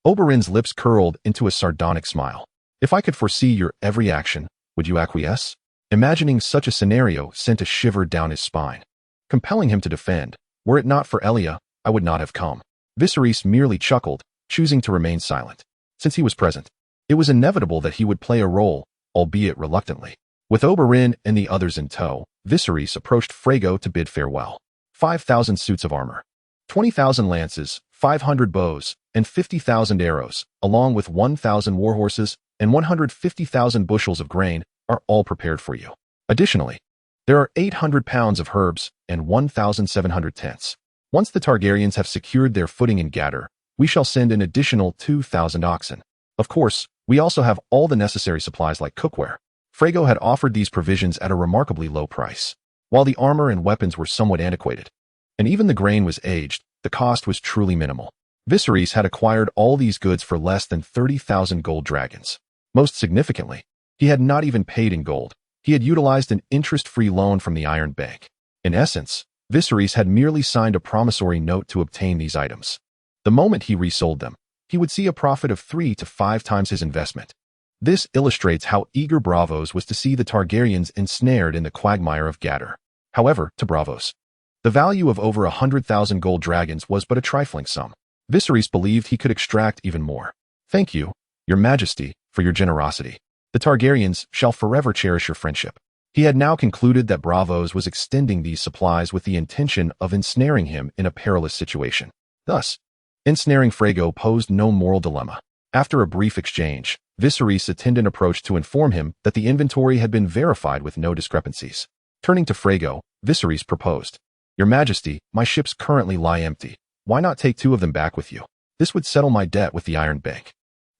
Oberyn's lips curled into a sardonic smile. "If I could foresee your every action, would you acquiesce?" Imagining such a scenario sent a shiver down his spine, compelling him to defend. "Were it not for Rhaella, I would not have come." Viserys merely chuckled, choosing to remain silent. Since he was present, it was inevitable that he would play a role, albeit reluctantly. With Oberyn and the others in tow, Viserys approached Frego to bid farewell. 5,000 suits of armor, 20,000 lances, 500 bows, and 50,000 arrows, along with 1,000 warhorses and 150,000 bushels of grain, are all prepared for you. Additionally, there are 800 pounds of herbs and 1,700 tents. Once the Targaryens have secured their footing in Gather, we shall send an additional 2,000 oxen. Of course, we also have all the necessary supplies like cookware. Frego had offered these provisions at a remarkably low price. While the armor and weapons were somewhat antiquated, and even the grain was aged, the cost was truly minimal. Viserys had acquired all these goods for less than 30,000 gold dragons. Most significantly, he had not even paid in gold. He had utilized an interest-free loan from the Iron Bank. In essence, Viserys had merely signed a promissory note to obtain these items. The moment he resold them, he would see a profit of 3 to 5 times his investment. This illustrates how eager Braavos was to see the Targaryens ensnared in the quagmire of Gather. However, to Braavos, the value of over 100,000 gold dragons was but a trifling sum. Viserys believed he could extract even more. "Thank you, your Majesty, for your generosity. The Targaryens shall forever cherish your friendship." He had now concluded that Braavos was extending these supplies with the intention of ensnaring him in a perilous situation. Thus, ensnaring Frego posed no moral dilemma. After a brief exchange, Viserys' attendant approached to inform him that the inventory had been verified with no discrepancies. Turning to Frego, Viserys proposed, "Your Majesty, my ships currently lie empty. Why not take 2 of them back with you? This would settle my debt with the Iron Bank."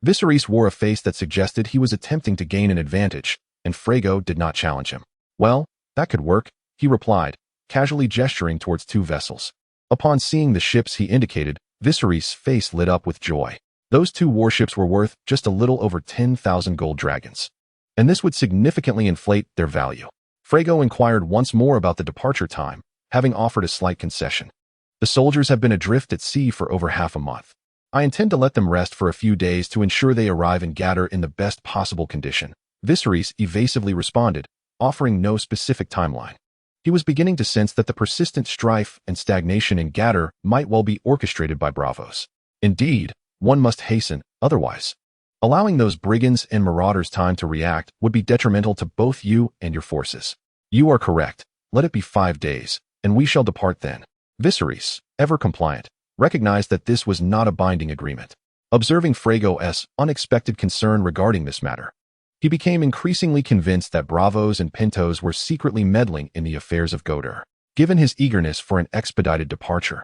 Viserys wore a face that suggested he was attempting to gain an advantage, and Frego did not challenge him. "Well, that could work," he replied, casually gesturing towards 2 vessels. Upon seeing the ships he indicated, Viserys' face lit up with joy. Those 2 warships were worth just a little over 10,000 gold dragons, and this would significantly inflate their value. Frego inquired once more about the departure time, having offered a slight concession. "The soldiers have been adrift at sea for over half a month. I intend to let them rest for a few days to ensure they arrive in Gather in the best possible condition," Viserys evasively responded, offering no specific timeline. He was beginning to sense that the persistent strife and stagnation in Gather might well be orchestrated by Braavos. Indeed, one must hasten, otherwise, allowing those brigands and marauders time to react would be detrimental to both you and your forces. "You are correct. Let it be 5 days, and we shall depart then." Viserys, ever compliant, recognized that this was not a binding agreement. Observing Frago's unexpected concern regarding this matter, he became increasingly convinced that Bravos and Pintos were secretly meddling in the affairs of Godar. Given his eagerness for an expedited departure,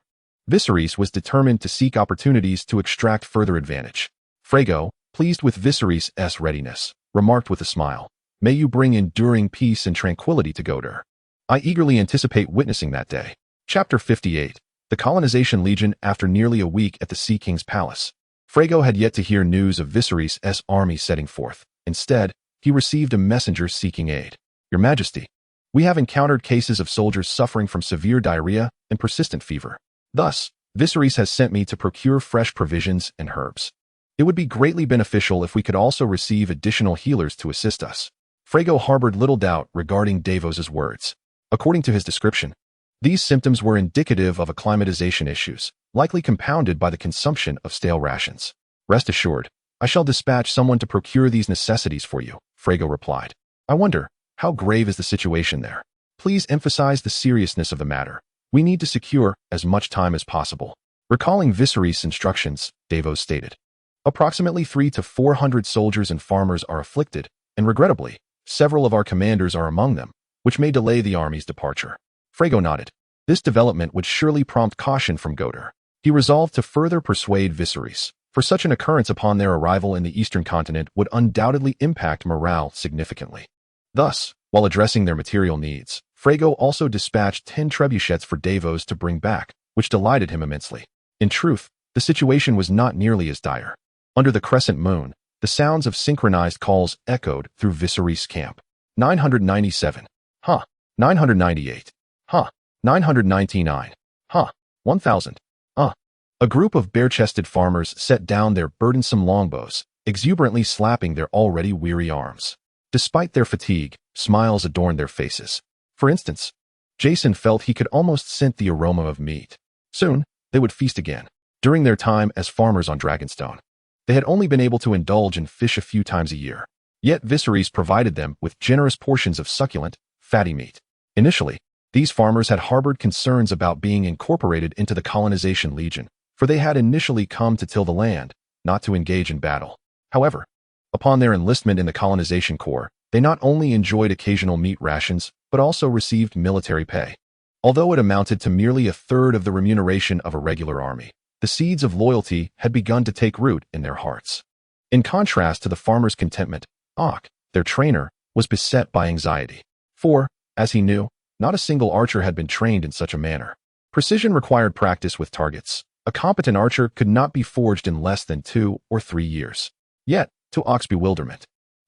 Viserys was determined to seek opportunities to extract further advantage. Frago, pleased with Viserys' readiness, remarked with a smile, "May you bring enduring peace and tranquility to Godar. I eagerly anticipate witnessing that day." Chapter 58. The Colonization Legion. After nearly a week at the Sea King's palace, Frago had yet to hear news of Viserys' army setting forth. Instead, he received a messenger seeking aid. "Your Majesty, we have encountered cases of soldiers suffering from severe diarrhea and persistent fever. Thus, Viserys has sent me to procure fresh provisions and herbs. It would be greatly beneficial if we could also receive additional healers to assist us." Frago harbored little doubt regarding Davos's words. According to his description, these symptoms were indicative of acclimatization issues, likely compounded by the consumption of stale rations. "Rest assured, I shall dispatch someone to procure these necessities for you," Frago replied. "I wonder, how grave is the situation there? Please emphasize the seriousness of the matter. We need to secure as much time as possible." Recalling Viserys' instructions, Davos stated, "Approximately 300 to 400 soldiers and farmers are afflicted, and regrettably, several of our commanders are among them, which may delay the army's departure." Frago nodded. This development would surely prompt caution from Godar. He resolved to further persuade Viserys, for such an occurrence upon their arrival in the eastern continent would undoubtedly impact morale significantly. Thus, while addressing their material needs, Frago also dispatched 10 trebuchets for Davos to bring back, which delighted him immensely. In truth, the situation was not nearly as dire. Under the crescent moon, the sounds of synchronized calls echoed through Viserys' camp. 997. 998. 999. 1000. A group of bare-chested farmers set down their burdensome longbows, exuberantly slapping their already weary arms. Despite their fatigue, smiles adorned their faces. For instance, Jason felt he could almost scent the aroma of meat. Soon, they would feast again. During their time as farmers on Dragonstone, they had only been able to indulge in fish a few times a year. Yet Viserys provided them with generous portions of succulent, fatty meat. Initially, these farmers had harbored concerns about being incorporated into the Colonization Legion, for they had initially come to till the land, not to engage in battle. However, upon their enlistment in the Colonization Corps, they not only enjoyed occasional meat rations, but also received military pay. Although it amounted to merely a third of the remuneration of a regular army, the seeds of loyalty had begun to take root in their hearts. In contrast to the farmers' contentment, Ak, their trainer, was beset by anxiety. For, as he knew, not a single archer had been trained in such a manner. Precision required practice with targets. A competent archer could not be forged in less than 2 or 3 years. Yet, to Ak's bewilderment,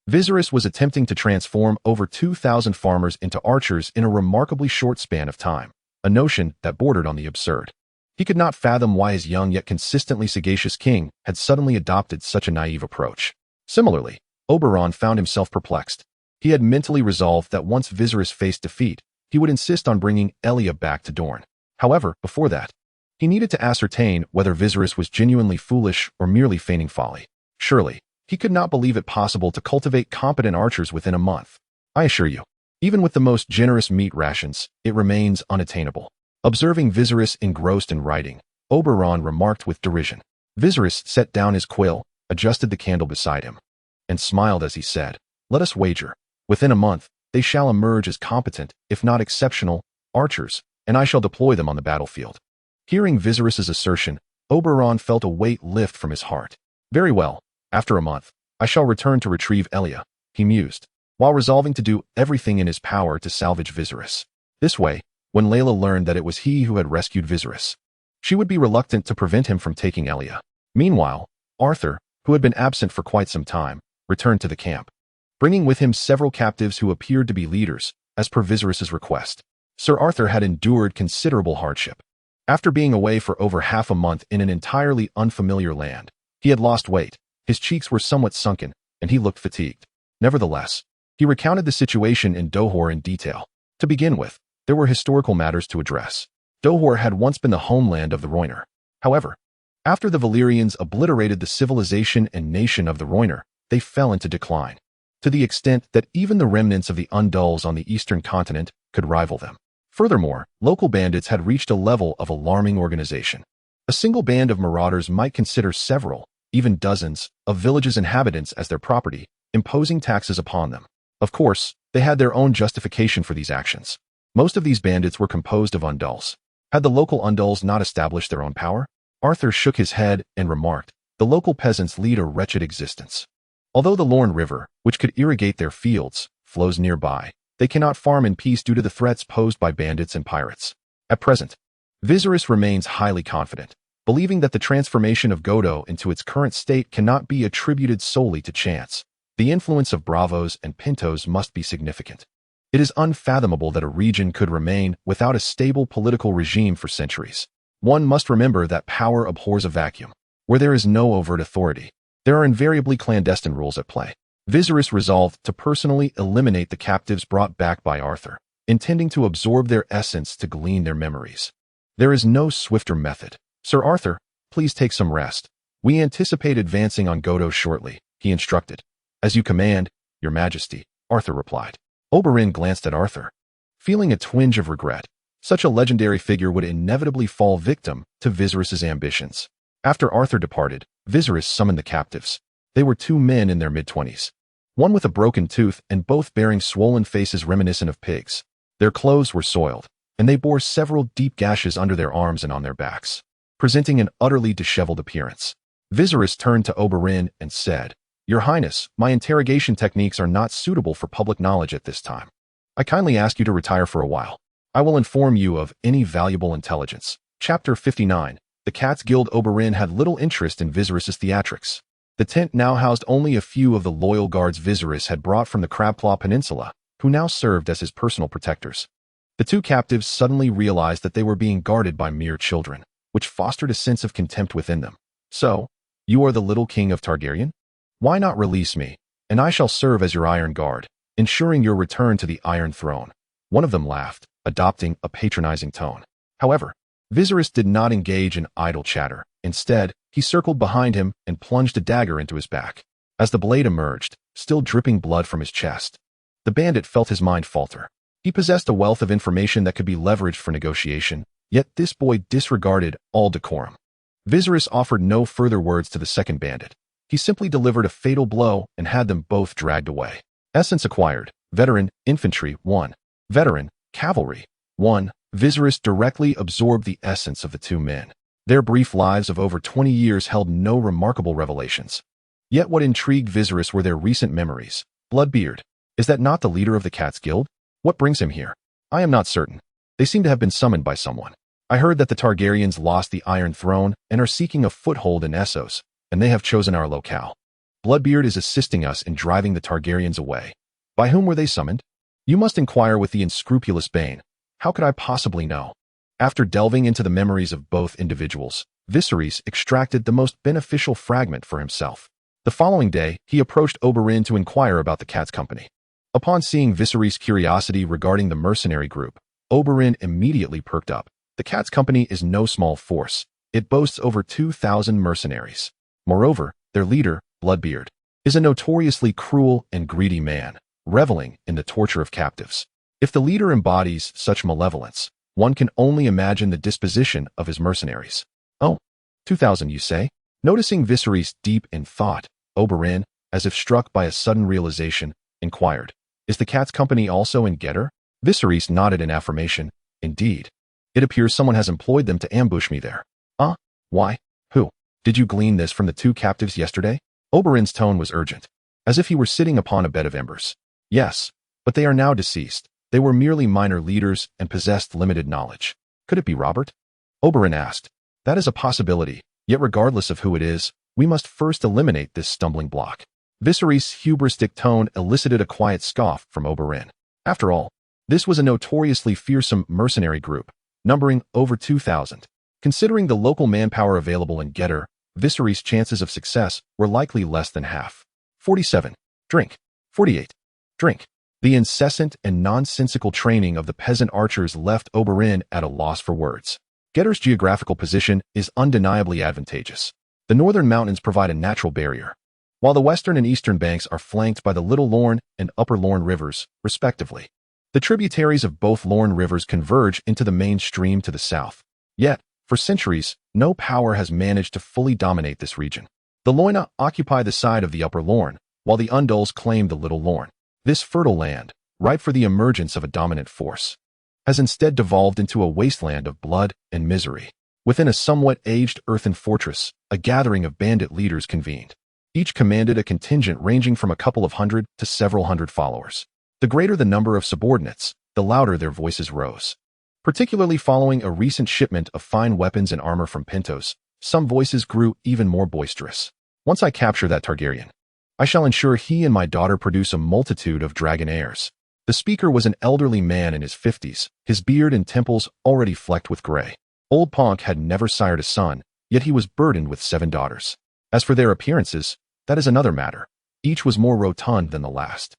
Viserys was attempting to transform over 2,000 farmers into archers in a remarkably short span of time, a notion that bordered on the absurd. He could not fathom why his young yet consistently sagacious king had suddenly adopted such a naive approach. Similarly, Oberyn found himself perplexed. He had mentally resolved that once Viserys faced defeat, he would insist on bringing Elia back to Dorne. However, before that, he needed to ascertain whether Viserys was genuinely foolish or merely feigning folly. Surely, he could not believe it possible to cultivate competent archers within a month. "I assure you, even with the most generous meat rations, it remains unattainable." Observing Viserys engrossed in writing, Oberyn remarked with derision. Viserys set down his quill, adjusted the candle beside him, and smiled as he said, "Let us wager. Within a month, they shall emerge as competent, if not exceptional, archers, and I shall deploy them on the battlefield." Hearing Viserys' assertion, Oberyn felt a weight lift from his heart. "Very well, after a month, I shall return to retrieve Elia," he mused, while resolving to do everything in his power to salvage Viserys. This way, when Rhaella learned that it was he who had rescued Viserys, she would be reluctant to prevent him from taking Elia. Meanwhile, Arthur, who had been absent for quite some time, returned to the camp, bringing with him several captives who appeared to be leaders, as per Viserys' request. Sir Arthur had endured considerable hardship. After being away for over half a month in an entirely unfamiliar land, he had lost weight, his cheeks were somewhat sunken, and he looked fatigued. Nevertheless, he recounted the situation in Dohor in detail. To begin with, there were historical matters to address. Dohor had once been the homeland of the Rhoynar. However, after the Valyrians obliterated the civilization and nation of the Rhoynar, they fell into decline, to the extent that even the remnants of the Undulls on the eastern continent could rival them. Furthermore, local bandits had reached a level of alarming organization. A single band of marauders might consider several, even dozens, of villages' inhabitants as their property, imposing taxes upon them. Of course, they had their own justification for these actions. Most of these bandits were composed of undulls. Had the local undulls not established their own power? Arthur shook his head and remarked, the local peasants lead a wretched existence. Although the Lorne River, which could irrigate their fields, flows nearby, they cannot farm in peace due to the threats posed by bandits and pirates. At present, Viserys remains highly confident, believing that the transformation of Godot into its current state cannot be attributed solely to chance. The influence of Bravos and Pintos must be significant. It is unfathomable that a region could remain without a stable political regime for centuries. One must remember that power abhors a vacuum. Where there is no overt authority, there are invariably clandestine rules at play. Viserys resolved to personally eliminate the captives brought back by Arthur, intending to absorb their essence to glean their memories. There is no swifter method. Sir Arthur, please take some rest. We anticipate advancing on Godot shortly, he instructed. As you command, Your Majesty, Arthur replied. Oberyn glanced at Arthur, feeling a twinge of regret. Such a legendary figure would inevitably fall victim to Viserys' ambitions. After Arthur departed, Viserys summoned the captives. They were two men in their mid-20s, one with a broken tooth and both bearing swollen faces reminiscent of pigs. Their clothes were soiled, and they bore several deep gashes under their arms and on their backs, presenting an utterly disheveled appearance. Viserys turned to Oberyn and said, Your Highness, my interrogation techniques are not suitable for public knowledge at this time. I kindly ask you to retire for a while. I will inform you of any valuable intelligence. Chapter 59. The Cat's Guild. Oberyn had little interest in Viserys' theatrics. The tent now housed only a few of the loyal guards Viserys had brought from the Crabclaw Peninsula, who now served as his personal protectors. The two captives suddenly realized that they were being guarded by mere children, which fostered a sense of contempt within them. So, you are the little king of Targaryen? Why not release me, and I shall serve as your Iron Guard, ensuring your return to the Iron Throne. One of them laughed, adopting a patronizing tone. However, Viserys did not engage in idle chatter. Instead, he circled behind him and plunged a dagger into his back. As the blade emerged, still dripping blood from his chest, the bandit felt his mind falter. He possessed a wealth of information that could be leveraged for negotiation, yet this boy disregarded all decorum. Viserys offered no further words to the second bandit. He simply delivered a fatal blow and had them both dragged away. Essence acquired. Veteran, Infantry, 1. Veteran, Cavalry, 1. Viserys directly absorbed the essence of the two men. Their brief lives of over 20 years held no remarkable revelations. Yet what intrigued Viserys were their recent memories. Bloodbeard, is that not the leader of the Cat's Guild? What brings him here? I am not certain. They seem to have been summoned by someone. I heard that the Targaryens lost the Iron Throne and are seeking a foothold in Essos, and they have chosen our locale. Bloodbeard is assisting us in driving the Targaryens away. By whom were they summoned? You must inquire with the unscrupulous Bane. How could I possibly know? After delving into the memories of both individuals, Viserys extracted the most beneficial fragment for himself. The following day, he approached Oberyn to inquire about the Cat's Company. Upon seeing Viserys' curiosity regarding the mercenary group, Oberyn immediately perked up. The Cat's Company is no small force. It boasts over 2,000 mercenaries. Moreover, their leader, Bloodbeard, is a notoriously cruel and greedy man, reveling in the torture of captives. If the leader embodies such malevolence, one can only imagine the disposition of his mercenaries. Oh, 2,000 you say? Noticing Viserys deep in thought, Oberyn, as if struck by a sudden realization, inquired, Is the Cat's Company also in Gedor? Viserys nodded in affirmation. Indeed. It appears someone has employed them to ambush me there. Why? Who? Did you glean this from the two captives yesterday? Oberyn's tone was urgent, as if he were sitting upon a bed of embers. Yes, but they are now deceased. They were merely minor leaders and possessed limited knowledge. Could it be Robert? Oberyn asked. That is a possibility, yet regardless of who it is, we must first eliminate this stumbling block. Viserys' hubristic tone elicited a quiet scoff from Oberyn. After all, this was a notoriously fearsome mercenary group, numbering over 2,000. Considering the local manpower available in Gedor, Viserys' chances of success were likely less than half. 47. Drink. 48. Drink. The incessant and nonsensical training of the peasant archers left Oberyn at a loss for words. Gedor's geographical position is undeniably advantageous. The northern mountains provide a natural barrier, while the western and eastern banks are flanked by the Little Lorne and Upper Lorne rivers, respectively. The tributaries of both Lorne rivers converge into the main stream to the south. Yet, for centuries, no power has managed to fully dominate this region. The Loina occupy the side of the upper Lorne, while the Undulls claim the little Lorne. This fertile land, ripe for the emergence of a dominant force, has instead devolved into a wasteland of blood and misery. Within a somewhat aged earthen fortress, a gathering of bandit leaders convened. Each commanded a contingent ranging from a couple of hundred to several hundred followers. The greater the number of subordinates, the louder their voices rose. Particularly following a recent shipment of fine weapons and armor from Pentos, some voices grew even more boisterous. Once I capture that Targaryen, I shall ensure he and my daughter produce a multitude of dragon heirs. The speaker was an elderly man in his 50s, his beard and temples already flecked with gray. Old Ponk had never sired a son, yet he was burdened with 7 daughters. As for their appearances, that is another matter. Each was more rotund than the last.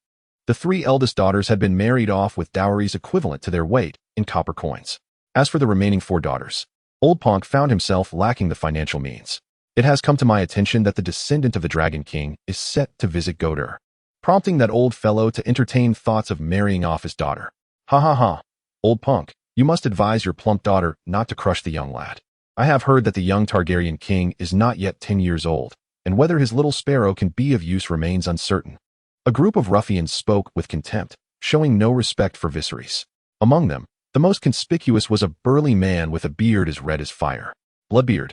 The 3 eldest daughters had been married off with dowries equivalent to their weight in copper coins. As for the remaining 4 daughters, Old Ponk found himself lacking the financial means. It has come to my attention that the descendant of the Dragon King is set to visit Godur, prompting that old fellow to entertain thoughts of marrying off his daughter. Ha ha ha. Old Ponk, you must advise your plump daughter not to crush the young lad. I have heard that the young Targaryen king is not yet 10 years old, and whether his little sparrow can be of use remains uncertain. A group of ruffians spoke with contempt, showing no respect for Viserys. Among them, the most conspicuous was a burly man with a beard as red as fire. Bloodbeard,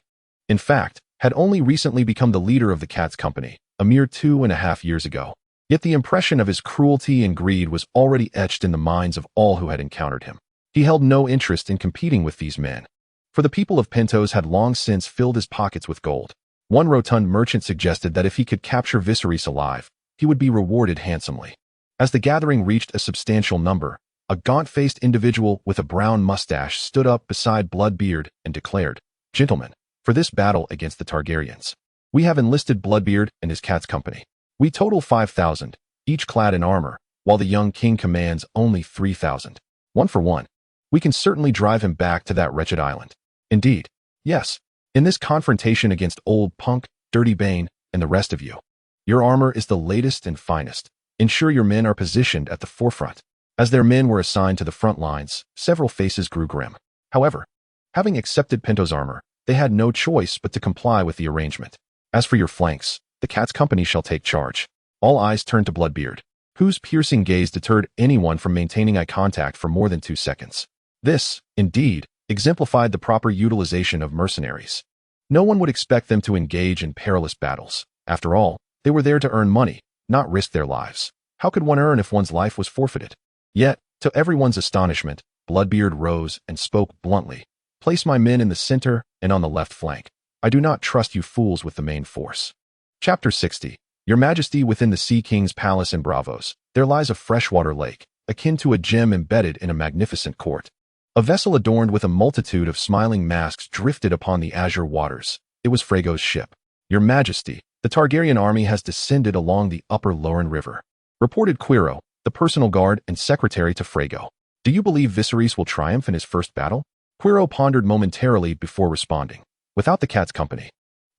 in fact, had only recently become the leader of the Cat's Company, a mere 2.5 years ago. Yet the impression of his cruelty and greed was already etched in the minds of all who had encountered him. He held no interest in competing with these men, for the people of Pentos had long since filled his pockets with gold. One rotund merchant suggested that if he could capture Viserys alive, he would be rewarded handsomely. As the gathering reached a substantial number, a gaunt-faced individual with a brown mustache stood up beside Bloodbeard and declared, "Gentlemen, for this battle against the Targaryens, we have enlisted Bloodbeard and his Cat's Company. We total 5,000, each clad in armor, while the young king commands only 3,000. 1 for 1. We can certainly drive him back to that wretched island. Indeed, yes, in this confrontation against Old Punk, Dirty Bane, and the rest of you. Your armor is the latest and finest. Ensure your men are positioned at the forefront." As their men were assigned to the front lines, several faces grew grim. However, having accepted Pentos' armor, they had no choice but to comply with the arrangement. "As for your flanks, the Cat's Company shall take charge." All eyes turned to Bloodbeard, whose piercing gaze deterred anyone from maintaining eye contact for more than 2 seconds. This, indeed, exemplified the proper utilization of mercenaries. No one would expect them to engage in perilous battles. After all, they were there to earn money, not risk their lives. How could one earn if one's life was forfeited? Yet, to everyone's astonishment, Bloodbeard rose and spoke bluntly. "Place my men in the center and on the left flank. I do not trust you fools with the main force." Chapter 60. Your Majesty, within the Sea King's palace in Bravos, there lies a freshwater lake, akin to a gem embedded in a magnificent court. A vessel adorned with a multitude of smiling masks drifted upon the azure waters. It was Freygo's ship. "Your Majesty, the Targaryen army has descended along the upper Lorne River," reported Quiro, the personal guard and secretary to Freygo. "Do you believe Viserys will triumph in his first battle?" Quiro pondered momentarily before responding. "Without the Cat's Company,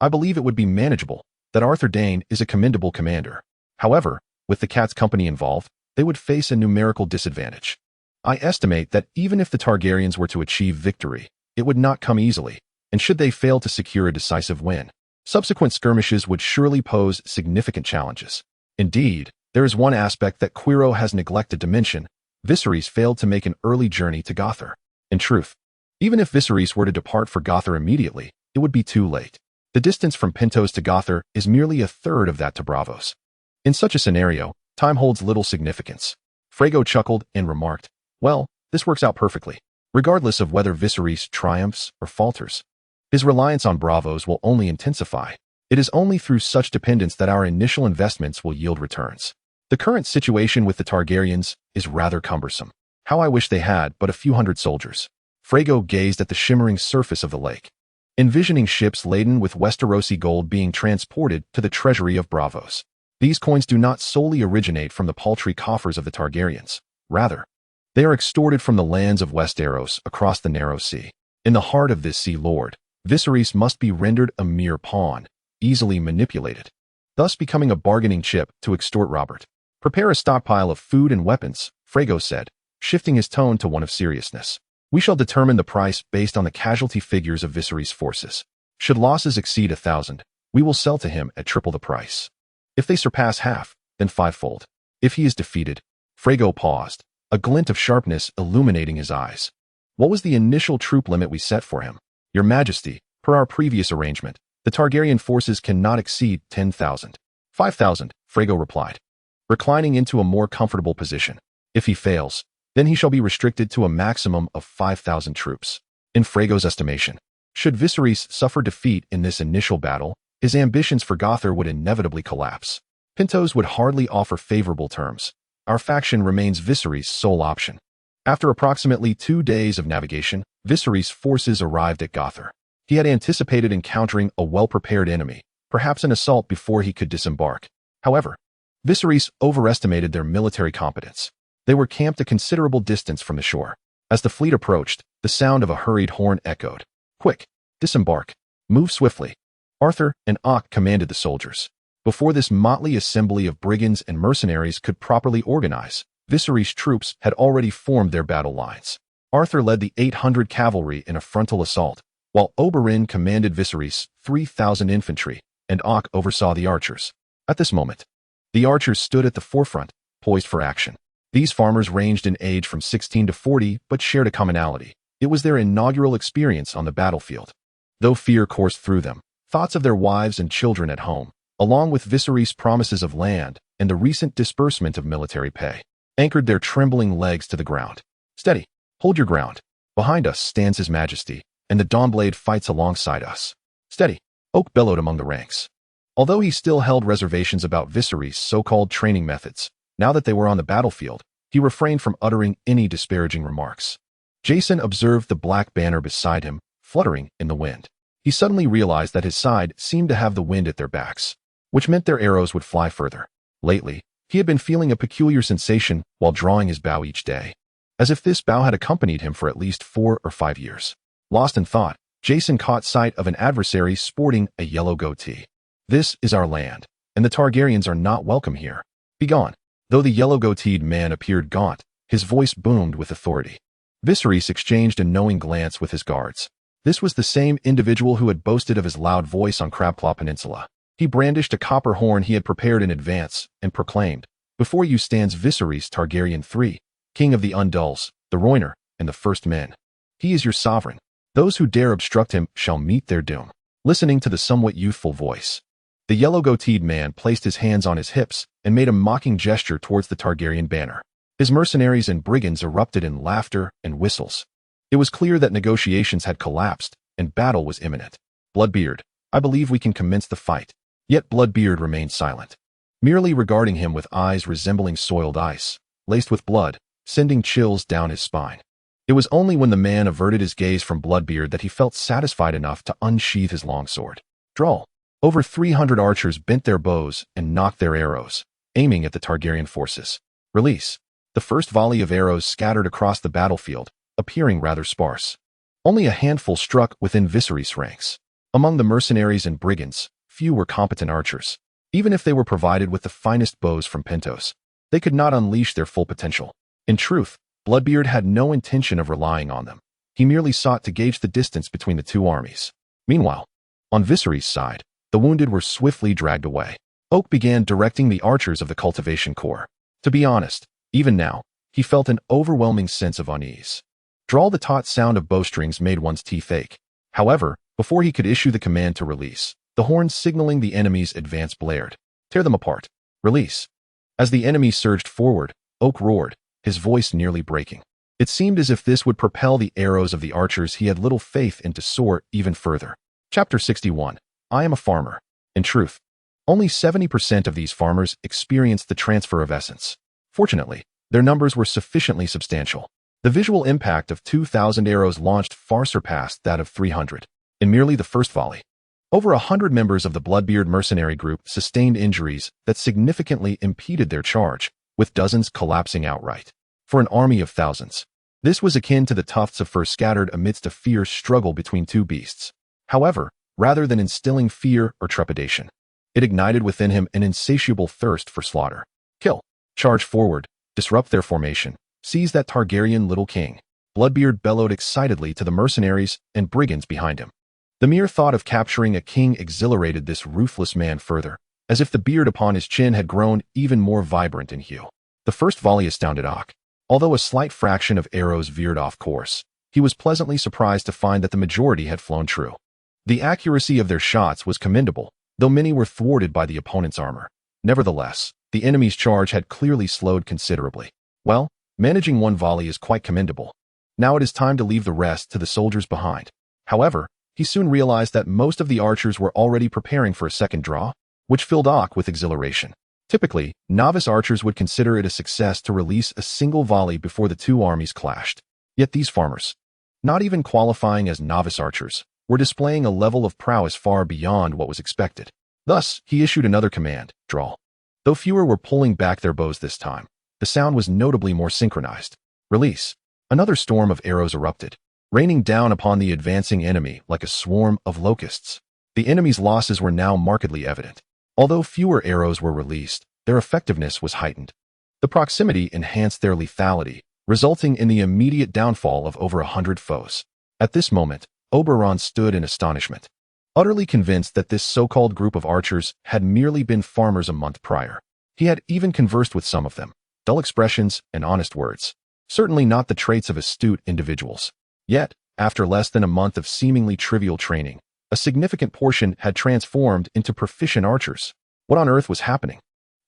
I believe it would be manageable. That Arthur Dayne is a commendable commander. However, with the Cat's Company involved, they would face a numerical disadvantage. I estimate that even if the Targaryens were to achieve victory, it would not come easily, and should they fail to secure a decisive win, subsequent skirmishes would surely pose significant challenges. Indeed, there is one aspect that Quiro has neglected to mention. Viserys failed to make an early journey to Gothar. In truth, even if Viserys were to depart for Gothar immediately, it would be too late. The distance from Pentos to Gothar is merely a third of that to Bravos. In such a scenario, time holds little significance." Freygo chuckled and remarked, "Well, this works out perfectly. Regardless of whether Viserys triumphs or falters, his reliance on Bravos will only intensify. It is only through such dependence that our initial investments will yield returns. The current situation with the Targaryens is rather cumbersome. How I wish they had but a few hundred soldiers." Freygo gazed at the shimmering surface of the lake, envisioning ships laden with Westerosi gold being transported to the treasury of Bravos. These coins do not solely originate from the paltry coffers of the Targaryens. Rather, they are extorted from the lands of Westeros across the narrow sea. In the heart of this sea lord, Viserys must be rendered a mere pawn, easily manipulated, thus becoming a bargaining chip to extort Robert. "Prepare a stockpile of food and weapons," Freygo said. shifting his tone to one of seriousness. "We shall determine the price based on the casualty figures of Viserys' forces. Should losses exceed 1,000, we will sell to him at triple the price. If they surpass half, then fivefold. If he is defeated..." Frego paused, a glint of sharpness illuminating his eyes. "What was the initial troop limit we set for him?" "Your Majesty, per our previous arrangement, the Targaryen forces cannot exceed 10,000. 5,000, Frego replied, reclining into a more comfortable position. "If he fails, then he shall be restricted to a maximum of 5,000 troops." In Frego's estimation, should Viserys suffer defeat in this initial battle, his ambitions for Gothar would inevitably collapse. Pentos would hardly offer favorable terms. Our faction remains Viserys' sole option. After approximately 2 days of navigation, Viserys' forces arrived at Gothar. He had anticipated encountering a well-prepared enemy, perhaps an assault before he could disembark. However, Viserys overestimated their military competence. They were camped a considerable distance from the shore. As the fleet approached, the sound of a hurried horn echoed. "Quick! Disembark! Move swiftly!" Arthur and Ock commanded the soldiers. Before this motley assembly of brigands and mercenaries could properly organize, Viserys' troops had already formed their battle lines. Arthur led the 800 cavalry in a frontal assault, while Oberyn commanded Viserys' 3,000 infantry, and Ock oversaw the archers. At this moment, the archers stood at the forefront, poised for action. These farmers ranged in age from 16 to 40, but shared a commonality. It was their inaugural experience on the battlefield. Though fear coursed through them, thoughts of their wives and children at home, along with Viserys' promises of land and the recent disbursement of military pay, anchored their trembling legs to the ground. "Steady! Hold your ground! Behind us stands His Majesty, and the Dawnblade fights alongside us." "Steady!" Oak bellowed among the ranks. Although he still held reservations about Viserys' so-called training methods, now that they were on the battlefield, he refrained from uttering any disparaging remarks. Jason observed the black banner beside him, fluttering in the wind. He suddenly realized that his side seemed to have the wind at their backs, which meant their arrows would fly further. Lately, he had been feeling a peculiar sensation while drawing his bow each day, as if this bow had accompanied him for at least 4 or 5 years. Lost in thought, Jason caught sight of an adversary sporting a yellow goatee. "This is our land, and the Targaryens are not welcome here. Begone." Though the yellow-goateed man appeared gaunt, his voice boomed with authority. Viserys exchanged a knowing glance with his guards. This was the same individual who had boasted of his loud voice on Crabclaw Peninsula. He brandished a copper horn he had prepared in advance and proclaimed, "Before you stands Viserys Targaryen III, King of the Undulls, the Roiner, and the First Men. He is your sovereign. Those who dare obstruct him shall meet their doom." Listening to the somewhat youthful voice, the yellow-goateed man placed his hands on his hips and made a mocking gesture towards the Targaryen banner. His mercenaries and brigands erupted in laughter and whistles. It was clear that negotiations had collapsed and battle was imminent. "Bloodbeard, I believe we can commence the fight." Yet Bloodbeard remained silent, merely regarding him with eyes resembling soiled ice, laced with blood, sending chills down his spine. It was only when the man averted his gaze from Bloodbeard that he felt satisfied enough to unsheath his longsword. Draw. Over 300 archers bent their bows and knocked their arrows, aiming at the Targaryen forces. Release. The first volley of arrows scattered across the battlefield, appearing rather sparse. Only a handful struck within Viserys' ranks. Among the mercenaries and brigands, few were competent archers. Even if they were provided with the finest bows from Pentos, they could not unleash their full potential. In truth, Bloodbeard had no intention of relying on them. He merely sought to gauge the distance between the two armies. Meanwhile, on Viserys' side, the wounded were swiftly dragged away. Oak began directing the archers of the Cultivation Corps. To be honest, even now, he felt an overwhelming sense of unease. The taut sound of bowstrings made one's teeth ache. However, before he could issue the command to release, the horns signaling the enemy's advance blared. "Tear them apart. Release." As the enemy surged forward, Oak roared, his voice nearly breaking. It seemed as if this would propel the arrows of the archers he had little faith in to soar even further. Chapter 61. I am a farmer. In truth, only 70% of these farmers experienced the transfer of essence. Fortunately, their numbers were sufficiently substantial. The visual impact of 2,000 arrows launched far surpassed that of 300. In merely the first volley, over 100 members of the Bloodbeard mercenary group sustained injuries that significantly impeded their charge, with dozens collapsing outright. For an army of thousands, this was akin to the tufts of fur scattered amidst a fierce struggle between two beasts. However, rather than instilling fear or trepidation, it ignited within him an insatiable thirst for slaughter. Kill. Charge forward, disrupt their formation, Seize that Targaryen little king. Bloodbeard bellowed excitedly to the mercenaries and brigands behind him. The mere thought of capturing a king exhilarated this ruthless man further, as if the beard upon his chin had grown even more vibrant in hue. The first volley astounded Ak. Although a slight fraction of arrows veered off course, he was pleasantly surprised to find that the majority had flown true. The accuracy of their shots was commendable, though many were thwarted by the opponent's armor. Nevertheless, the enemy's charge had clearly slowed considerably. Well, managing one volley is quite commendable. Now it is time to leave the rest to the soldiers behind. However, he soon realized that most of the archers were already preparing for a second draw, which filled Ak with exhilaration. Typically, novice archers would consider it a success to release a single volley before the two armies clashed. Yet these farmers, not even qualifying as novice archers, were displaying a level of prowess far beyond what was expected. Thus, he issued another command, draw. Though fewer were pulling back their bows this time, the sound was notably more synchronized. Release. Another storm of arrows erupted, raining down upon the advancing enemy like a swarm of locusts. The enemy's losses were now markedly evident. Although fewer arrows were released, their effectiveness was heightened. The proximity enhanced their lethality, resulting in the immediate downfall of over 100 foes. At this moment, Oberon stood in astonishment, utterly convinced that this so-called group of archers had merely been farmers a month prior. He had even conversed with some of them, dull expressions and honest words, certainly not the traits of astute individuals. Yet, after less than a month of seemingly trivial training, a significant portion had transformed into proficient archers. What on earth was happening?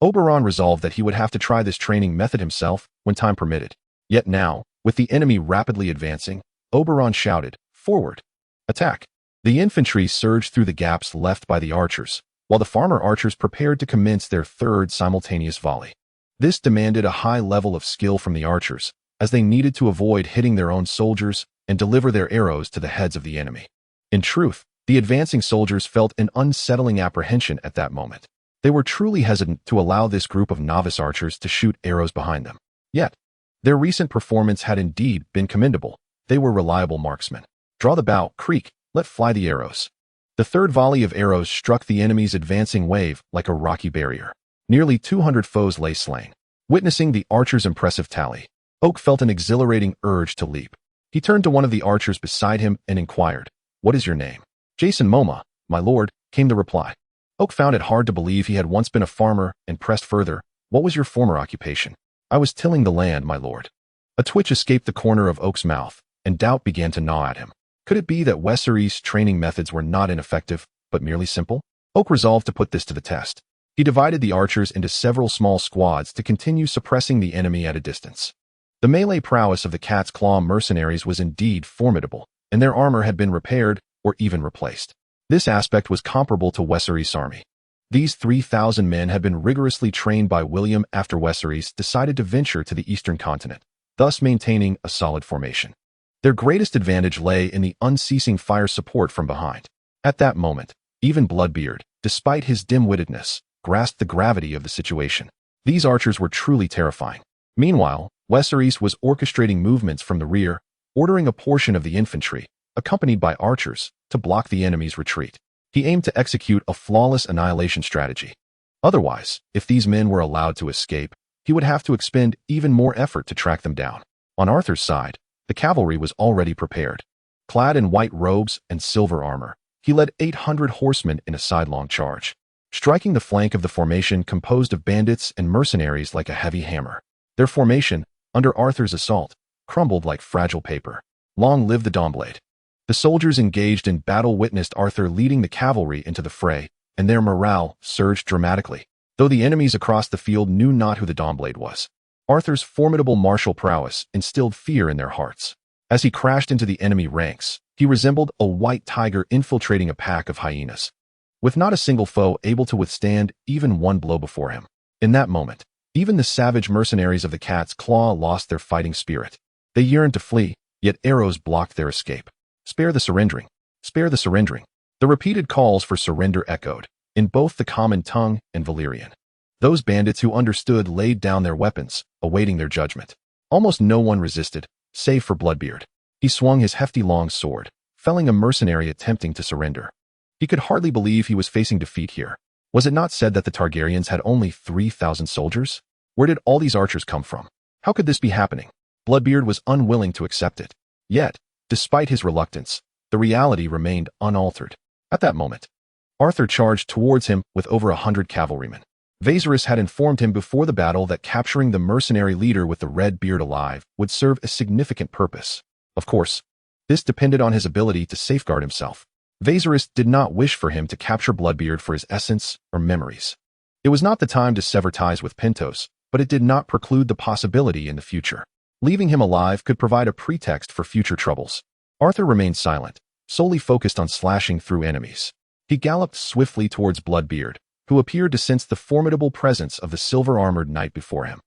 Oberon resolved that he would have to try this training method himself when time permitted. Yet now, with the enemy rapidly advancing, Oberon shouted, "Forward! Attack!" The infantry surged through the gaps left by the archers, while the farmer archers prepared to commence their third simultaneous volley. This demanded a high level of skill from the archers, as they needed to avoid hitting their own soldiers and deliver their arrows to the heads of the enemy. In truth, the advancing soldiers felt an unsettling apprehension at that moment. They were truly hesitant to allow this group of novice archers to shoot arrows behind them. Yet, their recent performance had indeed been commendable. They were reliable marksmen. Draw the bow, creak, let fly the arrows. The third volley of arrows struck the enemy's advancing wave like a rocky barrier. Nearly 200 foes lay slain. Witnessing the archers' impressive tally, Oak felt an exhilarating urge to leap. He turned to one of the archers beside him and inquired, "What is your name?" "Jason Momoa, my lord," came the reply. Oak found it hard to believe he had once been a farmer and pressed further, "What was your former occupation?" "I was tilling the land, my lord." A twitch escaped the corner of Oak's mouth, and doubt began to gnaw at him. Could it be that Viserys' training methods were not ineffective, but merely simple? Oak resolved to put this to the test. He divided the archers into several small squads to continue suppressing the enemy at a distance. The melee prowess of the Cat's Claw mercenaries was indeed formidable, and their armor had been repaired or even replaced. This aspect was comparable to Viserys' army. These 3,000 men had been rigorously trained by William after Viserys decided to venture to the eastern continent, thus maintaining a solid formation. Their greatest advantage lay in the unceasing fire support from behind. At that moment, even Bloodbeard, despite his dim-wittedness, grasped the gravity of the situation. These archers were truly terrifying. Meanwhile, Viserys was orchestrating movements from the rear, ordering a portion of the infantry, accompanied by archers, to block the enemy's retreat. He aimed to execute a flawless annihilation strategy. Otherwise, if these men were allowed to escape, he would have to expend even more effort to track them down. On Arthur's side, the cavalry was already prepared. Clad in white robes and silver armor, he led 800 horsemen in a sidelong charge, striking the flank of the formation composed of bandits and mercenaries like a heavy hammer. Their formation, under Arthur's assault, crumbled like fragile paper. Long live the Dawnblade. The soldiers engaged in battle witnessed Arthur leading the cavalry into the fray, and their morale surged dramatically, though the enemies across the field knew not who the Dawnblade was. Arthur's formidable martial prowess instilled fear in their hearts. As he crashed into the enemy ranks, he resembled a white tiger infiltrating a pack of hyenas, with not a single foe able to withstand even one blow before him. In that moment, even the savage mercenaries of the Cat's Claw lost their fighting spirit. They yearned to flee, yet arrows blocked their escape. "Spare the surrendering! Spare the surrendering!" The repeated calls for surrender echoed, in both the common tongue and Valyrian. Those bandits who understood laid down their weapons, awaiting their judgment. Almost no one resisted, save for Bloodbeard. He swung his hefty long sword, felling a mercenary attempting to surrender. He could hardly believe he was facing defeat here. Was it not said that the Targaryens had only 3,000 soldiers? Where did all these archers come from? How could this be happening? Bloodbeard was unwilling to accept it. Yet, despite his reluctance, the reality remained unaltered. At that moment, Arthur charged towards him with over 100 cavalrymen. Viserys had informed him before the battle that capturing the mercenary leader with the red beard alive would serve a significant purpose. Of course, this depended on his ability to safeguard himself. Viserys did not wish for him to capture Bloodbeard for his essence or memories. It was not the time to sever ties with Pentos, but it did not preclude the possibility in the future. Leaving him alive could provide a pretext for future troubles. Arthur remained silent, solely focused on slashing through enemies. He galloped swiftly towards Bloodbeard, who appeared to sense the formidable presence of the silver-armored knight before him.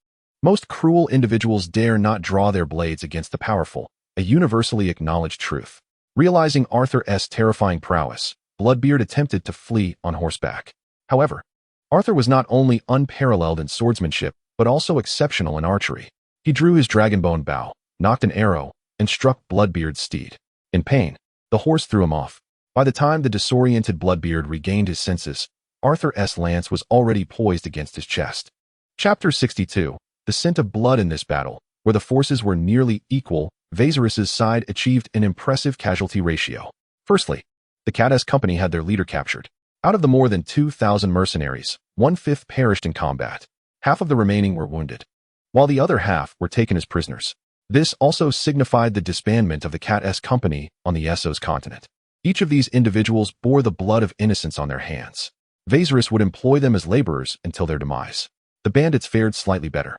Most cruel individuals dare not draw their blades against the powerful, a universally acknowledged truth. Realizing Arthur's terrifying prowess, Bloodbeard attempted to flee on horseback. However, Arthur was not only unparalleled in swordsmanship, but also exceptional in archery. He drew his dragonbone bow, nocked an arrow, and struck Bloodbeard's steed. In pain, the horse threw him off. By the time the disoriented Bloodbeard regained his senses, Arthur's lance was already poised against his chest. Chapter 62. The scent of blood. In this battle, where the forces were nearly equal, Viserys' side achieved an impressive casualty ratio. Firstly, the Caddes company had their leader captured. Out of the more than 2,000 mercenaries, 1/5 perished in combat. Half of the remaining were wounded, while the other half were taken as prisoners. This also signified the disbandment of the Caddes company on the Essos continent. Each of these individuals bore the blood of innocence on their hands. Viserys would employ them as laborers until their demise. The bandits fared slightly better,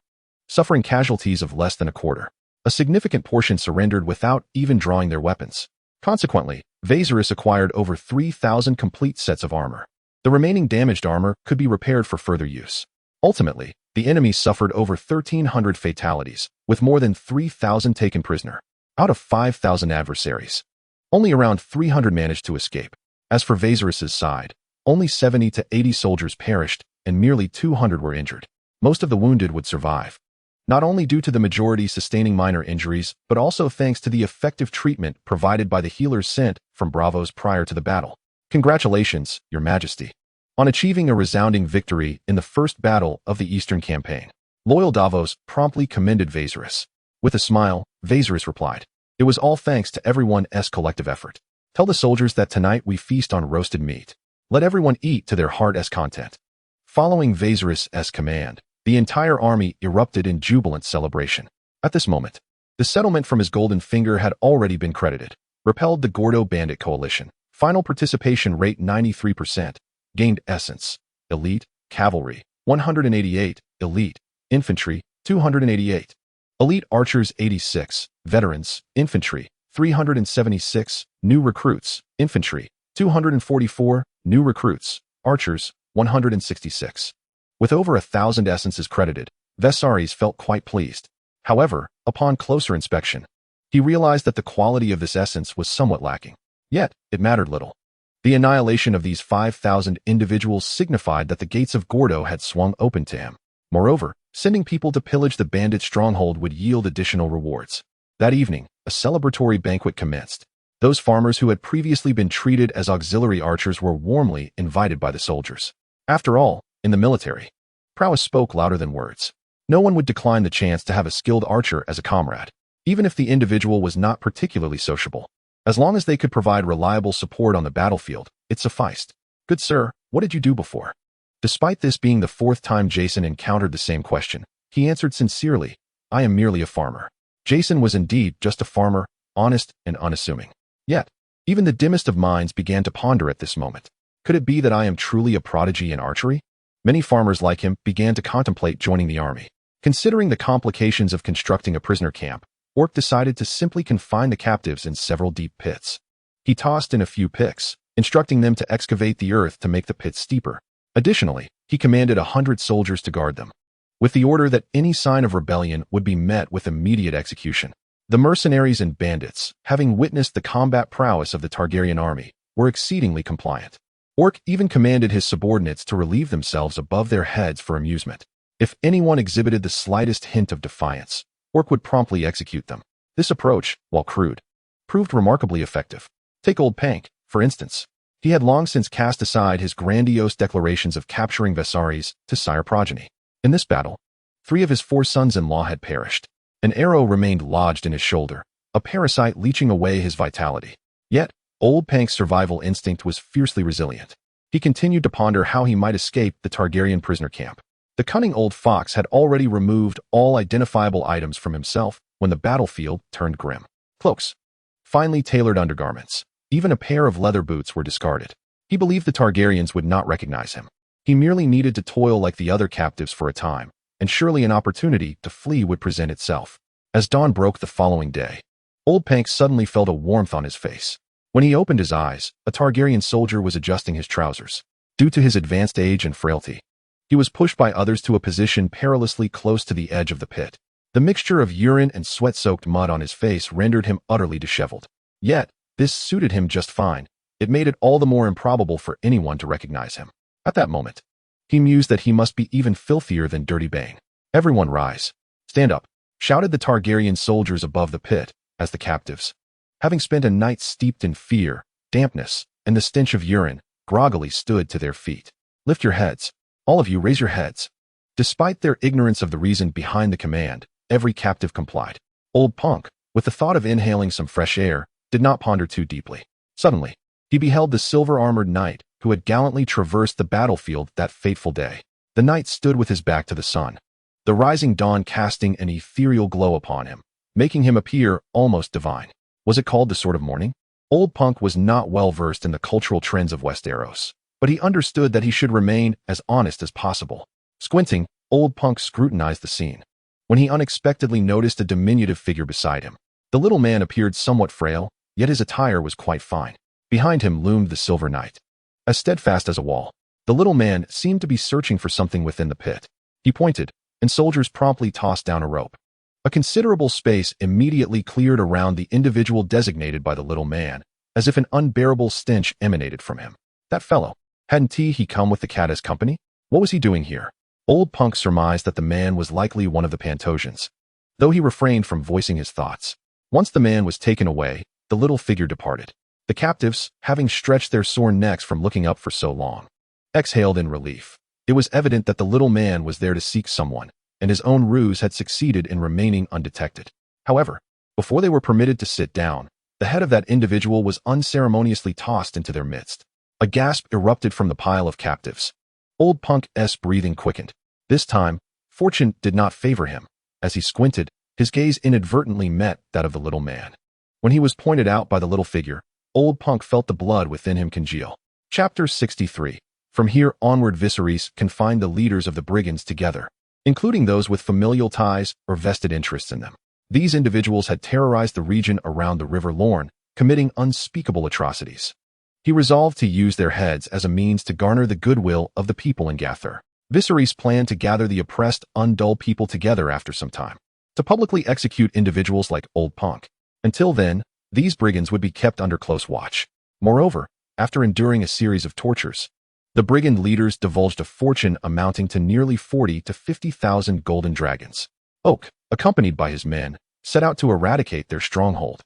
suffering casualties of less than a quarter. A significant portion surrendered without even drawing their weapons. Consequently, Viserys acquired over 3,000 complete sets of armor. The remaining damaged armor could be repaired for further use. Ultimately, the enemy suffered over 1,300 fatalities, with more than 3,000 taken prisoner. Out of 5,000 adversaries, only around 300 managed to escape. As for Viserys' side, only 70 to 80 soldiers perished, and merely 200 were injured. Most of the wounded would survive, not only due to the majority sustaining minor injuries, but also thanks to the effective treatment provided by the healers sent from Bravos prior to the battle. Congratulations, Your Majesty, on achieving a resounding victory in the first battle of the Eastern Campaign. Loyal Davos promptly commended Viserys. With a smile, Viserys replied, "It was all thanks to everyone's collective effort. Tell the soldiers that tonight we feast on roasted meat. Let everyone eat to their heart's content." Following Viserys' command, the entire army erupted in jubilant celebration. At this moment, the settlement from his golden finger had already been credited. Repelled the Gordo bandit coalition. Final participation rate 93%. Gained essence. Elite, cavalry, 188. Elite, infantry, 288. Elite archers, 86. Veterans, infantry, 376. New recruits, infantry, 244. New recruits, archers, 166. With over 1,000 essences credited, Viserys felt quite pleased. However, upon closer inspection, he realized that the quality of this essence was somewhat lacking. Yet, it mattered little. The annihilation of these 5,000 individuals signified that the gates of Gordo had swung open to him. Moreover, sending people to pillage the bandit stronghold would yield additional rewards. That evening, a celebratory banquet commenced. Those farmers who had previously been treated as auxiliary archers were warmly invited by the soldiers. After all, in the military, prowess spoke louder than words. No one would decline the chance to have a skilled archer as a comrade, even if the individual was not particularly sociable. As long as they could provide reliable support on the battlefield, it sufficed. "Good sir, what did you do before?" Despite this being the 4th time Jason encountered the same question, he answered sincerely, "I am merely a farmer." Jason was indeed just a farmer, honest and unassuming. Yet, even the dimmest of minds began to ponder at this moment. Could it be that I am truly a prodigy in archery? Many farmers like him began to contemplate joining the army. Considering the complications of constructing a prisoner camp, Orc decided to simply confine the captives in several deep pits. He tossed in a few picks, instructing them to excavate the earth to make the pits steeper. Additionally, he commanded 100 soldiers to guard them, with the order that any sign of rebellion would be met with immediate execution. The mercenaries and bandits, having witnessed the combat prowess of the Targaryen army, were exceedingly compliant. Orc even commanded his subordinates to relieve themselves above their heads for amusement. If anyone exhibited the slightest hint of defiance, Orc would promptly execute them. This approach, while crude, proved remarkably effective. Take old Pank, for instance. He had long since cast aside his grandiose declarations of capturing Viserys to sire progeny. In this battle, 3 of his 4 sons-in-law had perished. An arrow remained lodged in his shoulder, a parasite leeching away his vitality. Yet, Old Pank's survival instinct was fiercely resilient. He continued to ponder how he might escape the Targaryen prisoner camp. The cunning old fox had already removed all identifiable items from himself when the battlefield turned grim. Cloaks, finely tailored undergarments, even a pair of leather boots were discarded. He believed the Targaryens would not recognize him. He merely needed to toil like the other captives for a time, and surely an opportunity to flee would present itself. As dawn broke the following day, Old Pank suddenly felt a warmth on his face. When he opened his eyes, a Targaryen soldier was adjusting his trousers. Due to his advanced age and frailty, he was pushed by others to a position perilously close to the edge of the pit. The mixture of urine and sweat-soaked mud on his face rendered him utterly disheveled. Yet, this suited him just fine. It made it all the more improbable for anyone to recognize him. At that moment, he mused that he must be even filthier than Dirty Bane. "Everyone rise. Stand up," shouted the Targaryen soldiers above the pit, as the captives, having spent a night steeped in fear, dampness, and the stench of urine, groggily stood to their feet. "Lift your heads. All of you raise your heads." Despite their ignorance of the reason behind the command, every captive complied. Old Punk, with the thought of inhaling some fresh air, did not ponder too deeply. Suddenly, he beheld the silver-armored knight who had gallantly traversed the battlefield that fateful day. The knight stood with his back to the sun, the rising dawn casting an ethereal glow upon him, making him appear almost divine. Was it called the Sword of Morning? Old Punk was not well versed in the cultural trends of Westeros, but he understood that he should remain as honest as possible. Squinting, Old Punk scrutinized the scene, when he unexpectedly noticed a diminutive figure beside him. The little man appeared somewhat frail, yet his attire was quite fine. Behind him loomed the Silver Knight, as steadfast as a wall. The little man seemed to be searching for something within the pit. He pointed, and soldiers promptly tossed down a rope. A considerable space immediately cleared around the individual designated by the little man, as if an unbearable stench emanated from him. That fellow, hadn't he come with the cat as company? What was he doing here? Old Punk surmised that the man was likely one of the Pantosians, though he refrained from voicing his thoughts. Once the man was taken away, the little figure departed. The captives, having stretched their sore necks from looking up for so long, exhaled in relief. It was evident that the little man was there to seek someone, and his own ruse had succeeded in remaining undetected. However, before they were permitted to sit down, the head of that individual was unceremoniously tossed into their midst. A gasp erupted from the pile of captives. Old Punk's breathing quickened. This time, fortune did not favor him. As he squinted, his gaze inadvertently met that of the little man. When he was pointed out by the little figure, Old Punk felt the blood within him congeal. Chapter 63. From here onward, Viserys confined the leaders of the brigands together, including those with familial ties or vested interests in them. These individuals had terrorized the region around the River Lorne, committing unspeakable atrocities. He resolved to use their heads as a means to garner the goodwill of the people in Gather. Viserys planned to gather the oppressed, undull people together after some time, to publicly execute individuals like Old Punk. Until then, these brigands would be kept under close watch. Moreover, after enduring a series of tortures, the brigand leaders divulged a fortune amounting to nearly 40 to 50,000 golden dragons. Oak, accompanied by his men, set out to eradicate their stronghold,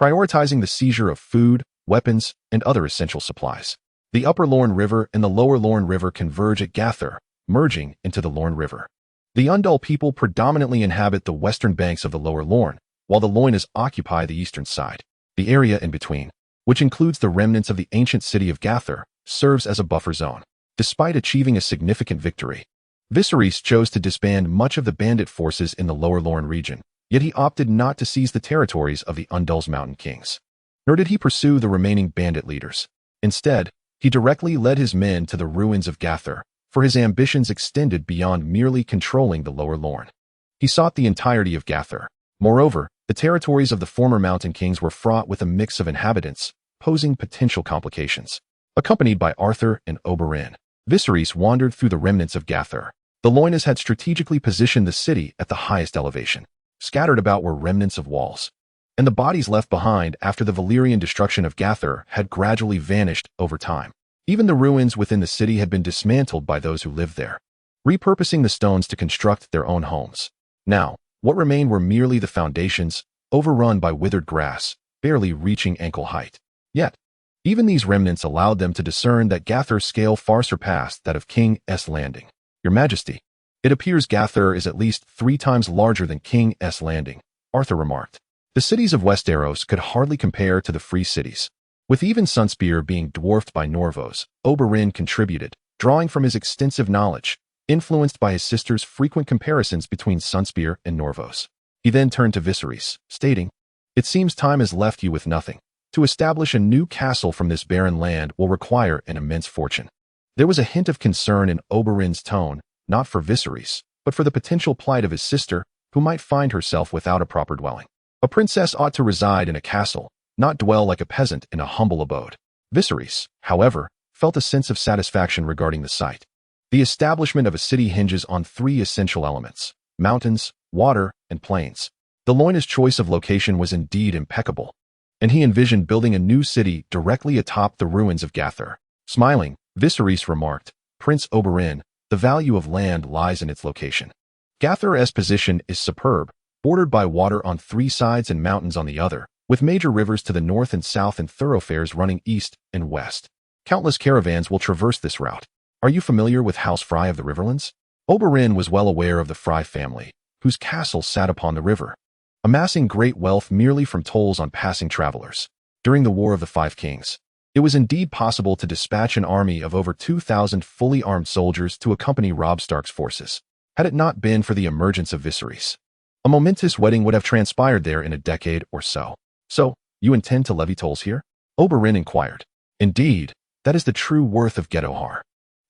prioritizing the seizure of food, weapons, and other essential supplies. The Upper Lorne River and the Lower Lorne River converge at Gather, merging into the Lorne River. The Undull people predominantly inhabit the western banks of the Lower Lorne, while the Loynes occupy the eastern side. The area in between, which includes the remnants of the ancient city of Gather, serves as a buffer zone. Despite achieving a significant victory, Viserys chose to disband much of the bandit forces in the Lower Lorne region, yet he opted not to seize the territories of the Undull's Mountain Kings. Nor did he pursue the remaining bandit leaders. Instead, he directly led his men to the ruins of Gather, for his ambitions extended beyond merely controlling the Lower Lorne. He sought the entirety of Gather. Moreover, the territories of the former Mountain Kings were fraught with a mix of inhabitants, posing potential complications. Accompanied by Arthur and Oberyn, Viserys wandered through the remnants of Gather. The Loynes had strategically positioned the city at the highest elevation. Scattered about were remnants of walls, and the bodies left behind after the Valyrian destruction of Gather had gradually vanished over time. Even the ruins within the city had been dismantled by those who lived there, repurposing the stones to construct their own homes. Now, what remained were merely the foundations, overrun by withered grass, barely reaching ankle height. Yet, even these remnants allowed them to discern that Gather's scale far surpassed that of King's Landing. "Your Majesty," It appears Gather is at least 3 times larger than King's Landing, Arthur remarked. The cities of Westeros could hardly compare to the free cities. With even Sunspear being dwarfed by Norvos, Oberyn contributed, drawing from his extensive knowledge, influenced by his sister's frequent comparisons between Sunspear and Norvos. He then turned to Viserys, stating, "It seems time has left you with nothing. To establish a new castle from this barren land will require an immense fortune." There was a hint of concern in Oberyn's tone, not for Viserys, but for the potential plight of his sister, who might find herself without a proper dwelling. A princess ought to reside in a castle, not dwell like a peasant in a humble abode. Viserys, however, felt a sense of satisfaction regarding the site. The establishment of a city hinges on 3 essential elements: mountains, water, and plains. The Loiner's choice of location was indeed impeccable, and he envisioned building a new city directly atop the ruins of Gather. Smiling, Viserys remarked, "Prince Oberyn, the value of land lies in its location. Gather's position is superb, bordered by water on 3 sides and mountains on the other, with major rivers to the north and south and thoroughfares running east and west. Countless caravans will traverse this route. Are you familiar with House Frey of the Riverlands?" Oberyn was well aware of the Frey family, whose castle sat upon the river, amassing great wealth merely from tolls on passing travelers. During the War of the Five Kings, it was indeed possible to dispatch an army of over 2,000 fully armed soldiers to accompany Robb Stark's forces. Had it not been for the emergence of Viserys, a momentous wedding would have transpired there in a decade or so. "So, you intend to levy tolls here?" Oberyn inquired. "Indeed, that is the true worth of Gedohar.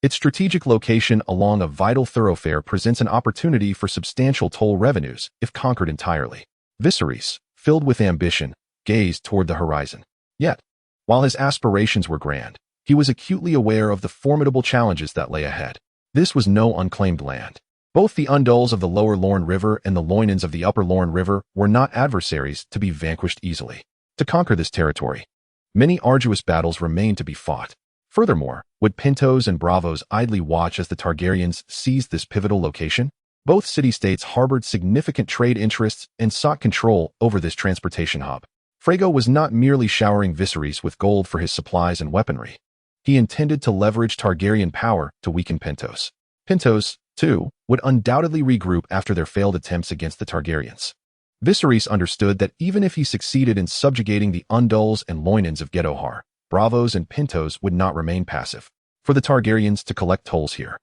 Its strategic location along a vital thoroughfare presents an opportunity for substantial toll revenues if conquered entirely." Viserys, filled with ambition, gazed toward the horizon. Yet, while his aspirations were grand, he was acutely aware of the formidable challenges that lay ahead. This was no unclaimed land. Both the Undulls of the lower Lorne River and the Loinans of the upper Lorne River were not adversaries to be vanquished easily. To conquer this territory, many arduous battles remained to be fought. Furthermore, would Pintos and Bravos idly watch as the Targaryens seized this pivotal location? Both city-states harbored significant trade interests and sought control over this transportation hub. Frego was not merely showering Viserys with gold for his supplies and weaponry. He intended to leverage Targaryen power to weaken Pintos. Pintos, too, would undoubtedly regroup after their failed attempts against the Targaryens. Viserys understood that even if he succeeded in subjugating the Undulls and Loinans of Gedohar, Bravos and Pintos would not remain passive. For the Targaryens to collect tolls here,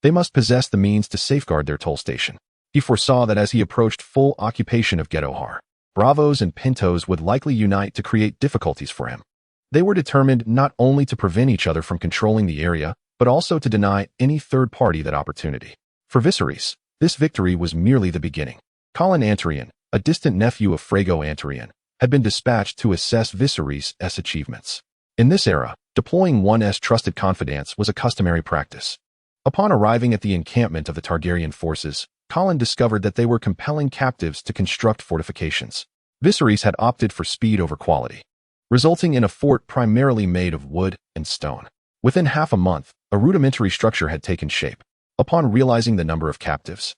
they must possess the means to safeguard their toll station. He foresaw that as he approached full occupation of Gedohar, Bravos and Pintos would likely unite to create difficulties for him. They were determined not only to prevent each other from controlling the area, but also to deny any third party that opportunity. For Viserys, this victory was merely the beginning. Colin Antarian, a distant nephew of Frego Antarian, had been dispatched to assess Viserys' achievements. In this era, deploying one's trusted confidants was a customary practice. Upon arriving at the encampment of the Targaryen forces, Colin discovered that they were compelling captives to construct fortifications. Viserys had opted for speed over quality, resulting in a fort primarily made of wood and stone. Within half a month, a rudimentary structure had taken shape. Upon realizing the number of captives,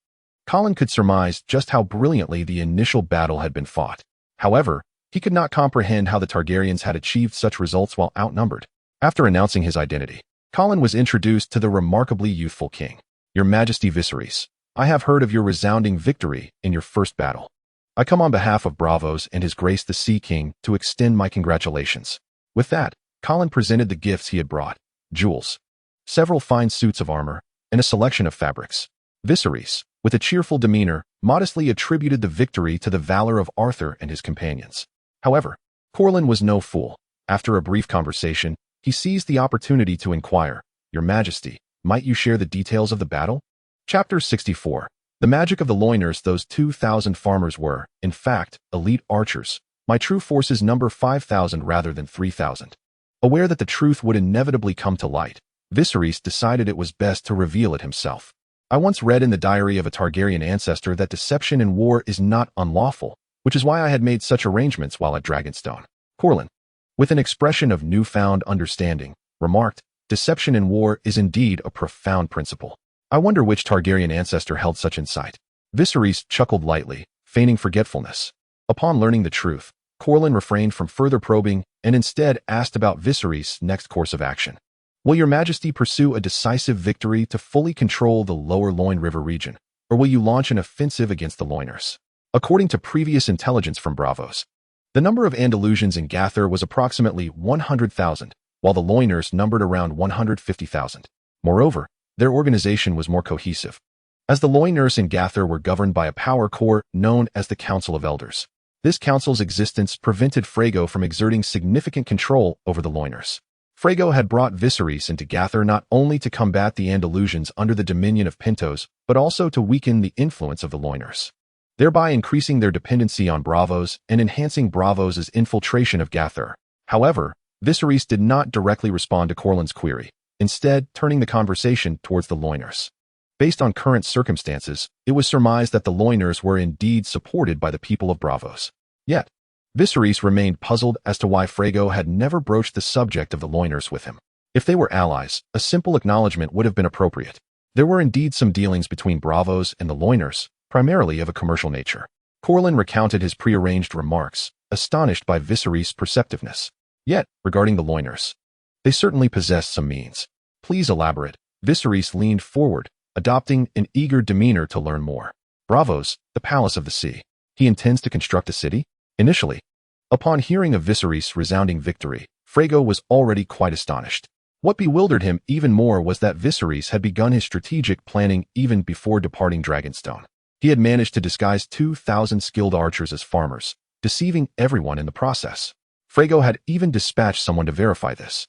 Colin could surmise just how brilliantly the initial battle had been fought. However, he could not comprehend how the Targaryens had achieved such results while outnumbered. After announcing his identity, Colin was introduced to the remarkably youthful king. "Your Majesty Viserys, I have heard of your resounding victory in your first battle. I come on behalf of Bravos and His Grace the Sea King to extend my congratulations." With that, Colin presented the gifts he had brought: jewels, several fine suits of armor, and a selection of fabrics. Viserys, with a cheerful demeanor, modestly attributed the victory to the valor of Arthur and his companions. However, Corlin was no fool. After a brief conversation, he seized the opportunity to inquire, "Your Majesty, might you share the details of the battle?" Chapter 64. The magic of the Loiners. Those 2,000 farmers were, in fact, elite archers. My true forces number 5,000 rather than 3,000. Aware that the truth would inevitably come to light, Viserys decided it was best to reveal it himself. "I once read in the diary of a Targaryen ancestor that deception in war is not unlawful, which is why I had made such arrangements while at Dragonstone." Corlin, with an expression of newfound understanding, remarked, "Deception in war is indeed a profound principle. I wonder which Targaryen ancestor held such insight." Viserys chuckled lightly, feigning forgetfulness. Upon learning the truth, Corlin refrained from further probing and instead asked about Viserys' next course of action. Will your majesty pursue a decisive victory to fully control the lower Loin River region, or will you launch an offensive against the Loiners? According to previous intelligence from Bravos, the number of Andalusians in Gather was approximately 100,000, while the Loiners numbered around 150,000. Moreover, their organization was more cohesive, as the Loiners in Gather were governed by a power core known as the Council of Elders. This council's existence prevented Frego from exerting significant control over the Loiners. Frego had brought Viserys into Gather not only to combat the Andalusians under the dominion of Pintos, but also to weaken the influence of the Loiners, thereby increasing their dependency on Bravos and enhancing Bravos' infiltration of Gather. However, Viserys did not directly respond to Corlin's query, instead turning the conversation towards the Loiners. Based on current circumstances, it was surmised that the Loiners were indeed supported by the people of Bravos. Yet, Viserys remained puzzled as to why Frego had never broached the subject of the Loiners with him. If they were allies, a simple acknowledgement would have been appropriate. There were indeed some dealings between Bravos and the Loiners, primarily of a commercial nature. Corlin recounted his prearranged remarks, astonished by Viserys' perceptiveness. Yet, regarding the Loiners, they certainly possessed some means. Please elaborate. Viserys leaned forward, adopting an eager demeanor to learn more. Bravos, the Palace of the Sea. He intends to construct a city? Initially, upon hearing of Viserys' resounding victory, Frego was already quite astonished. What bewildered him even more was that Viserys had begun his strategic planning even before departing Dragonstone. He had managed to disguise 2,000 skilled archers as farmers, deceiving everyone in the process. Frego had even dispatched someone to verify this,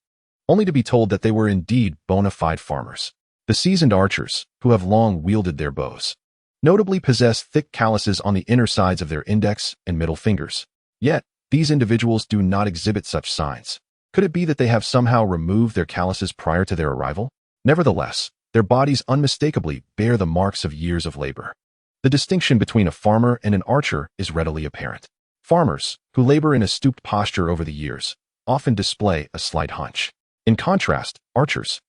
only to be told that they were indeed bona fide farmers. The seasoned archers, who have long wielded their bows, notably possess thick calluses on the inner sides of their index and middle fingers. Yet, these individuals do not exhibit such signs. Could it be that they have somehow removed their calluses prior to their arrival? Nevertheless, their bodies unmistakably bear the marks of years of labor. The distinction between a farmer and an archer is readily apparent. Farmers, who labor in a stooped posture over the years, often display a slight hunch. In contrast, archers,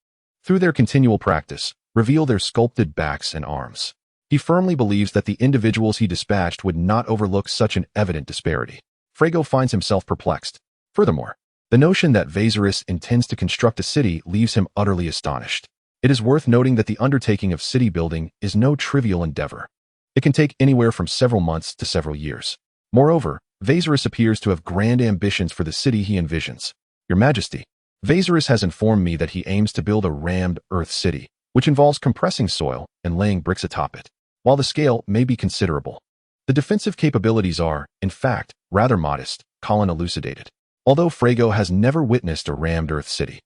through their continual practice, reveal their sculpted backs and arms. He firmly believes that the individuals he dispatched would not overlook such an evident disparity. Frego finds himself perplexed. Furthermore, the notion that Viserys intends to construct a city leaves him utterly astonished. It is worth noting that the undertaking of city building is no trivial endeavor. It can take anywhere from several months to several years. Moreover, Viserys appears to have grand ambitions for the city he envisions. Your Majesty, Viserys has informed me that he aims to build a rammed earth city, which involves compressing soil and laying bricks atop it. While the scale may be considerable, the defensive capabilities are, in fact, rather modest, Colin elucidated. Although Frego has never witnessed a rammed earth city,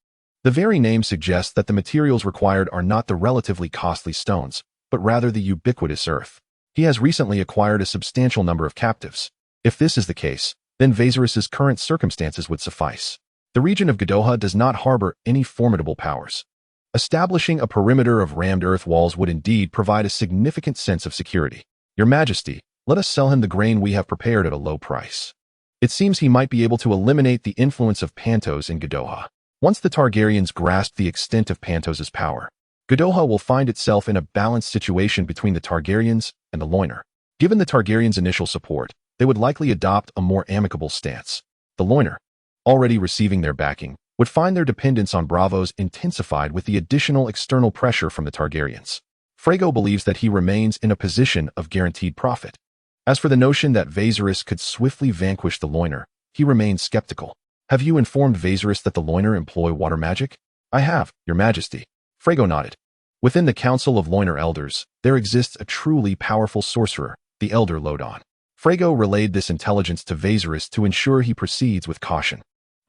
the very name suggests that the materials required are not the relatively costly stones, but rather the ubiquitous earth. He has recently acquired a substantial number of captives. If this is the case, then Viserys' current circumstances would suffice. The region of Godoha does not harbor any formidable powers. Establishing a perimeter of rammed earth walls would indeed provide a significant sense of security. Your Majesty, let us sell him the grain we have prepared at a low price. It seems he might be able to eliminate the influence of Pantos in Godoha. Once the Targaryens grasp the extent of Pantos' power, Godoha will find itself in a balanced situation between the Targaryens and the Loiner. Given the Targaryens' initial support, they would likely adopt a more amicable stance. The Loiner, already receiving their backing, would find their dependence on Bravos intensified with the additional external pressure from the Targaryens. Frego believes that he remains in a position of guaranteed profit. As for the notion that Viserys could swiftly vanquish the Loiner, he remains skeptical. Have you informed Viserys that the Loiner employ water magic? I have, Your Majesty. Frego nodded. Within the Council of Loiner Elders, there exists a truly powerful sorcerer, the Elder Lodon. Frego relayed this intelligence to Viserys to ensure he proceeds with caution,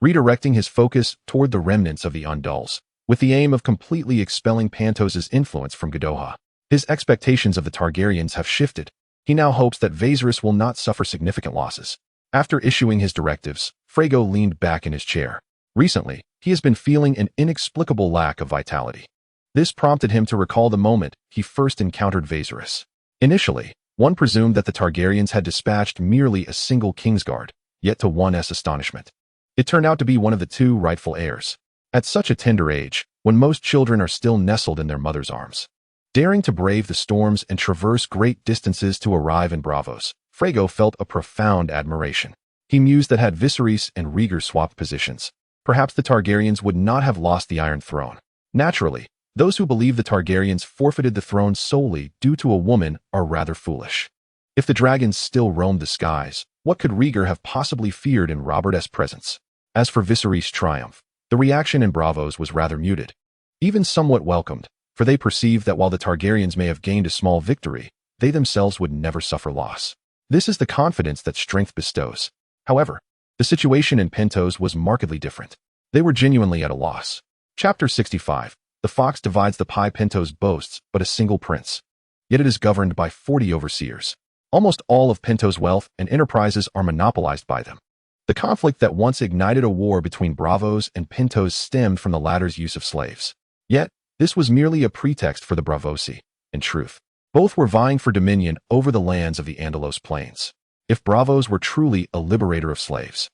redirecting his focus toward the remnants of the Undulls, with the aim of completely expelling Pantos' influence from Godoha. His expectations of the Targaryens have shifted. He now hopes that Viserys will not suffer significant losses. After issuing his directives, Frego leaned back in his chair. Recently, he has been feeling an inexplicable lack of vitality. This prompted him to recall the moment he first encountered Viserys. Initially, one presumed that the Targaryens had dispatched merely a single kingsguard, yet to one's astonishment, it turned out to be one of the two rightful heirs. At such a tender age, when most children are still nestled in their mother's arms, daring to brave the storms and traverse great distances to arrive in Bravos, Frego felt a profound admiration. He mused that had Viserys and Rhaegar swapped positions, perhaps the Targaryens would not have lost the Iron Throne. Naturally, those who believe the Targaryens forfeited the throne solely due to a woman are rather foolish. If the dragons still roamed the skies, what could Rhaegar have possibly feared in Robert's presence? As for Viserys' triumph, the reaction in Braavos was rather muted, even somewhat welcomed, for they perceived that while the Targaryens may have gained a small victory, they themselves would never suffer loss. This is the confidence that strength bestows. However, the situation in Pentos was markedly different. They were genuinely at a loss. Chapter 65. The fox divides the pie. Pentos boasts but a single prince, yet it is governed by 40 overseers. Almost all of Pentos' wealth and enterprises are monopolized by them. The conflict that once ignited a war between Braavos and Pentos stemmed from the latter's use of slaves. Yet, this was merely a pretext for the Braavosi. In truth, both were vying for dominion over the lands of the Andalos Plains. If Braavos were truly a liberator of slaves,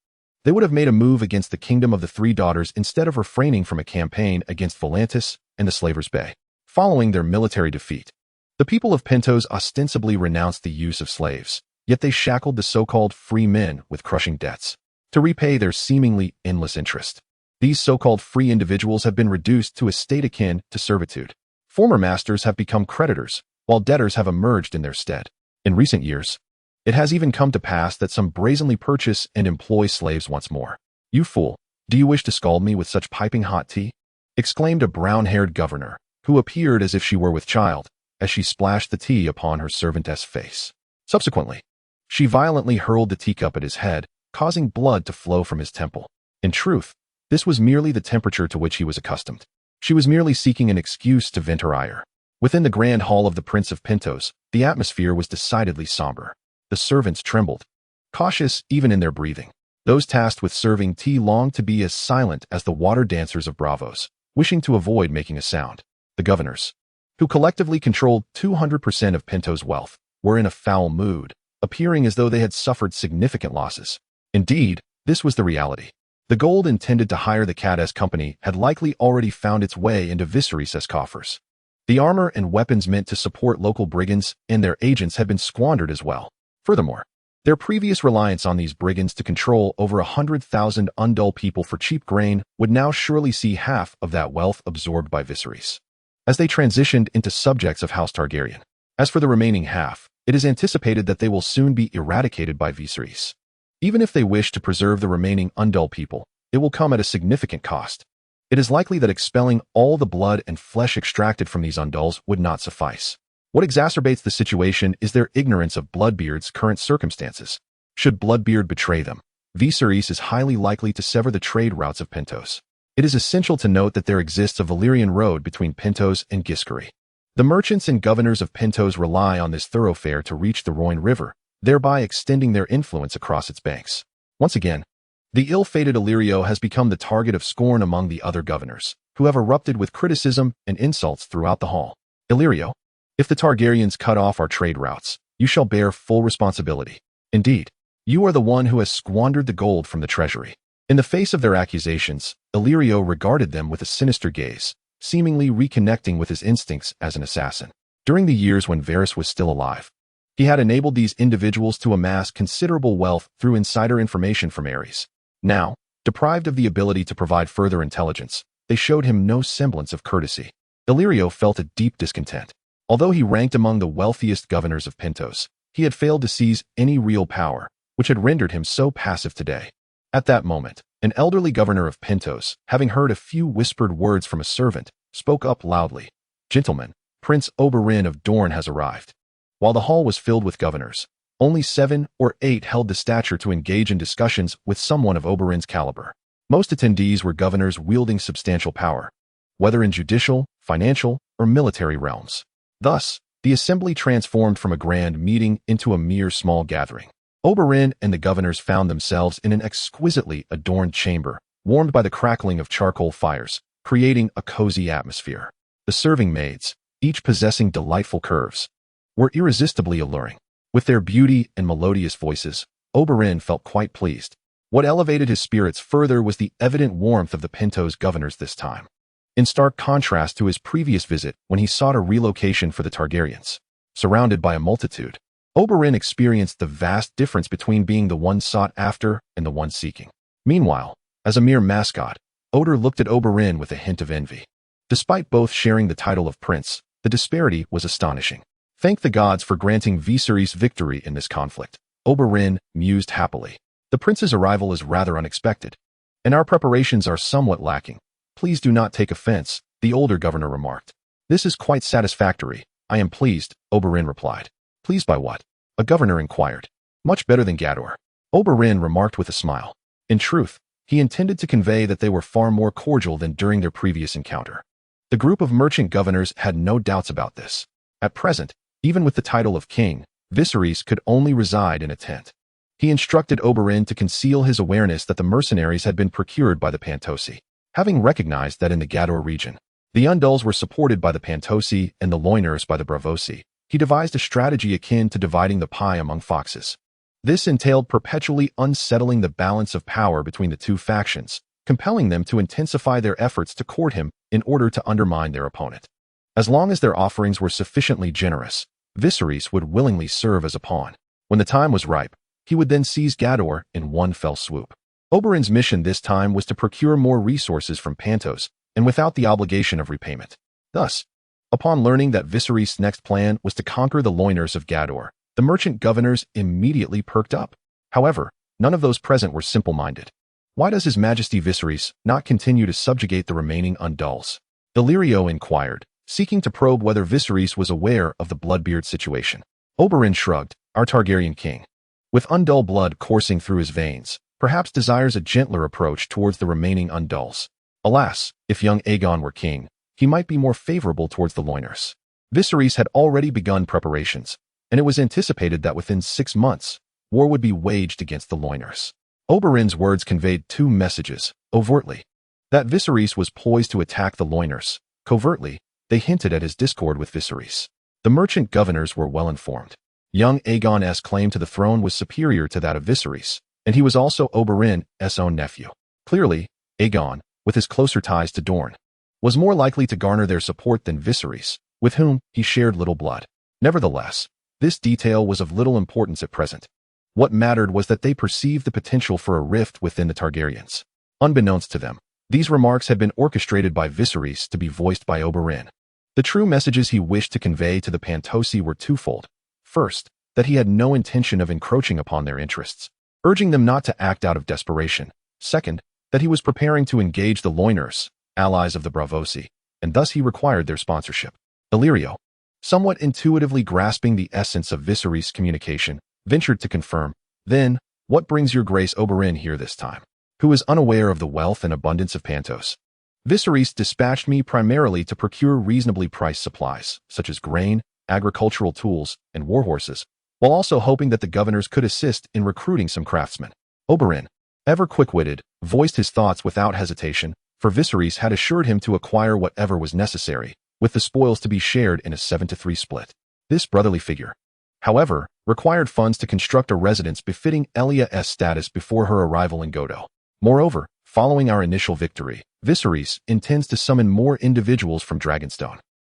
they would have made a move against the Kingdom of the Three Daughters instead of refraining from a campaign against Volantis and the Slavers' Bay. Following their military defeat, the people of Pentos ostensibly renounced the use of slaves, yet they shackled the so-called free men with crushing debts to repay their seemingly endless interest. These so-called free individuals have been reduced to a state akin to servitude. Former masters have become creditors, while debtors have emerged in their stead. In recent years, it has even come to pass that some brazenly purchase and employ slaves once more. "You fool, do you wish to scald me with such piping hot tea?" exclaimed a brown-haired governor, who appeared as if she were with child, as she splashed the tea upon her servantess' face. Subsequently, she violently hurled the teacup at his head, causing blood to flow from his temple. In truth, this was merely the temperature to which he was accustomed. She was merely seeking an excuse to vent her ire. Within the grand hall of the Prince of Pentos, the atmosphere was decidedly somber. The servants trembled, cautious even in their breathing. Those tasked with serving tea longed to be as silent as the water dancers of Braavos, wishing to avoid making a sound. The governors, who collectively controlled 200% of Pentos' wealth, were in a foul mood, appearing as though they had suffered significant losses. Indeed, this was the reality. The gold intended to hire the Cades company had likely already found its way into Viserys' coffers. The armor and weapons meant to support local brigands and their agents had been squandered as well. Furthermore, their previous reliance on these brigands to control over 100,000 undull people for cheap grain would now surely see half of that wealth absorbed by Viserys, as they transitioned into subjects of House Targaryen. As for the remaining half, it is anticipated that they will soon be eradicated by Viserys. Even if they wish to preserve the remaining undull people, it will come at a significant cost. It is likely that expelling all the blood and flesh extracted from these undulls would not suffice. What exacerbates the situation is their ignorance of Bloodbeard's current circumstances. Should Bloodbeard betray them, Viserys is highly likely to sever the trade routes of Pentos. It is essential to note that there exists a Valyrian road between Pentos and Giscari. The merchants and governors of Pentos rely on this thoroughfare to reach the Rhoyne River, thereby extending their influence across its banks. Once again, the ill-fated Illyrio has become the target of scorn among the other governors, who have erupted with criticism and insults throughout the hall. "Illyrio, if the Targaryens cut off our trade routes, you shall bear full responsibility. Indeed, you are the one who has squandered the gold from the treasury." In the face of their accusations, Illyrio regarded them with a sinister gaze, seemingly reconnecting with his instincts as an assassin. During the years when Varys was still alive, he had enabled these individuals to amass considerable wealth through insider information from Ares. Now, deprived of the ability to provide further intelligence, they showed him no semblance of courtesy. Illyrio felt a deep discontent. Although he ranked among the wealthiest governors of Pentos, he had failed to seize any real power, which had rendered him so passive today. At that moment, an elderly governor of Pentos, having heard a few whispered words from a servant, spoke up loudly. "Gentlemen, Prince Oberyn of Dorne has arrived." While the hall was filled with governors, only 7 or 8 held the stature to engage in discussions with someone of Oberyn's caliber. Most attendees were governors wielding substantial power, whether in judicial, financial, or military realms. Thus, the assembly transformed from a grand meeting into a mere small gathering. Oberyn and the governors found themselves in an exquisitely adorned chamber, warmed by the crackling of charcoal fires, creating a cozy atmosphere. The serving maids, each possessing delightful curves, were irresistibly alluring. With their beauty and melodious voices, Oberyn felt quite pleased. What elevated his spirits further was the evident warmth of the Pentos governors this time, in stark contrast to his previous visit when he sought a relocation for the Targaryens. Surrounded by a multitude, Oberyn experienced the vast difference between being the one sought after and the one seeking. Meanwhile, as a mere mascot, Odur looked at Oberyn with a hint of envy. Despite both sharing the title of prince, the disparity was astonishing. Thank the gods for granting Viserys victory in this conflict. Oberyn mused happily. The prince's arrival is rather unexpected, and our preparations are somewhat lacking. Please do not take offense, the older governor remarked. This is quite satisfactory. I am pleased, Oberyn replied. Pleased by what? A governor inquired. Much better than Gador. Oberyn remarked with a smile. In truth, he intended to convey that they were far more cordial than during their previous encounter. The group of merchant governors had no doubts about this. At present, even with the title of king, Viserys could only reside in a tent. He instructed Oberyn to conceal his awareness that the mercenaries had been procured by the Pantosi. Having recognized that in the Gador region, the Undulls were supported by the Pantosi and the Loiners by the Bravosi, he devised a strategy akin to dividing the pie among foxes. This entailed perpetually unsettling the balance of power between the two factions, compelling them to intensify their efforts to court him in order to undermine their opponent. As long as their offerings were sufficiently generous, Viserys would willingly serve as a pawn. When the time was ripe, he would then seize Gador in one fell swoop. Oberyn's mission this time was to procure more resources from Pantos, and without the obligation of repayment. Thus, upon learning that Viserys' next plan was to conquer the Loiners of Gador, the merchant governors immediately perked up. However, none of those present were simple-minded. Why does His Majesty Viserys not continue to subjugate the remaining Undulls? Illyrio inquired, seeking to probe whether Viserys was aware of the Bloodbeard situation. Oberyn shrugged. Our Targaryen king, with Undull blood coursing through his veins, perhaps desires a gentler approach towards the remaining Undulls. Alas, if young Aegon were king, he might be more favorable towards the Loiners. Viserys had already begun preparations, and it was anticipated that within 6 months, war would be waged against the Loiners. Oberyn's words conveyed two messages. Overtly, that Viserys was poised to attack the Loiners. Covertly, they hinted at his discord with Viserys. The merchant governors were well informed. Young Aegon's claim to the throne was superior to that of Viserys, and he was also Oberyn's own nephew. Clearly, Aegon, with his closer ties to Dorne, was more likely to garner their support than Viserys, with whom he shared little blood. Nevertheless, this detail was of little importance at present. What mattered was that they perceived the potential for a rift within the Targaryens. Unbeknownst to them, these remarks had been orchestrated by Viserys to be voiced by Oberyn. The true messages he wished to convey to the Pantosi were twofold. First, that he had no intention of encroaching upon their interests, urging them not to act out of desperation. Second, that he was preparing to engage the Loiners, allies of the Bravosi, and thus he required their sponsorship. Illyrio, somewhat intuitively grasping the essence of Viserys' communication, ventured to confirm, Then, what brings your grace Oberyn here this time, who is unaware of the wealth and abundance of Pantos? Viserys dispatched me primarily to procure reasonably priced supplies, such as grain, agricultural tools, and warhorses, while also hoping that the governors could assist in recruiting some craftsmen. Oberyn, ever quick-witted, voiced his thoughts without hesitation, for Viserys had assured him to acquire whatever was necessary, with the spoils to be shared in a 7-3 split. This brotherly figure, however, required funds to construct a residence befitting Elia's status before her arrival in Godo. Moreover, following our initial victory, Viserys intends to summon more individuals from Dragonstone,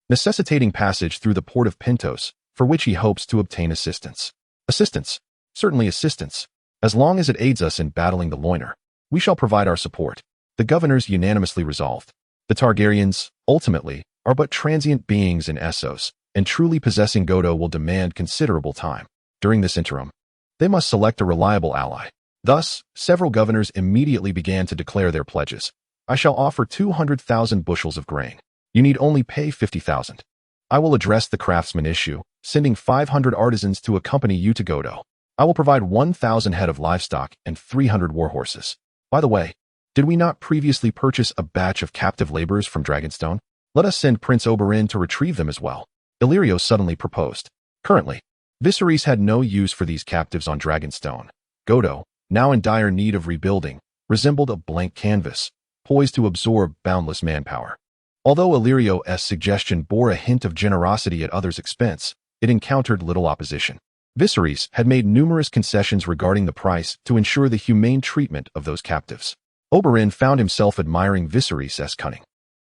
necessitating passage through the port of Pentos, for which he hopes to obtain assistance. Assistance? Certainly assistance. As long as it aids us in battling the Loiner, we shall provide our support. The governors unanimously resolved. The Targaryens, ultimately, are but transient beings in Essos, and truly possessing Godo will demand considerable time. During this interim, they must select a reliable ally. Thus, several governors immediately began to declare their pledges. I shall offer 200,000 bushels of grain. You need only pay 50,000. I will address the craftsman issue, sending 500 artisans to accompany you to Godo. I will provide 1,000 head of livestock and 300 warhorses. By the way, did we not previously purchase a batch of captive laborers from Dragonstone? Let us send Prince Oberyn to retrieve them as well. Illyrio suddenly proposed. Currently, Viserys had no use for these captives on Dragonstone. Godo, now in dire need of rebuilding, resembled a blank canvas, poised to absorb boundless manpower. Although Illyrio's suggestion bore a hint of generosity at others' expense, it encountered little opposition. Viserys had made numerous concessions regarding the price to ensure the humane treatment of those captives. Oberyn found himself admiring Viserys' cunning.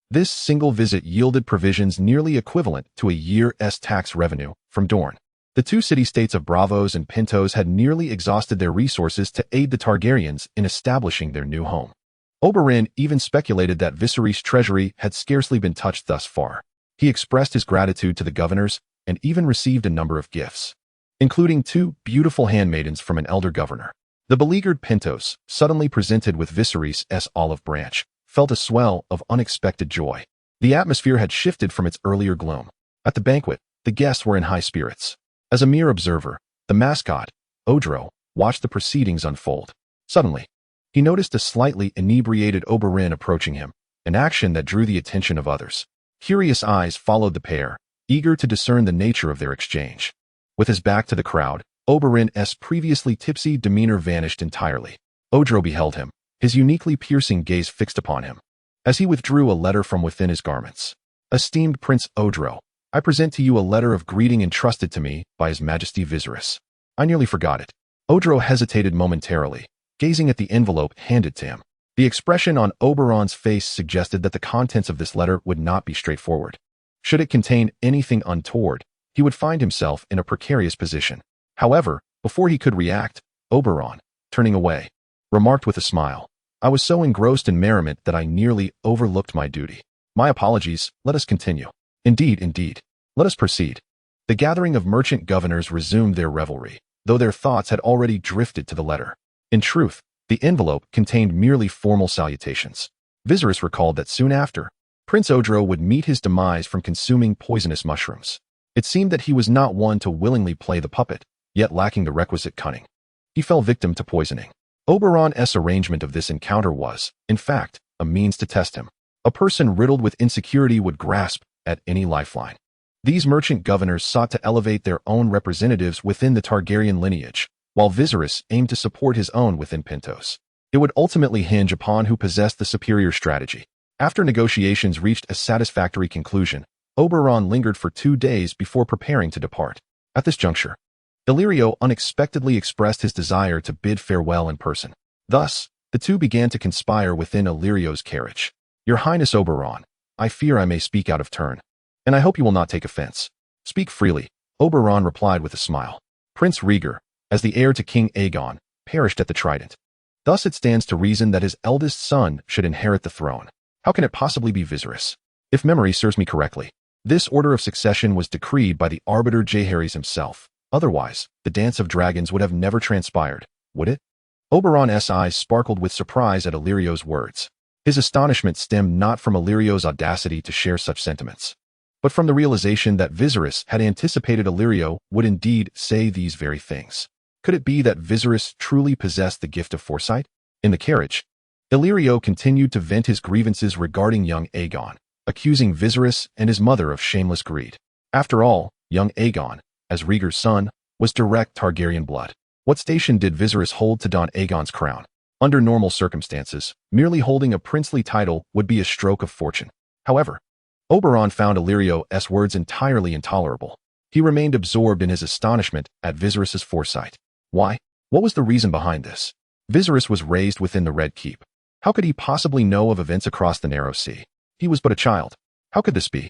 This single visit yielded provisions nearly equivalent to a year's tax revenue from Dorne. The two city-states of Bravos and Pentos had nearly exhausted their resources to aid the Targaryens in establishing their new home. Oberyn even speculated that Viserys' treasury had scarcely been touched thus far. He expressed his gratitude to the governors and even received a number of gifts, including 2 beautiful handmaidens from an elder governor. The beleaguered Pentos, suddenly presented with Viserys' olive branch, felt a swell of unexpected joy. The atmosphere had shifted from its earlier gloom. At the banquet, the guests were in high spirits. As a mere observer, the mascot, Odro, watched the proceedings unfold. Suddenly, he noticed a slightly inebriated Oberyn approaching him, an action that drew the attention of others. Curious eyes followed the pair, eager to discern the nature of their exchange. With his back to the crowd, Oberyn's previously tipsy demeanor vanished entirely. Odro beheld him, his uniquely piercing gaze fixed upon him, as he withdrew a letter from within his garments. Esteemed Prince Odro, I present to you a letter of greeting entrusted to me by His Majesty Viserys. I nearly forgot it. Odro hesitated momentarily, gazing at the envelope handed to him. The expression on Oberyn's face suggested that the contents of this letter would not be straightforward. Should it contain anything untoward, he would find himself in a precarious position. However, before he could react, Oberyn, turning away, remarked with a smile, I was so engrossed in merriment that I nearly overlooked my duty. My apologies, let us continue. Indeed. Let us proceed. The gathering of merchant governors resumed their revelry, though their thoughts had already drifted to the letter. In truth, the envelope contained merely formal salutations. Viserys recalled that soon after, Prince Odro would meet his demise from consuming poisonous mushrooms. It seemed that he was not one to willingly play the puppet, yet lacking the requisite cunning. He fell victim to poisoning. Oberyn's arrangement of this encounter was, in fact, a means to test him. A person riddled with insecurity would grasp at any lifeline. These merchant governors sought to elevate their own representatives within the Targaryen lineage, while Viserys aimed to support his own within Pentos. It would ultimately hinge upon who possessed the superior strategy. After negotiations reached a satisfactory conclusion, Oberyn lingered for 2 days before preparing to depart. At this juncture, Illyrio unexpectedly expressed his desire to bid farewell in person. Thus, the two began to conspire within Illyrio's carriage. Your Highness Oberyn, I fear I may speak out of turn, and I hope you will not take offense. Speak freely, Oberyn replied with a smile. Prince Rhaegar, as the heir to King Aegon, perished at the Trident. Thus it stands to reason that his eldest son should inherit the throne. How can it possibly be Viserys? If memory serves me correctly, this order of succession was decreed by the arbiter Jaehaerys himself. Otherwise, the Dance of Dragons would have never transpired, would it? Oberyn's eyes sparkled with surprise at Illyrio's words. His astonishment stemmed not from Illyrio's audacity to share such sentiments, but from the realization that Viserys had anticipated Illyrio would indeed say these very things. Could it be that Viserys truly possessed the gift of foresight? In the carriage, Illyrio continued to vent his grievances regarding young Aegon, accusing Viserys and his mother of shameless greed. After all, young Aegon, as Rhaegar's son, was direct Targaryen blood. What station did Viserys hold to don Aegon's crown? Under normal circumstances, merely holding a princely title would be a stroke of fortune. However, Oberyn found Illyrio's words entirely intolerable. He remained absorbed in his astonishment at Viserys' foresight. Why? What was the reason behind this? Viserys was raised within the Red Keep. How could he possibly know of events across the Narrow Sea? He was but a child. How could this be?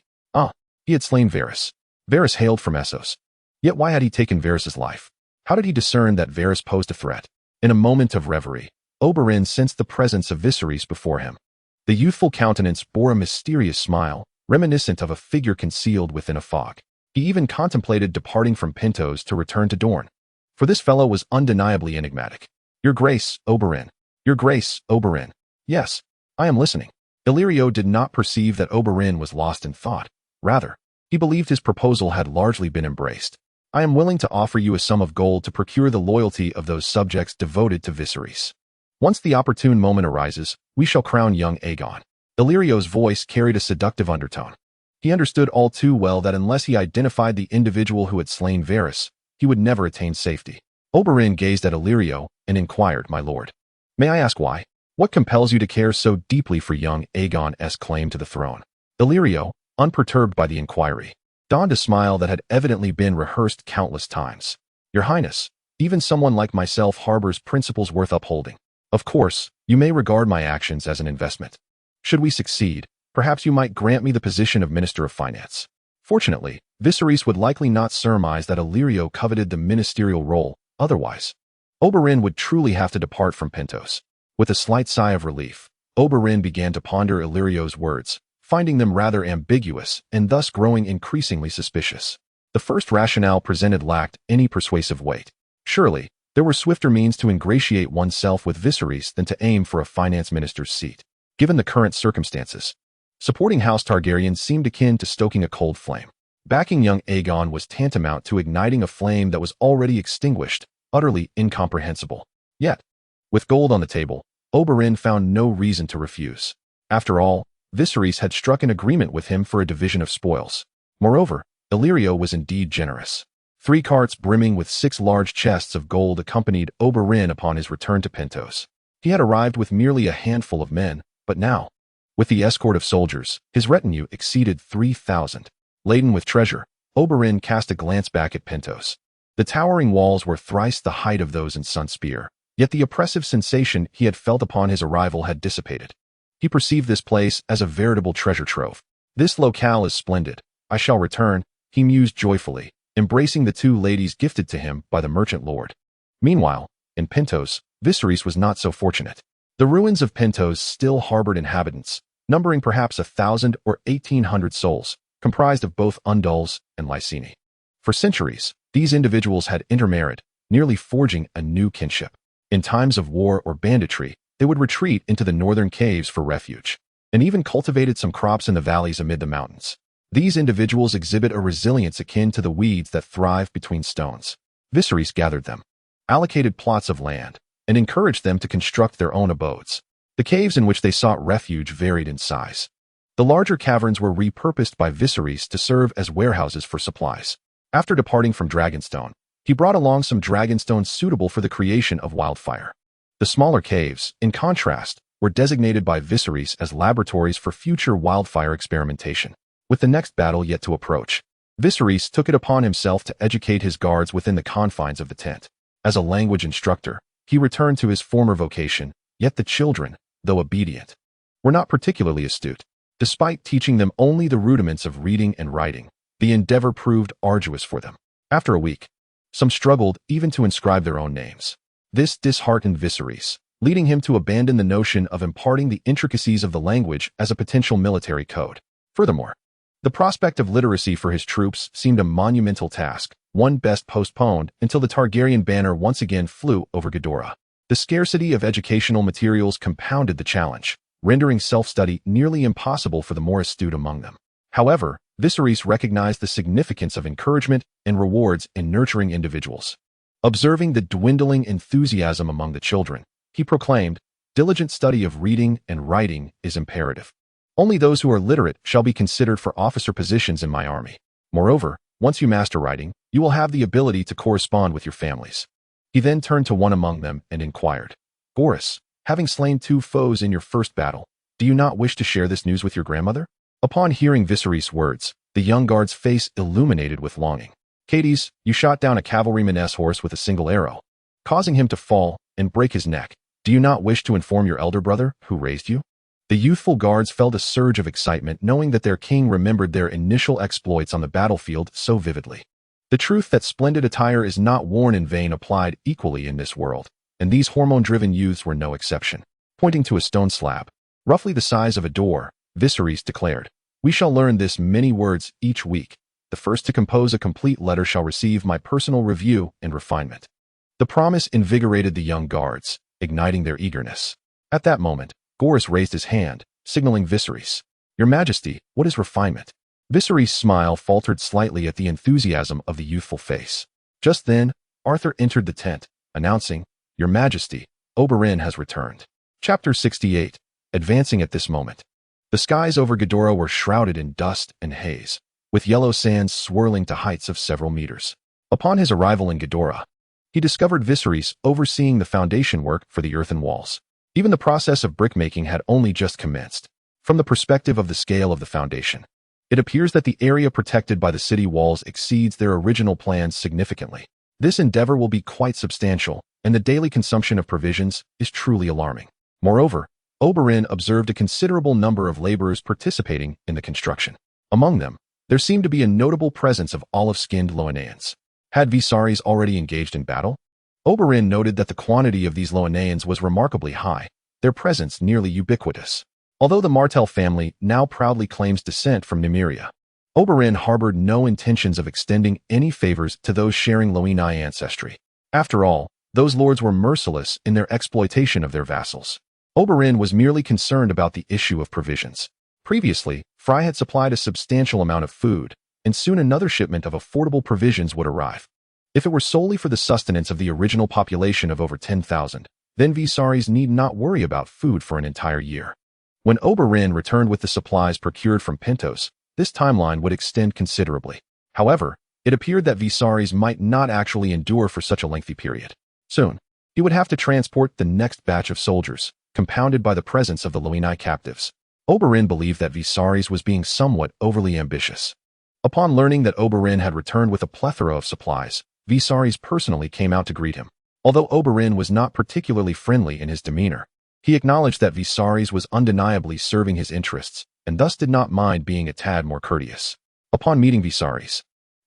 He had slain Varys. Varys hailed from Essos. Yet why had he taken Varys' life? How did he discern that Varys posed a threat? In a moment of reverie, Oberyn sensed the presence of Viserys before him. The youthful countenance bore a mysterious smile, reminiscent of a figure concealed within a fog. He even contemplated departing from Pentos to return to Dorne. For this fellow was undeniably enigmatic. Your Grace, Oberyn. Your Grace, Oberyn. Yes, I am listening. Illyrio did not perceive that Oberyn was lost in thought. Rather, he believed his proposal had largely been embraced. I am willing to offer you a sum of gold to procure the loyalty of those subjects devoted to Viserys. Once the opportune moment arises, we shall crown young Aegon. Illyrio's voice carried a seductive undertone. He understood all too well that unless he identified the individual who had slain Varys, he would never attain safety. Oberyn gazed at Illyrio and inquired, My lord, may I ask why? What compels you to care so deeply for young Aegon's claim to the throne? Illyrio, unperturbed by the inquiry, donned a smile that had evidently been rehearsed countless times. Your Highness, even someone like myself harbors principles worth upholding. Of course, you may regard my actions as an investment. Should we succeed, perhaps you might grant me the position of Minister of Finance. Fortunately, Viserys would likely not surmise that Illyrio coveted the ministerial role. Otherwise, Oberyn would truly have to depart from Pentos. With a slight sigh of relief, Oberyn began to ponder Illyrio's words, finding them rather ambiguous and thus growing increasingly suspicious. The first rationale presented lacked any persuasive weight. Surely, there were swifter means to ingratiate oneself with Viserys than to aim for a finance minister's seat. Given the current circumstances, supporting House Targaryen seemed akin to stoking a cold flame. Backing young Aegon was tantamount to igniting a flame that was already extinguished, utterly incomprehensible. Yet, with gold on the table, Oberyn found no reason to refuse. After all, Viserys had struck an agreement with him for a division of spoils. Moreover, Illyrio was indeed generous. 3 carts brimming with 6 large chests of gold accompanied Oberyn upon his return to Pentos. He had arrived with merely a handful of men, but now, with the escort of soldiers, his retinue exceeded 3,000. Laden with treasure, Oberyn cast a glance back at Pentos. The towering walls were thrice the height of those in Sunspear, yet the oppressive sensation he had felt upon his arrival had dissipated. He perceived this place as a veritable treasure trove. This locale is splendid. I shall return, he mused joyfully, embracing the 2 ladies gifted to him by the merchant lord. Meanwhile, in Pentos, Viserys was not so fortunate. The ruins of Pentos still harbored inhabitants, numbering perhaps 1,000 or 1,800 souls, comprised of both Undulls and Lyseni. For centuries, these individuals had intermarried, nearly forging a new kinship. In times of war or banditry, they would retreat into the northern caves for refuge, and even cultivated some crops in the valleys amid the mountains. These individuals exhibit a resilience akin to the weeds that thrive between stones. Viserys gathered them, allocated plots of land, and encouraged them to construct their own abodes. The caves in which they sought refuge varied in size. The larger caverns were repurposed by Viserys to serve as warehouses for supplies. After departing from Dragonstone, he brought along some Dragonstone suitable for the creation of wildfire. The smaller caves, in contrast, were designated by Viserys as laboratories for future wildfire experimentation. With the next battle yet to approach, Viserys took it upon himself to educate his guards within the confines of the tent. As a language instructor, he returned to his former vocation, yet the children, though obedient, were not particularly astute. Despite teaching them only the rudiments of reading and writing, the endeavor proved arduous for them. After a week, some struggled even to inscribe their own names. This disheartened Viserys, leading him to abandon the notion of imparting the intricacies of the language as a potential military code. Furthermore, the prospect of literacy for his troops seemed a monumental task, one best postponed until the Targaryen banner once again flew over Ghidorah. The scarcity of educational materials compounded the challenge, rendering self-study nearly impossible for the more astute among them. However, Viserys recognized the significance of encouragement and rewards in nurturing individuals. Observing the dwindling enthusiasm among the children, he proclaimed, "Diligent study of reading and writing is imperative. Only those who are literate shall be considered for officer positions in my army. Moreover, once you master writing, you will have the ability to correspond with your families." He then turned to one among them and inquired, "Gorys, having slain 2 foes in your first battle, do you not wish to share this news with your grandmother?" Upon hearing Viserys' words, the young guard's face illuminated with longing. "Cades, you shot down a cavalryman's horse with a single arrow, causing him to fall and break his neck. Do you not wish to inform your elder brother, who raised you?" The youthful guards felt a surge of excitement knowing that their king remembered their initial exploits on the battlefield so vividly. The truth that splendid attire is not worn in vain applied equally in this world, and these hormone-driven youths were no exception. Pointing to a stone slab, roughly the size of a door, Viserys declared, "We shall learn this many words each week. The first to compose a complete letter shall receive my personal review and refinement." The promise invigorated the young guards, igniting their eagerness. At that moment, Gorys raised his hand, signaling Viserys. "Your Majesty, what is refinement?" Viserys' smile faltered slightly at the enthusiasm of the youthful face. Just then, Arthur entered the tent, announcing, "Your Majesty, Oberyn has returned." Chapter 68. Advancing at this moment. The skies over Ghidorah were shrouded in dust and haze, with yellow sands swirling to heights of several meters. Upon his arrival in Ghidorah, he discovered Viserys overseeing the foundation work for the earthen walls. Even the process of brickmaking had only just commenced. From the perspective of the scale of the foundation, it appears that the area protected by the city walls exceeds their original plans significantly. This endeavor will be quite substantial, and the daily consumption of provisions is truly alarming. Moreover, Oberyn observed a considerable number of laborers participating in the construction. Among them, there seemed to be a notable presence of olive-skinned Loenaeans. Had Viserys already engaged in battle? Oberyn noted that the quantity of these Loenaeans was remarkably high, their presence nearly ubiquitous. Although the Martell family now proudly claims descent from Nymeria, Oberyn harbored no intentions of extending any favors to those sharing Loenei ancestry. After all, those lords were merciless in their exploitation of their vassals. Oberyn was merely concerned about the issue of provisions. Previously, Frey had supplied a substantial amount of food, and soon another shipment of affordable provisions would arrive. If it were solely for the sustenance of the original population of over 10,000, then Viserys need not worry about food for an entire year. When Oberyn returned with the supplies procured from Pentos, this timeline would extend considerably. However, it appeared that Viserys might not actually endure for such a lengthy period. Soon, he would have to transport the next batch of soldiers, compounded by the presence of the Loenei captives. Oberyn believed that Viserys was being somewhat overly ambitious. Upon learning that Oberyn had returned with a plethora of supplies, Viserys personally came out to greet him. Although Oberyn was not particularly friendly in his demeanor, he acknowledged that Viserys was undeniably serving his interests, and thus did not mind being a tad more courteous. Upon meeting Viserys,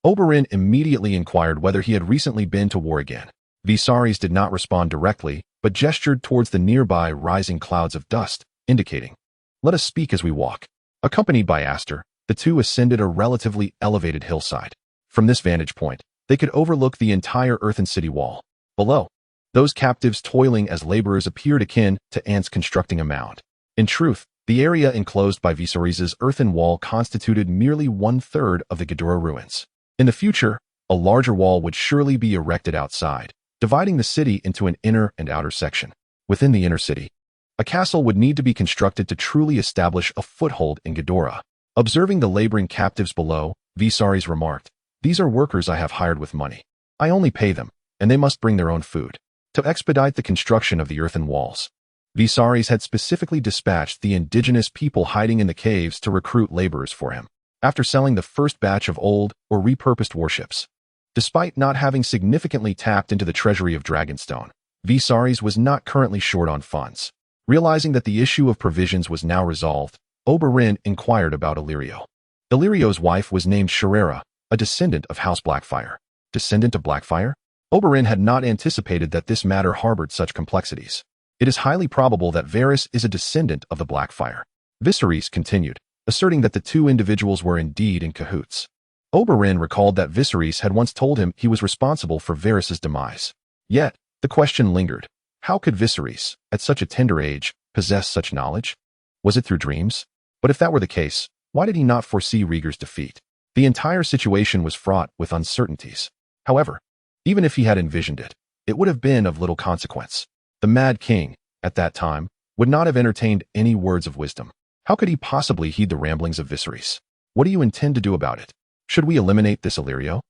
Oberyn immediately inquired whether he had recently been to war again. Viserys did not respond directly, but gestured towards the nearby rising clouds of dust, indicating, "Let us speak as we walk." Accompanied by Aster, the two ascended a relatively elevated hillside. From this vantage point, they could overlook the entire earthen city wall. Below, those captives toiling as laborers appeared akin to ants constructing a mound. In truth, the area enclosed by Viserys' earthen wall constituted merely 1/3 of the Ghidorah ruins. In the future, a larger wall would surely be erected outside, dividing the city into an inner and outer section. Within the inner city, a castle would need to be constructed to truly establish a foothold in Ghidorah. Observing the laboring captives below, Viserys remarked, "These are workers I have hired with money. I only pay them, and they must bring their own food." To expedite the construction of the earthen walls, Viserys had specifically dispatched the indigenous people hiding in the caves to recruit laborers for him. After selling the first batch of old or repurposed warships, despite not having significantly tapped into the treasury of Dragonstone, Viserys was not currently short on funds. Realizing that the issue of provisions was now resolved, Oberyn inquired about Illyrio. Illyrio's wife was named Rhaella, a descendant of House Blackfyre. Descendant of Blackfyre? Oberyn had not anticipated that this matter harbored such complexities. It is highly probable that Varys is a descendant of the Blackfyre. Viserys continued, asserting that the two individuals were indeed in cahoots. Oberyn recalled that Viserys had once told him he was responsible for Varys' demise. Yet, the question lingered. How could Viserys, at such a tender age, possess such knowledge? Was it through dreams? But if that were the case, why did he not foresee Rhaegar's defeat? The entire situation was fraught with uncertainties. However, even if he had envisioned it, it would have been of little consequence. The Mad King, at that time, would not have entertained any words of wisdom. How could he possibly heed the ramblings of Viserys? What do you intend to do about it? Should we eliminate this Illyrio?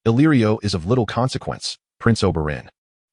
Illyrio is of little consequence, Prince Oberyn.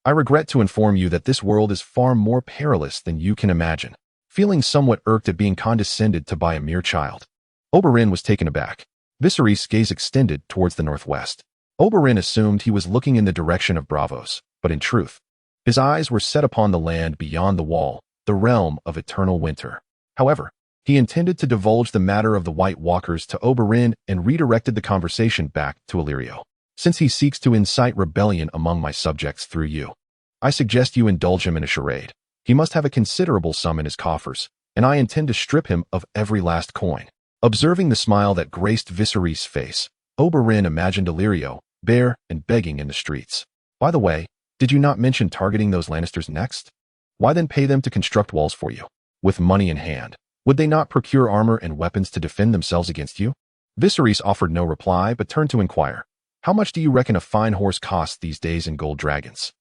I regret to inform you that this world is far more perilous than you can imagine. Feeling somewhat irked at being condescended to by a mere child, Oberyn was taken aback. Viserys' gaze extended towards the northwest. Oberyn assumed he was looking in the direction of Braavos, but in truth, his eyes were set upon the land beyond the wall, the realm of eternal winter. However, he intended to divulge the matter of the White Walkers to Oberyn and redirected the conversation back to Illyrio. Since he seeks to incite rebellion among my subjects through you, I suggest you indulge him in a charade. He must have a considerable sum in his coffers, and I intend to strip him of every last coin. Observing the smile that graced Viserys' face, Oberyn imagined Illyrio, bare and begging in the streets. By the way, did you not mention targeting those Lannisters next? Why then pay them to construct walls for you? With money in hand, would they not procure armor and weapons to defend themselves against you? Viserys offered no reply but turned to inquire, "How much do you reckon a fine horse costs these days in gold dragons?"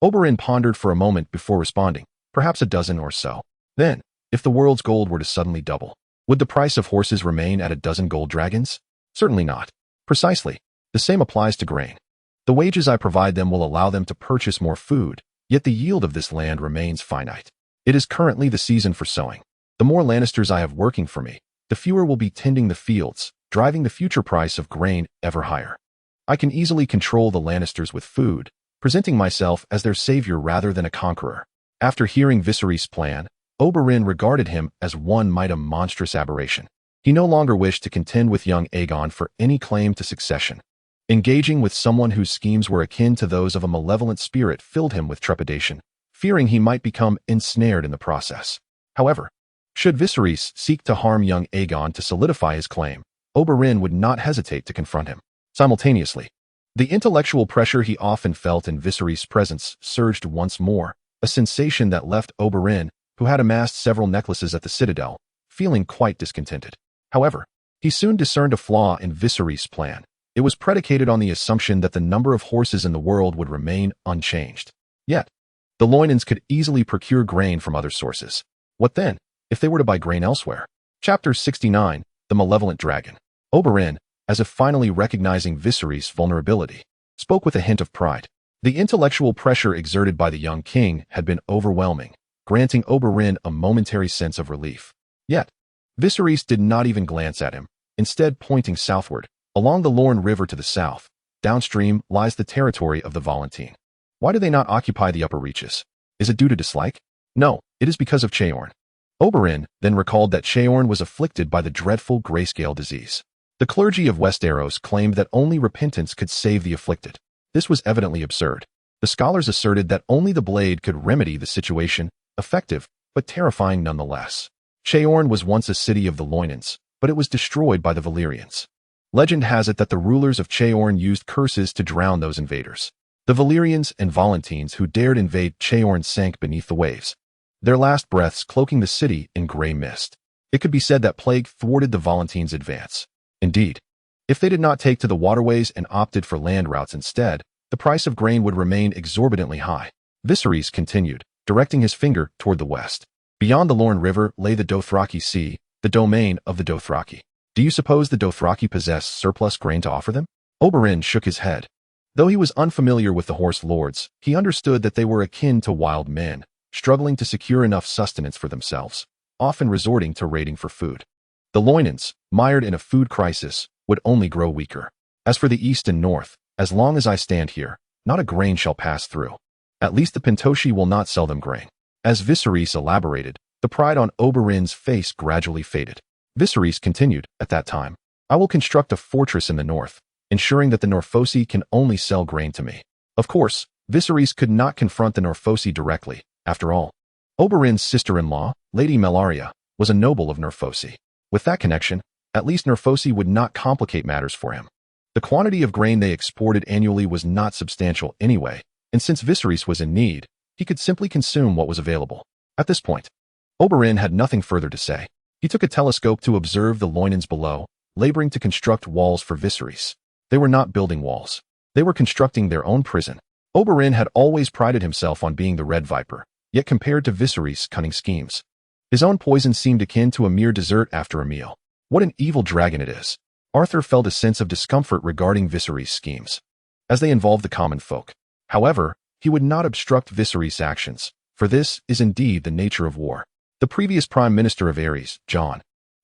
Oberyn pondered for a moment before responding, "Perhaps a dozen or so." Then, if the world's gold were to suddenly double, would the price of horses remain at a dozen gold dragons? Certainly not. Precisely. The same applies to grain. The wages I provide them will allow them to purchase more food, yet the yield of this land remains finite. It is currently the season for sowing. The more Lannisters I have working for me, the fewer will be tending the fields, driving the future price of grain ever higher. I can easily control the Lannisters with food, presenting myself as their savior rather than a conqueror. After hearing Viserys' plan, Oberyn regarded him as one might a monstrous aberration. He no longer wished to contend with young Aegon for any claim to succession. Engaging with someone whose schemes were akin to those of a malevolent spirit filled him with trepidation. fearing he might become ensnared in the process. However, should Viserys seek to harm young Aegon to solidify his claim, Oberyn would not hesitate to confront him. Simultaneously, the intellectual pressure he often felt in Viserys' presence surged once more, a sensation that left Oberyn, who had amassed several necklaces at the Citadel, feeling quite discontented. However, he soon discerned a flaw in Viserys' plan. It was predicated on the assumption that the number of horses in the world would remain unchanged. Yet, the Loinans could easily procure grain from other sources. What then, if they were to buy grain elsewhere? Chapter 69, The Malevolent Dragon. Oberyn, as if finally recognizing Viserys' vulnerability, spoke with a hint of pride. The intellectual pressure exerted by the young king had been overwhelming, granting Oberyn a momentary sense of relief. Yet, Viserys did not even glance at him, instead pointing southward. Along the Lorne River to the south, downstream lies the territory of the Volantene. Why do they not occupy the upper reaches? Is it due to dislike? No, it is because of Cheorn. Oberyn then recalled that Cheorn was afflicted by the dreadful grayscale disease. The clergy of Westeros claimed that only repentance could save the afflicted. This was evidently absurd. The scholars asserted that only the blade could remedy the situation, effective, but terrifying nonetheless. Cheorn was once a city of the Loinans, but it was destroyed by the Valyrians. Legend has it that the rulers of Cheorn used curses to drown those invaders. The Valyrians and Volantines who dared invade Cheorn sank beneath the waves, their last breaths cloaking the city in gray mist. It could be said that plague thwarted the Volantines' advance. Indeed, if they did not take to the waterways and opted for land routes instead, the price of grain would remain exorbitantly high. Viserys continued, directing his finger toward the west. Beyond the Lorne River lay the Dothraki Sea, the domain of the Dothraki. Do you suppose the Dothraki possess surplus grain to offer them? Oberyn shook his head. Though he was unfamiliar with the horse lords, he understood that they were akin to wild men, struggling to secure enough sustenance for themselves, often resorting to raiding for food. The Loinans, mired in a food crisis, would only grow weaker. As for the east and north, as long as I stand here, not a grain shall pass through. At least the Pentoshi will not sell them grain. As Viserys elaborated, the pride on Oberyn's face gradually faded. Viserys continued, at that time, I will construct a fortress in the north, ensuring that the Norfosi can only sell grain to me. Of course, Viserys could not confront the Norfosi directly. After all, Oberyn's sister-in-law, Lady Mellaria, was a noble of Norfosi. With that connection, at least Norfosi would not complicate matters for him. The quantity of grain they exported annually was not substantial anyway, and since Viserys was in need, he could simply consume what was available. At this point, Oberyn had nothing further to say. He took a telescope to observe the Loinans below, laboring to construct walls for Viserys. They were not building walls. They were constructing their own prison. Oberyn had always prided himself on being the Red Viper, yet compared to Viserys' cunning schemes, his own poison seemed akin to a mere dessert after a meal. What an evil dragon it is. Arthur felt a sense of discomfort regarding Viserys' schemes, as they involved the common folk. However, he would not obstruct Viserys' actions, for this is indeed the nature of war. The previous Prime Minister of Ares, Jon,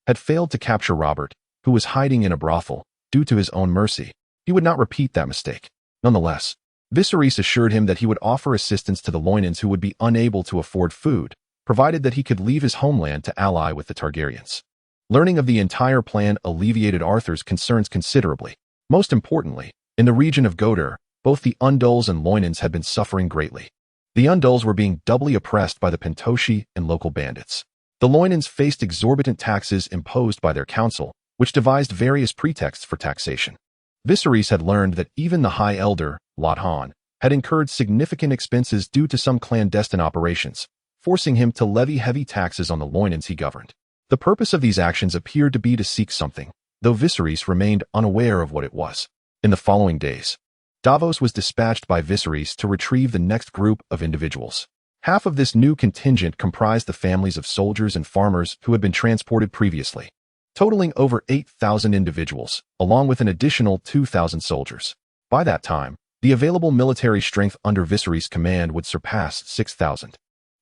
had failed to capture Robert, who was hiding in a brothel, due to his own mercy. He would not repeat that mistake. Nonetheless, Viserys assured him that he would offer assistance to the Loinans who would be unable to afford food, provided that he could leave his homeland to ally with the Targaryens. Learning of the entire plan alleviated Arthur's concerns considerably. Most importantly, in the region of Godar, both the Undulls and Loinans had been suffering greatly. The Undulls were being doubly oppressed by the Pentoshi and local bandits. The Loinans faced exorbitant taxes imposed by their council, which devised various pretexts for taxation. Viserys had learned that even the High Elder, Lothan, had incurred significant expenses due to some clandestine operations, forcing him to levy heavy taxes on the Loinans he governed. The purpose of these actions appeared to be to seek something, though Viserys remained unaware of what it was. In the following days, Davos was dispatched by Viserys to retrieve the next group of individuals. Half of this new contingent comprised the families of soldiers and farmers who had been transported previously, totaling over 8,000 individuals, along with an additional 2,000 soldiers. By that time, the available military strength under Viserys' command would surpass 6,000.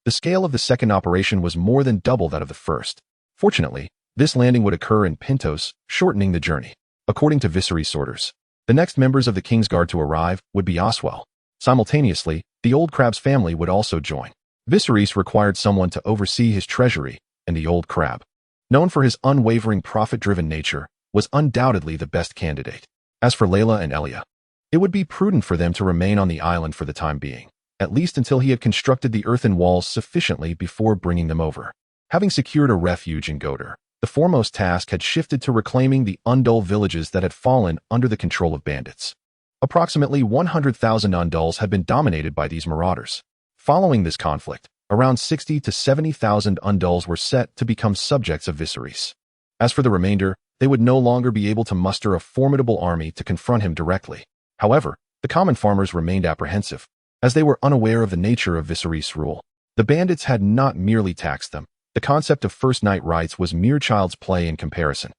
The scale of the second operation was more than double that of the first. Fortunately, this landing would occur in Pentos, shortening the journey. According to Viserys' orders, the next members of the kingsguard to arrive would be Oswell. Simultaneously, the Old Crab's family would also join. Viserys required someone to oversee his treasury, and the Old Crab, known for his unwavering profit-driven nature, was undoubtedly the best candidate. As for Rhaella and Elia, it would be prudent for them to remain on the island for the time being. at least until he had constructed the earthen walls sufficiently before bringing them over. Having secured a refuge in Godar, the foremost task had shifted to reclaiming the Undul villages that had fallen under the control of bandits. Approximately 100,000 Unduls had been dominated by these marauders. Following this conflict, around 60 to 70,000 Unduls were set to become subjects of Viserys. As for the remainder, they would no longer be able to muster a formidable army to confront him directly. However, the common farmers remained apprehensive, as they were unaware of the nature of Viserys' rule. The bandits had not merely taxed them. The concept of first night rights was mere child's play in comparison.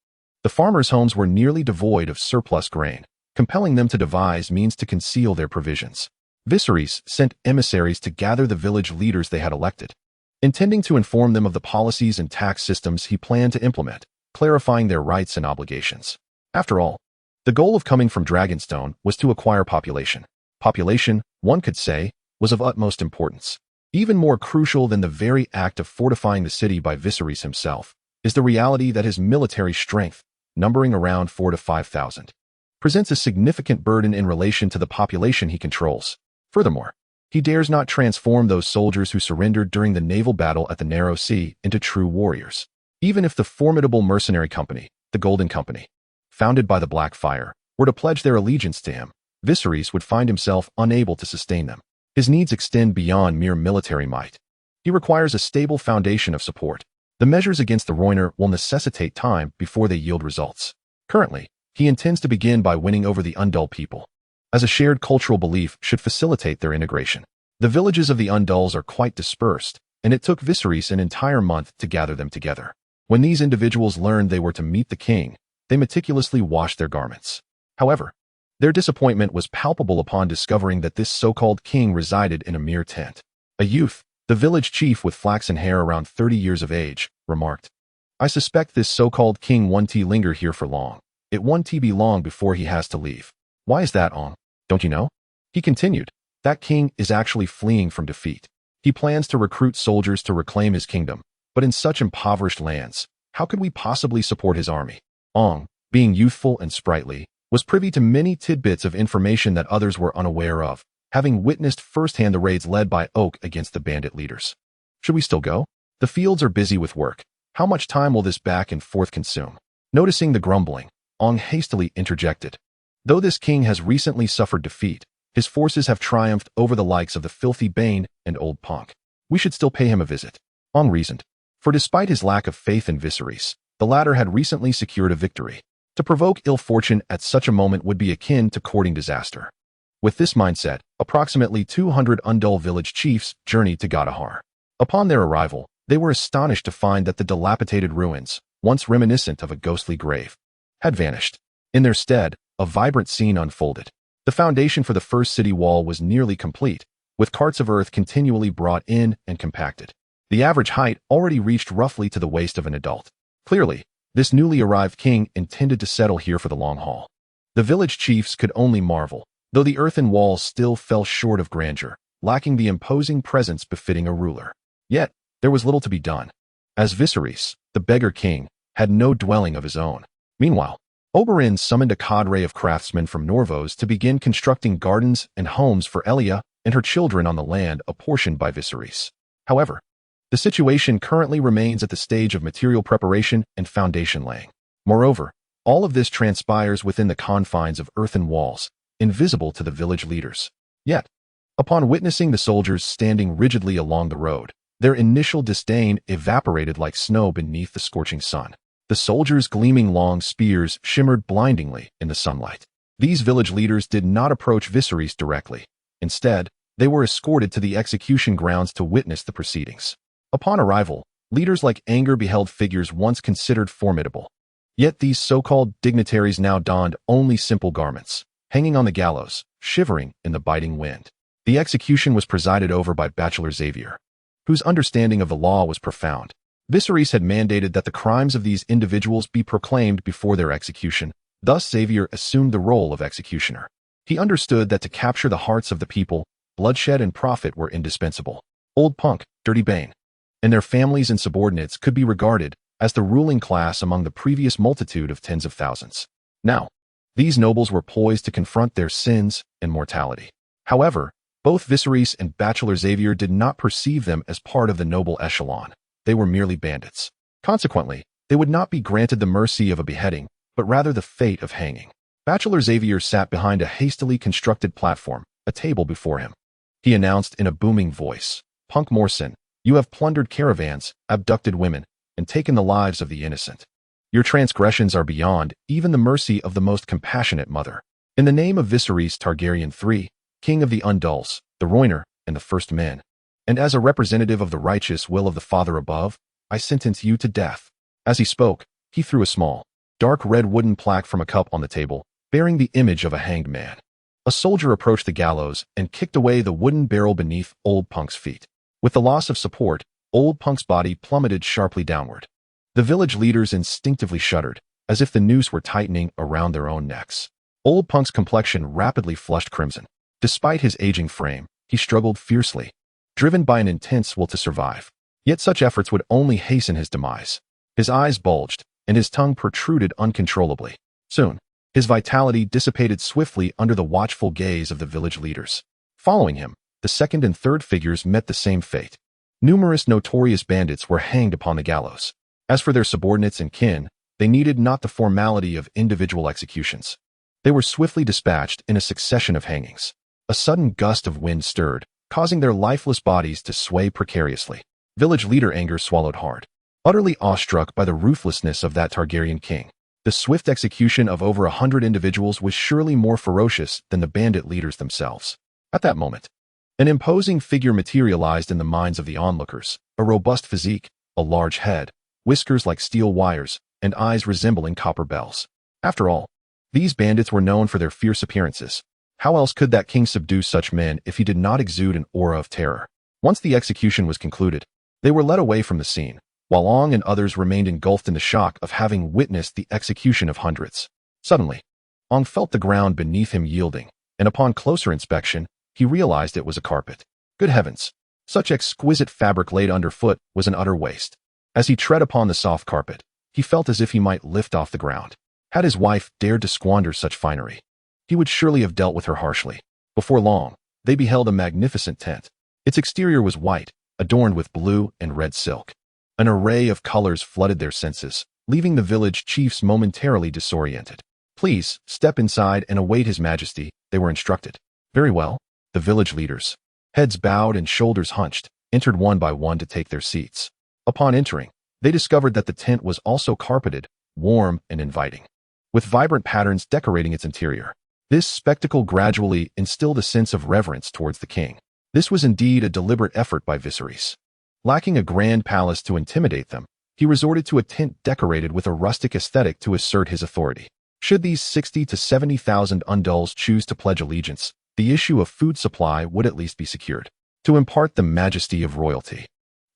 The farmers' homes were nearly devoid of surplus grain, compelling them to devise means to conceal their provisions. Viserys sent emissaries to gather the village leaders they had elected, intending to inform them of the policies and tax systems he planned to implement, clarifying their rights and obligations. After all, the goal of coming from Dragonstone was to acquire population. Population, one could say, was of utmost importance. Even more crucial than the very act of fortifying the city by Viserys himself is the reality that his military strength, numbering around 4,000 to 5,000, presents a significant burden in relation to the population he controls. Furthermore, he dares not transform those soldiers who surrendered during the naval battle at the Narrow Sea into true warriors. Even if the formidable mercenary company, the Golden Company, founded by the Black Fire, were to pledge their allegiance to him, Viserys would find himself unable to sustain them. His needs extend beyond mere military might. He requires a stable foundation of support. The measures against the Rhoynar will necessitate time before they yield results. Currently, he intends to begin by winning over the Undul people, as a shared cultural belief should facilitate their integration. The villages of the Unduls are quite dispersed, and it took Viserys an entire month to gather them together. When these individuals learned they were to meet the king, they meticulously washed their garments. However, their disappointment was palpable upon discovering that this so-called king resided in a mere tent. A youth, the village chief with flaxen hair around 30 years of age, remarked, "I suspect this so-called king won't linger here for long. It won't be long before he has to leave." "Why is that, Ong? Don't you know?" He continued, "That king is actually fleeing from defeat. He plans to recruit soldiers to reclaim his kingdom, but in such impoverished lands, how could we possibly support his army?" Ong, being youthful and sprightly, was privy to many tidbits of information that others were unaware of, having witnessed firsthand the raids led by Oak against the bandit leaders. "Should we still go? The fields are busy with work. How much time will this back and forth consume?" Noticing the grumbling, Ong hastily interjected, "Though this king has recently suffered defeat, his forces have triumphed over the likes of the filthy Bane and Old Punk. We should still pay him a visit." Ong reasoned, for despite his lack of faith in Viserys, the latter had recently secured a victory. To provoke ill fortune at such a moment would be akin to courting disaster. With this mindset, approximately 200 Undul village chiefs journeyed to Godahar. Upon their arrival, they were astonished to find that the dilapidated ruins, once reminiscent of a ghostly grave, had vanished. In their stead, a vibrant scene unfolded. The foundation for the first city wall was nearly complete, with carts of earth continually brought in and compacted. The average height already reached roughly to the waist of an adult. Clearly, this newly arrived king intended to settle here for the long haul. The village chiefs could only marvel, though the earthen walls still fell short of grandeur, lacking the imposing presence befitting a ruler. Yet, there was little to be done, as Viserys, the beggar king, had no dwelling of his own. Meanwhile, Oberyn summoned a cadre of craftsmen from Norvos to begin constructing gardens and homes for Elia and her children on the land apportioned by Viserys. However, the situation currently remains at the stage of material preparation and foundation laying. Moreover, all of this transpires within the confines of earthen walls, invisible to the village leaders. Yet, upon witnessing the soldiers standing rigidly along the road, their initial disdain evaporated like snow beneath the scorching sun. The soldiers' gleaming long spears shimmered blindingly in the sunlight. These village leaders did not approach Viserys directly. Instead, they were escorted to the execution grounds to witness the proceedings. Upon arrival, leaders like Anger beheld figures once considered formidable. Yet these so-called dignitaries now donned only simple garments, hanging on the gallows, shivering in the biting wind. The execution was presided over by Bachelor Xavier, whose understanding of the law was profound. Viserys had mandated that the crimes of these individuals be proclaimed before their execution. Thus Xavier assumed the role of executioner. He understood that to capture the hearts of the people, bloodshed and profit were indispensable. Old Punk, Dirty Bane, and their families and subordinates could be regarded as the ruling class among the previous multitude of tens of thousands. Now, these nobles were poised to confront their sins and mortality. However, Both Viserys and Bachelor Xavier did not perceive them as part of the noble echelon. They were merely bandits. Consequently, they would not be granted the mercy of a beheading, but rather the fate of hanging. Bachelor Xavier sat behind a hastily constructed platform, a table before him. He announced in a booming voice, "Punk Morrison, you have plundered caravans, abducted women, and taken the lives of the innocent. Your transgressions are beyond even the mercy of the most compassionate mother. In the name of Viserys Targaryen III, King of the Undulls, the Rhoynar, and the First Men, and as a representative of the righteous will of the Father above, I sentence you to death." As he spoke, he threw a small, dark red wooden plaque from a cup on the table, bearing the image of a hanged man. A soldier approached the gallows and kicked away the wooden barrel beneath Old Punk's feet. With the loss of support, Old Punk's body plummeted sharply downward. The village leaders instinctively shuddered, as if the noose were tightening around their own necks. Old Punk's complexion rapidly flushed crimson. Despite his aging frame, he struggled fiercely, driven by an intense will to survive. Yet such efforts would only hasten his demise. His eyes bulged, and his tongue protruded uncontrollably. Soon, his vitality dissipated swiftly under the watchful gaze of the village leaders. Following him, the second and third figures met the same fate. Numerous notorious bandits were hanged upon the gallows. As for their subordinates and kin, they needed not the formality of individual executions. They were swiftly dispatched in a succession of hangings. A sudden gust of wind stirred, causing their lifeless bodies to sway precariously. Village leader anger swallowed hard. Utterly awestruck by the ruthlessness of that Targaryen king, the swift execution of over 100 individuals was surely more ferocious than the bandit leaders themselves. At that moment, an imposing figure materialized in the minds of the onlookers, a robust physique, a large head, whiskers like steel wires, and eyes resembling copper bells. After all, these bandits were known for their fierce appearances. How else could that king subdue such men if he did not exude an aura of terror? Once the execution was concluded, they were led away from the scene, while Ong and others remained engulfed in the shock of having witnessed the execution of hundreds. Suddenly, Ong felt the ground beneath him yielding, and upon closer inspection, he realized it was a carpet. Good heavens! Such exquisite fabric laid underfoot was an utter waste. As he tread upon the soft carpet, he felt as if he might lift off the ground. Had his wife dared to squander such finery, he would surely have dealt with her harshly. Before long, they beheld a magnificent tent. Its exterior was white, adorned with blue and red silk. An array of colors flooded their senses, leaving the village chiefs momentarily disoriented. "Please, step inside and await His Majesty," they were instructed. Very well. The village leaders, heads bowed and shoulders hunched, entered one by one to take their seats. Upon entering, they discovered that the tent was also carpeted, warm and inviting, with vibrant patterns decorating its interior. This spectacle gradually instilled a sense of reverence towards the king. This was indeed a deliberate effort by Viserys. Lacking a grand palace to intimidate them, he resorted to a tent decorated with a rustic aesthetic to assert his authority. Should these 60 to 70,000 Undulls choose to pledge allegiance, the issue of food supply would at least be secured. To impart the majesty of royalty,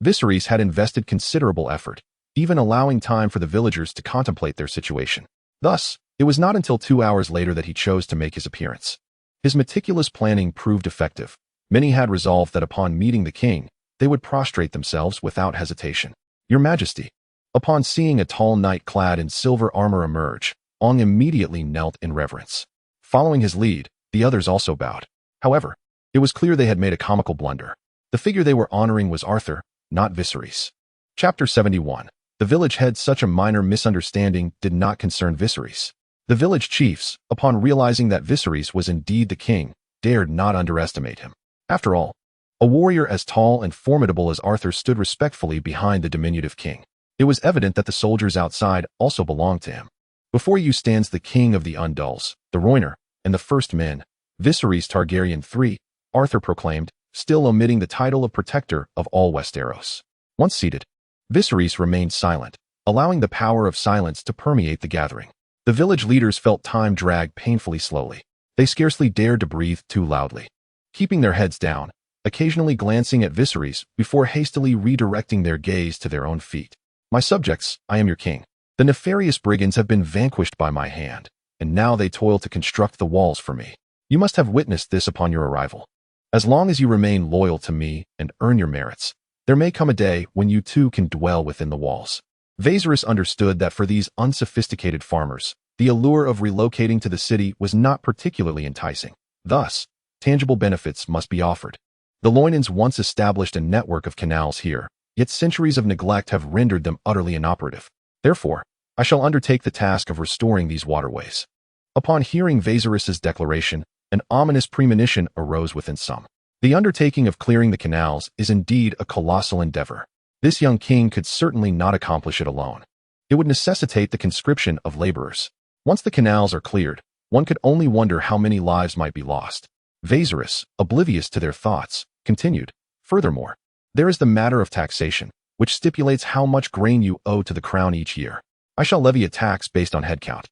Viserys had invested considerable effort, even allowing time for the villagers to contemplate their situation. Thus, it was not until 2 hours later that he chose to make his appearance. His meticulous planning proved effective. Many had resolved that upon meeting the king, they would prostrate themselves without hesitation. "Your Majesty." Upon seeing a tall knight clad in silver armor emerge, Ong immediately knelt in reverence. Following his lead, the others also bowed. However, it was clear they had made a comical blunder. The figure they were honoring was Arthur, not Viserys. Chapter 71. The village head. Such a minor misunderstanding did not concern Viserys. The village chiefs, upon realizing that Viserys was indeed the king, dared not underestimate him. After all, a warrior as tall and formidable as Arthur stood respectfully behind the diminutive king. It was evident that the soldiers outside also belonged to him. "Before you stands the king of the Undulls, the Rhoynar, and the First Men, Viserys Targaryen III," Arthur proclaimed, still omitting the title of protector of all Westeros. Once seated, Viserys remained silent, allowing the power of silence to permeate the gathering. The village leaders felt time drag painfully slowly. They scarcely dared to breathe too loudly, keeping their heads down, occasionally glancing at Viserys before hastily redirecting their gaze to their own feet. "My subjects, I am your king. The nefarious brigands have been vanquished by my hand, and now they toil to construct the walls for me. You must have witnessed this upon your arrival. As long as you remain loyal to me and earn your merits, there may come a day when you too can dwell within the walls." Viserys understood that for these unsophisticated farmers, the allure of relocating to the city was not particularly enticing. Thus, tangible benefits must be offered. The Loinans once established a network of canals here, yet centuries of neglect have rendered them utterly inoperative. Therefore, I shall undertake the task of restoring these waterways. Upon hearing Viserys' declaration, an ominous premonition arose within some. The undertaking of clearing the canals is indeed a colossal endeavor. This young king could certainly not accomplish it alone. It would necessitate the conscription of laborers. Once the canals are cleared, one could only wonder how many lives might be lost. Viserys, oblivious to their thoughts, continued, "Furthermore, there is the matter of taxation, which stipulates how much grain you owe to the crown each year. I shall levy a tax based on headcount,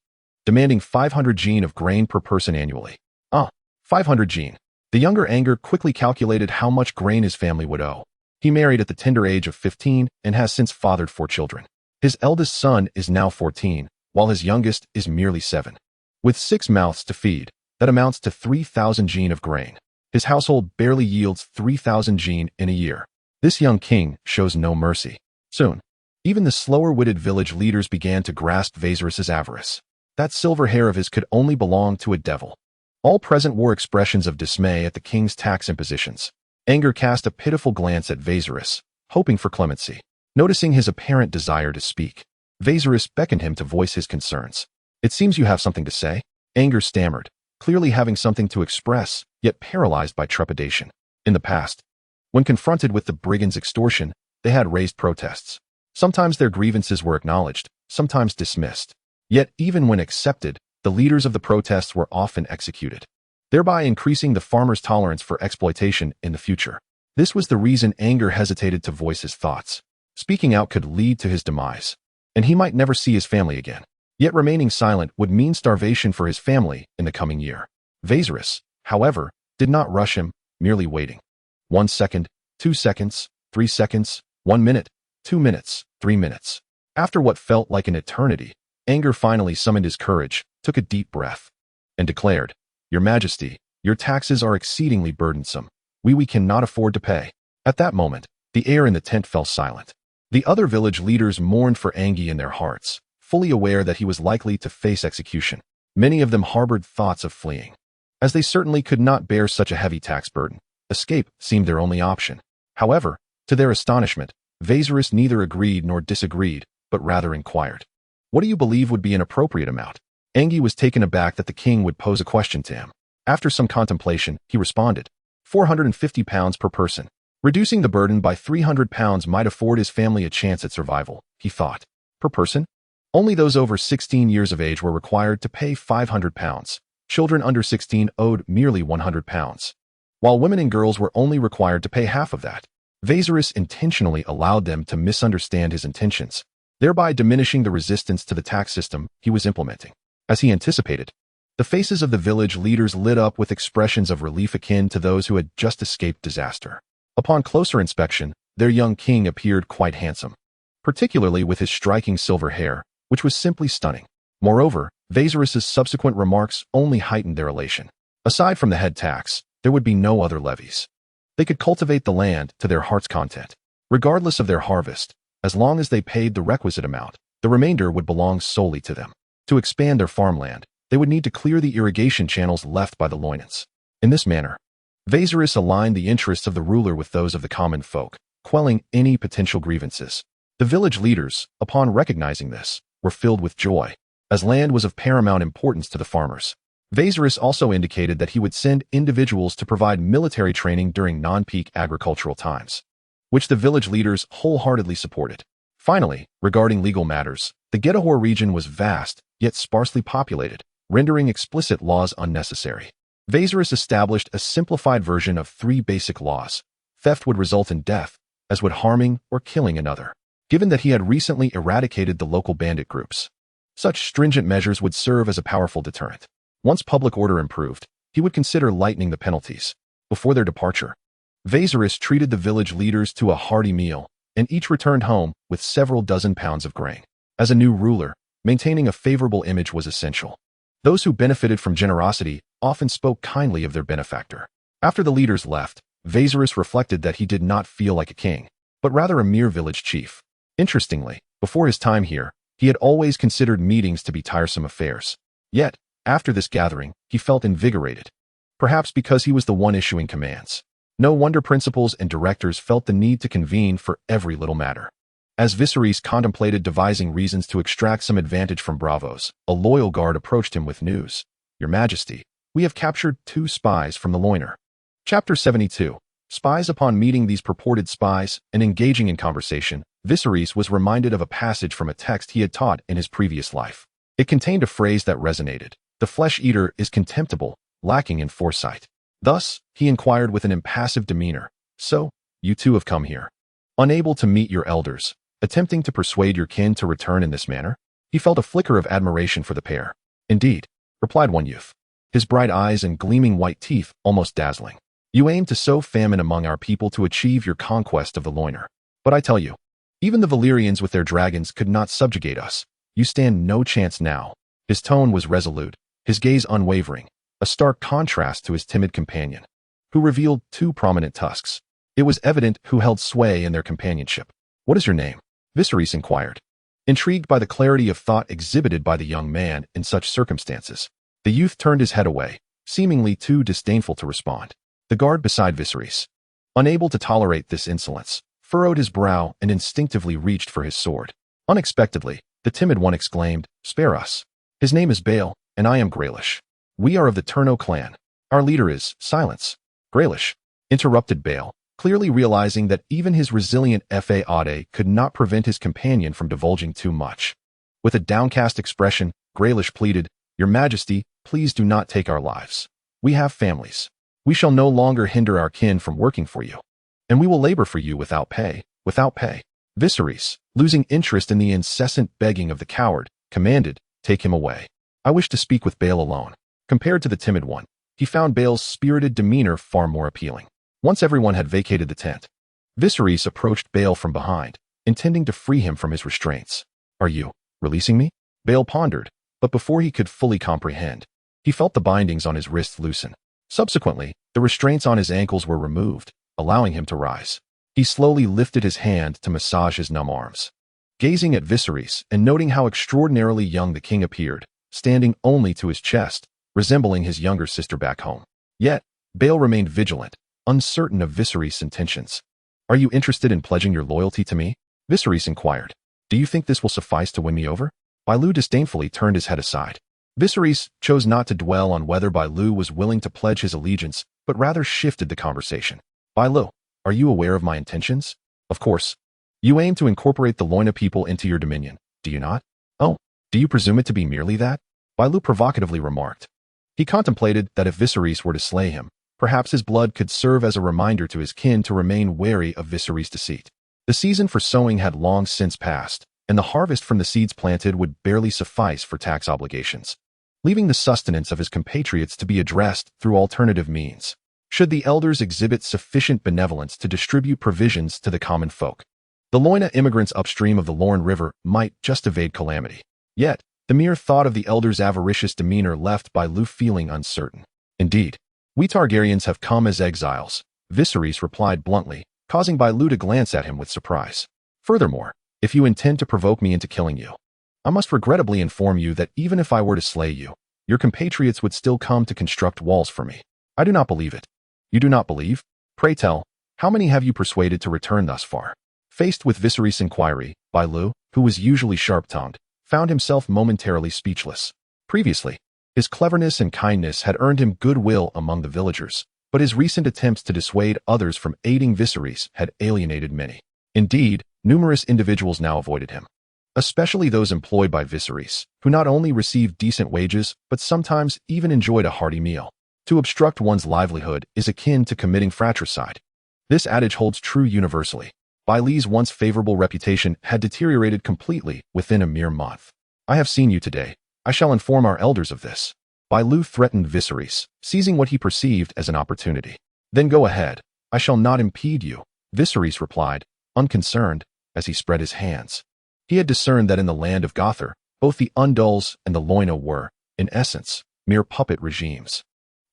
demanding 500 gene of grain per person annually." 500 gene. The younger Anger quickly calculated how much grain his family would owe. He married at the tender age of 15 and has since fathered 4 children. His eldest son is now 14, while his youngest is merely 7. With 6 mouths to feed, that amounts to 3,000 gene of grain. His household barely yields 3,000 gene in a year. This young king shows no mercy. Soon, even the slower-witted village leaders began to grasp Viserys' avarice. That silver hair of his could only belong to a devil. All present wore expressions of dismay at the king's tax impositions. Anger cast a pitiful glance at Viserys, hoping for clemency. Noticing his apparent desire to speak, Viserys beckoned him to voice his concerns. "It seems you have something to say?" Anger stammered, clearly having something to express, yet paralyzed by trepidation. In the past, when confronted with the brigands' extortion, they had raised protests. Sometimes their grievances were acknowledged, sometimes dismissed. Yet even when accepted, the leaders of the protests were often executed, thereby increasing the farmers' tolerance for exploitation in the future. This was the reason Anger hesitated to voice his thoughts. Speaking out could lead to his demise, and he might never see his family again. Yet remaining silent would mean starvation for his family in the coming year. Viserys, however, did not rush him, merely waiting. 1 second, 2 seconds, 3 seconds, 1 minute, 2 minutes, 3 minutes. After what felt like an eternity, Anger finally summoned his courage, took a deep breath, and declared, "Your Majesty, your taxes are exceedingly burdensome. We cannot afford to pay." At that moment, the air in the tent fell silent. The other village leaders mourned for Angie in their hearts, fully aware that he was likely to face execution. Many of them harbored thoughts of fleeing. As they certainly could not bear such a heavy tax burden, escape seemed their only option. However, to their astonishment, Viserys neither agreed nor disagreed, but rather inquired, "What do you believe would be an appropriate amount?" Angie was taken aback that the king would pose a question to him. After some contemplation, he responded, 450 pounds per person. Reducing the burden by 300 pounds might afford his family a chance at survival, he thought. Per person? Only those over 16 years of age were required to pay 500 pounds. Children under 16 owed merely 100 pounds, while women and girls were only required to pay half of that. Viserys intentionally allowed them to misunderstand his intentions, thereby diminishing the resistance to the tax system he was implementing. As he anticipated, the faces of the village leaders lit up with expressions of relief akin to those who had just escaped disaster. Upon closer inspection, their young king appeared quite handsome, particularly with his striking silver hair, which was simply stunning. Moreover, Viserys' subsequent remarks only heightened their elation. Aside from the head tax, there would be no other levies. They could cultivate the land to their heart's content, regardless of their harvest. As long as they paid the requisite amount, the remainder would belong solely to them. To expand their farmland, they would need to clear the irrigation channels left by the Loinans. In this manner, Viserys aligned the interests of the ruler with those of the common folk, quelling any potential grievances. The village leaders, upon recognizing this, were filled with joy, as land was of paramount importance to the farmers. Viserys also indicated that he would send individuals to provide military training during non-peak agricultural times, which the village leaders wholeheartedly supported. Finally, regarding legal matters, the Gedahor region was vast, yet sparsely populated, rendering explicit laws unnecessary. Viserys established a simplified version of 3 basic laws. Theft would result in death, as would harming or killing another, given that he had recently eradicated the local bandit groups. Such stringent measures would serve as a powerful deterrent. Once public order improved, he would consider lightening the penalties. Before their departure, Viserys treated the village leaders to a hearty meal, and each returned home with several dozen pounds of grain. As a new ruler, maintaining a favorable image was essential. Those who benefited from generosity often spoke kindly of their benefactor. After the leaders left, Viserys reflected that he did not feel like a king, but rather a mere village chief. Interestingly, before his time here, he had always considered meetings to be tiresome affairs. Yet, after this gathering, he felt invigorated. perhaps because he was the one issuing commands. No wonder principals and directors felt the need to convene for every little matter. As Viserys contemplated devising reasons to extract some advantage from Bravos, a loyal guard approached him with news. Your Majesty, we have captured 2 spies from the loiner. Chapter 72. Spies. Upon meeting these purported spies and engaging in conversation, Viserys was reminded of a passage from a text he had taught in his previous life. It contained a phrase that resonated. The flesh-eater is contemptible, lacking in foresight. Thus, he inquired with an impassive demeanor, so, you too have come here. Unable to meet your elders, attempting to persuade your kin to return in this manner? He felt a flicker of admiration for the pair. Indeed, replied one youth, his bright eyes and gleaming white teeth almost dazzling. You aim to sow famine among our people to achieve your conquest of the loiner. But I tell you, even the Valyrians with their dragons could not subjugate us. You stand no chance now. His tone was resolute, his gaze unwavering, a stark contrast to his timid companion, who revealed 2 prominent tusks. It was evident who held sway in their companionship. What is your name? Viserys inquired, intrigued by the clarity of thought exhibited by the young man in such circumstances. The youth turned his head away, seemingly too disdainful to respond. The guard beside Viserys, unable to tolerate this insolence, furrowed his brow and instinctively reached for his sword. Unexpectedly, the timid one exclaimed, Spare us. His name is Bael, and I am Greylish. We are of the Turno clan. Our leader is Silence. Greylish, interrupted Bael, clearly realizing that even his resilient Faade could not prevent his companion from divulging too much. With a downcast expression, Greylish pleaded, Your Majesty, please do not take our lives. We have families. We shall no longer hinder our kin from working for you. And we will labor for you without pay. Viserys, losing interest in the incessant begging of the coward, commanded, Take him away. I wish to speak with Bael alone. Compared to the timid one, he found Bael's spirited demeanor far more appealing. Once everyone had vacated the tent, Viserys approached Bael from behind, intending to free him from his restraints. Are you releasing me? Bael pondered, but before he could fully comprehend, he felt the bindings on his wrists loosen. Subsequently, the restraints on his ankles were removed, allowing him to rise. He slowly lifted his hand to massage his numb arms. Gazing at Viserys and noting how extraordinarily young the king appeared, standing only to his chest, resembling his younger sister back home. Yet, Bael remained vigilant, uncertain of Viserys' intentions. Are you interested in pledging your loyalty to me? Viserys inquired. Do you think this will suffice to win me over? Bailu disdainfully turned his head aside. Viserys chose not to dwell on whether Bailu was willing to pledge his allegiance, but rather shifted the conversation. Bailu, are you aware of my intentions? Of course. You aim to incorporate the Loina people into your dominion, do you not? Oh, do you presume it to be merely that? Bailu provocatively remarked. He contemplated that if Viserys were to slay him, perhaps his blood could serve as a reminder to his kin to remain wary of Viserys' deceit. The season for sowing had long since passed, and the harvest from the seeds planted would barely suffice for tax obligations, leaving the sustenance of his compatriots to be addressed through alternative means. Should the elders exhibit sufficient benevolence to distribute provisions to the common folk, the Loina immigrants upstream of the Lorne River might just evade calamity. Yet, the mere thought of the elders' avaricious demeanor left Bailu feeling uncertain. Indeed, we Targaryens have come as exiles, Viserys replied bluntly, causing Bailu to glance at him with surprise. Furthermore, if you intend to provoke me into killing you, I must regrettably inform you that even if I were to slay you, your compatriots would still come to construct walls for me. I do not believe it. You do not believe? Pray tell, how many have you persuaded to return thus far? Faced with Viserys' inquiry, Bailu, who was usually sharp-tongued, found himself momentarily speechless. Previously, his cleverness and kindness had earned him goodwill among the villagers, but his recent attempts to dissuade others from aiding Viserys had alienated many. Indeed, numerous individuals now avoided him, especially those employed by Viserys, who not only received decent wages, but sometimes even enjoyed a hearty meal. To obstruct one's livelihood is akin to committing fratricide. This adage holds true universally. Bailu's once favorable reputation had deteriorated completely within a mere month. I have seen you today. I shall inform our elders of this. Bailu threatened Viserys, seizing what he perceived as an opportunity. Then go ahead. I shall not impede you, Viserys replied, unconcerned, as he spread his hands. He had discerned that in the land of Gothar, both the Undulls and the Loina were, in essence, mere puppet regimes.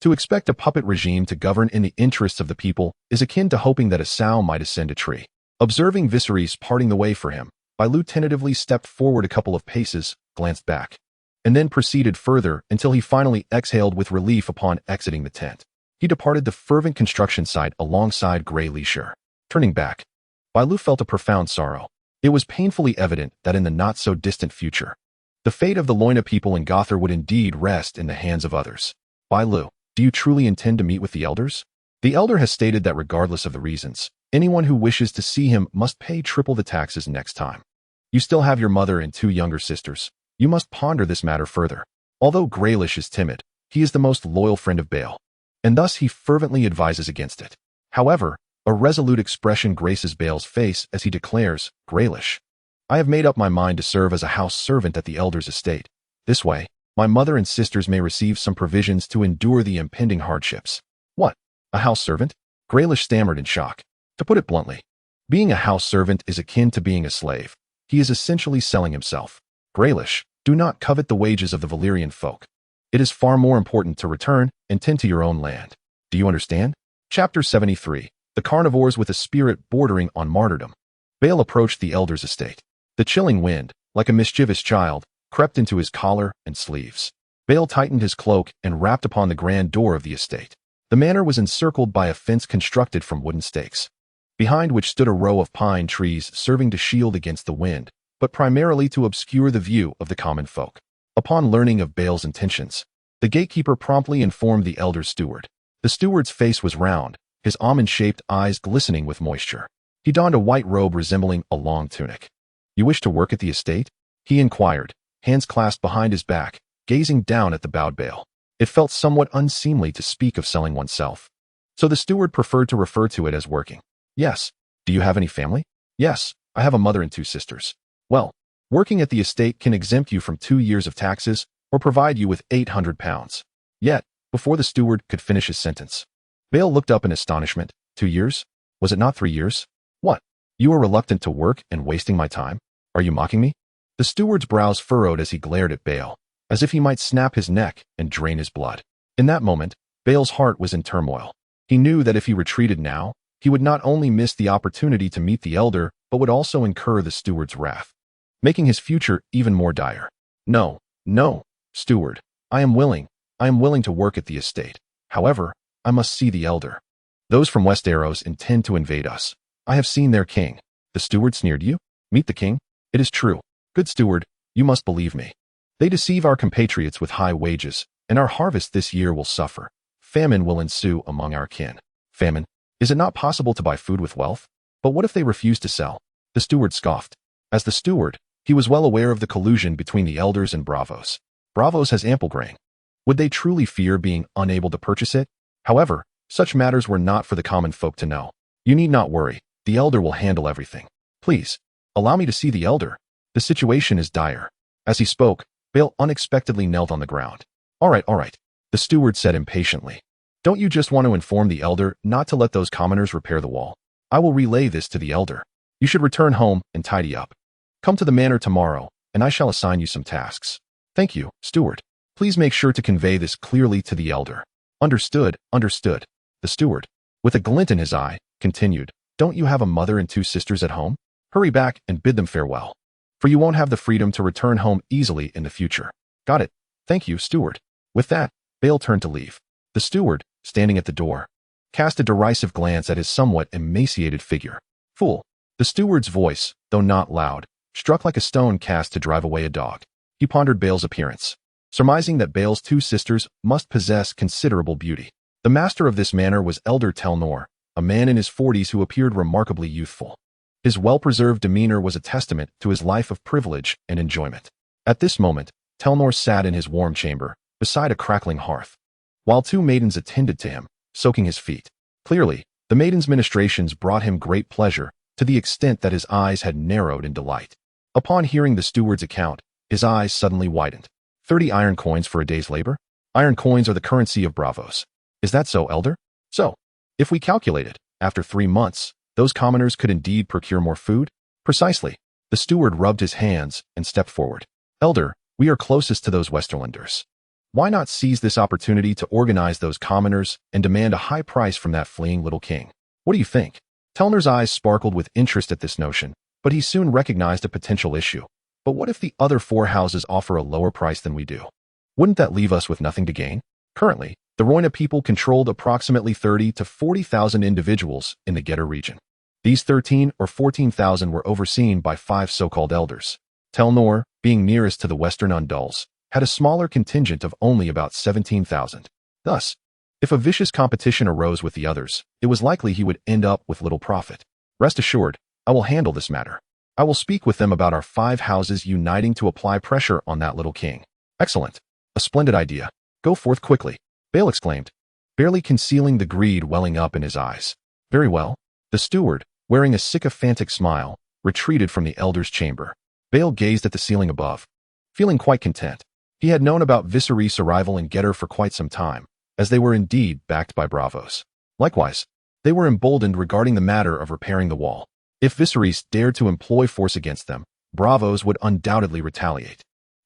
To expect a puppet regime to govern in the interests of the people is akin to hoping that a sow might ascend a tree. Observing Viserys parting the way for him, Bailu tentatively stepped forward a couple of paces, glanced back, and then proceeded further until he finally exhaled with relief upon exiting the tent. He departed the fervent construction site alongside Grey Leisure. Turning back, Bailu felt a profound sorrow. It was painfully evident that in the not-so-distant future, the fate of the Loina people in Gothar would indeed rest in the hands of others. Bailu, do you truly intend to meet with the elders? The elder has stated that regardless of the reasons, anyone who wishes to see him must pay triple the taxes next time. You still have your mother and 2 younger sisters. You must ponder this matter further. Although Greylish is timid, he is the most loyal friend of Bael, and thus he fervently advises against it. However, a resolute expression graces Bael's face as he declares, Greylish, I have made up my mind to serve as a house servant at the elder's estate. This way, my mother and sisters may receive some provisions to endure the impending hardships. What? A house servant? Greylish stammered in shock. To put it bluntly, being a house servant is akin to being a slave. He is essentially selling himself. Greylish, do not covet the wages of the Valyrian folk. It is far more important to return and tend to your own land. Do you understand? Chapter 73. The Carnivores with a Spirit Bordering on Martyrdom. Bael approached the elder's estate. The chilling wind, like a mischievous child, crept into his collar and sleeves. Bael tightened his cloak and rapped upon the grand door of the estate. The manor was encircled by a fence constructed from wooden stakes, behind which stood a row of pine trees serving to shield against the wind, but primarily to obscure the view of the common folk. Upon learning of Bael's intentions, the gatekeeper promptly informed the elder's steward. The steward's face was round, his almond-shaped eyes glistening with moisture. He donned a white robe resembling a long tunic. You wish to work at the estate? He inquired, hands clasped behind his back, gazing down at the bowed Bael. It felt somewhat unseemly to speak of selling oneself, so the steward preferred to refer to it as working. Yes. Do you have any family? Yes, I have a mother and 2 sisters. Well, working at the estate can exempt you from 2 years of taxes or provide you with 800 pounds. Yet, before the steward could finish his sentence, Bael looked up in astonishment. 2 years? Was it not 3 years? What? You are reluctant to work and wasting my time? Are you mocking me? The steward's brows furrowed as he glared at Bael, as if he might snap his neck and drain his blood. In that moment, Bael's heart was in turmoil. He knew that if he retreated now, he would not only miss the opportunity to meet the elder, but would also incur the steward's wrath, making his future even more dire. No, steward. I am willing to work at the estate. However, I must see the elder. Those from Westeros intend to invade us. I have seen their king. The steward sneered. You? Meet the king? It is true. Good steward, you must believe me. They deceive our compatriots with high wages, and our harvest this year will suffer. Famine will ensue among our kin. Famine? Is it not possible to buy food with wealth? But what if they refuse to sell? The steward scoffed. As the steward, he was well aware of the collusion between the elders and Bravos. Bravos has ample grain. Would they truly fear being unable to purchase it? However, such matters were not for the common folk to know. You need not worry. The elder will handle everything. Please, allow me to see the elder. The situation is dire. As he spoke, Bael unexpectedly knelt on the ground. All right, the steward said impatiently. Don't you just want to inform the elder not to let those commoners repair the wall? I will relay this to the elder. You should return home and tidy up. Come to the manor tomorrow, and I shall assign you some tasks. Thank you, steward. Please make sure to convey this clearly to the elder. Understood. The steward, with a glint in his eye, continued. Don't you have a mother and 2 sisters at home? Hurry back and bid them farewell, for you won't have the freedom to return home easily in the future. Got it. Thank you, steward. With that, Bael turned to leave. The steward, standing at the door, cast a derisive glance at his somewhat emaciated figure. Fool. The steward's voice, though not loud, struck like a stone cast to drive away a dog. He pondered Bael's appearance, surmising that Bael's 2 sisters must possess considerable beauty. The master of this manor was Elder Telnor, a man in his 40s who appeared remarkably youthful. His well-preserved demeanor was a testament to his life of privilege and enjoyment. At this moment, Telnor sat in his warm chamber, beside a crackling hearth, while 2 maidens attended to him, soaking his feet. Clearly, the maidens' ministrations brought him great pleasure, to the extent that his eyes had narrowed in delight. Upon hearing the steward's account, his eyes suddenly widened. 30 iron coins for a day's labor? Iron coins are the currency of Bravos. Is that so, elder? So, if we calculate it, after 3 months, those commoners could indeed procure more food? Precisely. The steward rubbed his hands and stepped forward. Elder, we are closest to those Westerlanders. Why not seize this opportunity to organize those commoners and demand a high price from that fleeing little king? What do you think? Telnor's eyes sparkled with interest at this notion, but he soon recognized a potential issue. But what if the other 4 houses offer a lower price than we do? Wouldn't that leave us with nothing to gain? Currently, the Rhaella people controlled approximately 30 to 40,000 individuals in the Getter region. These 13 or 14,000 were overseen by 5 so-called elders. Telnor, being nearest to the western Undulls, had a smaller contingent of only about 17,000. Thus, if a vicious competition arose with the others, it was likely he would end up with little profit. Rest assured, I will handle this matter. I will speak with them about our 5 houses uniting to apply pressure on that little king. Excellent. A splendid idea. Go forth quickly, Bale exclaimed, barely concealing the greed welling up in his eyes. Very well. The steward, wearing a sycophantic smile, retreated from the elder's chamber. Bale gazed at the ceiling above, feeling quite content. He had known about Viserys' arrival in Getter for quite some time, as they were indeed backed by bravos. Likewise, they were emboldened regarding the matter of repairing the wall. If Viserys dared to employ force against them, bravos would undoubtedly retaliate.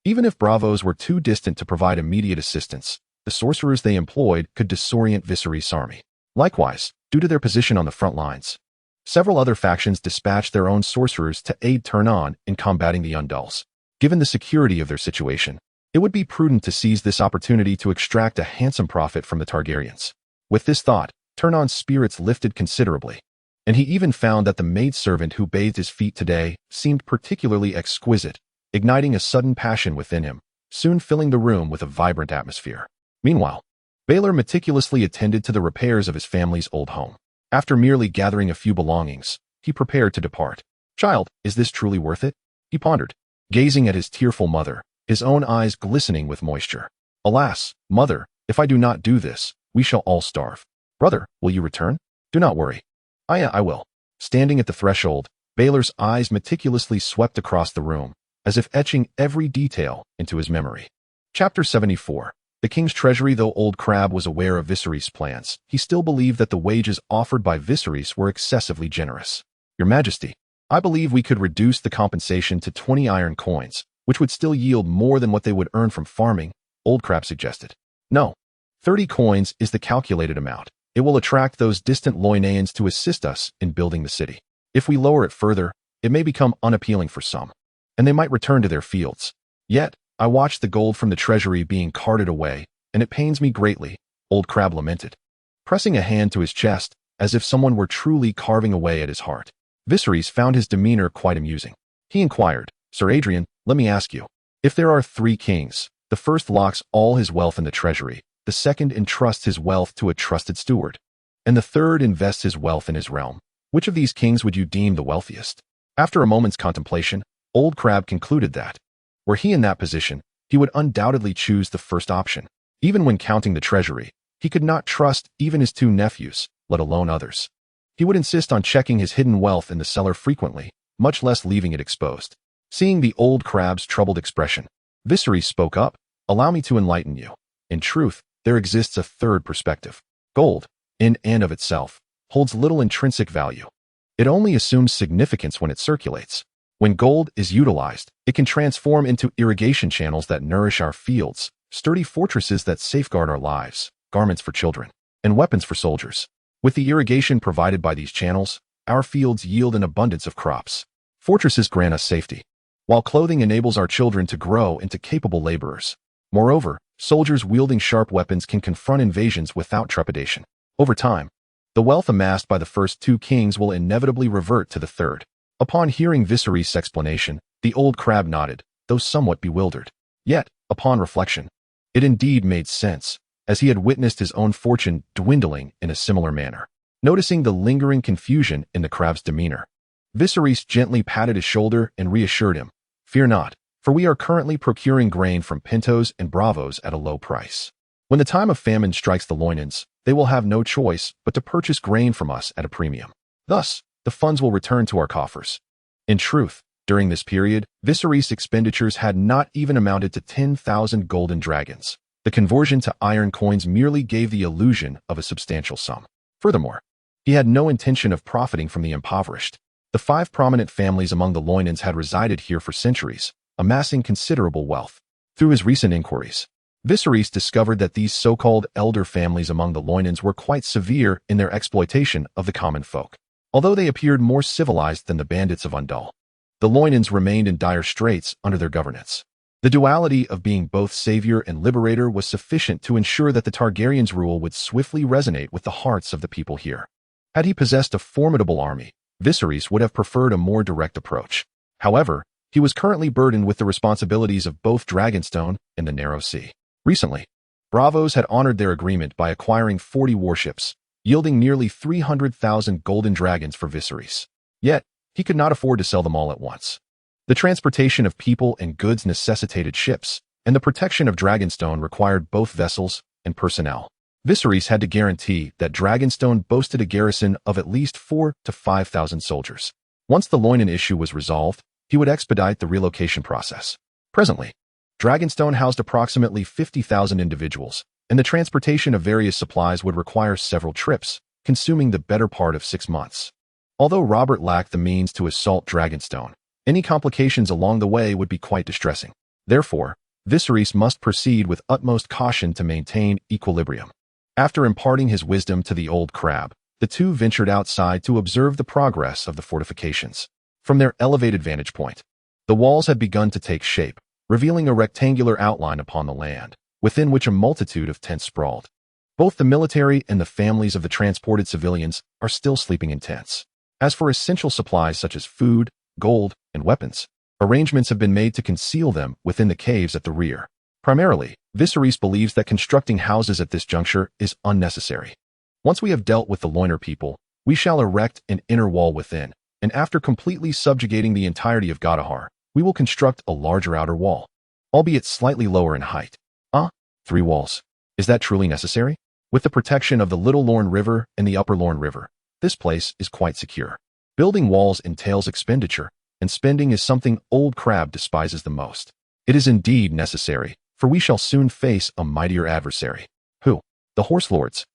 Even if bravos were too distant to provide immediate assistance, the sorcerers they employed could disorient Viserys' army. Likewise, due to their position on the front lines, several other factions dispatched their own sorcerers to aid Turn-On in combating the Undulls. Given the security of their situation, it would be prudent to seize this opportunity to extract a handsome profit from the Targaryens. With this thought, Turn-On's spirits lifted considerably, and he even found that the maidservant who bathed his feet today seemed particularly exquisite, igniting a sudden passion within him, soon filling the room with a vibrant atmosphere. Meanwhile, Baelor meticulously attended to the repairs of his family's old home. After merely gathering a few belongings, he prepared to depart. Child, is this truly worth it? He pondered, gazing at his tearful mother, his own eyes glistening with moisture. Alas, mother, if I do not do this, we shall all starve. Brother, will you return? Do not worry. I will. Standing at the threshold, Baelor's eyes meticulously swept across the room, as if etching every detail into his memory. Chapter 74. The king's treasury. Though Old Crab was aware of Viserys' plans, he still believed that the wages offered by Viserys were excessively generous. Your Majesty, I believe we could reduce the compensation to 20 iron coins, which would still yield more than what they would earn from farming, Old Crab suggested. No. 30 coins is the calculated amount. It will attract those distant Loyneans to assist us in building the city. If we lower it further, it may become unappealing for some, and they might return to their fields. Yet, I watched the gold from the treasury being carted away, and it pains me greatly, Old Crab lamented, pressing a hand to his chest, as if someone were truly carving away at his heart. Viserys found his demeanor quite amusing. He inquired, Sir Adrian, let me ask you, if there are 3 kings, the first locks all his wealth in the treasury, the second entrusts his wealth to a trusted steward, and the third invests his wealth in his realm, which of these kings would you deem the wealthiest? After a moment's contemplation, Old Crab concluded that, were he in that position, he would undoubtedly choose the first option. Even when counting the treasury, he could not trust even his 2 nephews, let alone others. He would insist on checking his hidden wealth in the cellar frequently, much less leaving it exposed. Seeing the Old Crab's troubled expression, Viserys spoke up, allow me to enlighten you. In truth, there exists a third perspective. Gold, in and of itself, holds little intrinsic value. It only assumes significance when it circulates. When gold is utilized, it can transform into irrigation channels that nourish our fields, sturdy fortresses that safeguard our lives, garments for children, and weapons for soldiers. With the irrigation provided by these channels, our fields yield an abundance of crops. Fortresses grant us safety, while clothing enables our children to grow into capable laborers. Moreover, soldiers wielding sharp weapons can confront invasions without trepidation. Over time, the wealth amassed by the first 2 kings will inevitably revert to the third. Upon hearing Viserys' explanation, the Old Crab nodded, though somewhat bewildered. Yet, upon reflection, it indeed made sense, as he had witnessed his own fortune dwindling in a similar manner. Noticing the lingering confusion in the crab's demeanor, Viserys gently patted his shoulder and reassured him, Fear not, for we are currently procuring grain from pintos and bravos at a low price. When the time of famine strikes the Loynans, they will have no choice but to purchase grain from us at a premium. Thus, the funds will return to our coffers. In truth, during this period, Viserys' expenditures had not even amounted to 10,000 golden dragons. The conversion to iron coins merely gave the illusion of a substantial sum. Furthermore, he had no intention of profiting from the impoverished. The 5 prominent families among the Loynans had resided here for centuries, amassing considerable wealth. Through his recent inquiries, Viserys discovered that these so-called elder families among the Loynans were quite severe in their exploitation of the common folk. Although they appeared more civilized than the bandits of Undul, the Loynans remained in dire straits under their governance. The duality of being both savior and liberator was sufficient to ensure that the Targaryen's rule would swiftly resonate with the hearts of the people here. Had he possessed a formidable army, Viserys would have preferred a more direct approach. However, he was currently burdened with the responsibilities of both Dragonstone and the Narrow Sea. Recently, Bravos had honored their agreement by acquiring 40 warships, yielding nearly 300,000 golden dragons for Viserys. Yet, he could not afford to sell them all at once. The transportation of people and goods necessitated ships, and the protection of Dragonstone required both vessels and personnel. Viserys had to guarantee that Dragonstone boasted a garrison of at least 4,000 to 5,000 soldiers. Once the Loinan issue was resolved, he would expedite the relocation process. Presently, Dragonstone housed approximately 50,000 individuals, and the transportation of various supplies would require several trips, consuming the better part of 6 months. Although Robert lacked the means to assault Dragonstone, any complications along the way would be quite distressing. Therefore, Viserys must proceed with utmost caution to maintain equilibrium. After imparting his wisdom to the old crab, the two ventured outside to observe the progress of the fortifications. From their elevated vantage point, the walls had begun to take shape, revealing a rectangular outline upon the land, within which a multitude of tents sprawled. Both the military and the families of the transported civilians are still sleeping in tents. As for essential supplies such as food, gold, and weapons, arrangements have been made to conceal them within the caves at the rear. Primarily, Viserys believes that constructing houses at this juncture is unnecessary. Once we have dealt with the Loinar people, we shall erect an inner wall within, and after completely subjugating the entirety of Godahar, we will construct a larger outer wall, albeit slightly lower in height. 3 walls. Is that truly necessary? With the protection of the Little Lorne River and the Upper Lorne River, this place is quite secure. Building walls entails expenditure, and spending is something Old Crab despises the most. It is indeed necessary, for we shall soon face a mightier adversary. Who? The Horse Lords.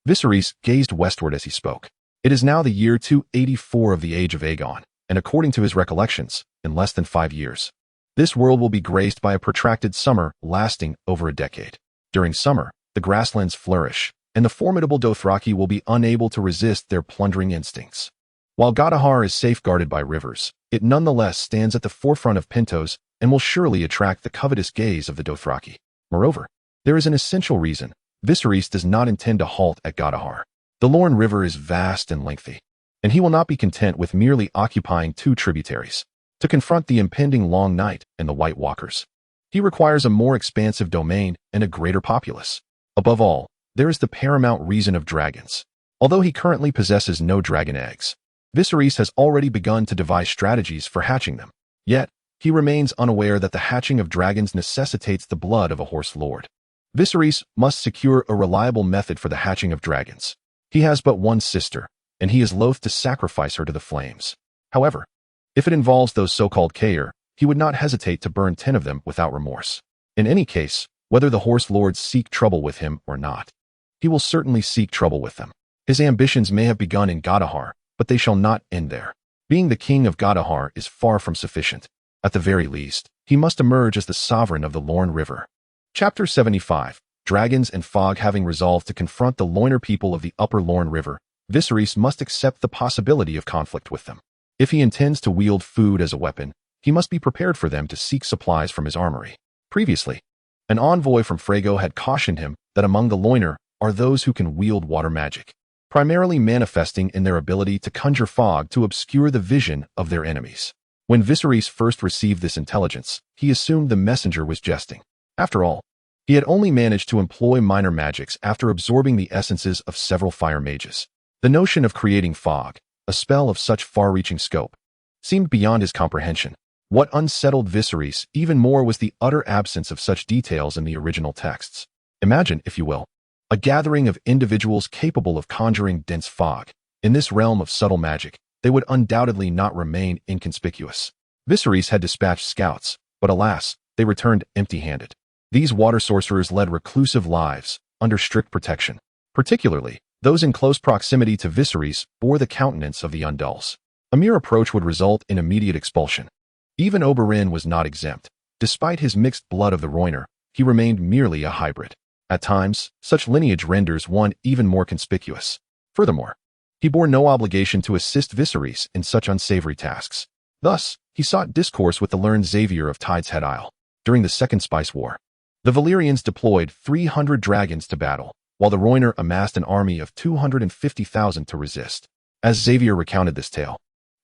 Viserys gazed westward as he spoke. It is now the year 284 of the age of Aegon, and according to his recollections, in less than 5 years, this world will be graced by a protracted summer lasting over a decade. During summer, the grasslands flourish, and the formidable Dothraki will be unable to resist their plundering instincts. While Godahar is safeguarded by rivers, it nonetheless stands at the forefront of Pentos and will surely attract the covetous gaze of the Dothraki. Moreover, there is an essential reason. Viserys does not intend to halt at Godahar. The Lorne River is vast and lengthy, and he will not be content with merely occupying 2 tributaries. To confront the impending Long Night and the White Walkers, he requires a more expansive domain and a greater populace. Above all, there is the paramount reason of dragons. Although he currently possesses no dragon eggs, Viserys has already begun to devise strategies for hatching them. Yet, he remains unaware that the hatching of dragons necessitates the blood of a horse lord. Viserys must secure a reliable method for the hatching of dragons. He has but one sister, and he is loath to sacrifice her to the flames. However, if it involves those so-called heir, he would not hesitate to burn 10 of them without remorse. In any case, whether the horse lords seek trouble with him or not, he will certainly seek trouble with them. His ambitions may have begun in Godahar, but they shall not end there. Being the king of Godahar is far from sufficient. At the very least, he must emerge as the sovereign of the Lorne River. Chapter 75. Dragons and Fog. Having resolved to confront the Loinar people of the Upper Lorne River, Viserys must accept the possibility of conflict with them. If he intends to wield food as a weapon, he must be prepared for them to seek supplies from his armory. Previously, an envoy from Frego had cautioned him that among the Loinar are those who can wield water magic, primarily manifesting in their ability to conjure fog to obscure the vision of their enemies. When Viserys first received this intelligence, he assumed the messenger was jesting. After all, he had only managed to employ minor magics after absorbing the essences of several fire mages. The notion of creating fog, a spell of such far-reaching scope, seemed beyond his comprehension. What unsettled Viserys even more was the utter absence of such details in the original texts. Imagine, if you will, a gathering of individuals capable of conjuring dense fog. In this realm of subtle magic, they would undoubtedly not remain inconspicuous. Viserys had dispatched scouts, but alas, they returned empty-handed. These water sorcerers led reclusive lives, under strict protection. Particularly, those in close proximity to Viserys bore the countenance of the Undulls. A mere approach would result in immediate expulsion. Even Oberyn was not exempt. Despite his mixed blood of the Rhoynar, he remained merely a hybrid. At times, such lineage renders one even more conspicuous. Furthermore, he bore no obligation to assist Viserys in such unsavory tasks. Thus, he sought discourse with the learned Xavier of Tide's Head Isle. During the Second Spice War, the Valyrians deployed 300 dragons to battle, while the Rhoynar amassed an army of 250,000 to resist. As Xavier recounted this tale,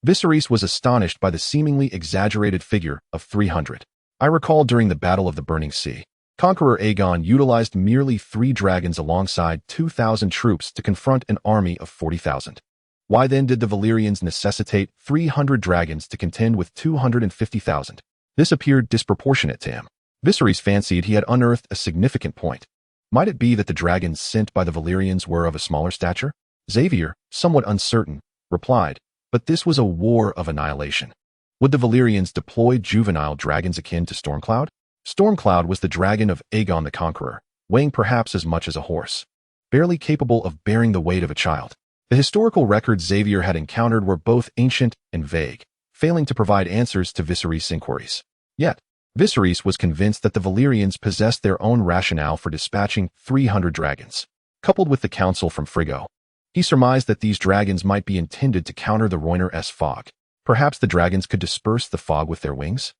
Viserys was astonished by the seemingly exaggerated figure of 300. I recall during the Battle of the Burning Sea, Conqueror Aegon utilized merely 3 dragons alongside 2,000 troops to confront an army of 40,000. Why then did the Valyrians necessitate 300 dragons to contend with 250,000? This appeared disproportionate to him. Viserys fancied he had unearthed a significant point. Might it be that the dragons sent by the Valyrians were of a smaller stature? Xavier, somewhat uncertain, replied, but this was a war of annihilation. Would the Valyrians deploy juvenile dragons akin to Stormcloud? Stormcloud was the dragon of Aegon the Conqueror, weighing perhaps as much as a horse, barely capable of bearing the weight of a child. The historical records Xavier had encountered were both ancient and vague, failing to provide answers to Viserys' inquiries. Yet, Viserys was convinced that the Valyrians possessed their own rationale for dispatching 300 dragons. Coupled with the counsel from Friggo, he surmised that these dragons might be intended to counter the Rhoynar's fog. Perhaps the dragons could disperse the fog with their wings?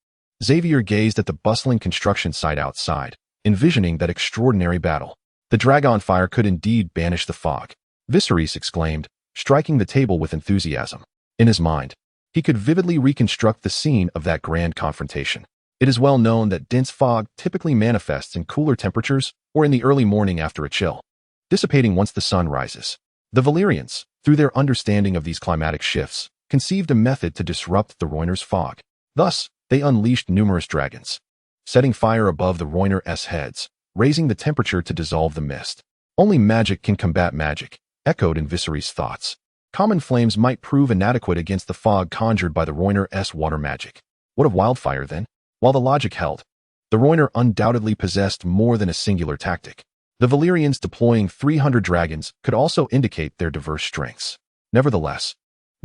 Xavier gazed at the bustling construction site outside, envisioning that extraordinary battle. The dragonfire could indeed banish the fog. Viserys exclaimed, striking the table with enthusiasm. In his mind, he could vividly reconstruct the scene of that grand confrontation. It is well known that dense fog typically manifests in cooler temperatures or in the early morning after a chill, dissipating once the sun rises. The Valyrians, through their understanding of these climatic shifts, conceived a method to disrupt the Rhoynar's fog. Thus, they unleashed numerous dragons, setting fire above the Rhoynar's heads, raising the temperature to dissolve the mist. Only magic can combat magic, echoed in Viserys' thoughts. Common flames might prove inadequate against the fog conjured by the Rhoynar's water magic. What of wildfire, then? While the logic held, the Rhoynar undoubtedly possessed more than a singular tactic. The Valyrians deploying 300 dragons could also indicate their diverse strengths. Nevertheless,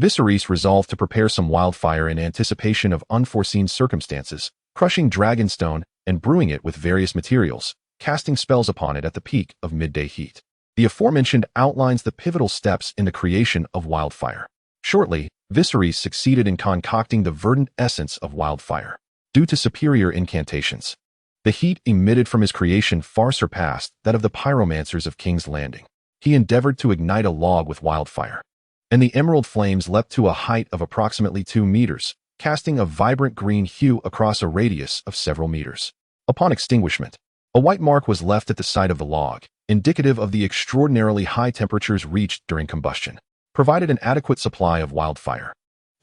Viserys resolved to prepare some wildfire in anticipation of unforeseen circumstances, crushing Dragonstone and brewing it with various materials, casting spells upon it at the peak of midday heat. The aforementioned outlines the pivotal steps in the creation of wildfire. Shortly, Viserys succeeded in concocting the verdant essence of wildfire. Due to superior incantations, the heat emitted from his creation far surpassed that of the pyromancers of King's Landing. He endeavored to ignite a log with wildfire, and the emerald flames leapt to a height of approximately 2 meters, casting a vibrant green hue across a radius of several meters. Upon extinguishment, a white mark was left at the side of the log, indicative of the extraordinarily high temperatures reached during combustion, provided an adequate supply of wildfire.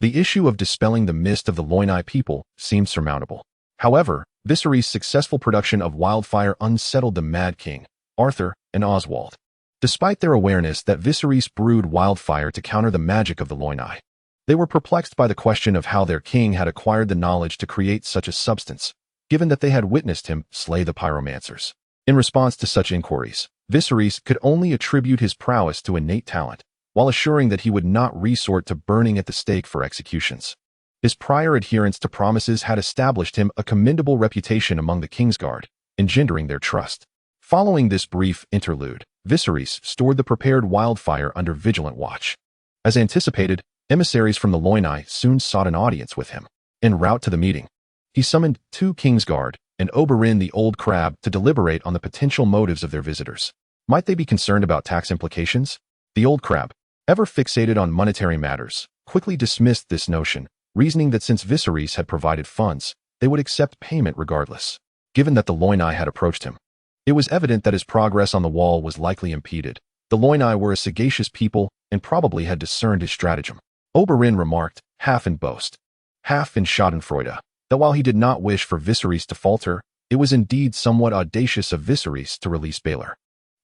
The issue of dispelling the mist of the Loinai people seemed surmountable. However, Viserys' successful production of wildfire unsettled the Mad King, Arthur, and Oswald. Despite their awareness that Viserys brewed wildfire to counter the magic of the Loinai, they were perplexed by the question of how their king had acquired the knowledge to create such a substance, given that they had witnessed him slay the pyromancers. In response to such inquiries, Viserys could only attribute his prowess to innate talent, while assuring that he would not resort to burning at the stake for executions. His prior adherence to promises had established him a commendable reputation among the kingsguard, engendering their trust. Following this brief interlude, Viserys stored the prepared wildfire under vigilant watch. As anticipated, emissaries from the Loinai soon sought an audience with him. En route to the meeting, he summoned 2 kingsguard and Oberyn the Old Crab to deliberate on the potential motives of their visitors. Might they be concerned about tax implications? The Old Crab, ever fixated on monetary matters, quickly dismissed this notion, reasoning that since Viserys had provided funds, they would accept payment regardless. Given that the Loinai had approached him, it was evident that his progress on the wall was likely impeded. The Loinai were a sagacious people and probably had discerned his stratagem. Oberyn remarked, half in boast, half in schadenfreude, that while he did not wish for Viserys to falter, it was indeed somewhat audacious of Viserys to release Baelor.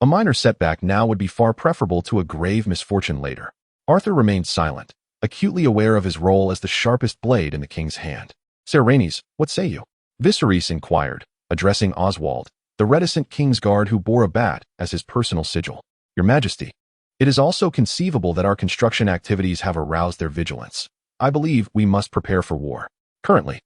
A minor setback now would be far preferable to a grave misfortune later. Arthur remained silent, acutely aware of his role as the sharpest blade in the king's hand. Ser Rhaenys, what say you? Viserys inquired, addressing Oswald, the reticent kingsguard who bore a bat as his personal sigil. Your Majesty, it is also conceivable that our construction activities have aroused their vigilance. I believe we must prepare for war. Currently,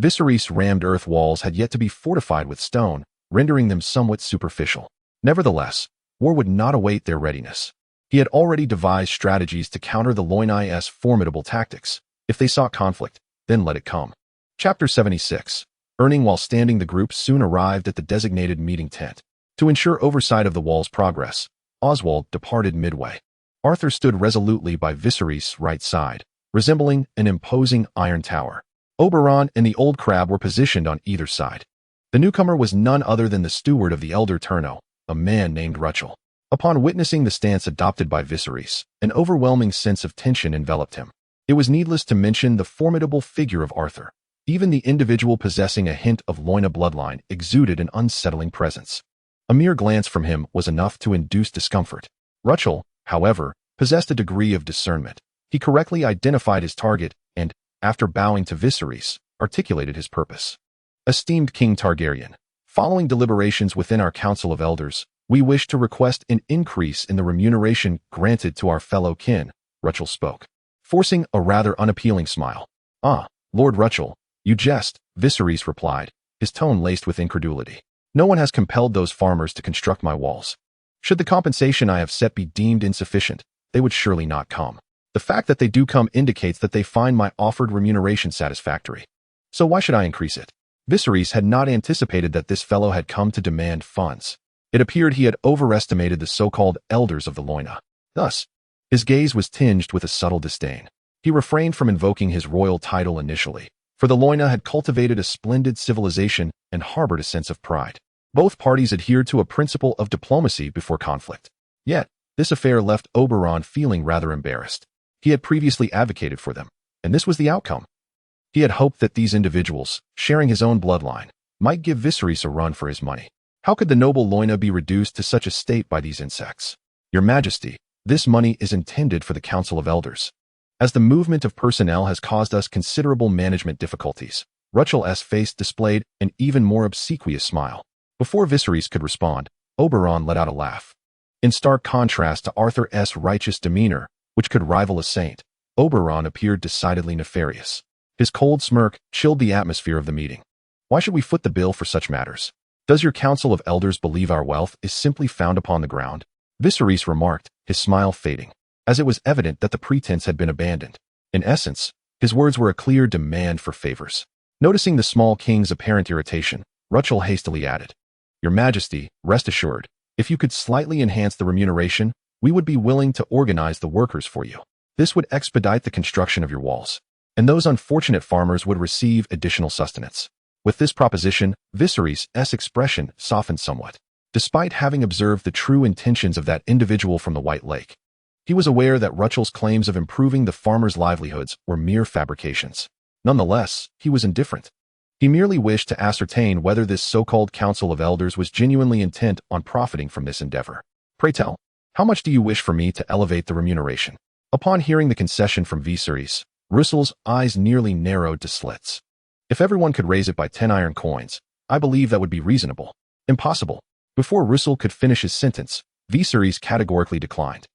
Viserys' rammed earth walls had yet to be fortified with stone, rendering them somewhat superficial. Nevertheless, war would not await their readiness. He had already devised strategies to counter the Loinai's formidable tactics. If they sought conflict, then let it come. Chapter 76. Earning while standing, the group soon arrived at the designated meeting tent. To ensure oversight of the wall's progress, Oswald departed midway. Arthur stood resolutely by Viserys' right side, resembling an imposing iron tower. Oberon and the old crab were positioned on either side. The newcomer was none other than the steward of the Elder Turno, a man named Rhaella. Upon witnessing the stance adopted by Viserys, an overwhelming sense of tension enveloped him. It was needless to mention the formidable figure of Arthur. Even the individual possessing a hint of Loina bloodline exuded an unsettling presence. A mere glance from him was enough to induce discomfort. Rhaella, however, possessed a degree of discernment. He correctly identified his target and, after bowing to Viserys, articulated his purpose. Esteemed King Targaryen, following deliberations within our Council of Elders, we wish to request an increase in the remuneration granted to our fellow kin, Rhaella spoke, forcing a rather unappealing smile. Ah, Lord Rhaella, you jest, Viserys replied, his tone laced with incredulity. No one has compelled those farmers to construct my walls. Should the compensation I have set be deemed insufficient, they would surely not come. The fact that they do come indicates that they find my offered remuneration satisfactory. So why should I increase it? Viserys had not anticipated that this fellow had come to demand funds. It appeared he had overestimated the so-called elders of the Loina. Thus, his gaze was tinged with a subtle disdain. He refrained from invoking his royal title initially, for the Loina had cultivated a splendid civilization and harbored a sense of pride. Both parties adhered to a principle of diplomacy before conflict. Yet, this affair left Oberon feeling rather embarrassed. He had previously advocated for them, and this was the outcome. He had hoped that these individuals, sharing his own bloodline, might give Viserys a run for his money. How could the noble Loina be reduced to such a state by these insects? Your Majesty, this money is intended for the Council of Elders. As the movement of personnel has caused us considerable management difficulties, Rhaella's face displayed an even more obsequious smile. Before Viserys could respond, Oberon let out a laugh. In stark contrast to Arthur's righteous demeanor, which could rival a saint, Oberon appeared decidedly nefarious. His cold smirk chilled the atmosphere of the meeting. Why should we foot the bill for such matters? Does your Council of Elders believe our wealth is simply found upon the ground? Viserys remarked, his smile fading, as it was evident that the pretense had been abandoned. In essence, his words were a clear demand for favors. Noticing the small king's apparent irritation, Rhaella hastily added, Your Majesty, rest assured, if you could slightly enhance the remuneration, we would be willing to organize the workers for you. This would expedite the construction of your walls, and those unfortunate farmers would receive additional sustenance. With this proposition, Viserys' expression softened somewhat. Despite having observed the true intentions of that individual from the White Lake, he was aware that Rhaella's claims of improving the farmers' livelihoods were mere fabrications. Nonetheless, he was indifferent. He merely wished to ascertain whether this so-called Council of Elders was genuinely intent on profiting from this endeavor. Pray tell, how much do you wish for me to elevate the remuneration? Upon hearing the concession from Viserys, Rhaella's eyes nearly narrowed to slits. If everyone could raise it by 10 iron coins, I believe that would be reasonable. Impossible. Before Rhaella could finish his sentence, Viserys categorically declined.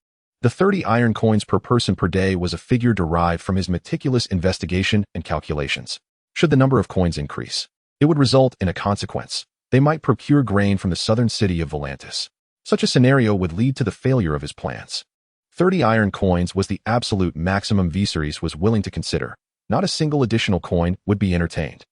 The 30 iron coins per person per day was a figure derived from his meticulous investigation and calculations. Should the number of coins increase, it would result in a consequence. They might procure grain from the southern city of Volantis. Such a scenario would lead to the failure of his plans. 30 iron coins was the absolute maximum Viserys was willing to consider. Not a single additional coin would be entertained.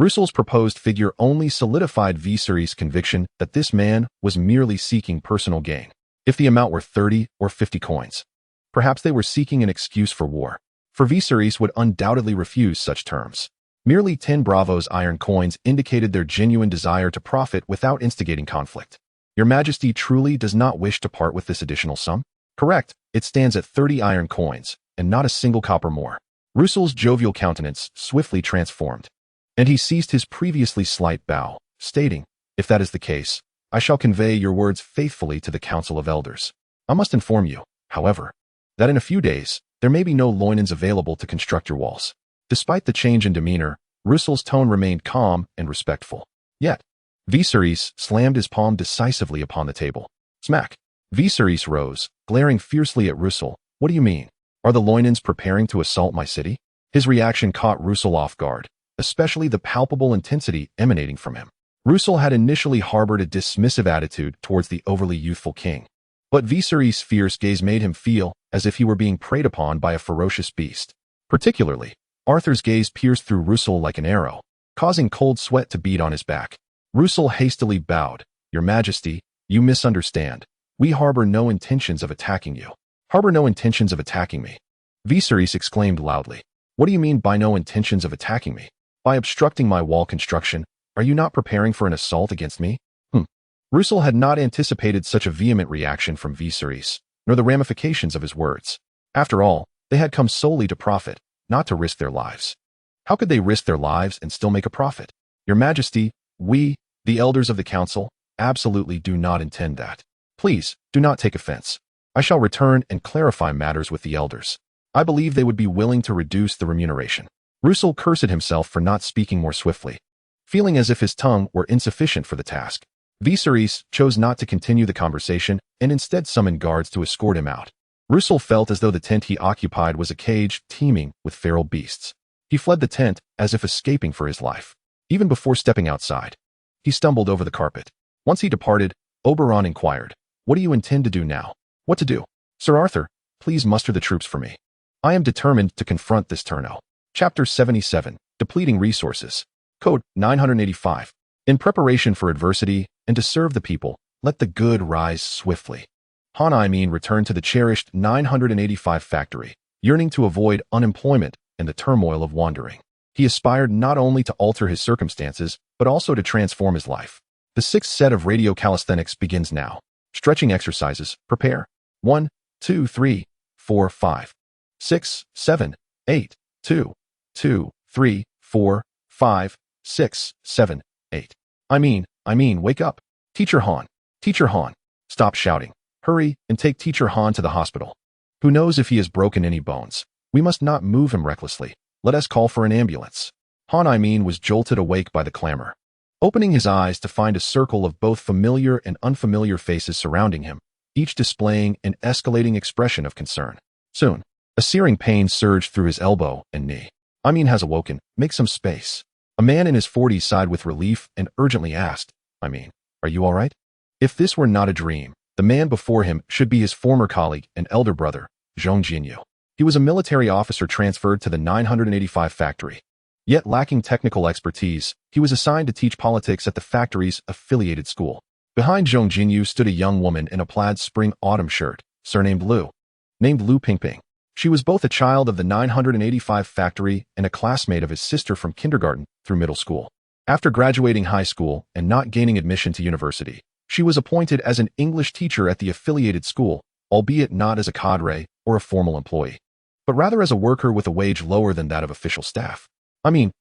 Rhaella's proposed figure only solidified Viserys' conviction that this man was merely seeking personal gain. If the amount were 30 or 50 coins, perhaps they were seeking an excuse for war. For Viserys would undoubtedly refuse such terms. Merely 10 bravos iron coins indicated their genuine desire to profit without instigating conflict. Your Majesty truly does not wish to part with this additional sum? Correct, it stands at 30 iron coins, and not a single copper more. Rhaella's jovial countenance swiftly transformed, and he ceased his previously slight bow, stating, If that is the case, I shall convey your words faithfully to the Council of Elders. I must inform you, however, that in a few days, there may be no loinans available to construct your walls. Despite the change in demeanor, Rhaella's tone remained calm and respectful. Yet, Viserys slammed his palm decisively upon the table. Smack. Viserys rose, glaring fiercely at Rhaella. What do you mean? Are the loinans preparing to assault my city? His reaction caught Rhaella off guard, especially the palpable intensity emanating from him. Rhaella had initially harbored a dismissive attitude towards the overly youthful king, but Viserys' fierce gaze made him feel as if he were being preyed upon by a ferocious beast. Particularly, Arthur's gaze pierced through Rhaella like an arrow. causing cold sweat to bead on his back. Rhaella hastily bowed. "Your Majesty, you misunderstand. We harbor no intentions of attacking you." "Harbor no intentions of attacking me?" Viserys exclaimed loudly. "What do you mean by no intentions of attacking me? By obstructing my wall construction, are you not preparing for an assault against me?" Rhaella had not anticipated such a vehement reaction from Viserys, nor the ramifications of his words. After all, they had come solely to profit, not to risk their lives. How could they risk their lives and still make a profit? "Your Majesty, we, the elders of the council, absolutely do not intend that. Please, do not take offense. I shall return and clarify matters with the elders. I believe they would be willing to reduce the remuneration." Rhaella cursed himself for not speaking more swiftly. Feeling as if his tongue were insufficient for the task, Viserys chose not to continue the conversation and instead summoned guards to escort him out. Rhaella felt as though the tent he occupied was a cage teeming with feral beasts. He fled the tent as if escaping for his life. Even before stepping outside, he stumbled over the carpet. Once he departed, Oberyn inquired, "What do you intend to do now?" "What to do? Sir Arthur, please muster the troops for me. I am determined to confront this Turno." Chapter 77, Depleting Resources. Code 985. In preparation for adversity and to serve the people, let the good rise swiftly. Han returned to the cherished 985 factory, yearning to avoid unemployment and the turmoil of wandering. He aspired not only to alter his circumstances, but also to transform his life. The sixth set of radio calisthenics begins now. Stretching exercises, prepare. 1, 2, 3, 4, 5, 6, 7, 8, 2, 2, 3, 4, 5, 6, 7, 8. I mean, wake up. Teacher Han. Teacher Han. Stop shouting. Hurry and take Teacher Han to the hospital. Who knows if he has broken any bones? We must not move him recklessly. Let us call for an ambulance. Han was jolted awake by the clamor. Opening his eyes to find a circle of both familiar and unfamiliar faces surrounding him, each displaying an escalating expression of concern. Soon, a searing pain surged through his elbow and knee. Has awoken. Make some space. A man in his 40s sighed with relief and urgently asked, "Are you all right?" If this were not a dream, the man before him should be his former colleague and elder brother, Zhong Jinyu. He was a military officer transferred to the 985 factory. Yet lacking technical expertise, he was assigned to teach politics at the factory's affiliated school. Behind Zhong Jinyu stood a young woman in a plaid spring-autumn shirt, surnamed Lu. Named Lu Pingping. She was both a child of the 985 factory and a classmate of his sister from kindergarten through middle school. After graduating high school and not gaining admission to university, she was appointed as an English teacher at the affiliated school, albeit not as a cadre or a formal employee, but rather as a worker with a wage lower than that of official staff.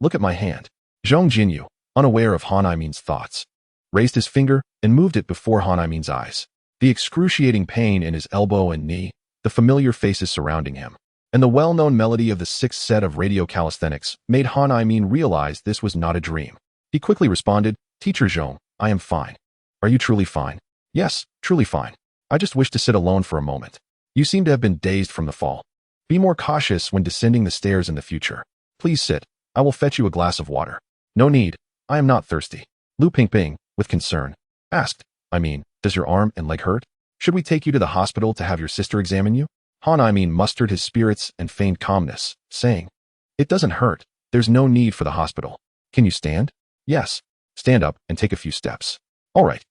Look at my hand. Zhong Jinyu, unaware of Han thoughts, raised his finger and moved it before Han eyes. The excruciating pain in his elbow and knee, the familiar faces surrounding him, and the well-known melody of the sixth set of radio calisthenics made Han realize this was not a dream. He quickly responded, "Teacher Zhong, I am fine." "Are you truly fine?" "Yes, truly fine. I just wish to sit alone for a moment. You seem to have been dazed from the fall. Be more cautious when descending the stairs in the future. Please sit. I will fetch you a glass of water." "No need. I am not thirsty." Lu Pingping, with concern, asked, "Does your arm and leg hurt? Should we take you to the hospital to have your sister examine you?" Han mustered his spirits and feigned calmness, saying, "It doesn't hurt. There's no need for the hospital. Can you stand?" "Yes." "Stand up and take a few steps." "All right."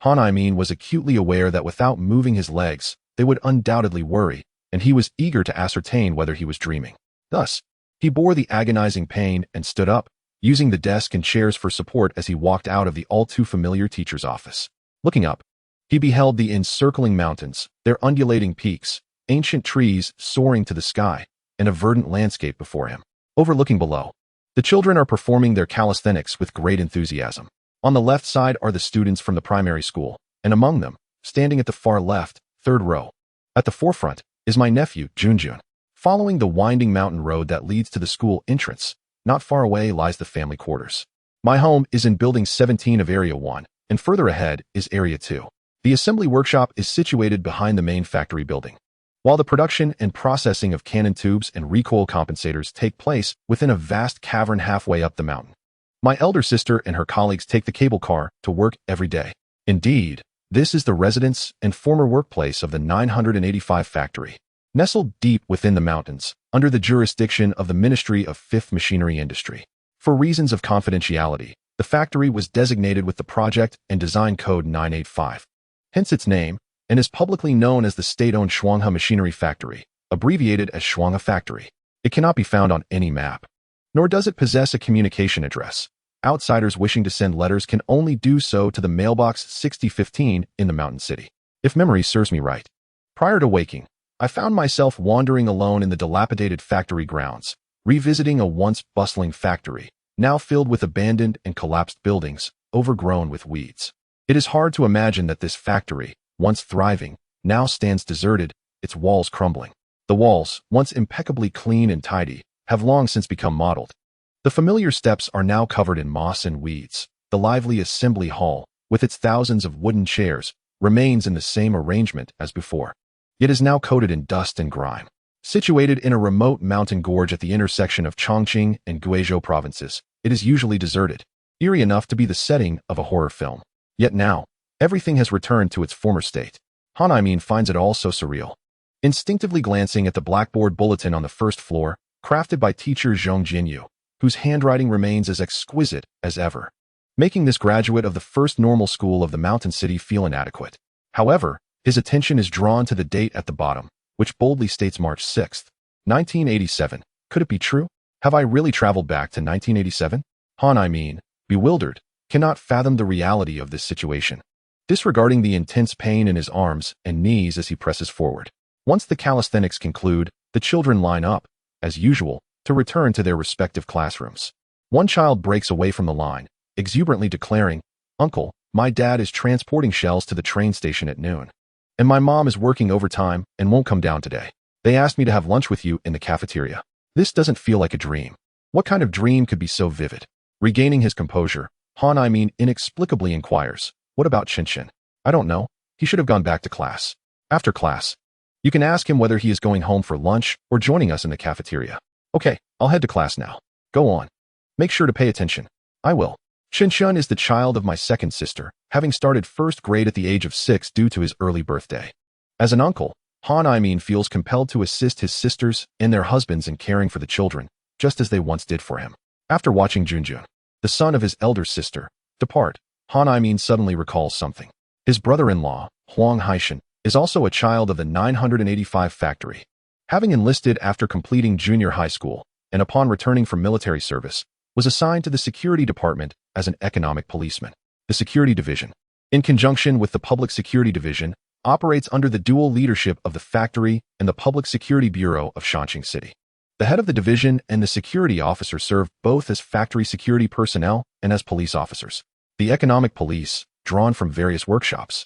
Han was acutely aware that without moving his legs, they would undoubtedly worry, and he was eager to ascertain whether he was dreaming. Thus, he bore the agonizing pain and stood up, using the desk and chairs for support as he walked out of the all-too-familiar teacher's office. Looking up, he beheld the encircling mountains, their undulating peaks, ancient trees soaring to the sky, and a verdant landscape before him. Overlooking below, the children are performing their calisthenics with great enthusiasm. On the left side are the students from the primary school, and among them, standing at the far left, third row, at the forefront, is my nephew, Junjun. Following the winding mountain road that leads to the school entrance, not far away lies the family quarters. My home is in Building 17 of Area 1, and further ahead is Area 2. The assembly workshop is situated behind the main factory building, while the production and processing of cannon tubes and recoil compensators take place within a vast cavern halfway up the mountain. My elder sister and her colleagues take the cable car to work every day. Indeed, this is the residence and former workplace of the 985 factory. Nestled deep within the mountains, under the jurisdiction of the Ministry of Fifth Machinery Industry. For reasons of confidentiality, the factory was designated with the project and design code 985. Hence its name, and is publicly known as the state-owned Shuanghe Machinery Factory, abbreviated as Shuanghe Factory. It cannot be found on any map, nor does it possess a communication address. Outsiders wishing to send letters can only do so to the mailbox 6015 in the Mountain City. If memory serves me right. Prior to waking, I found myself wandering alone in the dilapidated factory grounds, revisiting a once bustling factory, now filled with abandoned and collapsed buildings, overgrown with weeds. It is hard to imagine that this factory, once thriving, now stands deserted, its walls crumbling. The walls, once impeccably clean and tidy, have long since become mottled. The familiar steps are now covered in moss and weeds. The lively assembly hall, with its thousands of wooden chairs, remains in the same arrangement as before, yet is now coated in dust and grime. Situated in a remote mountain gorge at the intersection of Chongqing and Guizhou provinces, it is usually deserted, eerie enough to be the setting of a horror film. Yet now, everything has returned to its former state. Han Aimin finds it all so surreal. Instinctively glancing at the blackboard bulletin on the first floor, crafted by teacher Zhong Jinyu, whose handwriting remains as exquisite as ever, making this graduate of the first normal school of the Mountain City feel inadequate. However, his attention is drawn to the date at the bottom, which boldly states March 6th, 1987. Could it be true? Have I really traveled back to 1987? Han Aimin, bewildered, cannot fathom the reality of this situation, disregarding the intense pain in his arms and knees as he presses forward. Once the calisthenics conclude, the children line up, as usual, to return to their respective classrooms. One child breaks away from the line, exuberantly declaring, "Uncle, my dad is transporting shells to the train station at noon. And my mom is working overtime and won't come down today. They asked me to have lunch with you in the cafeteria. This doesn't feel like a dream. What kind of dream could be so vivid?" Regaining his composure, Han Aimin inexplicably inquires, "What about Qinshin?" "I don't know. He should have gone back to class. After class. You can ask him whether he is going home for lunch or joining us in the cafeteria." "Okay, I'll head to class now. Go on. Make sure to pay attention." "I will." Qinshin is the child of my second sister, having started first grade at the age of 6 due to his early birthday. As an uncle, Han Aimin feels compelled to assist his sisters and their husbands in caring for the children, just as they once did for him. After watching Junjun, the son of his elder sister, depart, Han Aimin suddenly recalls something. His brother-in-law, Huang Haishan, is also a child of the 985 factory. Having enlisted after completing junior high school, and upon returning from military service, was assigned to the security department as an economic policeman. The security division, in conjunction with the public security division, operates under the dual leadership of the factory and the Public Security Bureau of Chongqing City. The head of the division and the security officer serve both as factory security personnel and as police officers. The economic police, drawn from various workshops,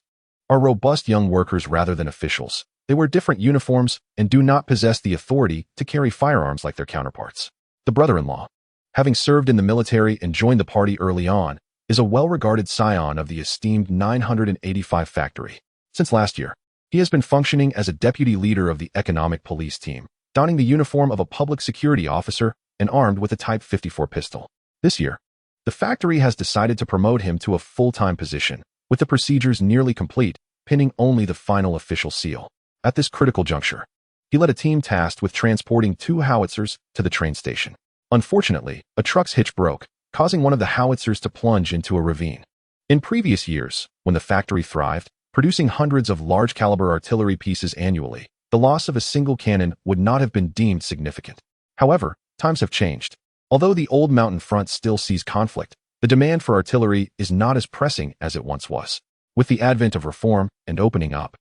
are robust young workers rather than officials. They wear different uniforms and do not possess the authority to carry firearms like their counterparts. The brother-in-law, having served in the military and joined the party early on, is a well-regarded scion of the esteemed 985 factory. Since last year, he has been functioning as a deputy leader of the economic police team, donning the uniform of a public security officer and armed with a Type 54 pistol. This year, the factory has decided to promote him to a full-time position, with the procedures nearly complete, pinning only the final official seal. At this critical juncture, he led a team tasked with transporting 2 howitzers to the train station. Unfortunately, a truck's hitch broke, causing one of the howitzers to plunge into a ravine. In previous years, when the factory thrived, producing hundreds of large-caliber artillery pieces annually, the loss of a single cannon would not have been deemed significant. However, times have changed. Although the old mountain front still sees conflict, the demand for artillery is not as pressing as it once was. With the advent of reform and opening up,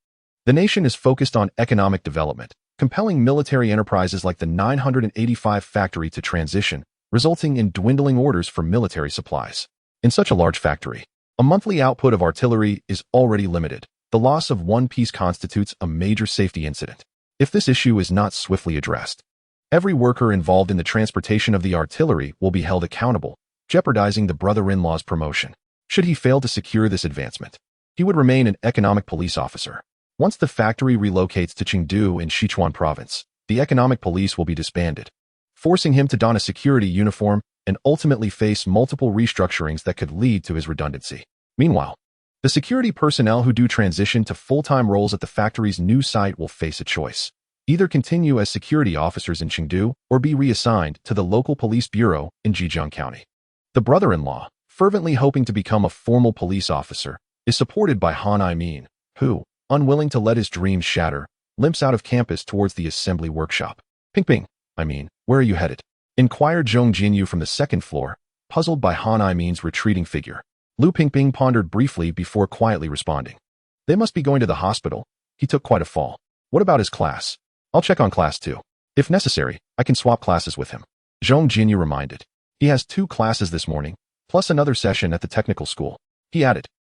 the nation is focused on economic development, compelling military enterprises like the 985 factory to transition, resulting in dwindling orders for military supplies. In such a large factory, a monthly output of artillery is already limited. The loss of one piece constitutes a major safety incident. If this issue is not swiftly addressed, every worker involved in the transportation of the artillery will be held accountable, jeopardizing the brother-in-law's promotion. Should he fail to secure this advancement, he would remain an economic police officer. Once the factory relocates to Chengdu in Sichuan province, the economic police will be disbanded, forcing him to don a security uniform and ultimately face multiple restructurings that could lead to his redundancy. Meanwhile, the security personnel who do transition to full-time roles at the factory's new site will face a choice. Either continue as security officers in Chengdu or be reassigned to the local police bureau in Zhejiang County. The brother-in-law, fervently hoping to become a formal police officer, is supported by Han I-Mean, who, unwilling to let his dreams shatter, limps out of campus towards the assembly workshop. Ping, where are you headed? Inquired Zhong Jinyu from the second floor, puzzled by Han I-Mean's retreating figure. Lu Pingping pondered briefly before quietly responding. They must be going to the hospital. He took quite a fall. What about his class? I'll check on class too. If necessary, I can swap classes with him. Zhong Jinyu reminded. He has 2 classes this morning, plus another session at the technical school. He added,